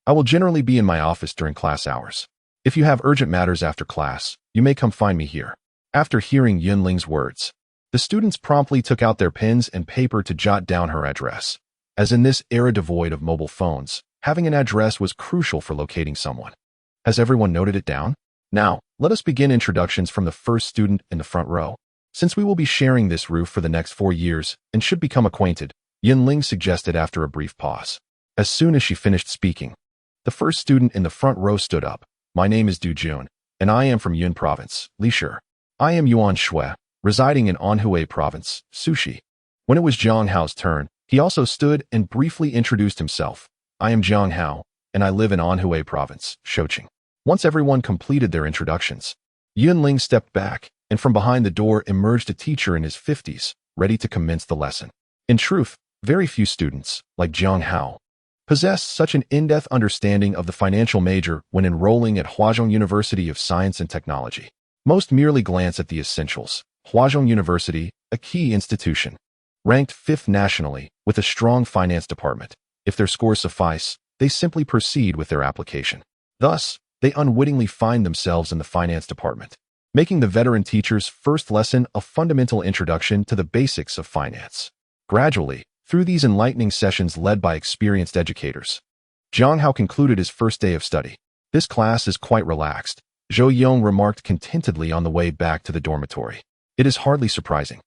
I will generally be in my office during class hours. If you have urgent matters after class, you may come find me here. After hearing Yun Ling's words, the students promptly took out their pens and paper to jot down her address. As in this era devoid of mobile phones, having an address was crucial for locating someone. Has everyone noted it down? Now, let us begin introductions from the first student in the front row. Since we will be sharing this roof for the next 4 years and should become acquainted, Yinling suggested after a brief pause. As soon as she finished speaking, the first student in the front row stood up. My name is Du Jun, and I am from Yun Province, Lishur. I am Yuan Shui, residing in Anhui Province, Sushi. When it was Jiang Hao's turn, he also stood and briefly introduced himself. I am Jiang Hao, and I live in Anhui Province, Shoqing. Once everyone completed their introductions, Yunling stepped back, and from behind the door emerged a teacher in his 50s, ready to commence the lesson. In truth, very few students, like Jiang Hao, possessed such an in-depth understanding of the financial major when enrolling at Huazhong University of Science and Technology. Most merely glance at the essentials. Huazhong University, a key institution, ranked 5th nationally with a strong finance department. If their scores suffice, they simply proceed with their application. Thus, they unwittingly find themselves in the finance department, making the veteran teacher's first lesson a fundamental introduction to the basics of finance. Gradually, through these enlightening sessions led by experienced educators, Jiang Hao concluded his first day of study. This class is quite relaxed, Zhou Yong remarked contentedly on the way back to the dormitory. It is hardly surprising.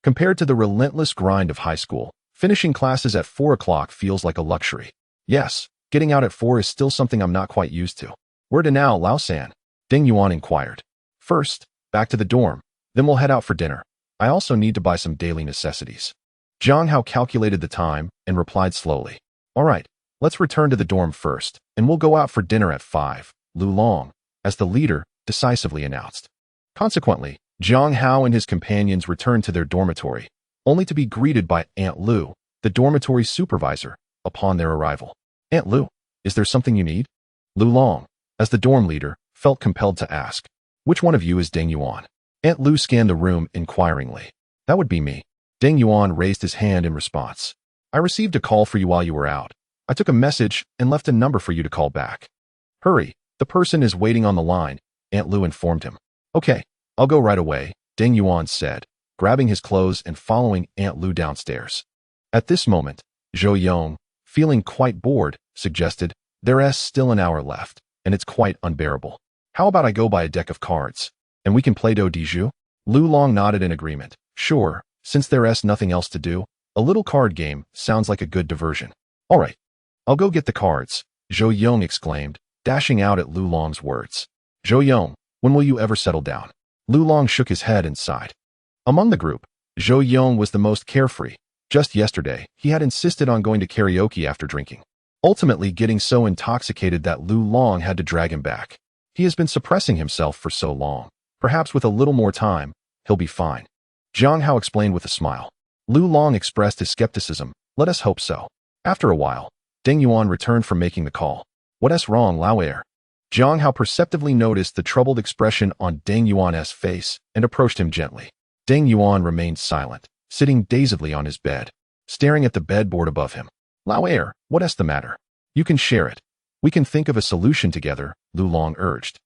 Compared to the relentless grind of high school, finishing classes at 4 o'clock feels like a luxury. Yes, getting out at 4 is still something I'm not quite used to. Where to now, Lao-san? Ding Yuan inquired. First, back to the dorm, then we'll head out for dinner. I also need to buy some daily necessities. Jiang Hao calculated the time and replied slowly. All right, let's return to the dorm first, and we'll go out for dinner at 5, Lu Long, as the leader, decisively announced. Consequently, Jiang Hao and his companions returned to their dormitory, only to be greeted by Aunt Lu, the dormitory supervisor, upon their arrival. Aunt Lu, is there something you need? Lu Long, as the dorm leader, felt compelled to ask. Which one of you is Ding Yuan? Aunt Lu scanned the room inquiringly. That would be me. Ding Yuan raised his hand in response. I received a call for you while you were out. I took a message and left a number for you to call back. Hurry, the person is waiting on the line, Aunt Lu informed him. Okay, I'll go right away, Ding Yuan said, grabbing his clothes and following Aunt Lu downstairs. At this moment, Zhou Yong, feeling quite bored, suggested, there's still an hour left, and it's quite unbearable. How about I go buy a deck of cards, and we can play do de jeu? Lu Long nodded in agreement. Sure, since there's nothing else to do, a little card game sounds like a good diversion. All right, I'll go get the cards, Zhou Yong exclaimed, dashing out at Lu Long's words. Zhou Yong, when will you ever settle down? Lu Long shook his head and sighed. Among the group, Zhou Yong was the most carefree. Just yesterday, he had insisted on going to karaoke after drinking, ultimately getting so intoxicated that Lu Long had to drag him back. He has been suppressing himself for so long. Perhaps with a little more time, he'll be fine. Jiang Hao explained with a smile. Lu Long expressed his skepticism. Let us hope so. After a while, Ding Yuan returned from making the call. What's wrong, Lao-er? Jiang Hao perceptively noticed the troubled expression on Ding Yuan's face and approached him gently. Ding Yuan remained silent, sitting dazedly on his bed, staring at the bedboard above him. Lao-er, what's the matter? You can share it. We can think of a solution together, Lu Long urged.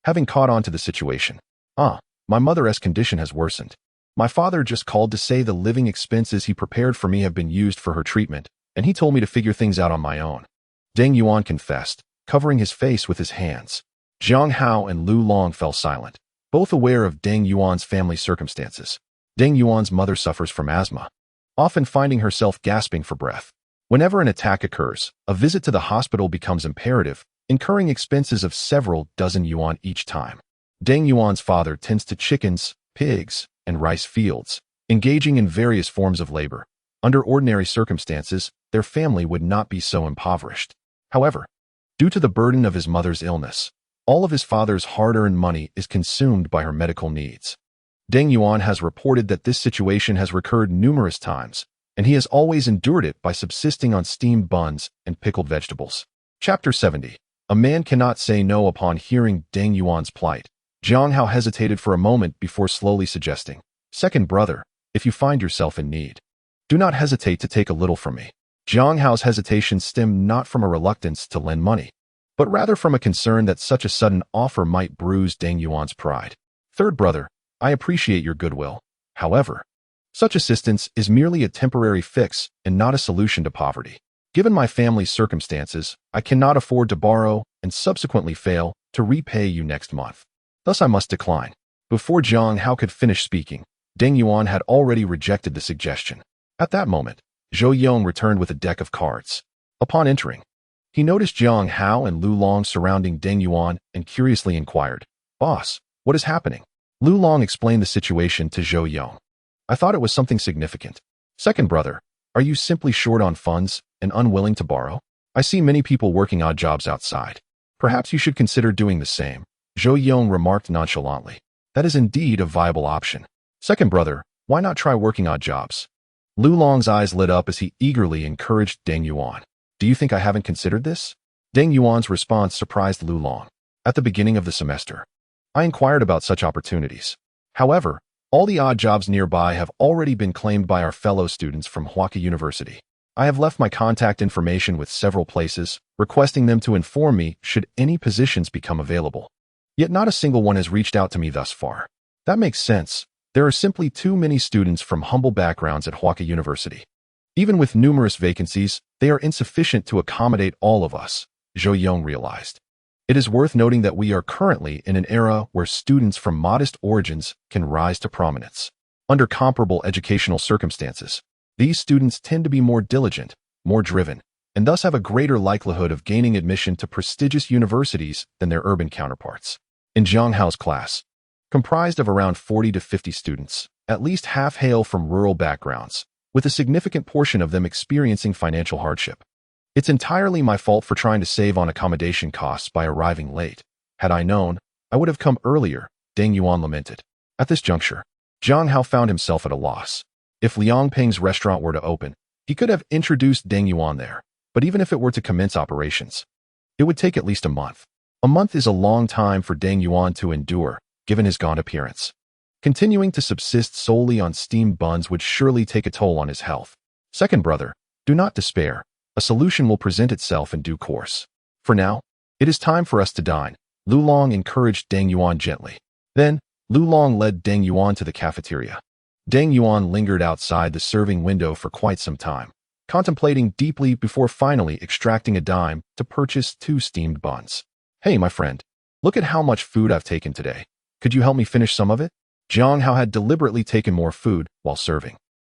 Having caught on to the situation. My mother's condition has worsened. My father just called to say the living expenses he prepared for me have been used for her treatment, and he told me to figure things out on my own. Ding Yuan confessed, covering his face with his hands. Jiang Hao and Lu Long fell silent, both aware of Ding Yuan's family circumstances. Ding Yuan's mother suffers from asthma, often finding herself gasping for breath. Whenever an attack occurs, a visit to the hospital becomes imperative, incurring expenses of several dozen yuan each time. Ding Yuan's father tends to chickens, pigs, and rice fields, engaging in various forms of labor. Under ordinary circumstances, their family would not be so impoverished. However, due to the burden of his mother's illness, all of his father's hard-earned money is consumed by her medical needs. Ding Yuan has reported that this situation has recurred numerous times, and he has always endured it by subsisting on steamed buns and pickled vegetables. Chapter 70. A man cannot say no upon hearing Ding Yuan's plight. Jiang Hao hesitated for a moment before slowly suggesting, Second brother, if you find yourself in need, do not hesitate to take a little from me. Jiang Hao's hesitation stemmed not from a reluctance to lend money, but rather from a concern that such a sudden offer might bruise Ding Yuan's pride. Third brother, I appreciate your goodwill. However, such assistance is merely a temporary fix and not a solution to poverty. Given my family's circumstances, I cannot afford to borrow and subsequently fail to repay you next month. Thus I must decline. Before Jiang Hao could finish speaking, Deng Yuan had already rejected the suggestion. At that moment, Zhou Yong returned with a deck of cards. Upon entering, he noticed Jiang Hao and Lu Long surrounding Deng Yuan and curiously inquired, "Boss, what is happening?" Lu Long explained the situation to Zhou Yong. "I thought it was something significant. Second brother, are you simply short on funds and unwilling to borrow? I see many people working odd jobs outside. Perhaps you should consider doing the same," Zhou Yong remarked nonchalantly. "That is indeed a viable option. Second brother, why not try working odd jobs?" Lu Long's eyes lit up as he eagerly encouraged Deng Yuan. "Do you think I haven't considered this?" Deng Yuan's response surprised Lu Long. "At the beginning of the semester, I inquired about such opportunities. However, all the odd jobs nearby have already been claimed by our fellow students from Huaka University. I have left my contact information with several places, requesting them to inform me should any positions become available. Yet not a single one has reached out to me thus far. That makes sense. There are simply too many students from humble backgrounds at Huaka University. Even with numerous vacancies, they are insufficient to accommodate all of us," Zhou Yong realized. "It is worth noting that we are currently in an era where students from modest origins can rise to prominence. Under comparable educational circumstances, these students tend to be more diligent, more driven, and thus have a greater likelihood of gaining admission to prestigious universities than their urban counterparts." In Jiang Hao's class, comprised of around 40 to 50 students, at least half hail from rural backgrounds, with a significant portion of them experiencing financial hardship. "It's entirely my fault for trying to save on accommodation costs by arriving late. Had I known, I would have come earlier," Deng Yuan lamented. At this juncture, Jiang Hao found himself at a loss. If Liang Peng's restaurant were to open, he could have introduced Deng Yuan there, but even if it were to commence operations, it would take at least a month. A month is a long time for Deng Yuan to endure, given his gaunt appearance. Continuing to subsist solely on steamed buns would surely take a toll on his health. "Second brother, do not despair. A solution will present itself in due course. For now, it is time for us to dine," Lu Long encouraged Deng Yuan gently. Then, Lu Long led Deng Yuan to the cafeteria. Deng Yuan lingered outside the serving window for quite some time, contemplating deeply before finally extracting a dime to purchase 2 steamed buns. "Hey, my friend, look at how much food I've taken today. Could you help me finish some of it?" Jiang Hao had deliberately taken more food while serving,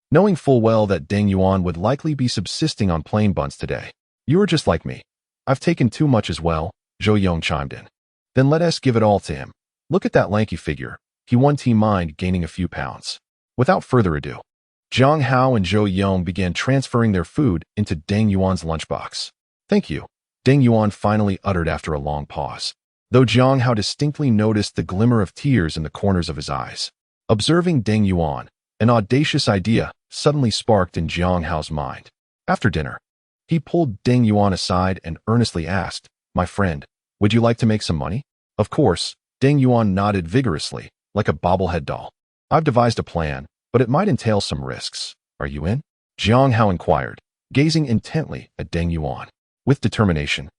knowing full well that Deng Yuan would likely be subsisting on plain buns today. "You are just like me. I've taken too much as well," Zhou Yong chimed in. "Then let us give it all to him. Look at that lanky figure. He won't mind gaining a few pounds." Without further ado, Jiang Hao and Zhou Yong began transferring their food into Deng Yuan's lunchbox. "Thank you," Deng Yuan finally uttered after a long pause, though Jiang Hao distinctly noticed the glimmer of tears in the corners of his eyes. Observing Deng Yuan, an audacious idea suddenly sparked in Jiang Hao's mind. After dinner, he pulled Deng Yuan aside and earnestly asked, "My friend, would you like to make some money?" Of course, Deng Yuan nodded vigorously, like a bobblehead doll. "I've devised a plan, but it might entail some risks. Are you in?" Jiang Hao inquired, gazing intently at Deng Yuan. With determination,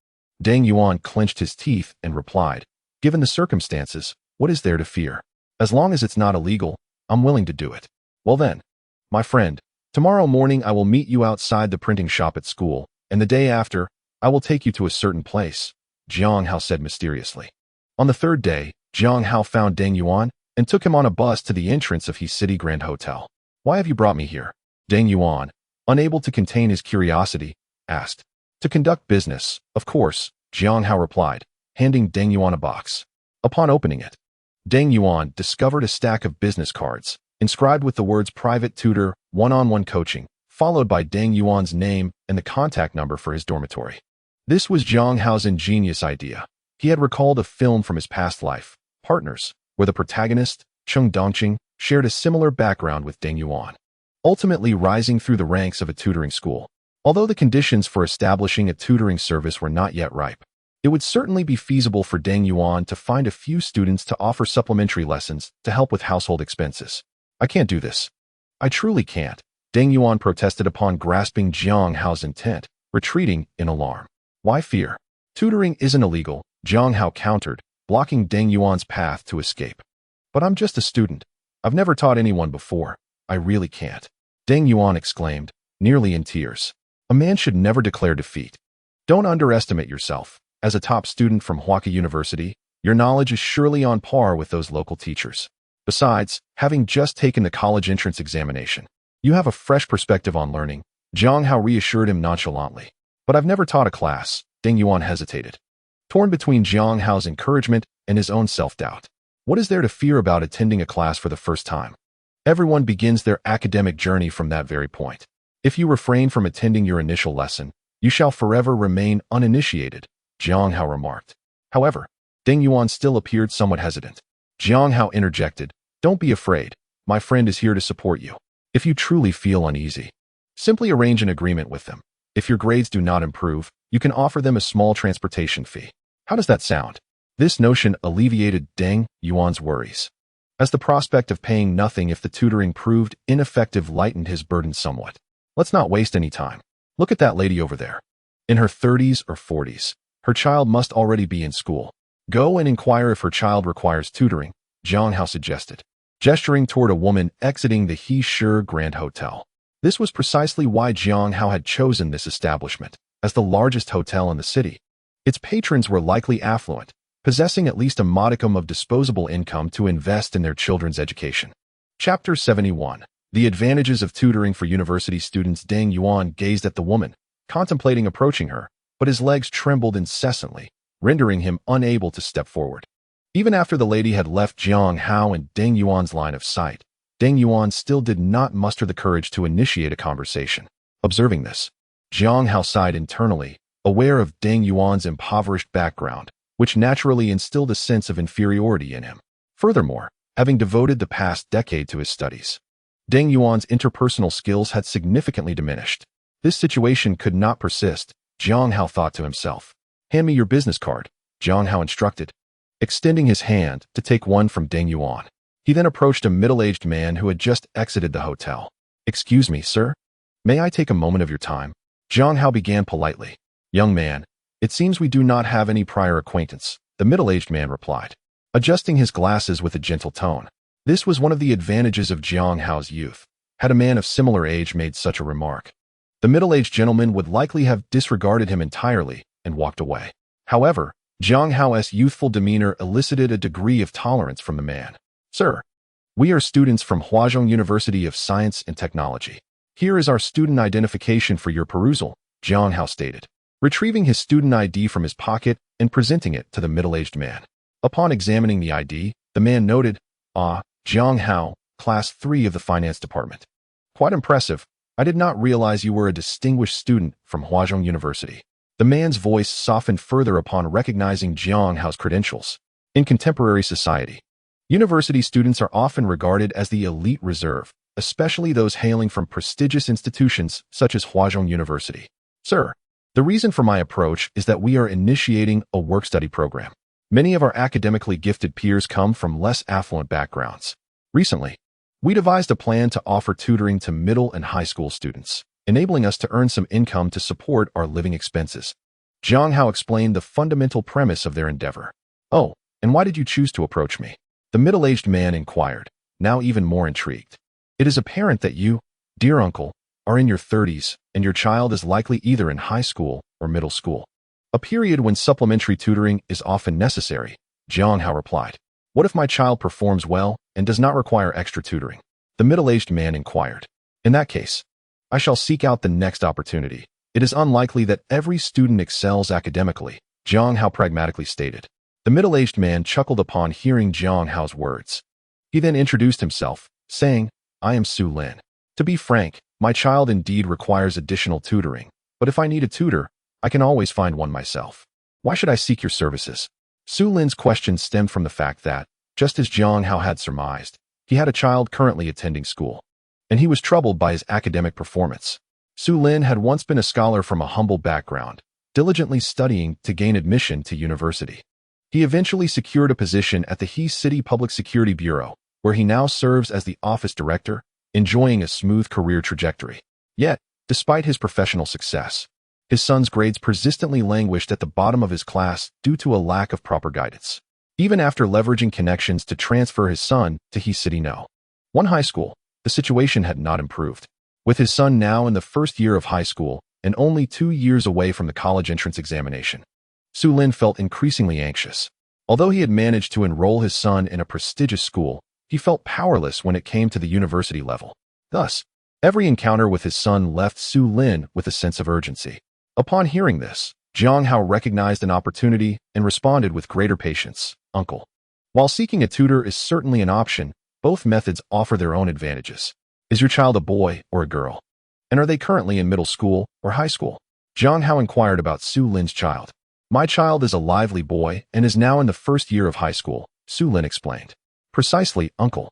Deng Yuan clenched his teeth and replied, "Given the circumstances, what is there to fear? As long as it's not illegal, I'm willing to do it." "Well then, my friend, tomorrow morning I will meet you outside the printing shop at school, and the day after, I will take you to a certain place," Jiang Hao said mysteriously. On the third day, Jiang Hao found Deng Yuan and took him on a bus to the entrance of his City Grand Hotel. "Why have you brought me here?" Deng Yuan, unable to contain his curiosity, asked. "To conduct business, of course," Jiang Hao replied, handing Deng Yuan a box. Upon opening it, Deng Yuan discovered a stack of business cards, inscribed with the words "Private Tutor, One-on-One Coaching," followed by Deng Yuan's name and the contact number for his dormitory. This was Jiang Hao's ingenious idea. He had recalled a film from his past life, Partners, where the protagonist, Cheng Dongqing, shared a similar background with Deng Yuan, ultimately rising through the ranks of a tutoring school. Although the conditions for establishing a tutoring service were not yet ripe, it would certainly be feasible for Deng Yuan to find a few students to offer supplementary lessons to help with household expenses. "I can't do this. I truly can't," Deng Yuan protested upon grasping Jiang Hao's intent, retreating in alarm. "Why fear? Tutoring isn't illegal," Jiang Hao countered, blocking Deng Yuan's path to escape. "But I'm just a student. I've never taught anyone before. I really can't," Deng Yuan exclaimed, nearly in tears. A man should never declare defeat. Don't underestimate yourself. As a top student from Huaka University, your knowledge is surely on par with those local teachers. Besides, having just taken the college entrance examination, you have a fresh perspective on learning, Jiang Hao reassured him nonchalantly. But I've never taught a class, Ding Yuan hesitated, torn between Jiang Hao's encouragement and his own self-doubt. What is there to fear about attending a class for the first time? Everyone begins their academic journey from that very point. If you refrain from attending your initial lesson, you shall forever remain uninitiated, Jiang Hao remarked. However, Ding Yuan still appeared somewhat hesitant. Jiang Hao interjected, "Don't be afraid. My friend is here to support you. If you truly feel uneasy, simply arrange an agreement with them. If your grades do not improve, you can offer them a small transportation fee. How does that sound?" This notion alleviated Ding Yuan's worries, as the prospect of paying nothing if the tutoring proved ineffective lightened his burden somewhat. Let's not waste any time. Look at that lady over there. In her 30s or 40s, her child must already be in school. Go and inquire if her child requires tutoring, Jiang Hao suggested, gesturing toward a woman exiting the He Shi Grand Hotel. This was precisely why Jiang Hao had chosen this establishment as the largest hotel in the city. Its patrons were likely affluent, possessing at least a modicum of disposable income to invest in their children's education. Chapter 71. The Advantages of Tutoring for University Students. Ding Yuan gazed at the woman, contemplating approaching her, but his legs trembled incessantly, rendering him unable to step forward. Even after the lady had left Jiang Hao and Ding Yuan's line of sight, Ding Yuan still did not muster the courage to initiate a conversation. Observing this, Jiang Hao sighed internally, aware of Ding Yuan's impoverished background, which naturally instilled a sense of inferiority in him. Furthermore, having devoted the past decade to his studies, Ding Yuan's interpersonal skills had significantly diminished. This situation could not persist, Jiang Hao thought to himself. "Hand me your business card," Jiang Hao instructed, extending his hand to take one from Ding Yuan. He then approached a middle-aged man who had just exited the hotel. "Excuse me, sir. May I take a moment of your time?" Jiang Hao began politely. "Young man, it seems we do not have any prior acquaintance," the middle-aged man replied, adjusting his glasses with a gentle tone. This was one of the advantages of Jiang Hao's youth. Had a man of similar age made such a remark, the middle-aged gentleman would likely have disregarded him entirely and walked away. However, Jiang Hao's youthful demeanor elicited a degree of tolerance from the man. "Sir, we are students from Huazhong University of Science and Technology. Here is our student identification for your perusal," Jiang Hao stated, retrieving his student ID from his pocket and presenting it to the middle-aged man. Upon examining the ID, the man noted, "Ah, Jiang Hao, Class 3 of the Finance Department. Quite impressive. I did not realize you were a distinguished student from Huazhong University." The man's voice softened further upon recognizing Jiang Hao's credentials. In contemporary society, university students are often regarded as the elite reserve, especially those hailing from prestigious institutions such as Huazhong University. "Sir, the reason for my approach is that we are initiating a work-study program. Many of our academically gifted peers come from less affluent backgrounds. Recently, we devised a plan to offer tutoring to middle and high school students, enabling us to earn some income to support our living expenses." Jiang Hao explained the fundamental premise of their endeavor. "Oh, and why did you choose to approach me?" the middle-aged man inquired, now even more intrigued. "It is apparent that you, dear uncle, are in your 30s, and your child is likely either in high school or middle school. A period when supplementary tutoring is often necessary," Jiang Hao replied. "What if my child performs well and does not require extra tutoring?" the middle-aged man inquired. "In that case, I shall seek out the next opportunity. It is unlikely that every student excels academically," Jiang Hao pragmatically stated. The middle-aged man chuckled upon hearing Jiang Hao's words. He then introduced himself, saying, "I am Su Lin. To be frank, my child indeed requires additional tutoring, but if I need a tutor, I can always find one myself. Why should I seek your services?" Su Lin's question stemmed from the fact that, just as Jiang Hao had surmised, he had a child currently attending school, and he was troubled by his academic performance. Su Lin had once been a scholar from a humble background, diligently studying to gain admission to university. He eventually secured a position at the He City Public Security Bureau, where he now serves as the office director, enjoying a smooth career trajectory. Yet, despite his professional success, his son's grades persistently languished at the bottom of his class due to a lack of proper guidance. Even after leveraging connections to transfer his son to He City No. 1 high school, the situation had not improved. With his son now in the first year of high school and only 2 years away from the college entrance examination, Su Lin felt increasingly anxious. Although he had managed to enroll his son in a prestigious school, he felt powerless when it came to the university level. Thus, every encounter with his son left Su Lin with a sense of urgency. Upon hearing this, Jiang Hao recognized an opportunity and responded with greater patience. Uncle. While seeking a tutor is certainly an option, both methods offer their own advantages. Is your child a boy or a girl? And are they currently in middle school or high school? Jiang Hao inquired about Su Lin's child. My child is a lively boy and is now in the first year of high school, Su Lin explained. Precisely, uncle.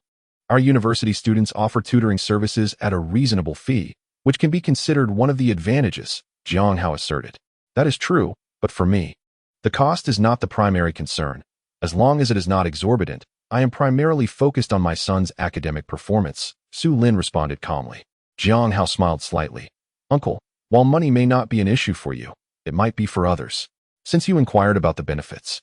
Our university students offer tutoring services at a reasonable fee, which can be considered one of the advantages, Jiang Hao asserted. That is true, but for me, the cost is not the primary concern. As long as it is not exorbitant, I am primarily focused on my son's academic performance, Su Lin responded calmly. Jiang Hao smiled slightly. Uncle, while money may not be an issue for you, it might be for others. Since you inquired about the benefits,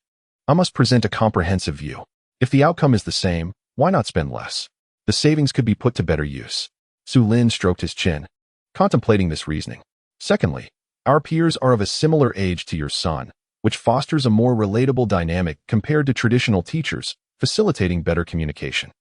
I must present a comprehensive view. If the outcome is the same, why not spend less? The savings could be put to better use. Su Lin stroked his chin, contemplating this reasoning. Secondly, our peers are of a similar age to your son, which fosters a more relatable dynamic compared to traditional teachers, facilitating better communication.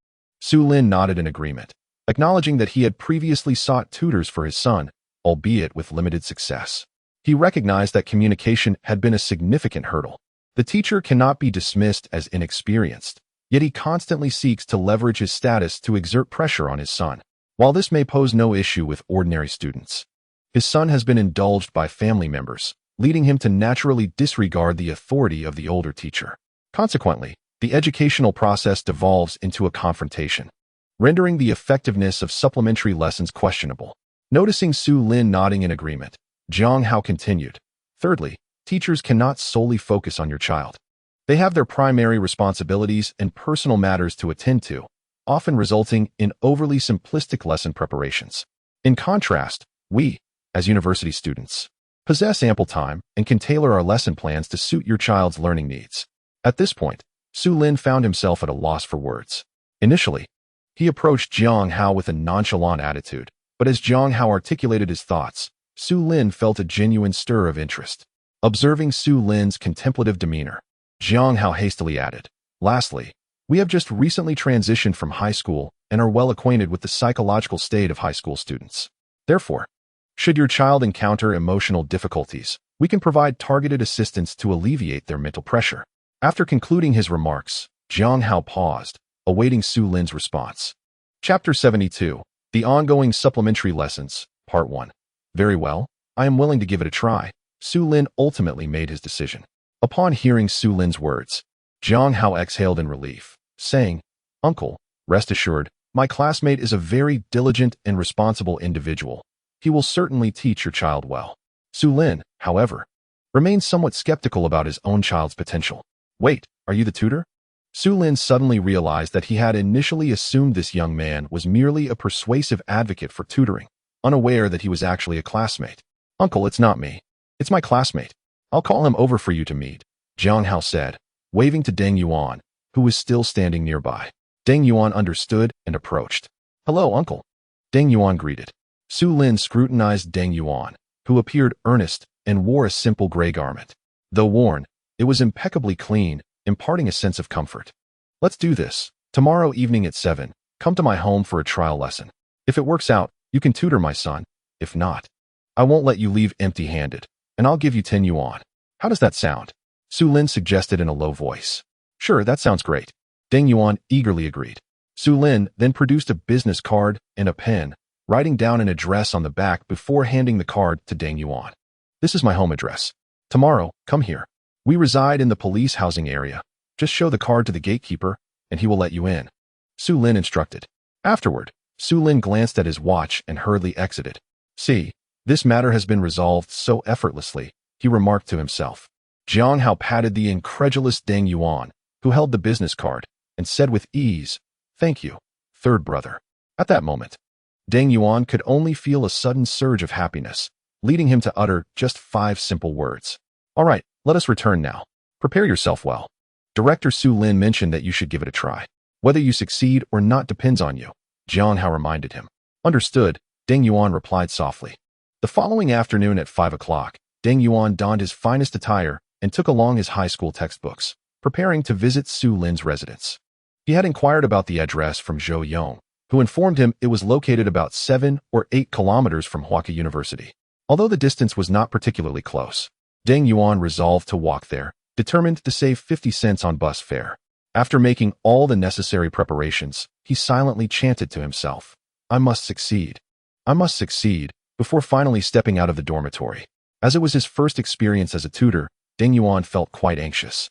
Su Lin nodded in agreement, acknowledging that he had previously sought tutors for his son, albeit with limited success. He recognized that communication had been a significant hurdle. The teacher cannot be dismissed as inexperienced, yet he constantly seeks to leverage his status to exert pressure on his son. While this may pose no issue with ordinary students, his son has been indulged by family members, leading him to naturally disregard the authority of the older teacher. Consequently, the educational process devolves into a confrontation, rendering the effectiveness of supplementary lessons questionable. Noticing Su Lin nodding in agreement, Jiang Hao continued. Thirdly, teachers cannot solely focus on your child. They have their primary responsibilities and personal matters to attend to, often resulting in overly simplistic lesson preparations. In contrast, we, as university students, possess ample time and can tailor our lesson plans to suit your child's learning needs. At this point, Su Lin found himself at a loss for words. Initially, he approached Jiang Hao with a nonchalant attitude, but as Jiang Hao articulated his thoughts, Su Lin felt a genuine stir of interest. Observing Su Lin's contemplative demeanor, Jiang Hao hastily added, lastly, we have just recently transitioned from high school and are well acquainted with the psychological state of high school students. Therefore, should your child encounter emotional difficulties, we can provide targeted assistance to alleviate their mental pressure. After concluding his remarks, Jiang Hao paused, awaiting Su Lin's response. Chapter 72, The Ongoing Supplementary Lessons, Part 1. Very well, I am willing to give it a try. Su Lin ultimately made his decision. Upon hearing Su Lin's words, Jiang Hao exhaled in relief, saying, Uncle, rest assured, my classmate is a very diligent and responsible individual. He will certainly teach your child well. Su Lin, however, remained somewhat skeptical about his own child's potential. Wait, are you the tutor? Su Lin suddenly realized that he had initially assumed this young man was merely a persuasive advocate for tutoring, unaware that he was actually a classmate. Uncle, it's not me. It's my classmate. I'll call him over for you to meet, Jiang Hao said, waving to Deng Yuan, who was still standing nearby. Deng Yuan understood and approached. Hello, uncle. Deng Yuan greeted. Su Lin scrutinized Deng Yuan, who appeared earnest and wore a simple gray garment. Though worn, it was impeccably clean, imparting a sense of comfort. Let's do this. Tomorrow evening at 7, come to my home for a trial lesson. If it works out, you can tutor my son. If not, I won't let you leave empty-handed, and I'll give you 10 yuan. How does that sound? Su Lin suggested in a low voice. Sure, that sounds great. Deng Yuan eagerly agreed. Su Lin then produced a business card and a pen, writing down an address on the back before handing the card to Deng Yuan. This is my home address. Tomorrow, come here. We reside in the police housing area. Just show the card to the gatekeeper, and he will let you in. Su Lin instructed. Afterward, Su Lin glanced at his watch and hurriedly exited. See, this matter has been resolved so effortlessly, he remarked to himself. Jiang Hao patted the incredulous Deng Yuan, who held the business card, and said with ease, Thank you, third brother. At that moment, Deng Yuan could only feel a sudden surge of happiness, leading him to utter just 5 simple words. All right, let us return now. Prepare yourself well. Director Su Lin mentioned that you should give it a try. Whether you succeed or not depends on you, Jiang Hao reminded him. Understood, Deng Yuan replied softly. The following afternoon at 5 o'clock, Deng Yuan donned his finest attire and took along his high school textbooks, preparing to visit Su Lin's residence. He had inquired about the address from Zhou Yong, who informed him it was located about 7 or 8 kilometers from Huaka University. Although the distance was not particularly close, Deng Yuan resolved to walk there, determined to save 50 cents on bus fare. After making all the necessary preparations, he silently chanted to himself, "I must succeed. I must succeed," before finally stepping out of the dormitory. As it was his first experience as a tutor, Deng Yuan felt quite anxious.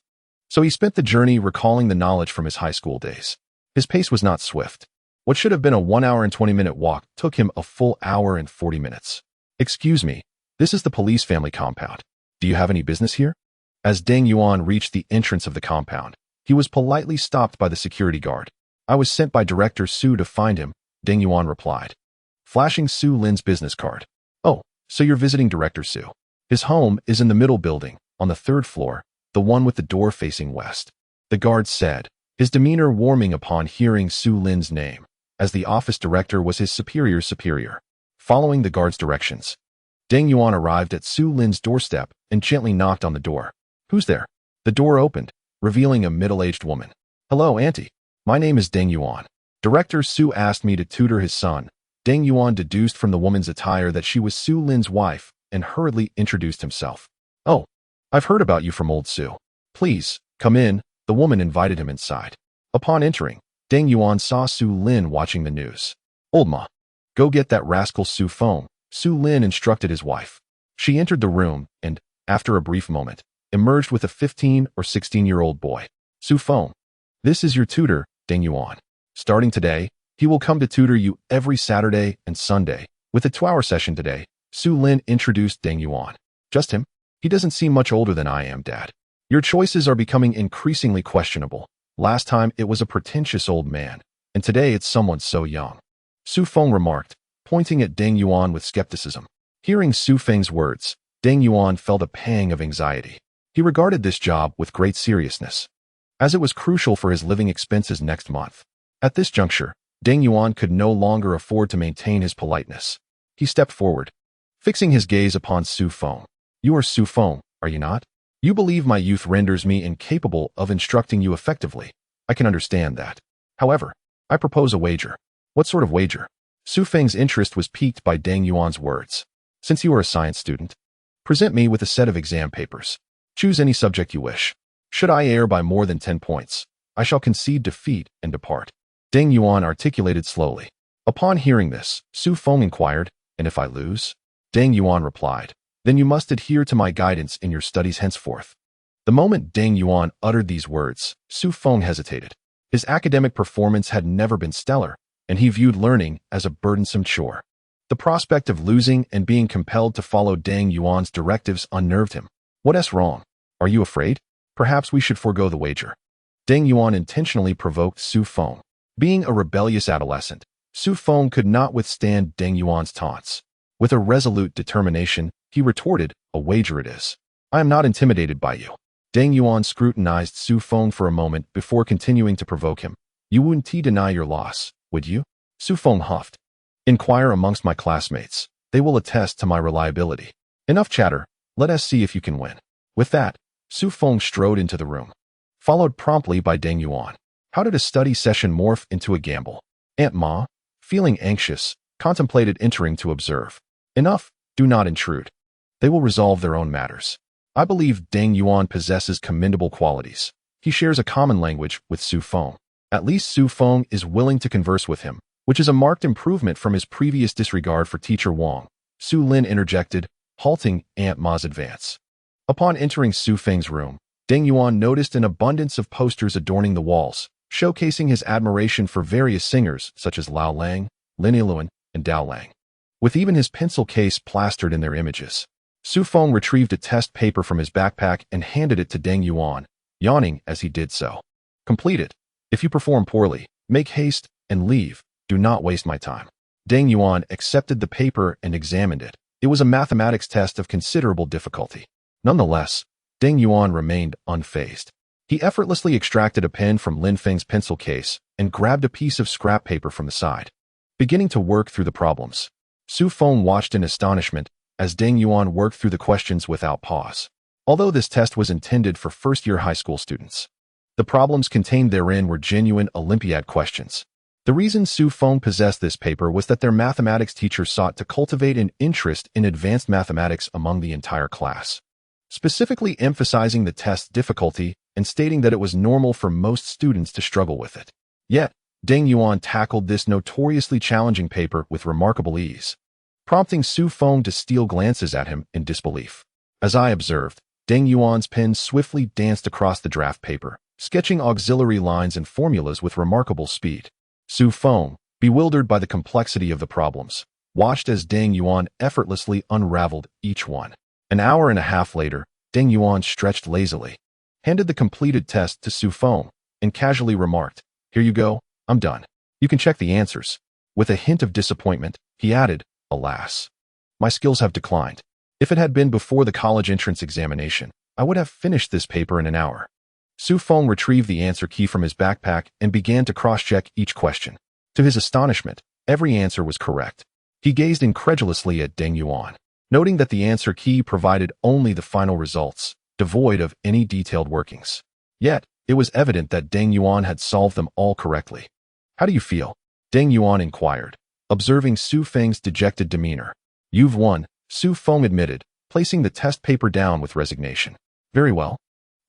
So he spent the journey recalling the knowledge from his high school days. His pace was not swift. What should have been a 1 hour and 20-minute walk took him a full hour and 40 minutes. "Excuse me, this is the police family compound. Do you have any business here?" As Deng Yuan reached the entrance of the compound, he was politely stopped by the security guard. "I was sent by Director Su to find him," Deng Yuan replied, flashing Su Lin's business card. "Oh, so you're visiting Director Su. His home is in the middle building, on the 3rd floor, the one with the door facing west," the guard said, his demeanor warming upon hearing Su Lin's name, as the office director was his superior's superior. Following the guard's directions, Deng Yuan arrived at Su Lin's doorstep and gently knocked on the door. "Who's there?" The door opened, revealing a middle-aged woman. "Hello, Auntie. My name is Deng Yuan. Director Su asked me to tutor his son." Deng Yuan deduced from the woman's attire that she was Su Lin's wife and hurriedly introduced himself. "Oh, I've heard about you from old Su. Please, come in," the woman invited him inside. Upon entering, Deng Yuan saw Su Lin watching the news. "Old ma, go get that rascal Su Feng," Su Lin instructed his wife. She entered the room and, after a brief moment, emerged with a 15 or 16-year-old boy. "Su Feng, this is your tutor, Deng Yuan. Starting today, he will come to tutor you every Saturday and Sunday, with a 2-hour session today," Su Lin introduced Deng Yuan. "Just him? He doesn't seem much older than I am, Dad. Your choices are becoming increasingly questionable. Last time it was a pretentious old man, and today it's someone so young," Su Feng remarked, pointing at Deng Yuan with skepticism. Hearing Su Feng's words, Deng Yuan felt a pang of anxiety. He regarded this job with great seriousness, as it was crucial for his living expenses next month. At this juncture, Deng Yuan could no longer afford to maintain his politeness. He stepped forward, fixing his gaze upon Su Feng. "You are Su Feng, are you not? You believe my youth renders me incapable of instructing you effectively. I can understand that. However, I propose a wager." "What sort of wager?" Su Feng's interest was piqued by Deng Yuan's words. "Since you are a science student, present me with a set of exam papers. Choose any subject you wish. Should I err by more than 10 points, I shall concede defeat and depart." Deng Yuan articulated slowly. Upon hearing this, Su Feng inquired, "And if I lose?" Deng Yuan replied, "Then you must adhere to my guidance in your studies henceforth." The moment Deng Yuan uttered these words, Su Feng hesitated. His academic performance had never been stellar, and he viewed learning as a burdensome chore. The prospect of losing and being compelled to follow Deng Yuan's directives unnerved him. "What's wrong? Are you afraid? Perhaps we should forego the wager." Deng Yuan intentionally provoked Su Feng. Being a rebellious adolescent, Su Feng could not withstand Deng Yuan's taunts. With a resolute determination, he retorted, "A wager it is. I am not intimidated by you." Deng Yuan scrutinized Su Feng for a moment before continuing to provoke him. "You wouldn't deny your loss, would you?" Su Feng huffed. "Inquire amongst my classmates. They will attest to my reliability. Enough chatter. Let us see if you can win." With that, Su Feng strode into the room, followed promptly by Deng Yuan. How did a study session morph into a gamble? Aunt Ma, feeling anxious, contemplated entering to observe. "Enough, do not intrude. They will resolve their own matters." I believe Deng Yuan possesses commendable qualities. He shares a common language with Su Feng. At least Su Feng is willing to converse with him, which is a marked improvement from his previous disregard for Teacher Wang, Su Lin interjected, halting Aunt Ma's advance. Upon entering Su Feng's room, Deng Yuan noticed an abundance of posters adorning the walls, showcasing his admiration for various singers such as Lao Lang, Lin Yiluan, and Dao Lang, with even his pencil case plastered in their images. Su Feng retrieved a test paper from his backpack and handed it to Deng Yuan, yawning as he did so. "Complete it. If you perform poorly, make haste and leave. Do not waste my time." Deng Yuan accepted the paper and examined it. It was a mathematics test of considerable difficulty. Nonetheless, Deng Yuan remained unfazed. He effortlessly extracted a pen from Lin Feng's pencil case and grabbed a piece of scrap paper from the side. Beginning to work through the problems, Su Feng watched in astonishment as Deng Yuan worked through the questions without pause. Although this test was intended for first-year high school students, The problems contained therein were genuine Olympiad questions. The reason Su Feng possessed this paper was that their mathematics teacher sought to cultivate an interest in advanced mathematics among the entire class, specifically emphasizing the test's difficulty and stating that it was normal for most students to struggle with it. Yet, Deng Yuan tackled this notoriously challenging paper with remarkable ease, prompting Su Feng to steal glances at him in disbelief. As I observed, Deng Yuan's pen swiftly danced across the draft paper, sketching auxiliary lines and formulas with remarkable speed. Su Feng, bewildered by the complexity of the problems, watched as Deng Yuan effortlessly unraveled each one. An hour and a half later, Deng Yuan stretched lazily, handed the completed test to Su Feng, and casually remarked, "Here you go, I'm done. You can check the answers." With a hint of disappointment, he added, "Alas, my skills have declined. If it had been before the college entrance examination, I would have finished this paper in an hour." Su Feng retrieved the answer key from his backpack and began to cross-check each question. To his astonishment, every answer was correct. He gazed incredulously at Deng Yuan, noting that the answer key provided only the final results, devoid of any detailed workings. Yet, it was evident that Deng Yuan had solved them all correctly. "How do you feel?" Deng Yuan inquired, observing Su Feng's dejected demeanor. "You've won," Su Feng admitted, placing the test paper down with resignation. "Very well.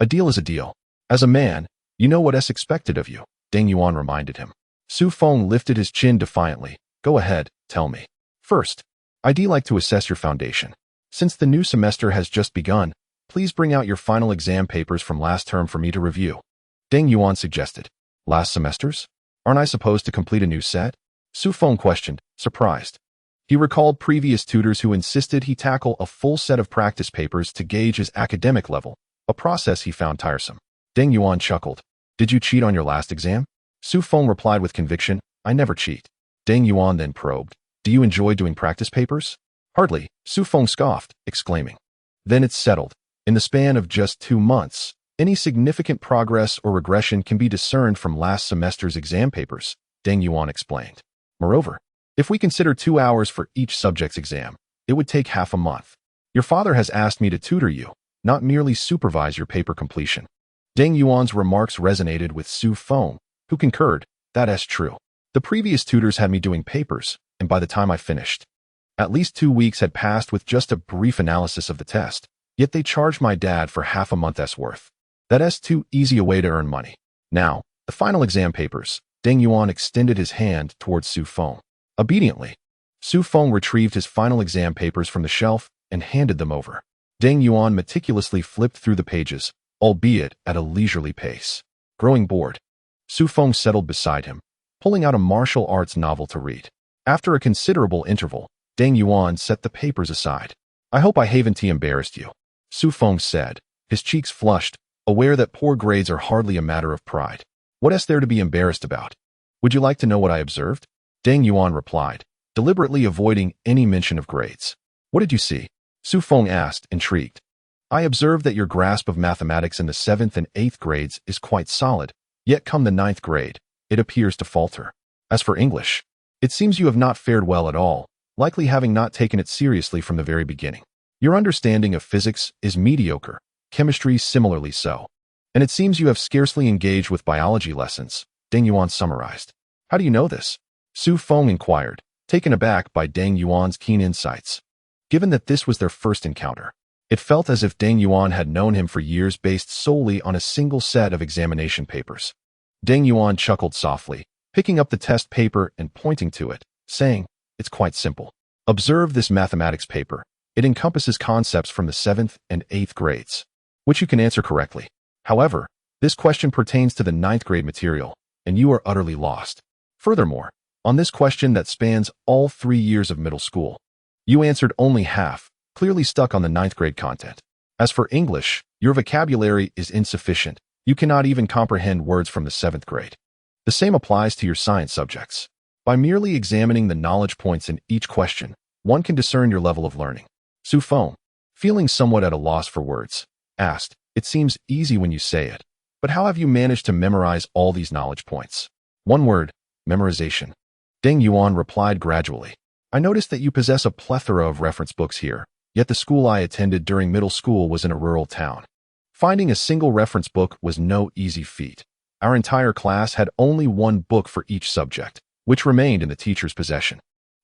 A deal is a deal. As a man, you know what's expected of you," Deng Yuan reminded him. Su Feng lifted his chin defiantly. "Go ahead, tell me. First, I'd like to assess your foundation. Since the new semester has just begun, please bring out your final exam papers from last term for me to review," Deng Yuan suggested. "Last semesters? Aren't I supposed to complete a new set?" Su Feng questioned, surprised. He recalled previous tutors who insisted he tackle a full set of practice papers to gauge his academic level, a process he found tiresome. Deng Yuan chuckled. "Did you cheat on your last exam?" Su Feng replied with conviction, "I never cheat." Deng Yuan then probed, "Do you enjoy doing practice papers?" "Hardly," Su Feng scoffed, exclaiming. "Then it's settled. In the span of just 2 months, any significant progress or regression can be discerned from last semester's exam papers," Deng Yuan explained. "Moreover, if we consider 2 hours for each subject's exam, it would take half a month. Your father has asked me to tutor you, not merely supervise your paper completion." Deng Yuan's remarks resonated with Su Feng, who concurred, "That's true. The previous tutors had me doing papers, and by the time I finished, at least 2 weeks had passed with just a brief analysis of the test, yet they charged my dad for half a month's worth. That's too easy a way to earn money." Now, the final exam papers. Deng Yuan extended his hand towards Su Feng. Obediently, Su Feng retrieved his final exam papers from the shelf and handed them over. Deng Yuan meticulously flipped through the pages, albeit at a leisurely pace. Growing bored, Su Feng settled beside him, pulling out a martial arts novel to read. After a considerable interval, Deng Yuan set the papers aside. "I hope I haven't embarrassed you," Su Feng said, his cheeks flushed, aware that poor grades are hardly a matter of pride. "What's there to be embarrassed about? Would you like to know what I observed?" Deng Yuan replied, deliberately avoiding any mention of grades. "What did you see?" Su Feng asked, intrigued. "I observed that your grasp of mathematics in the 7th and 8th grades is quite solid, yet come the 9th grade, it appears to falter. As for English, it seems you have not fared well at all, likely having not taken it seriously from the very beginning. Your understanding of physics is mediocre, chemistry similarly so, and it seems you have scarcely engaged with biology lessons," Deng Yuan summarized. "How do you know this?" Su Feng inquired, taken aback by Deng Yuan's keen insights. Given that this was their first encounter, it felt as if Deng Yuan had known him for years based solely on a single set of examination papers. Deng Yuan chuckled softly, picking up the test paper and pointing to it, saying, "It's quite simple. Observe this mathematics paper. It encompasses concepts from the 7th and 8th grades, which you can answer correctly. However, this question pertains to the 9th grade material, and you are utterly lost. Furthermore, on this question that spans all 3 years of middle school, you answered only half, clearly stuck on the 9th grade content. As for English, your vocabulary is insufficient. You cannot even comprehend words from the 7th grade. The same applies to your science subjects. By merely examining the knowledge points in each question, one can discern your level of learning." Su Feng, feeling somewhat at a loss for words, asked, "It seems easy when you say it, but how have you managed to memorize all these knowledge points?" "One word, memorization," Deng Yuan replied gradually. "I noticed that you possess a plethora of reference books here, yet the school I attended during middle school was in a rural town. Finding a single reference book was no easy feat. Our entire class had only one book for each subject, which remained in the teacher's possession.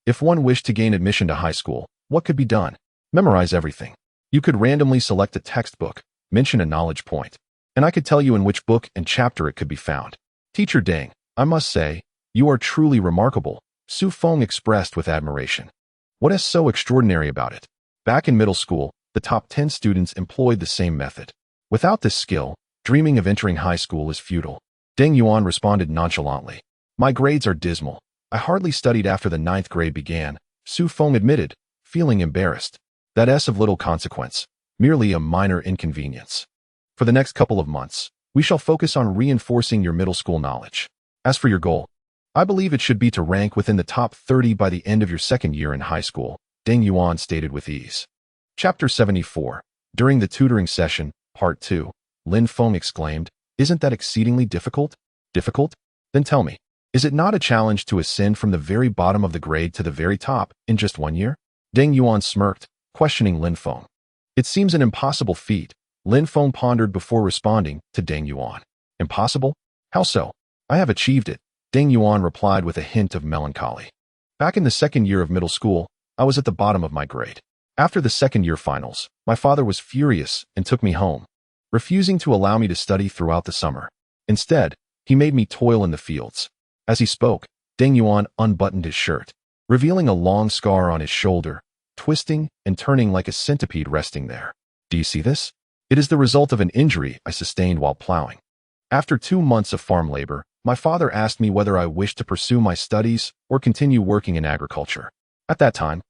If one wished to gain admission to high school, what could be done? Memorize everything. You could randomly select a textbook, mention a knowledge point, and I could tell you in which book and chapter it could be found. Teacher Deng, I must say, you are truly remarkable, Su Feng expressed with admiration. What is so extraordinary about it? Back in middle school, the top 10 students employed the same method. Without this skill, dreaming of entering high school is futile. Deng Yuan responded nonchalantly. My grades are dismal. I hardly studied after the 9th grade began, Su Feng admitted, feeling embarrassed. That's of little consequence, merely a minor inconvenience. For the next couple of months, we shall focus on reinforcing your middle school knowledge. As for your goal, I believe it should be to rank within the top 30 by the end of your second year in high school, Deng Yuan stated with ease. Chapter 74. During the tutoring session, Part 2, Lin Feng exclaimed, Isn't that exceedingly difficult? Difficult? Then tell me, is it not a challenge to ascend from the very bottom of the grade to the very top in just 1 year? Deng Yuan smirked, questioning Lin Feng. It seems an impossible feat, Lin Feng pondered before responding to Deng Yuan. Impossible? How so? I have achieved it, Deng Yuan replied with a hint of melancholy. Back in the second year of middle school, I was at the bottom of my grade. After the second year finals, my father was furious and took me home, refusing to allow me to study throughout the summer. Instead, he made me toil in the fields. As he spoke, Deng Yuan unbuttoned his shirt, revealing a long scar on his shoulder, twisting and turning like a centipede resting there. Do you see this? It is the result of an injury I sustained while plowing. After 2 months of farm labor, my father asked me whether I wished to pursue my studies or continue working in agriculture. At that time,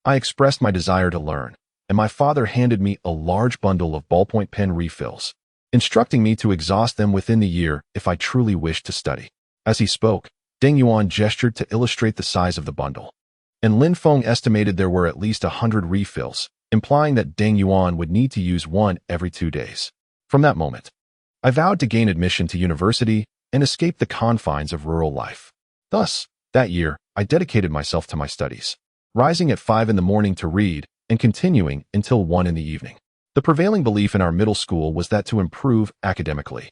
I expressed my desire to learn, and my father handed me a large bundle of ballpoint pen refills, instructing me to exhaust them within the year if I truly wished to study. As he spoke, Deng Yuan gestured to illustrate the size of the bundle, and Lin Feng estimated there were at least 100 refills, implying that Deng Yuan would need to use one every 2 days. From that moment, I vowed to gain admission to university and escape the confines of rural life. Thus, that year, I dedicated myself to my studies, rising at 5 in the morning to read and continuing until 1 in the evening. The prevailing belief in our middle school was that to improve academically,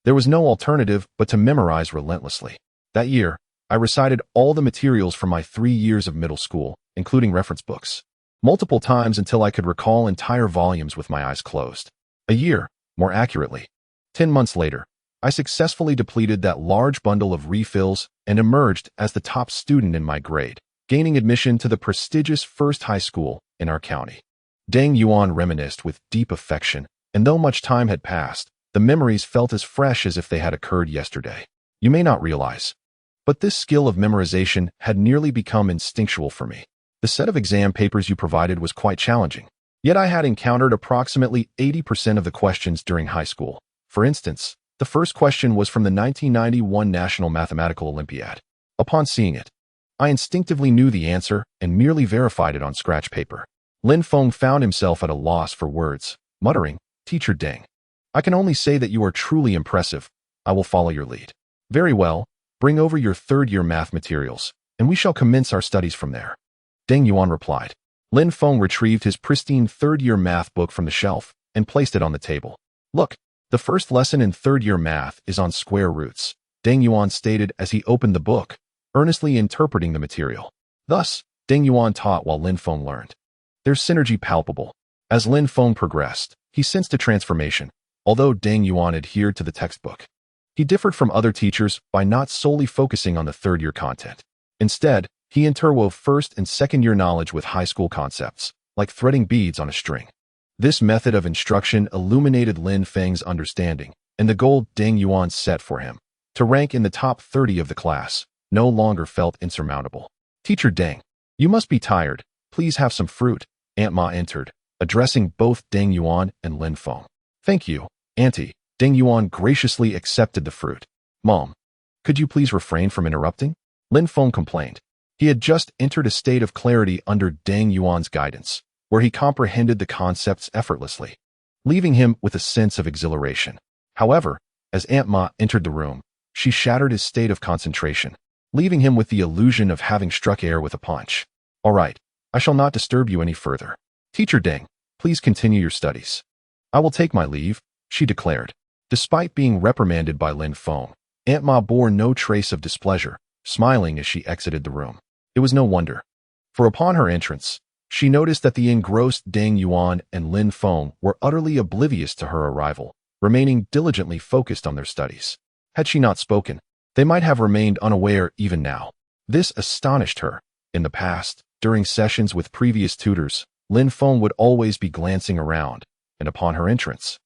there was no alternative but to memorize relentlessly. That year, I recited all the materials from my 3 years of middle school, including reference books, multiple times until I could recall entire volumes with my eyes closed. A year, more accurately, 10 months later, I successfully depleted that large bundle of refills and emerged as the top student in my grade, gaining admission to the prestigious first high school in our county. Deng Yuan reminisced with deep affection, and though much time had passed, the memories felt as fresh as if they had occurred yesterday. You may not realize, but this skill of memorization had nearly become instinctual for me. The set of exam papers you provided was quite challenging, yet I had encountered approximately 80% of the questions during high school. For instance, the first question was from the 1991 National Mathematical Olympiad. Upon seeing it, I instinctively knew the answer and merely verified it on scratch paper. Lin Feng found himself at a loss for words, muttering, Teacher Deng, I can only say that you are truly impressive. I will follow your lead. Very well, bring over your third-year math materials, and we shall commence our studies from there. Deng Yuan replied. Lin Feng retrieved his pristine third-year math book from the shelf and placed it on the table. Look, the first lesson in third-year math is on square roots, Deng Yuan stated as he opened the book, earnestly interpreting the material. Thus, Deng Yuan taught while Lin Feng learned. Their synergy palpable. As Lin Feng progressed, he sensed a transformation, although Deng Yuan adhered to the textbook. He differed from other teachers by not solely focusing on the third-year content. Instead, he interwove first and second-year knowledge with high school concepts, like threading beads on a string. This method of instruction illuminated Lin Feng's understanding, and the goal Deng Yuan set for him, to rank in the top 30 of the class, no longer felt insurmountable. Teacher Deng, you must be tired. Please have some fruit. Aunt Ma entered, addressing both Deng Yuan and Lin Feng. Thank you, Auntie. Deng Yuan graciously accepted the fruit. Mom, could you please refrain from interrupting? Lin Feng complained. He had just entered a state of clarity under Deng Yuan's guidance, where he comprehended the concepts effortlessly, leaving him with a sense of exhilaration. However, as Aunt Ma entered the room, she shattered his state of concentration, leaving him with the illusion of having struck air with a punch. All right, I shall not disturb you any further. Teacher Deng, please continue your studies. I will take my leave, she declared. Despite being reprimanded by Lin Feng, Aunt Ma bore no trace of displeasure, smiling as she exited the room. It was no wonder, for upon her entrance, she noticed that the engrossed Deng Yuan and Lin Feng were utterly oblivious to her arrival, remaining diligently focused on their studies. Had she not spoken, they might have remained unaware even now. This astonished her. In the past, during sessions with previous tutors, Lin Feng would always be glancing around, and upon her entrance,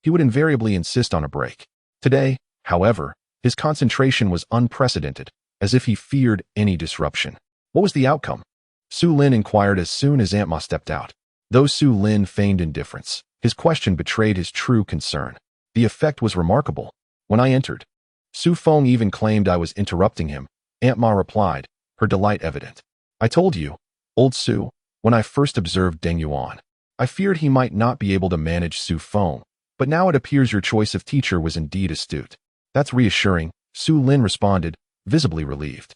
he would invariably insist on a break. Today, however, his concentration was unprecedented, as if he feared any disruption. What was the outcome? Su Lin inquired as soon as Aunt Ma stepped out. Though Su Lin feigned indifference, his question betrayed his true concern. The effect was remarkable. When I entered, Su Feng even claimed I was interrupting him. Aunt Ma replied, her delight evident. I told you, old Su, when I first observed Deng Yuan, I feared he might not be able to manage Su Feng, but now it appears your choice of teacher was indeed astute. That's reassuring, Su Lin responded, visibly relieved,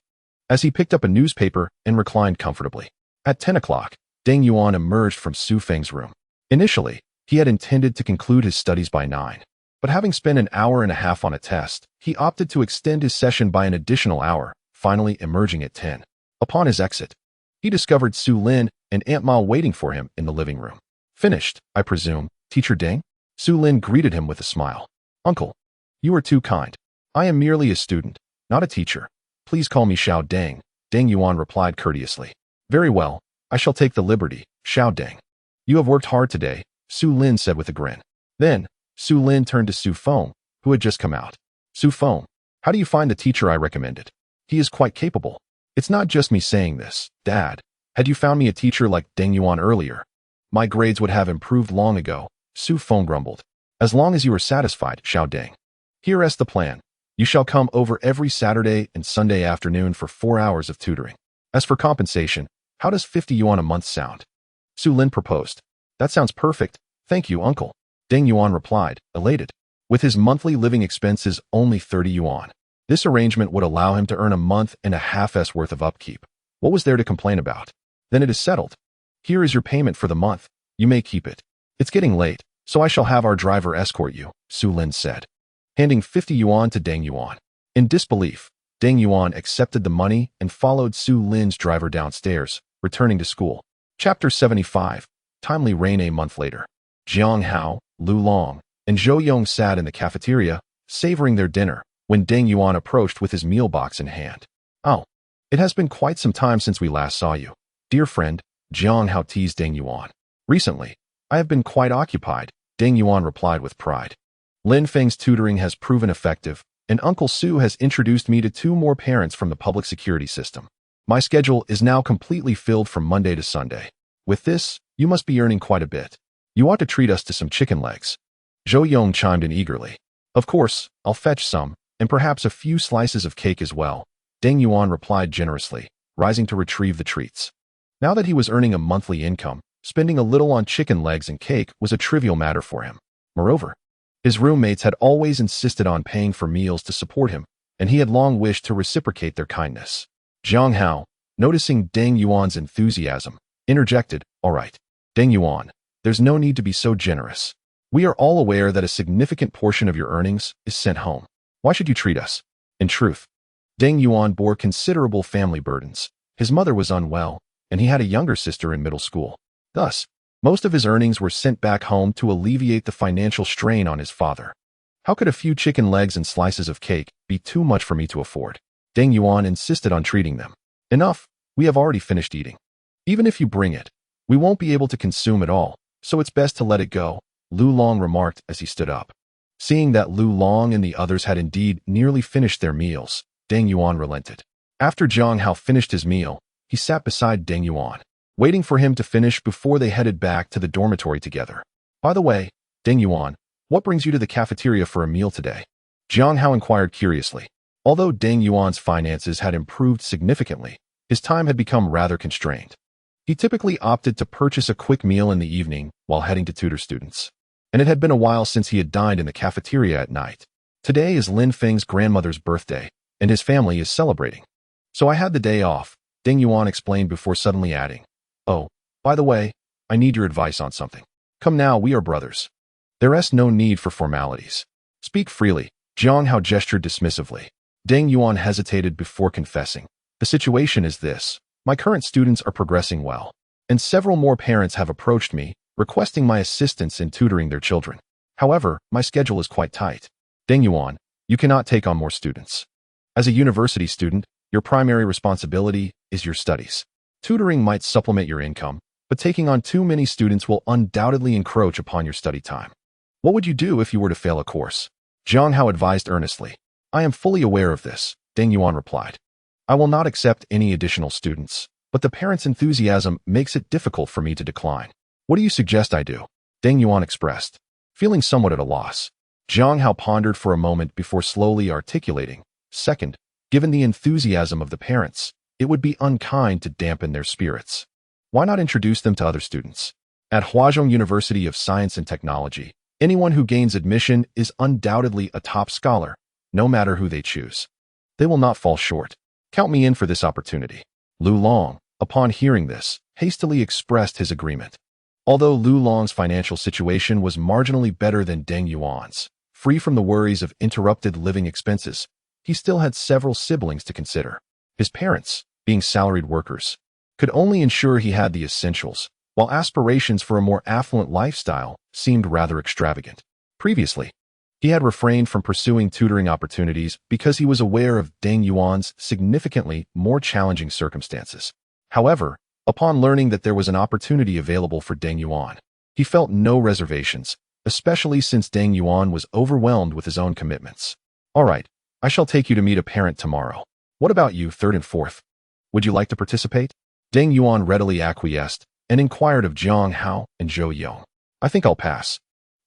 as he picked up a newspaper and reclined comfortably. At 10 o'clock, Deng Yuan emerged from Su Feng's room. Initially, he had intended to conclude his studies by 9, but having spent an hour and a half on a test, he opted to extend his session by an additional hour, finally emerging at 10. Upon his exit, he discovered Su Lin and Aunt Ma waiting for him in the living room. Finished, I presume, Teacher Deng? Su Lin greeted him with a smile. Uncle, you are too kind. I am merely a student, not a teacher. Please call me Xiao Deng, Deng Yuan replied courteously. Very well, I shall take the liberty, Xiao Deng. You have worked hard today, Su Lin said with a grin. Then, Su Lin turned to Su Feng, who had just come out. Su Feng, how do you find the teacher I recommended? He is quite capable. It's not just me saying this, Dad. Had you found me a teacher like Deng Yuan earlier, my grades would have improved long ago, Su Feng grumbled. As long as you are satisfied, Xiao Deng. Here is the plan. You shall come over every Saturday and Sunday afternoon for 4 hours of tutoring. As for compensation, how does 50 yuan a month sound? Su Lin proposed. That sounds perfect. Thank you, uncle. Deng Yuan replied, elated. With his monthly living expenses only 30 yuan, this arrangement would allow him to earn a month and a half's worth of upkeep. What was there to complain about? Then it is settled. Here is your payment for the month. You may keep it. It's getting late, so I shall have our driver escort you, Su Lin said, handing 50 yuan to Deng Yuan. In disbelief, Deng Yuan accepted the money and followed Su Lin's driver downstairs, returning to school. Chapter 75. Timely rain. A month later, Jiang Hao, Lu Long, and Zhou Yong sat in the cafeteria, savoring their dinner, when Deng Yuan approached with his meal box in hand. Oh, it has been quite some time since we last saw you. Dear friend, Jiang Hao teased Deng Yuan. Recently, I have been quite occupied, Deng Yuan replied with pride. Lin Feng's tutoring has proven effective, and Uncle Su has introduced me to 2 more parents from the public security system. My schedule is now completely filled from Monday to Sunday. With this, you must be earning quite a bit. You ought to treat us to some chicken legs. Zhou Yong chimed in eagerly. Of course, I'll fetch some, and perhaps a few slices of cake as well, Deng Yuan replied generously, rising to retrieve the treats. Now that he was earning a monthly income, spending a little on chicken legs and cake was a trivial matter for him. Moreover, his roommates had always insisted on paying for meals to support him, and he had long wished to reciprocate their kindness. Jiang Hao, noticing Deng Yuan's enthusiasm, interjected, All right, Deng Yuan, there's no need to be so generous. We are all aware that a significant portion of your earnings is sent home. Why should you treat us? In truth, Deng Yuan bore considerable family burdens. His mother was unwell, and he had a younger sister in middle school. Thus, most of his earnings were sent back home to alleviate the financial strain on his father. How could a few chicken legs and slices of cake be too much for me to afford? Deng Yuan insisted on treating them. Enough, we have already finished eating. Even if you bring it, we won't be able to consume it all, so it's best to let it go, Lu Long remarked as he stood up. Seeing that Lu Long and the others had indeed nearly finished their meals, Deng Yuan relented. After Jiang Hao finished his meal, he sat beside Deng Yuan, waiting for him to finish before they headed back to the dormitory together. By the way, Deng Yuan, what brings you to the cafeteria for a meal today? Jiang Hao inquired curiously. Although Deng Yuan's finances had improved significantly, his time had become rather constrained. He typically opted to purchase a quick meal in the evening while heading to tutor students, and it had been a while since he had dined in the cafeteria at night. Today is Lin Feng's grandmother's birthday, and his family is celebrating. So I had the day off, Deng Yuan explained before suddenly adding, Oh, by the way, I need your advice on something. Come now, we are brothers. There's no need for formalities. Speak freely. Jiang Hao gestured dismissively. Deng Yuan hesitated before confessing. The situation is this. My current students are progressing well, and several more parents have approached me, requesting my assistance in tutoring their children. However, my schedule is quite tight. Deng Yuan, you cannot take on more students. As a university student, your primary responsibility is your studies. Tutoring might supplement your income, but taking on too many students will undoubtedly encroach upon your study time. What would you do if you were to fail a course? Jiang Hao advised earnestly. I am fully aware of this, Deng Yuan replied. I will not accept any additional students, but the parents' enthusiasm makes it difficult for me to decline. What do you suggest I do? Deng Yuan expressed, feeling somewhat at a loss. Jiang Hao pondered for a moment before slowly articulating. Second, given the enthusiasm of the parents, it would be unkind to dampen their spirits. Why not introduce them to other students? At Huazhong University of Science and Technology, anyone who gains admission is undoubtedly a top scholar, no matter who they choose. They will not fall short. Count me in for this opportunity. Lu Long, upon hearing this, hastily expressed his agreement. Although Lu Long's financial situation was marginally better than Deng Yuan's, free from the worries of interrupted living expenses, he still had several siblings to consider. His parents, being salaried workers, could only ensure he had the essentials, while aspirations for a more affluent lifestyle seemed rather extravagant. Previously, he had refrained from pursuing tutoring opportunities because he was aware of Deng Yuan's significantly more challenging circumstances. However, upon learning that there was an opportunity available for Deng Yuan, he felt no reservations, especially since Deng Yuan was overwhelmed with his own commitments. All right, I shall take you to meet a parent tomorrow. What about you, third and fourth? Would you like to participate? Deng Yuan readily acquiesced and inquired of Jiang Hao and Zhou Yong. I think I'll pass.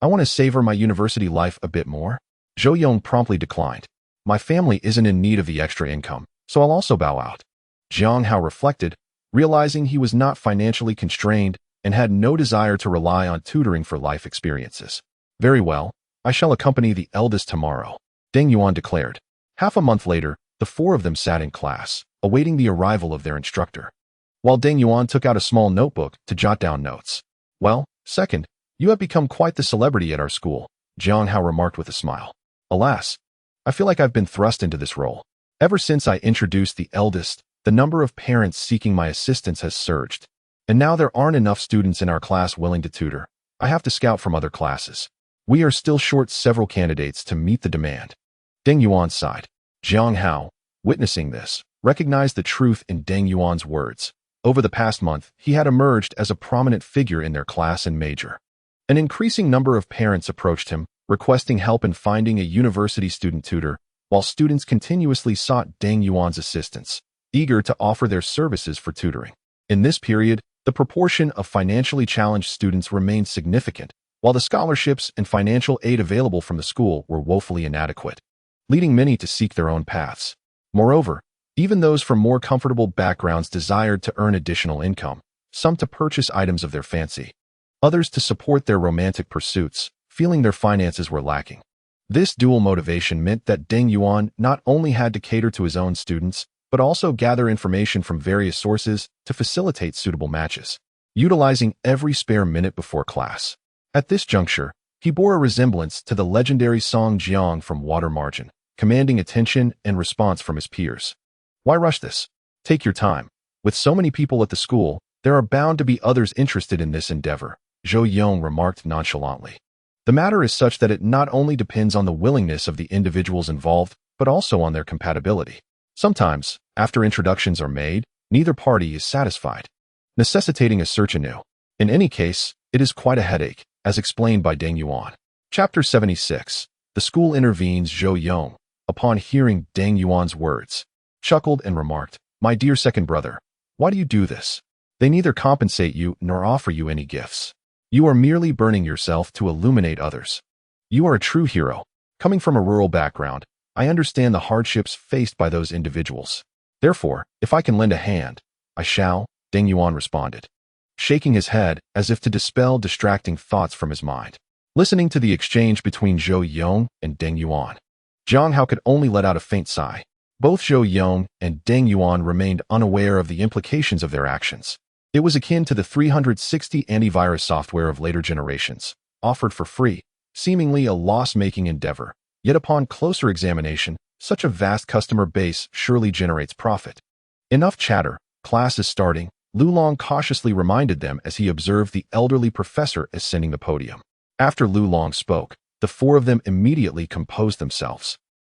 I want to savor my university life a bit more. Zhou Yong promptly declined. My family isn't in need of the extra income, so I'll also bow out. Jiang Hao reflected, realizing he was not financially constrained and had no desire to rely on tutoring for life experiences. Very well, I shall accompany the eldest tomorrow, Deng Yuan declared. Half a month later, the four of them sat in class, awaiting the arrival of their instructor, while Deng Yuan took out a small notebook to jot down notes. Well, second, you have become quite the celebrity at our school, Jiang Hao remarked with a smile. Alas, I feel like I've been thrust into this role. Ever since I introduced the eldest, the number of parents seeking my assistance has surged, and now there aren't enough students in our class willing to tutor. I have to scout from other classes. We are still short several candidates to meet the demand. Deng Yuan sighed. Jiang Hao, witnessing this, recognized the truth in Deng Yuan's words. Over the past month, he had emerged as a prominent figure in their class and major. An increasing number of parents approached him, requesting help in finding a university student tutor, while students continuously sought Deng Yuan's assistance, eager to offer their services for tutoring. In this period, the proportion of financially challenged students remained significant, while the scholarships and financial aid available from the school were woefully inadequate, leading many to seek their own paths. Moreover, even those from more comfortable backgrounds desired to earn additional income, some to purchase items of their fancy, others to support their romantic pursuits, feeling their finances were lacking. This dual motivation meant that Deng Yuan not only had to cater to his own students, but also gather information from various sources to facilitate suitable matches, utilizing every spare minute before class. At this juncture, he bore a resemblance to the legendary Song Jiang from Water Margin, commanding attention and response from his peers. Why rush this? Take your time. With so many people at the school, there are bound to be others interested in this endeavor, Zhou Yong remarked nonchalantly. The matter is such that it not only depends on the willingness of the individuals involved, but also on their compatibility. Sometimes, after introductions are made, neither party is satisfied, necessitating a search anew. In any case, it is quite a headache, as explained by Deng Yuan. Chapter 76. The school intervenes. Zhou Yong, upon hearing Deng Yuan's words, chuckled and remarked, My dear second brother, why do you do this? They neither compensate you nor offer you any gifts. You are merely burning yourself to illuminate others. You are a true hero. Coming from a rural background, I understand the hardships faced by those individuals. Therefore, if I can lend a hand, I shall, Deng Yuan responded, shaking his head as if to dispel distracting thoughts from his mind. Listening to the exchange between Zhou Yong and Deng Yuan, Jiang Hao could only let out a faint sigh. Both Zhou Yong and Deng Yuan remained unaware of the implications of their actions. It was akin to the 360 antivirus software of later generations, offered for free, seemingly a loss-making endeavor. Yet upon closer examination, such a vast customer base surely generates profit. Enough chatter, class is starting, Lulong cautiously reminded them as he observed the elderly professor ascending the podium. After Lulong spoke, the four of them immediately composed themselves.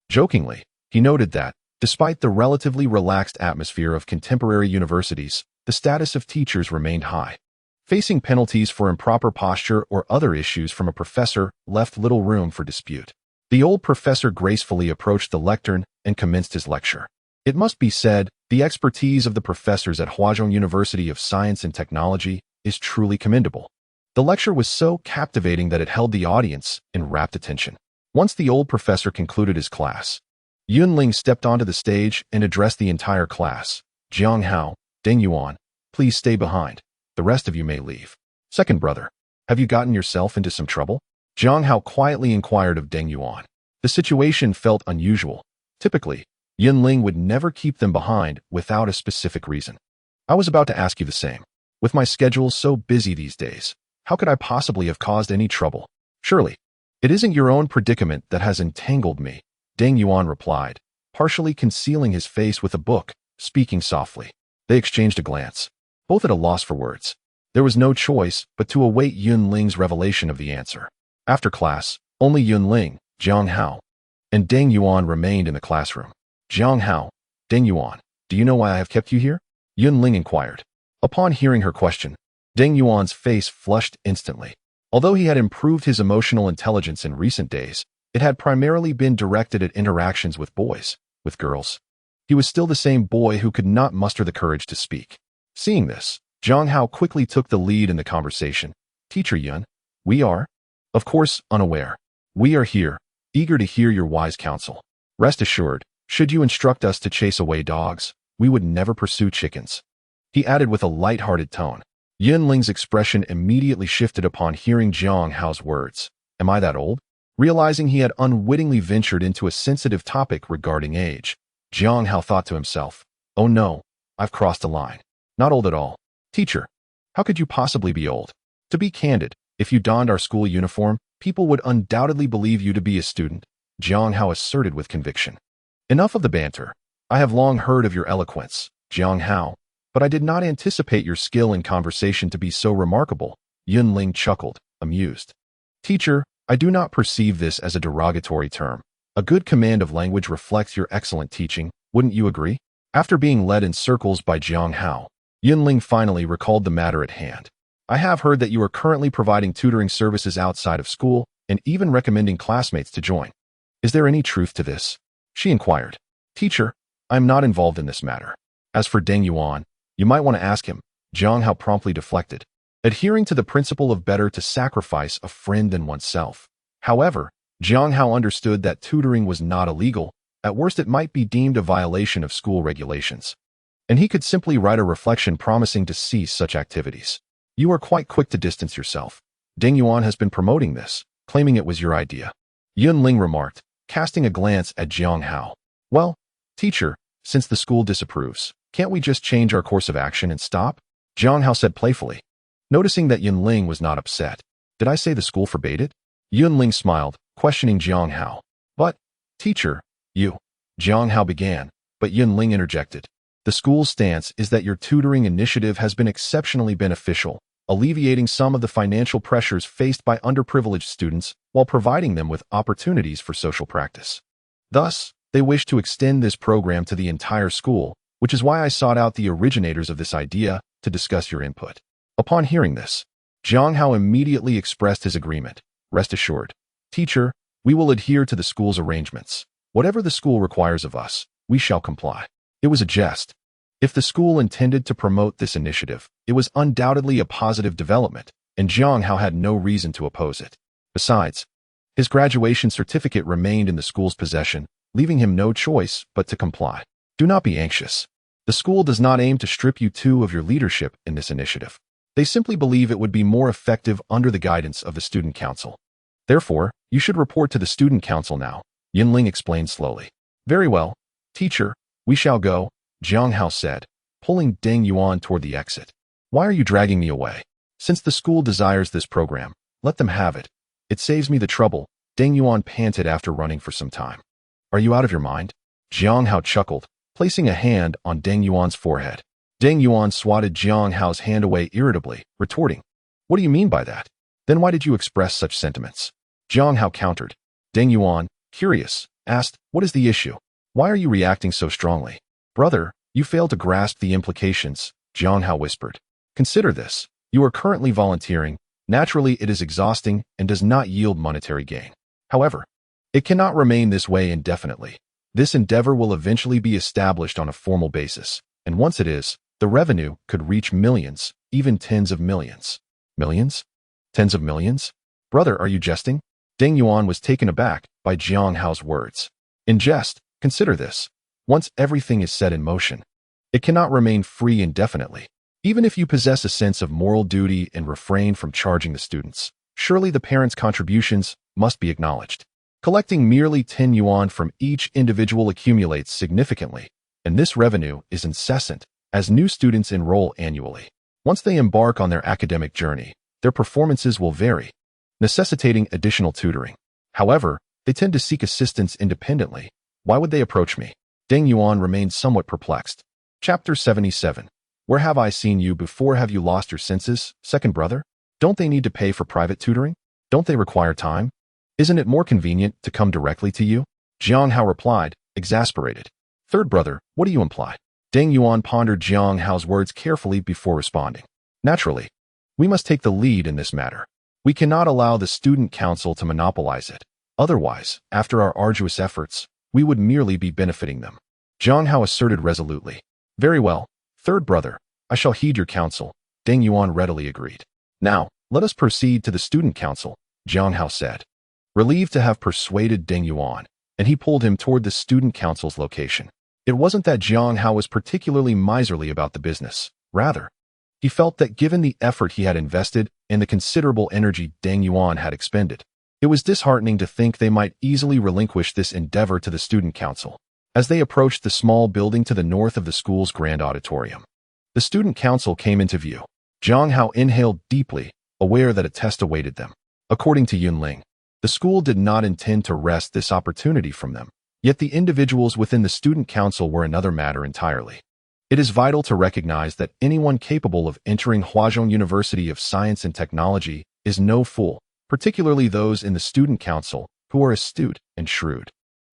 Jokingly, he noted that, despite the relatively relaxed atmosphere of contemporary universities, the status of teachers remained high. Facing penalties for improper posture or other issues from a professor left little room for dispute. The old professor gracefully approached the lectern and commenced his lecture. It must be said, the expertise of the professors at Huazhong University of Science and Technology is truly commendable. The lecture was so captivating that it held the audience in rapt attention. Once the old professor concluded his class, Yunling stepped onto the stage and addressed the entire class. Jiang Hao, Deng Yuan, please stay behind. The rest of you may leave. Second brother, have you gotten yourself into some trouble? Jiang Hao quietly inquired of Deng Yuan. The situation felt unusual. Typically, Yunling would never keep them behind without a specific reason. I was about to ask you the same. With my schedule so busy these days, how could I possibly have caused any trouble? Surely, it isn't your own predicament that has entangled me, Deng Yuan replied, partially concealing his face with a book, speaking softly. They exchanged a glance, both at a loss for words. There was no choice but to await Yunling's revelation of the answer. After class, only Yunling, Jiang Hao, and Deng Yuan remained in the classroom. Jiang Hao, Deng Yuan, do you know why I have kept you here? Yunling inquired. Upon hearing her question, Deng Yuan's face flushed instantly. Although he had improved his emotional intelligence in recent days, it had primarily been directed at interactions with boys. With girls, he was still the same boy who could not muster the courage to speak. Seeing this, Jiang Hao quickly took the lead in the conversation. Teacher Yun, we are, of course, unaware. We are here, eager to hear your wise counsel. Rest assured, should you instruct us to chase away dogs, we would never pursue chickens. He added with a light-hearted tone. Yunling's expression immediately shifted upon hearing Jiang Hao's words. Am I that old? Realizing he had unwittingly ventured into a sensitive topic regarding age, Jiang Hao thought to himself, oh no, I've crossed a line. Not old at all. Teacher, how could you possibly be old? To be candid, if you donned our school uniform, people would undoubtedly believe you to be a student, Jiang Hao asserted with conviction. Enough of the banter. I have long heard of your eloquence, Jiang Hao, but I did not anticipate your skill in conversation to be so remarkable, Yunling chuckled, amused. Teacher, I do not perceive this as a derogatory term. A good command of language reflects your excellent teaching, wouldn't you agree? After being led in circles by Jiang Hao, Yunling finally recalled the matter at hand. I have heard that you are currently providing tutoring services outside of school and even recommending classmates to join. Is there any truth to this? She inquired. Teacher, I am not involved in this matter. As for Deng Yuan, you might want to ask him, Jiang Hao promptly deflected, adhering to the principle of better to sacrifice a friend than oneself. However, Jiang Hao understood that tutoring was not illegal. At worst, it might be deemed a violation of school regulations. And he could simply write a reflection promising to cease such activities. You are quite quick to distance yourself. Deng Yuan has been promoting this, claiming it was your idea. Yunling remarked, casting a glance at Jiang Hao. Well, teacher, since the school disapproves, can't we just change our course of action and stop? Jiang Hao said playfully. Noticing that Yunling was not upset. Did I say the school forbade it? Yunling smiled, questioning Jiang Hao. But, teacher, Jiang Hao began, but Yunling interjected. The school's stance is that your tutoring initiative has been exceptionally beneficial, alleviating some of the financial pressures faced by underprivileged students while providing them with opportunities for social practice. Thus, they wish to extend this program to the entire school, which is why I sought out the originators of this idea to discuss your input. Upon hearing this, Jiang Hao immediately expressed his agreement. Rest assured, teacher, we will adhere to the school's arrangements. Whatever the school requires of us, we shall comply. It was a jest. If the school intended to promote this initiative, it was undoubtedly a positive development, and Jiang Hao had no reason to oppose it. Besides, his graduation certificate remained in the school's possession, leaving him no choice but to comply. Do not be anxious. The school does not aim to strip you two of your leadership in this initiative. They simply believe it would be more effective under the guidance of the student council. Therefore, you should report to the student council now, Yunling explained slowly. Very well, teacher, we shall go, Jiang Hao said, pulling Deng Yuan toward the exit. Why are you dragging me away? Since the school desires this program, let them have it. It saves me the trouble, Deng Yuan panted after running for some time. Are you out of your mind? Jiang Hao chuckled, placing a hand on Deng Yuan's forehead. Deng Yuan swatted Jiang Hao's hand away irritably, retorting, "What do you mean by that? Then why did you express such sentiments?" Jiang Hao countered. Deng Yuan, curious, asked, "What is the issue? Why are you reacting so strongly?" "Brother, you fail to grasp the implications," Jiang Hao whispered. "Consider this. You are currently volunteering. Naturally, it is exhausting and does not yield monetary gain. However, it cannot remain this way indefinitely. This endeavor will eventually be established on a formal basis, and once it is, the revenue could reach millions, even tens of millions." "Millions? Tens of millions? Brother, are you jesting?" Deng Yuan was taken aback by Jiang Hao's words. "In jest, consider this. Once everything is set in motion, it cannot remain free indefinitely. Even if you possess a sense of moral duty and refrain from charging the students, surely the parents' contributions must be acknowledged. Collecting merely 10 yuan from each individual accumulates significantly, and this revenue is incessant as new students enroll annually. Once they embark on their academic journey, their performances will vary, necessitating additional tutoring. However, they tend to seek assistance independently. Why would they approach me?" Deng Yuan remained somewhat perplexed. Chapter 77. Where have I seen you before? Have you lost your senses, second brother? Don't they need to pay for private tutoring? Don't they require time? Isn't it more convenient to come directly to you? Jiang Hao replied, exasperated. Third brother, what do you imply? Deng Yuan pondered Jiang Hao's words carefully before responding. Naturally, we must take the lead in this matter. We cannot allow the student council to monopolize it. Otherwise, after our arduous efforts, we would merely be benefiting them. Jiang Hao asserted resolutely. Very well, third brother, I shall heed your counsel, Deng Yuan readily agreed. Now, let us proceed to the student council, Jiang Hao said. Relieved to have persuaded Deng Yuan, and he pulled him toward the student council's location. It wasn't that Jiang Hao was particularly miserly about the business. Rather, he felt that given the effort he had invested and the considerable energy Deng Yuan had expended, it was disheartening to think they might easily relinquish this endeavor to the student council. As they approached the small building to the north of the school's grand auditorium, the student council came into view. Jiang Hao inhaled deeply, aware that a test awaited them. According to Yunling, the school did not intend to wrest this opportunity from them. Yet the individuals within the student council were another matter entirely. It is vital to recognize that anyone capable of entering Huazhong University of Science and Technology is no fool, particularly those in the student council who are astute and shrewd,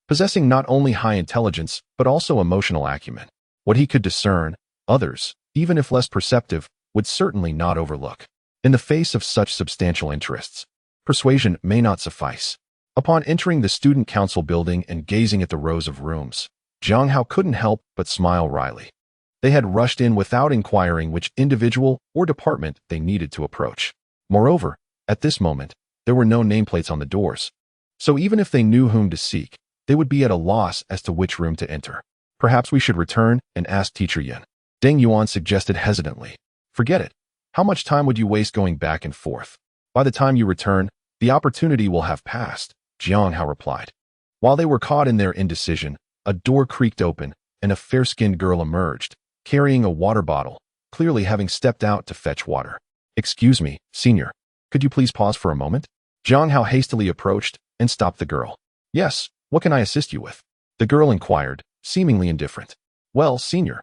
possessing not only high intelligence but also emotional acumen. What he could discern, others, even if less perceptive, would certainly not overlook. In the face of such substantial interests, persuasion may not suffice. Upon entering the student council building and gazing at the rows of rooms, Jiang Hao couldn't help but smile wryly. They had rushed in without inquiring which individual or department they needed to approach. Moreover, at this moment, there were no nameplates on the doors, so even if they knew whom to seek, they would be at a loss as to which room to enter. Perhaps we should return and ask Teacher Yin, Deng Yuan suggested hesitantly. Forget it. How much time would you waste going back and forth? By the time you return, the opportunity will have passed, Jiang Hao replied. While they were caught in their indecision, a door creaked open, and a fair-skinned girl emerged, carrying a water bottle, clearly having stepped out to fetch water. Excuse me, senior. Could you please pause for a moment? Jiang Hao hastily approached and stopped the girl. Yes, what can I assist you with? The girl inquired, seemingly indifferent. Well, senior.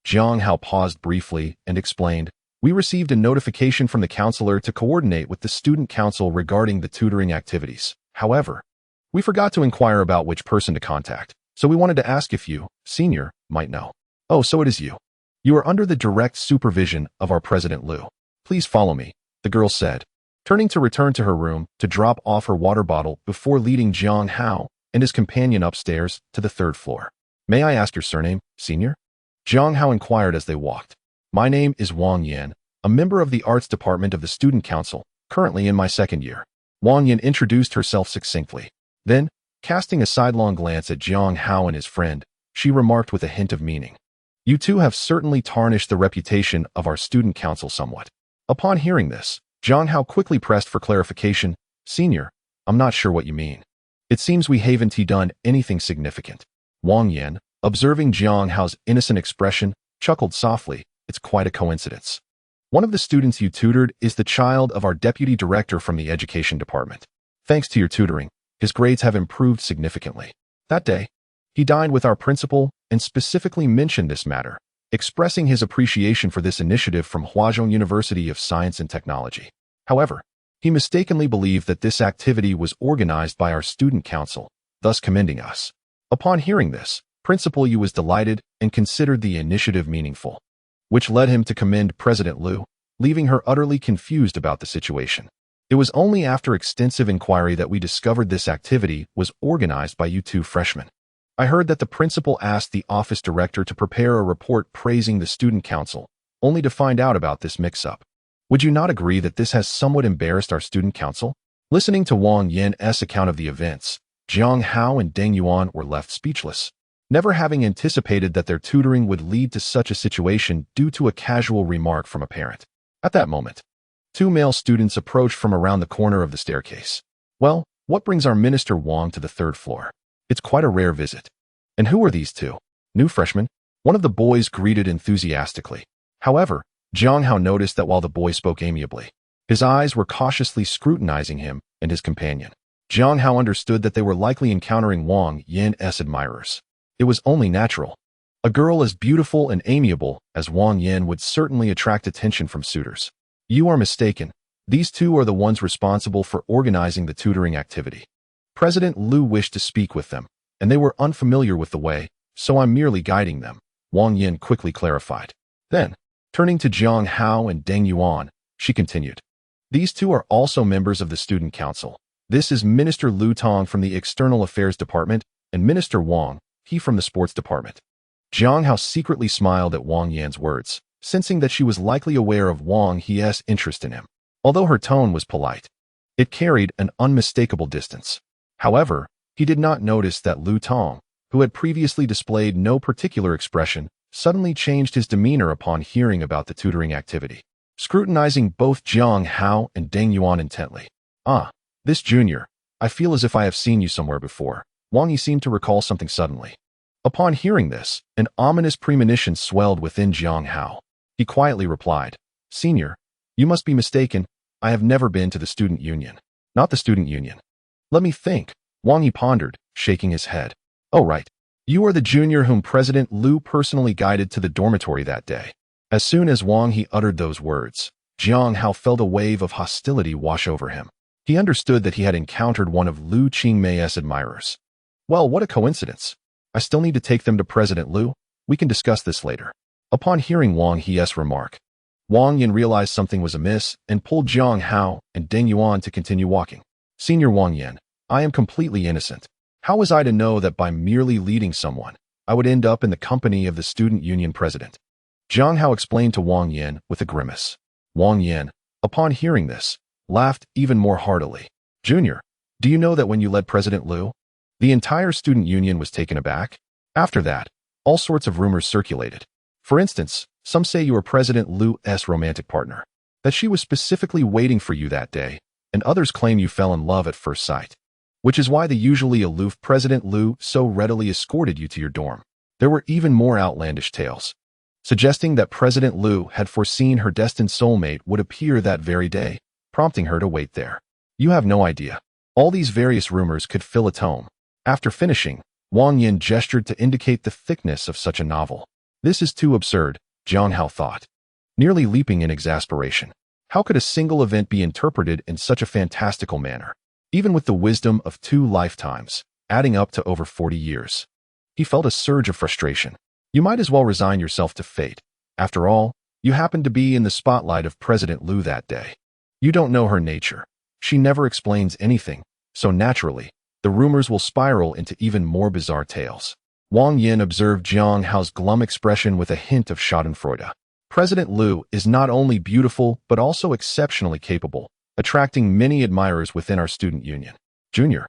Jiang Hao paused briefly and explained, we received a notification from the counselor to coordinate with the student council regarding the tutoring activities. However, we forgot to inquire about which person to contact, so we wanted to ask if you, senior, might know. Oh, so it is you. You are under the direct supervision of our President Liu. Please follow me, the girl said, turning to return to her room to drop off her water bottle before leading Jiang Hao and his companion upstairs to the third floor. May I ask your surname, senior? Jiang Hao inquired as they walked. My name is Wang Yan, a member of the arts department of the student council, currently in my second year. Wang Yan introduced herself succinctly. Then, casting a sidelong glance at Jiang Hao and his friend, she remarked with a hint of meaning. You two have certainly tarnished the reputation of our student council somewhat. Upon hearing this, Jiang Hao quickly pressed for clarification. Senior, I'm not sure what you mean. It seems we haven't done anything significant. Wang Yan, observing Jiang Hao's innocent expression, chuckled softly. It's quite a coincidence. One of the students you tutored is the child of our deputy director from the education department. Thanks to your tutoring, his grades have improved significantly. That day, he dined with our principal and specifically mentioned this matter, expressing his appreciation for this initiative from Huazhong University of Science and Technology. However, he mistakenly believed that this activity was organized by our student council, thus commending us. Upon hearing this, Principal Yu was delighted and considered the initiative meaningful, which led him to commend President Liu, leaving her utterly confused about the situation. It was only after extensive inquiry that we discovered this activity was organized by you two freshmen. I heard that the principal asked the office director to prepare a report praising the student council, only to find out about this mix-up. Would you not agree that this has somewhat embarrassed our student council? Listening to Wang Yan's account of the events, Jiang Hao and Deng Yuan were left speechless, never having anticipated that their tutoring would lead to such a situation due to a casual remark from a parent. At that moment, two male students approached from around the corner of the staircase. Well, what brings our Minister Wang to the third floor? It's quite a rare visit. And who are these two? New freshmen? One of the boys greeted enthusiastically. However, Jiang Hao noticed that while the boy spoke amiably, his eyes were cautiously scrutinizing him and his companion. Jiang Hao understood that they were likely encountering Wang Yan's admirers. It was only natural. A girl as beautiful and amiable as Wang Yan would certainly attract attention from suitors. You are mistaken. These two are the ones responsible for organizing the tutoring activity. President Liu wished to speak with them, and they were unfamiliar with the way, so I'm merely guiding them, Wang Yan quickly clarified. Then, turning to Jiang Hao and Deng Yuan, she continued. These two are also members of the student council. This is Minister Liu Tong from the External Affairs Department, and Minister Wang, he from the Sports Department. Jiang Hao secretly smiled at Wang Yan's words, sensing that she was likely aware of Wang He's interest in him. Although her tone was polite, it carried an unmistakable distance. However, he did not notice that Liu Tong, who had previously displayed no particular expression, suddenly changed his demeanor upon hearing about the tutoring activity, scrutinizing both Jiang Hao and Deng Yuan intently. Ah, this junior, I feel as if I have seen you somewhere before. Wang Yi seemed to recall something suddenly. Upon hearing this, an ominous premonition swelled within Jiang Hao. He quietly replied, Senior, you must be mistaken. I have never been to the student union. Not the student union. Let me think, Wang Yi pondered, shaking his head. Oh right. You are the junior whom President Liu personally guided to the dormitory that day. As soon as Wang Yi uttered those words, Jiang Hao felt a wave of hostility wash over him. He understood that he had encountered one of Liu Qingmei's admirers. Well, what a coincidence. I still need to take them to President Liu. We can discuss this later. Upon hearing Wang He's remark, Wang Yan realized something was amiss and pulled Jiang Hao and Deng Yuan to continue walking. Senior Wang Yan, I am completely innocent. How was I to know that by merely leading someone, I would end up in the company of the student union president? Jiang Hao explained to Wang Yan with a grimace. Wang Yan, upon hearing this, laughed even more heartily. Junior, do you know that when you led President Liu, the entire student union was taken aback? After that, all sorts of rumors circulated. For instance, some say you were President Liu's romantic partner, that she was specifically waiting for you that day, and others claim you fell in love at first sight, which is why the usually aloof President Liu so readily escorted you to your dorm. There were even more outlandish tales, suggesting that President Liu had foreseen her destined soulmate would appear that very day, prompting her to wait there. You have no idea. All these various rumors could fill a tome. After finishing, Wang Yan gestured to indicate the thickness of such a novel. This is too absurd, Jiang Hao thought, nearly leaping in exasperation. How could a single event be interpreted in such a fantastical manner, even with the wisdom of 2 lifetimes, adding up to over 40 years? He felt a surge of frustration. You might as well resign yourself to fate. After all, you happened to be in the spotlight of President Liu that day. You don't know her nature. She never explains anything, so naturally, the rumors will spiral into even more bizarre tales. Wang Yan observed Jiang Hao's glum expression with a hint of schadenfreude. President Liu is not only beautiful but also exceptionally capable, attracting many admirers within our student union. Junior,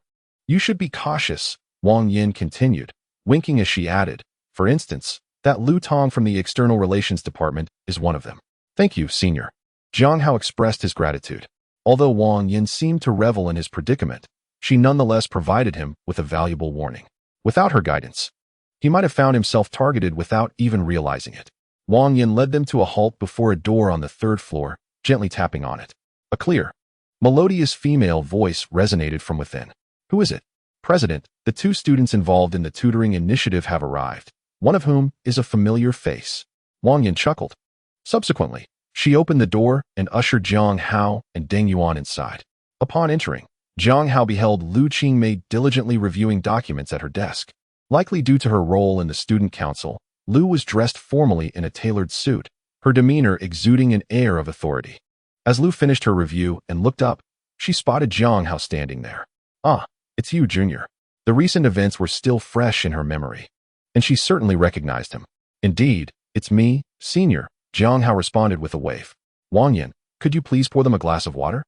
you should be cautious, Wang Yan continued, winking as she added, for instance, that Liu Tong from the External Relations Department is one of them. Thank you, Senior. Jiang Hao expressed his gratitude. Although Wang Yan seemed to revel in his predicament, she nonetheless provided him with a valuable warning. Without her guidance, he might have found himself targeted without even realizing it. Wang Yin led them to a halt before a door on the third floor, gently tapping on it. A clear, melodious female voice resonated from within. Who is it? President, the two students involved in the tutoring initiative have arrived, one of whom is a familiar face. Wang Yin chuckled. Subsequently, she opened the door and ushered Jiang Hao and Deng Yuan inside. Upon entering, Jiang Hao beheld Lu Qingmei diligently reviewing documents at her desk. Likely due to her role in the student council, Lu was dressed formally in a tailored suit, her demeanor exuding an air of authority. As Lu finished her review and looked up, she spotted Jiang Hao standing there. Ah, it's you, Junior. The recent events were still fresh in her memory, and she certainly recognized him. Indeed, it's me, Senior, Jiang Hao responded with a wave. Wang Yin, could you please pour them a glass of water?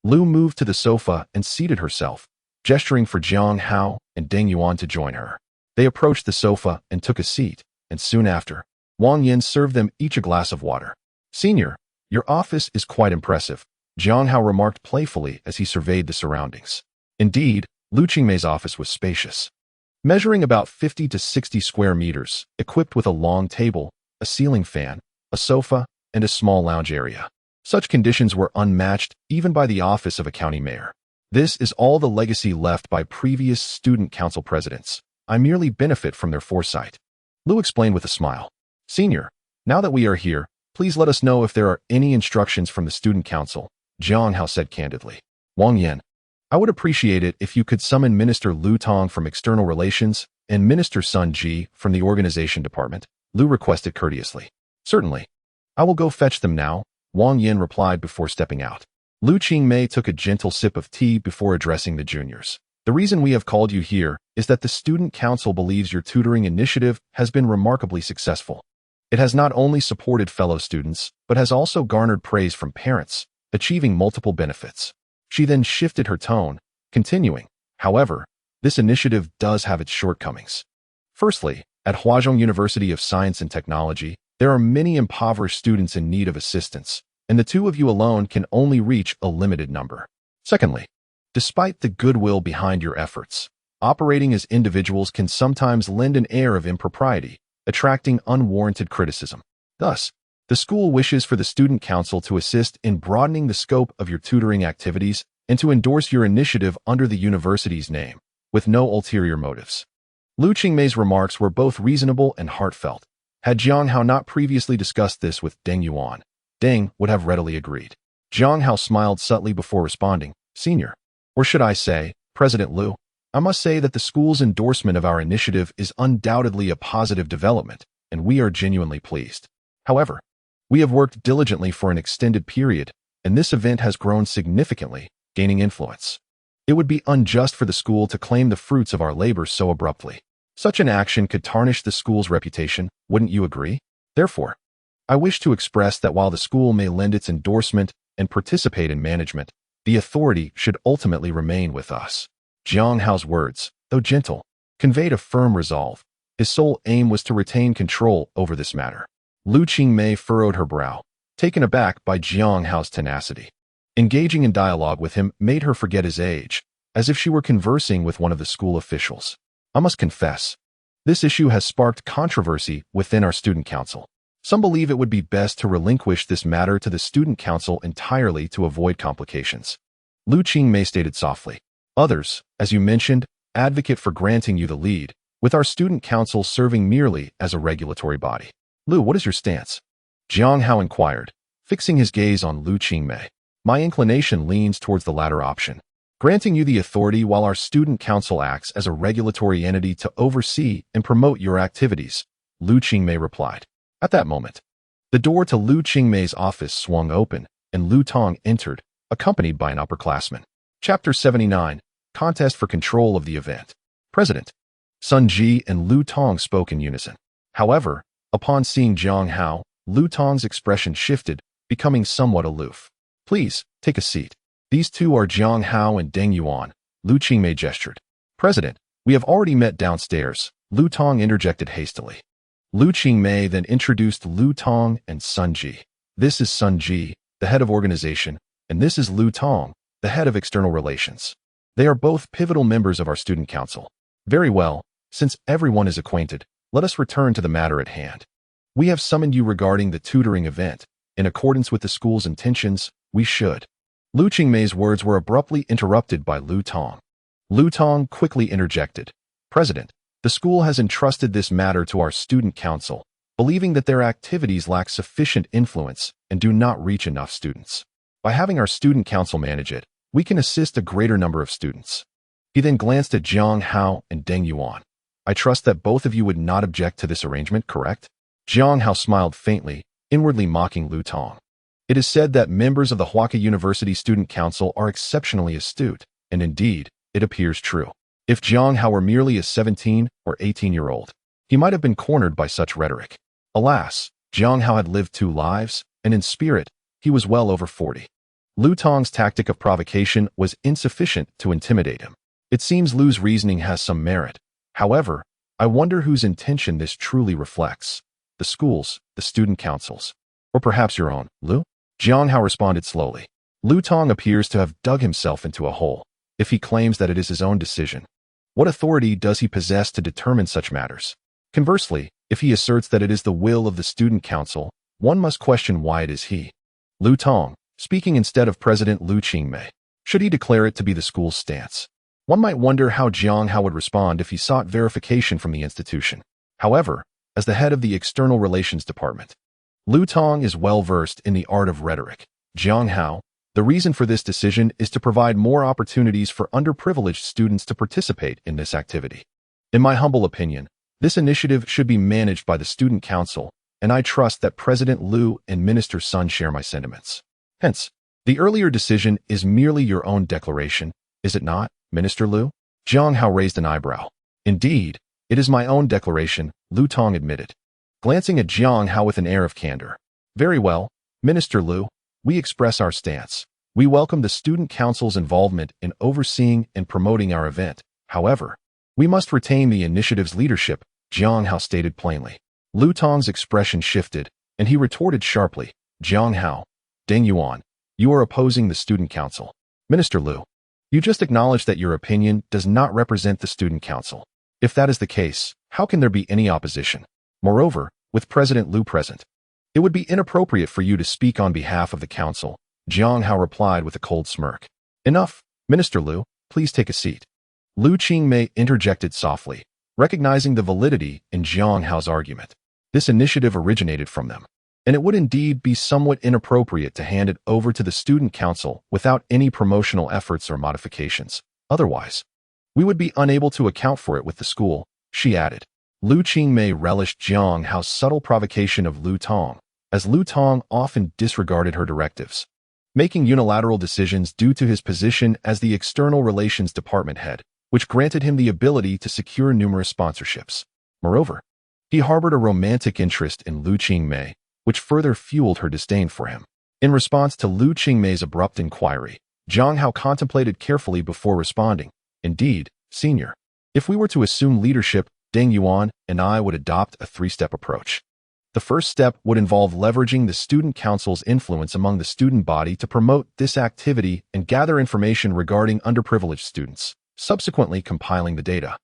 Lu moved to the sofa and seated herself, gesturing for Jiang Hao and Deng Yuan to join her. They approached the sofa and took a seat, and soon after, Wang Yin served them each a glass of water. Senior, your office is quite impressive, Jiang Hao remarked playfully as he surveyed the surroundings. Indeed, Lu Qingmei's office was spacious. Measuring about 50 to 60 square meters, equipped with a long table, a ceiling fan, a sofa, and a small lounge area. Such conditions were unmatched even by the office of a county mayor. This is all the legacy left by previous student council presidents. I merely benefit from their foresight. Lu explained with a smile. Senior, now that we are here, please let us know if there are any instructions from the student council, Jiang Hao said candidly. Wang Yin, I would appreciate it if you could summon Minister Lu Tong from External Relations and Minister Sun Ji from the Organization Department, Lu requested courteously. Certainly. I will go fetch them now, Wang Yin replied before stepping out. Lu Qingmei took a gentle sip of tea before addressing the juniors. The reason we have called you here is that the student council believes your tutoring initiative has been remarkably successful. It has not only supported fellow students, but has also garnered praise from parents, achieving multiple benefits. She then shifted her tone, continuing, however, this initiative does have its shortcomings. Firstly, at Huazhong University of Science and Technology, there are many impoverished students in need of assistance, and the two of you alone can only reach a limited number. Secondly, despite the goodwill behind your efforts, operating as individuals can sometimes lend an air of impropriety, attracting unwarranted criticism. Thus, the school wishes for the student council to assist in broadening the scope of your tutoring activities and to endorse your initiative under the university's name, with no ulterior motives. Lu Qingmei's remarks were both reasonable and heartfelt. Had Jiang Hao not previously discussed this with Deng Yuan, Deng would have readily agreed. Jiang Hao smiled subtly before responding, Senior, or should I say, President Lu, I must say that the school's endorsement of our initiative is undoubtedly a positive development, and we are genuinely pleased. However, we have worked diligently for an extended period, and this event has grown significantly, gaining influence. It would be unjust for the school to claim the fruits of our labor so abruptly. Such an action could tarnish the school's reputation, wouldn't you agree? Therefore, I wish to express that while the school may lend its endorsement and participate in management, the authority should ultimately remain with us. Jiang Hao's words, though gentle, conveyed a firm resolve. His sole aim was to retain control over this matter. Lu Qingmei furrowed her brow, taken aback by Jiang Hao's tenacity. Engaging in dialogue with him made her forget his age, as if she were conversing with one of the school officials. I must confess, this issue has sparked controversy within our student council. Some believe it would be best to relinquish this matter to the student council entirely to avoid complications. Lu Qingmei stated softly. Others, as you mentioned, advocate for granting you the lead, with our student council serving merely as a regulatory body. Lu, what is your stance? Jiang Hao inquired, fixing his gaze on Lu Qingmei. My inclination leans towards the latter option. Granting you the authority while our student council acts as a regulatory entity to oversee and promote your activities, Lu Qingmei replied. At that moment, the door to Lu Qingmei's office swung open, and Lu Tong entered, accompanied by an upperclassman. Chapter 79, Contest for Control of the Event. President. Sun Ji and Lu Tong spoke in unison. However, upon seeing Jiang Hao, Lu Tong's expression shifted, becoming somewhat aloof. Please, take a seat. These two are Jiang Hao and Deng Yuan, Lu Qingmei gestured. President, we have already met downstairs, Lu Tong interjected hastily. Lu Qingmei then introduced Lu Tong and Sun Ji. This is Sun Ji, the head of organization, and this is Lu Tong, the head of external relations. They are both pivotal members of our student council. Very well, since everyone is acquainted, let us return to the matter at hand. We have summoned you regarding the tutoring event. In accordance with the school's intentions, we should. Lu Qingmei's words were abruptly interrupted by Lu Tong. Lu Tong quickly interjected. President, the school has entrusted this matter to our student council, believing that their activities lack sufficient influence and do not reach enough students. By having our student council manage it, we can assist a greater number of students. He then glanced at Jiang Hao and Deng Yuan. I trust that both of you would not object to this arrangement, correct? Jiang Hao smiled faintly, inwardly mocking Lu Tong. It is said that members of the Huaka University Student Council are exceptionally astute, and indeed, it appears true. If Jiang Hao were merely a 17 or 18-year-old, he might have been cornered by such rhetoric. Alas, Jiang Hao had lived 2 lives, and in spirit, he was well over 40. Lu Tong's tactic of provocation was insufficient to intimidate him. It seems Lu's reasoning has some merit. However, I wonder whose intention this truly reflects. The schools, the student councils, or perhaps your own, Lu? Jiang Hao responded slowly. Lu Tong appears to have dug himself into a hole, if he claims that it is his own decision. What authority does he possess to determine such matters? Conversely, if he asserts that it is the will of the student council, one must question why it is he. Lu Tong, speaking instead of President Lu Qingmei, should he declare it to be the school's stance? One might wonder how Jiang Hao would respond if he sought verification from the institution. However, as the head of the External Relations Department, Lu Tong is well versed in the art of rhetoric. Jiang Hao, the reason for this decision is to provide more opportunities for underprivileged students to participate in this activity. In my humble opinion, this initiative should be managed by the Student Council, and I trust that President Lu and Minister Sun share my sentiments. Hence, the earlier decision is merely your own declaration, is it not, Minister Lu? Jiang Hao raised an eyebrow. Indeed, it is my own declaration, Lu Tong admitted, glancing at Jiang Hao with an air of candor. Very well, Minister Lu, we express our stance. We welcome the Student Council's involvement in overseeing and promoting our event. However, we must retain the initiative's leadership, Jiang Hao stated plainly. Lu Tong's expression shifted, and he retorted sharply, Jiang Hao, Deng Yuan, you are opposing the Student Council. Minister Lu, you just acknowledged that your opinion does not represent the Student Council. If that is the case, how can there be any opposition? Moreover, with President Lu present, it would be inappropriate for you to speak on behalf of the council, Jiang Hao replied with a cold smirk. Enough, Minister Lu, please take a seat. Lu Qingmei interjected softly, recognizing the validity in Jiang Hao's argument. This initiative originated from them, and it would indeed be somewhat inappropriate to hand it over to the Student Council without any promotional efforts or modifications. Otherwise, we would be unable to account for it with the school, she added. Lu Qingmei relished Jiang Hao's subtle provocation of Lu Tong, as Lu Tong often disregarded her directives, making unilateral decisions due to his position as the External Relations Department head, which granted him the ability to secure numerous sponsorships. Moreover, he harbored a romantic interest in Lu Qingmei, which further fueled her disdain for him. In response to Lu Qingmei's abrupt inquiry, Jiang Hao contemplated carefully before responding. Indeed, Senior, if we were to assume leadership, Deng Yuan and I would adopt a 3-step approach. The first step would involve leveraging the Student Council's influence among the student body to promote this activity and gather information regarding underprivileged students, subsequently compiling the data.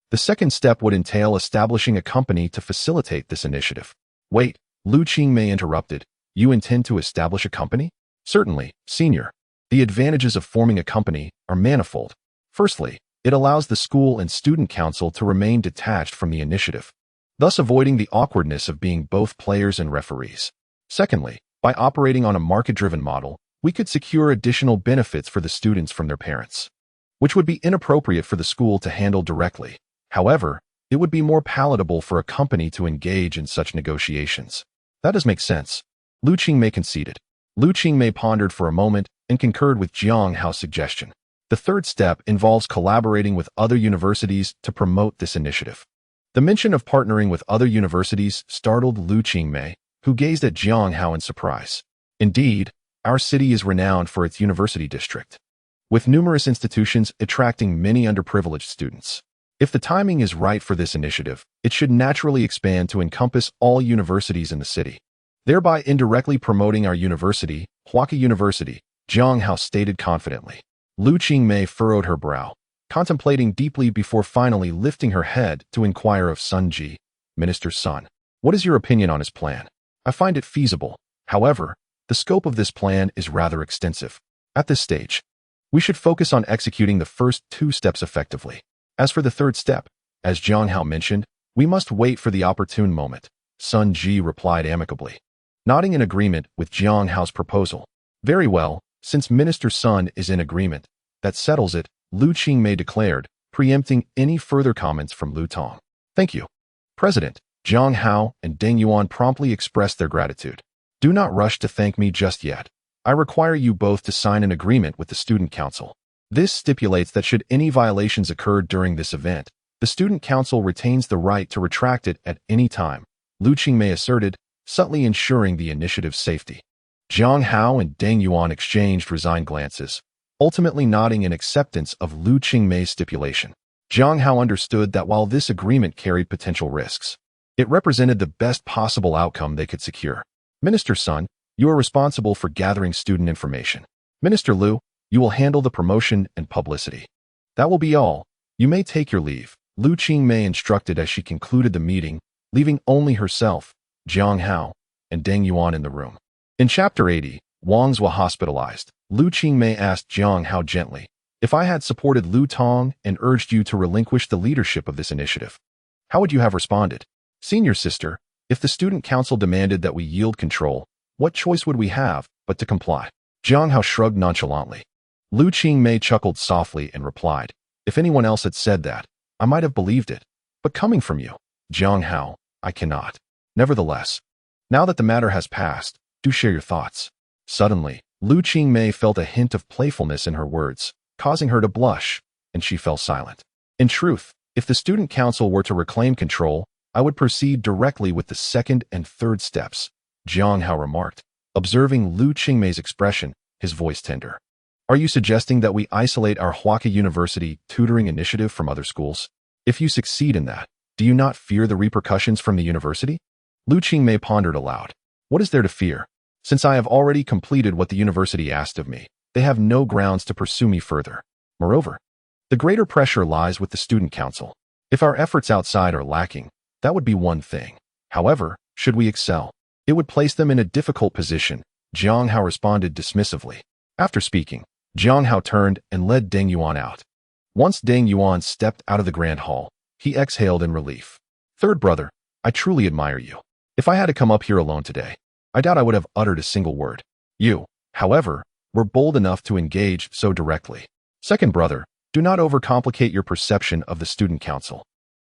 The second step would entail establishing a company to facilitate this initiative. Wait, Lu Qingmei interrupted. You intend to establish a company? Certainly, Senior. The advantages of forming a company are manifold. Firstly, it allows the school and student council to remain detached from the initiative, thus avoiding the awkwardness of being both players and referees. Secondly, by operating on a market-driven model, we could secure additional benefits for the students from their parents, which would be inappropriate for the school to handle directly. However, it would be more palatable for a company to engage in such negotiations. That does make sense. Lu Qingmei conceded. Lu Qingmei pondered for a moment and concurred with Jiang Hao's suggestion. The third step involves collaborating with other universities to promote this initiative. The mention of partnering with other universities startled Lu Qingmei, who gazed at Jiang Hao in surprise. Indeed, our city is renowned for its university district, with numerous institutions attracting many underprivileged students. If the timing is right for this initiative, it should naturally expand to encompass all universities in the city, thereby indirectly promoting our university, Huaka University, Jiang Hao stated confidently. Lu Qingmei furrowed her brow, contemplating deeply before finally lifting her head to inquire of Sun Ji, Minister Sun. What is your opinion on his plan? I find it feasible. However, the scope of this plan is rather extensive. At this stage, we should focus on executing the first 2 steps effectively. As for the 3rd step, as Jiang Hao mentioned, we must wait for the opportune moment. Sun Ji replied amicably, nodding in agreement with Jiang Hao's proposal. Very well, since Minister Sun is in agreement, that settles it, Lu Qingmei declared, preempting any further comments from Lu Tong. Thank you. President, Jiang Hao and Deng Yuan promptly expressed their gratitude. Do not rush to thank me just yet. I require you both to sign an agreement with the Student Council. This stipulates that should any violations occur during this event, the Student Council retains the right to retract it at any time, Lu Qingmei asserted, subtly ensuring the initiative's safety. Jiang Hao and Deng Yuan exchanged resigned glances, ultimately nodding in acceptance of Lu Qingmei's stipulation. Jiang Hao understood that while this agreement carried potential risks, it represented the best possible outcome they could secure. Minister Sun, you are responsible for gathering student information. Minister Lu, you will handle the promotion and publicity. That will be all. You may take your leave, Lu Qingmei instructed as she concluded the meeting, leaving only herself, Jiang Hao, and Deng Yuan in the room. In Chapter 80, Wangs was hospitalized. Lu Qingmei asked Jiang Hao gently, if I had supported Lu Tong and urged you to relinquish the leadership of this initiative, how would you have responded? Senior sister, if the Student Council demanded that we yield control, what choice would we have but to comply? Jiang Hao shrugged nonchalantly. Lu Qingmei chuckled softly and replied, if anyone else had said that, I might have believed it. But coming from you, Jiang Hao, I cannot. Nevertheless, now that the matter has passed, do share your thoughts. Suddenly, Lu Qingmei felt a hint of playfulness in her words, causing her to blush, and she fell silent. In truth, if the Student Council were to reclaim control, I would proceed directly with the 2nd and 3rd steps, Jiang Hao remarked, observing Lu Qingmei's expression, his voice tender. Are you suggesting that we isolate our Huaka University tutoring initiative from other schools? If you succeed in that, do you not fear the repercussions from the university? Lu Qingmei pondered aloud. What is there to fear? Since I have already completed what the university asked of me, they have no grounds to pursue me further. Moreover, the greater pressure lies with the Student Council. If our efforts outside are lacking, that would be one thing. However, should we excel, it would place them in a difficult position, Jiang Hao responded dismissively. After speaking, Jiang Hao turned and led Deng Yuan out. Once Deng Yuan stepped out of the grand hall, he exhaled in relief. Third brother, I truly admire you. If I had to come up here alone today, I doubt I would have uttered a single word. You, however, were bold enough to engage so directly. Second brother, do not overcomplicate your perception of the Student Council.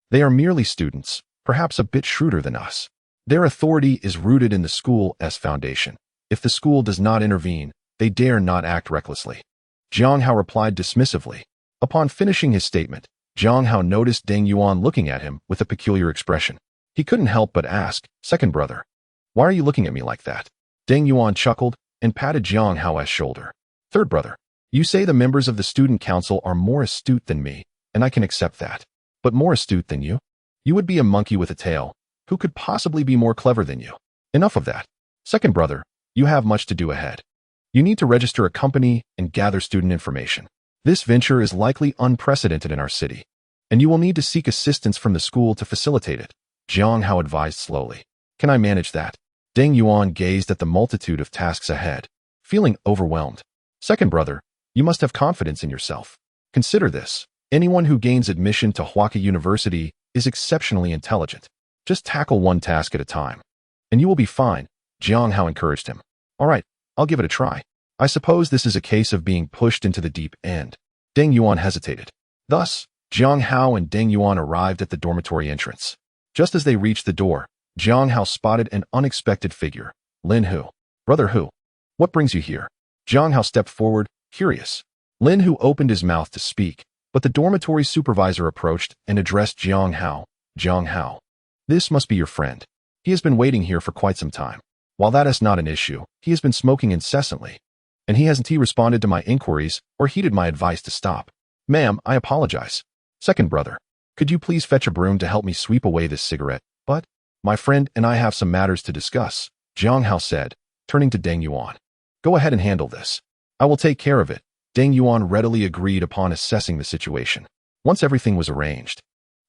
They are merely students, perhaps a bit shrewder than us. Their authority is rooted in the school's foundation. If the school does not intervene, they dare not act recklessly. Jiang Hao replied dismissively. Upon finishing his statement, Jiang Hao noticed Deng Yuan looking at him with a peculiar expression. He couldn't help but ask, Second brother, why are you looking at me like that? Deng Yuan chuckled and patted Jiang Hao's shoulder. Third brother, you say the members of the Student Council are more astute than me, and I can accept that. But more astute than you? You would be a monkey with a tail. Who could possibly be more clever than you? Enough of that. Second brother, you have much to do ahead. You need to register a company and gather student information. This venture is likely unprecedented in our city, and you will need to seek assistance from the school to facilitate it, Jiang Hao advised slowly. Can I manage that? Deng Yuan gazed at the multitude of tasks ahead, feeling overwhelmed. Second brother, you must have confidence in yourself. Consider this. Anyone who gains admission to Huaka University is exceptionally intelligent. Just tackle one task at a time, and you will be fine, Jiang Hao encouraged him. All right, I'll give it a try. I suppose this is a case of being pushed into the deep end. Deng Yuan hesitated. Thus, Jiang Hao and Deng Yuan arrived at the dormitory entrance. Just as they reached the door, Jiang Hao spotted an unexpected figure. Lin Hu. Brother Hu. What brings you here? Jiang Hao stepped forward, curious. Lin Hu opened his mouth to speak, but the dormitory supervisor approached and addressed Jiang Hao. Jiang Hao. This must be your friend. He has been waiting here for quite some time. While that is not an issue, he has been smoking incessantly. And he hasn't responded to my inquiries or heeded my advice to stop. Ma'am, I apologize. Second brother, could you please fetch a broom to help me sweep away this cigarette? But my friend and I have some matters to discuss, Jiang Hao said, turning to Deng Yuan. Go ahead and handle this. I will take care of it. Deng Yuan readily agreed upon assessing the situation. Once everything was arranged,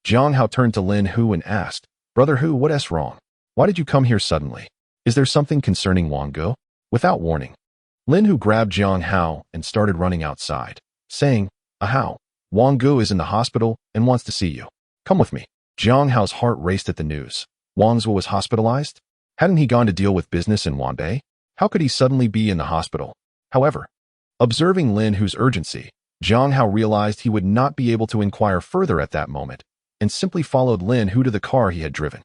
Jiang Hao turned to Lin Hu and asked, Brother Hu, what is wrong? Why did you come here suddenly? Is there something concerning Wang Go? Without warning, Lin Hu grabbed Jiang Hao and started running outside, saying, Hao, Wang Go is in the hospital and wants to see you. Come with me. Jiang Hao's heart raced at the news. Wang Go was hospitalized? Hadn't he gone to deal with business in Wanbei? How could he suddenly be in the hospital? However, observing Lin Hu's urgency, Jiang Hao realized he would not be able to inquire further at that moment and simply followed Lin Hu to the car he had driven.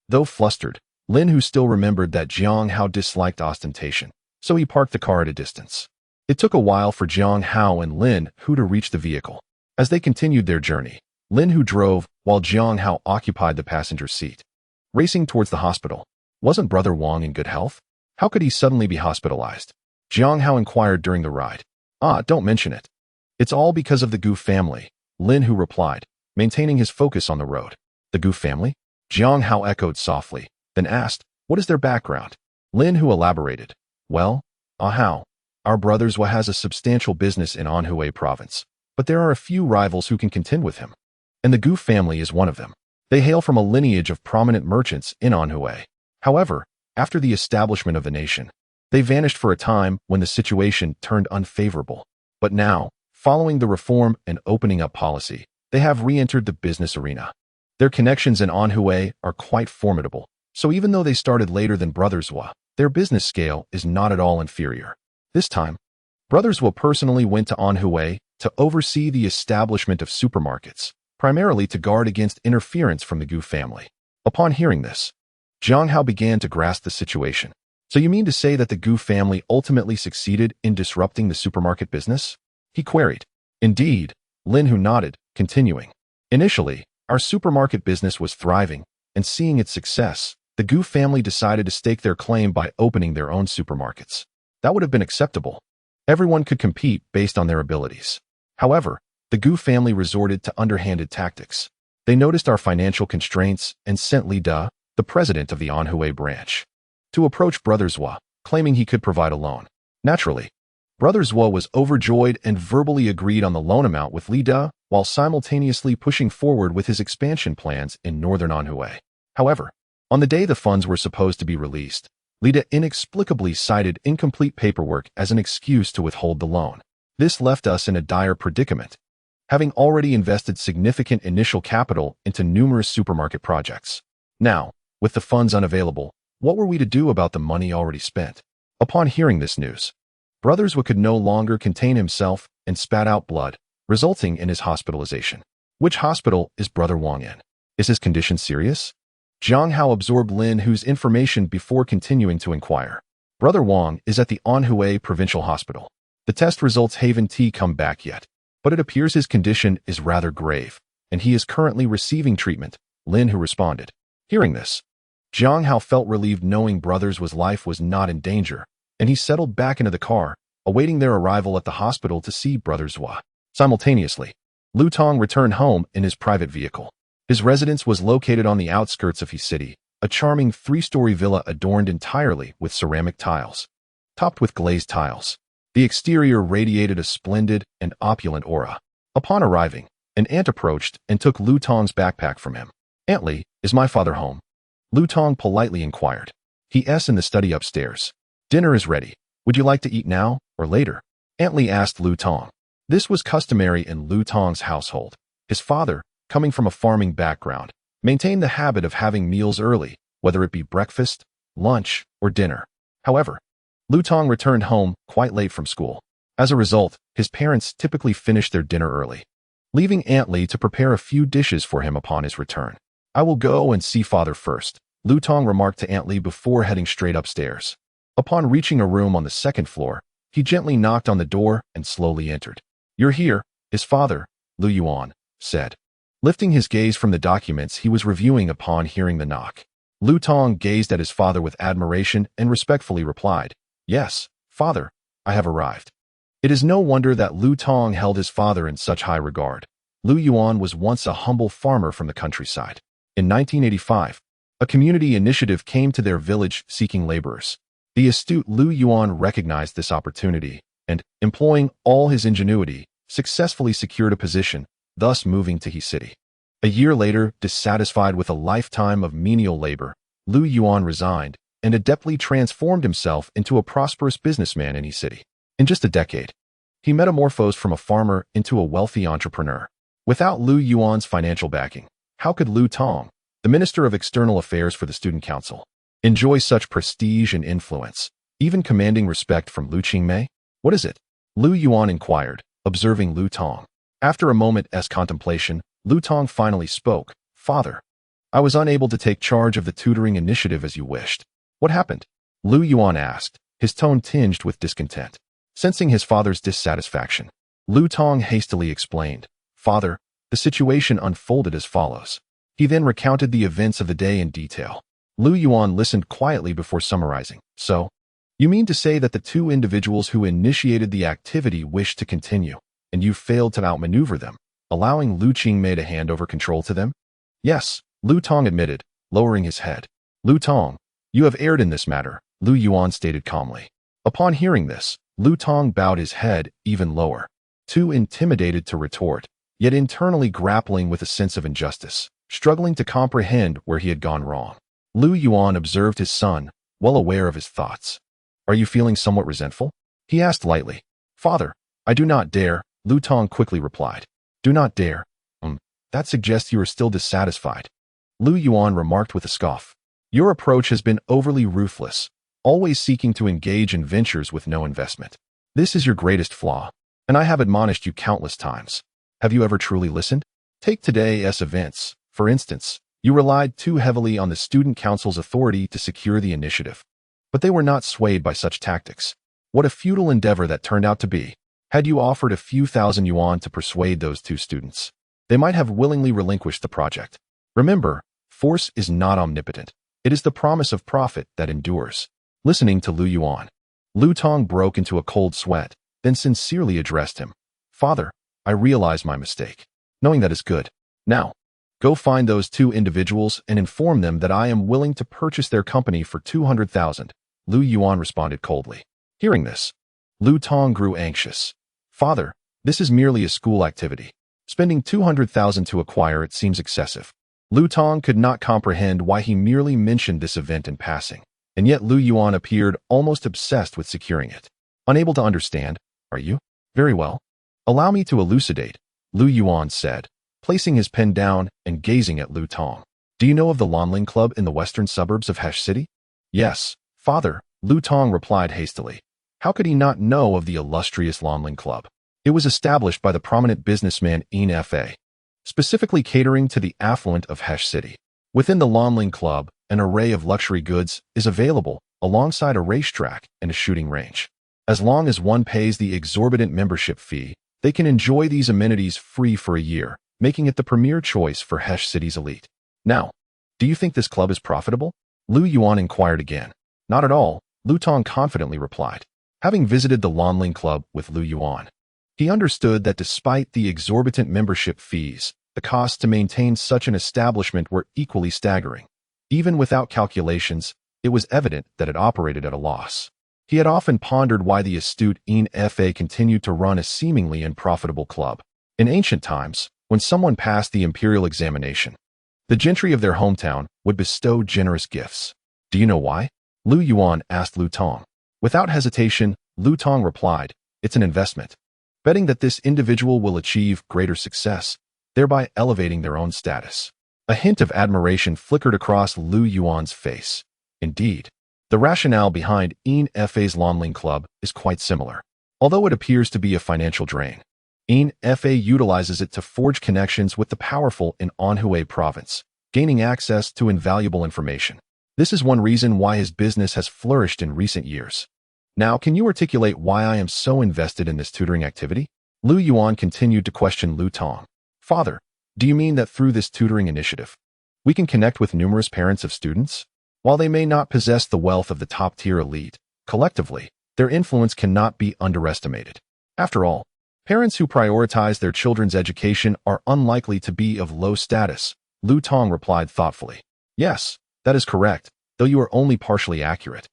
Though flustered, Lin Hu still remembered that Jiang Hao disliked ostentation, so he parked the car at a distance. It took a while for Jiang Hao and Lin Hu to reach the vehicle. As they continued their journey, Lin Hu drove while Jiang Hao occupied the passenger seat. Racing towards the hospital, wasn't Brother Wang in good health? How could he suddenly be hospitalized? Jiang Hao inquired during the ride. Don't mention it. It's all because of the Gu family, Lin Hu replied, maintaining his focus on the road. The Gu family? Jiang Hao echoed softly, then asked, what is their background? Lin Hu elaborated. Well, Hao, our brothers Wa has a substantial business in Anhui province, but there are a few rivals who can contend with him. And the Gu family is one of them. They hail from a lineage of prominent merchants in Anhui. However, after the establishment of the nation, they vanished for a time when the situation turned unfavorable. But now, following the reform and opening up policy, they have re-entered the business arena. Their connections in Anhui are quite formidable, so even though they started later than Brothers Wa, their business scale is not at all inferior. This time, Brothers Wa personally went to Anhui to oversee the establishment of supermarkets, primarily to guard against interference from the Gu family. Upon hearing this, Jiang Hao began to grasp the situation. So you mean to say that the Gu family ultimately succeeded in disrupting the supermarket business? He queried. Indeed, Lin Hu nodded, continuing. Initially, our supermarket business was thriving, and seeing its success, the Gu family decided to stake their claim by opening their own supermarkets. That would have been acceptable. Everyone could compete based on their abilities. However, the Gu family resorted to underhanded tactics. They noticed our financial constraints and sent Li De, the president of the Anhui branch, to approach Brothers Wa, claiming he could provide a loan. Naturally, Brothers Wa was overjoyed and verbally agreed on the loan amount with Li De, while simultaneously pushing forward with his expansion plans in northern Anhui. However, on the day the funds were supposed to be released, Li De inexplicably cited incomplete paperwork as an excuse to withhold the loan. This left us in a dire predicament, having already invested significant initial capital into numerous supermarket projects. Now, with the funds unavailable, what were we to do about the money already spent? Upon hearing this news, Brothers Wa could no longer contain himself and spat out blood, resulting in his hospitalization. Which hospital is Brother Wang in? Is his condition serious? Jiang Hao absorbed Lin Hu's information before continuing to inquire. Brother Wang is at the Anhui Provincial Hospital. The test results haven't come back yet, but it appears his condition is rather grave, and he is currently receiving treatment, Lin Hu responded. Hearing this, Jiang Hao felt relieved knowing Brothers Wa's life was not in danger, and he settled back into the car, awaiting their arrival at the hospital to see Brothers Wa. Simultaneously, Lu Tong returned home in his private vehicle. His residence was located on the outskirts of his city, a charming three-story villa adorned entirely with ceramic tiles, topped with glazed tiles. The exterior radiated a splendid and opulent aura. Upon arriving, an aunt approached and took Lu Tong's backpack from him. Aunt Li, is my father home? Lu Tong politely inquired. He's in the study upstairs. Dinner is ready. Would you like to eat now or later? Aunt Li asked Lu Tong. This was customary in Lu Tong's household. His father, coming from a farming background, maintained the habit of having meals early, whether it be breakfast, lunch, or dinner. However, Lu Tong returned home quite late from school. As a result, his parents typically finished their dinner early, leaving Aunt Li to prepare a few dishes for him upon his return. I will go and see father first, Lu Tong remarked to Aunt Li before heading straight upstairs. Upon reaching a room on the second floor, he gently knocked on the door and slowly entered. You're here, his father, Lu Yuan said, lifting his gaze from the documents he was reviewing upon hearing the knock. Lu Tong gazed at his father with admiration and respectfully replied, Yes, father, I have arrived. It is no wonder that Lu Tong held his father in such high regard. Lu Yuan was once a humble farmer from the countryside. In 1985, a community initiative came to their village seeking laborers. The astute Lu Yuan recognized this opportunity and, employing all his ingenuity, successfully secured a position, thus moving to his city. A year later, dissatisfied with a lifetime of menial labor, Lu Yuan resigned and adeptly transformed himself into a prosperous businessman in his city. In just a decade, he metamorphosed from a farmer into a wealthy entrepreneur. Without Lu Yuan's financial backing, how could Lu Tong, the Minister of External Affairs for the Student Council, enjoy such prestige and influence, even commanding respect from Lu Qingmei? What is it? Lu Yuan inquired, observing Lu Tong. After a moment's contemplation, Lu Tong finally spoke. Father, I was unable to take charge of the tutoring initiative as you wished. What happened? Lu Yuan asked, his tone tinged with discontent. Sensing his father's dissatisfaction, Lu Tong hastily explained. Father, the situation unfolded as follows. He then recounted the events of the day in detail. Lu Yuan listened quietly before summarizing. So, you mean to say that the two individuals who initiated the activity wished to continue, and you failed to outmaneuver them, allowing Lu Qingmei to hand over control to them? Yes, Lu Tong admitted, lowering his head. Lu Tong, you have erred in this matter, Lu Yuan stated calmly. Upon hearing this, Lu Tong bowed his head even lower, too intimidated to retort, yet internally grappling with a sense of injustice, struggling to comprehend where he had gone wrong. Lu Yuan observed his son, well aware of his thoughts. Are you feeling somewhat resentful? He asked lightly. Father, I do not dare, Lu Tong quickly replied. Do not dare. That suggests you are still dissatisfied. Lu Yuan remarked with a scoff. Your approach has been overly ruthless, always seeking to engage in ventures with no investment. This is your greatest flaw, and I have admonished you countless times. Have you ever truly listened? Take today's events. For instance, you relied too heavily on the student council's authority to secure the initiative. But they were not swayed by such tactics. What a futile endeavor that turned out to be. Had you offered a few thousand yuan to persuade those two students, they might have willingly relinquished the project. Remember, force is not omnipotent. It is the promise of profit that endures. Listening to Lu Yuan, Lu Tong broke into a cold sweat, then sincerely addressed him. Father, I realize my mistake. Knowing that is good. Now, go find those two individuals and inform them that I am willing to purchase their company for 200,000. Lu Yuan responded coldly. Hearing this, Lu Tong grew anxious. Father, this is merely a school activity. Spending 200,000 to acquire it seems excessive. Lu Tong could not comprehend why he merely mentioned this event in passing, and yet Lu Yuan appeared almost obsessed with securing it. Unable to understand, are you? Very well. Allow me to elucidate, Lu Yuan said, placing his pen down and gazing at Lu Tong. Do you know of the Lanling Club in the western suburbs of Hesh City? Yes, father, Lu Tong replied hastily. How could he not know of the illustrious Lanling Club? It was established by the prominent businessman Yin Fa, specifically catering to the affluent of Hesh City. Within the Lanling Club, an array of luxury goods is available, alongside a racetrack and a shooting range. As long as one pays the exorbitant membership fee, they can enjoy these amenities free for a year, making it the premier choice for Hesh City's elite. Now, do you think this club is profitable? Lu Yuan inquired again. Not at all, Lu Tong confidently replied. Having visited the Lanling Club with Lu Yuan, he understood that despite the exorbitant membership fees, the costs to maintain such an establishment were equally staggering. Even without calculations, it was evident that it operated at a loss. He had often pondered why the astute Yin Fa continued to run a seemingly unprofitable club. In ancient times, when someone passed the imperial examination, the gentry of their hometown would bestow generous gifts. Do you know why? Lu Yuan asked Lu Tong. Without hesitation, Lu Tong replied, it's an investment, betting that this individual will achieve greater success, thereby elevating their own status. A hint of admiration flickered across Lu Yuan's face. Indeed, the rationale behind Yin Fa's Lanling Club is quite similar. Although it appears to be a financial drain, Yin Fa utilizes it to forge connections with the powerful in Anhui province, gaining access to invaluable information. This is one reason why his business has flourished in recent years. Now, can you articulate why I am so invested in this tutoring activity? Lu Yuan continued to question Lu Tong. Father, do you mean that through this tutoring initiative, we can connect with numerous parents of students? While they may not possess the wealth of the top-tier elite, collectively, their influence cannot be underestimated. After all, parents who prioritize their children's education are unlikely to be of low status, Lu Tong replied thoughtfully. Yes, that is correct, though you are only partially accurate.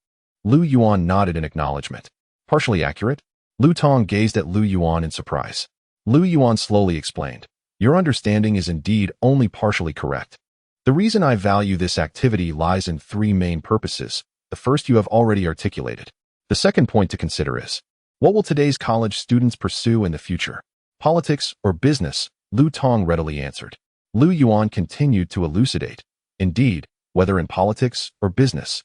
Lu Yuan nodded in acknowledgement. Partially accurate? Lu Tong gazed at Lu Yuan in surprise. Lu Yuan slowly explained. Your understanding is indeed only partially correct. The reason I value this activity lies in three main purposes. The first you have already articulated. The second point to consider is, what will today's college students pursue in the future? Politics or business? Lu Tong readily answered. Lu Yuan continued to elucidate. Indeed, whether in politics or business,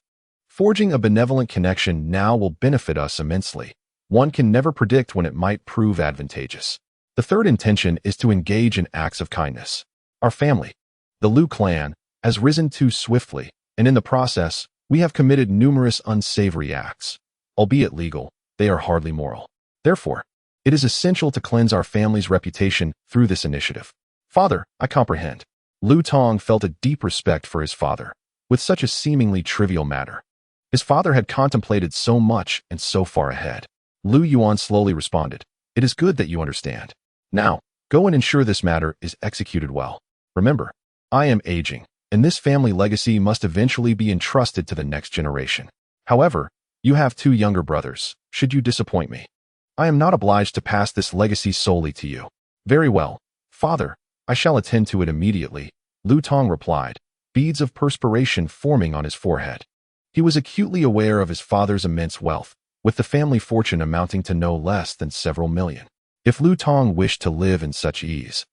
forging a benevolent connection now will benefit us immensely. One can never predict when it might prove advantageous. The third intention is to engage in acts of kindness. Our family, the Lu clan, has risen too swiftly, and in the process, we have committed numerous unsavory acts. Albeit legal, they are hardly moral. Therefore, it is essential to cleanse our family's reputation through this initiative. Father, I comprehend. Lu Tong felt a deep respect for his father, with such a seemingly trivial matter. His father had contemplated so much and so far ahead. Lu Yuan slowly responded, "It is good that you understand. Now, go and ensure this matter is executed well. Remember, I am aging, and this family legacy must eventually be entrusted to the next generation. However, you have two younger brothers. Should you disappoint me, I am not obliged to pass this legacy solely to you." "Very well, father, I shall attend to it immediately," Lu Tong replied, beads of perspiration forming on his forehead. He was acutely aware of his father's immense wealth, with the family fortune amounting to no less than several million. If Lu Tong wished to live in such ease,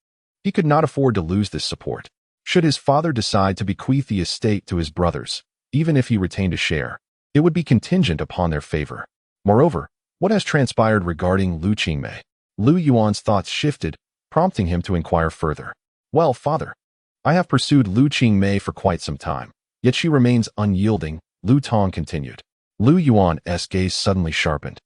he could not afford to lose this support. Should his father decide to bequeath the estate to his brothers, even if he retained a share, it would be contingent upon their favor. Moreover, what has transpired regarding Lu Qingmei? Lu Yuan's thoughts shifted, prompting him to inquire further. "Well, father, I have pursued Lu Qingmei for quite some time, yet she remains unyielding," Lu Tong continued. Lu Yuan's gaze suddenly sharpened,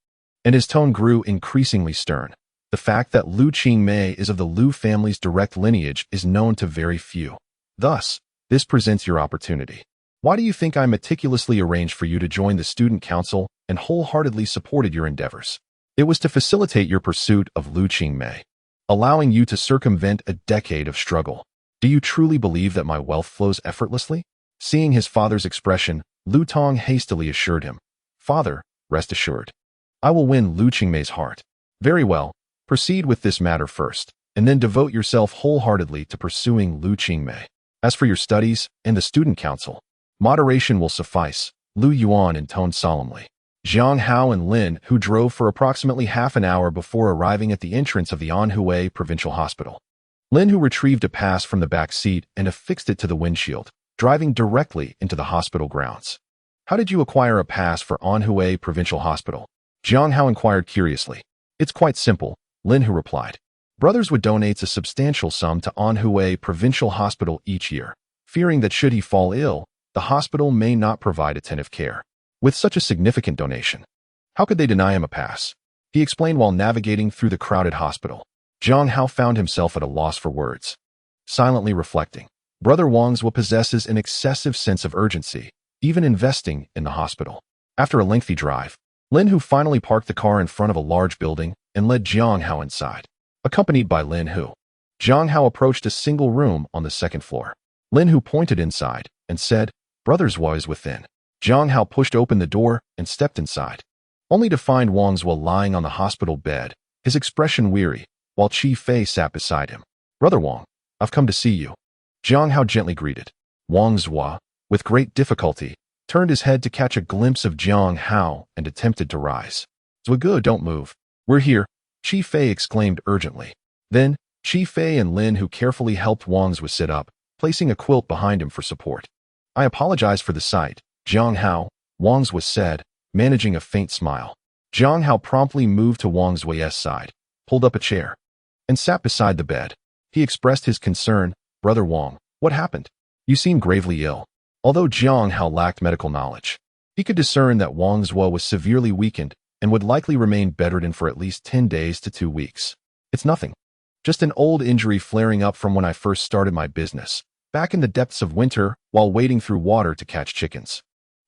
and his tone grew increasingly stern. The fact that Lu Qingmei is of the Lu family's direct lineage is known to very few. Thus, this presents your opportunity. Why do you think I meticulously arranged for you to join the student council and wholeheartedly supported your endeavors? It was to facilitate your pursuit of Lu Qingmei, allowing you to circumvent a decade of struggle. Do you truly believe that my wealth flows effortlessly? Seeing his father's expression, Lu Tong hastily assured him, "Father, rest assured. I will win Lu Qingmei's heart." "Very well, proceed with this matter first, and then devote yourself wholeheartedly to pursuing Lu Qingmei. As for your studies and the student council, moderation will suffice," Lu Yuan intoned solemnly. Jiang Hao and Lin, who drove for approximately half an hour before arriving at the entrance of the Anhui Provincial Hospital. Lin, who retrieved a pass from the back seat and affixed it to the windshield, driving directly into the hospital grounds. "How did you acquire a pass for Anhui Provincial Hospital?" Jiang Hao inquired curiously. "It's quite simple," Lin Hu replied. "Brothers would donate a substantial sum to Anhui Provincial Hospital each year, fearing that should he fall ill, the hospital may not provide attentive care. With such a significant donation, how could they deny him a pass?" he explained while navigating through the crowded hospital. Jiang Hao found himself at a loss for words. Silently reflecting, Brother Wang's possesses an excessive sense of urgency, even investing in the hospital. After a lengthy drive, Lin Hu finally parked the car in front of a large building and led Jiang Hao inside. Accompanied by Lin Hu, Jiang Hao approached a single room on the second floor. Lin Hu pointed inside and said, "Brothers Wa is within." Jiang Hao pushed open the door and stepped inside, only to find Wang Zhuo lying on the hospital bed, his expression weary, while Qi Fei sat beside him. "Brother Wang, I've come to see you," Jiang Hao gently greeted. Wang Zhuo, with great difficulty, turned his head to catch a glimpse of Jiang Hao and attempted to rise. "Zhuo, don't move. We're here," Qi Fei exclaimed urgently. Then, Qi Fei and Lin Hu carefully helped Wang Zhuo sit up, placing a quilt behind him for support. "I apologize for the sight, Jiang Hao," Wang Zhuo said, managing a faint smile. Jiang Hao promptly moved to Wang Zhuo's side, pulled up a chair, and sat beside the bed. He expressed his concern. "Brother Wang, what happened? You seem gravely ill." Although Jiang Hao lacked medical knowledge, he could discern that Wang Zhuo was severely weakened and would likely remain bedridden for at least 10 days to 2 weeks. "It's nothing. Just an old injury flaring up from when I first started my business, back in the depths of winter while wading through water to catch chickens.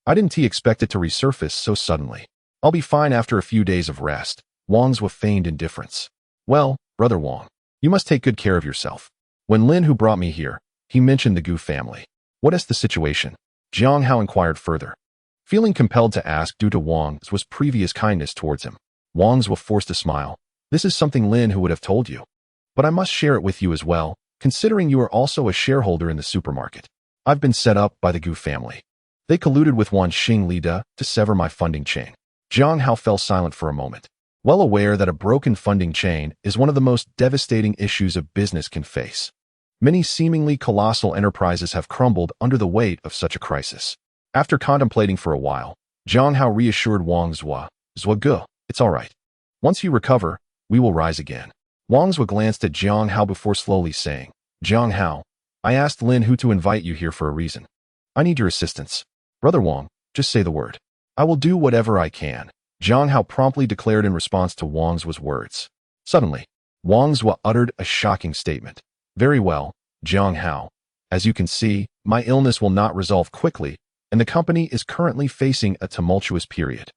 I didn't expect it to resurface so suddenly. I'll be fine after a few days of rest." Wang Zhuo feigned indifference. "Well, Brother Wang, you must take good care of yourself. When Lin Hu brought me here, he mentioned the Gu family. What is the situation?" Jiang Hao inquired further, feeling compelled to ask due to Wang Zhuo's previous kindness towards him. Wang Zhuo forced a smile. "This is something Lin Hu would have told you, but I must share it with you as well, considering you are also a shareholder in the supermarket. I've been set up by the Gu family. They colluded with Wan Xing Li De to sever my funding chain. Jiang Hao fell silent for a moment, well aware that a broken funding chain is one of the most devastating issues a business can face. Many seemingly colossal enterprises have crumbled under the weight of such a crisis. After contemplating for a while, Jiang Hao reassured Wang Zhua, Zhuge, it's all right. Once you recover, we will rise again. Wang Zhua glanced at Jiang Hao before slowly saying, Jiang Hao, I asked Lin Hu to invite you here for a reason. I need your assistance. Brother Wang, just say the word. I will do whatever I can, Jiang Hao promptly declared in response to Wang Zhua's words. Suddenly, Wang Zhua uttered a shocking statement. Very well, Jiang Hao. As you can see, my illness will not resolve quickly, and the company is currently facing a tumultuous period.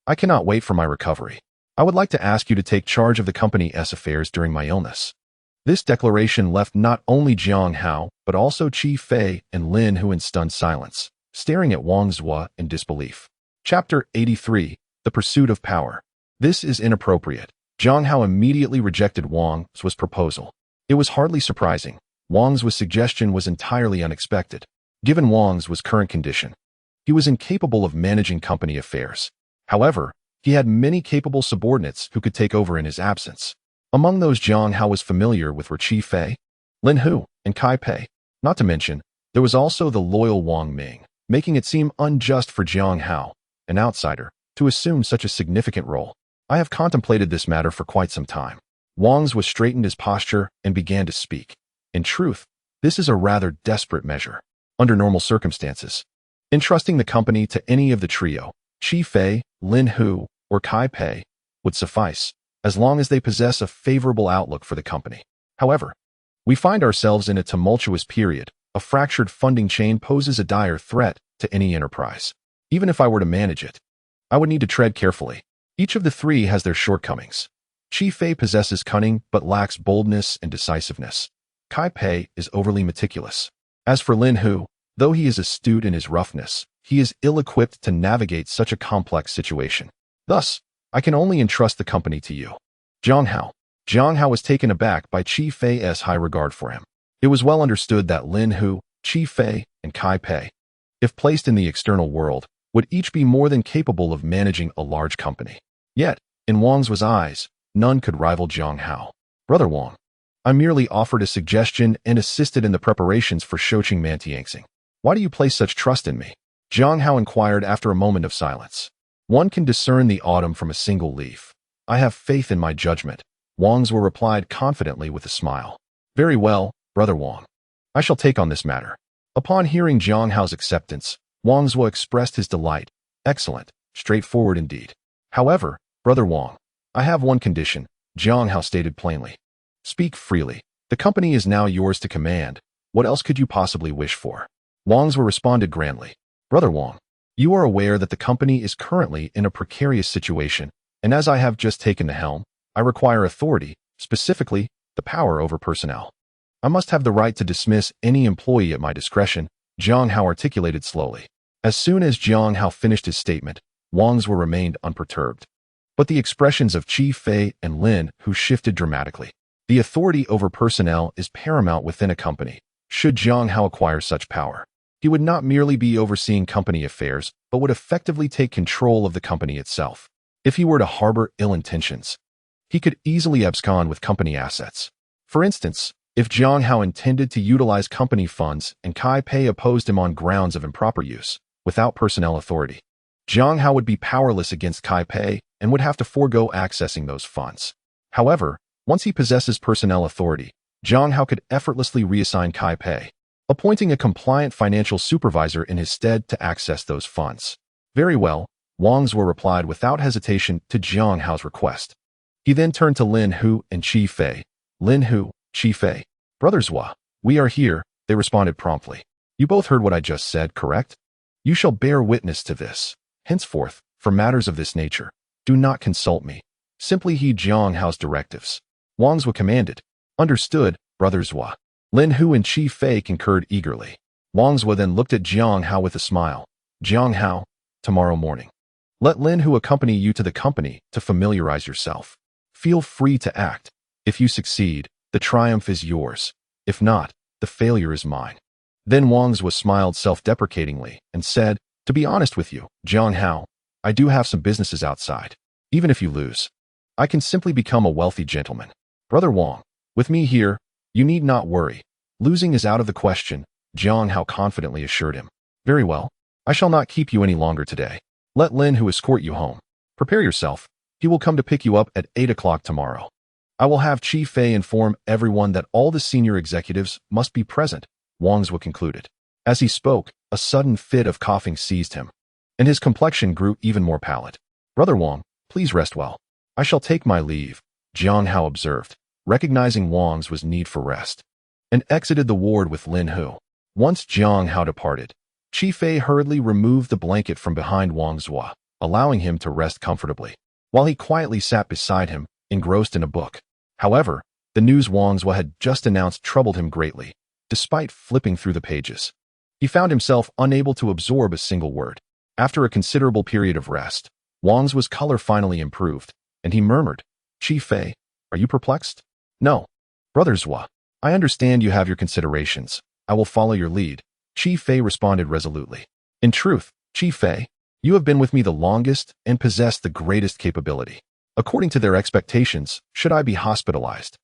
I cannot wait for my recovery. I would like to ask you to take charge of the company's affairs during my illness. This declaration left not only Jiang Hao, but also Qi Fei and Lin Hu in stunned silence, staring at Wang Zhua in disbelief. Chapter 83. The Pursuit of Power. This is inappropriate. Jiang Hao immediately rejected Wang Zhua's proposal. It was hardly surprising. Wang Zhua's suggestion was entirely unexpected. Given Wang Zhua's current condition, he was incapable of managing company affairs. However, he had many capable subordinates who could take over in his absence. Among those Jiang Hao was familiar with were Qi Fei, Lin Hu, and Kai Pei. Not to mention, there was also the loyal Wang Ming, making it seem unjust for Jiang Hao, an outsider, to assume such a significant role. I have contemplated this matter for quite some time. Wang Zhua straightened his posture and began to speak. In truth, this is a rather desperate measure. Under normal circumstances, entrusting the company to any of the trio, Qi Fei, Lin Hu, or Kai Pei, would suffice, as long as they possess a favorable outlook for the company. However, we find ourselves in a tumultuous period. A fractured funding chain poses a dire threat to any enterprise. Even if I were to manage it, I would need to tread carefully. Each of the three has their shortcomings. Qi Fei possesses cunning but lacks boldness and decisiveness. Kai Pei is overly meticulous. As for Lin Hu, though he is astute in his roughness, he is ill-equipped to navigate such a complex situation. Thus, I can only entrust the company to you. Jiang Hao. Jiang Hao was taken aback by Qi Fei's high regard for him. It was well understood that Lin Hu, Qi Fei, and Kai Pei, if placed in the external world, would each be more than capable of managing a large company. Yet, in Wang Zhua's eyes, none could rival Jiang Hao. Brother Wang, I merely offered a suggestion and assisted in the preparations for Shoqing Mantiangsing. Why do you place such trust in me? Jiang Hao inquired after a moment of silence. One can discern the autumn from a single leaf. I have faith in my judgment, Wang Zhua replied confidently with a smile. Very well, Brother Wang. I shall take on this matter. Upon hearing Jiang Hao's acceptance, Wang Zhua expressed his delight. Excellent, straightforward indeed. However, Brother Wang, I have one condition, Jiang Hao stated plainly. Speak freely. The company is now yours to command. What else could you possibly wish for? Wang Zhua responded grandly. Brother Wang, you are aware that the company is currently in a precarious situation, and as I have just taken the helm, I require authority, specifically, the power over personnel. I must have the right to dismiss any employee at my discretion, Jiang Hao articulated slowly. As soon as Jiang Hao finished his statement, Wang Zhua remained unperturbed. But the expressions of Qi Fei and Lin Hu shifted dramatically. The authority over personnel is paramount within a company. Should Jiang Hao acquire such power, he would not merely be overseeing company affairs, but would effectively take control of the company itself. If he were to harbor ill intentions, he could easily abscond with company assets. For instance, if Jiang Hao intended to utilize company funds and Kai Pei opposed him on grounds of improper use, without personnel authority, Jiang Hao would be powerless against Kai Pei and would have to forego accessing those funds. However, once he possesses personnel authority, Jiang Hao could effortlessly reassign Kai Pei, appointing a compliant financial supervisor in his stead to access those funds. Very well, Wang Zhua replied without hesitation to Jiang Hao's request. He then turned to Lin Hu and Qi Fei. Lin Hu, Qi Fei. Brother Zhua, we are here, they responded promptly. You both heard what I just said, correct? You shall bear witness to this. Henceforth, for matters of this nature, do not consult me. Simply heed Jiang Hao's directives. Wang Zhua commanded. Understood, Brother Zhua. Lin Hu and Qi Fei concurred eagerly. Wang Zhua then looked at Jiang Hao with a smile. Jiang Hao, tomorrow morning. Let Lin Hu accompany you to the company to familiarize yourself. Feel free to act. If you succeed, the triumph is yours. If not, the failure is mine. Then Wang Zhua smiled self-deprecatingly and said, "To be honest with you, Jiang Hao, I do have some businesses outside. Even if you lose, I can simply become a wealthy gentleman. Brother Wang, with me here, you need not worry. Losing is out of the question," Jiang Hao confidently assured him. "Very well. I shall not keep you any longer today. Let Lin Hu escort you home. Prepare yourself. He will come to pick you up at 8 o'clock tomorrow. I will have Chi Fei inform everyone that all the senior executives must be present," Wang Zhua concluded. As he spoke, a sudden fit of coughing seized him, and his complexion grew even more pallid. "Brother Wang, please rest well. I shall take my leave," Jiang Hao observed, recognizing Wang Zhua's need for rest, and exited the ward with Lin Hu. Once Jiang Hao departed, Chi Fei hurriedly removed the blanket from behind Wang Zhua, allowing him to rest comfortably, while he quietly sat beside him, engrossed in a book. However, the news Wang Zhua had just announced troubled him greatly. Despite flipping through the pages, he found himself unable to absorb a single word. After a considerable period of rest, Wang Zhua's color finally improved, and he murmured, "Chi Fei, are you perplexed?" "No. Brother Zhua, I understand you have your considerations. I will follow your lead," Chi Fei responded resolutely. "In truth, Chi Fei, you have been with me the longest and possess the greatest capability. According to their expectations, should I be hospitalized,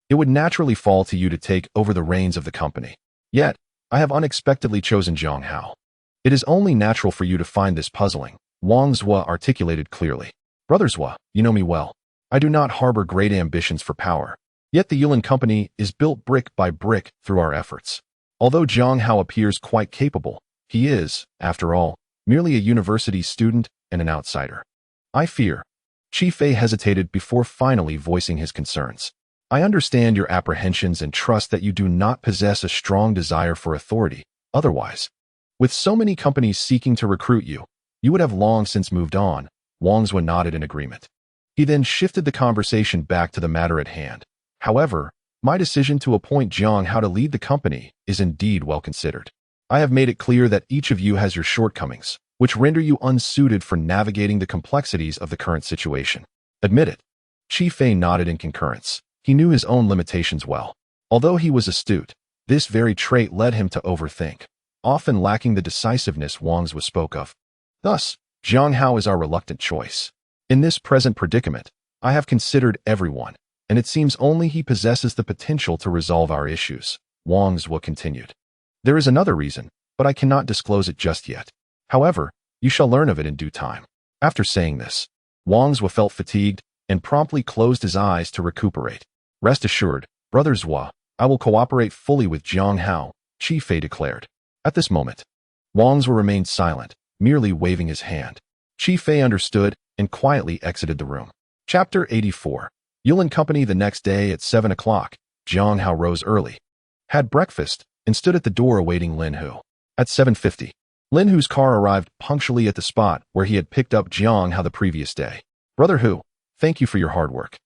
it would naturally fall to you to take over the reins of the company. Yet, I have unexpectedly chosen Jiang Hao. It is only natural for you to find this puzzling," Wang Zhua articulated clearly. "Brother Zhua, you know me well. I do not harbor great ambitions for power. Yet the Yulin Company is built brick by brick through our efforts. Although Jiang Hao appears quite capable, he is, after all, merely a university student and an outsider. I fear." Chi Fei hesitated before finally voicing his concerns. "I understand your apprehensions and trust that you do not possess a strong desire for authority. Otherwise, with so many companies seeking to recruit you, you would have long since moved on." Wang Zhua nodded in agreement. He then shifted the conversation back to the matter at hand. "However, my decision to appoint Jiang Hao to lead the company is indeed well considered. I have made it clear that each of you has your shortcomings, which render you unsuited for navigating the complexities of the current situation. Admit it." Chi Fei nodded in concurrence. He knew his own limitations well. Although he was astute, this very trait led him to overthink, often lacking the decisiveness Wang Zhua spoke of. "Thus, Jiang Hao is our reluctant choice. In this present predicament, I have considered everyone, and it seems only he possesses the potential to resolve our issues," Wang Zhua continued. "There is another reason, but I cannot disclose it just yet. However, you shall learn of it in due time." After saying this, Wang Zhua felt fatigued and promptly closed his eyes to recuperate. "Rest assured, Brother Zhua, I will cooperate fully with Jiang Hao," Chi Fei declared. At this moment, Wang Zhua remained silent, merely waving his hand. Chi Fei understood and quietly exited the room. Chapter 84. Yulin Company. The next day at 7 o'clock, Jiang Hao rose early, had breakfast, and stood at the door awaiting Lin Hu. At 7:50, Lin Hu's car arrived punctually at the spot where he had picked up Jiang Hao the previous day. "Brother Hu, thank you for your hard work,"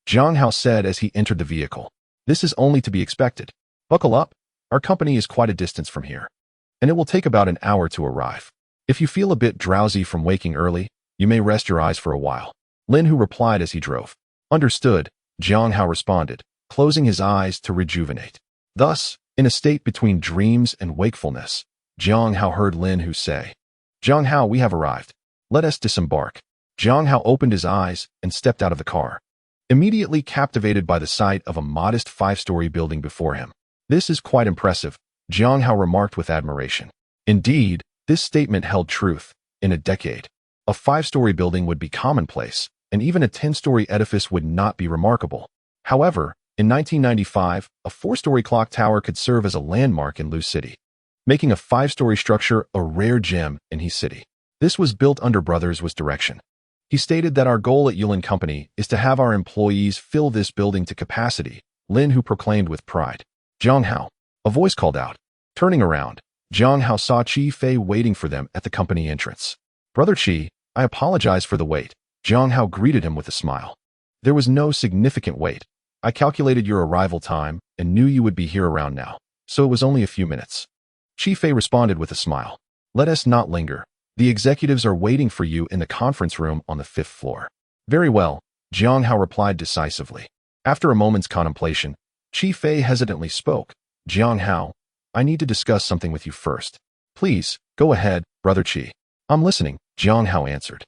Jiang Hao said as he entered the vehicle. "This is only to be expected. Buckle up. Our company is quite a distance from here, and it will take about an hour to arrive. If you feel a bit drowsy from waking early, you may rest your eyes for a while," Lin Hu replied as he drove. "Understood," Jiang Hao responded, closing his eyes to rejuvenate. Thus, in a state between dreams and wakefulness, Jiang Hao heard Lin Hu say, "Jiang Hao, we have arrived. Let us disembark." Jiang Hao opened his eyes and stepped out of the car, immediately captivated by the sight of a modest 5-story building before him. "This is quite impressive," Jiang Hao remarked with admiration. Indeed, this statement held truth. In a decade, a 5-story building would be commonplace, and even a 10-story edifice would not be remarkable. However, in 1995, a 4-story clock tower could serve as a landmark in Lu City, making a 5-story structure a rare gem in He City. This was built under Brothers Zhua's direction. He stated that our goal at Yulin Company is to have our employees fill this building to capacity, Lin Hu proclaimed with pride. "Jiang Hao," a voice called out. Turning around, Jiang Hao saw Chi Fei waiting for them at the company entrance. "Brother Chi, I apologize for the wait," Jiang Hao greeted him with a smile. "There was no significant wait. I calculated your arrival time and knew you would be here around now, so it was only a few minutes." Chi Fei responded with a smile. "Let us not linger. The executives are waiting for you in the conference room on the 5th floor." "Very well," Jiang Hao replied decisively. After a moment's contemplation, Chi Fei hesitantly spoke. "Jiang Hao, I need to discuss something with you first. Please, go ahead, Brother Qi. I'm listening, Jiang Hao answered.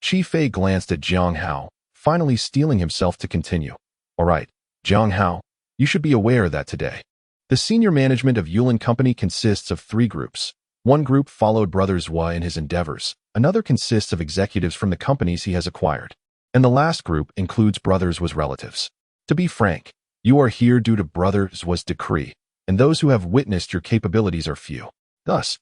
Qi Fei glanced at Jiang Hao, finally steeling himself to continue. All right, Jiang Hao, you should be aware that today, the senior management of Yulin Company consists of 3 groups. One group followed Brother Zhua in his endeavors, another consists of executives from the companies he has acquired, and the last group includes Brother Zhua's relatives. To be frank, you are here due to Brother Zhua's decree, and those who have witnessed your capabilities are few. Thus,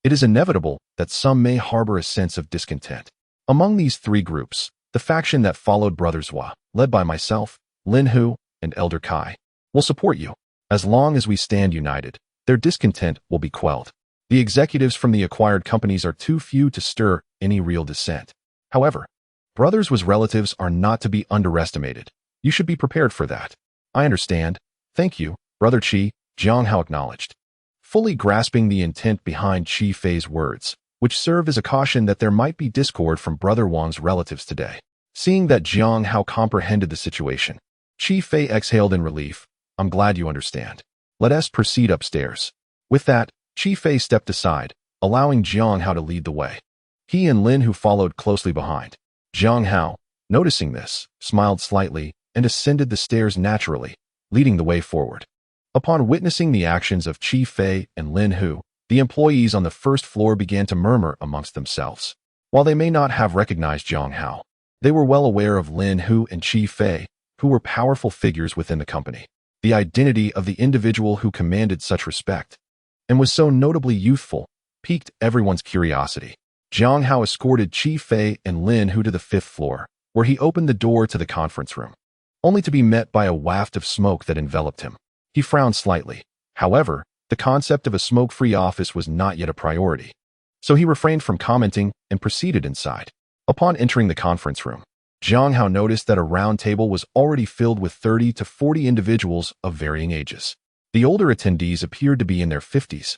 it is inevitable that some may harbor a sense of discontent. Among these 3 groups, the faction that followed Brother Zhua, led by myself, Lin Hu, and Elder Kai, will support you. As long as we stand united, their discontent will be quelled. The executives from the acquired companies are too few to stir any real dissent. However, Brother Zhua's relatives are not to be underestimated. You should be prepared for that. I understand. Thank you, Brother Qi, Jiang Hao acknowledged, fully grasping the intent behind Qi Fei's words, which served as a caution that there might be discord from Brother Wang's relatives today. Seeing that Jiang Hao comprehended the situation, Qi Fei exhaled in relief. I'm glad you understand. Let us proceed upstairs. With that, Qi Fei stepped aside, allowing Jiang Hao to lead the way. He and Lin Hu followed closely behind. Jiang Hao, noticing this, smiled slightly and ascended the stairs naturally, leading the way forward. Upon witnessing the actions of Qi Fei and Lin Hu, the employees on the first floor began to murmur amongst themselves. While they may not have recognized Jiang Hao, they were well aware of Lin Hu and Qi Fei, who were powerful figures within the company. The identity of the individual who commanded such respect and was so notably youthful piqued everyone's curiosity. Jiang Hao escorted Qi Fei and Lin Hu to the 5th floor, where he opened the door to the conference room, only to be met by a waft of smoke that enveloped him. He frowned slightly. However, the concept of a smoke-free office was not yet a priority, so he refrained from commenting and proceeded inside. Upon entering the conference room, Jiang Hao noticed that a round table was already filled with 30 to 40 individuals of varying ages. The older attendees appeared to be in their 50s,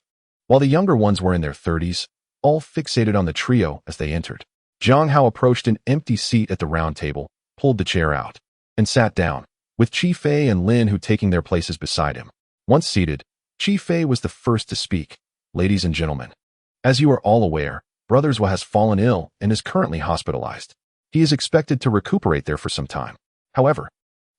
while the younger ones were in their 30s, all fixated on the trio as they entered. Jiang Hao approached an empty seat at the round table, pulled the chair out, and sat down, with Qi Fei and Lin Hu taking their places beside him. Once seated, Qi Fei was the first to speak. Ladies and gentlemen, as you are all aware, Brother Zhua has fallen ill and is currently hospitalized. He is expected to recuperate there for some time. However,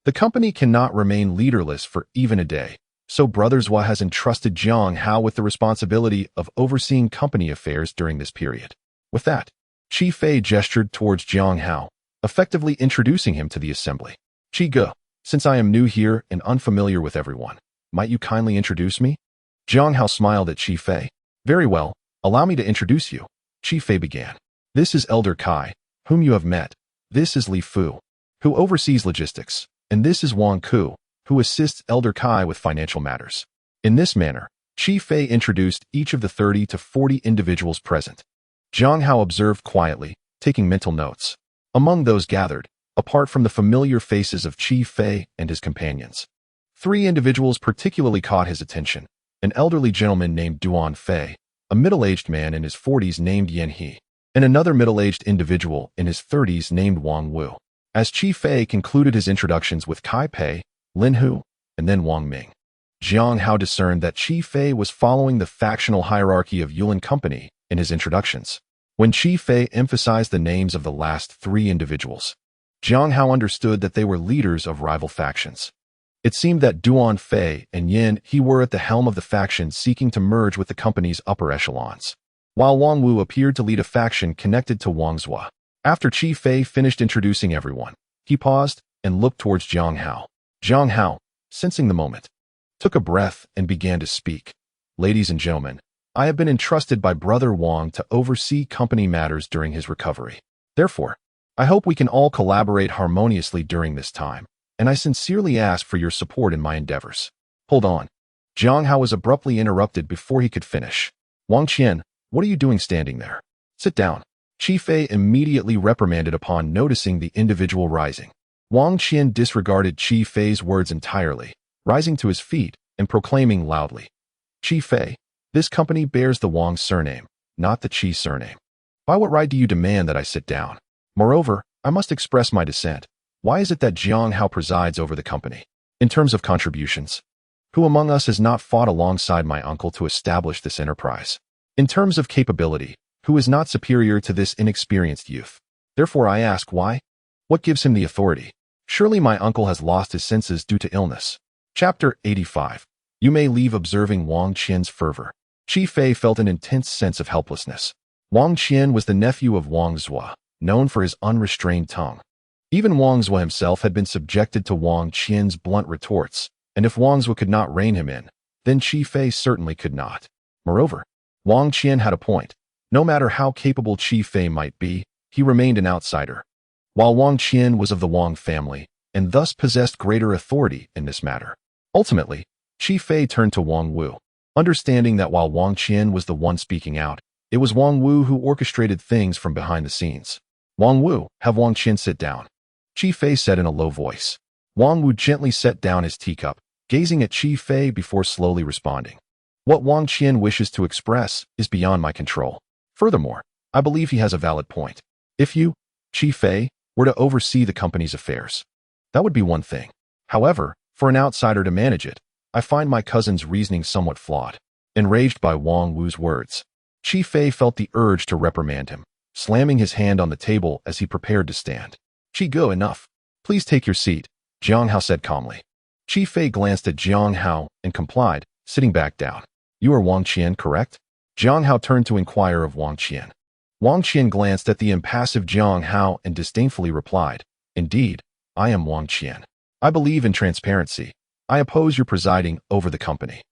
the company cannot remain leaderless for even a day, so Brother Zhua has entrusted Jiang Hao with the responsibility of overseeing company affairs during this period. With that, Qi Fei gestured towards Jiang Hao, effectively introducing him to the assembly. Qi Ge, since I am new here and unfamiliar with everyone, might you kindly introduce me? Jiang Hao smiled at Qi Fei. Very well, allow me to introduce you. Qi Fei began. This is Elder Kai, whom you have met. This is Li Fu, who oversees logistics, and this is Wang Ku, who assists Elder Kai with financial matters. In this manner, Qi Fei introduced each of the 30 to 40 individuals present. Jiang Hao observed quietly, taking mental notes. Among those gathered, apart from the familiar faces of Qi Fei and his companions, 3 individuals particularly caught his attention: an elderly gentleman named Duan Fei, a middle-aged man in his 40s named Yan He, and another middle-aged individual in his 30s named Wang Wu. As Qi Fei concluded his introductions with Kai Pei, Lin Hu, and then Wang Ming, Jiang Hao discerned that Qi Fei was following the factional hierarchy of Yulin Company in his introductions. When Qi Fei emphasized the names of the last 3 individuals, Jiang Hao understood that they were leaders of rival factions. It seemed that Duan Fei and Yan He were at the helm of the faction seeking to merge with the company's upper echelons, while Wang Wu appeared to lead a faction connected to Wang Zhua. After Qi Fei finished introducing everyone, he paused and looked towards Jiang Hao. Jiang Hao, sensing the moment, took a breath and began to speak. Ladies and gentlemen, I have been entrusted by Brother Wang to oversee company matters during his recovery. Therefore, I hope we can all collaborate harmoniously during this time, and I sincerely ask for your support in my endeavors. Hold on. Jiang Hao was abruptly interrupted before he could finish. Wang Qian, what are you doing standing there? Sit down. Qi Fei immediately reprimanded upon noticing the individual rising. Wang Qian disregarded Qi Fei's words entirely, rising to his feet and proclaiming loudly, Qi Fei, this company bears the Wang surname, not the Qi surname. By what right do you demand that I sit down? Moreover, I must express my dissent. Why is it that Jiang Hao presides over the company? In terms of contributions, Who among us has not fought alongside my uncle to establish this enterprise? In terms of capability, who is not superior to this inexperienced youth? Therefore I ask why? What gives him the authority? Surely my uncle has lost his senses due to illness. Chapter 85. You may leave. Observing Wang Qian's fervor, Qi Fei felt an intense sense of helplessness. Wang Qian was the nephew of Wang Zhua, known for his unrestrained tongue. Even Wang Zhua himself had been subjected to Wang Qian's blunt retorts, and if Wang Zhua could not rein him in, then Qi Fei certainly could not. Moreover, Wang Qian had a point. No matter how capable Qi Fei might be, he remained an outsider. While Wang Qian was of the Wang family, and thus possessed greater authority in this matter. Ultimately, Qi Fei turned to Wang Wu, understanding that while Wang Qian was the one speaking out, it was Wang Wu who orchestrated things from behind the scenes. Wang Wu, have Wang Qian sit down, Qi Fei said in a low voice. Wang Wu gently set down his teacup, gazing at Qi Fei before slowly responding. What Wang Qian wishes to express is beyond my control. Furthermore, I believe he has a valid point. If you, Qi Fei, were to oversee the company's affairs, that would be one thing. However, for an outsider to manage it, I find my cousin's reasoning somewhat flawed. Enraged by Wang Wu's words, Qi Fei felt the urge to reprimand him, slamming his hand on the table as he prepared to stand. Qi, enough. Please take your seat, Jiang Hao said calmly. Qi Fei glanced at Jiang Hao and complied, sitting back down. You are Wang Qian, correct? Jiang Hao turned to inquire of Wang Qian. Wang Qian glanced at the impassive Jiang Hao and disdainfully replied, Indeed, I am Wang Qian. I believe in transparency. I oppose your presiding over the company.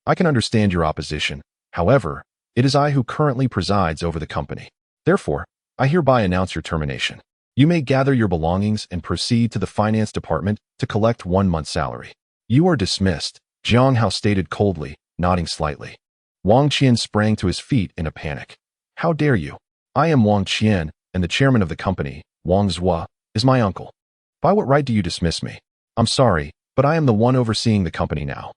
I can understand your opposition. However, it is I who currently presides over the company. Therefore, I hereby announce your termination. You may gather your belongings and proceed to the finance department to collect 1 month's salary. You are dismissed, Jiang Hao stated coldly, nodding slightly. Wang Qian sprang to his feet in a panic. How dare you? I am Wang Qian, and the chairman of the company, Wang Zhua, is my uncle. By what right do you dismiss me? I'm sorry, but I am the one overseeing the company now.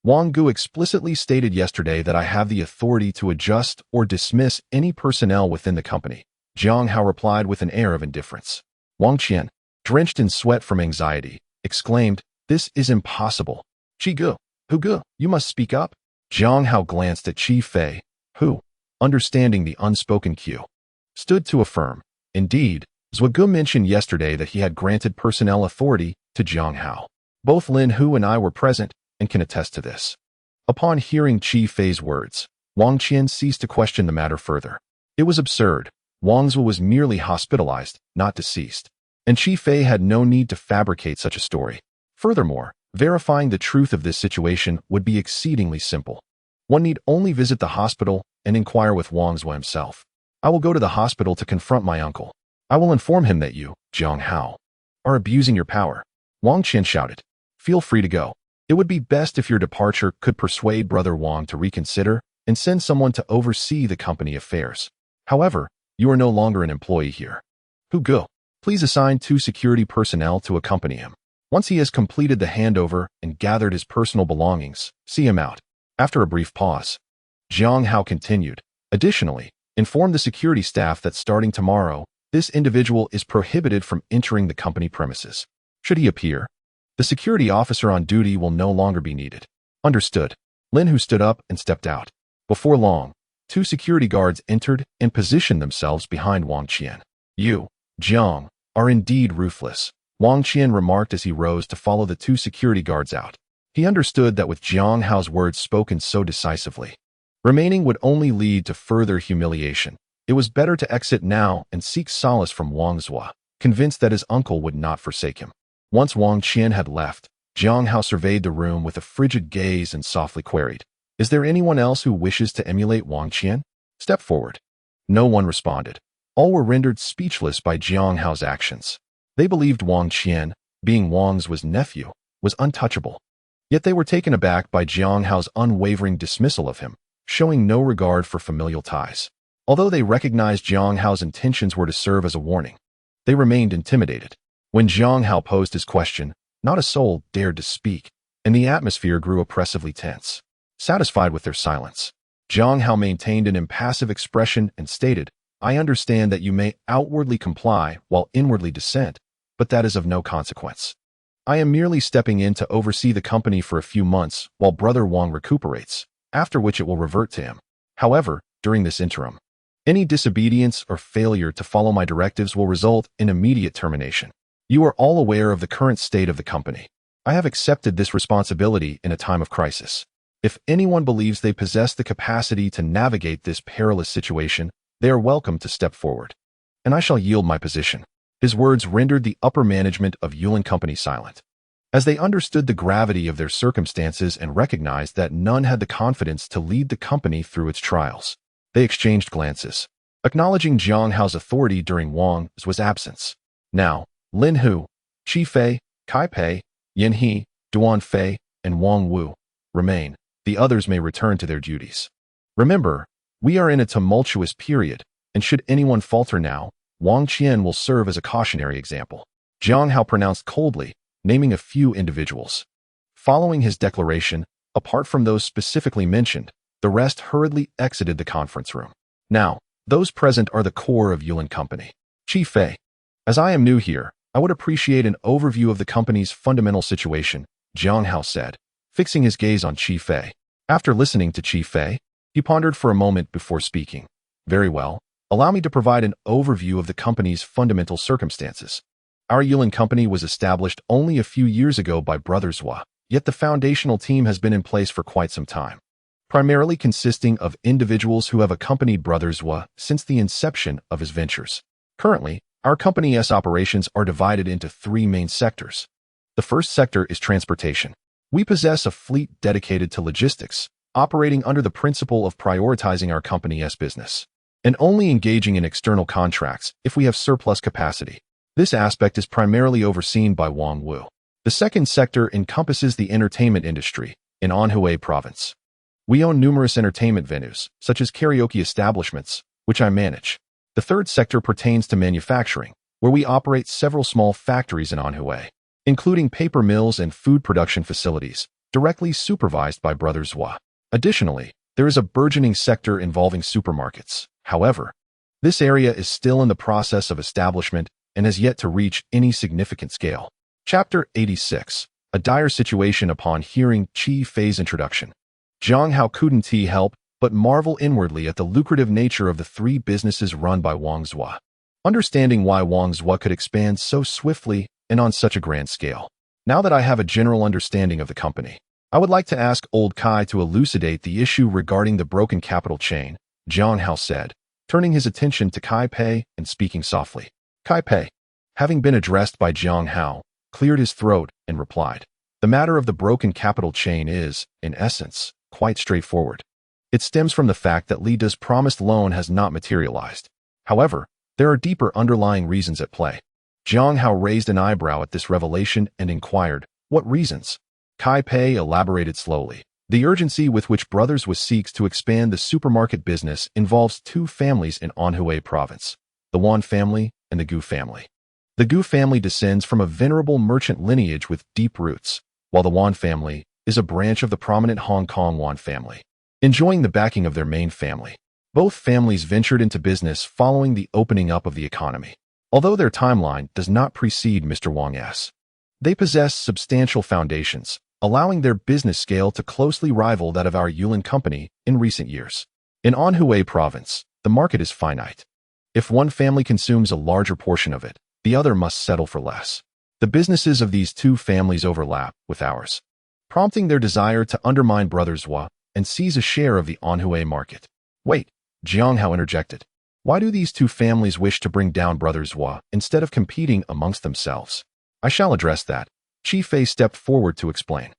Wang Gu explicitly stated yesterday that I have the authority to adjust or dismiss any personnel within the company. Jiang Hao replied with an air of indifference. Wang Qian, drenched in sweat from anxiety, exclaimed, This is impossible. Qi, Gu, you must speak up. Jiang Hao glanced at Qi Fei, who, understanding the unspoken cue, stood to affirm. Indeed, Zhua Gu mentioned yesterday that he had granted personnel authority to Jiang Hao. Both Lin Hu and I were present and can attest to this. Upon hearing Qi Fei's words, Wang Qian ceased to question the matter further. It was absurd. Wang Zhua was merely hospitalized, not deceased. And Qi Fei had no need to fabricate such a story. Furthermore, verifying the truth of this situation would be exceedingly simple. One need only visit the hospital and inquire with Wang Zhua himself. I will go to the hospital to confront my uncle. I will inform him that you, Jiang Hao, are abusing your power. Wang Qian shouted. Feel free to go. It would be best if your departure could persuade Brother Wang to reconsider and send someone to oversee the company affairs. However, you are no longer an employee here. Gu, please assign 2 security personnel to accompany him. Once he has completed the handover and gathered his personal belongings, see him out. After a brief pause, Jiang Hao continued. Additionally, inform the security staff that starting tomorrow, this individual is prohibited from entering the company premises. Should he appear, the security officer on duty will no longer be needed. Understood. Lin Hu stood up and stepped out. Before long, 2 security guards entered and positioned themselves behind Wang Qian. You, Jiang, are indeed ruthless, Wang Qian remarked as he rose to follow the 2 security guards out. He understood that with Jiang Hao's words spoken so decisively, remaining would only lead to further humiliation. It was better to exit now and seek solace from Wang Zhua, convinced that his uncle would not forsake him. Once Wang Qian had left, Jiang Hao surveyed the room with a frigid gaze and softly queried, Is there anyone else who wishes to emulate Wang Qian? Step forward. No one responded. All were rendered speechless by Jiang Hao's actions. They believed Wang Qian, being Wang Zhua's nephew, was untouchable. Yet they were taken aback by Jiang Hao's unwavering dismissal of him, showing no regard for familial ties. Although they recognized Jiang Hao's intentions were to serve as a warning, they remained intimidated. When Jiang Hao posed his question, not a soul dared to speak, and the atmosphere grew oppressively tense. Satisfied with their silence, Jiang Hao maintained an impassive expression and stated, I understand that you may outwardly comply while inwardly dissent, but that is of no consequence. I am merely stepping in to oversee the company for a few months while Brother Wang recuperates, after which it will revert to him. However, during this interim, any disobedience or failure to follow my directives will result in immediate termination. You are all aware of the current state of the company. I have accepted this responsibility in a time of crisis. If anyone believes they possess the capacity to navigate this perilous situation, they are welcome to step forward, and I shall yield my position. His words rendered the upper management of Yulin Company silent, as they understood the gravity of their circumstances and recognized that none had the confidence to lead the company through its trials. They exchanged glances, acknowledging Jiang Hao's authority during Wang's absence. Now, Lin Hu, Qi Fei, Kai Pei, Yin He, Duan Fei, and Wang Wu remain. The others may return to their duties. Remember, we are in a tumultuous period, and should anyone falter now, Wang Qian will serve as a cautionary example. Jiang Hao pronounced coldly, naming a few individuals. Following his declaration, apart from those specifically mentioned, the rest hurriedly exited the conference room. Now, those present are the core of Yulin Company. Qi Fei. As I am new here, I would appreciate an overview of the company's fundamental situation, Jiang Hao said, fixing his gaze on Qi Fei. After listening to Qi Fei, he pondered for a moment before speaking. Very well, allow me to provide an overview of the company's fundamental circumstances. Our Yulin Company was established only a few years ago by Brothers Hua, yet the foundational team has been in place for quite some time, primarily consisting of individuals who have accompanied Brothers Hua since the inception of his ventures. Currently, our company's operations are divided into three main sectors. The first sector is transportation. We possess a fleet dedicated to logistics, operating under the principle of prioritizing our company's business, and only engaging in external contracts if we have surplus capacity. This aspect is primarily overseen by Wang Wu. The second sector encompasses the entertainment industry in Anhui Province. We own numerous entertainment venues, such as karaoke establishments, which I manage. The third sector pertains to manufacturing, where we operate several small factories in Anhui, including paper mills and food production facilities, directly supervised by Brothers Hua. Additionally, there is a burgeoning sector involving supermarkets. However, this area is still in the process of establishment and has yet to reach any significant scale. Chapter 86. A dire situation upon hearing Qi Fei's introduction. Jiang Hao couldn't help but marvel inwardly at the lucrative nature of the three businesses run by Wang Zhua. Understanding why Wang Zhua could expand so swiftly and on such a grand scale. Now that I have a general understanding of the company, I would like to ask Old Kai to elucidate the issue regarding the broken capital chain, Jiang Hao said, turning his attention to Kai Pei and speaking softly. Kai Pei, having been addressed by Jiang Hao, cleared his throat and replied, "The matter of the broken capital chain is, in essence, quite straightforward. It stems from the fact that Li Da's promised loan has not materialized. However, there are deeper underlying reasons at play." Jiang Hao raised an eyebrow at this revelation and inquired, "What reasons?" Kai Pei elaborated slowly. The urgency with which Brothers Hua seeks to expand the supermarket business involves two families in Anhui Province, the Wan family and the Gu family. The Gu family descends from a venerable merchant lineage with deep roots, while the Wan family is a branch of the prominent Hong Kong Wan family, enjoying the backing of their main family. Both families ventured into business following the opening up of the economy. Although their timeline does not precede Mr. Wang's, they possess substantial foundations, allowing their business scale to closely rival that of our Yulin Company in recent years. In Anhui Province, the market is finite. If one family consumes a larger portion of it, the other must settle for less. The businesses of these two families overlap with ours, prompting their desire to undermine Brothers Hua and seize a share of the Anhui market. Wait, Jiang Hao interjected. Why do these two families wish to bring down Brothers Hua instead of competing amongst themselves? I shall address that. Qi Fei stepped forward to explain.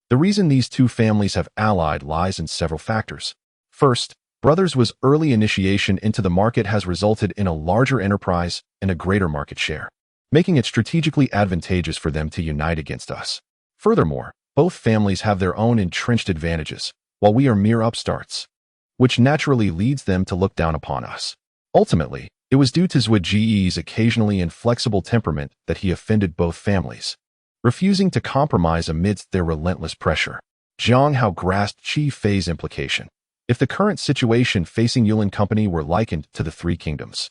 The reason these two families have allied lies in several factors. First, Brothers Hua's early initiation into the market has resulted in a larger enterprise and a greater market share, making it strategically advantageous for them to unite against us. Furthermore, both families have their own entrenched advantages, while we are mere upstarts, which naturally leads them to look down upon us. Ultimately, it was due to Zhou Ji's occasionally inflexible temperament that he offended both families, refusing to compromise amidst their relentless pressure. Jiang Hao grasped Qi Fei's implication. If the current situation facing Yulin Company were likened to the Three Kingdoms,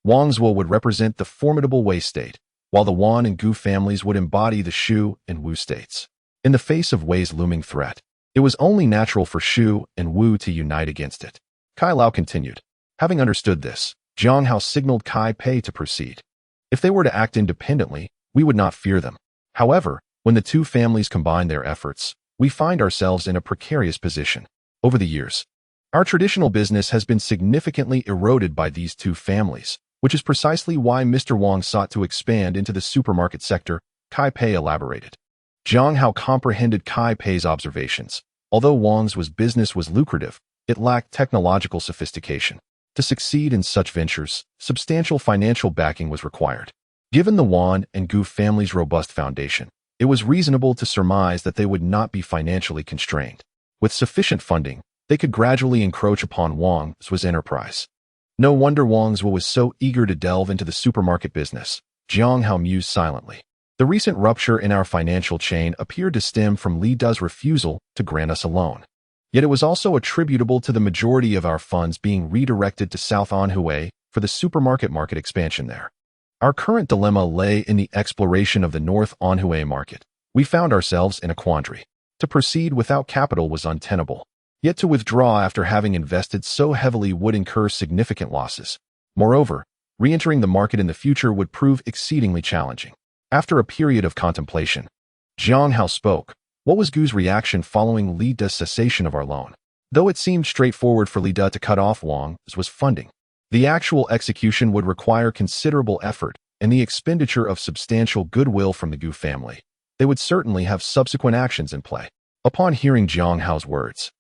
Wang's would represent the formidable Wei state, while the Wan and Gu families would embody the Shu and Wu states. In the face of Wei's looming threat, it was only natural for Shu and Wu to unite against it. Kai Lao continued. Having understood this, Jiang Hao signaled Kai Pei to proceed. If they were to act independently, we would not fear them. However, when the two families combine their efforts, we find ourselves in a precarious position. Over the years, our traditional business has been significantly eroded by these two families, which is precisely why Mr. Wang sought to expand into the supermarket sector, Kai Pei elaborated. Jiang Hao comprehended Kai Pei's observations. Although Wang's business was lucrative, it lacked technological sophistication. To succeed in such ventures, substantial financial backing was required. Given the Wan and Gu families' robust foundation, it was reasonable to surmise that they would not be financially constrained. With sufficient funding, they could gradually encroach upon Wang's enterprise. No wonder Wang's was so eager to delve into the supermarket business. Jiang Hao mused silently. The recent rupture in our financial chain appeared to stem from Li De's refusal to grant us a loan. Yet it was also attributable to the majority of our funds being redirected to South Anhui for the supermarket market expansion there. Our current dilemma lay in the exploration of the North Anhui market. We found ourselves in a quandary. To proceed without capital was untenable. Yet to withdraw after having invested so heavily would incur significant losses. Moreover, re-entering the market in the future would prove exceedingly challenging. After a period of contemplation, Jiang Hao spoke. What was Gu's reaction following Li De's cessation of our loan? Though it seemed straightforward for Li De to cut off Wang's funding, the actual execution would require considerable effort and the expenditure of substantial goodwill from the Gu family. They would certainly have subsequent actions in play. Upon hearing Jiang Hao's words,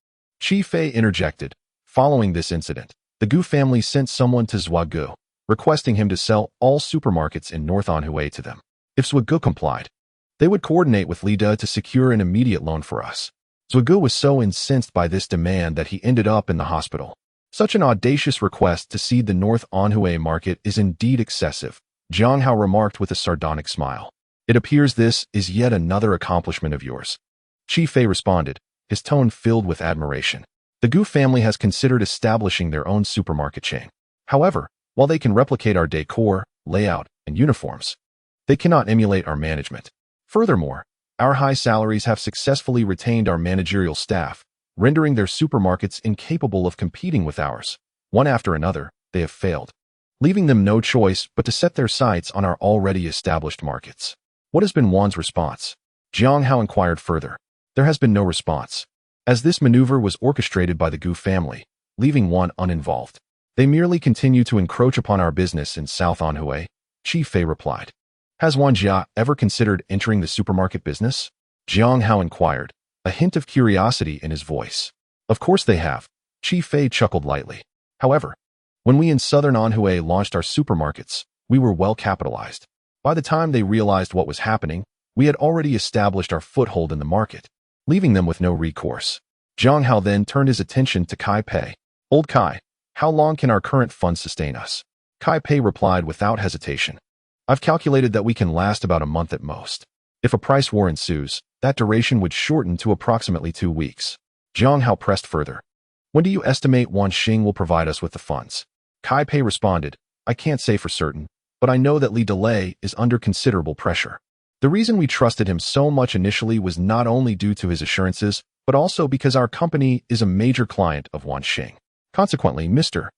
Qi Fei interjected. Following this incident, the Gu family sent someone to Zhuagu, requesting him to sell all supermarkets in North Anhui to them. If Zhuagu complied, they would coordinate with Li De to secure an immediate loan for us. Zhuagu was so incensed by this demand that he ended up in the hospital. Such an audacious request to cede the North Anhui market is indeed excessive, Jiang Hao remarked with a sardonic smile. It appears this is yet another accomplishment of yours. Qi Fei responded, his tone filled with admiration. The Gu family has considered establishing their own supermarket chain. However, while they can replicate our decor, layout, and uniforms, they cannot emulate our management. Furthermore, our high salaries have successfully retained our managerial staff, rendering their supermarkets incapable of competing with ours. One after another, they have failed, leaving them no choice but to set their sights on our already established markets. What has been Wan's response? Jiang Hao inquired further. There has been no response, as this maneuver was orchestrated by the Gu family, leaving Wan uninvolved. They merely continue to encroach upon our business in South Anhui, Qi Fei replied. Has Wan Jia ever considered entering the supermarket business? Jiang Hao inquired, a hint of curiosity in his voice. Of course they have. Qi Fei chuckled lightly. However, when we in Southern Anhui launched our supermarkets, we were well capitalized. By the time they realized what was happening, we had already established our foothold in the market, leaving them with no recourse. Jiang Hao then turned his attention to Kai Pei. Old Kai, how long can our current funds sustain us? Kai Pei replied without hesitation. I've calculated that we can last about a month at most. If a price war ensues, that duration would shorten to approximately 2 weeks. Jiang Hao pressed further. When do you estimate Wan Xing will provide us with the funds? Kai Pei responded, I can't say for certain, but I know that Li Delay is under considerable pressure. The reason we trusted him so much initially was not only due to his assurances, but also because our company is a major client of Wan Xing. Consequently, Mr.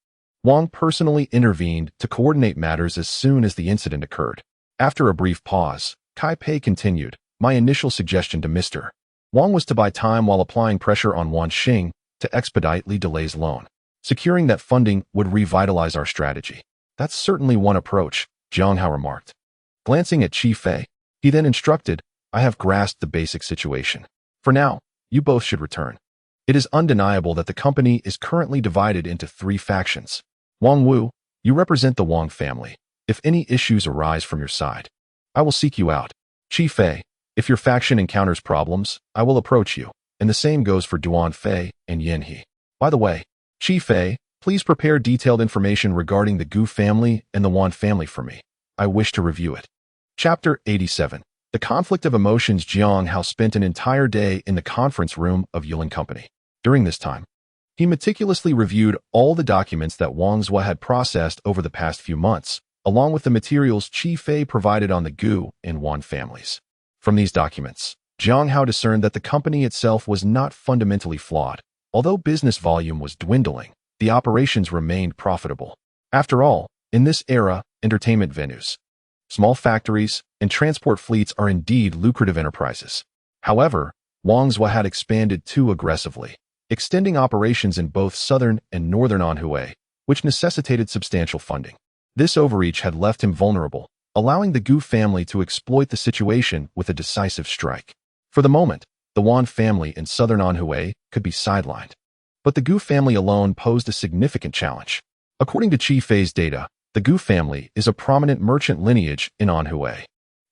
Wang personally intervened to coordinate matters as soon as the incident occurred. After a brief pause, Kai Pei continued, my initial suggestion to Mr. Wang was to buy time while applying pressure on Wan Xing to expedite Li Delay's loan. Securing that funding would revitalize our strategy. That's certainly one approach, Jiang Hao remarked. Glancing at Qi Fei, he then instructed, I have grasped the basic situation. For now, you both should return. It is undeniable that the company is currently divided into 3 factions. Wang Wu, you represent the Wang family. If any issues arise from your side, I will seek you out. Qi Fei, if your faction encounters problems, I will approach you. And the same goes for Duan Fei and Yin He. By the way, Qi Fei, please prepare detailed information regarding the Gu family and the Wan family for me. I wish to review it. Chapter 87. The Conflict of Emotions. Jiang Hao spent an entire day in the conference room of Yulin Company. During this time, he meticulously reviewed all the documents that Wang Zhua had processed over the past few months, along with the materials Qi Fei provided on the Gu and Wan families. From these documents, Jiang Hao discerned that the company itself was not fundamentally flawed. Although business volume was dwindling, the operations remained profitable. After all, in this era, entertainment venues, small factories, and transport fleets are indeed lucrative enterprises. However, Wangzhou had expanded too aggressively, extending operations in both southern and northern Anhui, which necessitated substantial funding. This overreach had left him vulnerable, allowing the Gu family to exploit the situation with a decisive strike. For the moment, the Wan family in southern Anhui could be sidelined. But the Gu family alone posed a significant challenge. According to Qi Fei's data, the Gu family is a prominent merchant lineage in Anhui.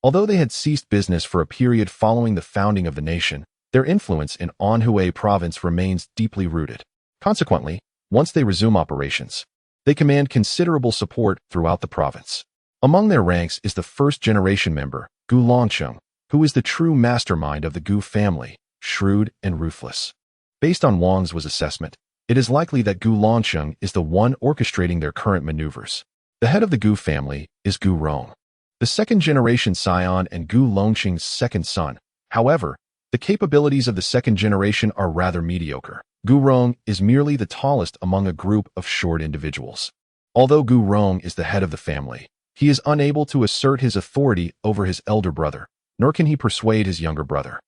Although they had ceased business for a period following the founding of the nation, their influence in Anhui province remains deeply rooted. Consequently, once they resume operations, they command considerable support throughout the province. Among their ranks is the first-generation member, Gu Longcheng, who is the true mastermind of the Gu family, shrewd and ruthless. Based on Wang's assessment, it is likely that Gu Longcheng is the one orchestrating their current maneuvers. The head of the Gu family is Gu Rong, the second-generation scion and Gu Longcheng's second son. However, the capabilities of the second generation are rather mediocre. Gu Rong is merely the tallest among a group of short individuals. Although Gu Rong is the head of the family, he is unable to assert his authority over his elder brother, nor can he persuade his younger brother,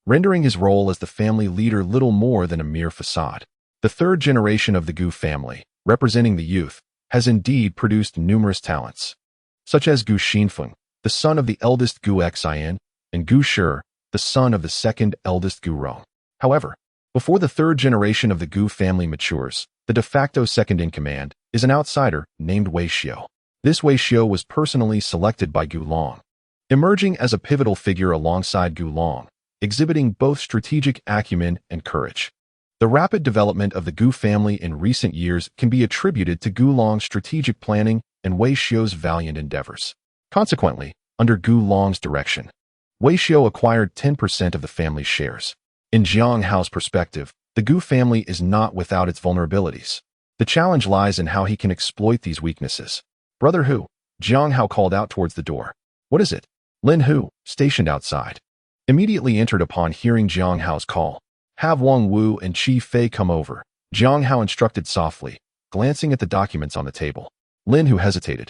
rendering his role as the family leader little more than a mere facade. The third generation of the Gu family, representing the youth, has indeed produced numerous talents, such as Gu Xinfeng, the son of the eldest Gu Xian, and Gu Shi, the son of the second eldest Gu Rong. However, before the third generation of the Gu family matures, the de facto second-in-command is an outsider named Wei Xiu. This Wei Xiu was personally selected by Gu Long, emerging as a pivotal figure alongside Gu Long, exhibiting both strategic acumen and courage. The rapid development of the Gu family in recent years can be attributed to Gu Long's strategic planning and Wei Xiu's valiant endeavors. Consequently, under Gu Long's direction, Wei Xiu acquired 10% of the family's shares. In Jiang Hao's perspective, the Gu family is not without its vulnerabilities. The challenge lies in how he can exploit these weaknesses. "Brother Hu," Jiang Hao called out towards the door. "What is it?" Lin Hu, stationed outside, immediately entered upon hearing Jiang Hao's call. "Have Wang Wu and Qi Fei come over," Jiang Hao instructed softly, glancing at the documents on the table. Lin Hu hesitated,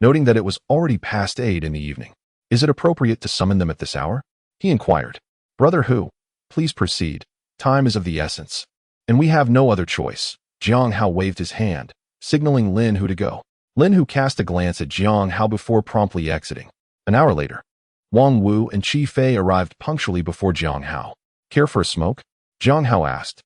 noting that it was already past 8 in the evening. "Is it appropriate to summon them at this hour?" he inquired. "Brother Hu, please proceed. Time is of the essence, and we have no other choice." Jiang Hao waved his hand, signaling Lin Hu to go. Lin Hu cast a glance at Jiang Hao before promptly exiting. An hour later, Wang Wu and Qi Fei arrived punctually before Jiang Hao. "Care for a smoke?" Jiang Hao asked,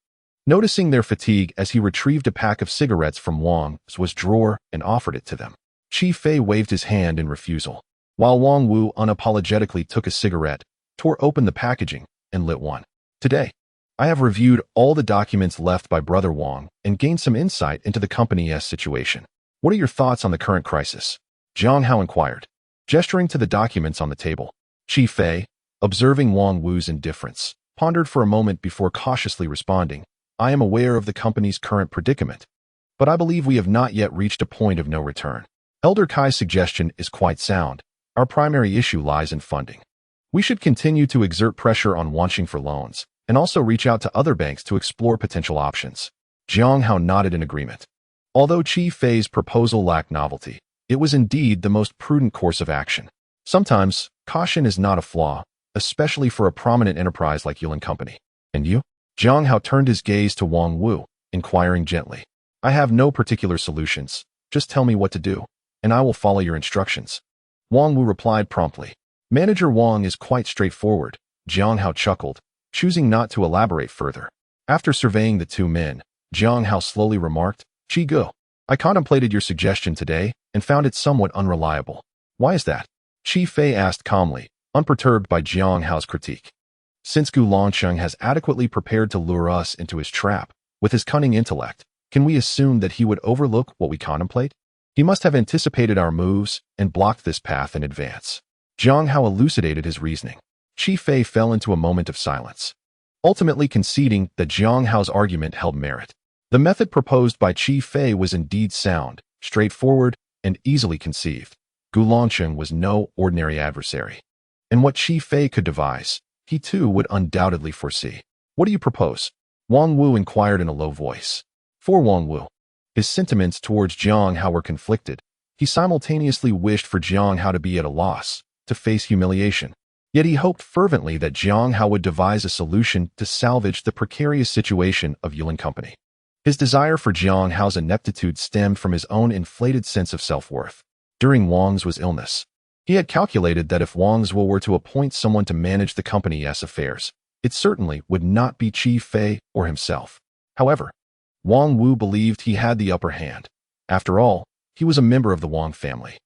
noticing their fatigue as he retrieved a pack of cigarettes from Wang's drawer and offered it to them. Qi Fei waved his hand in refusal, while Wang Wu unapologetically took a cigarette, tore open the packaging, and lit one. "Today, I have reviewed all the documents left by Brother Wang and gained some insight into the company's situation. What are your thoughts on the current crisis?" Jiang Hao inquired, gesturing to the documents on the table. Qi Fei, observing Wang Wu's indifference, pondered for a moment before cautiously responding, "I am aware of the company's current predicament, but I believe we have not yet reached a point of no return. Elder Kai's suggestion is quite sound. Our primary issue lies in funding. We should continue to exert pressure on Wanqing for loans, and also reach out to other banks to explore potential options." Jiang Hao nodded in agreement. Although Qi Fei's proposal lacked novelty, it was indeed the most prudent course of action. Sometimes, caution is not a flaw, especially for a prominent enterprise like Yulin Company. "And you?" Jiang Hao turned his gaze to Wang Wu, inquiring gently. "I have no particular solutions. Just tell me what to do, and I will follow your instructions." Wang Wu replied promptly. "Manager Wang is quite straightforward." Jiang Hao chuckled, choosing not to elaborate further. After surveying the two men, Jiang Hao slowly remarked, "Qi Gu, I contemplated your suggestion today and found it somewhat unreliable. Why is that?" Qi Fei asked calmly, unperturbed by Jiang Hao's critique. "Since Gu Longcheng has adequately prepared to lure us into his trap, with his cunning intellect, can we assume that he would overlook what we contemplate? He must have anticipated our moves and blocked this path in advance." Jiang Hao elucidated his reasoning. Qi Fei fell into a moment of silence, ultimately conceding that Jiang Hao's argument held merit. The method proposed by Qi Fei was indeed sound, straightforward, and easily conceived. Gulancheng was no ordinary adversary. And what Qi Fei could devise, he too would undoubtedly foresee. What do you propose? Wang Wu inquired in a low voice. For Wang Wu, his sentiments towards Jiang Hao were conflicted. He simultaneously wished for Jiang Hao to be at a loss, to face humiliation. Yet he hoped fervently that Jiang Hao would devise a solution to salvage the precarious situation of Yulin Company. His desire for Jiang Hao's ineptitude stemmed from his own inflated sense of self-worth. During Wang's illness, he had calculated that if Wang's were to appoint someone to manage the company's affairs, it certainly would not be Qi Fei or himself. However, Wang Wu believed he had the upper hand. After all, he was a member of the Wang family,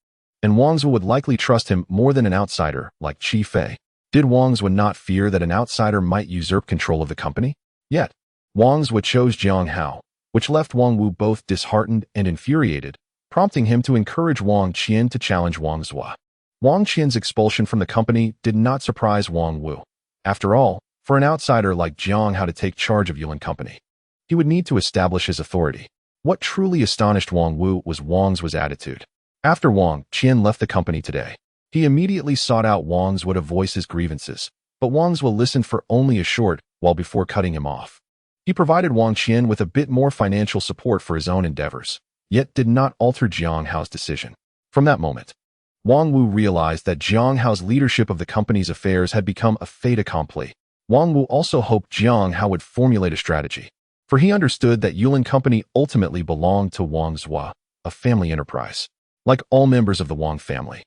and Wang's would likely trust him more than an outsider like Qi Fei. Did Wang's not fear that an outsider might usurp control of the company? Yet, Wang's chose Jiang Hao, which left Wang Wu both disheartened and infuriated, prompting him to encourage Wang Qian to challenge Wang's. Wang Qian's expulsion from the company did not surprise Wang Wu. After all, for an outsider like Jiang Hao to take charge of Yulin Company, he would need to establish his authority. What truly astonished Wang Wu was Wang's attitude. After Wang Qian left the company today, he immediately sought out Wang's to voice his grievances, but Wang's listened for only a short while before cutting him off. He provided Wang Qian with a bit more financial support for his own endeavors, yet did not alter Jiang Hao's decision. From that moment, Wang Wu realized that Jiang Hao's leadership of the company's affairs had become a fait accompli. Wang Wu also hoped Jiang Hao would formulate a strategy, for he understood that Yulin Company ultimately belonged to Wang's, a family enterprise. Like all members of the Wang family,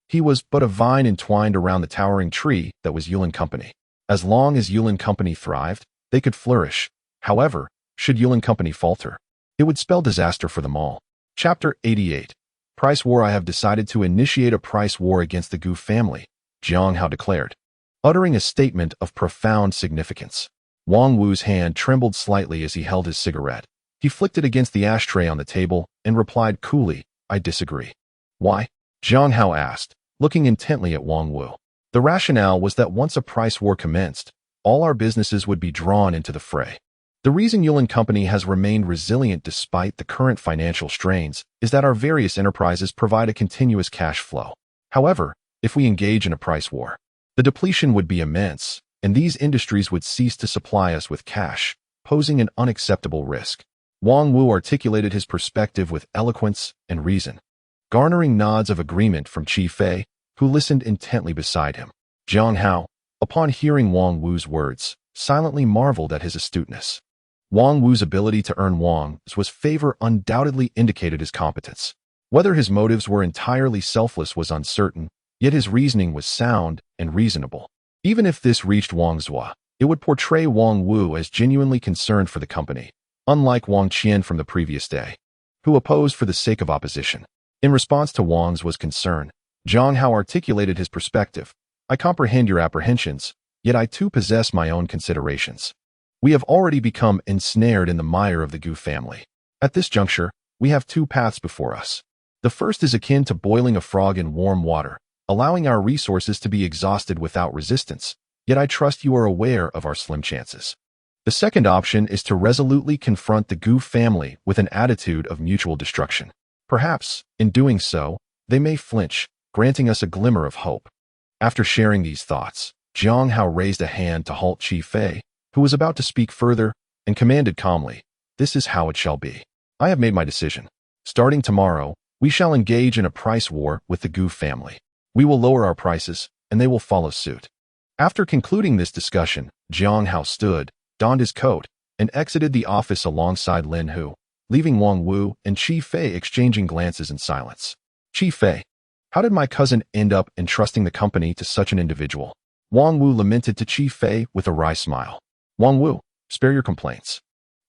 he was but a vine entwined around the towering tree that was Yulin Company. As long as Yulin Company thrived, they could flourish. However, should Yulin Company falter, it would spell disaster for them all. Chapter 88. Price War. I have decided to initiate a price war against the Gu family, Jiang Hao declared, uttering a statement of profound significance. Wang Wu's hand trembled slightly as he held his cigarette. He flicked it against the ashtray on the table and replied coolly, I disagree. Why? Jiang Hao asked, looking intently at Wang Wu. The rationale was that once a price war commenced, all our businesses would be drawn into the fray. The reason Yulin Company has remained resilient despite the current financial strains is that our various enterprises provide a continuous cash flow. However, if we engage in a price war, the depletion would be immense, and these industries would cease to supply us with cash, posing an unacceptable risk. Wang Wu articulated his perspective with eloquence and reason, garnering nods of agreement from Qi Fei, who listened intently beside him. Jiang Hao, upon hearing Wang Wu's words, silently marveled at his astuteness. Wang Wu's ability to earn Wang's favor undoubtedly indicated his competence. Whether his motives were entirely selfless was uncertain, yet his reasoning was sound and reasonable. Even if this reached Wang's, it would portray Wang Wu as genuinely concerned for the company, unlike Wang Qian from the previous day, who opposed for the sake of opposition. In response to Wang's concern, Jiang Hao articulated his perspective. I comprehend your apprehensions, yet I too possess my own considerations. We have already become ensnared in the mire of the Gu family. At this juncture, we have two paths before us. The first is akin to boiling a frog in warm water, allowing our resources to be exhausted without resistance, yet I trust you are aware of our slim chances. The second option is to resolutely confront the Gu family with an attitude of mutual destruction. Perhaps, in doing so, they may flinch, granting us a glimmer of hope. After sharing these thoughts, Jiang Hao raised a hand to halt Qi Fei, who was about to speak further, and commanded calmly, This is how it shall be. I have made my decision. Starting tomorrow, we shall engage in a price war with the Gu family. We will lower our prices, and they will follow suit. After concluding this discussion, Jiang Hao stood, donned his coat, and exited the office alongside Lin Hu, leaving Wang Wu and Qi Fei exchanging glances in silence. Qi Fei, how did my cousin end up entrusting the company to such an individual? Wang Wu lamented to Qi Fei with a wry smile. Wang Wu, spare your complaints.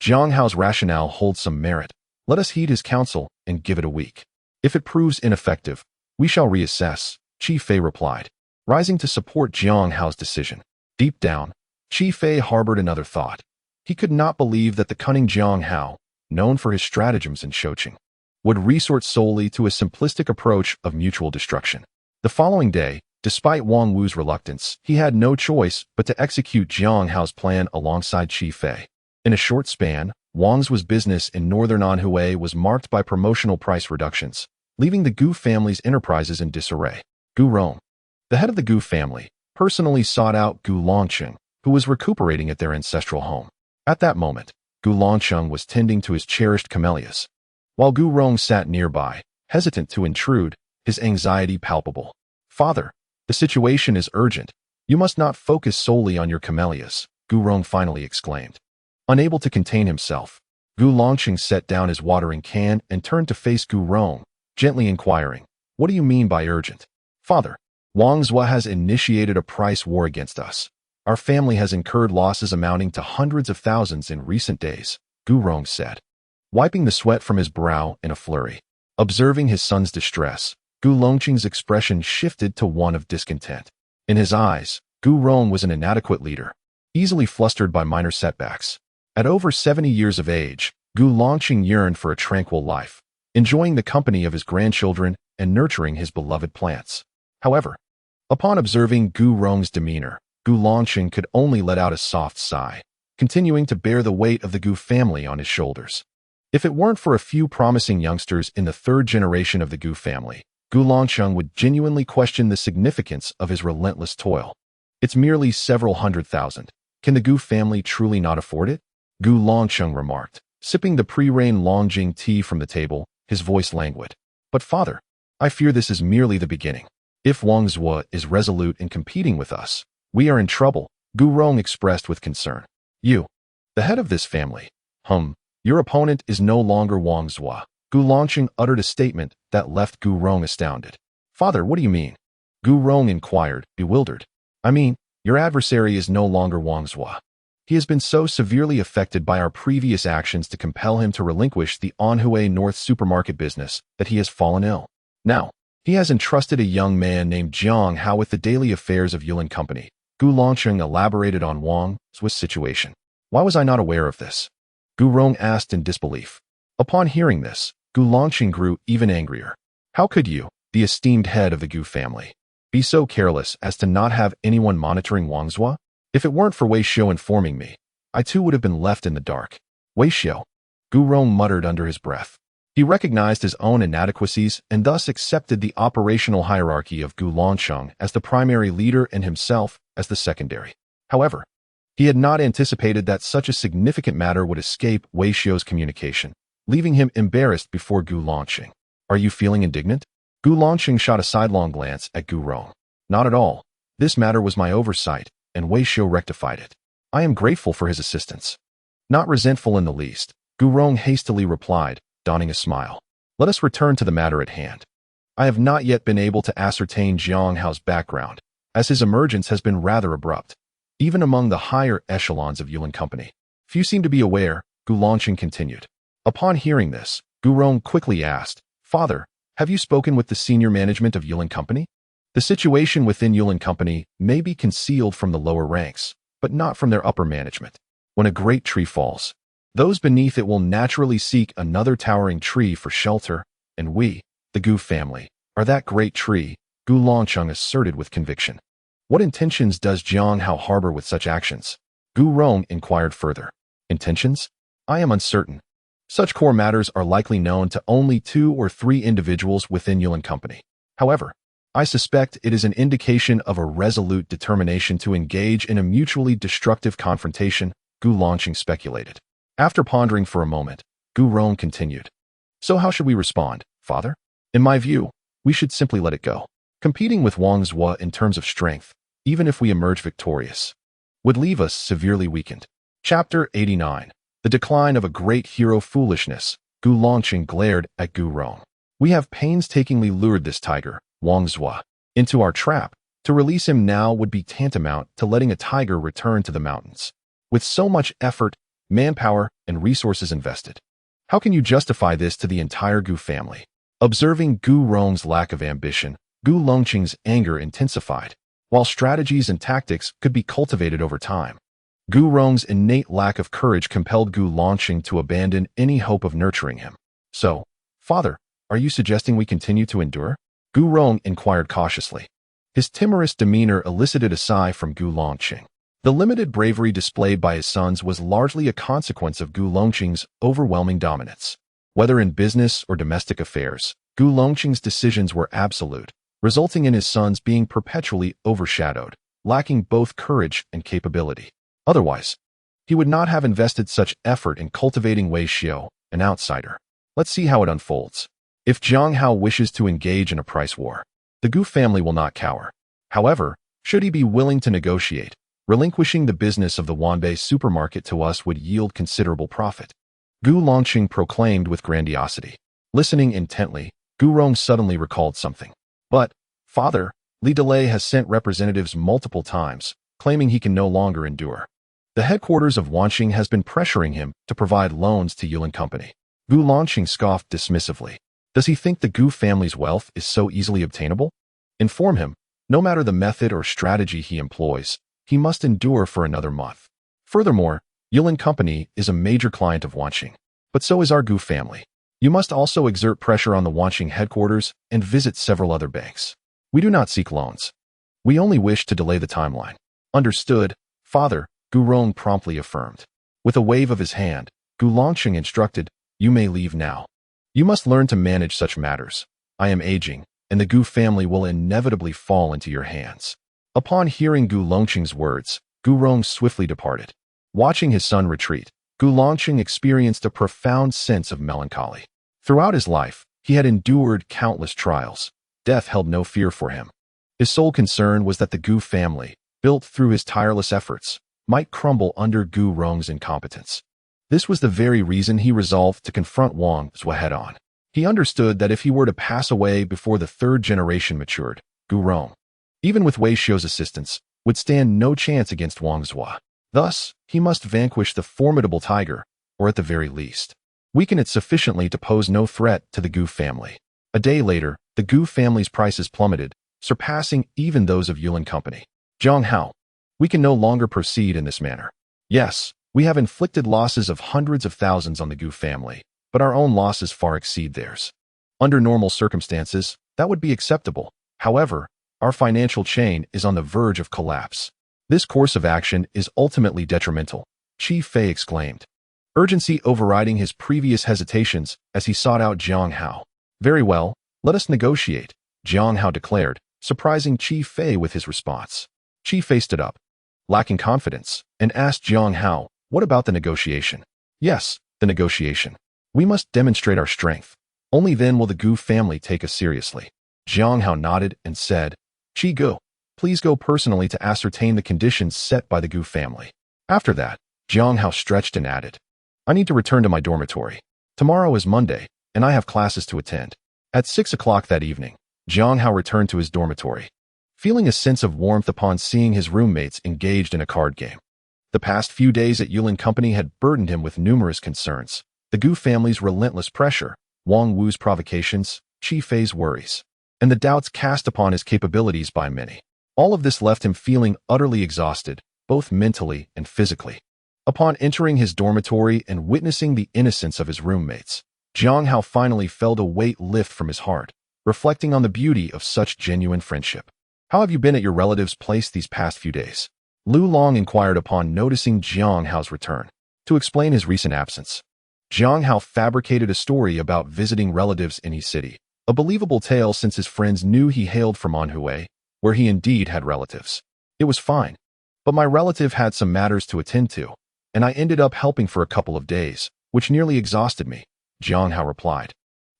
Jiang Hao's rationale holds some merit. Let us heed his counsel and give it a week. If it proves ineffective, we shall reassess, Qi Fei replied, rising to support Jiang Hao's decision. Deep down, Qi Fei harbored another thought. He could not believe that the cunning Jiang Hao, known for his stratagems in Shoqing, would resort solely to a simplistic approach of mutual destruction. The following day, despite Wang Wu's reluctance, he had no choice but to execute Jiang Hao's plan alongside Qi Fei. In a short span, Wang's business in northern Anhui was marked by promotional price reductions, leaving the Gu family's enterprises in disarray. Gu Rong, the head of the Gu family, personally sought out Gu Longqing, who was recuperating at their ancestral home. At that moment, Gu Longqing was tending to his cherished camellias, while Gu Rong sat nearby, hesitant to intrude, his anxiety palpable. "Father, the situation is urgent. You must not focus solely on your camellias," Gu Rong finally exclaimed. Unable to contain himself, Gu Longqing set down his watering can and turned to face Gu Rong, gently inquiring, "What do you mean by urgent?" "Father, Wang Zhua has initiated a price war against us. Our family has incurred losses amounting to hundreds of thousands in recent days," Gu Rong said, wiping the sweat from his brow in a flurry. Observing his son's distress, Gu Longqing's expression shifted to one of discontent. In his eyes, Gu Rong was an inadequate leader, easily flustered by minor setbacks. At over 70 years of age, Gu Longqing yearned for a tranquil life, enjoying the company of his grandchildren and nurturing his beloved plants. However, upon observing Gu Rong's demeanor, Gu Longqing could only let out a soft sigh, continuing to bear the weight of the Gu family on his shoulders. If it weren't for a few promising youngsters in the third generation of the Gu family, Gu Longqing would genuinely question the significance of his relentless toil. "It's merely several hundred thousand. Can the Gu family truly not afford it?" Gu Longqing remarked, sipping the pre-rain Longjing tea from the table, his voice languid. "But father, I fear this is merely the beginning. If Wang Zhua is resolute in competing with us, we are in trouble," Gu Rong expressed with concern. "You, the head of this family, your opponent is no longer Wang Zhua." Gu Longqing uttered a statement that left Gu Rong astounded. "Father, what do you mean?" Gu Rong inquired, bewildered. "I mean, your adversary is no longer Wang Zhua. He has been so severely affected by our previous actions to compel him to relinquish the Anhui North supermarket business that he has fallen ill. Now, he has entrusted a young man named Jiang Hao with the daily affairs of Yulin Company." Gu Longqing elaborated on Wang Zhua's situation. "Why was I not aware of this?" Gu Rong asked in disbelief. Upon hearing this, Gu Longqing grew even angrier. "How could you, the esteemed head of the Gu family, be so careless as to not have anyone monitoring Wang Zhua? If it weren't for Wei Xiu informing me, I too would have been left in the dark." "Wei Xiu," Gu Rong muttered under his breath. He recognized his own inadequacies and thus accepted the operational hierarchy of Gu Longqing as the primary leader and himself as the secondary. However, he had not anticipated that such a significant matter would escape Wei Xiu's communication, leaving him embarrassed before Gu Longqing. "Are you feeling indignant?" Gu Longqing shot a sidelong glance at Gu Rong. "Not at all. This matter was my oversight, and Wei Xiu rectified it. I am grateful for his assistance." Not resentful in the least, Gu Rong hastily replied, donning a smile. "Let us return to the matter at hand. I have not yet been able to ascertain Jiang Hao's background, as his emergence has been rather abrupt, even among the higher echelons of Yulin Company. Few seem to be aware," Gu Longqing continued. Upon hearing this, Gu Rong quickly asked, "Father, have you spoken with the senior management of Yulin Company?" The situation within Yulin Company may be concealed from the lower ranks, but not from their upper management. When a great tree falls, those beneath it will naturally seek another towering tree for shelter, and we, the Gu family, are that great tree, Gu Longqing asserted with conviction. "What intentions does Jiang Hao harbor with such actions?" Gu Rong inquired further. "Intentions? I am uncertain. Such core matters are likely known to only 2 or 3 individuals within Yulin Company. However, I suspect it is an indication of a resolute determination to engage in a mutually destructive confrontation," Gu Longqing speculated. After pondering for a moment, Gu Rong continued. "So how should we respond, father? In my view, we should simply let it go. Competing with Wang Zhua in terms of strength, even if we emerge victorious, would leave us severely weakened." Chapter 89. The Decline of a Great Hero. Foolishness. Gu Longqing glared at Gu Rong. "We have painstakingly lured this tiger, Wang Zhua, into our trap. To release him now would be tantamount to letting a tiger return to the mountains. With so much effort, manpower, and resources invested, how can you justify this to the entire Gu family?" Observing Gu Rong's lack of ambition, Gu Longqing's anger intensified. While strategies and tactics could be cultivated over time, Gu Rong's innate lack of courage compelled Gu Longqing to abandon any hope of nurturing him. "So, father, are you suggesting we continue to endure?" Gu Rong inquired cautiously. His timorous demeanor elicited a sigh from Gu Longqing. The limited bravery displayed by his sons was largely a consequence of Gu Longqing's overwhelming dominance. Whether in business or domestic affairs, Gu Longqing's decisions were absolute, resulting in his sons being perpetually overshadowed, lacking both courage and capability. Otherwise, he would not have invested such effort in cultivating Wei Xiao, an outsider. Let's see how it unfolds. If Jiang Hao wishes to engage in a price war, the Gu family will not cower. However, should he be willing to negotiate, relinquishing the business of the Wanbei supermarket to us would yield considerable profit. Gu Longqing proclaimed with grandiosity. Listening intently, Gu Rong suddenly recalled something. But, father, Li Delay has sent representatives multiple times, claiming he can no longer endure. The headquarters of Wanqing has been pressuring him to provide loans to Yulin Company. Gu Longqing scoffed dismissively. Does he think the Gu family's wealth is so easily obtainable? Inform him, no matter the method or strategy he employs, he must endure for another month. Furthermore, Yulin Company is a major client of Wanqing, but so is our Gu family. You must also exert pressure on the Wanqing headquarters and visit several other banks. We do not seek loans. We only wish to delay the timeline. Understood, father, Gu Rong promptly affirmed. With a wave of his hand, Gu Longqing instructed, you may leave now. You must learn to manage such matters. I am aging, and the Gu family will inevitably fall into your hands. Upon hearing Gu Longqing's words, Gu Rong swiftly departed. Watching his son retreat, Gu Longqing experienced a profound sense of melancholy. Throughout his life, he had endured countless trials. Death held no fear for him. His sole concern was that the Gu family, built through his tireless efforts, might crumble under Gu Rong's incompetence. This was the very reason he resolved to confront Wang Zhua head-on. He understood that if he were to pass away before the third generation matured, Gu Rong, even with Wei Xiao's assistance, would stand no chance against Wang Zhua. Thus, he must vanquish the formidable tiger, or at the very least, weaken it sufficiently to pose no threat to the Gu family. A day later, the Gu family's prices plummeted, surpassing even those of Yulin Company. Jiang Hao, we can no longer proceed in this manner. Yes, we have inflicted losses of hundreds of thousands on the Gu family, but our own losses far exceed theirs. Under normal circumstances, that would be acceptable. However, our financial chain is on the verge of collapse. This course of action is ultimately detrimental, Qi Fei exclaimed, urgency overriding his previous hesitations as he sought out Jiang Hao. Very well, let us negotiate, Jiang Hao declared, surprising Qi Fei with his response. Qi Fei stood up, lacking confidence, and asked Jiang Hao, what about the negotiation? Yes, the negotiation. We must demonstrate our strength. Only then will the Gu family take us seriously. Jiang Hao nodded and said, Qi Gu, please go personally to ascertain the conditions set by the Gu family. After that, Jiang Hao stretched and added, I need to return to my dormitory. Tomorrow is Monday, and I have classes to attend. At 6 o'clock that evening, Jiang Hao returned to his dormitory, feeling a sense of warmth upon seeing his roommates engaged in a card game. The past few days at Yulin Company had burdened him with numerous concerns. The Gu family's relentless pressure, Wang Wu's provocations, Qi Fei's worries, and the doubts cast upon his capabilities by many. All of this left him feeling utterly exhausted, both mentally and physically. Upon entering his dormitory and witnessing the innocence of his roommates, Jiang Hao finally felt a weight lift from his heart, reflecting on the beauty of such genuine friendship. How have you been at your relative's place these past few days? Lu Long inquired upon noticing Jiang Hao's return. To explain his recent absence, Jiang Hao fabricated a story about visiting relatives in his city, a believable tale since his friends knew he hailed from Anhui, where he indeed had relatives. It was fine, but my relative had some matters to attend to, and I ended up helping for a couple of days, which nearly exhausted me, Jiang Hao replied,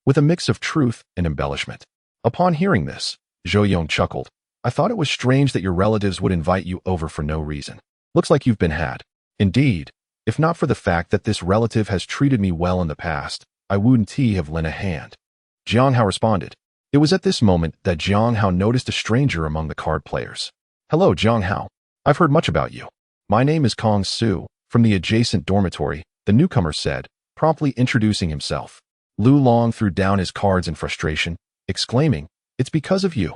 with a mix of truth and embellishment. Upon hearing this, Zhou Yong chuckled. I thought it was strange that your relatives would invite you over for no reason. Looks like you've been had. Indeed, if not for the fact that this relative has treated me well in the past, I wouldn't have lent a hand. Jiang Hao responded. It was at this moment that Jiang Hao noticed a stranger among the card players. Hello, Jiang Hao. I've heard much about you. My name is Kong Su, from the adjacent dormitory, the newcomer said, promptly introducing himself. Lu Long threw down his cards in frustration, exclaiming, It's because of you.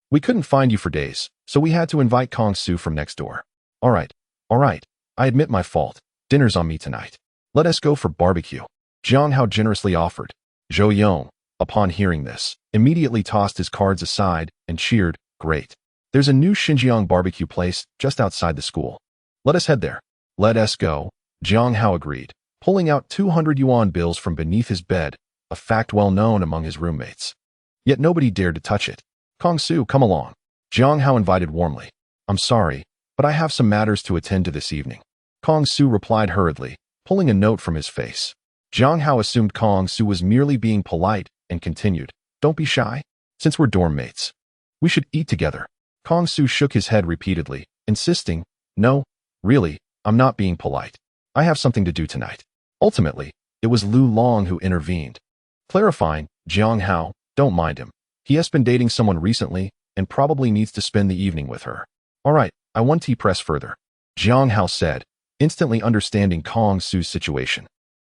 We couldn't find you for days, so we had to invite Kong Su from next door. All right. I admit my fault. Dinner's on me tonight. Let us go for barbecue. Jiang Hao generously offered. Zhou Yong, upon hearing this, immediately tossed his cards aside and cheered, Great. There's a new Xinjiang barbecue place just outside the school. Let us head there. Let us go, Jiang Hao agreed, pulling out 200 yuan bills from beneath his bed, a fact well known among his roommates. yet nobody dared to touch it. Kong Su, come along. Jiang Hao invited warmly. I'm sorry, but I have some matters to attend to this evening. Kong Su replied hurriedly, pulling a note from his face. Jiang Hao assumed Kong Su was merely being polite and continued, don't be shy, since we're dorm mates. We should eat together. Kong Su shook his head repeatedly, insisting, no, really, I'm not being polite. I have something to do tonight. Ultimately, it was Lu Long who intervened, clarifying, Jiang Hao, don't mind him. He has been dating someone recently and probably needs to spend the evening with her. All right, I want to press further. Jiang Hao said, instantly understanding Kong Su's situation.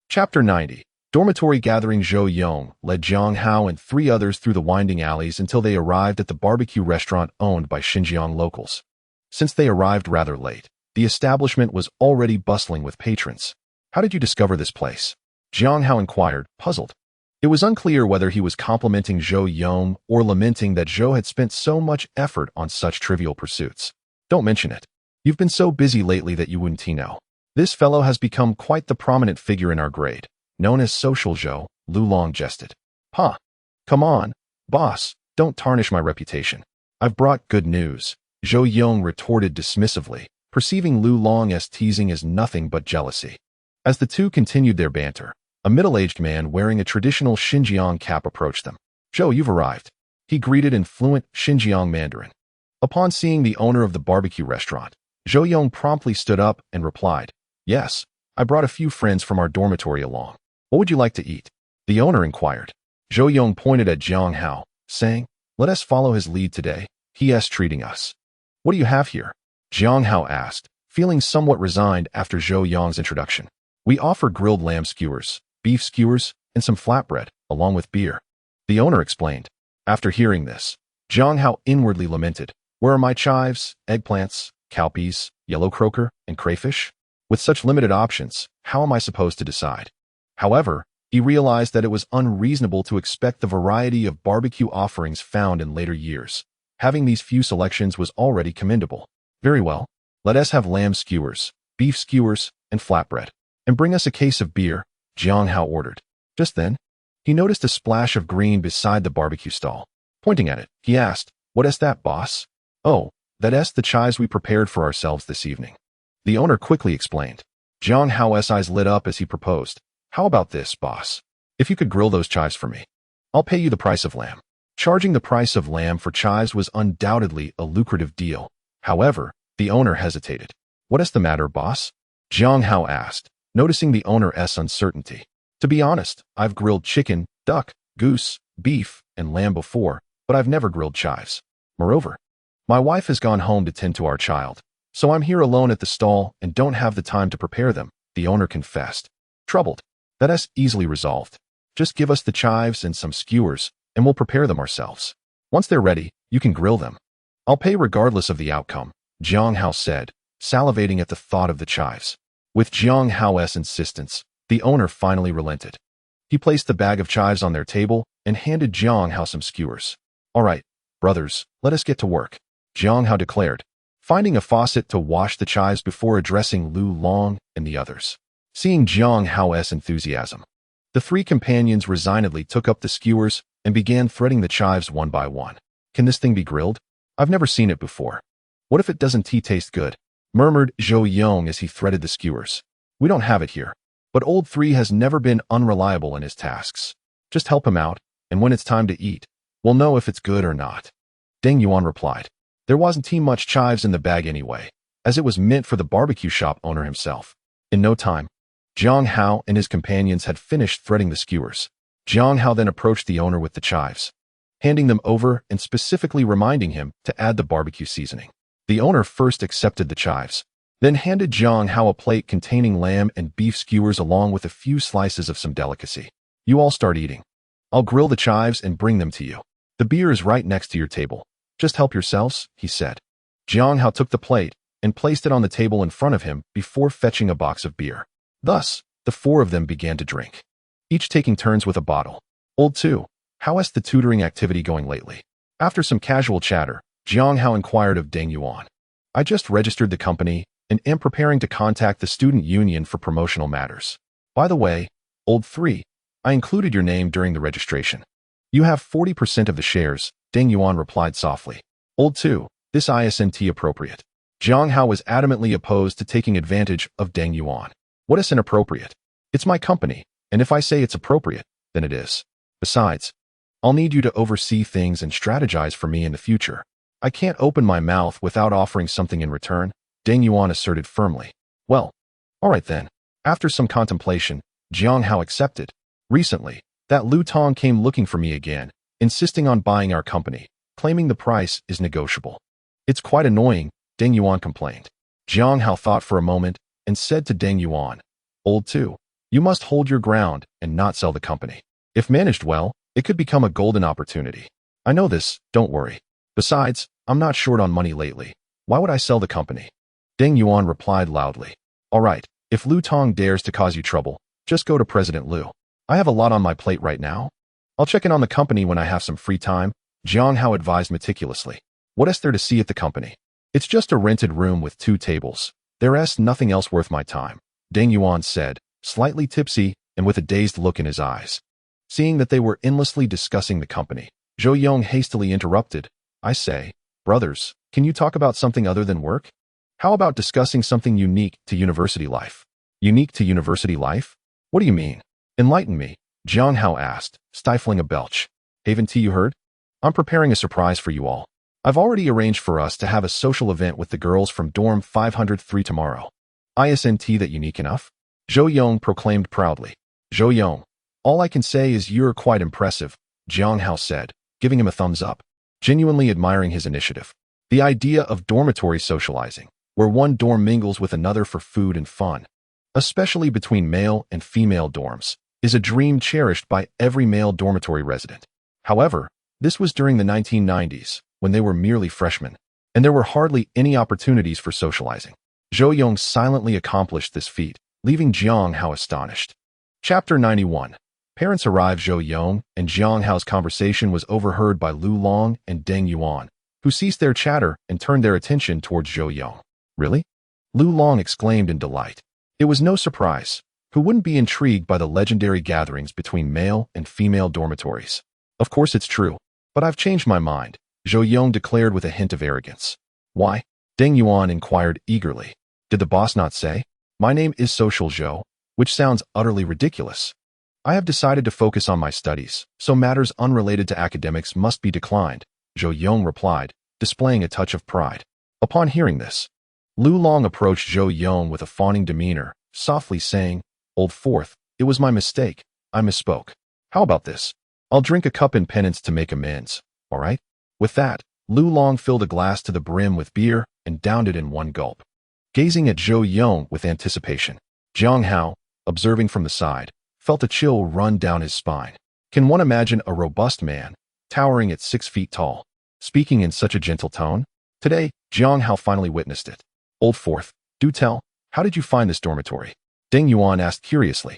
Chapter 90. Dormitory gathering. Zhou Yong led Jiang Hao and 3 others through the winding alleys until they arrived at the barbecue restaurant owned by Xinjiang locals. Since they arrived rather late, the establishment was already bustling with patrons. How did you discover this place? Jiang Hao inquired, puzzled. It was unclear whether he was complimenting Zhou Yong or lamenting that Zhou had spent so much effort on such trivial pursuits. Don't mention it. You've been so busy lately that you wouldn't know. This fellow has become quite the prominent figure in our grade, known as Social Zhou, Lu Long jested. Huh. Come on, boss, don't tarnish my reputation. I've brought good news, Zhou Yong retorted dismissively, perceiving Lu Long as teasing as nothing but jealousy. As the two continued their banter, a middle-aged man wearing a traditional Xinjiang cap approached them. Zhou, you've arrived. He greeted in fluent Xinjiang Mandarin. Upon seeing the owner of the barbecue restaurant, Zhou Yong promptly stood up and replied, yes, I brought a few friends from our dormitory along. What would you like to eat? The owner inquired. Zhou Yong pointed at Jiang Hao, saying, let us follow his lead today. He is treating us. What do you have here? Jiang Hao asked, feeling somewhat resigned after Zhou Yong's introduction. We offer grilled lamb skewers, beef skewers, and some flatbread, along with beer. The owner explained. After hearing this, Jiang Hao inwardly lamented, where are my chives, eggplants, cowpeas, yellow croaker, and crayfish? With such limited options, how am I supposed to decide? However, he realized that it was unreasonable to expect the variety of barbecue offerings found in later years. Having these few selections was already commendable. Very well, let us have lamb skewers, beef skewers, and flatbread. And bring us a case of beer, Jiang Hao ordered. Just then, he noticed a splash of green beside the barbecue stall. Pointing at it, he asked, what is that, boss? Oh, that is the chives we prepared for ourselves this evening. The owner quickly explained. Jiang Hao's eyes lit up as he proposed. How about this, boss? If you could grill those chives for me, I'll pay you the price of lamb. Charging the price of lamb for chives was undoubtedly a lucrative deal. However, the owner hesitated. What is the matter, boss? Jiang Hao asked, noticing the owner's uncertainty. To be honest, I've grilled chicken, duck, goose, beef, and lamb before, but I've never grilled chives. Moreover, my wife has gone home to tend to our child, so I'm here alone at the stall and don't have the time to prepare them, the owner confessed. Troubled. That is easily resolved. Just give us the chives and some skewers, and we'll prepare them ourselves. Once they're ready, you can grill them. I'll pay regardless of the outcome, Jiang Hao said, salivating at the thought of the chives. With Jiang Hao's insistence, the owner finally relented. He placed the bag of chives on their table and handed Jiang Hao some skewers. All right, brothers, let us get to work, Jiang Hao declared, finding a faucet to wash the chives before addressing Lu Long and the others. Seeing Jiang Hao's enthusiasm, the 3 companions resignedly took up the skewers and began threading the chives one by one. Can this thing be grilled? I've never seen it before. What if it doesn't taste good? Murmured Zhou Yong as he threaded the skewers. We don't have it here, but old 3 has never been unreliable in his tasks. Just help him out, and when it's time to eat, we'll know if it's good or not. Deng Yuan replied. There wasn't too much chives in the bag anyway, as it was meant for the barbecue shop owner himself. In no time, Jiang Hao and his companions had finished threading the skewers. Jiang Hao then approached the owner with the chives, handing them over and specifically reminding him to add the barbecue seasoning. The owner first accepted the chives, then handed Jiang Hao a plate containing lamb and beef skewers along with a few slices of some delicacy. You all start eating. I'll grill the chives and bring them to you. The beer is right next to your table. Just help yourselves, he said. Jiang Hao took the plate and placed it on the table in front of him before fetching a box of beer. Thus, the 4 of them began to drink, each taking turns with a bottle. Old 2, how is the tutoring activity going lately? After some casual chatter, Jiang Hao inquired of Deng Yuan. I just registered the company and am preparing to contact the student union for promotional matters. By the way, old 3, I included your name during the registration. You have 40% of the shares, Deng Yuan replied softly. Old 2, this isn't appropriate. Jiang Hao was adamantly opposed to taking advantage of Deng Yuan. What is inappropriate? It's my company, and if I say it's appropriate, then it is. Besides, I'll need you to oversee things and strategize for me in the future. I can't open my mouth without offering something in return, Deng Yuan asserted firmly. Well, all right then. After some contemplation, Jiang Hao accepted. Recently, that Lu Tong came looking for me again, insisting on buying our company, claiming the price is negotiable. It's quite annoying, Deng Yuan complained. Jiang Hao thought for a moment and said to Deng Yuan, Old 2, you must hold your ground and not sell the company. If managed well, it could become a golden opportunity. I know this, don't worry. Besides, I'm not short on money lately. Why would I sell the company? Deng Yuan replied loudly. All right, if Lu Tong dares to cause you trouble, just go to President Lu. I have a lot on my plate right now. I'll check in on the company when I have some free time, Jiang Hao advised meticulously. What is there to see at the company? It's just a rented room with 2 tables. There's nothing else worth my time, Deng Yuan said, slightly tipsy and with a dazed look in his eyes. Seeing that they were endlessly discussing the company, Zhou Yong hastily interrupted. I say, brothers, can you talk about something other than work? How about discussing something unique to university life? Unique to university life? What do you mean? Enlighten me, Jiang Hao asked, stifling a belch. Haven't you heard? I'm preparing a surprise for you all. I've already arranged for us to have a social event with the girls from dorm 503 tomorrow. Isn't that unique enough? Zhou Yong proclaimed proudly. Zhou Yong, all I can say is you're quite impressive, Jiang Hao said, giving him a thumbs up, genuinely admiring his initiative. The idea of dormitory socializing, where one dorm mingles with another for food and fun, especially between male and female dorms, is a dream cherished by every male dormitory resident. However, this was during the 1990s, when they were merely freshmen, and there were hardly any opportunities for socializing. Zhou Yong silently accomplished this feat, leaving Jiang Hao astonished. Chapter 91. Parents arrived. Zhou Yong and Jiang Hao's conversation was overheard by Lu Long and Deng Yuan, who ceased their chatter and turned their attention towards Zhou Yong. Really? Lu Long exclaimed in delight. It was no surprise. Who wouldn't be intrigued by the legendary gatherings between male and female dormitories? Of course it's true, but I've changed my mind, Zhou Yong declared with a hint of arrogance. Why? Deng Yuan inquired eagerly. Did the boss not say? My name is Social Zhou, which sounds utterly ridiculous. I have decided to focus on my studies, so matters unrelated to academics must be declined, Zhou Yong replied, displaying a touch of pride. Upon hearing this, Lu Long approached Zhou Yong with a fawning demeanor, softly saying, Old 4th, it was my mistake. I misspoke. How about this? I'll drink a cup in penance to make amends, all right? With that, Lu Long filled a glass to the brim with beer and downed it in one gulp. Gazing at Zhou Yong with anticipation, Jiang Hao, observing from the side, felt a chill run down his spine. Can one imagine a robust man, towering at 6 feet tall, speaking in such a gentle tone? Today, Jiang Hao finally witnessed it. Old 4th, do tell, how did you find this dormitory? Deng Yuan asked curiously.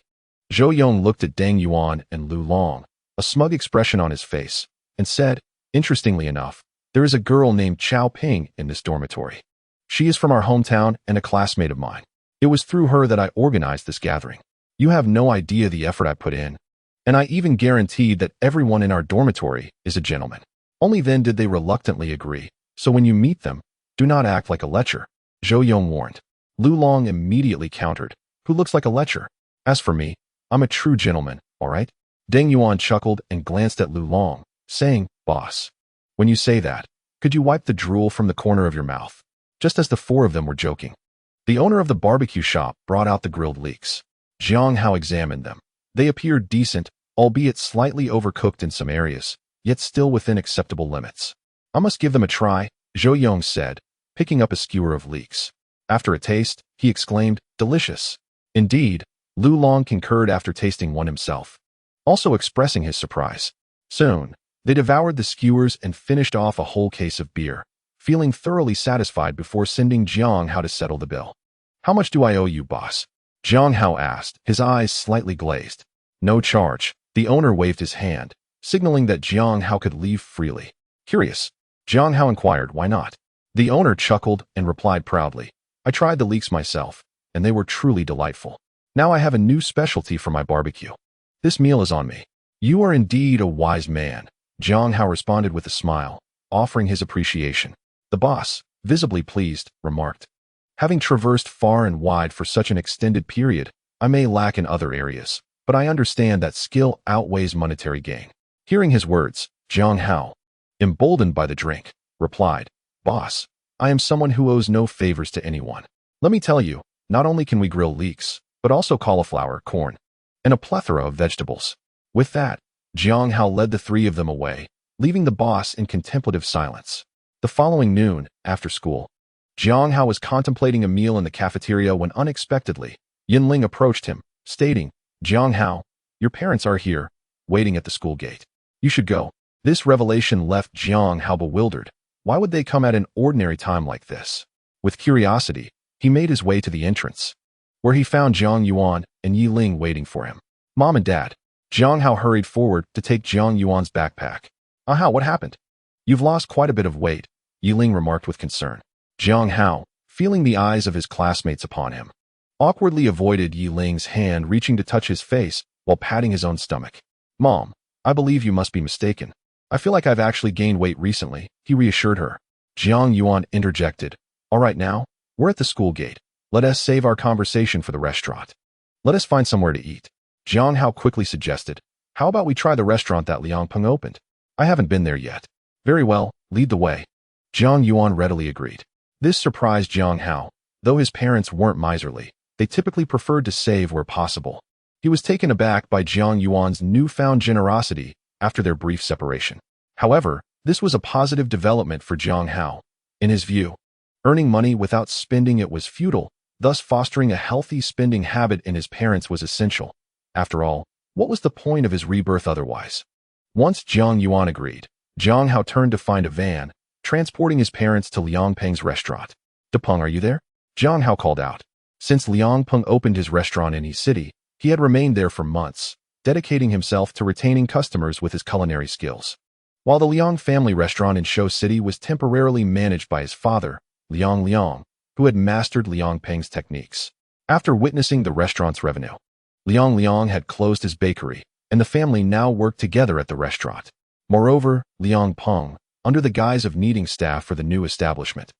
Zhou Yong looked at Deng Yuan and Lu Long, a smug expression on his face, and said, Interestingly enough, there is a girl named Chao Ping in this dormitory. She is from our hometown and a classmate of mine. It was through her that I organized this gathering. You have no idea the effort I put in. And I even guaranteed that everyone in our dormitory is a gentleman. Only then did they reluctantly agree. So when you meet them, do not act like a lecher, Zhou Yong warned. Lu Long immediately countered, Who looks like a lecher? As for me, I'm a true gentleman, all right? Deng Yuan chuckled and glanced at Lu Long, saying, Boss, when you say that, could you wipe the drool from the corner of your mouth? Just as the 4 of them were joking. The owner of the barbecue shop brought out the grilled leeks. Jiang Hao examined them. They appeared decent, albeit slightly overcooked in some areas, yet still within acceptable limits. I must give them a try, Zhou Yong said, picking up a skewer of leeks. After a taste, he exclaimed, Delicious. Indeed, Lu Long concurred after tasting one himself, also expressing his surprise. Soon, they devoured the skewers and finished off a whole case of beer, feeling thoroughly satisfied before sending Jiang Hao to settle the bill. How much do I owe you, boss? Jiang Hao asked, his eyes slightly glazed. No charge. The owner waved his hand, signaling that Jiang Hao could leave freely. Curious, Jiang Hao inquired, why not? The owner chuckled and replied proudly, I tried the leeks myself, and they were truly delightful. Now I have a new specialty for my barbecue. This meal is on me. You are indeed a wise man, Jiang Hao responded with a smile, offering his appreciation. The boss, visibly pleased, remarked, having traversed far and wide for such an extended period, I may lack in other areas, but I understand that skill outweighs monetary gain. Hearing his words, Jiang Hao, emboldened by the drink, replied, Boss, I am someone who owes no favors to anyone. Let me tell you, not only can we grill leeks, but also cauliflower, corn, and a plethora of vegetables. With that, Jiang Hao led the three of them away, leaving the boss in contemplative silence. The following noon, after school, Jiang Hao was contemplating a meal in the cafeteria when unexpectedly, Yinling approached him, stating, Jiang Hao, your parents are here, waiting at the school gate. You should go. This revelation left Jiang Hao bewildered. Why would they come at an ordinary time like this? With curiosity, he made his way to the entrance, where he found Jiang Yuan and Yi Ling waiting for him. Mom and Dad. Jiang Hao hurried forward to take Jiang Yuan's backpack. Aha, what happened? You've lost quite a bit of weight, Yi Ling remarked with concern. Jiang Hao, feeling the eyes of his classmates upon him, awkwardly avoided Yi Ling's hand reaching to touch his face while patting his own stomach. Mom, I believe you must be mistaken. I feel like I've actually gained weight recently, he reassured her. Jiang Yuan interjected. All right now, we're at the school gate. Let us save our conversation for the restaurant. Let us find somewhere to eat. Jiang Hao quickly suggested. How about we try the restaurant that Liang Peng opened? I haven't been there yet. Very well, lead the way. Jiang Yuan readily agreed. This surprised Jiang Hao. Though his parents weren't miserly, they typically preferred to save where possible. He was taken aback by Jiang Yuan's newfound generosity after their brief separation. However, this was a positive development for Jiang Hao. In his view, earning money without spending it was futile, thus fostering a healthy spending habit in his parents was essential. After all, what was the point of his rebirth otherwise? Once Jiang Yuan agreed, Jiang Hao turned to find a van, transporting his parents to Liang Peng's restaurant. Depeng, are you there? Jiang Hao called out. Since Liang Peng opened his restaurant in his city, he had remained there for months, dedicating himself to retaining customers with his culinary skills. While the Liang family restaurant in Shou City was temporarily managed by his father, Liang, who had mastered Liang Peng's techniques. After witnessing the restaurant's revenue, Liang had closed his bakery, and the family now worked together at the restaurant. Moreover, Liang Peng, under the guise of needing staff for the new establishment,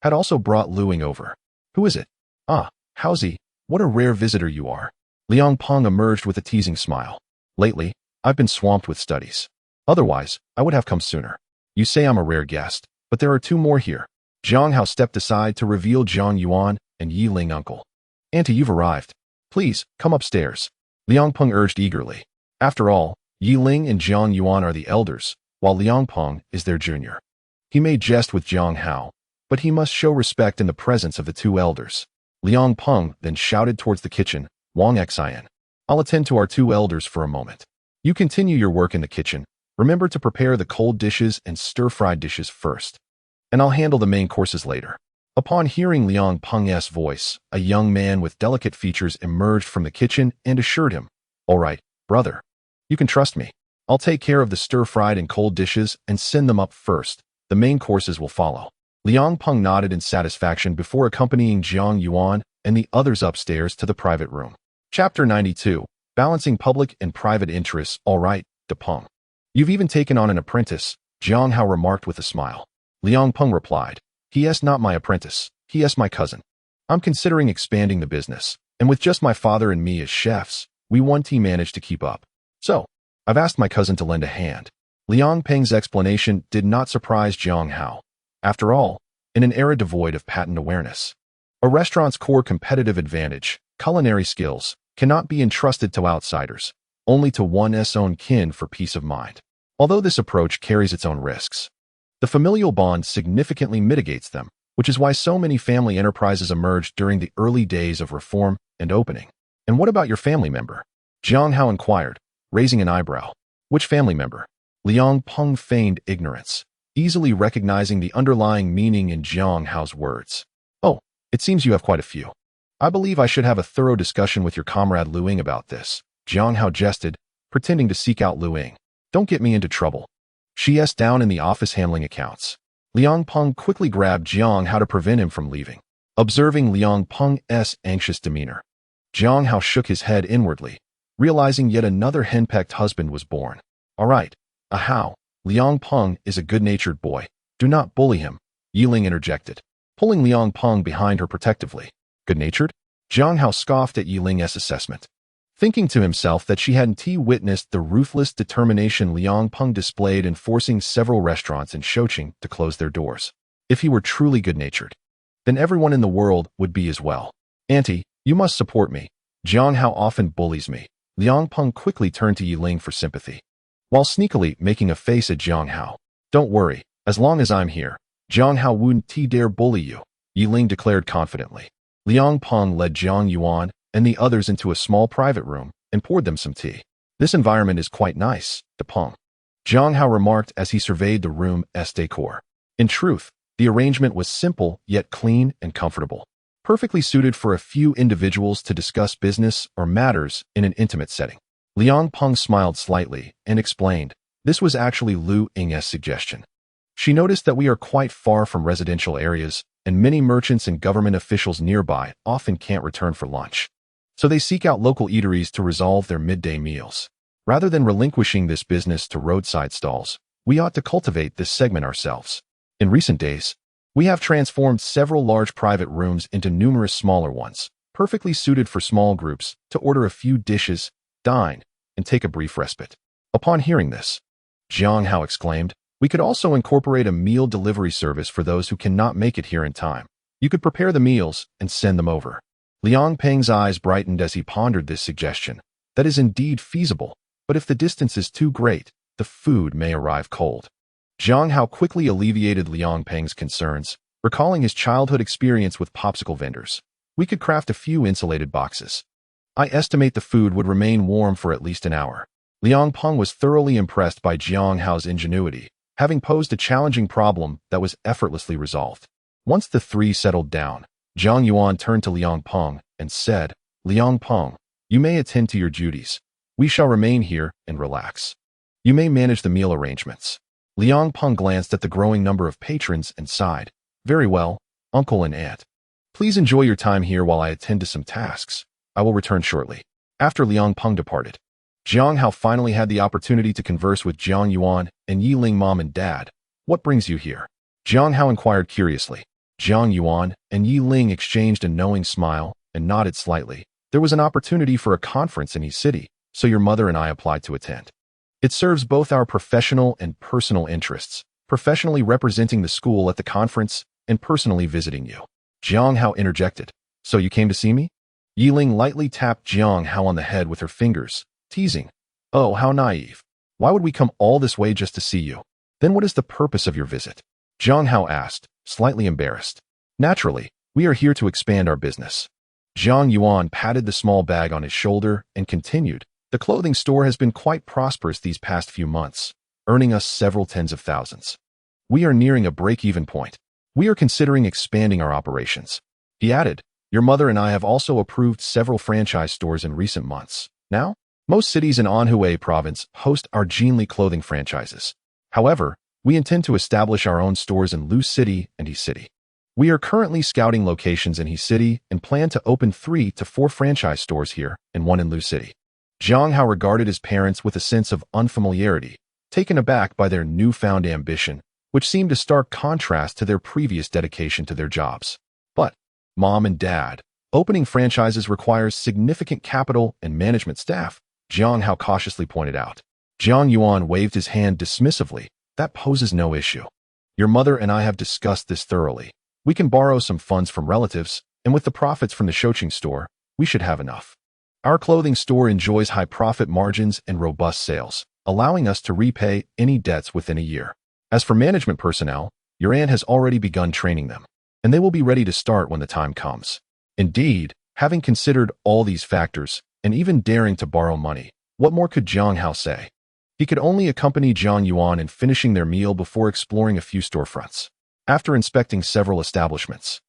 had also brought Luing over. Who is it? Ah, Haozi, what a rare visitor you are. Liang Peng emerged with a teasing smile. Lately, I've been swamped with studies. Otherwise, I would have come sooner. You say I'm a rare guest, but there are two more here. Jiang Hao stepped aside to reveal Jiang Yuan and Yi Ling uncle. Auntie, you've arrived. Please, come upstairs. Liang Peng urged eagerly. After all, Yi Ling and Jiang Yuan are the elders, while Liang Peng is their junior. He made jest with Jiang Hao, but he must show respect in the presence of the two elders. Liang Peng then shouted towards the kitchen, Wang Xian. I'll attend to our two elders for a moment. You continue your work in the kitchen. Remember to prepare the cold dishes and stir-fried dishes first, and I'll handle the main courses later. Upon hearing Liang Peng's voice, a young man with delicate features emerged from the kitchen and assured him, All right, brother. You can trust me. I'll take care of the stir-fried and cold dishes and send them up first. The main courses will follow. Liang Peng nodded in satisfaction before accompanying Jiang Yuan and the others upstairs to the private room. Chapter 92. Balancing Public and Private Interests. All right, Depeng. You've even taken on an apprentice, Jiang Hao remarked with a smile. Liang Peng replied. He is not my apprentice. He is my cousin. I'm considering expanding the business, and with just my father and me as chefs, we won't manage to keep up. So, I've asked my cousin to lend a hand. Liang Peng's explanation did not surprise Jiang Hao. After all, in an era devoid of patent awareness, a restaurant's core competitive advantage, culinary skills, cannot be entrusted to outsiders, only to one's own kin for peace of mind. Although this approach carries its own risks, the familial bond significantly mitigates them, which is why so many family enterprises emerged during the early days of reform and opening. And what about your family member? Jiang Hao inquired, raising an eyebrow. Which family member? Liang Peng feigned ignorance, easily recognizing the underlying meaning in Jiang Hao's words. Oh, it seems you have quite a few. I believe I should have a thorough discussion with your comrade Luing about this. Jiang Hao jested, pretending to seek out Luing. Don't get me into trouble. She is down in the office handling accounts. Liang Peng quickly grabbed Jiang Hao to prevent him from leaving. Observing Liang Peng's anxious demeanor, Jiang Hao shook his head inwardly. realizing yet another henpecked husband was born. All right, Hao, Liang Peng is a good-natured boy. Do not bully him, Yiling interjected, pulling Liang Peng behind her protectively. Good-natured? Jiang Hao scoffed at Yiling's assessment, thinking to himself that she hadn't witnessed the ruthless determination Liang Peng displayed in forcing several restaurants in Shoqing to close their doors. If he were truly good-natured, then everyone in the world would be as well. Auntie, you must support me. Jiang Hao often bullies me. Liang Peng quickly turned to Yiling for sympathy, while sneakily making a face at Jiang Hao. Don't worry, as long as I'm here, Jiang Hao wouldn't dare bully you, Yiling declared confidently. Liang Peng led Jiang Yuan and the others into a small private room and poured them some tea. This environment is quite nice, De Peng, Jiang Hao remarked as he surveyed the room's decor. In truth, the arrangement was simple yet clean and comfortable, perfectly suited for a few individuals to discuss business or matters in an intimate setting. Liang Peng smiled slightly and explained, this was actually Lu Ying's suggestion. She noticed that we are quite far from residential areas, and many merchants and government officials nearby often can't return for lunch. So they seek out local eateries to resolve their midday meals. Rather than relinquishing this business to roadside stalls, we ought to cultivate this segment ourselves. In recent days, we have transformed several large private rooms into numerous smaller ones, perfectly suited for small groups to order a few dishes, dine, and take a brief respite. Upon hearing this, Jiang Hao exclaimed, we could also incorporate a meal delivery service for those who cannot make it here in time. You could prepare the meals and send them over. Liang Peng's eyes brightened as he pondered this suggestion. That is indeed feasible, but if the distance is too great, the food may arrive cold. Jiang Hao quickly alleviated Liang Peng's concerns, recalling his childhood experience with popsicle vendors. We could craft a few insulated boxes. I estimate the food would remain warm for at least an hour. Liang Peng was thoroughly impressed by Jiang Hao's ingenuity, having posed a challenging problem that was effortlessly resolved. Once the three settled down, Jiang Yuan turned to Liang Peng and said, Liang Peng, you may attend to your duties. We shall remain here and relax. You may manage the meal arrangements. Liang Peng glanced at the growing number of patrons and sighed. Very well, uncle and aunt. Please enjoy your time here while I attend to some tasks. I will return shortly. After Liang Peng departed, Jiang Hao finally had the opportunity to converse with Jiang Yuan and Yiling mom and dad. What brings you here? Jiang Hao inquired curiously. Jiang Yuan and Yiling exchanged a knowing smile and nodded slightly. There was an opportunity for a conference in his city, so your mother and I applied to attend. It serves both our professional and personal interests, professionally representing the school at the conference and personally visiting you. Jiang Hao interjected. So you came to see me? Yiling lightly tapped Jiang Hao on the head with her fingers, teasing. Oh, how naive. Why would we come all this way just to see you? Then what is the purpose of your visit? Jiang Hao asked, slightly embarrassed. Naturally, we are here to expand our business. Jiang Yuan patted the small bag on his shoulder and continued. The clothing store has been quite prosperous these past few months, earning us several tens of thousands. We are nearing a break-even point. We are considering expanding our operations. He added, your mother and I have also approved several franchise stores in recent months. Now, most cities in Anhui province host our Jinli clothing franchises. However, we intend to establish our own stores in Lu City and He City. We are currently scouting locations in He City and plan to open 3 to 4 franchise stores here and 1 in Lu City. Jiang Hao regarded his parents with a sense of unfamiliarity, taken aback by their newfound ambition, which seemed a stark contrast to their previous dedication to their jobs. But, Mom and Dad, opening franchises requires significant capital and management staff, Jiang Hao cautiously pointed out. Jiang Yuan waved his hand dismissively. That poses no issue. Your mother and I have discussed this thoroughly. We can borrow some funds from relatives, and with the profits from the Shoqing store, we should have enough. Our clothing store enjoys high profit margins and robust sales, allowing us to repay any debts within a year. As for management personnel, your aunt has already begun training them, and they will be ready to start when the time comes. Indeed, having considered all these factors, and even daring to borrow money, what more could Jiang Hao say? He could only accompany Jiang Yuan in finishing their meal before exploring a few storefronts. After inspecting several establishments,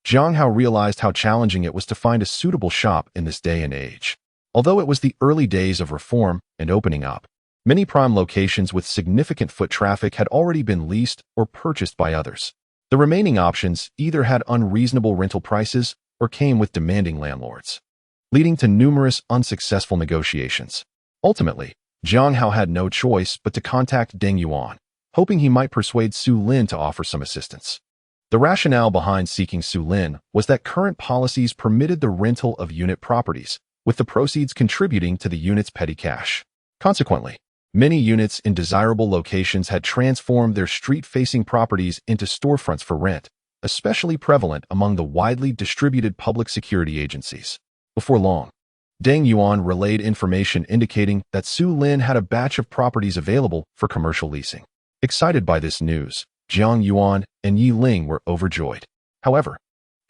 Jiang Hao realized how challenging it was to find a suitable shop in this day and age. Although it was the early days of reform and opening up, many prime locations with significant foot traffic had already been leased or purchased by others. The remaining options either had unreasonable rental prices or came with demanding landlords. leading to numerous unsuccessful negotiations. Ultimately, Jiang Hao had no choice but to contact Deng Yuan, hoping he might persuade Su Lin to offer some assistance. The rationale behind seeking Su Lin was that current policies permitted the rental of unit properties, with the proceeds contributing to the unit's petty cash. Consequently, many units in desirable locations had transformed their street-facing properties into storefronts for rent, especially prevalent among the widely distributed public security agencies. Before long, Deng Yuan relayed information indicating that Su Lin had a batch of properties available for commercial leasing. Excited by this news, Jiang Yuan and Yi Ling were overjoyed. However,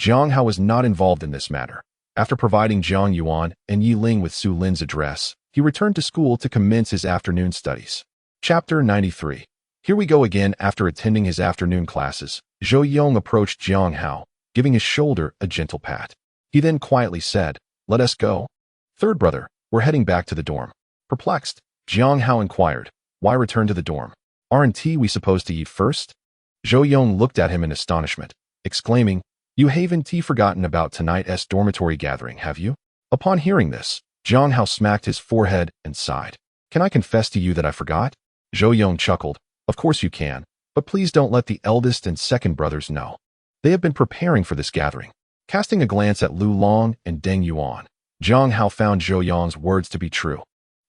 Jiang Hao was not involved in this matter. After providing Jiang Yuan and Yi Ling with Su Lin's address, he returned to school to commence his afternoon studies. Chapter 93. Here we go again. After attending his afternoon classes, Zhou Yong approached Jiang Hao, giving his shoulder a gentle pat. He then quietly said, "Let us go." "Third brother, we're heading back to the dorm." Perplexed, Jiang Hao inquired, "Why return to the dorm? Aren't we supposed to eat first?" Zhou Yong looked at him in astonishment, exclaiming, "You haven't forgotten about tonight's dormitory gathering, have you?" Upon hearing this, Jiang Hao smacked his forehead and sighed. "Can I confess to you that I forgot?" Zhou Yong chuckled, "Of course you can, but please don't let the eldest and second brothers know. They have been preparing for this gathering." Casting a glance at Lu Long and Deng Yuan, Jiang Hao found Zhou Yong's words to be true.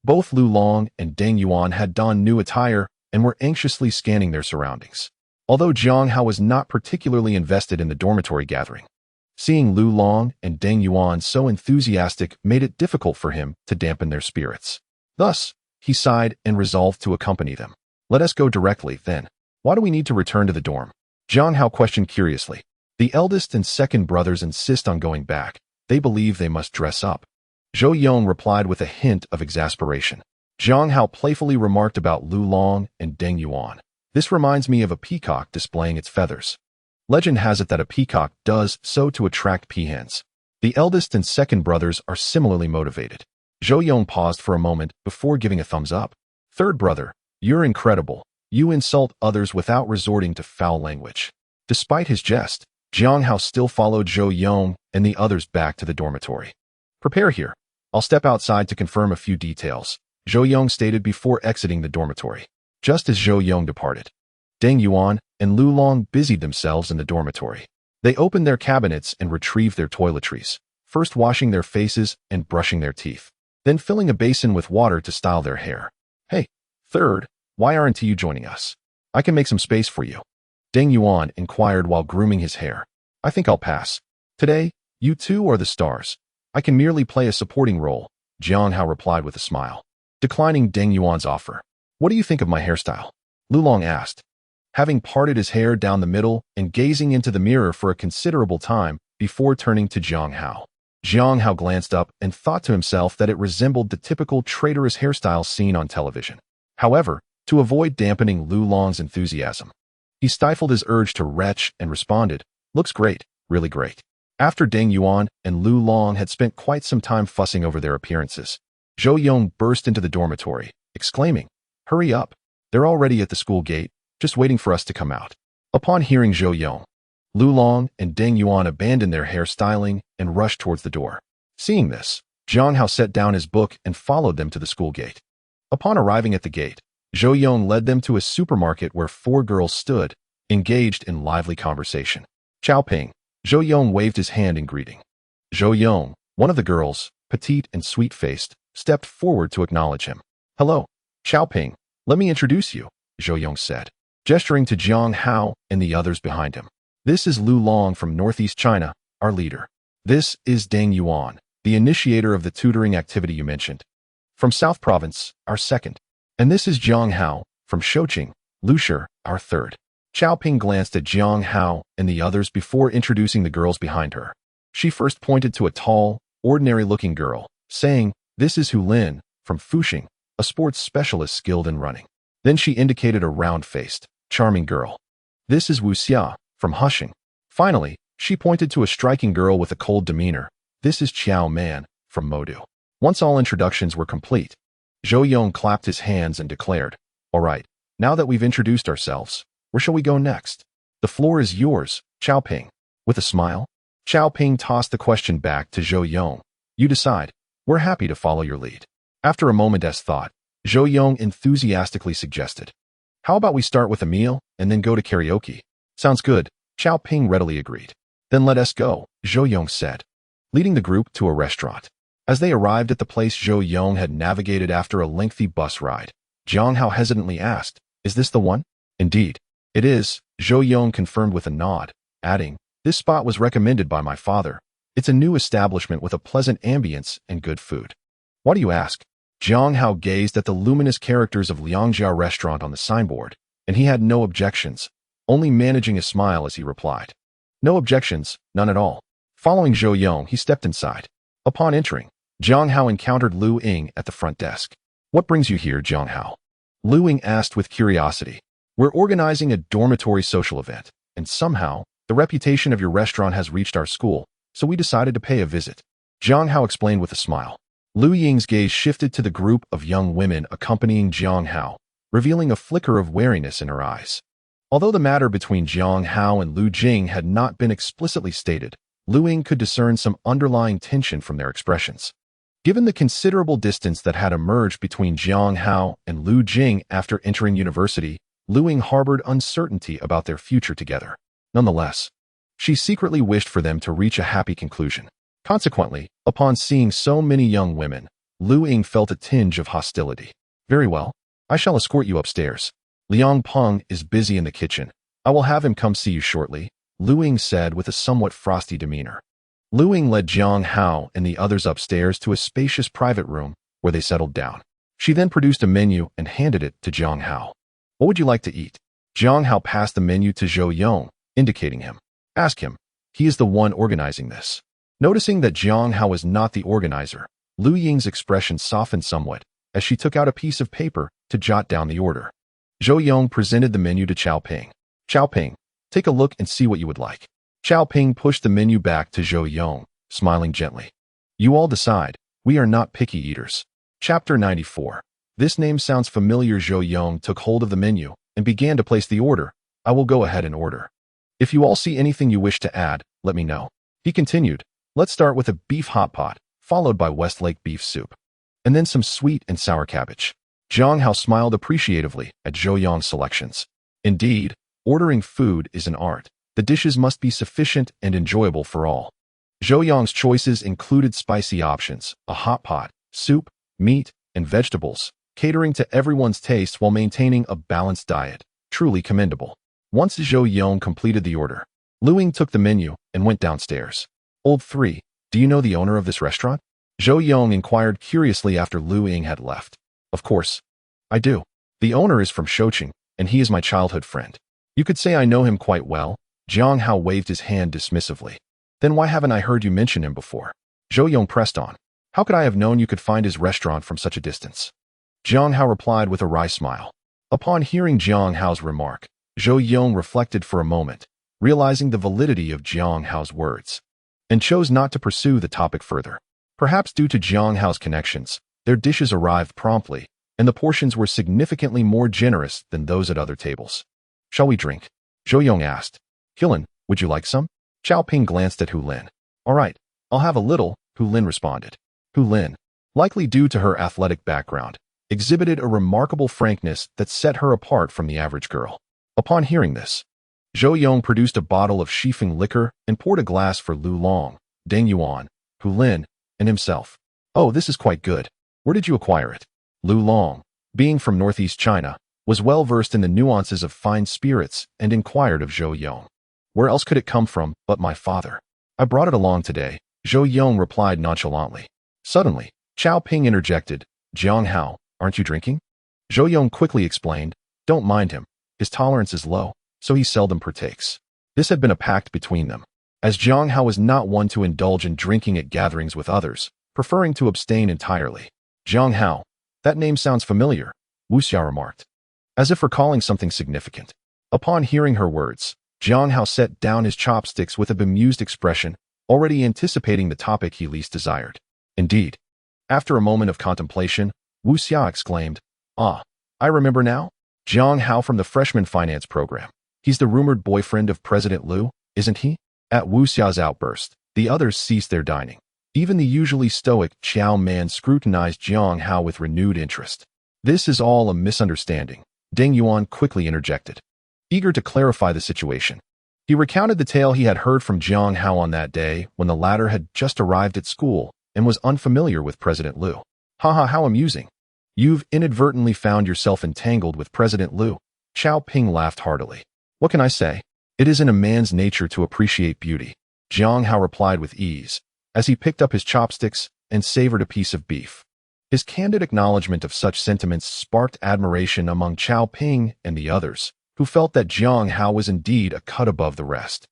Both Lu Long and Deng Yuan had donned new attire and were anxiously scanning their surroundings. Although Jiang Hao was not particularly invested in the dormitory gathering, seeing Lu Long and Deng Yuan so enthusiastic made it difficult for him to dampen their spirits. Thus, he sighed and resolved to accompany them. "Let us go directly, then. Why do we need to return to the dorm?" Jiang Hao questioned curiously. "The eldest and second brothers insist on going back. They believe they must dress up." Zhou Yong replied with a hint of exasperation. Jiang Hao playfully remarked about Lu Long and Deng Yuan. "This reminds me of a peacock displaying its feathers. Legend has it that a peacock does so to attract peahens. The eldest and second brothers are similarly motivated." Zhou Yong paused for a moment before giving a thumbs up. "Third brother, you're incredible. You insult others without resorting to foul language." Despite his jest, Jiang Hao still followed Zhou Yong and the others back to the dormitory. "Prepare here. I'll step outside to confirm a few details," Zhou Yong stated before exiting the dormitory. Just as Zhou Yong departed, Deng Yuan and Lu Long busied themselves in the dormitory. They opened their cabinets and retrieved their toiletries, first washing their faces and brushing their teeth, then filling a basin with water to style their hair. "Hey, third, why aren't you joining us? I can make some space for you," Deng Yuan inquired while grooming his hair. "I think I'll pass. Today, you two are the stars. I can merely play a supporting role," Jiang Hao replied with a smile, declining Deng Yuan's offer. "What do you think of my hairstyle?" Lu Long asked, having parted his hair down the middle and gazing into the mirror for a considerable time before turning to Jiang Hao. Jiang Hao glanced up and thought to himself that it resembled the typical traitorous hairstyle seen on television. However, to avoid dampening Lu Long's enthusiasm, he stifled his urge to retch and responded, "Looks great, really great." After Deng Yuan and Lu Long had spent quite some time fussing over their appearances, Zhou Yong burst into the dormitory, exclaiming, "Hurry up. They're already at the school gate, just waiting for us to come out." Upon hearing Zhou Yong, Lu Long and Deng Yuan abandoned their hairstyling and rushed towards the door. Seeing this, Jiang Hao set down his book and followed them to the school gate. Upon arriving at the gate, Zhou Yong led them to a supermarket where 4 girls stood, engaged in lively conversation. "Chao Ping." Zhou Yong waved his hand in greeting. Zhou Yong, one of the girls, petite and sweet-faced, stepped forward to acknowledge him. "Hello, Chao Ping. Let me introduce you," Zhou Yong said, gesturing to Jiang Hao and the others behind him. "This is Lu Long from Northeast China, our leader. This is Deng Yuan, the initiator of the tutoring activity you mentioned. From South Province, our second. And this is Jiang Hao, from Shouqing, Lushi, our third." Chao Ping glanced at Jiang Hao and the others before introducing the girls behind her. She first pointed to a tall, ordinary-looking girl, saying, "This is Hu Lin, from Fuxing, a sports specialist skilled in running." Then she indicated a round-faced, charming girl. "This is Wu Xia, from Hushing." Finally, she pointed to a striking girl with a cold demeanor. "This is Qiao Man, from Modu." Once all introductions were complete, Zhou Yong clapped his hands and declared, "All right, now that we've introduced ourselves, where shall we go next? The floor is yours, Chao Ping." With a smile, Chao Ping tossed the question back to Zhou Yong. You decide. We're happy to follow your lead. After a moment's thought, Zhou Yong enthusiastically suggested, how about we start with a meal and then go to karaoke? Sounds good, Chao Ping readily agreed. Then let us go, Zhou Yong said, leading the group to a restaurant. As they arrived at the place Zhou Yong had navigated after a lengthy bus ride, Jiang Hao hesitantly asked, is this the one? Indeed, it is, Zhou Yong confirmed with a nod, adding, this spot was recommended by my father. It's a new establishment with a pleasant ambience and good food. Why do you ask? Jiang Hao gazed at the luminous characters of Liangjia restaurant on the signboard, and he had no objections, only managing a smile as he replied. No objections, none at all. Following Zhou Yong, he stepped inside. Upon entering, Jiang Hao encountered Lu Ying at the front desk. What brings you here, Jiang Hao? Lu Ying asked with curiosity. We're organizing a dormitory social event, and somehow, the reputation of your restaurant has reached our school, so we decided to pay a visit. Jiang Hao explained with a smile. Lu Ying's gaze shifted to the group of young women accompanying Jiang Hao, revealing a flicker of wariness in her eyes. Although the matter between Jiang Hao and Lu Jing had not been explicitly stated, Lu Ying could discern some underlying tension from their expressions. Given the considerable distance that had emerged between Jiang Hao and Lu Jing after entering university, Lu Ying harbored uncertainty about their future together. Nonetheless, she secretly wished for them to reach a happy conclusion. Consequently, upon seeing so many young women, Lu Ying felt a tinge of hostility. Very well, I shall escort you upstairs. Liang Peng is busy in the kitchen. I will have him come see you shortly, Lu Ying said with a somewhat frosty demeanor. Lu Ying led Jiang Hao and the others upstairs to a spacious private room where they settled down. She then produced a menu and handed it to Jiang Hao. What would you like to eat? Jiang Hao passed the menu to Zhou Yong, indicating him. Ask him. He is the one organizing this. Noticing that Jiang Hao was not the organizer, Lu Ying's expression softened somewhat as she took out a piece of paper to jot down the order. Zhou Yong presented the menu to Chao Ping. Chao Ping, take a look and see what you would like. Chao Ping pushed the menu back to Zhou Yong, smiling gently. You all decide. We are not picky eaters. Chapter 94. This name sounds familiar. Zhou Yong took hold of the menu and began to place the order. I will go ahead and order. If you all see anything you wish to add, let me know. He continued. Let's start with a beef hot pot, followed by Westlake beef soup, and then some sweet and sour cabbage. Jiang Hao smiled appreciatively at Zhou Yong's selections. Indeed, ordering food is an art. The dishes must be sufficient and enjoyable for all. Zhou Yong's choices included spicy options, a hot pot, soup, meat, and vegetables, catering to everyone's taste while maintaining a balanced diet. Truly commendable. Once Zhou Yong completed the order, Lu Ying took the menu and went downstairs. Old 3, do you know the owner of this restaurant? Zhou Yong inquired curiously after Lu Ying had left. Of course. I do. The owner is from Shoqing, and he is my childhood friend. You could say I know him quite well. Jiang Hao waved his hand dismissively. Then why haven't I heard you mention him before? Zhou Yong pressed on. How could I have known you could find his restaurant from such a distance? Jiang Hao replied with a wry smile. Upon hearing Jiang Hao's remark, Zhou Yong reflected for a moment, realizing the validity of Jiang Hao's words, and chose not to pursue the topic further. Perhaps due to Jiang Hao's connections, their dishes arrived promptly, and the portions were significantly more generous than those at other tables. Shall we drink? Zhou Yong asked. Hilin, would you like some? Chao Ping glanced at Hu Lin. All right, I'll have a little, Hu Lin responded. Hu Lin, likely due to her athletic background, exhibited a remarkable frankness that set her apart from the average girl. Upon hearing this, Zhou Yong produced a bottle of Shifeng liquor and poured a glass for Lu Long, Deng Yuan, Hu Lin, and himself. Oh, this is quite good. Where did you acquire it? Lu Long, being from northeast China, was well versed in the nuances of fine spirits and inquired of Zhou Yong. Where else could it come from but my father? I brought it along today, Zhou Yong replied nonchalantly. Suddenly, Chao Ping interjected, Jiang Hao, aren't you drinking? Zhou Yong quickly explained, don't mind him. His tolerance is low, so he seldom partakes. This had been a pact between them, as Jiang Hao was not one to indulge in drinking at gatherings with others, preferring to abstain entirely. Jiang Hao, that name sounds familiar, Wu Xia remarked, as if recalling something significant. Upon hearing her words, Jiang Hao set down his chopsticks with a bemused expression, already anticipating the topic he least desired. Indeed. After a moment of contemplation, Wu Xia exclaimed, Ah, I remember now. Jiang Hao from the freshman finance program. He's the rumored boyfriend of President Liu, isn't he? At Wu Xia's outburst, the others ceased their dining. Even the usually stoic Xiao Man scrutinized Jiang Hao with renewed interest. This is all a misunderstanding, Deng Yuan quickly interjected, eager to clarify the situation. He recounted the tale he had heard from Jiang Hao on that day when the latter had just arrived at school and was unfamiliar with President Liu. Haha, how amusing. You've inadvertently found yourself entangled with President Liu. Xiao Ping laughed heartily. What can I say? It is in a man's nature to appreciate beauty, Jiang Hao replied with ease, as he picked up his chopsticks and savored a piece of beef. His candid acknowledgement of such sentiments sparked admiration among Xiao Ping and the others, who felt that Jiang Hao was indeed a cut above the rest.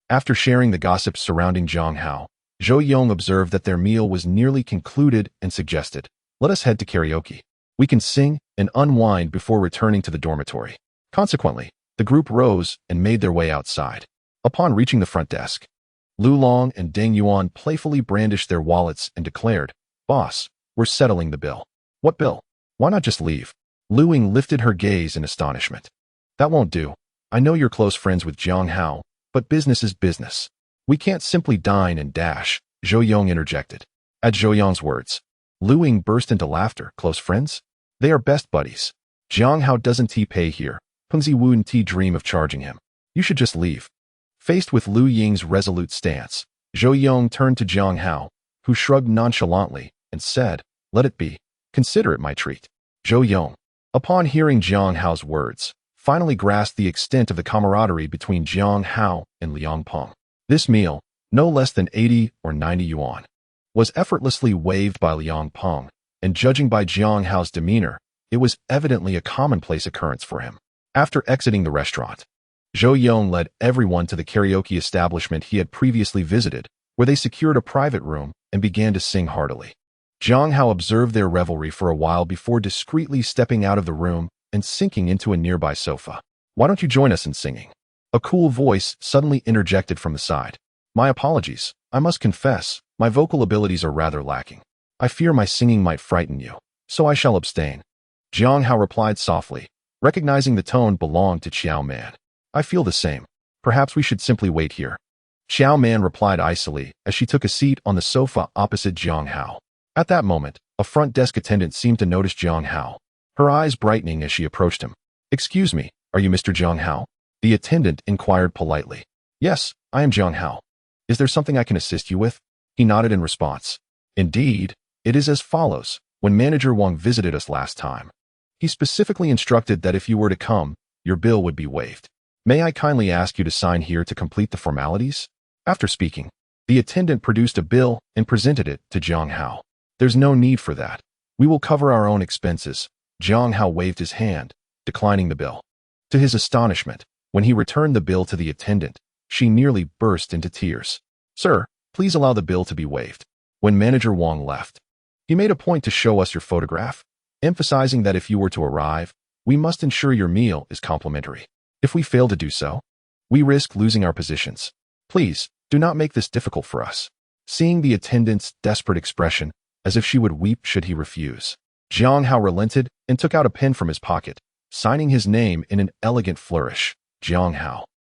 After sharing the gossips surrounding Jiang Hao, Zhou Yong observed that their meal was nearly concluded and suggested, "Let us head to karaoke. We can sing and unwind before returning to the dormitory." Consequently, the group rose and made their way outside. Upon reaching the front desk, Lu Long and Deng Yuan playfully brandished their wallets and declared, "Boss, we're settling the bill." "What bill? Why not just leave?" Lu Ying lifted her gaze in astonishment. "That won't do. I know you're close friends with Jiang Hao, but business is business. We can't simply dine and dash," Zhou Yong interjected. At Zhou Yong's words, Lu Ying burst into laughter. "Close friends? They are best buddies. Jiang Hao doesn't pay here. Pengzi wouldn't dream of charging him. You should just leave." Faced with Lu Ying's resolute stance, Zhou Yong turned to Jiang Hao, who shrugged nonchalantly and said, "Let it be. Consider it my treat." Zhou Yong, upon hearing Jiang Hao's words, finally grasped the extent of the camaraderie between Jiang Hao and Liang Peng. This meal, no less than 80 or 90 yuan, was effortlessly waived by Liang Peng, and judging by Jiang Hao's demeanor, it was evidently a commonplace occurrence for him. After exiting the restaurant, Zhou Yong led everyone to the karaoke establishment he had previously visited, where they secured a private room and began to sing heartily. Jiang Hao observed their revelry for a while before discreetly stepping out of the room and sinking into a nearby sofa. "Why don't you join us in singing?" A cool voice suddenly interjected from the side. "My apologies. I must confess, my vocal abilities are rather lacking. I fear my singing might frighten you, so I shall abstain." Jiang Hao replied softly, recognizing the tone belonged to Xiao Man. "I feel the same. Perhaps we should simply wait here." Xiao Man replied icily as she took a seat on the sofa opposite Jiang Hao. At that moment, a front desk attendant seemed to notice Jiang Hao, her eyes brightening as she approached him. "Excuse me, are you Mr. Jiang Hao?" The attendant inquired politely. "Yes, I am Jiang Hao. Is there something I can assist you with?" He nodded in response. "Indeed, it is as follows. When Manager Wang visited us last time, he specifically instructed that if you were to come, your bill would be waived. May I kindly ask you to sign here to complete the formalities?" After speaking, the attendant produced a bill and presented it to Jiang Hao. "There's no need for that. We will cover our own expenses." Jiang Hao waved his hand, declining the bill. To his astonishment, when he returned the bill to the attendant, she nearly burst into tears. "Sir, please allow the bill to be waived." When Manager Wang left, he made a point to show us your photograph, emphasizing that if you were to arrive, we must ensure your meal is complimentary. If we fail to do so, we risk losing our positions. Please, do not make this difficult for us. Seeing the attendant's desperate expression, as if she would weep should he refuse, Jiang Hao relented and took out a pen from his pocket, signing his name in an elegant flourish, Jiang Hao.